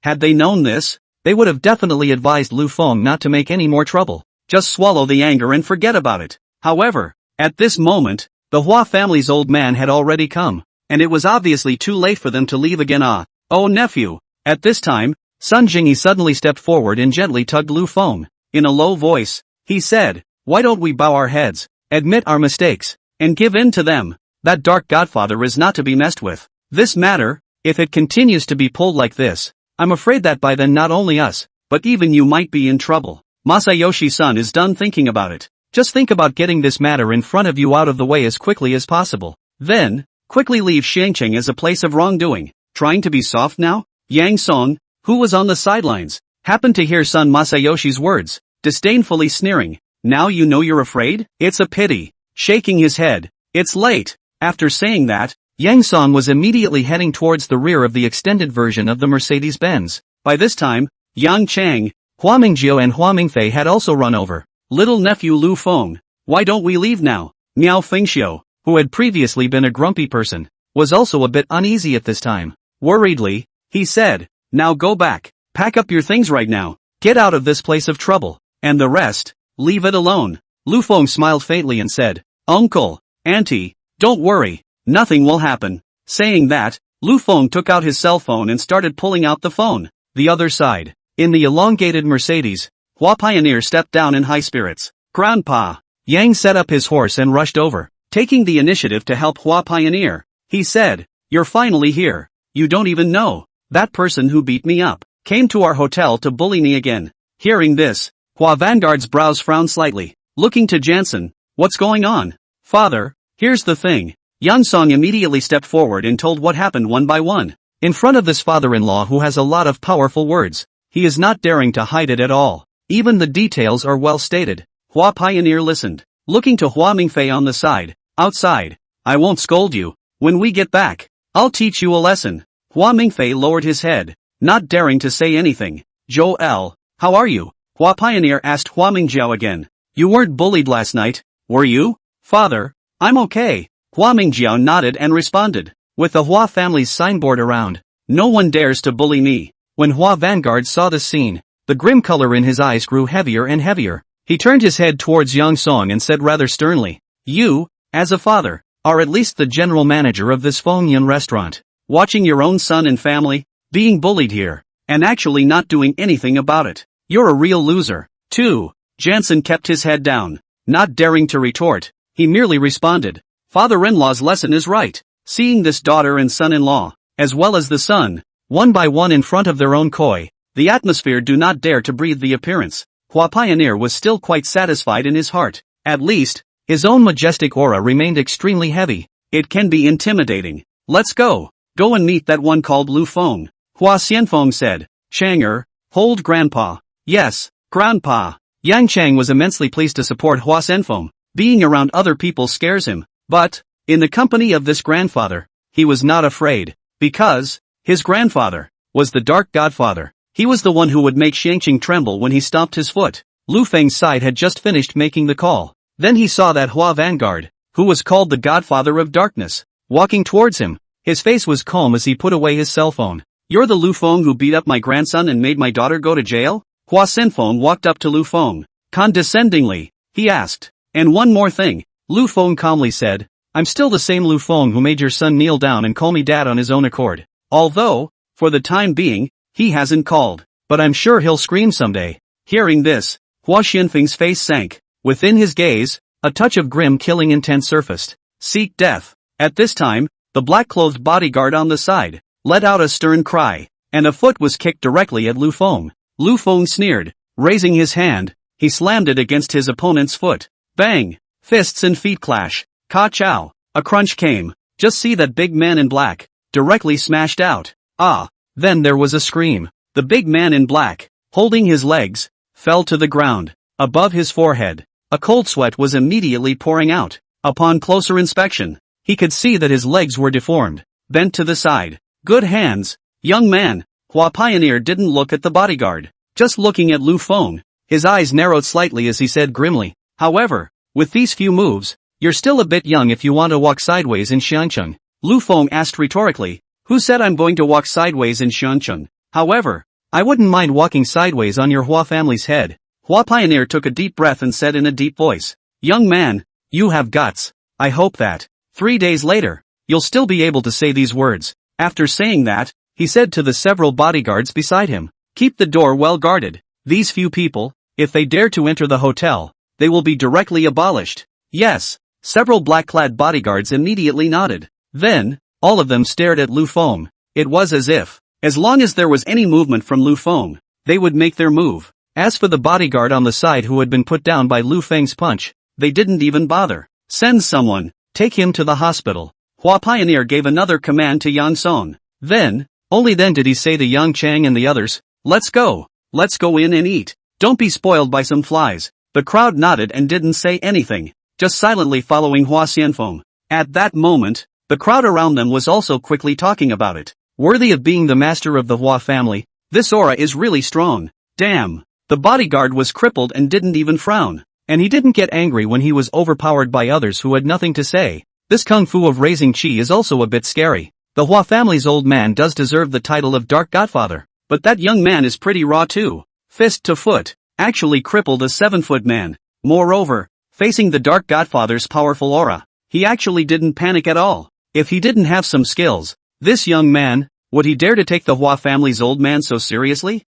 Had they known this, they would have definitely advised Lu Feng not to make any more trouble. Just swallow the anger and forget about it. However, at this moment, the Hua family's old man had already come, and it was obviously too late for them to leave again. Oh nephew. At this time, Sun Jingyi suddenly stepped forward and gently tugged Lu Feng. In a low voice, he said, "Why don't we bow our heads, admit our mistakes, and give in to them? That Dark Godfather is not to be messed with. This matter, if it continues to be pulled like this, I'm afraid that by then not only us, but even you might be in trouble. Masayoshi-san is done thinking about it. Just think about getting this matter in front of you out of the way as quickly as possible. Then, quickly leave Shangcheng as a place of wrongdoing." Trying to be soft now? Yang Song, who was on the sidelines, happened to hear son Masayoshi's words, disdainfully sneering. "Now you know you're afraid? It's a pity." Shaking his head, "It's late." After saying that, Yang Song was immediately heading towards the rear of the extended version of the Mercedes-Benz. By this time, Yang Chang, Hua Mingjiu and Hua Mingfei had also run over. "Little nephew Lu Feng, why don't we leave now?" Miao Fengxiu, who had previously been a grumpy person, was also a bit uneasy at this time. Worriedly, he said, "Now go back, pack up your things right now, get out of this place of trouble, and the rest, leave it alone." Lu Feng smiled faintly and said, "Uncle, Auntie, don't worry, nothing will happen." Saying that, Lu Feng took out his cell phone and started pulling out the phone. The other side, in the elongated Mercedes, Hua Pioneer stepped down in high spirits. "Grandpa." Yang set up his horse and rushed over, taking the initiative to help Hua Pioneer. He said, "You're finally here. You don't even know. That person who beat me up came to our hotel to bully me again." Hearing this, Hua Vanguard's brows frowned slightly. Looking to Jansen, "What's going on?" "Father, here's the thing." Yang Song immediately stepped forward and told what happened one by one. In front of this father-in-law who has a lot of powerful words, he is not daring to hide it at all. Even the details are well stated. Hua Pioneer listened, looking to Hua Mingfei on the side. "Outside. I won't scold you. When we get back, I'll teach you a lesson." Hua Mingfei lowered his head, not daring to say anything. "Joel, how are you?" Hua Pioneer asked Hua Mingjiao again. "You weren't bullied last night, were you?" "Father, I'm okay." Hua Mingjiao nodded and responded. With the Hua family's signboard around, "No one dares to bully me." When Hua Vanguard saw this scene, the grim color in his eyes grew heavier and heavier. He turned his head towards Yang Song and said rather sternly, "You, as a father, are at least the general manager of this Fengyun restaurant. Watching your own son and family being bullied here, and actually not doing anything about it. You're a real loser." 2. Jansen kept his head down, not daring to retort. He merely responded, "Father-in-law's lesson is right." Seeing this daughter and son-in-law, as well as the son, one by one in front of their own koi, the atmosphere do not dare to breathe the appearance. Hua Pioneer was still quite satisfied in his heart. At least, his own majestic aura remained extremely heavy. It can be intimidating. "Let's go. Go and meet that one called Lu Feng." Hua Xianfeng said. "Chang'er, hold grandpa." "Yes, grandpa." Yang Chang was immensely pleased to support Hua Xianfeng. Being around other people scares him, but, in the company of this grandfather, he was not afraid, because, his grandfather, was the Dark Godfather. He was the one who would make Shangcheng tremble when he stomped his foot. Lu Feng's side had just finished making the call. Then he saw that Hua Vanguard, who was called the Godfather of Darkness, walking towards him. His face was calm as he put away his cell phone. "You're the Lu Feng who beat up my grandson and made my daughter go to jail?" Hua Xianfeng walked up to Lu Feng. Condescendingly, he asked. And one more thing, Lu Feng calmly said. I'm still the same Lu Feng who made your son kneel down and call me dad on his own accord. Although, for the time being, he hasn't called. But I'm sure he'll scream someday. Hearing this, Hua Xianfeng's face sank. Within his gaze, a touch of grim killing intent surfaced. Seek death. At this time, the black-clothed bodyguard on the side let out a stern cry, and a foot was kicked directly at Lu Feng. Lu Feng sneered. Raising his hand, he slammed it against his opponent's foot. Bang! Fists and feet clash. Ka-chow! A crunch came. Just see that big man in black. Directly smashed out. Ah! Then there was a scream. The big man in black, holding his legs, fell to the ground. Above his forehead, a cold sweat was immediately pouring out. Upon closer inspection, he could see that his legs were deformed, bent to the side. Good hands, young man. Hua Pioneer didn't look at the bodyguard, just looking at Lu Feng. His eyes narrowed slightly as he said grimly, however, with these few moves, you're still a bit young if you want to walk sideways in Xiangcheng. Lu Feng asked rhetorically, who said I'm going to walk sideways in Xiangcheng? However, I wouldn't mind walking sideways on your Hua family's head. Hua Pioneer took a deep breath and said in a deep voice, young man, you have guts. I hope that 3 days later, you'll still be able to say these words. After saying that, he said to the several bodyguards beside him, keep the door well guarded. These few people, if they dare to enter the hotel, they will be directly abolished. Yes, several black-clad bodyguards immediately nodded. Then, all of them stared at Lu Feng. It was as long as there was any movement from Lu Feng, they would make their move. As for the bodyguard on the side who had been put down by Lu Feng's punch, they didn't even bother. Send someone, take him to the hospital. Hua Pioneer gave another command to Yang Song. Then, only then did he say to Yang Chang and the others, let's go in and eat. Don't be spoiled by some flies. The crowd nodded and didn't say anything, just silently following Hua Xianfeng. At that moment, the crowd around them was also quickly talking about it. Worthy of being the master of the Hua family, this aura is really strong. Damn. The bodyguard was crippled and didn't even frown. And he didn't get angry when he was overpowered by others who had nothing to say. This kung fu of raising chi is also a bit scary. The Hua family's old man does deserve the title of Dark Godfather. But that young man is pretty raw too. Fist to foot. Actually crippled a 7-foot man. Moreover, facing the Dark Godfather's powerful aura, he actually didn't panic at all. If he didn't have some skills, this young man, would he dare to take the Hua family's old man so seriously?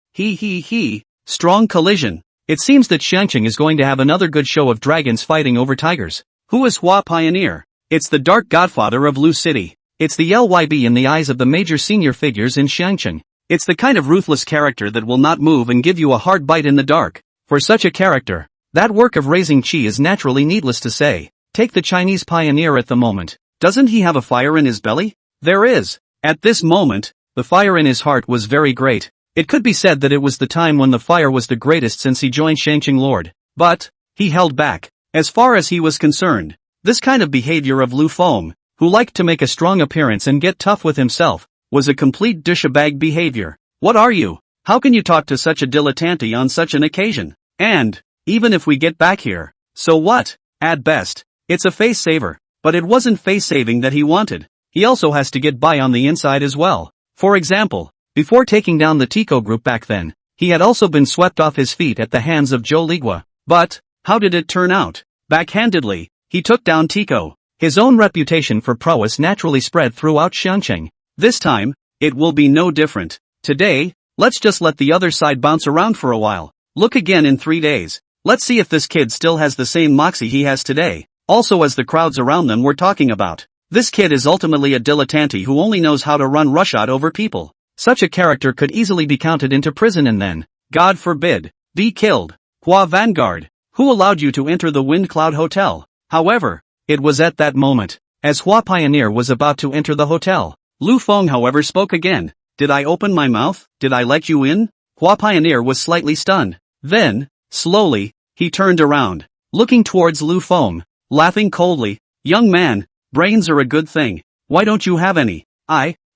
Strong collision. It seems that Xiangcheng is going to have another good show of dragons fighting over tigers. Who is Hua Pioneer? It's the Dark Godfather of Lu City. It's the LYB in the eyes of the major senior figures in Xiangcheng. It's the kind of ruthless character that will not move and give you a hard bite in the dark. For such a character, that work of raising chi is naturally needless to say. Take the Chinese pioneer at the moment. Doesn't he have a fire in his belly? There is. At this moment, the fire in his heart was very great. It could be said that it was the time when the fire was the greatest since he joined Xiangcheng Lord. But, he held back. As far as he was concerned, this kind of behavior of Lu Feng, who liked to make a strong appearance and get tough with himself, was a complete douchebag behavior. What are you? How can you talk to such a dilettante on such an occasion? And, even if we get back here, so what? At best, it's a face saver. But it wasn't face saving that he wanted. He also has to get by on the inside as well. For example, before taking down the Tico group back then, he had also been swept off his feet at the hands of Zhou Ligua. But, how did it turn out? Backhandedly, he took down Tico. His own reputation for prowess naturally spread throughout Xiangcheng. This time, it will be no different. Today, let's just let the other side bounce around for a while. Look again in 3 days. Let's see if this kid still has the same moxie he has today. Also, as the crowds around them were talking about, this kid is ultimately a dilettante who only knows how to run roughshod over people. Such a character could easily be counted into prison and then, God forbid, be killed. Hua Vanguard, who allowed you to enter the Wind Cloud Hotel? However, it was at that moment, as Hua Pioneer was about to enter the hotel, Lu Feng however spoke again. Did I open my mouth? Did I let you in? Hua Pioneer was slightly stunned. Then, slowly, he turned around, looking towards Lu Feng, laughing coldly. Young man, brains are a good thing. Why don't you have any?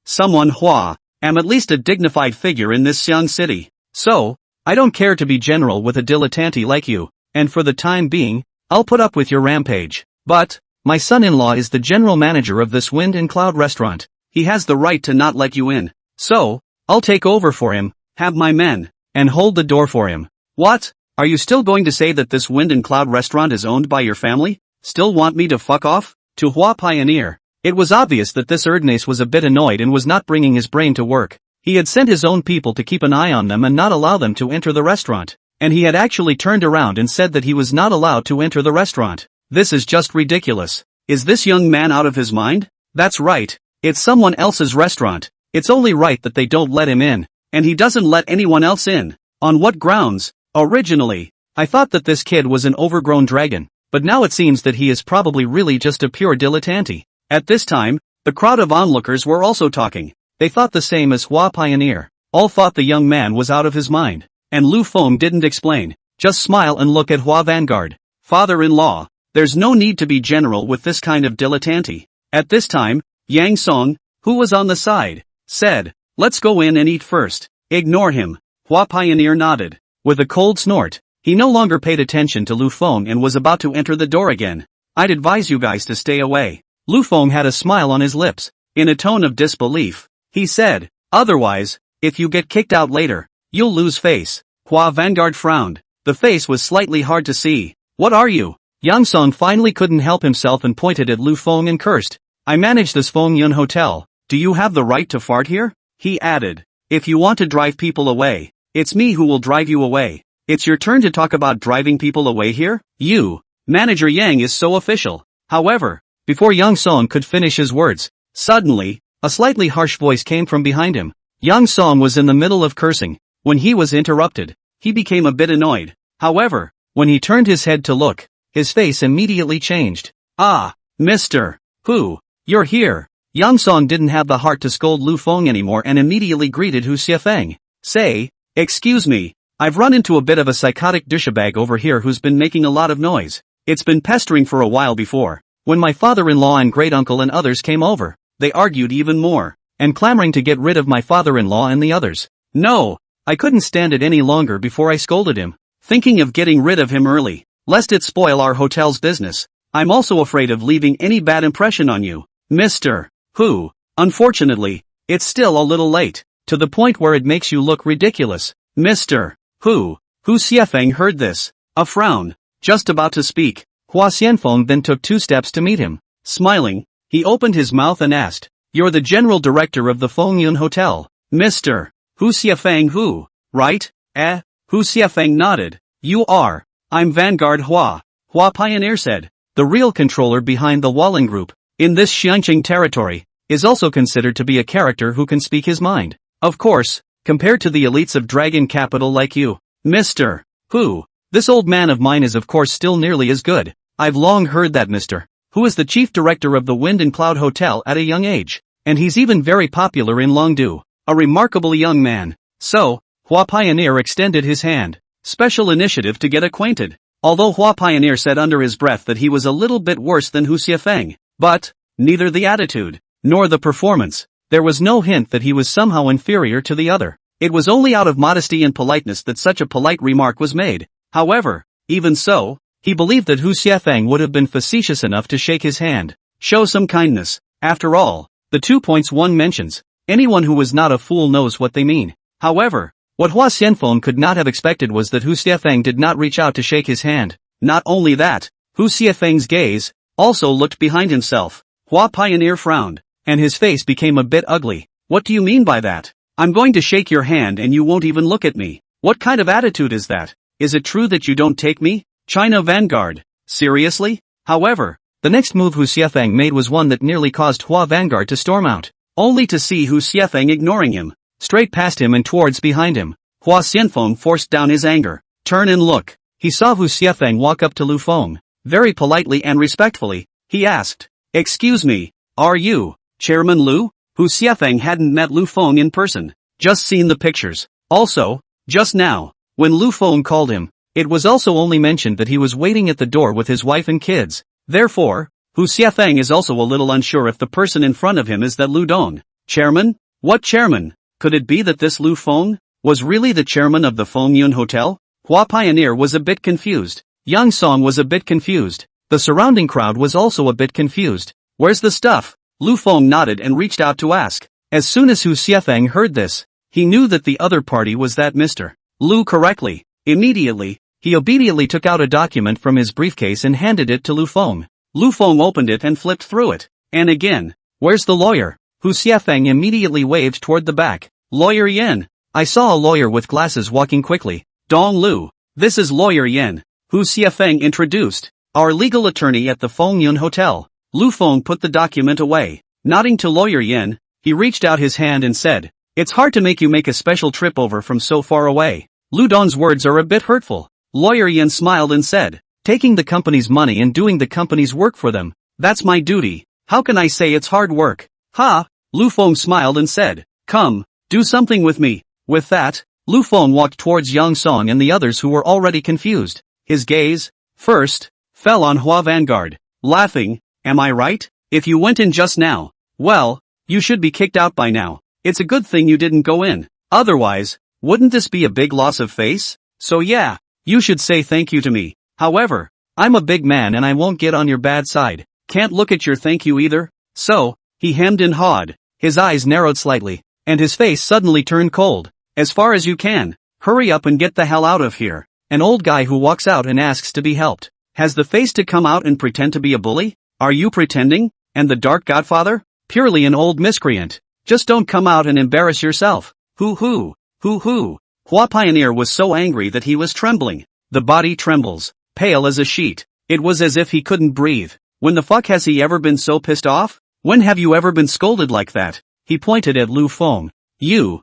Someone Hua, am at least a dignified figure in this Xiang city. So, I don't care to be general with a dilettante like you, and for the time being, I'll put up with your rampage. But, my son-in-law is the general manager of this Wind and Cloud restaurant. He has the right to not let you in. So, I'll take over for him, have my men, and hold the door for him. What? Are you still going to say that this Wind and Cloud restaurant is owned by your family? Still want me to fuck off? To Hua Pioneer. It was obvious that this Erdnase was a bit annoyed and was not bringing his brain to work. He had sent his own people to keep an eye on them and not allow them to enter the restaurant. And he had actually turned around and said that he was not allowed to enter the restaurant. This is just ridiculous. Is this young man out of his mind? That's right. It's someone else's restaurant. It's only right that they don't let him in. And he doesn't let anyone else in. On what grounds? Originally, I thought that this kid was an overgrown dragon, but now it seems that he is probably really just a pure dilettante. At this time, the crowd of onlookers were also talking. They thought the same as Hua Pioneer. All thought the young man was out of his mind. And Lu Feng didn't explain. Just smile and look at Hua Vanguard. Father-in-law, there's no need to be general with this kind of dilettante. At this time, Yang Song, who was on the side, said, let's go in and eat first. Ignore him. Hua Pioneer nodded. With a cold snort, he no longer paid attention to Lu Feng and was about to enter the door again. I'd advise you guys to stay away. Lu Feng had a smile on his lips. In a tone of disbelief, he said, otherwise, if you get kicked out later, you'll lose face. Hua Vanguard frowned. The face was slightly hard to see. What are you? Yang Song finally couldn't help himself and pointed at Lu Feng and cursed. I manage this Feng Yun Hotel. Do you have the right to fart here? He added. If you want to drive people away, it's me who will drive you away. It's your turn to talk about driving people away here? You, Manager Yang is so official. However, before Yang Song could finish his words, suddenly, a slightly harsh voice came from behind him. Yang Song was in the middle of cursing. When he was interrupted, he became a bit annoyed. However, when he turned his head to look, his face immediately changed. Ah, Mr. Hu, you're here. Yang Song didn't have the heart to scold Lu Feng anymore and immediately greeted Hu Xiafeng. Say, excuse me, I've run into a bit of a psychotic douchebag over here who's been making a lot of noise. It's been pestering for a while before. When my father-in-law and great-uncle and others came over, they argued even more, and clamoring to get rid of my father-in-law and the others. No, I couldn't stand it any longer before I scolded him, thinking of getting rid of him early, lest it spoil our hotel's business. I'm also afraid of leaving any bad impression on you, Mr. Hu. Unfortunately, it's still a little late, to the point where it makes you look ridiculous, Mr. Hu. Hu Xiafeng heard this, a frown, just about to speak. Hua Xianfeng then took 2 steps to meet him. Smiling, he opened his mouth and asked, you're the general director of the Feng Yun Hotel, Mr. Hu Xiafeng Hu, right? Hu Xiafeng nodded. You are. I'm Vanguard Hua. Hua Pioneer said. The real controller behind the Walling Group, in this Xianqing territory, is also considered to be a character who can speak his mind. Of course, compared to the elites of Dragon Capital like you, Mr. Hu, this old man of mine is of course still nearly as good. I've long heard that Mr. Hu is the chief director of the Wind and Cloud Hotel at a young age, and he's even very popular in Longdu, a remarkable young man. So, Hua Pioneer extended his hand. Special initiative to get acquainted. Although Hua Pioneer said under his breath that he was a little bit worse than Hu Xiafeng, but, neither the attitude, nor the performance, there was no hint that he was somehow inferior to the other. It was only out of modesty and politeness that such a polite remark was made. However, even so, he believed that Hu Xiafeng would have been facetious enough to shake his hand, show some kindness. After all, the 2 points one mentions, anyone who is not a fool knows what they mean. However, what Hua Xianfeng could not have expected was that Hu Xiafeng did not reach out to shake his hand. Not only that, Hu Xiafeng's gaze also looked behind himself. Hua Pioneer frowned, and his face became a bit ugly. What do you mean by that? I'm going to shake your hand and you won't even look at me. What kind of attitude is that? Is it true that you don't take me? China Vanguard. Seriously? However, the next move Hu Xiafeng made was one that nearly caused Hua Vanguard to storm out, only to see Hu Xiafeng ignoring him, straight past him and towards behind him. Hua Xianfeng forced down his anger. Turn and look. He saw Hu Xiafeng walk up to Lu Feng. Very politely and respectfully, he asked, excuse me, are you Chairman Lu? Hu Xiafeng hadn't met Lu Feng in person, just seen the pictures. Also, just now, when Lu Feng called him, it was also only mentioned that he was waiting at the door with his wife and kids. Therefore, Hu Xiafeng is also a little unsure if the person in front of him is that Lu Dong. Chairman? What chairman? Could it be that this Lu Feng was really the chairman of the Feng Yun Hotel? Hua Pioneer was a bit confused. Yang Song was a bit confused. The surrounding crowd was also a bit confused. Where's the stuff? Lu Feng nodded and reached out to ask. As soon as Hu Xiafeng heard this, he knew that the other party was that Mr. Lu correctly. Immediately, He obediently took out a document from his briefcase and handed it to Lu Feng. Lu Feng opened it and flipped through it. And again, "Where's the lawyer?" Hu Xiafeng immediately waved toward the back. "Lawyer Yan." I saw a lawyer with glasses walking quickly. "Dong Lu. This is Lawyer Yan," Hu Xiafeng introduced. "Our legal attorney at the Fengyun Hotel." Lu Feng put the document away. Nodding to Lawyer Yan, he reached out his hand and said, "It's hard to make you make a special trip over from so far away." Lu Dong's words are a bit hurtful. Lawyer Yan smiled and said, "Taking the company's money and doing the company's work for them, that's my duty. How can I say it's hard work?" "Ha!" Lu Feng smiled and said, "Come, do something with me." With that, Lu Feng walked towards Yang Song and the others who were already confused. His gaze, first, fell on Hua Vanguard, laughing. "Am I right? If you went in just now, well, you should be kicked out by now. It's a good thing you didn't go in. Otherwise, wouldn't this be a big loss of face? So yeah, you should say thank you to me. However, I'm a big man and I won't get on your bad side. Can't look at your thank you either." So, he hemmed and hawed. His eyes narrowed slightly, and his face suddenly turned cold. "As far as you can. Hurry up and get the hell out of here." An old guy who walks out and asks to be helped has the face to come out and pretend to be a bully? Are you pretending? And the Dark Godfather? Purely an old miscreant. Just don't come out and embarrass yourself. Hoo hoo. Hoo hoo. Hua Pioneer was so angry that he was trembling. The body trembles, pale as a sheet. It was as if he couldn't breathe. When the fuck has he ever been so pissed off? When have you ever been scolded like that? He pointed at Lu Feng. You,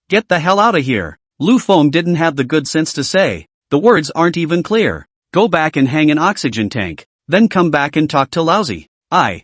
get the hell out of here." Lu Feng didn't have the good sense to say, "The words aren't even clear. Go back and hang an oxygen tank. Then come back and talk to Lousy." I.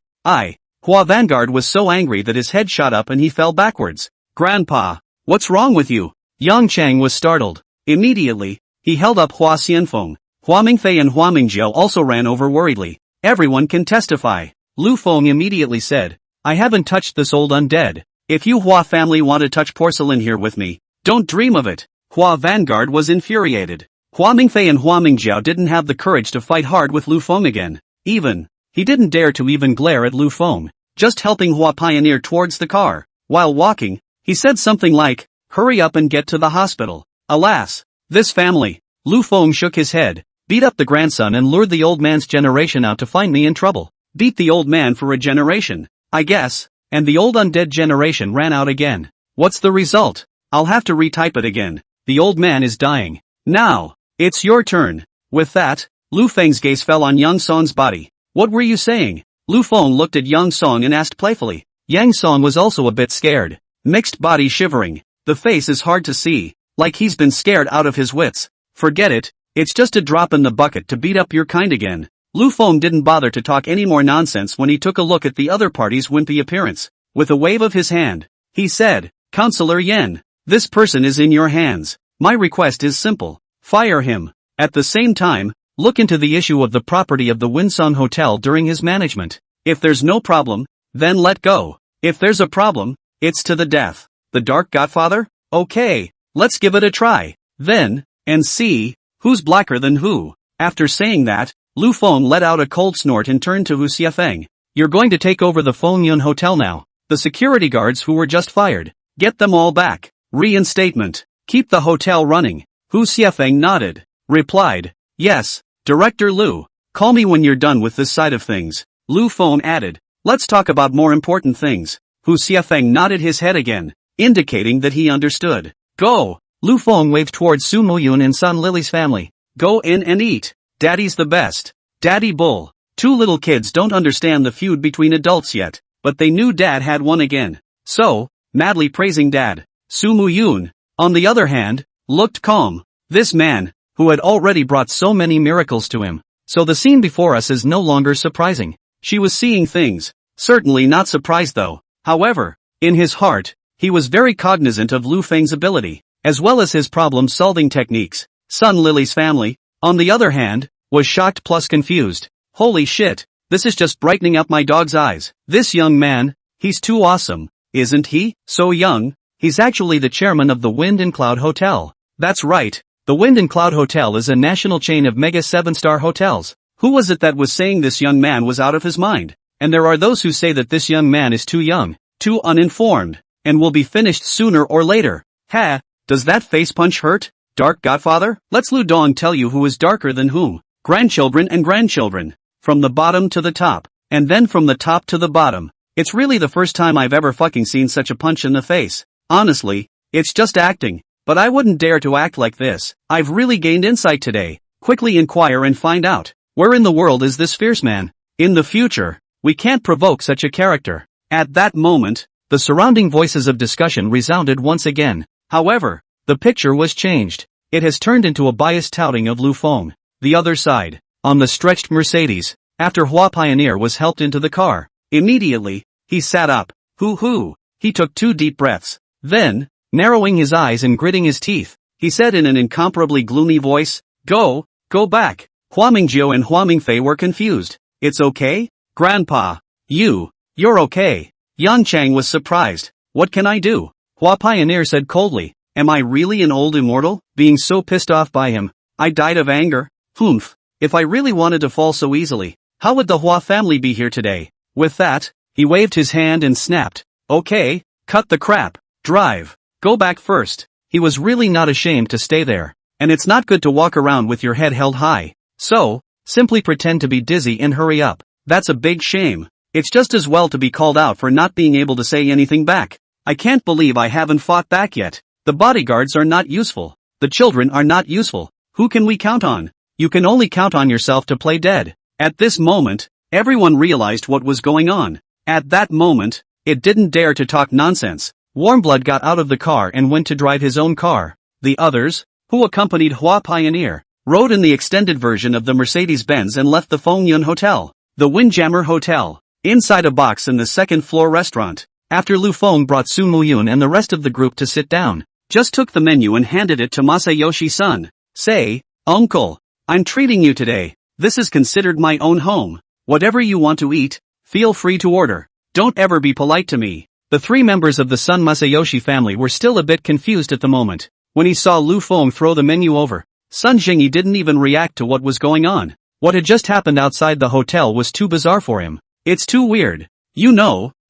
Hua Vanguard was so angry that his head shot up and he fell backwards. "Grandpa, what's wrong with you?" Yang Chang was startled. Immediately, he held up Hua Xianfeng. Hua Mingfei and Hua Mingjiao also ran over worriedly. "Everyone can testify." Lu Feng immediately said, "I haven't touched this old undead. If you Hua family want to touch porcelain here with me, don't dream of it." Hua Vanguard was infuriated. Hua Mingfei and Hua Mingjiao didn't have the courage to fight hard with Lu Feng again. He didn't dare to even glare at Lu Feng, just helping Hua Pioneer towards the car. While walking, he said something like, "Hurry up and get to the hospital." Alas, this family. Lu Feng shook his head, beat up the grandson and lured the old man's generation out to find me in trouble. Beat the old man for a generation, I guess, and the old undead generation ran out again. What's the result? I'll have to retype it again. The old man is dying. Now, it's your turn. With that, Lu Feng's gaze fell on Yang Song's body. "What were you saying?" Lu Feng looked at Yang Song and asked playfully. Yang Song was also a bit scared. Mixed body shivering. The face is hard to see, like he's been scared out of his wits. "Forget it, it's just a drop in the bucket to beat up your kind again." Lu Feng didn't bother to talk any more nonsense when he took a look at the other party's wimpy appearance. With a wave of his hand, he said, "Counselor Yan, this person is in your hands. My request is simple. Fire him. At the same time, look into the issue of the property of the Winsong Hotel during his management. If there's no problem, then let go. If there's a problem, it's to the death." The Dark Godfather? Okay, let's give it a try. Then, and see, who's blacker than who. After saying that, Lu Feng let out a cold snort and turned to Hu Xiafeng. "You're going to take over the Fengyun Hotel now. The security guards who were just fired, get them all back. Reinstatement. Keep the hotel running." Hu Xiafeng nodded. Replied, "Yes, Director Lu. Call me when you're done with this side of things." Lu Feng added, "Let's talk about more important things." Hu Xiafeng nodded his head again, indicating that he understood. "Go." Lu Feng waved towards Su Muyun and Sun Lily's family. "Go in and eat. Daddy's the best. Daddy Bull." Two little kids don't understand the feud between adults yet, but they knew Dad had won again. So, madly praising Dad. Su Muyun, on the other hand, looked calm. This man, who had already brought so many miracles to him. So the scene before us is no longer surprising. She was seeing things, certainly not surprised though. However, in his heart, he was very cognizant of Lu Feng's ability, as well as his problem-solving techniques. Sun Lily's family, on the other hand, was shocked plus confused. Holy shit, this is just brightening up my dog's eyes. This young man, he's too awesome, isn't he? So young, he's actually the chairman of the Wind and Cloud Hotel. That's right, the Wind and Cloud Hotel is a national chain of mega 7-star hotels. Who was it that was saying this young man was out of his mind? And there are those who say that this young man is too young, too uninformed, and will be finished sooner or later. Ha, does that face punch hurt? Dark Godfather? Let's Lu Dong tell you who is darker than whom. Grandchildren and grandchildren. From the bottom to the top. And then from the top to the bottom. It's really the first time I've ever fucking seen such a punch in the face. Honestly, it's just acting. But I wouldn't dare to act like this. I've really gained insight today. Quickly inquire and find out. Where in the world is this fierce man? In the future, we can't provoke such a character. At that moment, the surrounding voices of discussion resounded once again. However, the picture was changed. It has turned into a biased touting of Lu Feng. The other side. On the stretched Mercedes. After Hua Pioneer was helped into the car. Immediately, he sat up. Hoo. He took 2 deep breaths. Then, narrowing his eyes and gritting his teeth, he said in an incomparably gloomy voice, Go back. Hua Mingjiu and Hua Mingfei were confused. It's okay? Grandpa. You're okay. Yang Chang was surprised. What can I do? Hua Pioneer said coldly. Am I really an old immortal? Being so pissed off by him, I died of anger. Humph. If I really wanted to fall so easily, how would the Hua family be here today? With that, he waved his hand and snapped. Okay, cut the crap. Drive. Go back first. He was really not ashamed to stay there. And it's not good to walk around with your head held high. So, simply pretend to be dizzy and hurry up. That's a big shame. It's just as well to be called out for not being able to say anything back. I can't believe I haven't fought back yet. The bodyguards are not useful. The children are not useful. Who can we count on? You can only count on yourself to play dead. At this moment, everyone realized what was going on. At that moment, it didn't dare to talk nonsense. Warmblood got out of the car and went to drive his own car. The others, who accompanied Hua Pioneer, rode in the extended version of the Mercedes-Benz and left the Fengyun Hotel, the Windjammer Hotel, inside a box in the second-floor restaurant. After Lu Feng brought Su Muyun and the rest of the group to sit down, just took the menu and handed it to Masayoshi-san. Say, Uncle, I'm treating you today. This is considered my own home. Whatever you want to eat, feel free to order. Don't ever be polite to me. The 3 members of the Sun Masayoshi family were still a bit confused at the moment. When he saw Lu Feng throw the menu over, Sun Jingyi didn't even react to what was going on. What had just happened outside the hotel was too bizarre for him. It's too weird.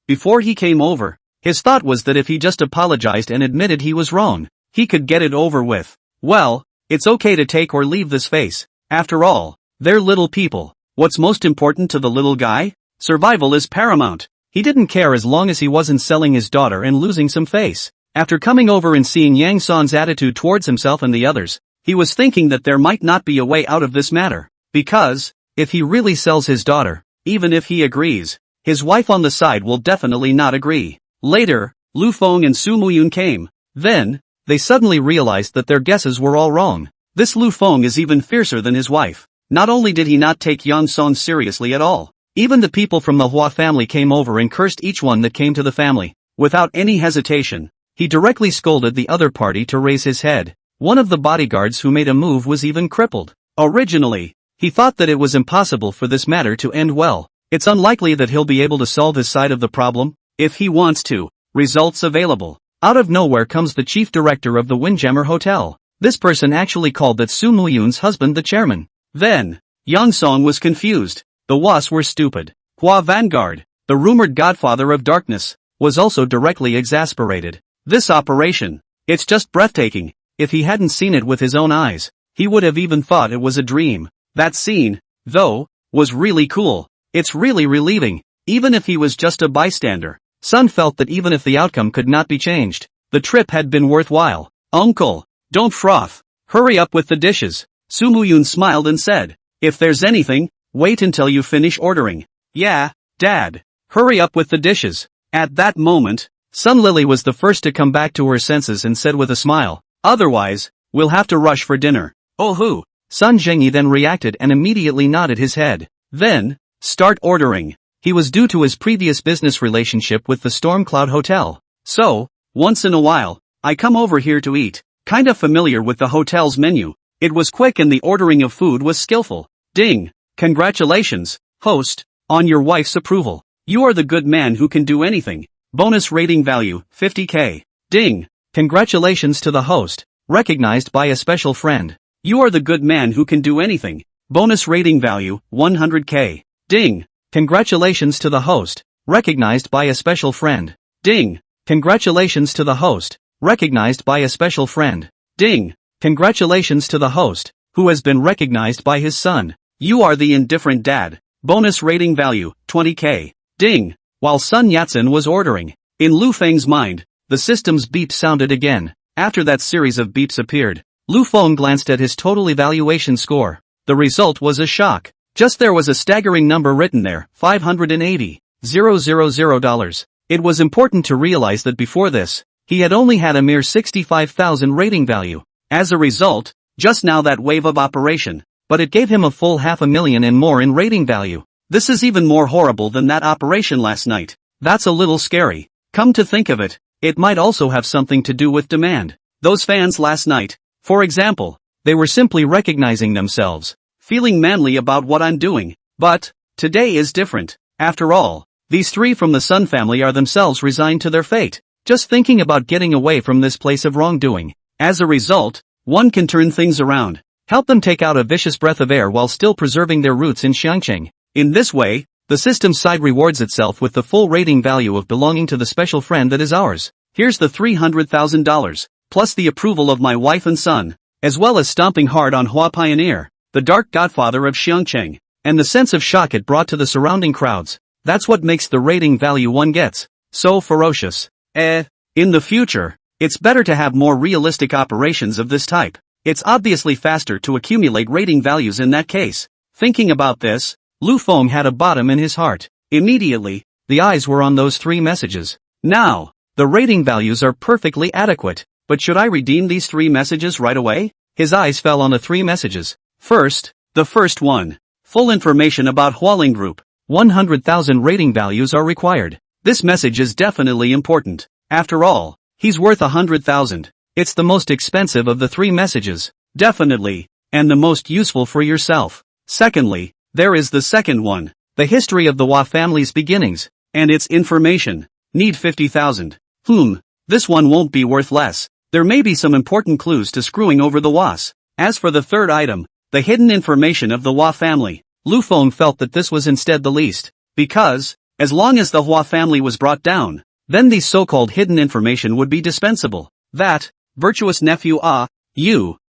Before he came over, his thought was that if he just apologized and admitted he was wrong, he could get it over with. Well, it's okay to take or leave this face. After all, they're little people. What's most important to the little guy? Survival is paramount. He didn't care as long as he wasn't selling his daughter and losing some face. After coming over and seeing Yang San's attitude towards himself and the others, he was thinking that there might not be a way out of this matter. Because, if he really sells his daughter, even if he agrees, his wife on the side will definitely not agree. Later, Lu Feng and Su Muyun came. Then, they suddenly realized that their guesses were all wrong. This Lu Feng is even fiercer than his wife. Not only did he not take Yang San seriously at all, even the people from the Hua family came over and cursed each one that came to the family. Without any hesitation, he directly scolded the other party to raise his head. One of the bodyguards who made a move was even crippled. Originally, he thought that it was impossible for this matter to end well. It's unlikely that he'll be able to solve his side of the problem, if he wants to. Results available. Out of nowhere comes the chief director of the Windjammer Hotel. This person actually called that Su Muyun's husband the chairman. Then, Yang Song was confused. The Was were stupid. Hua Vanguard, the rumored godfather of darkness, was also directly exasperated. This operation, it's just breathtaking. If he hadn't seen it with his own eyes, he would have even thought it was a dream. That scene, though, was really cool. It's really relieving. Even if he was just a bystander, Sun felt that even if the outcome could not be changed, the trip had been worthwhile. Uncle, don't froth. Hurry up with the dishes. Su Muyun smiled and said, if there's anything, wait until you finish ordering. Yeah, Dad. Hurry up with the dishes. At that moment, Sun Lily was the first to come back to her senses and said with a smile, otherwise, we'll have to rush for dinner. Oh who? Sun Zhengyi then reacted and immediately nodded his head. Then, start ordering. He was due to his previous business relationship with the Stormcloud Hotel. So, once in a while, I come over here to eat. Kinda familiar with the hotel's menu. It was quick and the ordering of food was skillful. Ding! Congratulations, host, on your wife's approval. You are the good man who can do anything. Bonus rating value, 50k. Ding! Congratulations to the host, recognized by a special friend. You are the good man who can do anything. Bonus rating value, 100k. Ding! Congratulations to the host, recognized by a special friend. Ding! Congratulations to the host, recognized by a special friend. Ding! Congratulations to the host, who has been recognized by his son. You are the indifferent dad. Bonus rating value, 20k. Ding. While Sun Yat-sen was ordering, in Lu Feng's mind, the system's beep sounded again. After that series of beeps appeared, Lu Feng glanced at his total evaluation score. The result was a shock. Just there was a staggering number written there, $580,000. It was important to realize that before this, he had only had a mere 65,000 rating value. As a result, just now that wave of operation, but it gave him a full 500,000 and more in rating value. This is even more horrible than that operation last night. That's a little scary. Come to think of it, it might also have something to do with demand. Those fans last night, for example, they were simply recognizing themselves, feeling manly about what I'm doing. But today is different. After all, these three from the Sun family are themselves resigned to their fate, just thinking about getting away from this place of wrongdoing. As a result, one can turn things around, help them take out a vicious breath of air while still preserving their roots in Xiangqing. In this way, the system side rewards itself with the full rating value of belonging to the special friend that is ours. Here's the $300,000, plus the approval of my wife and son, as well as stomping hard on Hua Pioneer, the dark godfather of Xiangqing, and the sense of shock it brought to the surrounding crowds. That's what makes the rating value one gets so ferocious. In the future, it's better to have more realistic operations of this type. It's obviously faster to accumulate rating values in that case. Thinking about this, Lu Feng had a bottom in his heart. Immediately, the eyes were on those three messages. Now, the rating values are perfectly adequate, but should I redeem these three messages right away? His eyes fell on the three messages. First, the first one. Full information about Hualing Group. 100,000 rating values are required. This message is definitely important. After all, he's worth 100,000. It's the most expensive of the three messages. Definitely. And the most useful for yourself. Secondly, there is the second one. The history of the Hua family's beginnings. And its information. Need 50,000. This one won't be worth less. There may be some important clues to screwing over the Huas. As for the third item, the hidden information of the Hua family, Lu Feng felt that this was instead the least. Because, as long as the Hua family was brought down, then these so-called hidden information would be dispensable. That, virtuous nephew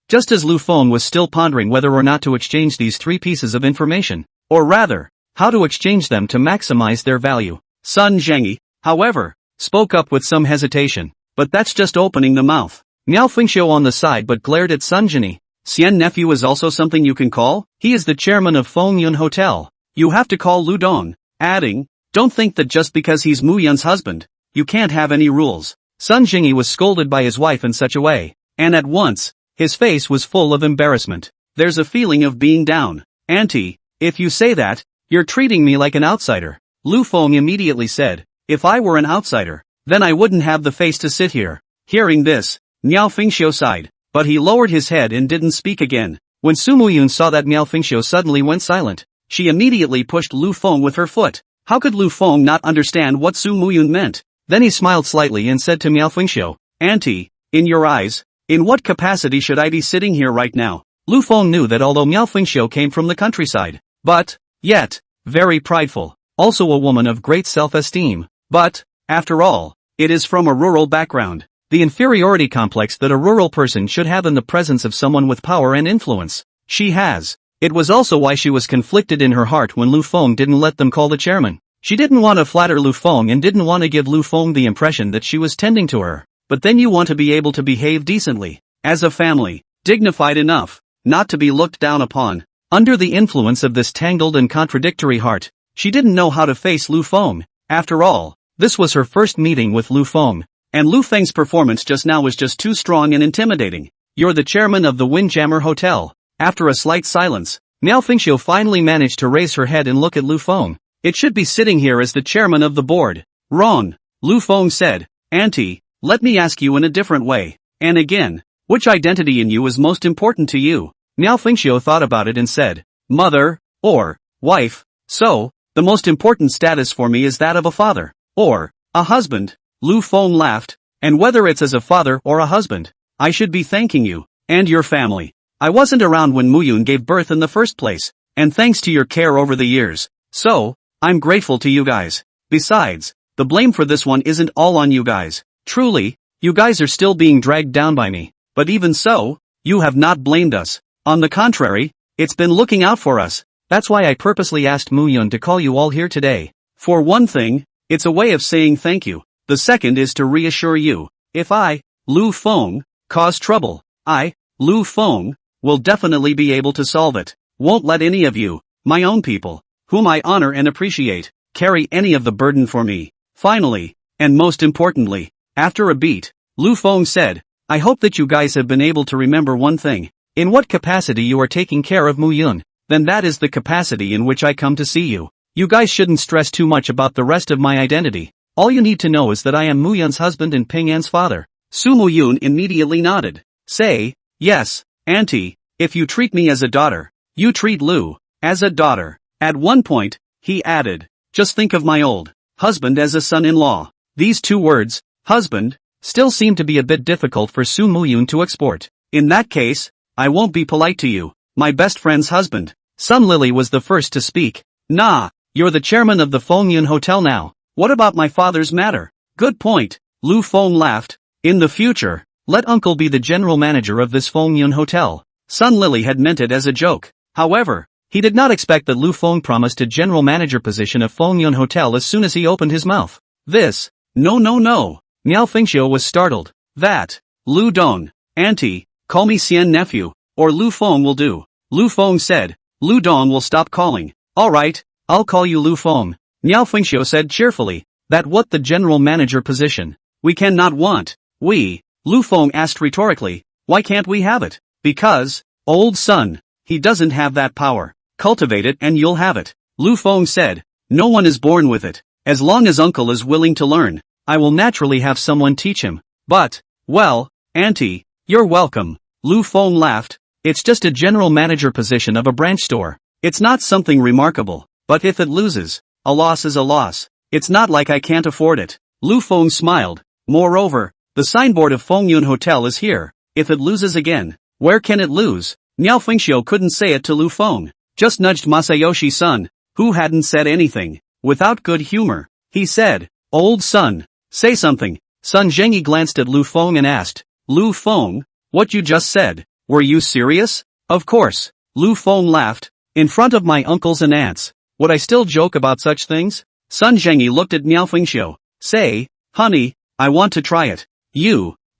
just as Lu Feng was still pondering whether or not to exchange these three pieces of information, or rather, how to exchange them to maximize their value. Sun Zhengyi, however, spoke up with some hesitation. But that's just opening the mouth. Miao Fengxiu on the side but glared at Sun Zhengyi. Xian nephew is also something you can call? He is the chairman of Feng Yun Hotel. You have to call Lu Dong, adding, don't think that just because he's Mu Yun's husband, you can't have any rules. Sun Zhengyi was scolded by his wife in such a way, and at once, his face was full of embarrassment. There's a feeling of being down. Auntie, if you say that, you're treating me like an outsider. Lu Feng immediately said, if I were an outsider, then I wouldn't have the face to sit here. Hearing this, Miao Fengxiu sighed, but he lowered his head and didn't speak again. When Su Muyun saw that Miao Fengxiu suddenly went silent, she immediately pushed Lu Feng with her foot. How could Lu Feng not understand what Su Muyun meant? Then he smiled slightly and said to Miao Fengxiu, Auntie, in your eyes, in what capacity should I be sitting here right now? Lu Feng knew that although Miao Fengxiu came from the countryside, but, yet, very prideful, also a woman of great self-esteem, but, after all, it is from a rural background. The inferiority complex that a rural person should have in the presence of someone with power and influence. She has. It was also why she was conflicted in her heart when Lu Feng didn't let them call the chairman. She didn't want to flatter Lu Feng and didn't want to give Lu Feng the impression that she was tending to her. But then you want to be able to behave decently, as a family, dignified enough, not to be looked down upon. Under the influence of this tangled and contradictory heart, she didn't know how to face Lu Feng. After all, this was her first meeting with Lu Feng. And Lu Feng's performance just now was just too strong and intimidating. You're the chairman of the Windjammer Hotel. After a slight silence, Miao Fengxiu finally managed to raise her head and look at Lu Feng. It should be sitting here as the chairman of the board. Wrong. Lu Feng said. Auntie, let me ask you in a different way. And again, which identity in you is most important to you? Miao Fengxiu thought about it and said, mother, or wife. So, the most important status for me is that of a father, or a husband. Lu Feng laughed, and whether it's as a father or a husband, I should be thanking you, and your family. I wasn't around when Muyun gave birth in the first place, and thanks to your care over the years. So, I'm grateful to you guys. Besides, the blame for this one isn't all on you guys. Truly, you guys are still being dragged down by me. But even so, You have not blamed us. On the contrary, it's been looking out for us. That's why I purposely asked Muyun to call you all here today. For one thing, it's a way of saying thank you. The second is to reassure you. If I, Lu Feng, cause trouble, I, Lu Feng, will definitely be able to solve it. Won't let any of you, my own people, whom I honor and appreciate, carry any of the burden for me. Finally, and most importantly, after a beat, Lu Feng said, I hope that you guys have been able to remember one thing. In what capacity you are taking care of Muyun, then that is the capacity in which I come to see you. You guys shouldn't stress too much about the rest of my identity. All you need to know is that I am Muyun's husband and Ping An's father. Su Muyun immediately nodded. Say, yes, auntie, if you treat me as a daughter, you treat Lu as a daughter. At one point, he added, just think of my old husband as a son-in-law. These two words, husband, still seem to be a bit difficult for Su Muyun to export. In that case, I won't be polite to you, my best friend's husband. Sun Lily was the first to speak. Nah, you're the chairman of the Fengyun Hotel now. What about my father's matter? Good point. Lu Feng laughed. In the future, let uncle be the general manager of this Fengyun Hotel. Sun Lily had meant it as a joke. However, he did not expect that Lu Feng promised a general manager position of Fengyun Hotel as soon as he opened his mouth. No. Miao Fengxiu was startled. That, Lu Dong, auntie, call me Xian nephew, or Lu Feng will do. Lu Feng said. Lu Dong will stop calling. Alright, I'll call you Lu Feng. Miao Fengxiu said cheerfully. That what the general manager position? We cannot want. We, Lu Feng asked rhetorically. Why can't we have it? Because, old son, he doesn't have that power. Cultivate it and you'll have it. Lu Feng said. No one is born with it. As long as uncle is willing to learn, I will naturally have someone teach him. But, well, auntie, you're welcome. Lu Feng laughed. It's just a general manager position of a branch store. It's not something remarkable. But if it loses, a loss is a loss. It's not like I can't afford it. Lu Feng smiled. Moreover, the signboard of Fengyun Hotel is here. If it loses again, where can it lose? Miao Fengxiu couldn't say it to Lu Feng. Just nudged Masayoshi-san, who hadn't said anything. Without good humor, he said, old son, say something. Sun Zhengyi glanced at Lu Feng and asked, Lu Feng, what you just said, were you serious? Of course. Lu Feng laughed. In front of my uncles and aunts, would I still joke about such things? Sun Zhengyi looked at Miao Fengxiu. Say, honey, I want to try it.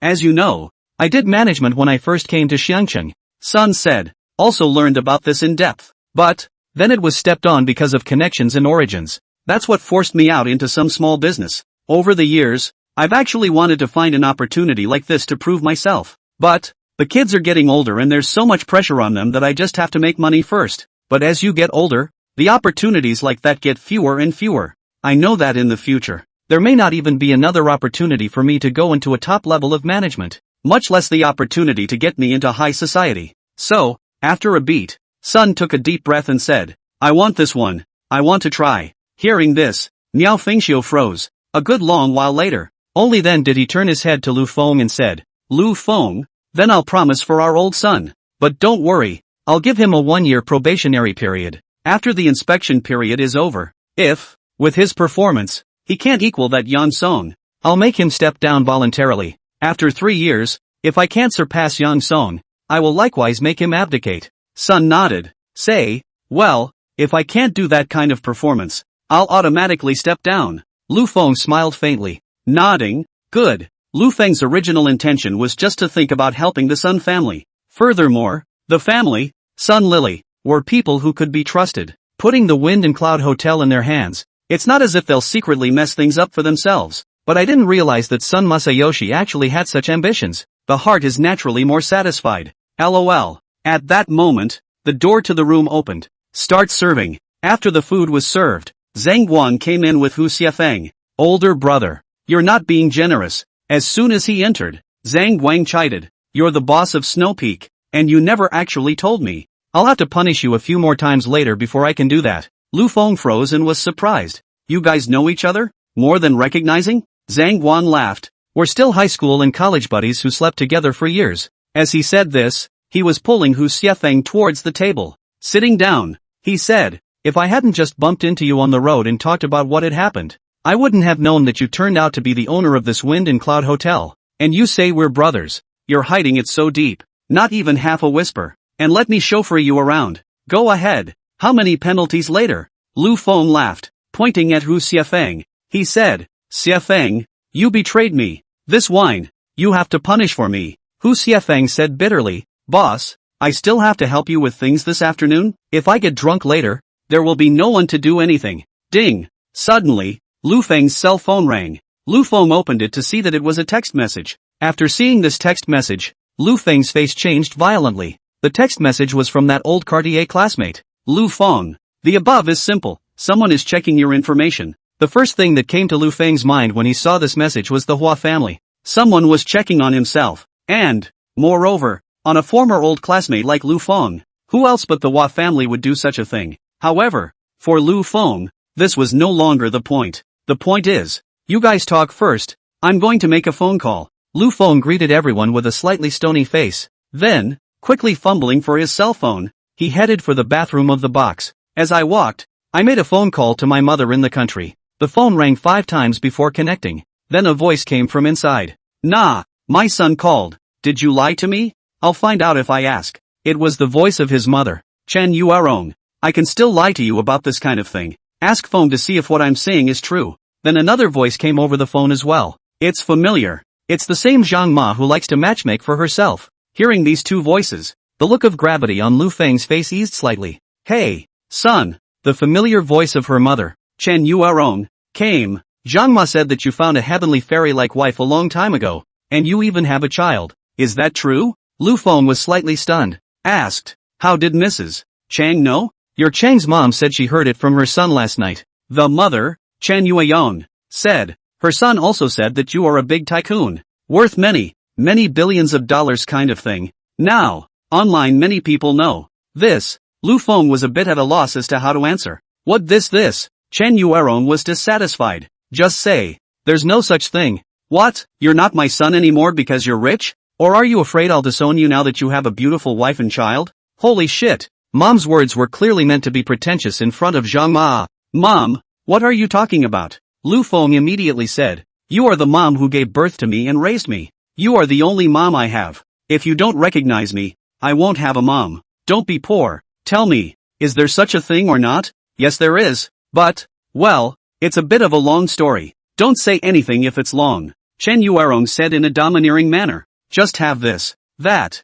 As you know, I did management when I first came to Xiangcheng. Sun said, also learned about this in depth. But, then it was stepped on because of connections and origins. That's what forced me out into some small business. Over the years, I've actually wanted to find an opportunity like this to prove myself. But, the kids are getting older and there's so much pressure on them that I just have to make money first. But as you get older, the opportunities like that get fewer and fewer. I know that in the future, there may not even be another opportunity for me to go into a top level of management, much less the opportunity to get me into high society. So, after a beat, Sun took a deep breath and said, I want this one. I want to try. Hearing this, Miao Fengxiu froze. A good long while later, only then did he turn his head to Lu Feng and said, Lu Feng, then I'll promise for our old son. But don't worry, I'll give him a 1-year probationary period. After the inspection period is over, if, with his performance, he can't equal that Yan Song, I'll make him step down voluntarily. After 3 years, if I can't surpass Yang Song, I will likewise make him abdicate. Sun nodded. Say, well, if I can't do that kind of performance, I'll automatically step down. Lu Feng smiled faintly, nodding. Good. Lu Feng's original intention was just to think about helping the Sun family. Furthermore, the family, Sun Lily, were people who could be trusted. Putting the Wind and Cloud Hotel in their hands, it's not as if they'll secretly mess things up for themselves. But I didn't realize that Sun Masayoshi actually had such ambitions. The heart is naturally more satisfied. LOL. At that moment, the door to the room opened. Start serving. After the food was served, Zhang Guan came in with Hu Xiafeng. Older brother, you're not being generous. As soon as he entered, Zhang Guang chided. You're the boss of Snow Peak, and you never actually told me. I'll have to punish you a few more times later before I can do that. Lu Feng froze and was surprised. You guys know each other? More than recognizing? Zhang Guan laughed. We're still high school and college buddies who slept together for years. As he said this, he was pulling Hu Xiafeng towards the table. Sitting down, he said, if I hadn't just bumped into you on the road and talked about what had happened, I wouldn't have known that you turned out to be the owner of this Wind and Cloud Hotel. And you say we're brothers. You're hiding it so deep. not even half a whisper. And let me chauffeur you around. Go ahead. How many penalties later? Lu Feng laughed, pointing at Hu Xiafeng. He said, Xiafeng, you betrayed me. This wine, you have to punish for me. Hu Xiafeng said bitterly, boss, I still have to help you with things this afternoon? If I get drunk later, there will be no one to do anything. Ding. Suddenly, Lu Feng's cell phone rang. Lu Feng opened it to see that it was a text message. After seeing this text message, Lu Feng's face changed violently. The text message was from that old Cartier classmate. Lu Feng. The above is simple. Someone is checking your information. The first thing that came to Lu Feng's mind when he saw this message was the Hua family. Someone was checking on himself. And, moreover, on a former old classmate like Lu Feng. Who else but the Hua family would do such a thing? However, for Lu Feng, this was no longer the point. The point is, you guys talk first, I'm going to make a phone call. Lu Feng greeted everyone with a slightly stony face. Then, quickly fumbling for his cell phone, he headed for the bathroom of the box. As I walked, I made a phone call to my mother in the country. The phone rang 5 times before connecting. Then a voice came from inside. Nah, my son called. Did you lie to me? I'll find out if I ask. It was the voice of his mother. Chen Yuerong. I can still lie to you about this kind of thing. Ask phone to see if what I'm saying is true. Then another voice came over the phone as well. It's familiar. It's the same Zhang Ma who likes to matchmake for herself. Hearing these two voices, the look of gravity on Lu Feng's face eased slightly. Hey, son. The familiar voice of her mother, Chen Yuerong, came. Zhang Ma said that you found a heavenly fairy-like wife a long time ago, and you even have a child. Is that true? Lu Feng was slightly stunned. Asked, how did Mrs. Chang know? Your Chang's mom said she heard it from her son last night. The mother, Chen Yueyong, said. Her son also said that you are a big tycoon. Worth many billions of dollars kind of thing. Now, online many people know. This. Lu Feng was a bit at a loss as to how to answer. What this? Chen Yuerong was dissatisfied. Just say, there's no such thing. What? You're not my son anymore because you're rich? Or are you afraid I'll disown you now that you have a beautiful wife and child? Holy shit. Mom's words were clearly meant to be pretentious in front of Zhang Ma. Mom, what are you talking about? Lu Feng immediately said. You are the mom who gave birth to me and raised me. You are the only mom I have. If you don't recognize me, I won't have a mom. Don't be poor. Tell me, is there such a thing or not? Yes there is, but, well, it's a bit of a long story. Don't say anything if it's long. Chen Yuerong said in a domineering manner. Just have this. That's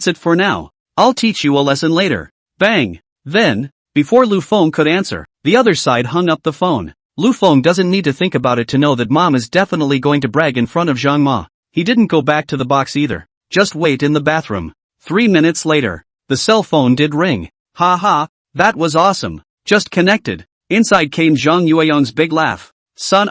it for now. I'll teach you a lesson later. Bang. Then, before Lu Feng could answer, the other side hung up the phone. Lu Feng doesn't need to think about it to know that mom is definitely going to brag in front of Zhang Ma. He didn't go back to the box either. Just wait in the bathroom. 3 minutes later, the cell phone did ring. Ha, that was awesome. Just connected. Inside came Zhang Yueyong's big laugh. Son,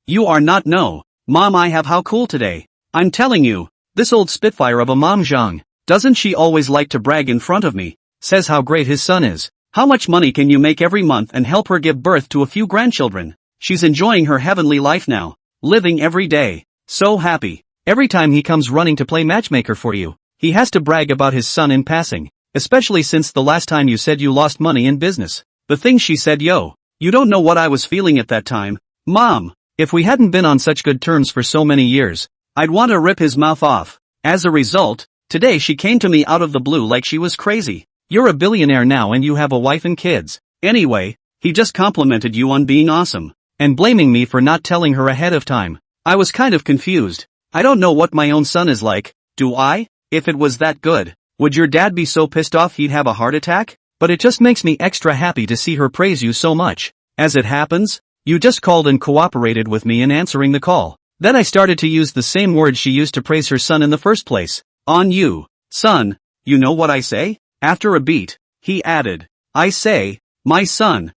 you are not no. Mom, I have how cool today. I'm telling you, this old spitfire of a mom Zhang, doesn't she always like to brag in front of me? Says how great his son is. How much money can you make every month and help her give birth to a few grandchildren? She's enjoying her heavenly life now. Living every day. So happy. Every time he comes running to play matchmaker for you, he has to brag about his son in passing. Especially since the last time you said you lost money in business. The thing she said, yo. You don't know what I was feeling at that time. Mom, if we hadn't been on such good terms for so many years, I'd want to rip his mouth off. As a result, today she came to me out of the blue like she was crazy. You're a billionaire now and you have a wife and kids. Anyway, he just complimented you on being awesome. And blaming me for not telling her ahead of time. I was kind of confused. I don't know what my own son is like, do I? If it was that good, would your dad be so pissed off he'd have a heart attack? But it just makes me extra happy to see her praise you so much. As it happens, you just called and cooperated with me in answering the call. Then I started to use the same words she used to praise her son in the first place. On you, son, you know what I say? After a beat, he added, I say, my son,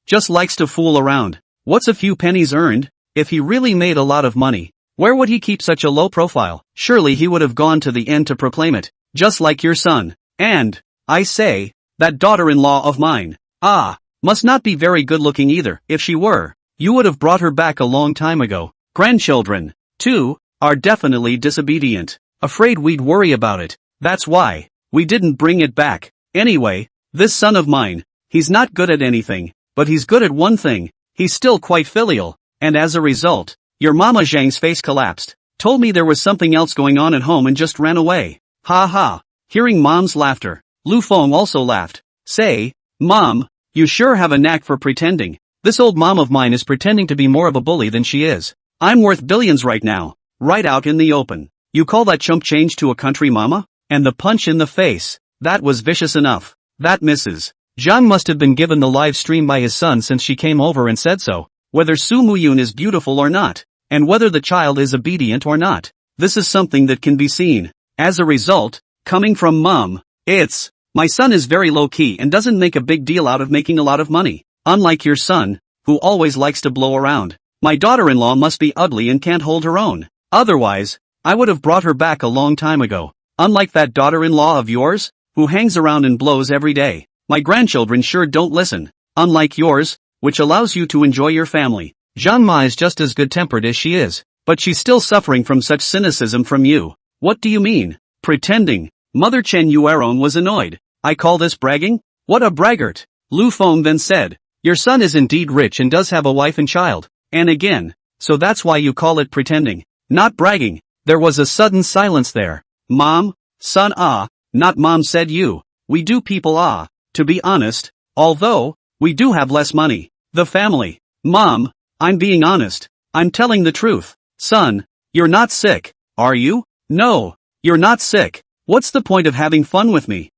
just likes to fool around. What's a few pennies earned? If he really made a lot of money, where would he keep such a low profile? Surely he would have gone to the end to proclaim it, just like your son. And, I say, that daughter-in-law of mine, must not be very good-looking either. If she were, you would have brought her back a long time ago. Grandchildren, too, are definitely disobedient. Afraid we'd worry about it. That's why we didn't bring it back. Anyway, this son of mine, he's not good at anything, but he's good at one thing. He's still quite filial, and as a result, your mama Zhang's face collapsed. Told me there was something else going on at home and just ran away. Ha ha. Hearing mom's laughter, Lu Feng also laughed. Say, Mom, you sure have a knack for pretending. This old mom of mine is pretending to be more of a bully than she is. I'm worth billions right now. Right out in the open. You call that chump change to a country mama? And the punch in the face. That was vicious enough. That Mrs. Zhang must have been given the live stream by his son since she came over and said so. Whether Su Muyun is beautiful or not. And whether the child is obedient or not. This is something that can be seen. As a result, coming from mom, it's, my son is very low-key and doesn't make a big deal out of making a lot of money. Unlike your son, who always likes to blow around. My daughter-in-law must be ugly and can't hold her own. Otherwise, I would have brought her back a long time ago. Unlike that daughter-in-law of yours, who hangs around and blows every day. My grandchildren sure don't listen. Unlike yours, which allows you to enjoy your family. Zhang Ma is just as good-tempered as she is, but she's still suffering from such cynicism from you. What do you mean? Pretending. Mother Chen Yuerong was annoyed. I call this bragging? What a braggart. Lu Feng then said. Your son is indeed rich and does have a wife and child. And again. So that's why you call it pretending. Not bragging. There was a sudden silence there. Mom? Son not mom said you. We do people To be honest, although, we do have less money. The family. Mom, I'm being honest. I'm telling the truth. Son, you're not sick, are you? No, you're not sick. What's the point of having fun with me?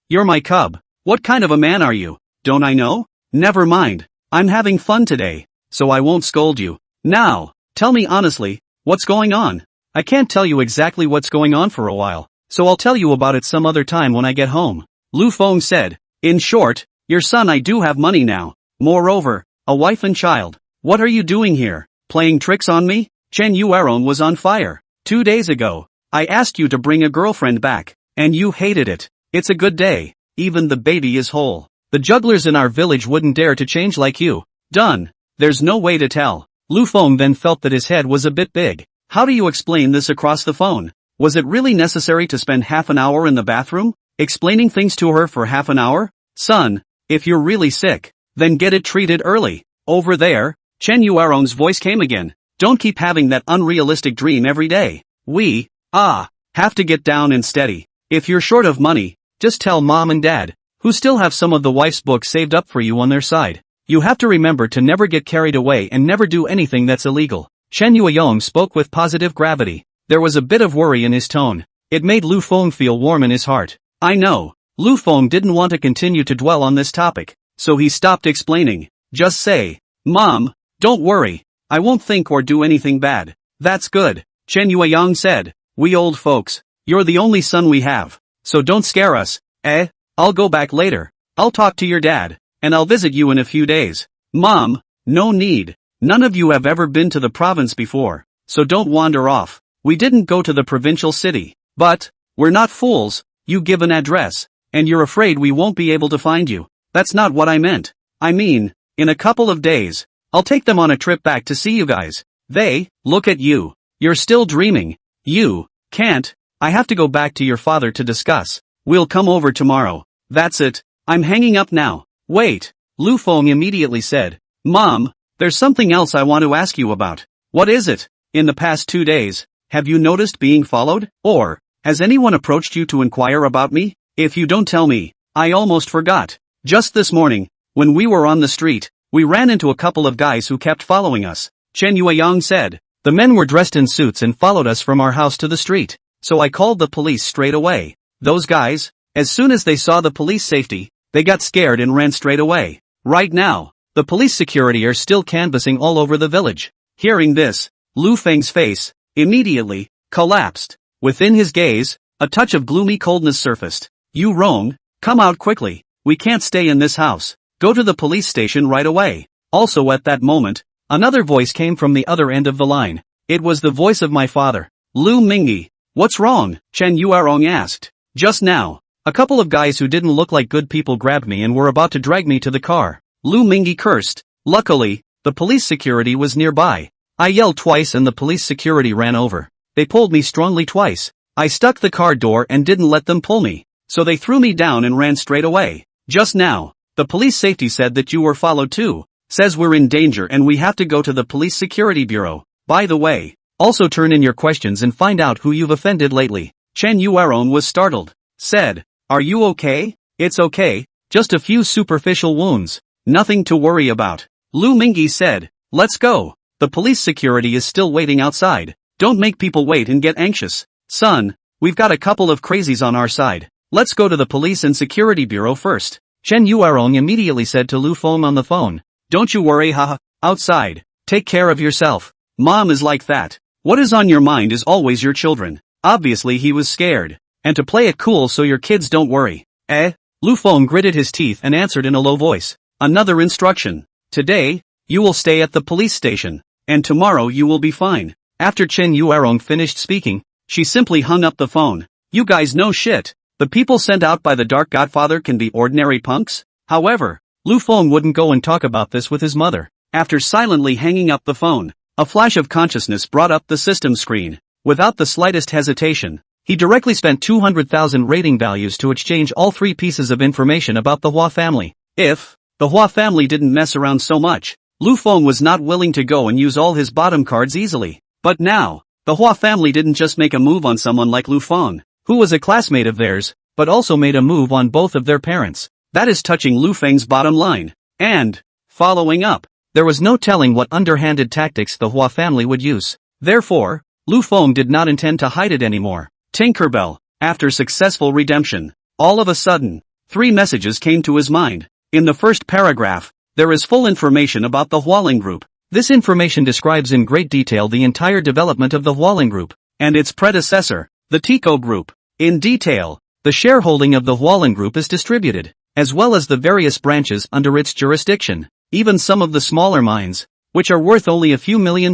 You're my cub. What kind of a man are you? Don't I know? Never mind. I'm having fun today, so I won't scold you. Now, tell me honestly, what's going on? I can't tell you exactly what's going on for a while, so I'll tell you about it some other time when I get home. Lu Feng said. In short, your son, I do have money now. Moreover, a wife and child. What are you doing here? Playing tricks on me? Chen Yuerong was on fire. 2 days ago, I asked you to bring a girlfriend back, and you hated it. It's a good day. Even the baby is whole. The jugglers in our village wouldn't dare to change like you. Done. There's no way to tell. Lu Feng then felt that his head was a bit big. How do you explain this across the phone? Was it really necessary to spend half an hour in the bathroom, explaining things to her for half an hour? Son, if you're really sick, then get it treated early. Over there, Chen Yuerong's voice came again. Don't keep having that unrealistic dream every day. We, have to get down and steady. If you're short of money, just tell mom and dad, who still have some of the wife's books saved up for you on their side. You have to remember to never get carried away and never do anything that's illegal. Chen Yueyong spoke with positive gravity. There was a bit of worry in his tone. It made Lu Feng feel warm in his heart. I know. Lu Feng didn't want to continue to dwell on this topic, so he stopped explaining. Just say, Mom, don't worry. I won't think or do anything bad. That's good. Chen Yueyong said. We old folks, you're the only son we have, so don't scare us. I'll go back later. I'll talk to your dad, and I'll visit you in a few days. Mom, no need. None of you have ever been to the province before, so don't wander off. We didn't go to the provincial city, but, we're not fools. You give an address, and you're afraid we won't be able to find you. That's not what I meant. I mean, in a couple of days, I'll take them on a trip back to see you guys. Look at you. You're still dreaming. You can't. I have to go back to your father to discuss. We'll come over tomorrow. That's it. I'm hanging up now. Wait. Lu Feng immediately said. Mom, there's something else I want to ask you about. What is it? In the past 2 days, have you noticed being followed? Or, has anyone approached you to inquire about me? If you don't tell me, I almost forgot. Just this morning, when we were on the street, we ran into a couple of guys who kept following us. Chen Yueyong said. The men were dressed in suits and followed us from our house to the street. So I called the police straight away. Those guys, as soon as they saw the police safety, they got scared and ran straight away. Right now, the police security are still canvassing all over the village. Hearing this, Lu Feng's face, immediately, collapsed. Within his gaze, a touch of gloomy coldness surfaced. You Rong, come out quickly. We can't stay in this house. Go to the police station right away. Also at that moment, another voice came from the other end of the line. It was the voice of my father. Lu Mingyi. What's wrong? Chen Yuerong asked. Just now, a couple of guys who didn't look like good people grabbed me and were about to drag me to the car. Lu Mingyi cursed. Luckily, the police security was nearby. I yelled twice and the police security ran over. They pulled me strongly twice. I stuck the car door and didn't let them pull me. So they threw me down and ran straight away. Just now, the police safety said that you were followed too. Says we're in danger and we have to go to the police security bureau. By the way, also turn in your questions and find out who you've offended lately. Chen Yueron was startled. Said, "Are you okay?" "It's okay, just a few superficial wounds. Nothing to worry about." Lu Mingyi said, "Let's go. The police security is still waiting outside. Don't make people wait and get anxious. Son, we've got a couple of crazies on our side. Let's go to the police and security bureau first." Chen Yuerong immediately said to Lu Feng on the phone, "Don't you worry, haha, outside. Take care of yourself. Mom is like that. What is on your mind is always your children." Obviously he was scared. "And to play it cool so your kids don't worry." Lu Feng gritted his teeth and answered in a low voice. "Another instruction. Today, you will stay at the police station. And tomorrow you will be fine." After Chen Yuerong finished speaking, she simply hung up the phone. "You guys know shit. The people sent out by the Dark Godfather can be ordinary punks?" However, Lu Feng wouldn't go and talk about this with his mother. After silently hanging up the phone, a flash of consciousness brought up the system screen. Without the slightest hesitation, he directly spent 200,000 rating values to exchange all three pieces of information about the Hua family. If the Hua family didn't mess around so much, Lu Feng was not willing to go and use all his bottom cards easily. But now, the Hua family didn't just make a move on someone like Lu Feng, who was a classmate of theirs, but also made a move on both of their parents. That is touching Lu Feng's bottom line. And, following up, there was no telling what underhanded tactics the Hua family would use. Therefore, Lu Feng did not intend to hide it anymore. Tinkerbell, after successful redemption, all of a sudden, 3 messages came to his mind. In the first paragraph, there is full information about the Hualing Group. This information describes in great detail the entire development of the Hualing Group, and its predecessor, the Tico Group. In detail, the shareholding of the Hualing Group is distributed, as well as the various branches under its jurisdiction. Even some of the smaller mines, which are worth only a few $1 million,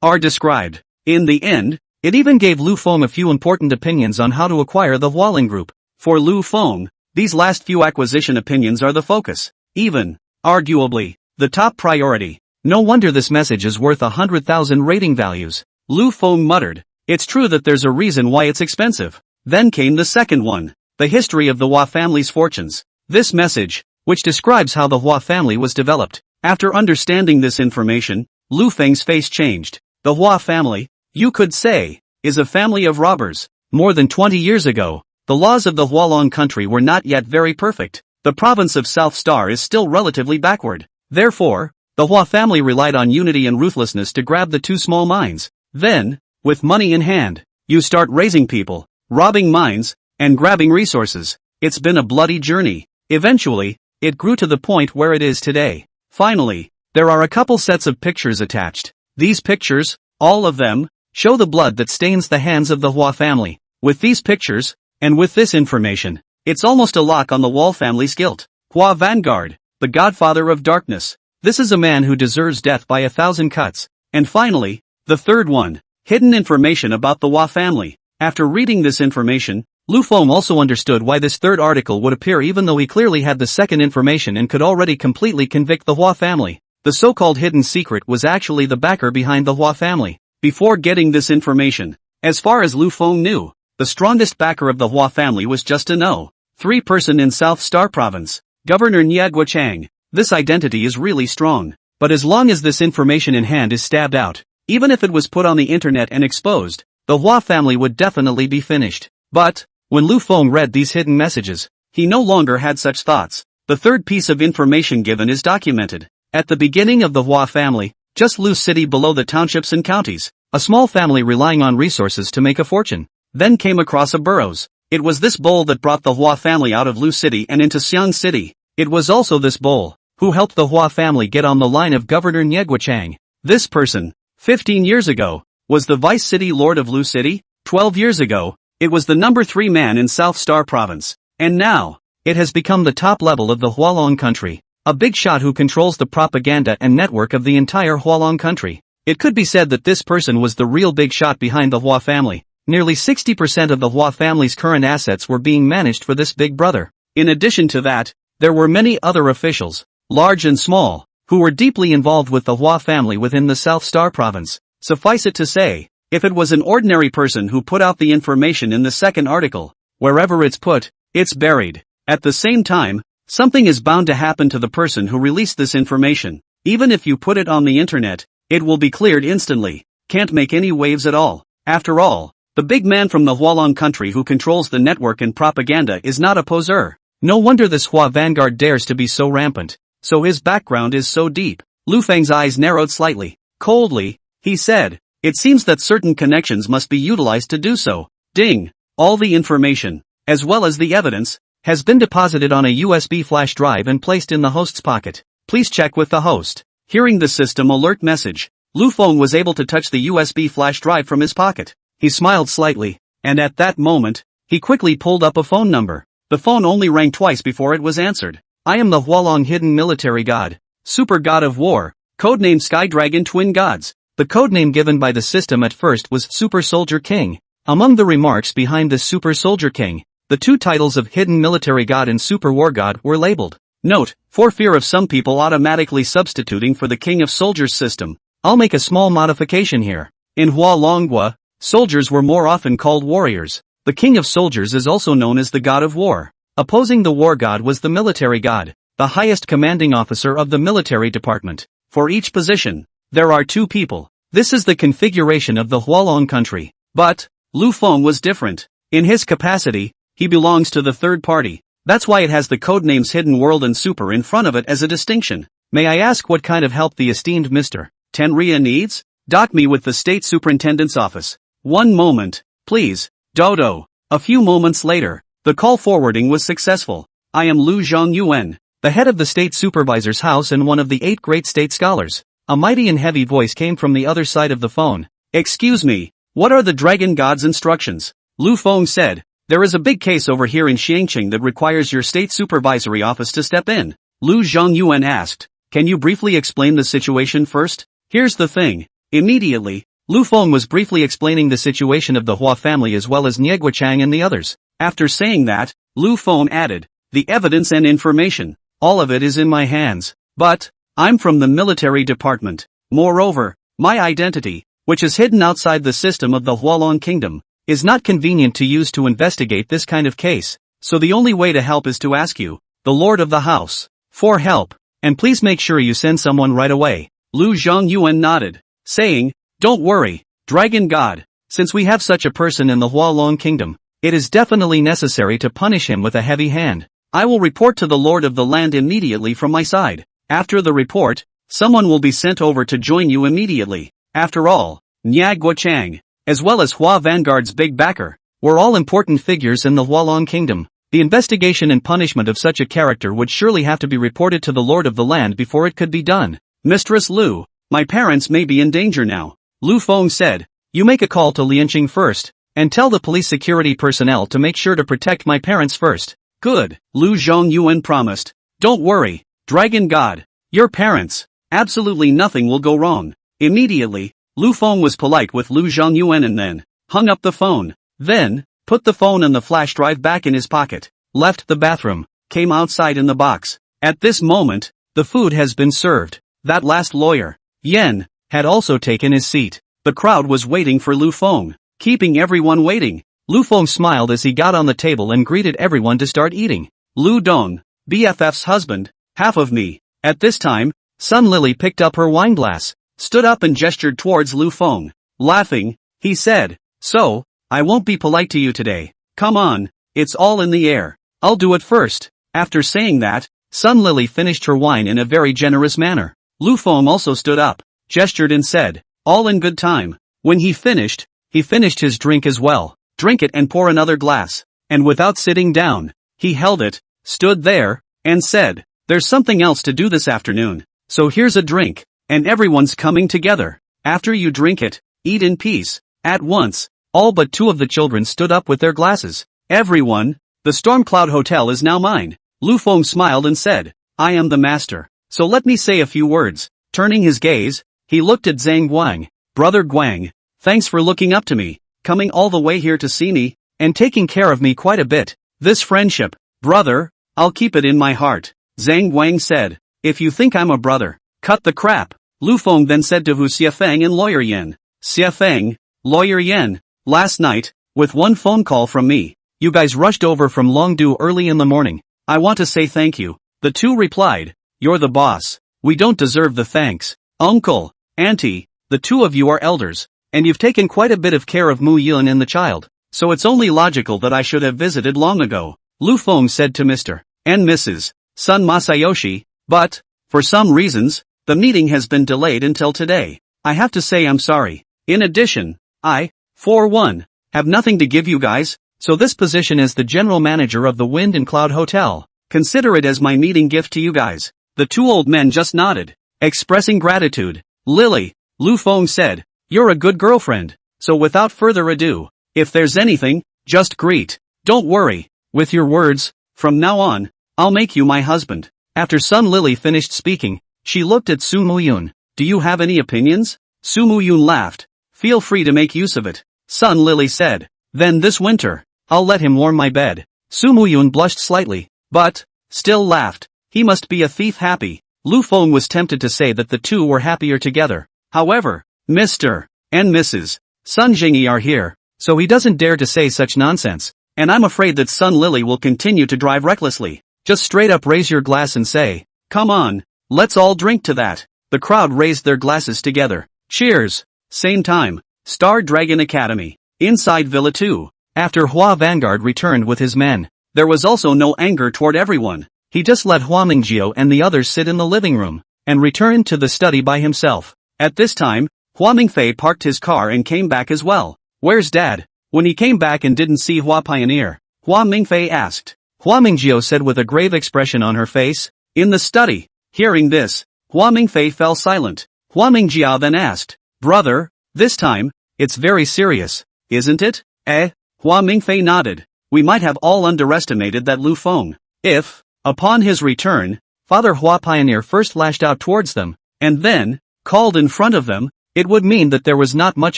are described. In the end, it even gave Lu Feng a few important opinions on how to acquire the Hualing Group. For Lu Feng, these last few acquisition opinions are the focus. Even, arguably, the top priority. No wonder this message is worth 100,000 rating values. Lu Feng muttered, "It's true that there's a reason why it's expensive." Then came the second one, the history of the Hua family's fortunes. This message, which describes how the Hua family was developed. After understanding this information, Lu Feng's face changed. The Hua family, you could say, is a family of robbers. More than 20 years ago, the laws of the Hualong country were not yet very perfect. The province of South Star is still relatively backward. Therefore, the Hua family relied on unity and ruthlessness to grab the 2 small mines. Then, with money in hand, you start raising people, robbing mines, and grabbing resources. It's been a bloody journey. Eventually, it grew to the point where it is today. Finally, there are a couple sets of pictures attached. These pictures, all of them, show the blood that stains the hands of the Hua family. With these pictures, and with this information, it's almost a lock on the Wall family's guilt. Hua Vanguard, the godfather of darkness. This is a man who deserves death by 1,000 cuts. And finally, the third one, hidden information about the Hua family. After reading this information, Lu Feng also understood why this third article would appear even though he clearly had the second information and could already completely convict the Hua family. The so-called hidden secret was actually the backer behind the Hua family. Before getting this information, as far as Lu Feng knew, the strongest backer of the Hua family was just a No. 3 person in South Star Province, Governor Nie Guochang. This identity is really strong. But as long as this information in hand is stabbed out, even if it was put on the internet and exposed, the Hua family would definitely be finished. But, when Lu Feng read these hidden messages, he no longer had such thoughts. The third piece of information given is documented. At the beginning of the Hua family, just Lu City below the townships and counties, a small family relying on resources to make a fortune, then came across a burrows. It was this bull that brought the Hua family out of Lu City and into Xiang City. It was also this bull who helped the Hua family get on the line of Governor Nie Guochang. This person, 15 years ago, was the Vice City Lord of Lu City. 12 years ago, it was the number 3 man in South Star Province. And now, it has become the top level of the Hualong country. A big shot who controls the propaganda and network of the entire Hualong country. It could be said that this person was the real big shot behind the Hua family. Nearly 60% of the Hua family's current assets were being managed for this big brother. In addition to that, there were many other officials, large and small, who were deeply involved with the Hua family within the South Star Province. Suffice it to say, if it was an ordinary person who put out the information in the second article, wherever it's put, it's buried. At the same time, something is bound to happen to the person who released this information. Even if you put it on the internet, it will be cleared instantly. Can't make any waves at all. After all, The big man from the Hualong country who controls the network and propaganda is not a poser. No wonder this Hua vanguard dares to be so rampant. So his background is so deep. Lu Feng's eyes narrowed slightly. Coldly, he said, "It seems that certain connections must be utilized to do so." Ding! All the information, as well as the evidence, has been deposited on a USB flash drive and placed in the host's pocket. Please check with the host. Hearing the system alert message, Lu Feng was able to touch the USB flash drive from his pocket. He smiled slightly, and at that moment, he quickly pulled up a phone number. The phone only rang twice before it was answered. "I am the Hualong hidden military god, super god of war, codenamed Sky Dragon Twin Gods." The codename given by the system at first was Super Soldier King. Among the remarks behind the Super Soldier King, the two titles of Hidden Military God and Super War God were labeled. Note, for fear of some people automatically substituting for the King of Soldiers system, I'll make a small modification here. In Hualonghua, soldiers were more often called warriors. The King of Soldiers is also known as the God of War. Opposing the War God was the Military God, the highest commanding officer of the military department. For each position, there are two people. This is the configuration of the Hualong country. But, Lu Feng was different. In his capacity, he belongs to the third party. That's why it has the codenames Hidden World and Super in front of it as a distinction. May I ask what kind of help the esteemed Mr. Tenria needs? Dock me with the State Superintendent's office. One moment, please, Dodo. A few moments later, the call forwarding was successful. I am Lu Zhongyuan, the head of the State Supervisor's house and one of the 8 great state scholars. A mighty and heavy voice came from the other side of the phone. Excuse me, what are the Dragon God's instructions? Lu Feng said. There is a big case over here in Xiangqing that requires your state supervisory office to step in. Lu Zhongyuan asked. Can you briefly explain the situation first? Here's the thing. Immediately, Lu Feng was briefly explaining the situation of the Hua family as well as Nieguachang and the others. After saying that, Lu Feng added, the evidence and information, all of it is in my hands. But, I'm from the military department. Moreover, my identity, which is hidden outside the system of the Hualong kingdom, is not convenient to use to investigate this kind of case, so the only way to help is to ask you, the Lord of the House, for help, and please make sure you send someone right away. Lu Zhongyuan nodded, saying, don't worry, Dragon God, since we have such a person in the Hualong kingdom, it is definitely necessary to punish him with a heavy hand. I will report to the Lord of the land immediately from my side. After the report, someone will be sent over to join you immediately. After all, Nieguachang, as well as Hua Vanguard's big backer, were all important figures in the Hualong kingdom. The investigation and punishment of such a character would surely have to be reported to the Lord of the land before it could be done. Mistress Lu, my parents may be in danger now. Lu Feng said, you make a call to Lianqing first, and tell the police security personnel to make sure to protect my parents first. Good, Lu Zhongyuan promised. Don't worry, Dragon God, your parents, absolutely nothing will go wrong. Immediately, Lu Feng was polite with Lu Zhongyuan and then hung up the phone. Then, put the phone and the flash drive back in his pocket, left the bathroom, came outside in the box. At this moment, the food has been served. That last lawyer, Yen, had also taken his seat. The crowd was waiting for Lu Feng, keeping everyone waiting. Lu Feng smiled as he got on the table and greeted everyone to start eating. Lu Dong, BFF's husband, half of me. At this time, Sun Lily picked up her wine glass, stood up and gestured towards Lu Feng. Laughing, he said, so, I won't be polite to you today. Come on, it's all in the air. I'll do it first. After saying that, Sun Lily finished her wine in a very generous manner. Lu Feng also stood up, gestured and said, all in good time. When he finished his drink as well. Drink it and pour another glass. And without sitting down, he held it, stood there, and said, there's something else to do this afternoon. So here's a drink. And everyone's coming together. After you drink it, eat in peace. At once, all but 2 of the children stood up with their glasses. Everyone, the Stormcloud Hotel is now mine. Lu Feng smiled and said, I am the master. So let me say a few words. Turning his gaze, he looked at Zhang Guang. Brother Guang, thanks for looking up to me, coming all the way here to see me, and taking care of me quite a bit. This friendship, brother, I'll keep it in my heart. Zhang Guang said, if you think I'm a brother, cut the crap. Lu Feng then said to Hu Xiafeng and Lawyer Yen. Xiafeng, Lawyer Yen, last night, with one phone call from me, you guys rushed over from Longdu early in the morning. I want to say thank you. The two replied, you're the boss. We don't deserve the thanks. Uncle, Auntie, the two of you are elders. And you've taken quite a bit of care of Mu Yun and the child, so it's only logical that I should have visited long ago, Lu Feng said to Mr. and Mrs. Sun Masayoshi, but, for some reasons, the meeting has been delayed until today. I have to say I'm sorry. In addition, I, for one, have nothing to give you guys, so this position as the general manager of the Wind and Cloud Hotel, consider it as my meeting gift to you guys. The two old men just nodded, expressing gratitude. Lily, Lu Feng said, you're a good girlfriend, so without further ado, if there's anything, just greet. Don't worry, with your words, from now on, I'll make you my husband. After Sun Lily finished speaking, she looked at Su Muyun. Do you have any opinions? Su Muyun laughed. Feel free to make use of it, Sun Lily said. Then this winter, I'll let him warm my bed. Su Muyun blushed slightly, but, still laughed. He must be a thief happy. Lu Feng was tempted to say that the two were happier together. However, Mr. and Mrs. Sun Jingyi are here, so he doesn't dare to say such nonsense. And I'm afraid that Sun Lily will continue to drive recklessly. Just straight up raise your glass and say, come on, let's all drink to that. The crowd raised their glasses together. Cheers. Same time. Star Dragon Academy. Inside Villa 2. After Hua Vanguard returned with his men, there was also no anger toward everyone. He just let Hua Mingjio and the others sit in the living room, and returned to the study by himself. At this time, Hua Mingfei parked his car and came back as well. Where's Dad? When he came back and didn't see Hua Pioneer, Hua Mingfei asked. Hua Mingjio said with a grave expression on her face, in the study. Hearing this, Hua Mingfei fell silent. Hua Mingjio then asked, brother, this time, it's very serious, isn't it? Hua Mingfei nodded. We might have all underestimated that Lu Feng. If, upon his return, Father Hua Pioneer first lashed out towards them, and then, called in front of them, it would mean that there was not much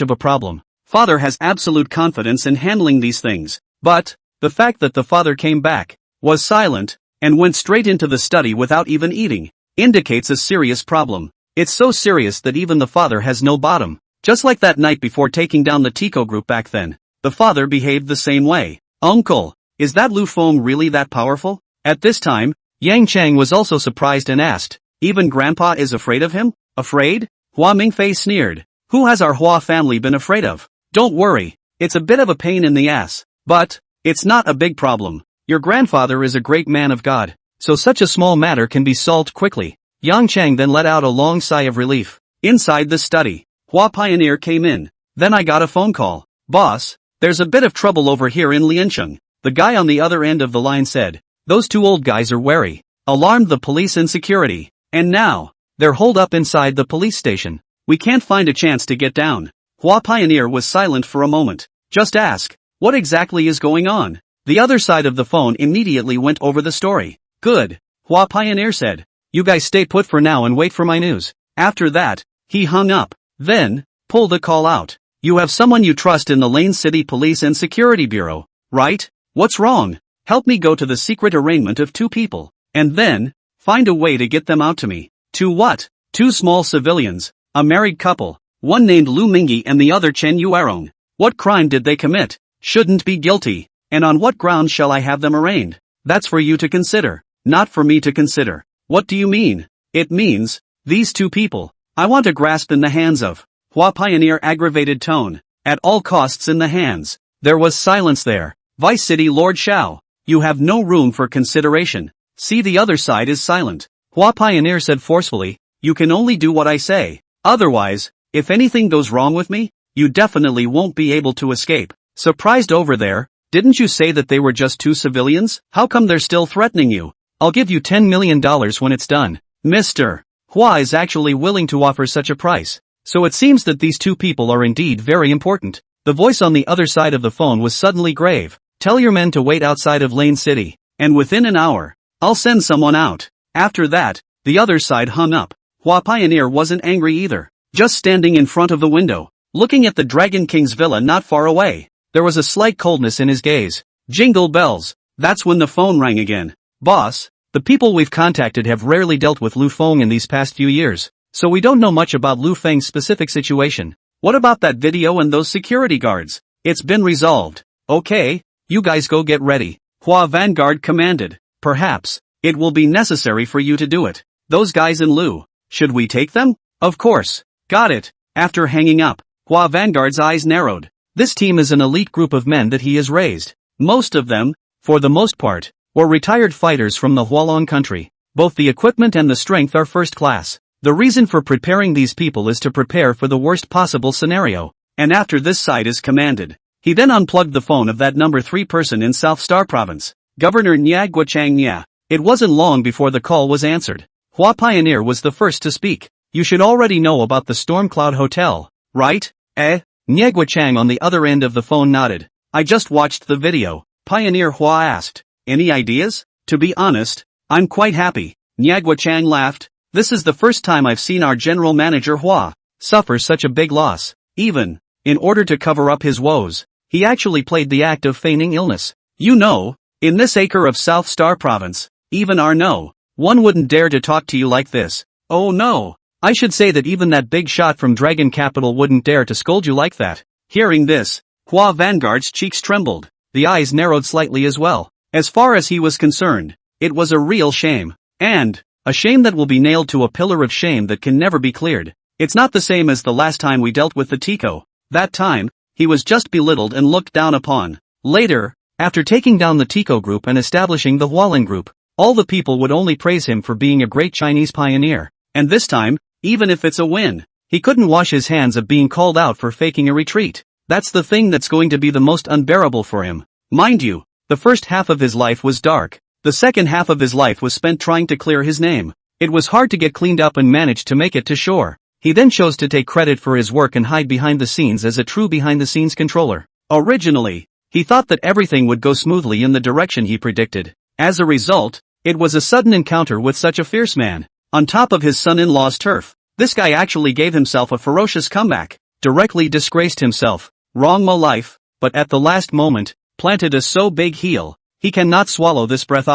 of a problem. Father has absolute confidence in handling these things, but, the fact that the father came back, was silent, and went straight into the study without even eating, indicates a serious problem. It's so serious that even the father has no bottom. Just like that night before taking down the Tico group back then, the father behaved the same way. Uncle, is that Lu Feng really that powerful? At this time, Yang Chang was also surprised and asked, even Grandpa is afraid of him? Afraid? Hua Mingfei sneered. Who has our Hua family been afraid of? Don't worry, it's a bit of a pain in the ass, but, it's not a big problem. Your grandfather is a great man of God, so such a small matter can be solved quickly. Yang Chang then let out a long sigh of relief. Inside the study, Hua Pioneer came in. Then I got a phone call. Boss, there's a bit of trouble over here in Liancheng. The guy on the other end of the line said. Those two old guys are wary. Alarmed the police and security. And now, they're holed up inside the police station. We can't find a chance to get down. Hua Pioneer was silent for a moment. Just ask, what exactly is going on? The other side of the phone immediately went over the story. Good, Hua Pioneer said. You guys stay put for now and wait for my news. After that, he hung up. Then, pulled a call out. You have someone you trust in the Lane City Police and Security Bureau, right? What's wrong? Help me go to the secret arraignment of two people, and then, find a way to get them out to me. To what? Two small civilians, a married couple, one named Lu Mingyi and the other Chen Yuerong. What crime did they commit? Shouldn't be guilty, and on what grounds shall I have them arraigned? That's for you to consider, not for me to consider. What do you mean? It means, these two people, I want to grasp in the hands of. Hua Pioneer aggravated tone. At all costs in the hands. There was silence there. Vice City Lord Shao. You have no room for consideration. See, the other side is silent. Hua Pioneer said forcefully, you can only do what I say. Otherwise, if anything goes wrong with me, you definitely won't be able to escape. Surprised over there, didn't you say that they were just two civilians? How come they're still threatening you? I'll give you $10 million when it's done. Mr. Hua is actually willing to offer such a price. So it seems that these two people are indeed very important. The voice on the other side of the phone was suddenly grave. Tell your men to wait outside of Lane City, and within an hour, I'll send someone out. After that, the other side hung up. Hua Pioneer wasn't angry either, just standing in front of the window, looking at the Dragon King's villa not far away. There was a slight coldness in his gaze. Jingle bells. That's when the phone rang again. Boss, the people we've contacted have rarely dealt with Lu Feng in these past few years, so we don't know much about Lu Feng's specific situation. What about that video and those security guards? It's been resolved. Okay, you guys go get ready. Hua Vanguard commanded. Perhaps, it will be necessary for you to do it. Those guys in Lu, should we take them? Of course. Got it. After hanging up, Hua Vanguard's eyes narrowed. This team is an elite group of men that he has raised. Most of them, for the most part, were retired fighters from the Hualong country. Both the equipment and the strength are first class. The reason for preparing these people is to prepare for the worst possible scenario. And after this site is commanded, he then unplugged the phone of that number 3 person in South Star Province, Governor Nya Guochang Nya. It wasn't long before the call was answered. Hua Pioneer was the first to speak. You should already know about the Storm Cloud Hotel, right? Nya Guochang on the other end of the phone nodded. I just watched the video. Pioneer Hua asked. Any ideas? To be honest, I'm quite happy. Nya Guochang laughed. This is the first time I've seen our general manager Hua suffer such a big loss. Even, in order to cover up his woes, he actually played the act of feigning illness. You know, in this acre of South Star Province, even Arno, one wouldn't dare to talk to you like this. Oh no, I should say that even that big shot from Dragon Capital wouldn't dare to scold you like that. Hearing this, Hua Vanguard's cheeks trembled. The eyes narrowed slightly as well. As far as he was concerned, it was a real shame. And, a shame that will be nailed to a pillar of shame that can never be cleared. It's not the same as the last time we dealt with the Tico. That time, he was just belittled and looked down upon. Later, after taking down the Tico group and establishing the Hualong group, all the people would only praise him for being a great Chinese pioneer. And this time, even if it's a win, he couldn't wash his hands of being called out for faking a retreat. That's the thing that's going to be the most unbearable for him. Mind you, the first half of his life was dark. The second half of his life was spent trying to clear his name. It was hard to get cleaned up and manage to make it to shore. He then chose to take credit for his work and hide behind the scenes as a true behind-the-scenes controller. Originally, he thought that everything would go smoothly in the direction he predicted. As a result, it was a sudden encounter with such a fierce man. On top of his son-in-law's turf, this guy actually gave himself a ferocious comeback, directly disgraced himself, wrong my life, but at the last moment, planted a so big heel, he cannot swallow this breath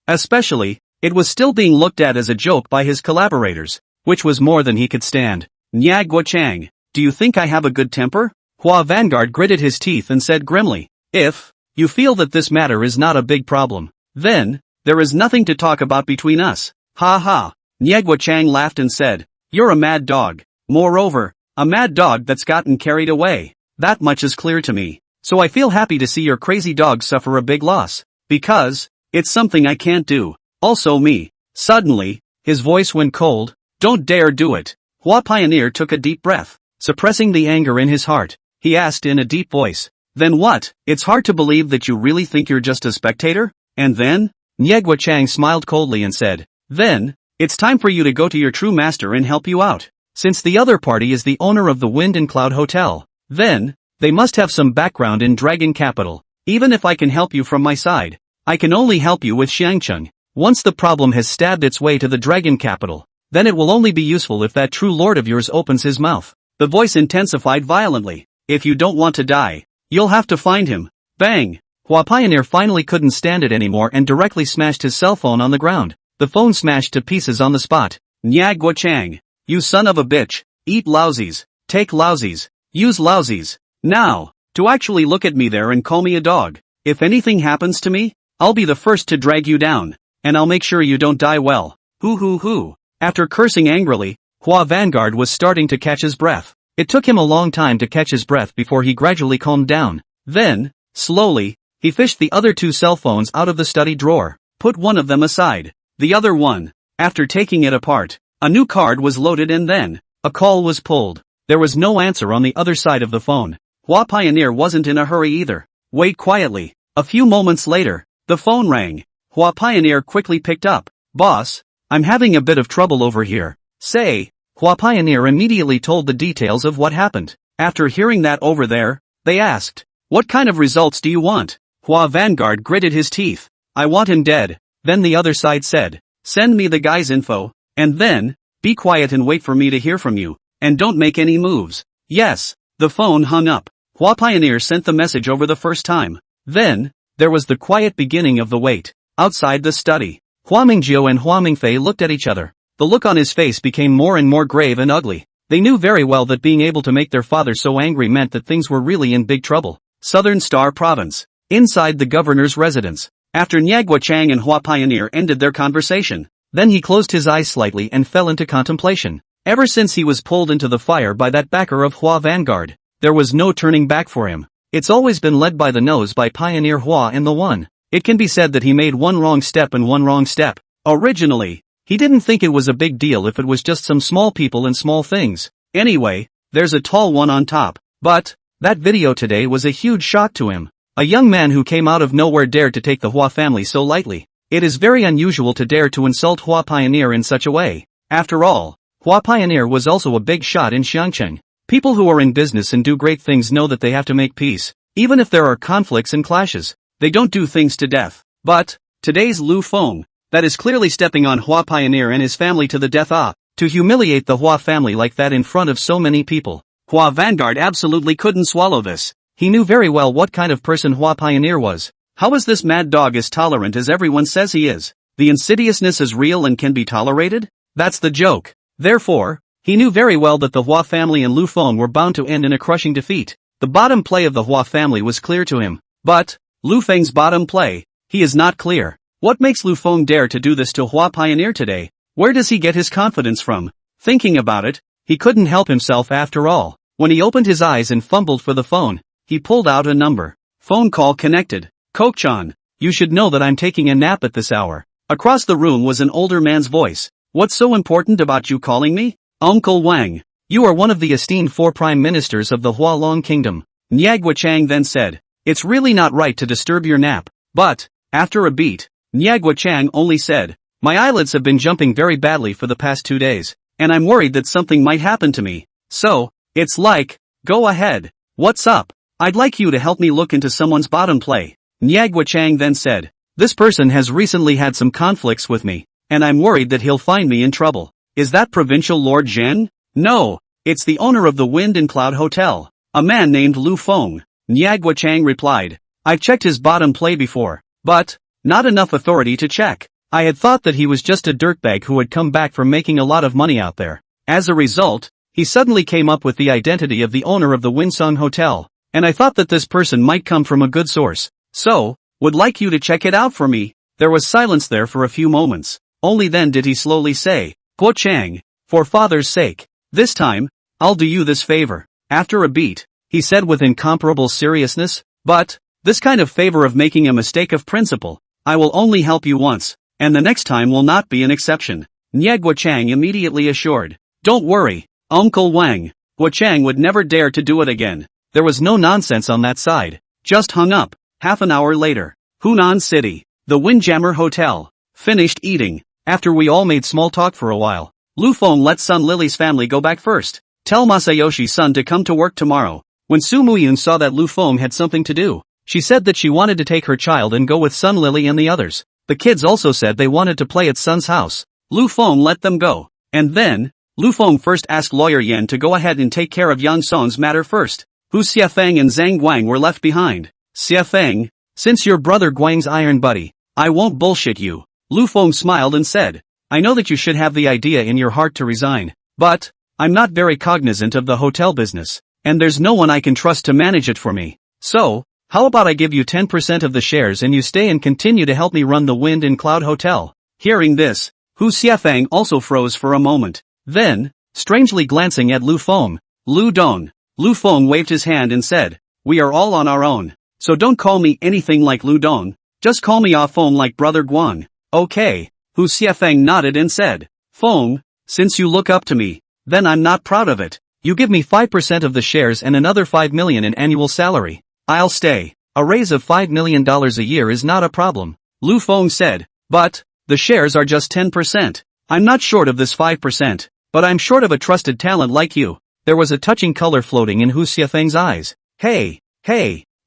especially, it was still being looked at as a joke by his collaborators, which was more than he could stand. Nya Guochang, do you think I have a good temper? Hua Vanguard gritted his teeth and said grimly, if you feel that this matter is not a big problem, then there is nothing to talk about between us. Ha ha. Nya Guochang laughed and said, you're a mad dog. Moreover, a mad dog that's gotten carried away. That much is clear to me. So I feel happy to see your crazy dog suffer a big loss. Because it's something I can't do. Also me. Suddenly, his voice went cold. Don't dare do it. Hua Pioneer took a deep breath, suppressing the anger in his heart. He asked in a deep voice, then what? It's hard to believe that you really think you're just a spectator? And then? Nya Guochang smiled coldly and said, then, it's time for you to go to your true master and help you out. Since the other party is the owner of the Wind and Cloud Hotel, then, they must have some background in Dragon Capital. Even if I can help you from my side, I can only help you with Xiangcheng. Once the problem has stabbed its way to the Dragon Capital, then it will only be useful if that true lord of yours opens his mouth. The voice intensified violently. If you don't want to die, you'll have to find him. Bang! Hua Pioneer finally couldn't stand it anymore and directly smashed his cell phone on the ground. The phone smashed to pieces on the spot. Nya Guochang, you son of a bitch, eat lousies, take lousies, use lousies. Now, to actually look at me there and call me a dog. If anything happens to me, I'll be the first to drag you down, and I'll make sure you don't die well. Hoo. After cursing angrily, Hua Vanguard was starting to catch his breath. It took him a long time to catch his breath before he gradually calmed down. Then, slowly, he fished the other 2 cell phones out of the study drawer, put one of them aside. The other one, after taking it apart, a new card was loaded and then, a call was pulled. There was no answer on the other side of the phone. Hua Pioneer wasn't in a hurry either. Wait quietly. A few moments later, the phone rang. Hua Pioneer quickly picked up. Boss, I'm having a bit of trouble over here. Say. Hua Pioneer immediately told the details of what happened. After hearing that over there, they asked, what kind of results do you want? Hua Vanguard gritted his teeth. I want him dead. Then the other side said, send me the guy's info, and then, be quiet and wait for me to hear from you, and don't make any moves. Yes. The phone hung up. Hua Pioneer sent the message over the first time. Then, there was the quiet beginning of the wait. Outside the study, Hua Mingjio and Hua Mingfei looked at each other. The look on his face became more and more grave and ugly. They knew very well that being able to make their father so angry meant that things were really in big trouble. Southern Star Province. Inside the governor's residence. After Nya Guochang and Hua Pioneer ended their conversation, then he closed his eyes slightly and fell into contemplation. Ever since he was pulled into the fire by that backer of Hua Vanguard, there was no turning back for him. It's always been led by the nose by Pioneer Hua and the One. It can be said that he made one wrong step and one wrong step. Originally, he didn't think it was a big deal if it was just some small people and small things. Anyway, there's a tall one on top. But that video today was a huge shock to him. A young man who came out of nowhere dared to take the Hua family so lightly. It is very unusual to dare to insult Hua Pioneer in such a way. After all, Hua Pioneer was also a big shot in Xiangcheng. People who are in business and do great things know that they have to make peace. Even if there are conflicts and clashes, they don't do things to death. But today's Lu Feng, that is clearly stepping on Hua Pioneer and his family to the death. To humiliate the Hua family like that in front of so many people. Hua Vanguard absolutely couldn't swallow this. He knew very well what kind of person Hua Pioneer was. How is this mad dog as tolerant as everyone says he is? The insidiousness is real and can be tolerated? That's the joke. Therefore, he knew very well that the Hua family and Lu Feng were bound to end in a crushing defeat. The bottom play of the Hua family was clear to him. But Lu Feng's bottom play, he is not clear. What makes Lu Feng dare to do this to Hua Pioneer today? Where does he get his confidence from? Thinking about it, he couldn't help himself after all. When he opened his eyes and fumbled for the phone, he pulled out a number. Phone call connected. Kokchan, you should know that I'm taking a nap at this hour. Across the room was an older man's voice. What's so important about you calling me? Uncle Wang. You are one of the esteemed 4 prime ministers of the Hualong Kingdom. Nyagwa Chang then said. It's really not right to disturb your nap. But, after a beat, Nyagwa Chang only said, my eyelids have been jumping very badly for the past 2 days, and I'm worried that something might happen to me. So, it's like, go ahead. What's up? I'd like you to help me look into someone's bottom play. Nyagwa Chang then said, this person has recently had some conflicts with me, and I'm worried that he'll find me in trouble. Is that Provincial Lord Zhen? No, it's the owner of the Wind and Cloud Hotel, a man named Lu Feng. Nyagwa Chang replied, I've checked his bottom play before, but not enough authority to check. I had thought that he was just a dirtbag who had come back from making a lot of money out there. As a result, he suddenly came up with the identity of the owner of the Winsung Hotel, and I thought that this person might come from a good source. So, would like you to check it out for me. There was silence there for a few moments. Only then did he slowly say, Guo Chang, for father's sake, this time, I'll do you this favor. After a beat, he said with incomparable seriousness, but, this kind of favor of making a mistake of principle, I will only help you once, and the next time will not be an exception. Nyagwa Chang immediately assured, don't worry, Uncle Wang. Guo Chang would never dare to do it again. There was no nonsense on that side. Just hung up. Half an hour later, Hunan City, the Windjammer Hotel. Finished eating. After we all made small talk for a while, Lu Feng let Sun Lily's family go back first. Tell Masayoshi-san to come to work tomorrow. When Su Muyun saw that Lu Feng had something to do, she said that she wanted to take her child and go with Sun Lily and the others. The kids also said they wanted to play at Sun's house. Lu Feng let them go. And then, Lu Feng first asked Lawyer Yan to go ahead and take care of Yang Song's matter first. Hu Xiafeng and Zhang Guang were left behind. Xiafeng, since you're brother Guang's iron buddy, I won't bullshit you. Lu Feng smiled and said, I know that you should have the idea in your heart to resign, but, I'm not very cognizant of the hotel business, and there's no one I can trust to manage it for me. So, how about I give you 10% of the shares and you stay and continue to help me run the Wind and Cloud Hotel? Hearing this, Hu Xiafeng also froze for a moment. Then, strangely glancing at Lu Feng, Lu Dong, Lu Feng waved his hand and said, we are all on our own. So don't call me anything like Lu Dong, just call me Ah Feng like brother Guang. Okay, Hu Xiafeng nodded and said, Feng, since you look up to me, then I'm not proud of it. You give me 5% of the shares and another 5 million in annual salary. I'll stay. A raise of $5 million a year is not a problem. Lu Feng said, but, the shares are just 10%. I'm not short of this 5%, but I'm short of a trusted talent like you. There was a touching color floating in Hu Xiafeng's eyes. Hey,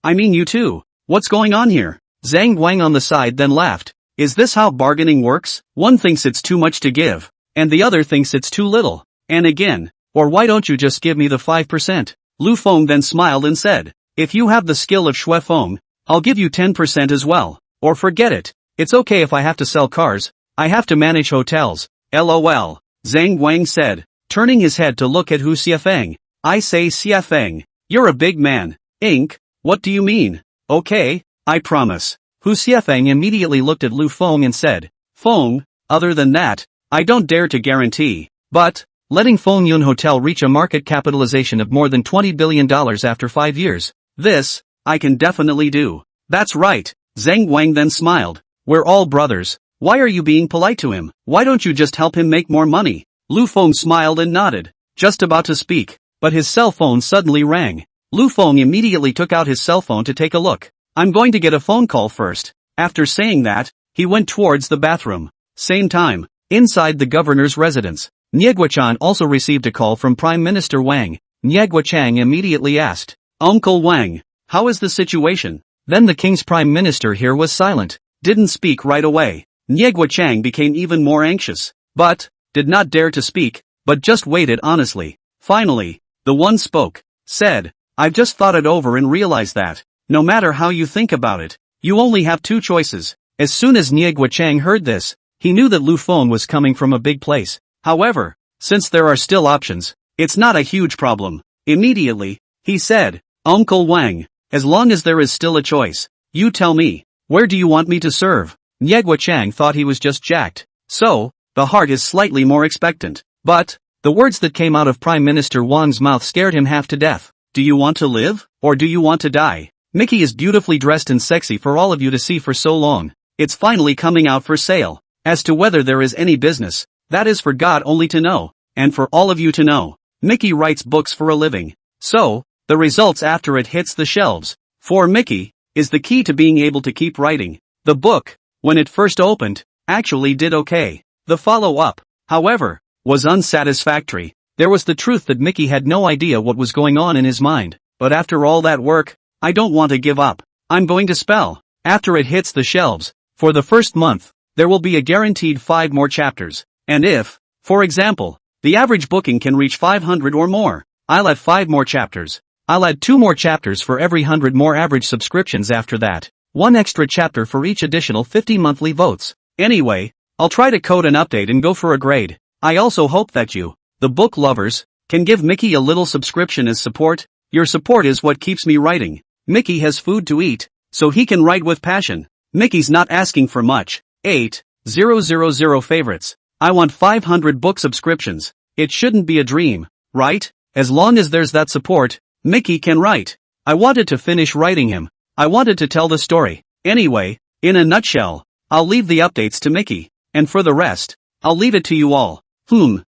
I mean you too. What's going on here? Zhang Guang on the side then laughed. Is this how bargaining works? One thinks it's too much to give, and the other thinks it's too little. And again, or why don't you just give me the 5%? Lu Feng then smiled and said, if you have the skill of Shui Feng, I'll give you 10% as well. Or forget it. It's okay if I have to sell cars. I have to manage hotels. LOL. Zhang Guang said, turning his head to look at Hu Xiafeng. I say Xiafeng, you're a big man. Ink, what do you mean? Okay, I promise. Hu Xiafeng immediately looked at Lu Feng and said, Feng, other than that, I don't dare to guarantee. But, letting Fengyun Hotel reach a market capitalization of more than $20 billion after 5 years. This, I can definitely do. That's right, Zhang Wang then smiled. We're all brothers. Why are you being polite to him? Why don't you just help him make more money? Lu Feng smiled and nodded, just about to speak, but his cell phone suddenly rang. Lu Feng immediately took out his cell phone to take a look. I'm going to get a phone call first. After saying that, he went towards the bathroom. Same time, inside the governor's residence, Nie Guochang also received a call from Prime Minister Wang. Nie Guochang immediately asked, Uncle Wang, how is the situation? Then the king's prime minister here was silent, didn't speak right away. Nie Guochang became even more anxious, but did not dare to speak, but just waited honestly. Finally, the one spoke, said, I've just thought it over and realized that, no matter how you think about it, you only have two choices. As soon as Nie Guochang heard this, he knew that Lu Feng was coming from a big place. However, since there are still options, it's not a huge problem. Immediately, he said, Uncle Wang, as long as there is still a choice, you tell me, where do you want me to serve? Nie Guochang thought he was just jacked. So, the heart is slightly more expectant. But, the words that came out of Prime Minister Wang's mouth scared him half to death. Do you want to live, or do you want to die? Mickey is beautifully dressed and sexy for all of you to see for so long. It's finally coming out for sale. As to whether there is any business, that is for God only to know, and for all of you to know. Mickey writes books for a living. So, the results after it hits the shelves, for Mickey, is the key to being able to keep writing. The book, when it first opened, actually did okay. The follow-up, however, was unsatisfactory. There was the truth that Mickey had no idea what was going on in his mind. But after all that work, I don't want to give up. I'm going to spell. After it hits the shelves, for the first month, there will be a guaranteed 5 more chapters. And if, for example, the average booking can reach 500 or more, I'll add 5 more chapters. I'll add 2 more chapters for every 100 more average subscriptions after that. 1 extra chapter for each additional 50 monthly votes. Anyway, I'll try to code an update and go for a grade. I also hope that you, the book lovers, can give Mickey a little subscription as support. Your support is what keeps me writing. Mickey has food to eat, so he can write with passion. Mickey's not asking for much. 8,000 favorites. I want 500 book subscriptions. It shouldn't be a dream, right? As long as there's that support, Mickey can write. I wanted to finish writing him. I wanted to tell the story. Anyway, in a nutshell, I'll leave the updates to Mickey, and for the rest, I'll leave it to you all.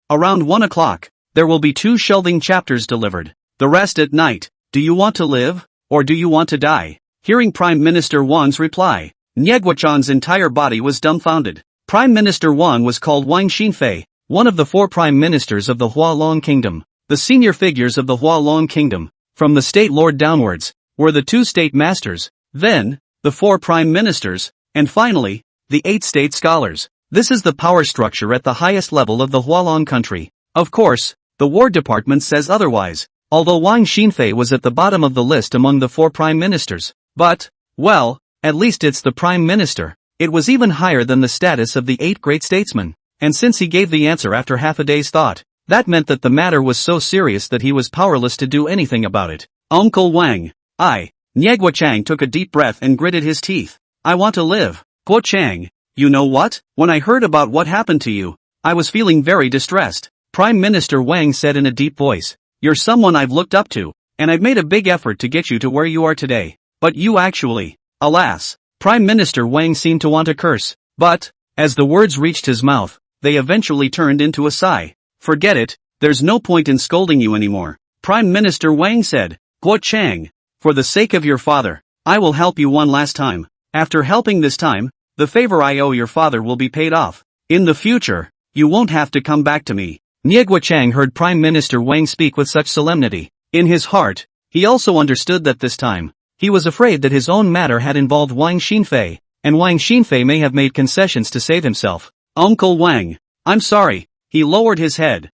Around 1 o'clock, there will be 2 shelving chapters delivered. The rest at night. Do you want to live, or do you want to die? Hearing Prime Minister Wang's reply, Nie Guochang's entire body was dumbfounded. Prime Minister Wang was called Wang Xinfei, one of the 4 prime ministers of the Hualong Kingdom. The senior figures of the Hualong Kingdom, from the state lord downwards, were the 2 state masters, then, the 4 prime ministers, and finally, the 8 state scholars. This is the power structure at the highest level of the Hualong country. Of course, the War Department says otherwise, although Wang Xinfei was at the bottom of the list among the 4 prime ministers. But, well, at least it's the prime minister. It was even higher than the status of the 8 great statesmen. And since he gave the answer after half a day's thought, that meant that the matter was so serious that he was powerless to do anything about it. Uncle Wang, Nie Guochang took a deep breath and gritted his teeth. I want to live. Guochang, you know what? When I heard about what happened to you, I was feeling very distressed. Prime Minister Wang said in a deep voice. You're someone I've looked up to, and I've made a big effort to get you to where you are today. But you actually, alas. Prime Minister Wang seemed to want to curse, but, as the words reached his mouth, they eventually turned into a sigh. Forget it, there's no point in scolding you anymore. Prime Minister Wang said, Guochang, for the sake of your father, I will help you one last time. After helping this time, the favor I owe your father will be paid off. In the future, you won't have to come back to me. Nie Guochang heard Prime Minister Wang speak with such solemnity. In his heart, he also understood that this time, he was afraid that his own matter had involved Wang Xinfei, and Wang Xinfei may have made concessions to save himself. Uncle Wang, I'm sorry. He lowered his head.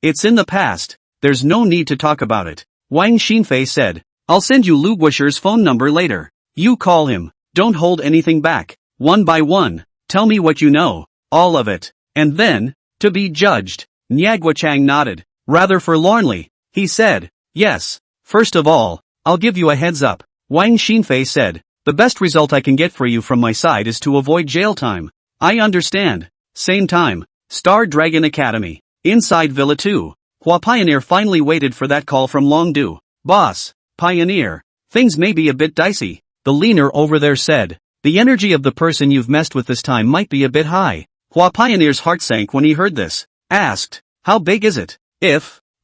It's in the past. There's no need to talk about it. Wang Xinfei said, I'll send you Lu Guosher's phone number later. You call him. Don't hold anything back. One by one, tell me what you know. All of it. And then, to be judged. Nie Guochang nodded. Rather forlornly. He said, yes. First of all, I'll give you a heads up. Wang Xinfei said, the best result I can get for you from my side is to avoid jail time. I understand. Same time. Star Dragon Academy. Inside Villa 2, Hua Pioneer finally waited for that call from Long Du. Boss, Pioneer, things may be a bit dicey, the leaner over there said. The energy of the person you've messed with this time might be a bit high. Hua Pioneer's heart sank when he heard this. Asked, how big is it?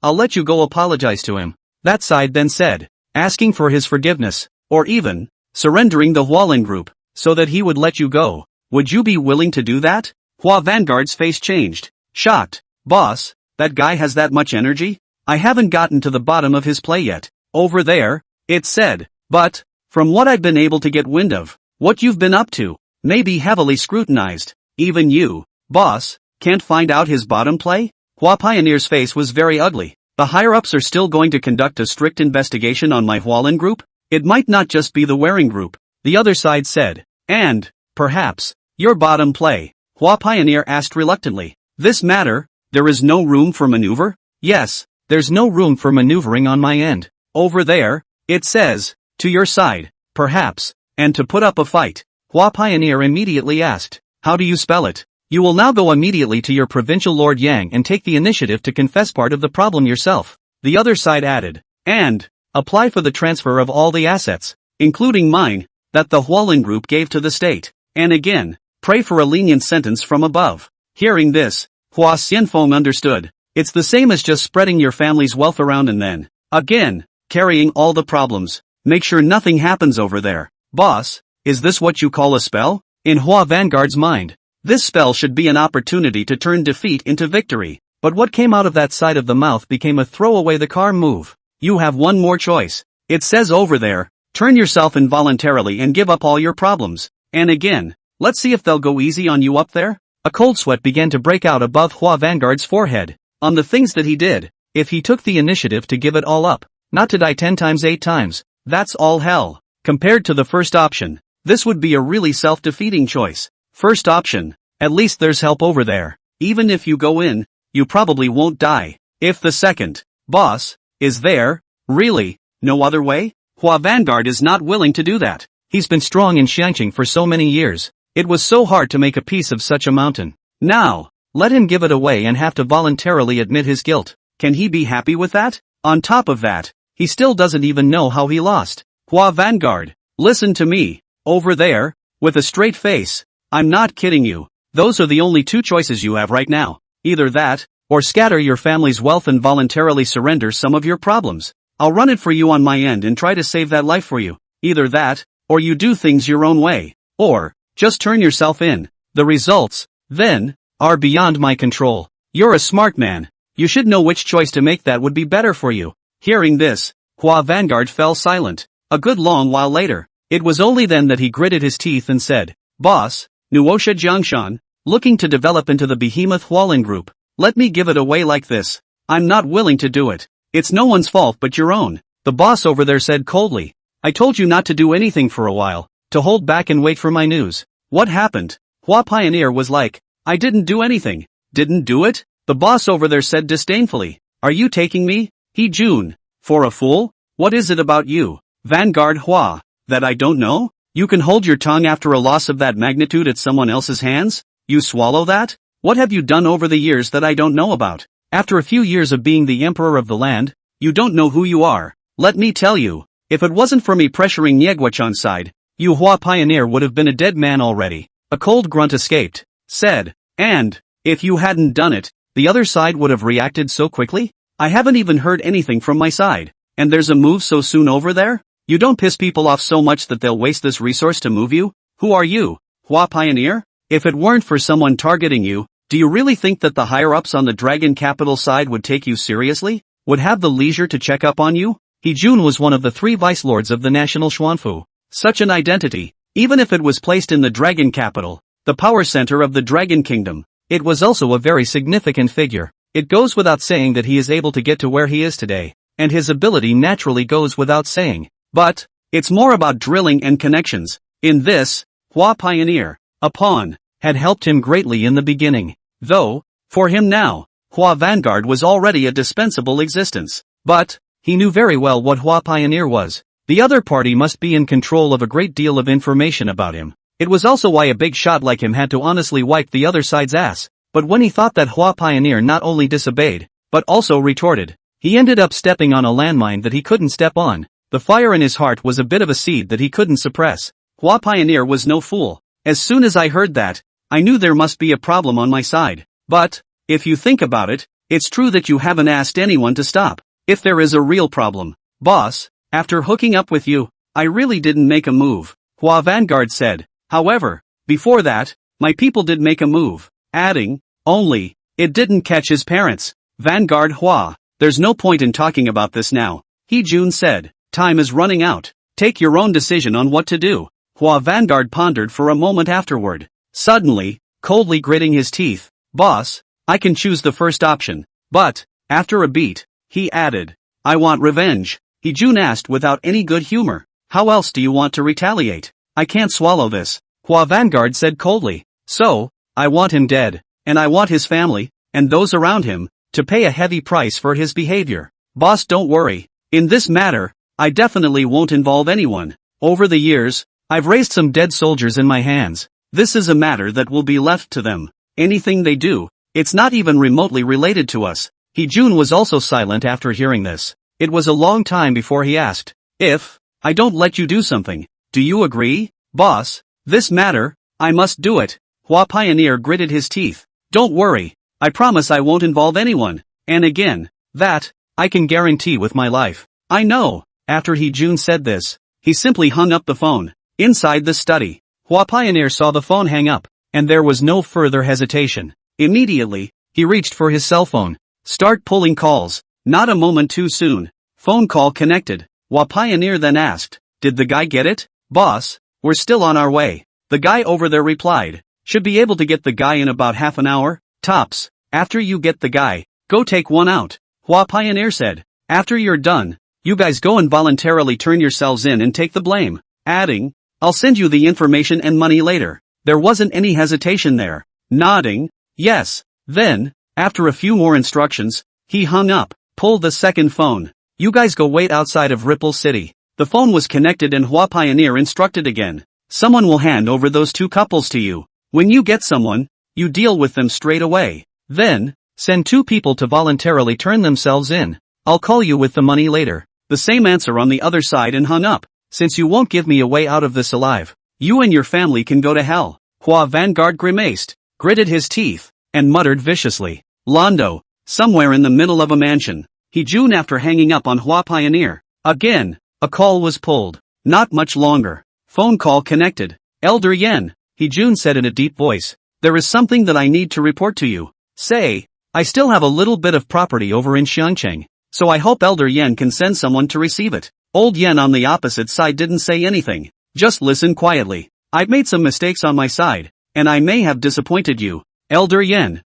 I'll let you go apologize to him. That side then said, asking for his forgiveness, or even, surrendering the Hualin group, so that he would let you go. Would you be willing to do that? Hua Vanguard's face changed. Shocked. Boss, that guy has that much energy? I haven't gotten to the bottom of his play yet. Over there, it said, but, from what I've been able to get wind of, what you've been up to, may be heavily scrutinized. Even you, boss, can't find out his bottom play? Hua Pioneer's face was very ugly. The higher-ups are still going to conduct a strict investigation on my Hualin group? It might not just be the Waring group, the other side said. And, perhaps, your bottom play? Hua Pioneer asked reluctantly. This matter, there is no room for maneuver? Yes, there's no room for maneuvering on my end. Over there, it says, to your side, perhaps, and to put up a fight. Hua Pioneer immediately asked, how do you spell it? You will now go immediately to your provincial Lord Yang and take the initiative to confess part of the problem yourself. The other side added, and, apply for the transfer of all the assets, including mine, that the Hualin group gave to the state. And again, pray for a lenient sentence from above. Hearing this, Hua Xianfeng understood. It's the same as just spreading your family's wealth around and then, again, carrying all the problems. Make sure nothing happens over there. Boss, is this what you call a spell? In Hua Vanguard's mind, this spell should be an opportunity to turn defeat into victory. But what came out of that side of the mouth became a throw away the car move. You have one more choice. It says over there, turn yourself involuntarily and give up all your problems. And again, let's see if they'll go easy on you up there. A cold sweat began to break out above Hua Vanguard's forehead. On the things that he did, if he took the initiative to give it all up, not to die 10 times 8 times, that's all hell. Compared to the first option, this would be a really self-defeating choice. First option, at least there's help over there. Even if you go in, you probably won't die. If the second, boss, is there, really, no other way? Hua Vanguard is not willing to do that. He's been strong in Xiangqing for so many years. It was so hard to make a piece of such a mountain. Now, let him give it away and have to voluntarily admit his guilt. Can he be happy with that? On top of that, he still doesn't even know how he lost. Hua Vanguard, listen to me. Over there, with a straight face. I'm not kidding you. Those are the only 2 choices you have right now. Either that, or scatter your family's wealth and voluntarily surrender some of your problems. I'll run it for you on my end and try to save that life for you. Either that, or you do things your own way. Or, just turn yourself in. The results, then, are beyond my control. You're a smart man. You should know which choice to make that would be better for you. Hearing this, Hua Vanguard fell silent. A good long while later, it was only then that he gritted his teeth and said, Boss, Nuosha Jiangshan, looking to develop into the behemoth Hualin group, let me give it away like this. I'm not willing to do it. It's no one's fault but your own. The boss over there said coldly. I told you not to do anything for a while, to hold back and wait for my news. What happened? Hua Pioneer was like, I didn't do anything. Didn't do it? The boss over there said disdainfully. Are you taking me, He Jun, for a fool? What is it about you, Vanguard Hua, that I don't know? You can hold your tongue after a loss of that magnitude at someone else's hands? You swallow that? What have you done over the years that I don't know about? After a few years of being the emperor of the land, you don't know who you are. Let me tell you, if it wasn't for me pressuring Nieguachan's side, you Hua Pioneer would have been a dead man already. A cold grunt escaped, said, and, if you hadn't done it, the other side would have reacted so quickly? I haven't even heard anything from my side, and there's a move so soon over there? You don't piss people off so much that they'll waste this resource to move you? Who are you, Hua Pioneer? If it weren't for someone targeting you, do you really think that the higher-ups on the Dragon Capital side would take you seriously? Would have the leisure to check up on you? He Jun was one of the 3 vice-lords of the national Xuanfu. Such an identity, even if it was placed in the Dragon Capital, the power center of the Dragon Kingdom, it was also a very significant figure. It goes without saying that he is able to get to where he is today, and his ability naturally goes without saying. But, it's more about drilling and connections. In this, Hua Pioneer, a pawn, had helped him greatly in the beginning. Though, for him now, Hua Vanguard was already a dispensable existence. But, he knew very well what Hua Pioneer was. The other party must be in control of a great deal of information about him. It was also why a big shot like him had to honestly wipe the other side's ass. but when he thought that Hua Pioneer not only disobeyed, but also retorted, he ended up stepping on a landmine that he couldn't step on. The fire in his heart was a bit of a seed that he couldn't suppress. Hua Pioneer was no fool. As soon as I heard that, I knew there must be a problem on my side. But, if you think about it, it's true that you haven't asked anyone to stop. If there is a real problem, boss, after hooking up with you, I really didn't make a move, Hua Vanguard said. However, before that, my people did make a move, adding, only, it didn't catch his parents. Vanguard Hua, there's no point in talking about this now, He Jun said. Time is running out. Take your own decision on what to do. Hua Vanguard pondered for a moment afterward. Suddenly, coldly gritting his teeth, boss, I can choose the first option. But, after a beat, he added, I want revenge. He Jun asked without any good humor. How else do you want to retaliate? I can't swallow this. Hua Vanguard said coldly. So, I want him dead, and I want his family, and those around him, to pay a heavy price for his behavior. Boss, don't worry. In this matter, I definitely won't involve anyone. Over the years, I've raised some dead soldiers in my hands. This is a matter that will be left to them. Anything they do, it's not even remotely related to us. He Jun was also silent after hearing this. It was a long time before he asked, if I don't let you do something, do you agree? Boss, this matter, I must do it. Hua Pioneer gritted his teeth. Don't worry, I promise I won't involve anyone. And again, that, I can guarantee with my life. I know. After He Jun said this, he simply hung up the phone. Inside the study, Hua Pioneer saw the phone hang up, and there was no further hesitation. Immediately, he reached for his cell phone. Start pulling calls. Not a moment too soon. Phone call connected. Hua Pioneer then asked, did the guy get it? Boss, we're still on our way. The guy over there replied, should be able to get the guy in about half an hour, tops. After you get the guy, go take one out. Hua Pioneer said, after you're done, you guys go and voluntarily turn yourselves in and take the blame, adding, I'll send you the information and money later. There wasn't any hesitation there. Nodding, yes. Then, after a few more instructions, he hung up, pulled the second phone. You guys go wait outside of Ripple City. The phone was connected and Hua Pioneer instructed again. Someone will hand over those two couples to you. When you get someone, you deal with them straight away. Then, send two people to voluntarily turn themselves in. I'll call you with the money later. The same answer on the other side and hung up. Since you won't give me a way out of this alive, you and your family can go to hell. Hua Vanguard grimaced, gritted his teeth, and muttered viciously. Londo, somewhere in the middle of a mansion. He Jun after hanging up on Hua Pioneer. Again, a call was pulled. Not much longer. Phone call connected. Elder Yen, He Jun said in a deep voice. There is something that I need to report to you. Say, I still have a little bit of property over in Xiangcheng. So I hope Elder Yen can send someone to receive it. Old Yen on the opposite side didn't say anything. Just listen quietly. I've made some mistakes on my side, and I may have disappointed you. Elder Yen,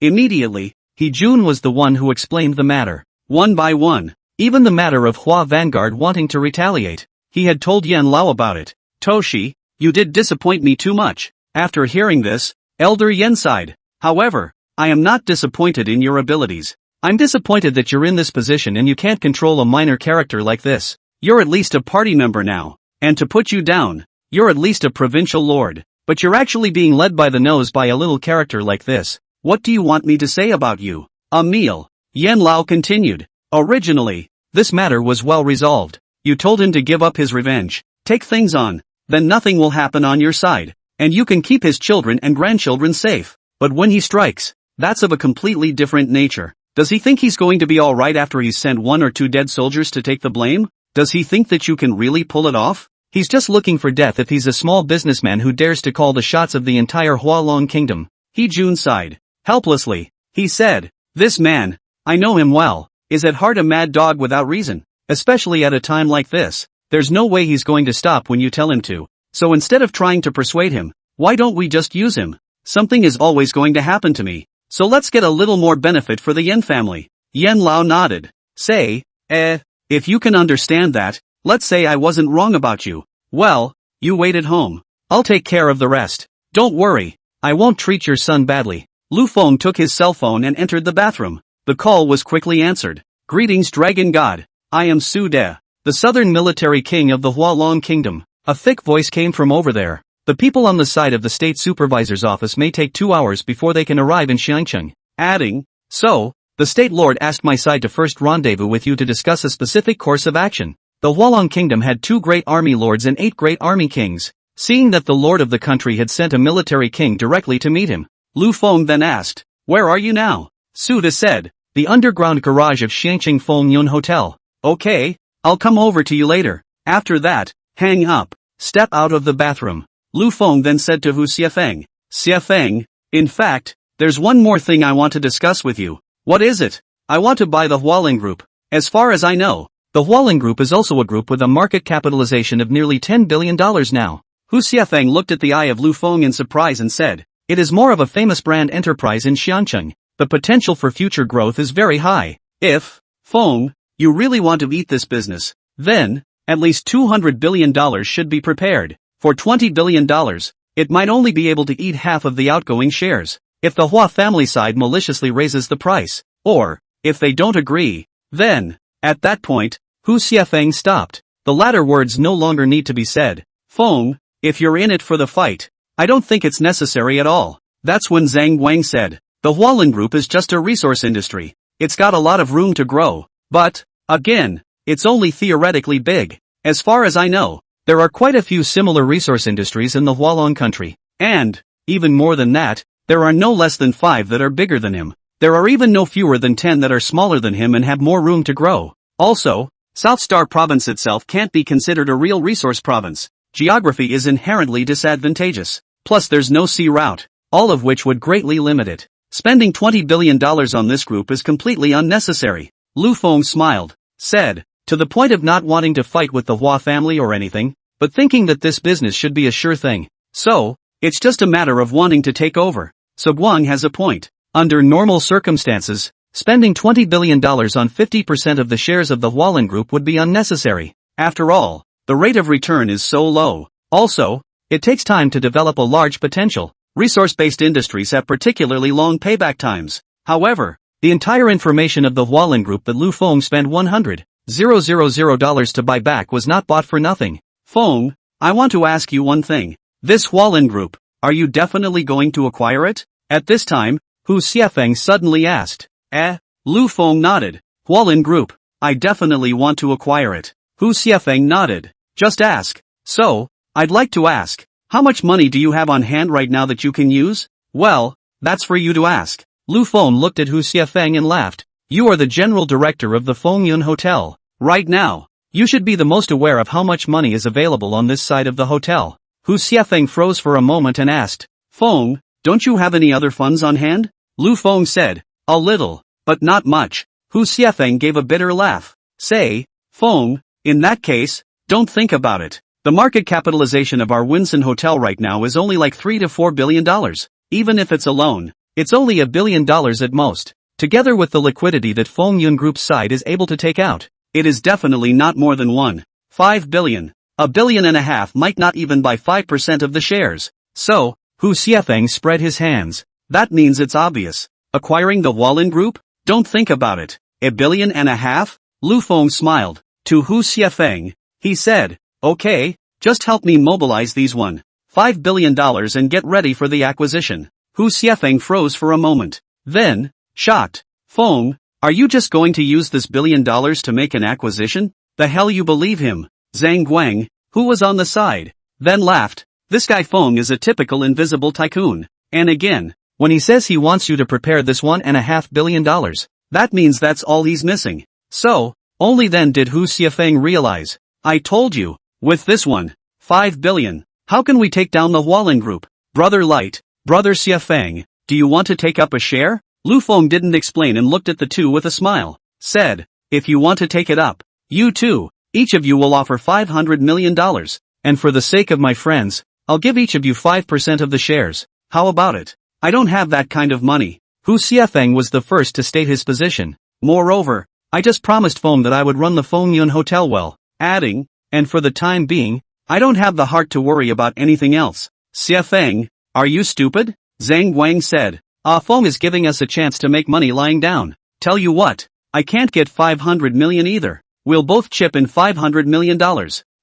immediately, He Jun was the one who explained the matter. One by one. Even the matter of Hua Vanguard wanting to retaliate. He had told Yen Lao about it. Toshi, you did disappoint me too much. After hearing this, Elder Yen sighed. However, I am not disappointed in your abilities. I'm disappointed that you're in this position and you can't control a minor character like this. You're at least a party member now. And to put you down, you're at least a provincial lord. But you're actually being led by the nose by a little character like this. What do you want me to say about you? Emil, Yen Lao continued. Originally, this matter was well resolved. You told him to give up his revenge, take things on, then nothing will happen on your side, and you can keep his children and grandchildren safe. But when he strikes, that's of a completely different nature. Does he think he's going to be alright after he's sent one or two dead soldiers to take the blame? Does he think that you can really pull it off? He's just looking for death if he's a small businessman who dares to call the shots of the entire Hualong kingdom. He Jun sighed. Helplessly, he said, this man, I know him well, is at heart a mad dog without reason. Especially at a time like this, there's no way he's going to stop when you tell him to. So instead of trying to persuade him, why don't we just use him? Something is always going to happen to me. So let's get a little more benefit for the Yen family. Yen Lao nodded. Say, if you can understand that, let's say I wasn't wrong about you. Well, you wait at home. I'll take care of the rest. Don't worry, I won't treat your son badly. Lu Feng took his cell phone and entered the bathroom. The call was quickly answered. Greetings Dragon God. I am Su De, the southern military king of the Hualong kingdom. A thick voice came from over there. The people on the side of the state supervisor's office may take 2 hours before they can arrive in Xiangcheng. Adding, so, the state lord asked my side to first rendezvous with you to discuss a specific course of action. The Hualong kingdom had 2 great army lords and 8 great army kings. Seeing that the lord of the country had sent a military king directly to meet him, Lu Feng then asked, where are you now? Su De said, the underground garage of Xiangcheng Feng Yun Hotel. Okay, I'll come over to you later. After that, hang up, step out of the bathroom. Lu Feng then said to Hu Xiafeng, Xiafeng, in fact, there's one more thing I want to discuss with you. What is it? I want to buy the Hualong Group. As far as I know, the Hualong Group is also a group with a market capitalization of nearly $10 billion now. Hu Xiafeng looked at the eye of Lu Feng in surprise and said, it is more of a famous brand enterprise in Xiangcheng. The potential for future growth is very high. If, Feng, you really want to eat this business, then, at least $200 billion should be prepared. For $20 billion, it might only be able to eat half of the outgoing shares. If the Hua family side maliciously raises the price, or, if they don't agree, then, at that point, Hu Xiafeng stopped. The latter words no longer need to be said. Feng, if you're in it for the fight, I don't think it's necessary at all. That's when Zhang Guang said, the Hualong Group is just a resource industry. It's got a lot of room to grow, but, again, it's only theoretically big. As far as I know, there are quite a few similar resource industries in the Hualong country, and, even more than that, there are no less than 5 that are bigger than him. There are even no fewer than 10 that are smaller than him and have more room to grow. Also, South Star Province itself can't be considered a real resource province. Geography is inherently disadvantageous. Plus there's no sea route, all of which would greatly limit it. Spending $20 billion on this group is completely unnecessary. Lu Feng smiled, said, to the point of not wanting to fight with the Hua family or anything, but thinking that this business should be a sure thing. So, it's just a matter of wanting to take over. So Guang has a point. Under normal circumstances, spending $20 billion on 50% of the shares of the Hualong Group would be unnecessary. After all, the rate of return is so low. Also, it takes time to develop a large potential. Resource-based industries have particularly long payback times. However, the entire information of the Hualong Group that Lu Feng spent $100,000 to buy back was not bought for nothing. Feng, I want to ask you one thing. This Hualong Group, are you definitely going to acquire it? At this time, Hu Xiafeng suddenly asked. Lu Feng nodded. Hualong Group, I definitely want to acquire it. Hu Xiafeng nodded. Just ask. So, I'd like to ask, how much money do you have on hand right now that you can use? Well, that's for you to ask. Lu Feng looked at Hu Xiafeng and laughed. You are the general director of the Feng Yun Hotel. Right now, you should be the most aware of how much money is available on this side of the hotel. Hu Xiafeng froze for a moment and asked, Feng, don't you have any other funds on hand? Lu Feng said, a little, but not much. Hu Xiafeng gave a bitter laugh. Say, Feng, in that case, don't think about it. The market capitalization of our Winson Hotel right now is only like $3 to $4 billion. Even if it's a loan, it's only $1 billion at most. Together with the liquidity that Feng Yun Group's side is able to take out, it is definitely not more than $1.5 billion. $1.5 billion might not even buy 5% of the shares. So, Hu Xiafeng spread his hands. That means it's obvious. Acquiring the Hualong Group? Don't think about it. $1.5 billion? Lu Feng smiled. To Hu Xiafeng, he said, okay, just help me mobilize these $1.5 billion and get ready for the acquisition. Hu Xiafeng froze for a moment. Then, shocked, Feng, are you just going to use this $1 billion to make an acquisition? The hell you believe him? Zhang Guang, who was on the side, then laughed. This guy Feng is a typical invisible tycoon. And again, when he says he wants you to prepare this $1.5 billion, that means that's all he's missing. So, only then did Hu Xiafeng realize. I told you, with this $1.5 billion, how can we take down the Hualong Group? Brother Light, Brother Xiafeng, do you want to take up a share? Lu Feng didn't explain and looked at the two with a smile. Said, if you want to take it up, you too, each of you will offer $500 million. And for the sake of my friends, I'll give each of you 5% of the shares. How about it? I don't have that kind of money. Hu Xiafeng was the first to state his position. Moreover, I just promised Feng that I would run the Feng Yun Hotel well, adding, and for the time being, I don't have the heart to worry about anything else. Xiafeng, are you stupid? Zhang Guang said. Feng is giving us a chance to make money lying down. Tell you what, I can't get $500 million either. We'll both chip in $500 million.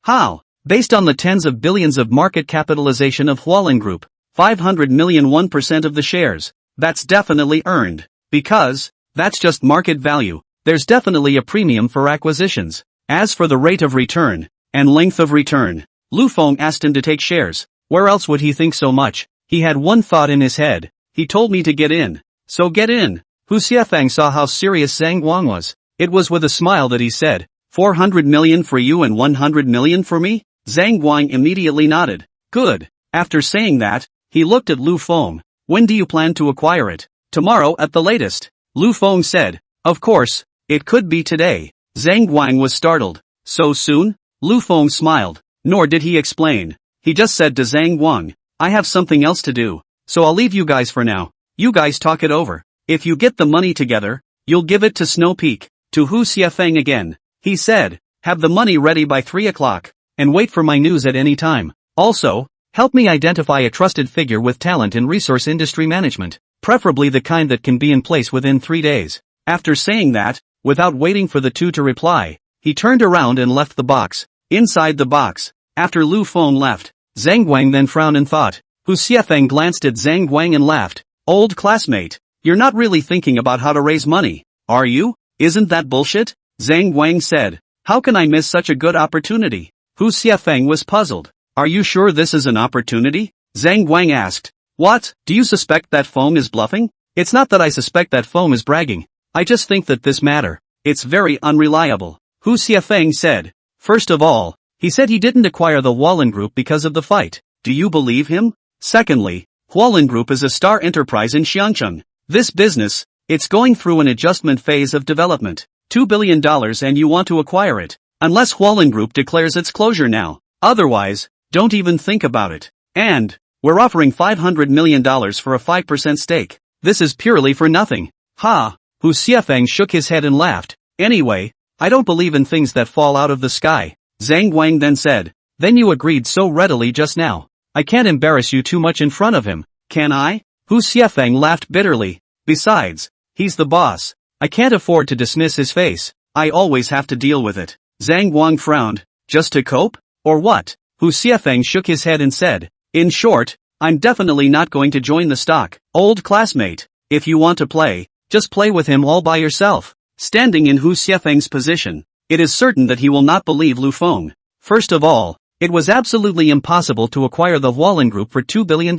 How? Based on the tens of billions of market capitalization of Hualien Group, 500 million 1% of the shares. That's definitely earned. Because, that's just market value. There's definitely a premium for acquisitions. As for the rate of return, and length of return, Lu Feng asked him to take shares. Where else would he think so much? He had one thought in his head. He told me to get in. So get in. Hu Xiafeng saw how serious Zhang Guang was. It was with a smile that he said, 400 million for you and 100 million for me? Zhang Guang immediately nodded. Good. After saying that, he looked at Lu Feng. When do you plan to acquire it? Tomorrow at the latest. Lu Feng said. Of course, it could be today. Zhang Guang was startled. So soon? Lu Feng smiled. Nor did he explain. He just said to Zhang Guang, I have something else to do, so I'll leave you guys for now. You guys talk it over. If you get the money together, you'll give it to Snow Peak. To Hu Xiafeng again. He said, have the money ready by 3 o'clock, and wait for my news at any time. Also, help me identify a trusted figure with talent in resource industry management, preferably the kind that can be in place within 3 days. After saying that, without waiting for the two to reply, he turned around and left the box. Inside the box, after Lu Feng left, Zhang Guang then frowned and thought. Hu Xiafeng glanced at Zhang Guang and laughed. Old classmate, you're not really thinking about how to raise money, are you? Isn't that bullshit? Zhang Guang said. How can I miss such a good opportunity? Hu Xiafeng was puzzled. Are you sure this is an opportunity? Zhang Guang asked. What, do you suspect that Feng is bluffing? It's not that I suspect that Feng is bragging. I just think that this matter, it's very unreliable. Hu Xiafeng said. First of all, he said he didn't acquire the Hualien Group because of the fight. Do you believe him? Secondly, Hualien Group is a star enterprise in Xiangcheng. This business, it's going through an adjustment phase of development. $2 billion and you want to acquire it. Unless Hualien Group declares its closure now. Otherwise, don't even think about it. And, we're offering $500 million for a 5% stake. This is purely for nothing. Ha! Hu Xiafeng shook his head and laughed. Anyway, I don't believe in things that fall out of the sky. Zhang Guang then said. Then you agreed so readily just now. I can't embarrass you too much in front of him, can I? Hu Xiafeng laughed bitterly. Besides, he's the boss. I can't afford to dismiss his face. I always have to deal with it. Zhang Guang frowned. Just to cope? Or what? Hu Xiafeng shook his head and said. In short, I'm definitely not going to join the stock. Old classmate, if you want to play, just play with him all by yourself. Standing in Hu Xiafeng's position, it is certain that he will not believe Lu Feng. First of all, it was absolutely impossible to acquire the Hualien Group for $2 billion.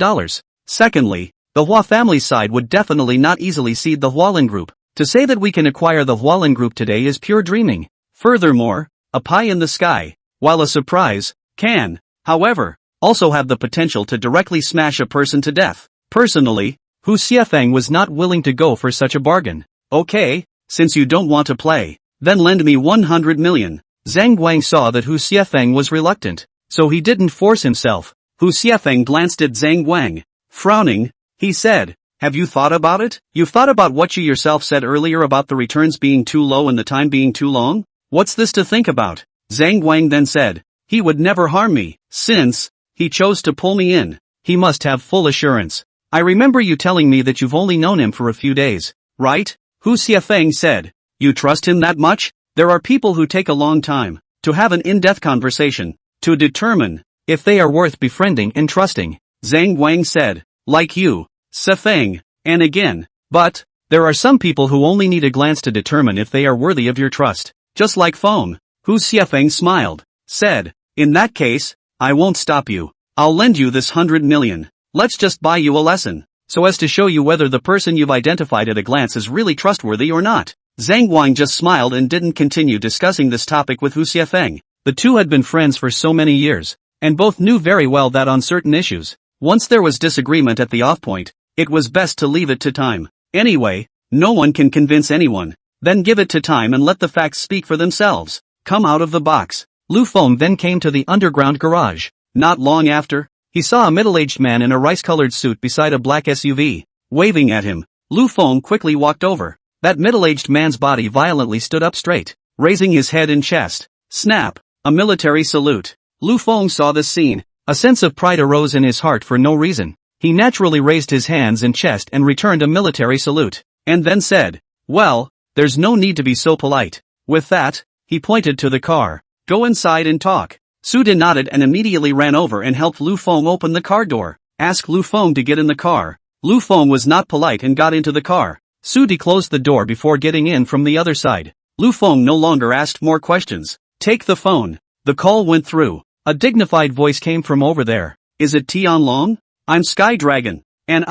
Secondly, the Hua family side would definitely not easily cede the Hualien Group. To say that we can acquire the Hualien Group today is pure dreaming. Furthermore, a pie in the sky, while a surprise, can, however, also have the potential to directly smash a person to death. Personally, Hu Xiafeng was not willing to go for such a bargain. Okay, since you don't want to play, then lend me 100 million. Zhang Guang saw that Hu Xiafeng was reluctant, so he didn't force himself. Hu Xiafeng glanced at Zhang Guang. Frowning, he said, have you thought about it? You've thought about what you yourself said earlier about the returns being too low and the time being too long? What's this to think about? Zhang Guang then said. He would never harm me, since he chose to pull me in. He must have full assurance. I remember you telling me that you've only known him for a few days, right? Hu Xiafeng said. You trust him that much? There are people who take a long time to have an in-depth conversation, to determine if they are worth befriending and trusting. Zhang Guang said. Like you, Xiafeng, and again. But, there are some people who only need a glance to determine if they are worthy of your trust. Just like Feng. Hu Xiafeng smiled. Said. In that case, I won't stop you. I'll lend you this 100 million. Let's just buy you a lesson, so as to show you whether the person you've identified at a glance is really trustworthy or not. Zhang Guang just smiled and didn't continue discussing this topic with Hu Xiafeng. The two had been friends for so many years, and both knew very well that on certain issues, once there was disagreement at the off-point, it was best to leave it to time. Anyway, no one can convince anyone. Then give it to time and let the facts speak for themselves. Come out of the box. Lu Feng then came to the underground garage. Not long after, he saw a middle-aged man in a rice-colored suit beside a black SUV. Waving at him, Lu Feng quickly walked over. That middle-aged man's body violently stood up straight, raising his head and chest. Snap! A military salute. Lu Feng saw this scene. A sense of pride arose in his heart for no reason. He naturally raised his hands and chest and returned a military salute, and then said, well, there's no need to be so polite. With that, he pointed to the car. Go inside and talk. Su De nodded and immediately ran over and helped Lu Feng open the car door. Ask Lu Feng to get in the car. Lu Feng was not polite and got into the car. Su De closed the door before getting in from the other side. Lu Feng no longer asked more questions. Take the phone. The call went through. A dignified voice came from over there. Is it Tianlong? I'm Sky Dragon. And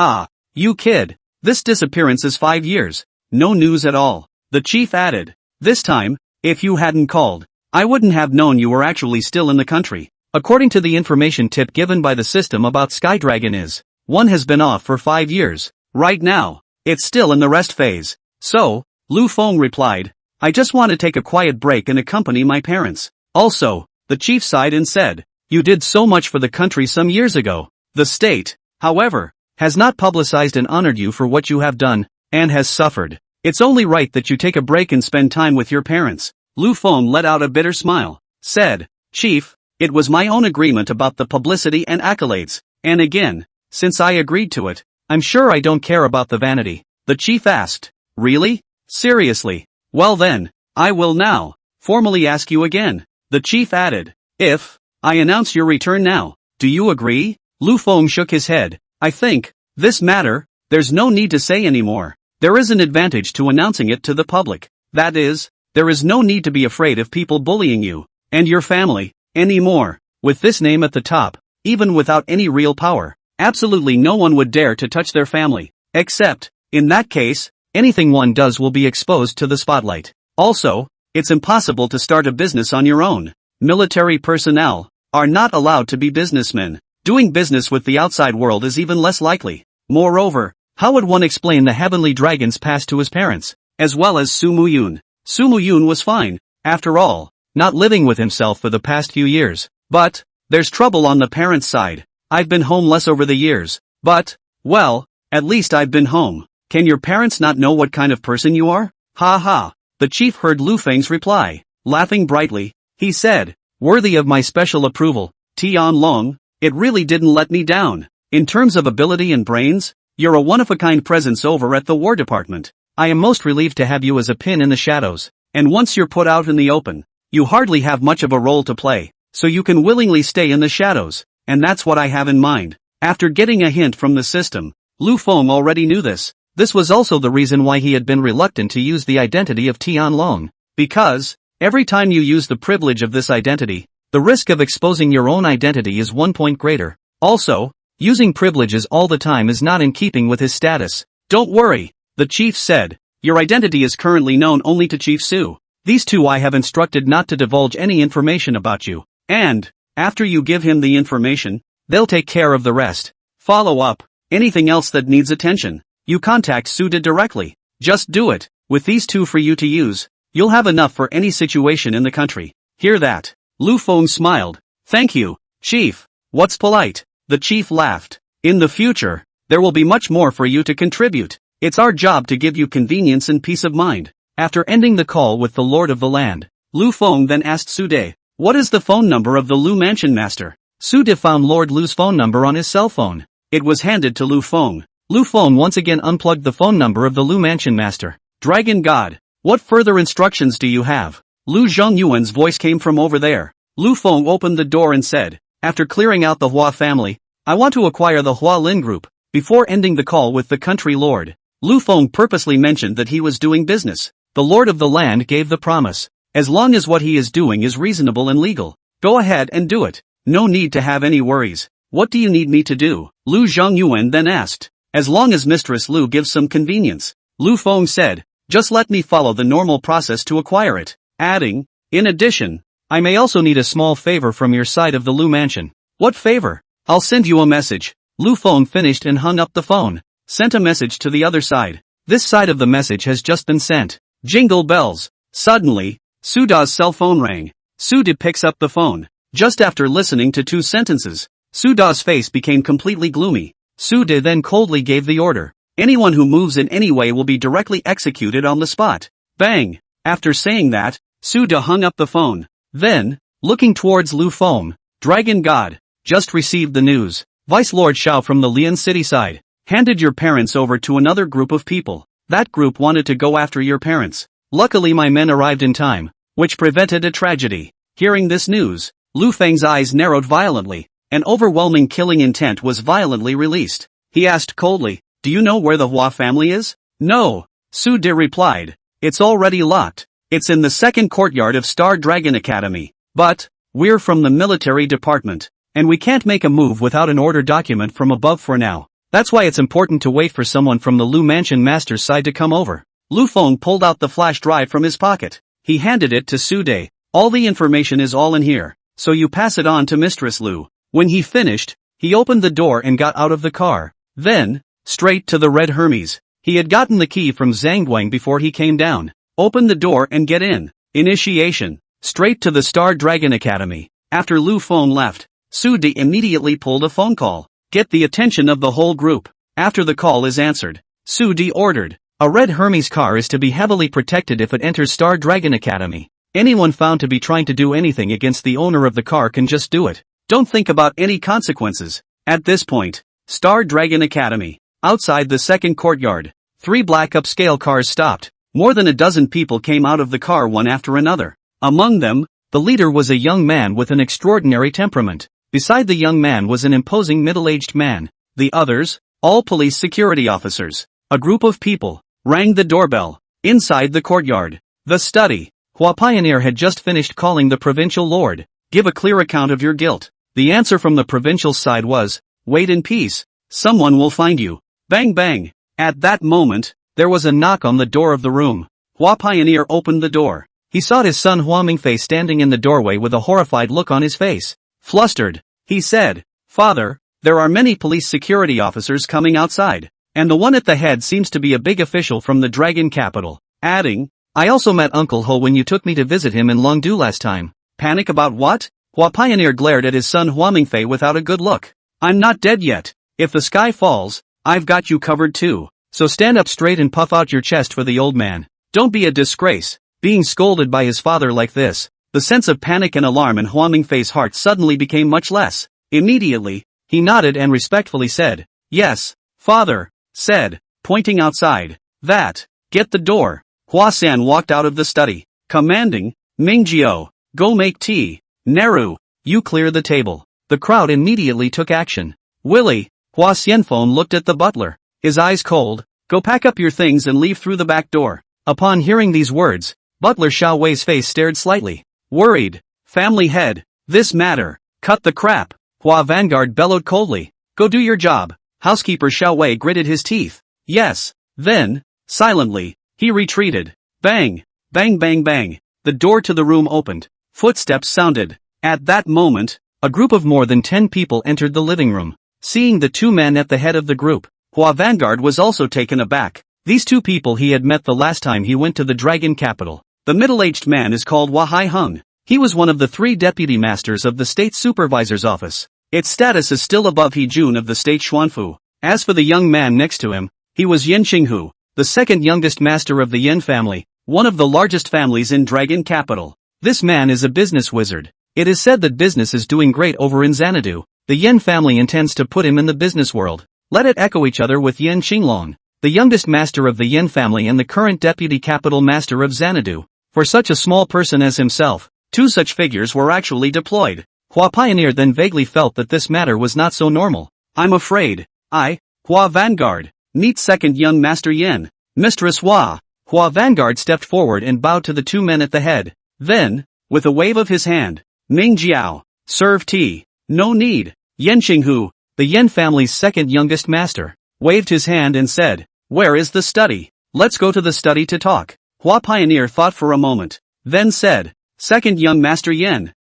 you kid. This disappearance is 5 years. No news at all. The chief added. This time, if you hadn't called, I wouldn't have known you were actually still in the country. According to the information tip given by the system about Sky Dragon is, one has been off for 5 years. Right now, it's still in the rest phase. So, Lu Feng replied, I just want to take a quiet break and accompany my parents. Also, the chief sighed and said, you did so much for the country some years ago. The state, however, has not publicized and honored you for what you have done, and has suffered. It's only right that you take a break and spend time with your parents. Lu Feng let out a bitter smile, said, Chief, it was my own agreement about the publicity and accolades, and again, since I agreed to it, I'm sure I don't care about the vanity. The chief asked, really? Seriously? Well then, I will now, formally ask you again. The chief added, if I announce your return now, do you agree? Lu Feng shook his head. I think, this matter, there's no need to say anymore. There is an advantage to announcing it to the public. That is, there is no need to be afraid of people bullying you, and your family, anymore. With this name at the top, even without any real power, absolutely no one would dare to touch their family. Except, in that case, anything one does will be exposed to the spotlight. Also, it's impossible to start a business on your own. Military personnel are not allowed to be businessmen. Doing business with the outside world is even less likely. Moreover, how would one explain the heavenly dragon's past to his parents, as well as Su Muyun? Su Muyun was fine, after all, not living with himself for the past few years. But, there's trouble on the parents' side. I've been homeless over the years. But, well, at least I've been home. Can your parents not know what kind of person you are? Ha ha. The chief heard Lu Feng's reply. Laughing brightly, he said, worthy of my special approval, Tianlong, it really didn't let me down. In terms of ability and brains, you're a one-of-a-kind presence over at the War Department. I am most relieved to have you as a pin in the shadows. And once you're put out in the open, you hardly have much of a role to play, so you can willingly stay in the shadows, and that's what I have in mind. After getting a hint from the system, Lu Feng already knew this. This was also the reason why he had been reluctant to use the identity of Tianlong. Because, every time you use the privilege of this identity, the risk of exposing your own identity is 1 point greater. Also, using privileges all the time is not in keeping with his status. Don't worry, the chief said. Your identity is currently known only to Chief Su. These two I have instructed not to divulge any information about you. And, after you give him the information, they'll take care of the rest. Follow up. Anything else that needs attention, you contact Su De directly. Just do it. With these two for you to use, you'll have enough for any situation in the country. Hear that? Lu Feng smiled. Thank you, Chief. What's polite? The chief laughed. In the future, there will be much more for you to contribute. It's our job to give you convenience and peace of mind. After ending the call with the Lord of the Land, Lu Feng then asked Su De, what is the phone number of the Lu Mansion Master? Su De found Lord Lu's phone number on his cell phone. It was handed to Lu Feng. Lu Feng once again unplugged the phone number of the Lu Mansion Master. Dragon God, what further instructions do you have? Lu Zhongyuan's voice came from over there. Lu Feng opened the door and said, after clearing out the Hua family, I want to acquire the Hua Lin Group. Before ending the call with the country lord, Lu Feng purposely mentioned that he was doing business. The Lord of the Land gave the promise. As long as what he is doing is reasonable and legal, go ahead and do it. No need to have any worries. What do you need me to do? Lu Zhongyuan then asked. As long as Mistress Lu gives some convenience. Lu Feng said, just let me follow the normal process to acquire it. Adding, in addition, I may also need a small favor from your side of the Lu Mansion. What favor? I'll send you a message. Lu Feng finished and hung up the phone. Sent a message to the other side. This side of the message has just been sent. Jingle bells. Suddenly, Su De's cell phone rang. Su De picks up the phone. Just after listening to 2 sentences, Su De's face became completely gloomy. Su De then coldly gave the order. Anyone who moves in any way will be directly executed on the spot. Bang! After saying that, Su De hung up the phone. Then, looking towards Lu Feng, Dragon God, just received the news. Vice Lord Shao from the Lian City side handed your parents over to another group of people. That group wanted to go after your parents. Luckily my men arrived in time, which prevented a tragedy. Hearing this news, Lu Feng's eyes narrowed violently. An overwhelming killing intent was violently released. He asked coldly, "Do you know where the Hua family is?" "No," Su De replied. "It's already locked. It's in the second courtyard of Star Dragon Academy. But, we're from the military department, and we can't make a move without an order document from above for now. That's why it's important to wait for someone from the Lu Mansion Master's side to come over." Lu Feng pulled out the flash drive from his pocket. He handed it to Su De. "All the information is all in here, so you pass it on to Mistress Lu." When he finished, he opened the door and got out of the car. Then, straight to the Red Hermes. He had gotten the key from Zhang Guang before he came down. Open the door and get in. Initiation. Straight to the Star Dragon Academy. After Lu Feng left, Su De immediately pulled a phone call. "Get the attention of the whole group." After the call is answered, Su De ordered. "A Red Hermes car is to be heavily protected if it enters Star Dragon Academy. Anyone found to be trying to do anything against the owner of the car can just do it. Don't think about any consequences." At this point, Star Dragon Academy. Outside the second courtyard, 3 black upscale cars stopped. More than a dozen people came out of the car one after another. Among them, the leader was a young man with an extraordinary temperament. Beside the young man was an imposing middle-aged man. The others, all police security officers. A group of people, rang the doorbell. Inside the courtyard, the study. Hua Pioneer had just finished calling the provincial lord. "Give a clear account of your guilt." The answer from the provincial side was, "Wait in peace. Someone will find you." Bang bang. At that moment, there was a knock on the door of the room. Hua Pioneer opened the door. He saw his son Hua Mingfei standing in the doorway with a horrified look on his face. Flustered, he said, "Father, there are many police security officers coming outside, and the one at the head seems to be a big official from the Dragon Capital," adding, "I also met Uncle Ho when you took me to visit him in Longdu last time." Panic about what? Hua Pioneer glared at his son Hua Mingfei without a good look. "I'm not dead yet. If the sky falls, I've got you covered too. So stand up straight and puff out your chest for the old man. Don't be a disgrace." Being scolded by his father like this, the sense of panic and alarm in Hua Mingfei's heart suddenly became much less. Immediately, he nodded and respectfully said, "Yes, father," said, pointing outside. "That, get the door." Hua San walked out of the study, commanding, "Mingjiao, go make tea. Neru, you clear the table." The crowd immediately took action. "Willie," Hua Xianfeng looked at the butler, his eyes cold, "go pack up your things and leave through the back door." Upon hearing these words, Butler Xiao Wei's face stared slightly worried. "Family head, this matter, cut the crap," Hua Vanguard bellowed coldly. "Go do your job." Housekeeper Xiao Wei gritted his teeth. "Yes." Then, silently, he retreated. Bang! Bang bang bang. The door to the room opened. Footsteps sounded. At that moment, a group of more than 10 people entered the living room. Seeing the 2 men at the head of the group, Hua Vanguard was also taken aback. These 2 people he had met the last time he went to the Dragon Capital. The middle-aged man is called Hua Hai Hung. He was one of the 3 deputy masters of the state supervisor's office. Its status is still above He Jun of the state Xuanfu. As for the young man next to him, he was Yen Qinghu, the second youngest master of the Yen family, one of the largest families in Dragon Capital. This man is a business wizard. It is said that business is doing great over in Xanadu. The Yen family intends to put him in the business world. Let it echo each other with Yen Qinglong, the youngest master of the Yen family and the current deputy capital master of Xanadu. For such a small person as himself, 2 such figures were actually deployed. Hua Pioneer then vaguely felt that this matter was not so normal. "I'm afraid, Hua Vanguard, meet second young master Yen, Mistress Hua." Hua Vanguard stepped forward and bowed to the 2 men at the head. Then, with a wave of his hand, "Ming Jiao, serve tea." "No need." Yen Qinghu, the Yen family's second youngest master, waved his hand and said, "Where is the study? Let's go to the study to talk." Hua Pioneer thought for a moment, then said, "Second young master Yen,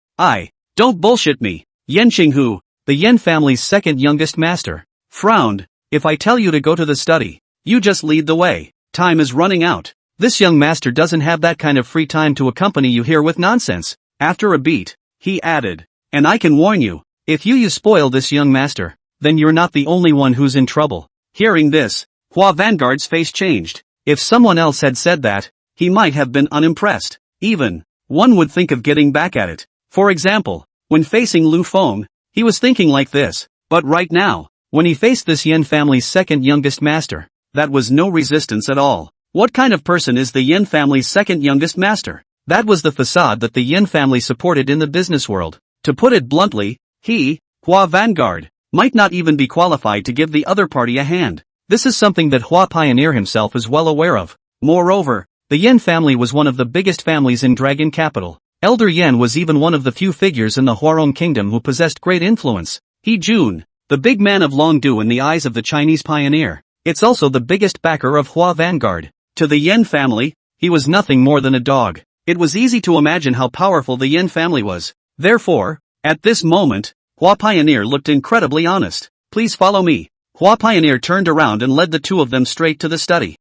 don't bullshit me." Yen Qinghu, the Yen family's second youngest master, frowned. "If I tell you to go to the study, you just lead the way. Time is running out. This young master doesn't have that kind of free time to accompany you here with nonsense." After a beat, he added, "And I can warn you, if you spoil this young master, then you're not the only one who's in trouble." Hearing this, Hua Vanguard's face changed. If someone else had said that, he might have been unimpressed. Even, one would think of getting back at it. For example, when facing Lu Feng, he was thinking like this. But right now, when he faced this Yen family's second youngest master, that was no resistance at all. What kind of person is the Yen family's second youngest master? That was the facade that the Yen family supported in the business world. To To put it bluntly, he, Hua Vanguard, might not even be qualified to give the other party a hand. This is something that Hua Pioneer himself is well aware of. Moreover, the Yin family was one of the biggest families in Dragon Capital. Elder Yin was even one of the few figures in the Huarong Kingdom who possessed great influence. He Jun, the big man of Longdu in the eyes of the Chinese pioneer. It's also the biggest backer of Hua Vanguard. To the Yin family, he was nothing more than a dog. It was easy to imagine how powerful the Yin family was. Therefore, at this moment, Hua Pioneer looked incredibly honest. Please follow me. Hua Pioneer turned around and led the two of them straight to the study.